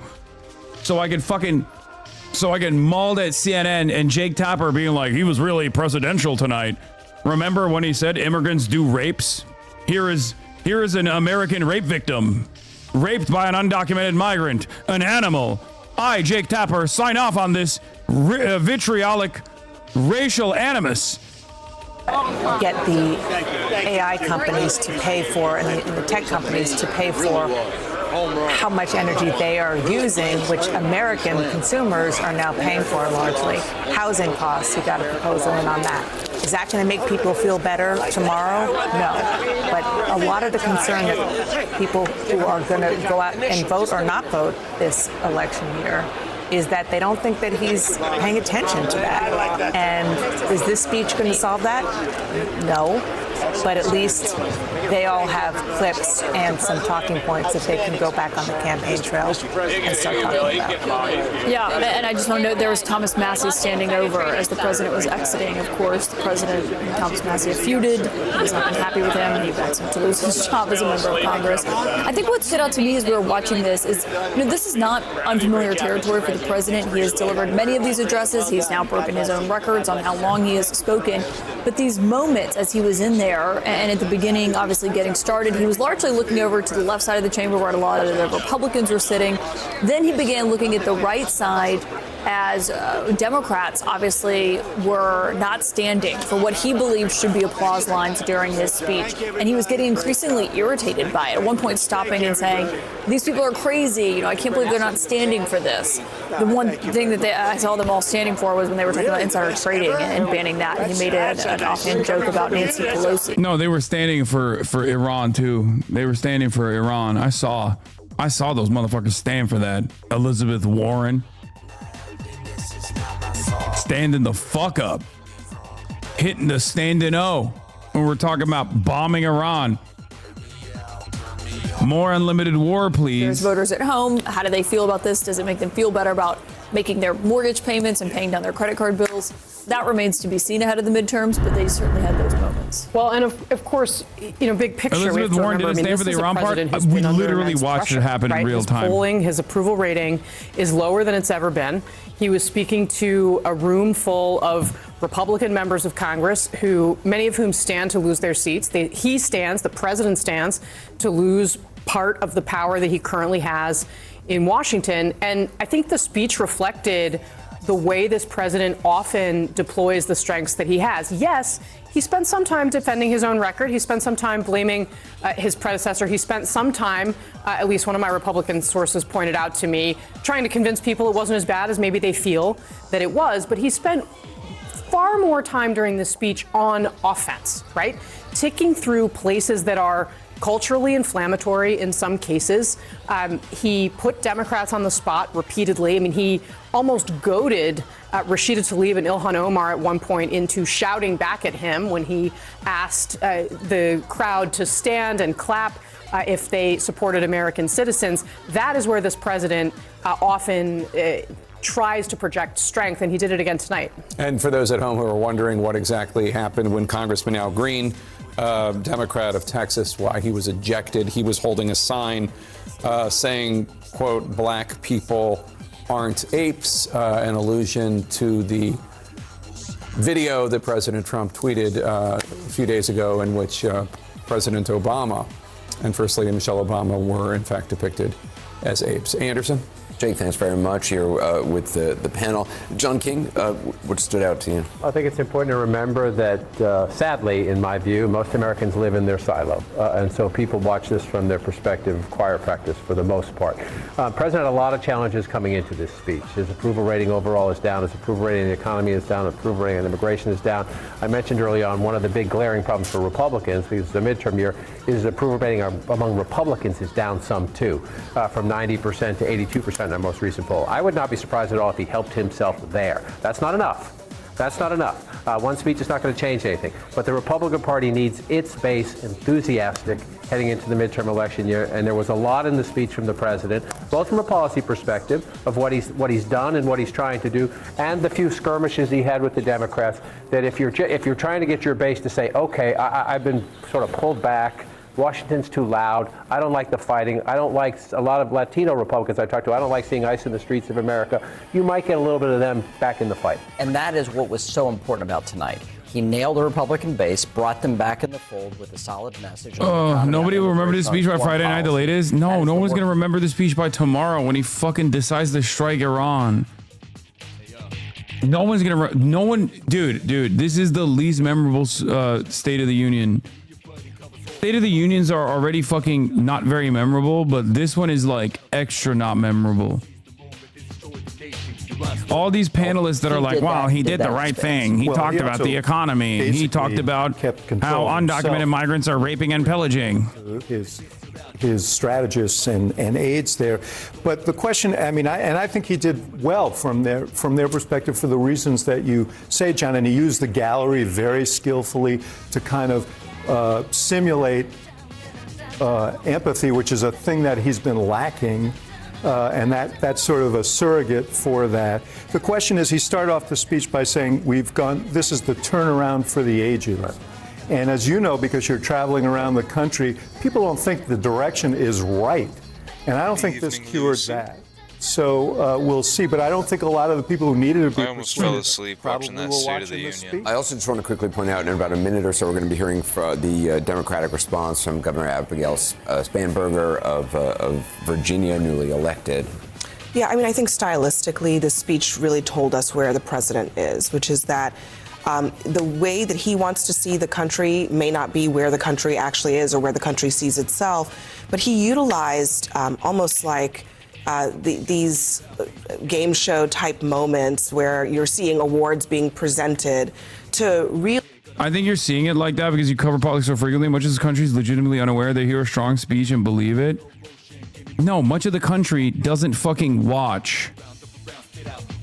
So I can mauled at CNN and Jake Tapper being like, he was really presidential tonight. Remember when he said immigrants do rapes? Here is an American rape victim, raped by an undocumented migrant, an animal. I, Jake Tapper, sign off on this vitriolic racial animus. Get the AI companies to pay for, and the tech companies to pay for how much energy they are using, which American consumers are now paying for largely. Housing costs, you got a proposal in on that. Is that going to make people feel better tomorrow? No. But a lot of the concern that people who are going to go out and vote or not vote this election year is that they don't think that he's paying attention to that. And is this speech going to solve that? No. But at least they all have clips and some talking points that they can go back on the campaign trail and start talking about. Yeah, and I just want to note there was Thomas Massie standing over as the president was exiting. Of course, the president and Thomas Massie have feuded. He was not happy with him. He wants him to lose his job as a member of Congress. I think what stood out to me as we were watching this is, this is not unfamiliar territory for the president. He has delivered many of these addresses. He's now broken his own records on how long he has spoken. But these moments as he was in there, and at the beginning, obviously getting started, he was largely looking over to the left side of the chamber where a lot of the Republicans were sitting. Then he began looking at the right side as Democrats obviously were not standing for what he believed should be applause lines during his speech. And he was getting increasingly irritated by it, at one point stopping and saying, these people are crazy. I can't believe they're not standing for this. The one thing that I saw them all standing for was when they were talking about insider trading and banning that. And he made an offhand joke about Nancy Pelosi. No, they were standing for Iran, too. They were standing for Iran. I saw those motherfuckers stand for that. Elizabeth Warren. Standing the fuck up. Hitting the standing O when we're talking about bombing Iran. More unlimited war, please. There's voters at home. How do they feel about this? Does it make them feel better about making their mortgage payments and paying down their credit card bills? That remains to be seen ahead of the midterms, but they certainly had those moments. Well, and of course, big picture. Elizabeth Warren didn't stand for the Iran part. We literally watched it happen in real time. His polling, his approval rating is lower than it's ever been. He was speaking to a room full of Republican members of Congress, many of whom stand to lose their seats. The president stands to lose part of the power that he currently has in Washington. And I think the speech reflected the way this president often deploys the strengths that he has. Yes, he spent some time defending his own record. He spent some time blaming his predecessor. He spent some time, at least one of my Republican sources pointed out to me, trying to convince people it wasn't as bad as maybe they feel that it was. But he spent far more time during this speech on offense, right? Ticking through places that are culturally inflammatory in some cases. He put Democrats on the spot repeatedly. I mean, he almost goaded Rashida Tlaib and Ilhan Omar at one point into shouting back at him when he asked the crowd to stand and clap if they supported American citizens. That is where this president often tries to project strength, and he did it again tonight. And for those at home who are wondering what exactly happened when Congressman Al Green, Democrat of Texas, why he was ejected, he was holding a sign saying, quote, "Black people aren't apes," an allusion to the video that President Trump tweeted a few days ago in which President Obama and First Lady Michelle Obama were in fact depicted as apes. Anderson? Jake, thanks very much here with the panel. John King, what stood out to you? I think it's important to remember that, sadly, in my view, most Americans live in their silo. And so people watch this from their perspective of choir practice for the most part. President had a lot of challenges coming into this speech. His approval rating overall is down. His approval rating in the economy is down. Approval rating on immigration is down. I mentioned early on one of the big glaring problems for Republicans, because it's a midterm year, is approval rating among Republicans is down some too, from 90% to 82% in our most recent poll. I would not be surprised at all if he helped himself there. That's not enough. That's not enough. One speech is not going to change anything. But the Republican Party needs its base enthusiastic heading into the midterm election year. And there was a lot in the speech from the president, both from a policy perspective of what he's done and what he's trying to do, and the few skirmishes he had with the Democrats. That if you're trying to get your base to say, okay, I've been sort of pulled back. Washington's too loud. I don't like the fighting. I don't like a lot of Latino Republicans I talk to. I don't like seeing ICE in the streets of America. You might get a little bit of them back in the fight. And that is what was so important about tonight. He nailed the Republican base, brought them back in the fold with a solid message. Nobody will remember this speech by Friday night, the latest? No, no one's going to remember this speech by tomorrow when he fucking decides to strike Iran. No one's going to... Dude, this is the least memorable State of the Union. State of the Unions are already fucking not very memorable, but this one is like extra not memorable. All these panelists that are like, wow, he did the right thing. He talked about the economy. He talked about how undocumented migrants are raping and pillaging. His strategists and aides there. But the question, I think he did well from their perspective for the reasons that you say, John, and he used the gallery very skillfully to kind of simulate empathy, which is a thing that he's been lacking, and that's sort of a surrogate for that. The question is, he started off the speech by saying, this is the turnaround for the ages. Right. And as you know, because you're traveling around the country, people don't think the direction is right. And I don't think this cured that. So we'll see. But I don't think a lot of the people who needed to be I almost fell asleep watching that State of the Union. I also just want to quickly point out in about a minute or so, we're going to be hearing the Democratic response from Governor Abigail Spanberger of Virginia, newly elected. Yeah, I think stylistically, the speech really told us where the president is, which is that the way that he wants to see the country may not be where the country actually is or where the country sees itself. But he utilized almost like these game show type moments where you're seeing awards being presented to really. I think you're seeing it like that because you cover politics so frequently. Much of this country is legitimately unaware. They hear a strong speech and believe it. No, much of the country doesn't fucking watch.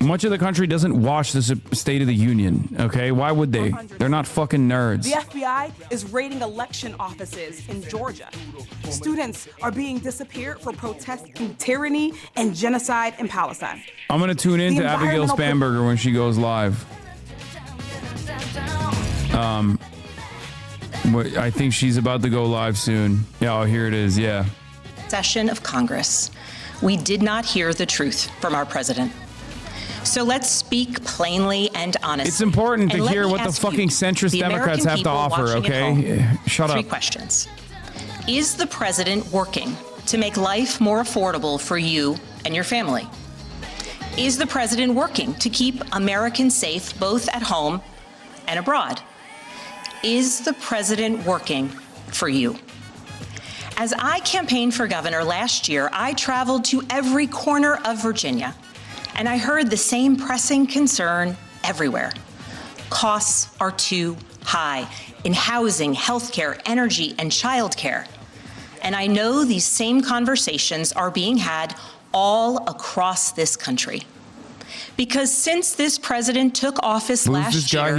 Much of the country doesn't watch the State of the Union, okay? Why would they? They're not fucking nerds. The FBI is raiding election offices in Georgia. Students are being disappeared for protesting tyranny and genocide in Palestine. I'm going to tune in to Abigail Spanberger when she goes live. I think she's about to go live soon. Yeah, here it is, yeah. Session of Congress, we did not hear the truth from our president. So let's speak plainly and honestly. It's important to hear what the fucking centrist Democrats have to offer, okay? Shut up. 3 questions. Is the president working to make life more affordable for you and your family? Is the president working to keep Americans safe both at home and abroad? Is the president working for you? As I campaigned for governor last year, I traveled to every corner of Virginia, and I heard the same pressing concern everywhere. Costs are too high in housing, healthcare, energy, and childcare. And I know these same conversations are being had all across this country. Because since this president took office last year,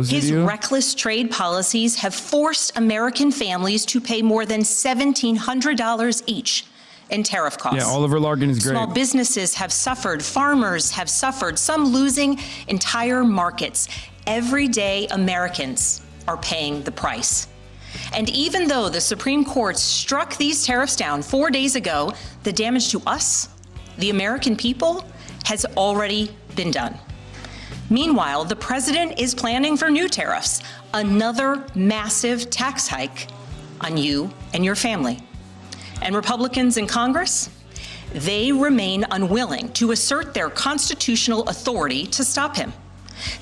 his reckless trade policies have forced American families to pay more than $1,700 each in tariff costs. Yeah, Oliver Larkin is great. Small businesses have suffered, farmers have suffered, some losing entire markets. Everyday Americans are paying the price. And even though the Supreme Court struck these tariffs down 4 days ago, the damage to us, the American people, has already been done. Meanwhile, the president is planning for new tariffs, another massive tax hike on you and your family. And Republicans in Congress, they remain unwilling to assert their constitutional authority to stop him.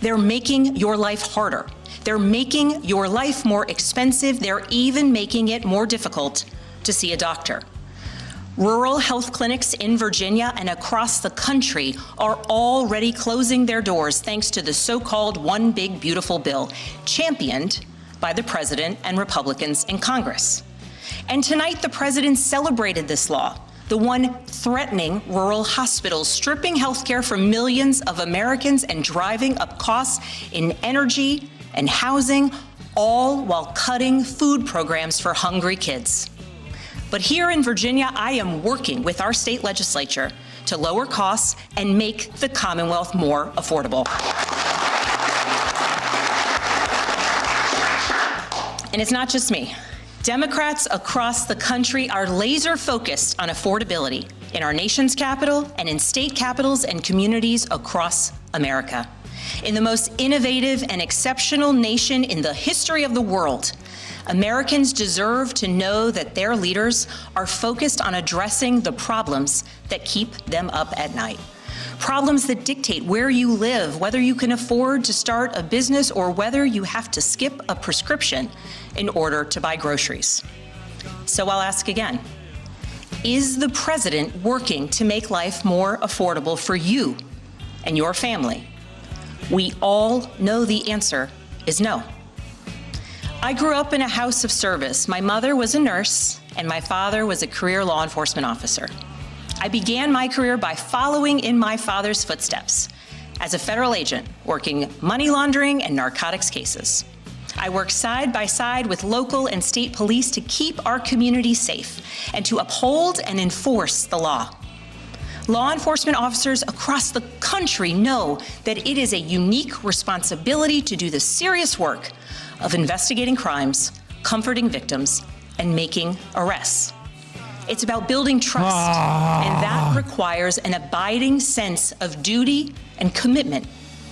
They're making your life harder. They're making your life more expensive. They're even making it more difficult to see a doctor. Rural health clinics in Virginia and across the country are already closing their doors thanks to the so-called One Big Beautiful Bill, championed by the president and Republicans in Congress. And tonight, the president celebrated this law, the one threatening rural hospitals, stripping health care from millions of Americans and driving up costs in energy and housing, all while cutting food programs for hungry kids. But here in Virginia, I am working with our state legislature to lower costs and make the Commonwealth more affordable. And it's not just me. Democrats across the country are laser focused on affordability in our nation's capital and in state capitals and communities across America. In the most innovative and exceptional nation in the history of the world, Americans deserve to know that their leaders are focused on addressing the problems that keep them up at night. Problems that dictate where you live, whether you can afford to start a business, or whether you have to skip a prescription in order to buy groceries. So I'll ask again, is the president working to make life more affordable for you and your family? We all know the answer is no. I grew up in a house of service. My mother was a nurse, and my father was a career law enforcement officer. I began my career by following in my father's footsteps as a federal agent, working money laundering and narcotics cases. I worked side by side with local and state police to keep our community safe and to uphold and enforce the law. Law enforcement officers across the country know that it is a unique responsibility to do the serious work of investigating crimes, comforting victims, and making arrests. It's about building trust, and that requires an abiding sense of duty and commitment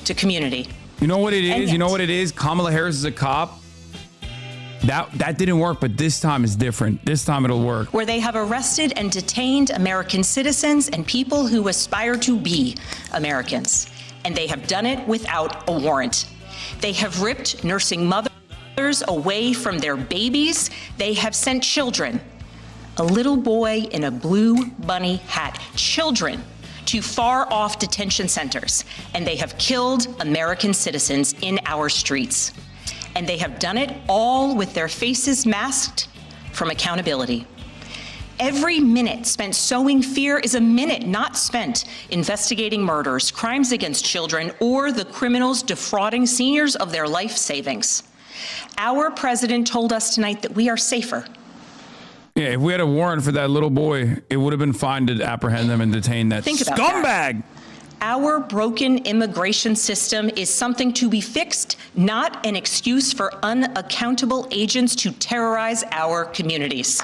to community. You know what it is? You know what it is? Kamala Harris is a cop. That didn't work, but this time is different. This time it'll work. Where they have arrested and detained American citizens and people who aspire to be Americans. And they have done it without a warrant. They have ripped nursing mothers away from their babies. They have sent children, a little boy in a blue bunny hat, children to far off detention centers. And they have killed American citizens in our streets. And they have done it all with their faces masked from accountability. Every minute spent sowing fear is a minute not spent investigating murders, crimes against children, or the criminals defrauding seniors of their life savings. Our president told us tonight that we are safer. Yeah, if we had a warrant for that little boy, it would have been fine to apprehend them and detain that scumbag. Our broken immigration system is something to be fixed, not an excuse for unaccountable agents to terrorize our communities.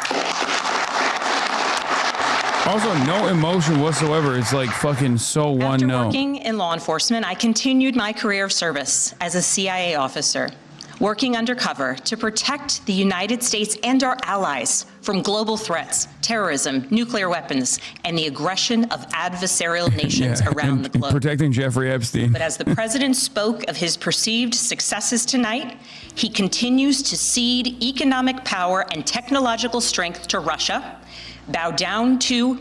Also, no emotion whatsoever. It's like fucking so one After no. working in law enforcement, I continued my career of service as a CIA officer, working undercover to protect the United States and our allies from global threats, terrorism, nuclear weapons, and the aggression of adversarial nations around the globe. Protecting Jeffrey Epstein. But as the president spoke of his perceived successes tonight, he continues to cede economic power and technological strength to Russia, bow down to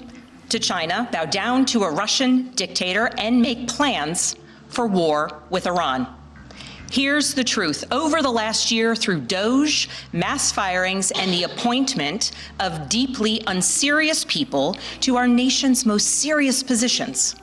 China, bow down to a Russian dictator, and make plans for war with Iran. Here's the truth. Over the last year, through DOGE, mass firings, and the appointment of deeply unserious people to our nation's most serious positions,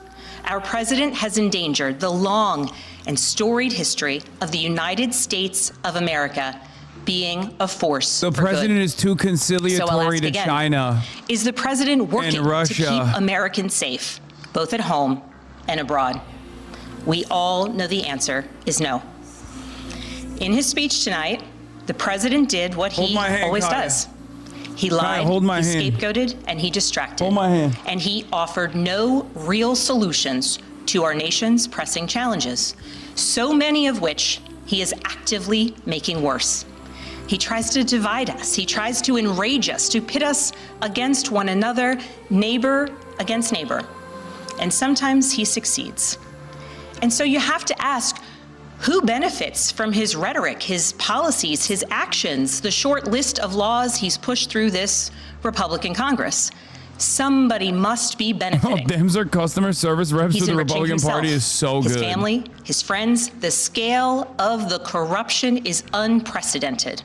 our president has endangered the long and storied history of the United States of America being a force The for president good. is too conciliatory So I'll ask to again, China. Is the president working and to Russia. keep Americans safe, both at home and abroad? We all know the answer is no. In his speech tonight, the president did what he always does. He lied, hold my he hand. scapegoated, and he distracted. Hold my hand. And he offered no real solutions to our nation's pressing challenges, so many of which he is actively making worse. He tries to divide us. He tries to enrage us, to pit us against one another, neighbor against neighbor. And sometimes he succeeds. And so you have to ask, who benefits from his rhetoric, his policies, his actions, the short list of laws he's pushed through this Republican Congress? Somebody must be benefiting. Dems are customer service reps He's for the enriching Republican himself, Party is so good. His family, his friends, the scale of the corruption is unprecedented.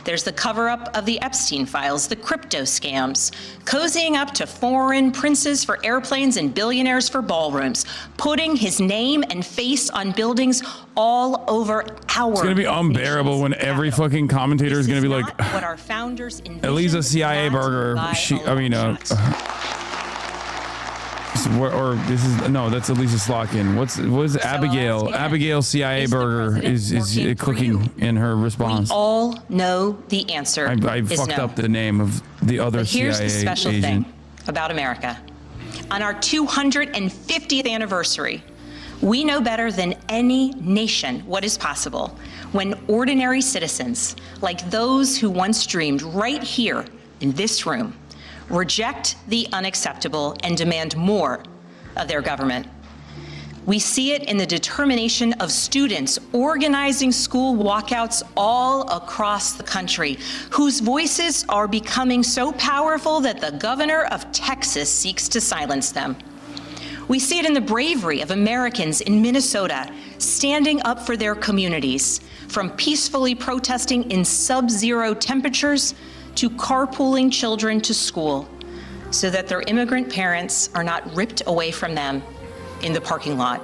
There's the cover-up of the Epstein files, the crypto scams, cozying up to foreign princes for airplanes and billionaires for ballrooms, putting his name and face on buildings all over our It's going to be unbearable when every fucking commentator is going to be like, what our founders envisioned. at least a CIA not burger. by Or this is no, that's Elisa Slotkin. What's Abigail? Abigail CIA burger is cooking in her response. All know the answer. I is fucked no. up the name of the other But here's CIA the special agent. thing about America. On our 250th anniversary, we know better than any nation what is possible when ordinary citizens, like those who once dreamed right here in this room, reject the unacceptable and demand more of their government. We see it in the determination of students organizing school walkouts all across the country, whose voices are becoming so powerful that the governor of Texas seeks to silence them. We see it in the bravery of Americans in Minnesota standing up for their communities, from peacefully protesting in sub-zero temperatures to carpooling children to school so that their immigrant parents are not ripped away from them in the parking lot.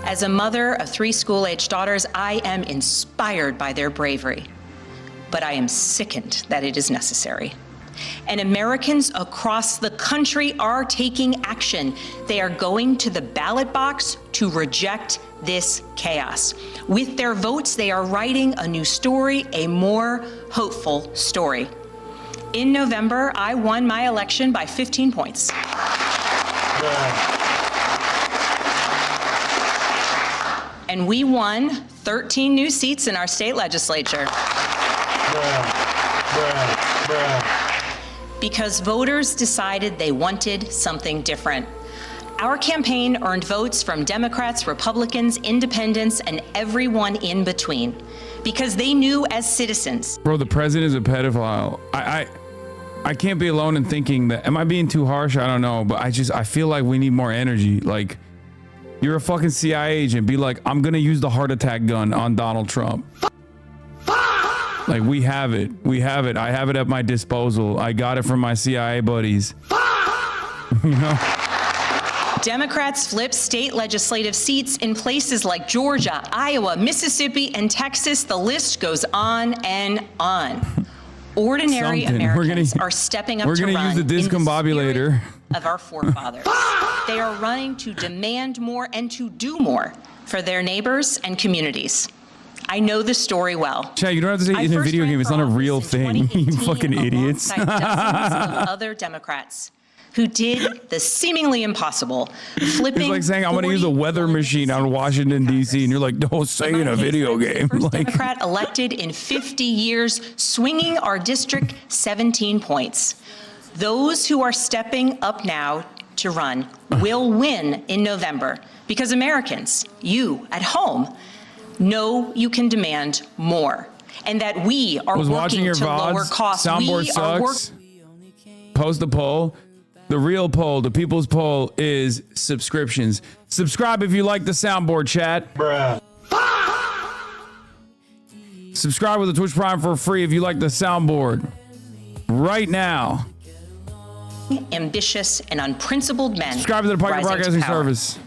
As a mother of 3 school-aged daughters, I am inspired by their bravery, but I am sickened that it is necessary. And Americans across the country are taking action. They are going to the ballot box to reject this chaos. With their votes, they are writing a new story, a more hopeful story. In November, I won my election by 15 points. And we won 13 new seats in our state legislature. Because voters decided they wanted something different. Our campaign earned votes from Democrats, Republicans, independents, and everyone in between. Because they knew as citizens. Bro, the president is a pedophile. I can't be alone in thinking that. Am I being too harsh? I don't know, but I feel like we need more energy. Like, you're a fucking CIA agent. Be like, I'm gonna use the heart attack gun on Donald Trump. Like, we have it. We have it. I have it at my disposal. I got it from my CIA buddies. You know? Democrats flip state legislative seats in places like Georgia, Iowa, Mississippi, and Texas. The list goes on and on. Ordinary Americans are stepping up we're to gonna run use the discombobulator of our forefathers. They are running to demand more and to do more for their neighbors and communities. I know the story well. Chad, you don't have to say it in a video game. It's not a real thing. You fucking idiots. Alongside dozens of other Democrats who did the seemingly impossible, flipping. It's like saying, I'm going to use a weather machine on Washington, D.C., and you're like, don't say in a video game. Like, Democrat elected in 50 years, swinging our district 17 points. Those who are stepping up now to run will win in November because Americans, you at home, know you can demand more and that we are working to lower costs. Soundboard sucks. Post the poll. The real poll, the people's poll, is subscriptions. Subscribe if you like the soundboard, chat. Bruh. Subscribe with the Twitch Prime for free if you like the soundboard. Right now. Ambitious and unprincipled men. Subscribe to the Pike rising to Broadcasting power. Service.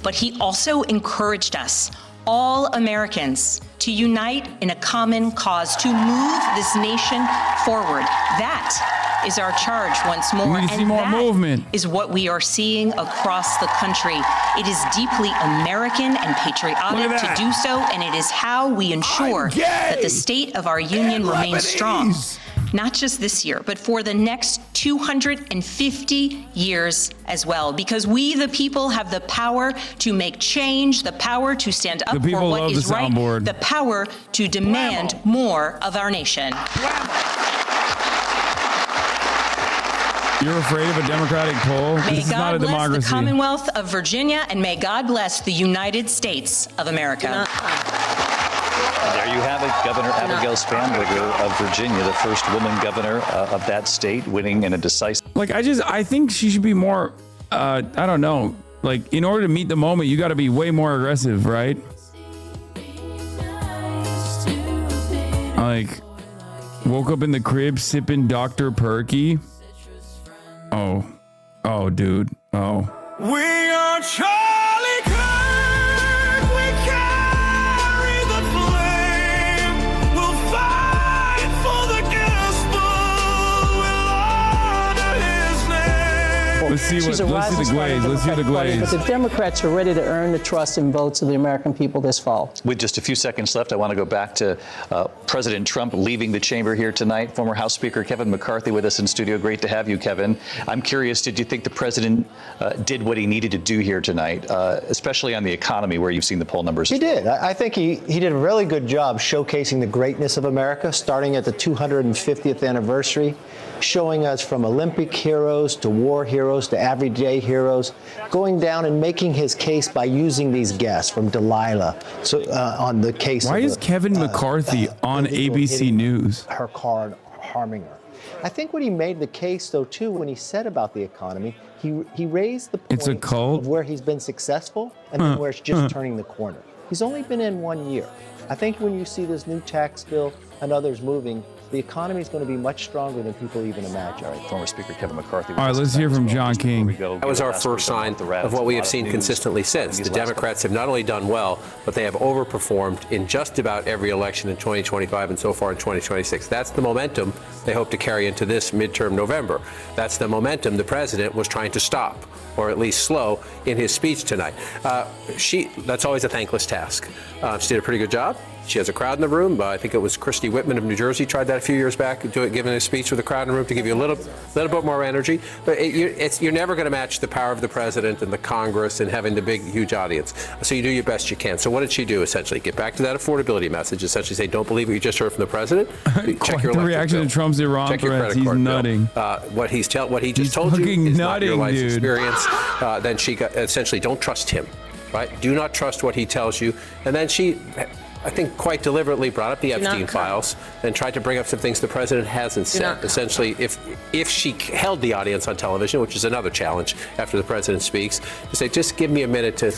But he also encouraged us, all Americans, to unite in a common cause, to move this nation forward. That is our charge once more. We need to see more that movement. is what we are seeing across the country. It is deeply American and patriotic to do so, and it is how we ensure that the state of our union remains strong. Not just this year, but for the next 250 years as well. Because we, the people, have the power to make change, the power to stand up for what is right, the power to demand more of our nation. You're afraid of a Democratic poll? May This is not a God bless democracy. the Commonwealth of Virginia, and may God bless the United States of America. There you have it, Governor Abigail Spanberger of Virginia, the first woman governor of that state, winning in a decisive. Like, I think she should be more, I don't know. Like, in order to meet the moment, you got to be way more aggressive, right? Like, woke up in the crib sipping Dr. Perky. Oh, dude. Oh. We are Charlie Kirk. We carry the flame. We'll fight for the gospel. We'll honor his name. Let's see the glaze. Let's see the glaze. But the Democrats are ready to earn the trust and votes of the American people this fall. With just a few seconds left, I want to go back to President Trump leaving the chamber here tonight. Former House Speaker Kevin McCarthy with us in studio. Great to have you, Kevin. I'm curious, did you think the president did what he needed to do here tonight, especially on the economy where you've seen the poll numbers? He did. I think he did a really good job showcasing the greatness of America, starting at the 250th anniversary, showing us from Olympic heroes to war heroes to everyday heroes, going down and making his case by using these guests from Delilah. So on the case. Why is Kevin McCarthy on ABC News? Her car harming her. I think what he made the case, though, too, when he said about the economy, he raised the point It's a cult? of where he's been successful and then where it's just turning the corner. He's only been in 1 year. I think when you see this new tax bill and others moving, the economy is going to be much stronger than people even imagine. All right, former Speaker Kevin McCarthy. All right, let's hear from John King. That was our first sign of what we have seen consistently since. The Democrats have not only done well, but they have overperformed in just about every election in 2025 and so far in 2026. That's the momentum they hope to carry into this midterm November. That's the momentum the president was trying to stop, or at least slow, in his speech tonight. That's always a thankless task. She did a pretty good job. She has a crowd in the room. I think it was Christy Whitman of New Jersey tried that a few years back, giving a speech with a crowd in the room to give you a little bit more energy. But you're never going to match the power of the president and the Congress and having the big, huge audience. So you do your best you can. So what did she do, essentially? Get back to that affordability message, essentially say, don't believe what you just heard from the president. Check your the reaction to Trump's Iran Check your threats. credit He's card nutting. What he just told you is not your life experience. Then she got, essentially, don't trust him. Right? Do not trust what he tells you. And then she, I think, quite deliberately brought up the Epstein files and tried to bring up some things the president hasn't said. Essentially, if she held the audience on television, which is another challenge after the president speaks, to say, just give me a minute to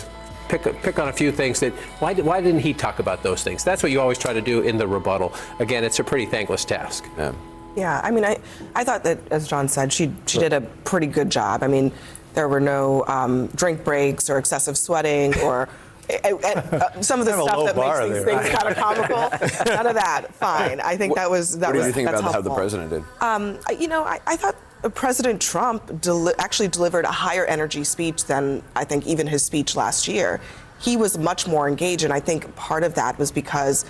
pick on a few things that, why didn't he talk about those things? That's what you always try to do in the rebuttal. Again, it's a pretty thankless task. Yeah, I mean, I thought that, as John said, she did a pretty good job. I mean, there were no drink breaks or excessive sweating or some of the stuff that makes these things kind of comical. None of that. Fine. I think that was What do you think about helpful. how the president did? I thought President Trump actually delivered a higher energy speech than I think even his speech last year. He was much more engaged, and I think part of that was because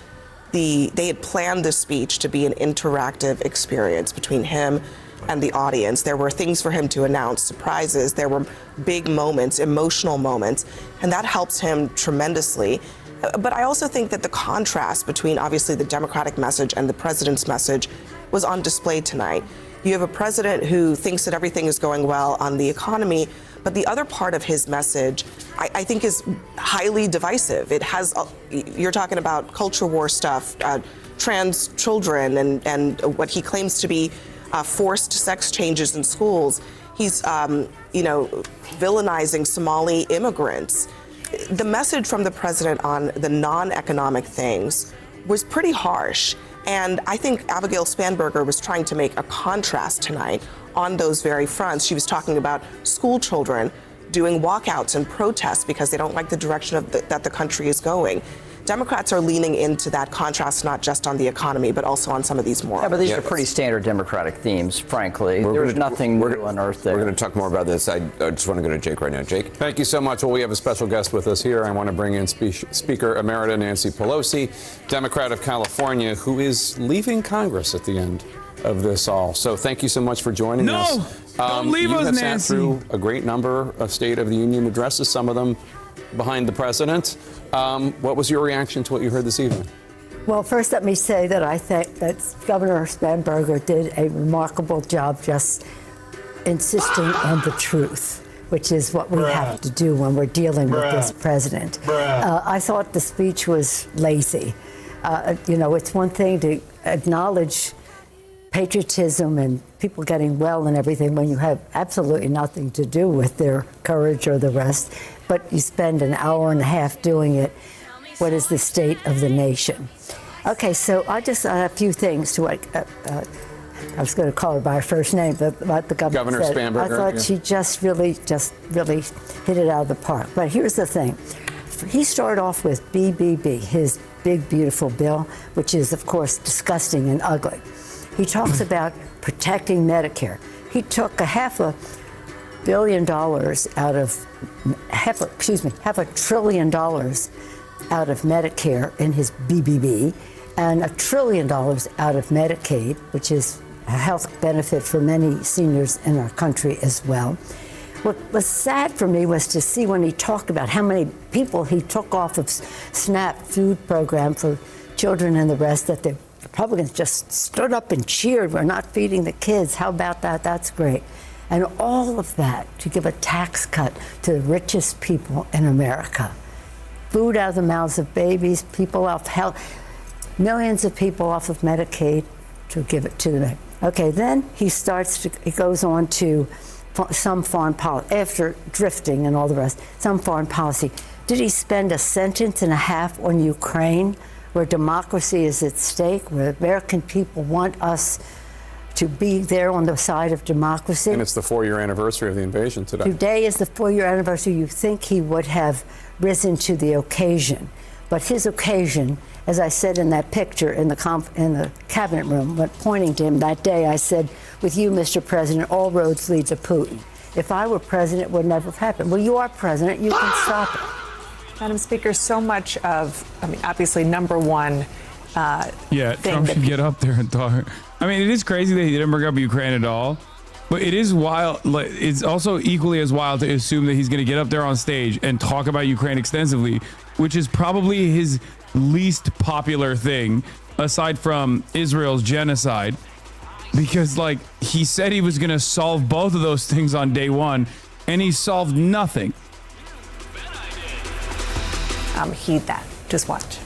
they had planned the speech to be an interactive experience between him and the audience. There were things for him to announce, surprises. There were big moments, emotional moments, and that helps him tremendously. But I also think that the contrast between obviously the Democratic message and the president's message was on display tonight. You have a president who thinks that everything is going well on the economy, but the other part of his message, I think, is highly divisive. It has, you're talking about culture war stuff, trans children, and what he claims to be forced sex changes in schools. He's, villainizing Somali immigrants. The message from the president on the non-economic things was pretty harsh. And I think Abigail Spanberger was trying to make a contrast tonight on those very fronts. She was talking about school children doing walkouts and protests because they don't like the direction that the country is going. Democrats are leaning into that contrast, not just on the economy, but also on some of these more. Yeah, but these are pretty standard Democratic themes, frankly. There's nothing new on earth there. We're going to talk more about this. I just want to go to Jake right now. Jake? Thank you so much. Well, we have a special guest with us here. I want to bring in Speaker Emerita Nancy Pelosi, Democrat of California, who is leaving Congress at the end of this all. So thank you so much for joining us. No! Don't leave you us, have Nancy. sat through a great number of State of the Union addresses, some of them behind the president. What was your reaction to what you heard this evening? Well, first let me say that I think that Governor Spanberger did a remarkable job just insisting on the truth, which is what we have to do when we're dealing with this president. I thought the speech was lazy. It's one thing to acknowledge patriotism and people getting well and everything when you have absolutely nothing to do with their courage or the rest, but you spend an hour and a half doing it. What is the state of the nation? Okay, so I have a few things to what I was going to call her by her first name, but what the governor said. Spanberger, I thought she just really hit it out of the park. But here's the thing. He started off with BBB, his big, beautiful bill, which is, of course, disgusting and ugly. He talks about protecting Medicare. He took $500 billion out of $500 billion out of Medicare in his BBB, and $1 trillion out of Medicaid, which is a health benefit for many seniors in our country as well. What was sad for me was to see when he talked about how many people he took off of SNAP food program for children and the rest, that the Republicans just stood up and cheered, we're not feeding the kids, how about that, that's great. And all of that to give a tax cut to the richest people in America. Food out of the mouths of babies, people off health, millions of people off of Medicaid to give it to them. Okay, then he goes on to some foreign policy, after drifting and all the rest, some foreign policy. Did he spend a sentence and a half on Ukraine, where democracy is at stake, where American people want us to be there on the side of democracy? And it's the 4-year anniversary of the invasion today. Today is the 4-year anniversary. You think he would have risen to the occasion. But his occasion, as I said in that picture in the cabinet room, but pointing to him that day, I said, with you, Mr. President, all roads lead to Putin. If I were president, it would never have happened. Well, you are president. You can stop it. Madam Speaker, so much of, obviously, number one. Trump should get up there and talk. I mean, it is crazy that he didn't bring up Ukraine at all, but it is wild. It's also equally as wild to assume that he's going to get up there on stage and talk about Ukraine extensively, which is probably his least popular thing, aside from Israel's genocide, because he said he was going to solve both of those things on day one, and he solved nothing. Heed that. Just watch.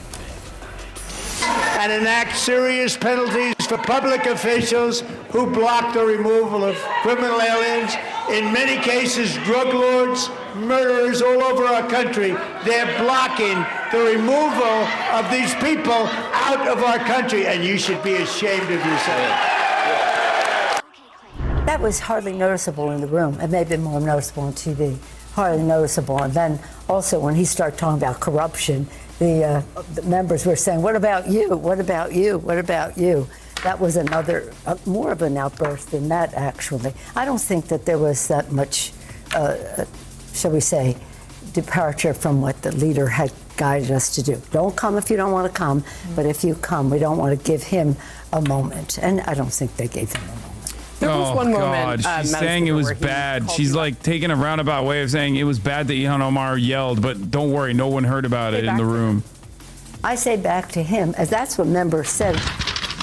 And enact serious penalties for public officials who block the removal of criminal aliens. In many cases, drug lords, murderers all over our country, they're blocking the removal of these people out of our country, and you should be ashamed of yourself. That was hardly noticeable in the room. It may have been more noticeable on TV. Hardly noticeable. And then also when he started talking about corruption, the members were saying, what about you? What about you? What about you? That was another, more of an outburst than that, actually. I don't think that there was that much, shall we say, departure from what the leader had guided us to do. Don't come if you don't want to come, but if you come, we don't want to give him a moment. And I don't think they gave him a moment. There was one moment, she's saying it was bad. She's taking a roundabout way of saying it was bad that Ilhan Omar yelled, but don't worry, no one heard about it in the room. I say back to him, as that's what members said,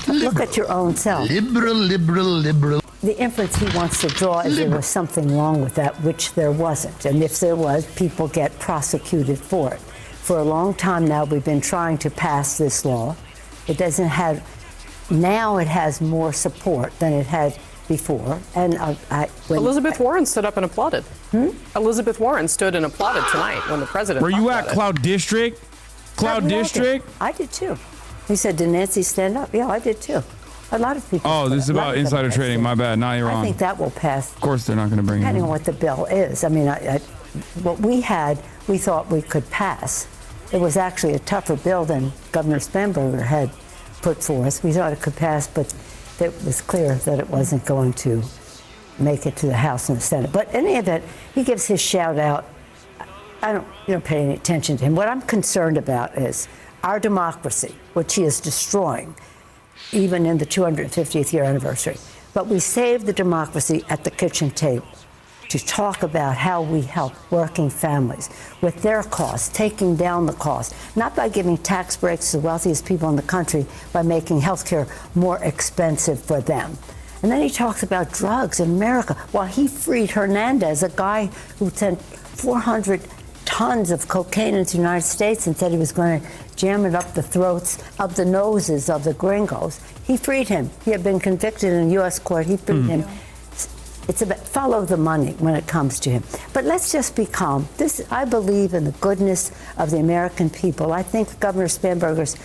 look at your own self. Liberal. The inference he wants to draw is there was something wrong with that, which there wasn't. And if there was, people get prosecuted for it. For a long time now, we've been trying to pass this law. It doesn't have, now it has more support than it had before. And Elizabeth Warren stood up and applauded. Elizabeth Warren stood and applauded tonight when the president. Were you at Cloud District? Cloud District? I did too. He said, did Nancy stand up? Yeah, I did too. A lot of people. Oh, this is about insider trading. My bad. Now you're wrong. I think that will pass. Of course, they're not going to bring it. Depending on what the bill is. I mean, what we thought we could pass. It was actually a tougher bill than Governor Spanberger had put forth. We thought it could pass, but it was clear that it wasn't going to make it to the House and the Senate. But in any event, he gives his shout out. I don't pay any attention to him. What I'm concerned about is our democracy, which he is destroying, even in the 250th year anniversary. But we saved the democracy at the kitchen table to talk about how we help working families with their costs, taking down the cost, not by giving tax breaks to the wealthiest people in the country, by making health care more expensive for them. And then he talks about drugs in America. While he freed Hernandez, a guy who sent 400 tons of cocaine into the United States and said he was going to jam it up the throats, up the noses of the gringos. He freed him. He had been convicted in a U.S. court. He freed him. It's about follow the money when it comes to him. But let's just be calm. I believe in the goodness of the American people. I think Governor Spanberger's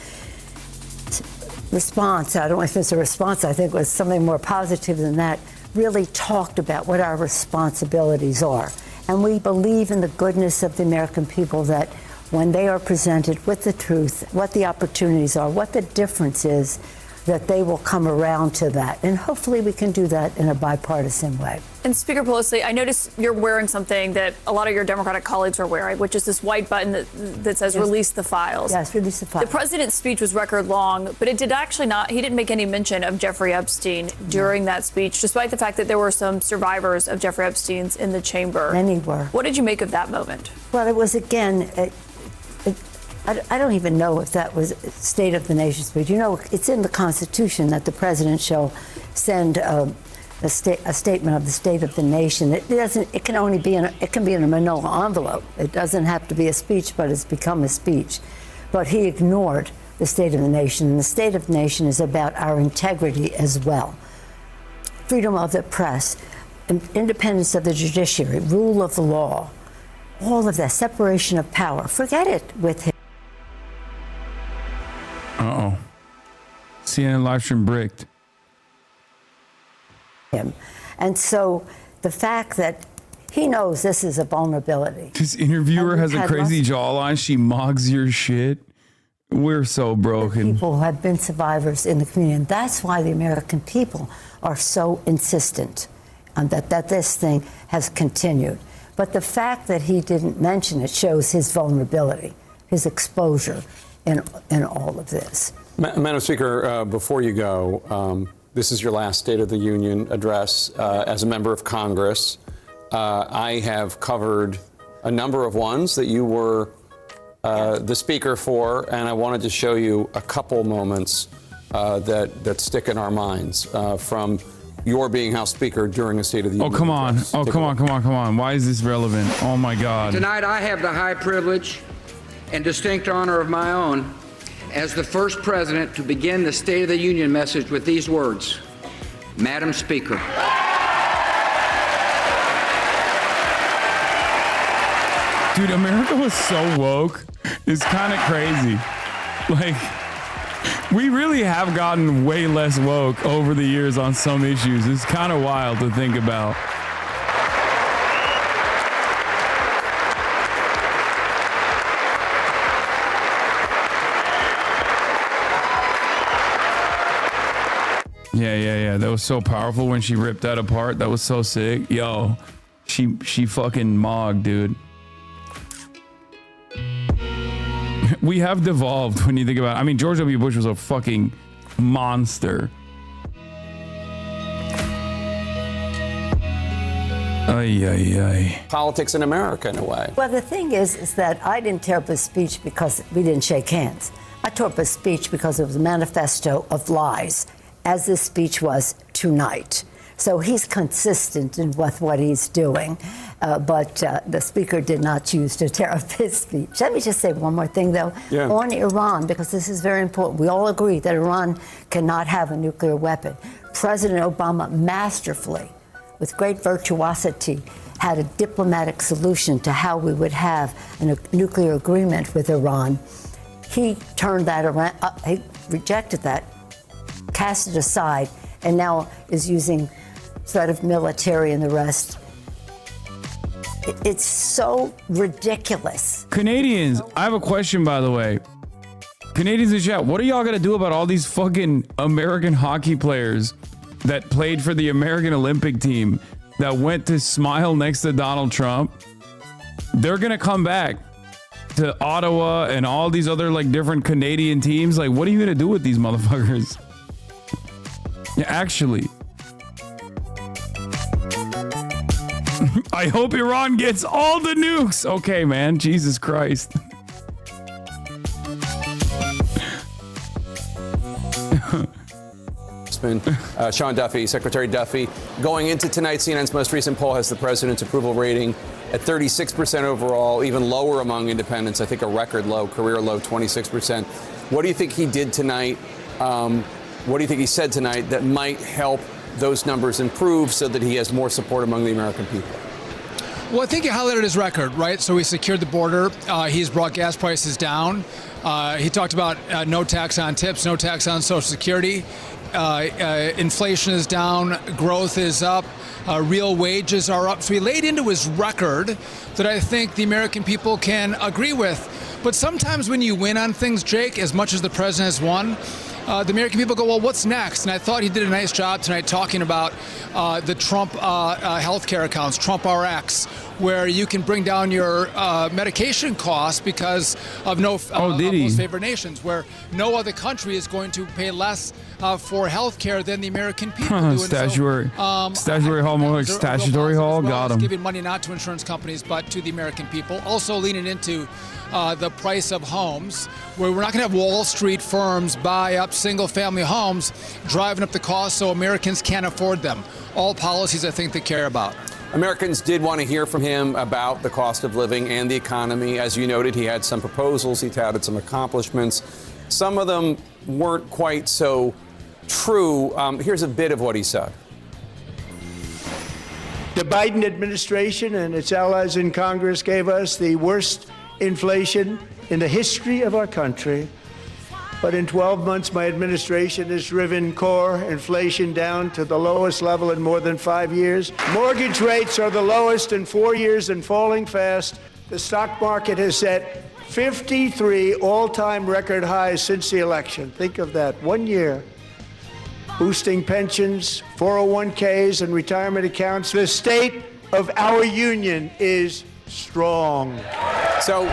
response, I don't know if it's a response, I think it was something more positive than that, really talked about what our responsibilities are. And we believe in the goodness of the American people, that when they are presented with the truth, what the opportunities are, what the difference is, that they will come around to that. And hopefully we can do that in a bipartisan way. And Speaker Pelosi, I noticed you're wearing something that a lot of your Democratic colleagues are wearing, which is this white button that says release the files. Yes, release the files. The president's speech was record long, but it did actually not, he didn't make any mention of Jeffrey Epstein during that speech, despite the fact that there were some survivors of Jeffrey Epstein's in the chamber. Many were. What did you make of that moment? Well, it was, again, I don't even know if that was State of the Nation speech. You know, it's in the Constitution that the president shall send a statement of the State of the Nation. It can be in a manila envelope. It doesn't have to be a speech, but it's become a speech. But he ignored the State of the Nation, and the State of the Nation is about our integrity as well. Freedom of the press, independence of the judiciary, rule of the law, all of that, separation of power. Forget it with him. Uh-oh. CNN live stream bricked. And so the fact that he knows this is a vulnerability. His interviewer has a crazy jawline. She mocks your shit. We're so broken. People who have been survivors in the community. And that's why the American people are so insistent on that this thing has continued. But the fact that he didn't mention it shows his vulnerability, his exposure in all of this. Madam Speaker, before you go, this is your last State of the Union address as a member of Congress. I have covered a number of ones that you were the speaker for, and I wanted to show you a couple moments that stick in our minds from your being House Speaker during a State of the Union. Oh, come on. address. Oh, come on. Why is this relevant? Oh, my God. Tonight, I have the high privilege and distinct honor of my own as the first president to begin the State of the Union message with these words: Madam Speaker. Dude, America was so woke. It's kind of crazy. Like, we really have gotten way less woke over the years on some issues. It's kind of wild to think about. Yeah. That was so powerful when she ripped that apart. That was so sick. Yo, she fucking mogged, dude. We have devolved when you think about it. I mean, George W. Bush was a fucking monster. Ay. Politics in America, in a way. Well, the thing is that I didn't tear up his speech because we didn't shake hands. I tore up his speech because it was a manifesto of lies, as this speech was tonight. So he's consistent with what he's doing, but the speaker did not choose to tear up his speech. Let me just say one more thing, though, on Iran, because this is very important. We all agree that Iran cannot have a nuclear weapon. President Obama masterfully, with great virtuosity, had a diplomatic solution to how we would have a nuclear agreement with Iran. He turned that around. rejected that, cast it aside, and now is using threat of military and the rest. It's so ridiculous. Canadians, I have a question, by the way. Canadians in chat, what are y'all gonna do about all these fucking American hockey players that played for the American Olympic team that went to smile next to Donald Trump? They're gonna come back to Ottawa and all these other like different Canadian teams. Like, what are you gonna do with these motherfuckers? Yeah, actually. I hope Iran gets all the nukes. Okay, man. Jesus Christ. Sean Duffy, Secretary Duffy, going into tonight, CNN's most recent poll has the president's approval rating at 36% overall, even lower among independents. I think a record low, career low, 26%. What do you think he did tonight? What do you think he said tonight that might help those numbers improve so that he has more support among the American people? Well, I think he highlighted his record, right? So he secured the border. He's brought gas prices down. He talked about no tax on tips, no tax on Social Security. Inflation is down, growth is up, real wages are up. So he laid into his record that I think the American people can agree with. But sometimes when you win on things, Jake, as much as the president has won, the American people go, well, what's next? And I thought he did a nice job tonight talking about the Trump healthcare accounts, Trump RX, where you can bring down your medication costs because of most favored nations, where no other country is going to pay less for health care than the American people do. Statutory hall, got him. Giving money not to insurance companies, but to the American people. Also leaning into the price of homes, where we're not going to have Wall Street firms buy up single-family homes, driving up the cost so Americans can't afford them. All policies I think they care about. Americans did want to hear from him about the cost of living and the economy. As you noted, he had some proposals, he touted some accomplishments. Some of them weren't quite so true. Here's a bit of what he said. The Biden administration and its allies in Congress gave us the worst inflation in the history of our country. But in 12 months, my administration has driven core inflation down to the lowest level in more than 5 years. Mortgage rates are the lowest in 4 years and falling fast. The stock market has set 53 all-time record highs since the election. Think of that, 1 year. Boosting pensions, 401ks, and retirement accounts. The state of our union is strong. So,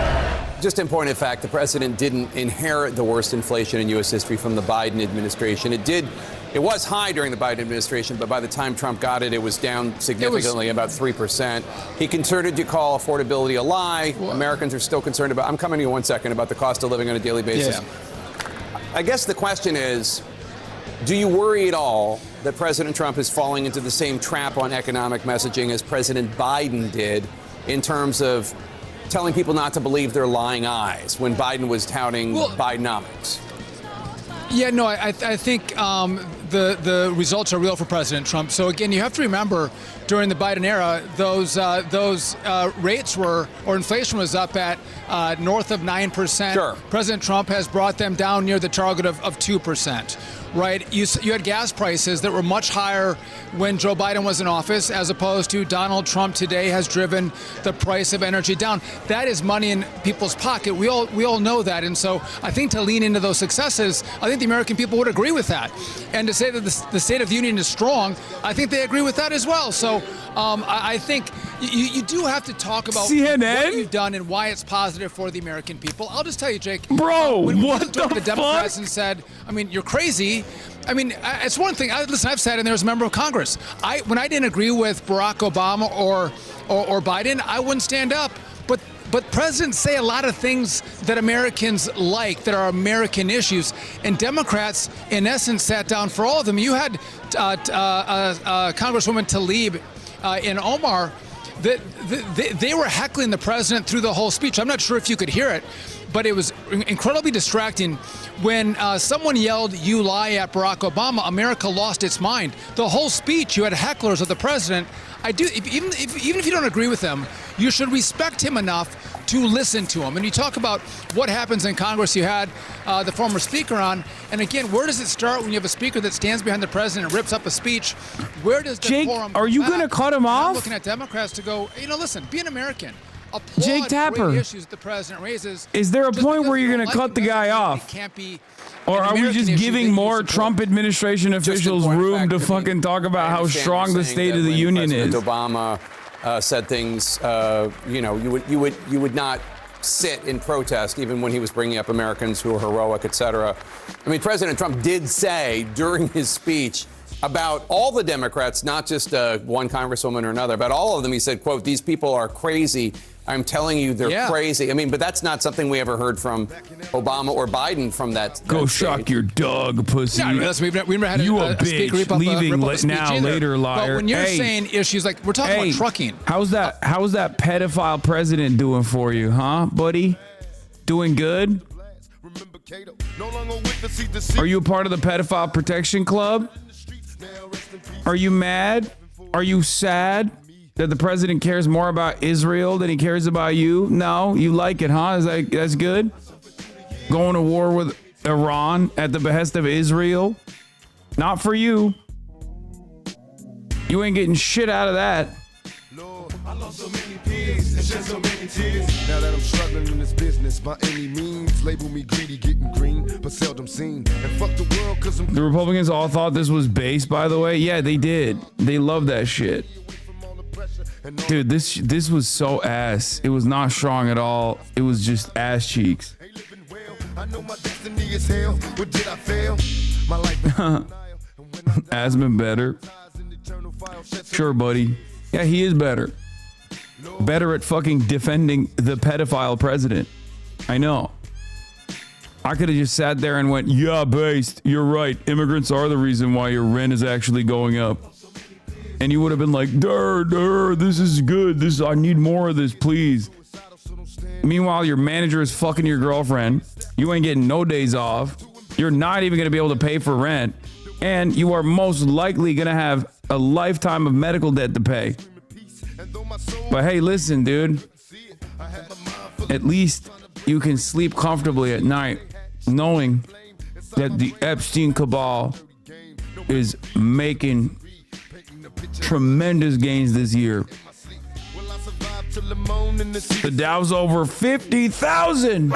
just in point of fact, the president didn't inherit the worst inflation in U.S. history from the Biden administration. It was high during the Biden administration, but by the time Trump got it, it was down significantly, about 3%. He continued to call affordability a lie. Americans are still concerned about, I'm coming to you 1 second, about the cost of living on a daily basis. Yeah. I guess the question is, do you worry at all that President Trump is falling into the same trap on economic messaging as President Biden did in terms of telling people not to believe their lying eyes when Biden was touting Bidenomics? Yeah, no, I think the results are real for President Trump. So again, you have to remember during the Biden era, those rates were, or inflation was up at north of 9%. Sure. President Trump has brought them down near the target of 2%. Right, you had gas prices that were much higher when Joe Biden was in office, as opposed to Donald Trump today has driven the price of energy down. That is money in people's pocket. We all know that, and so I think to lean into those successes, I think the American people would agree with that. And to say that the State of the Union is strong, I think they agree with that as well. So I think you do have to talk about CNN? what you've done and why it's positive for the American people. I'll just tell you, Jake. Bro, when what the the Democrats and said, I mean, you're crazy. I mean, it's one thing. Listen, I've sat in there as a member of Congress. When I didn't agree with Barack Obama or Biden, I wouldn't stand up. But presidents say a lot of things that Americans like, that are American issues, and Democrats, in essence, sat down for all of them. You had Congresswoman Tlaib in Omar. They were heckling the president through the whole speech. I'm not sure if you could hear it, but it was incredibly distracting when someone yelled, "You lie" at Barack Obama. America lost its mind. The whole speech, you had hecklers of the president. Even if you don't agree with him, you should respect him enough to listen to him. And you talk about what happens in Congress. You had the former speaker on, and again, where does it start when you have a speaker that stands behind the president and rips up a speech? Where does the Jake, forum are you back? going to cut him off? I'm looking at Democrats to go, listen, be an American. Applaud Jake Tapper, great issues the president raises. is there a Just point because where you you're don't going to like cut the him guy doesn't mean off? he can't be Or an are we American just issue giving that you more support. Trump administration officials room to fucking talk about how strong the State of the Union is? Obama said things, you would not sit in protest even when he was bringing up Americans who are heroic, etc. I mean, President Trump did say during his speech about all the Democrats, not just one congresswoman or another, about all of them, he said, quote, "These people are crazy. I'm telling you, they're crazy." I mean, but that's not something we ever heard from Obama or Biden from that. Go shock your dog, pussy. Yeah, we've never had you a speaker rip up leaving a speech now, either. later, liar. But when you're Hey. saying issues like, we're talking about trucking. How's that pedophile president doing for you, huh, buddy? Doing good? Are you a part of the pedophile protection club? Are you mad? Are you sad that the president cares more about Israel than he cares about you? No, you like it, huh? That's good? Going to war with Iran at the behest of Israel? Not for you. You ain't getting shit out of that. I lost so many peers and shed so many tears. Now that I'm struggling in this business by any means, label me greedy, getting green, but seldom seen. And fuck the world, cause I'm. The Republicans all thought this was base, by the way. Yeah, they did. They love that shit. Dude, this was so ass. It was not strong at all. It was just ass cheeks. I know my destiny is hell. What did I fail? My life Has been better. Sure, buddy. Yeah, he is better. Better at fucking defending the pedophile president. I know. I could have just sat there and went, yeah, based. You're right. Immigrants are the reason why your rent is actually going up. And you would have been like, this is good. I need more of this, please. Meanwhile, your manager is fucking your girlfriend. You ain't getting no days off. You're not even going to be able to pay for rent. And you are most likely going to have a lifetime of medical debt to pay. But hey, listen, dude. At least you can sleep comfortably at night knowing that the Epstein cabal is making tremendous gains this year. The Dow's over 50,000.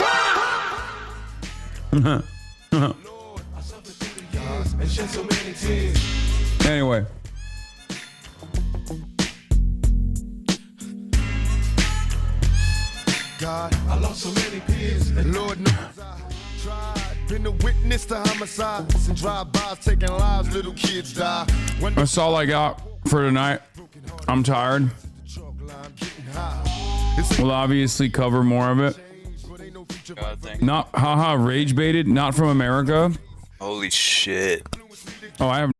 Anyway. God, I lost so many peers, and Lord knows I tried. Been a witness to homicides and drive-bys taking lives, little kids die. That's all I got for tonight. I'm tired. We'll obviously cover more of it. Not, rage baited, not from America. Holy shit. Oh, I have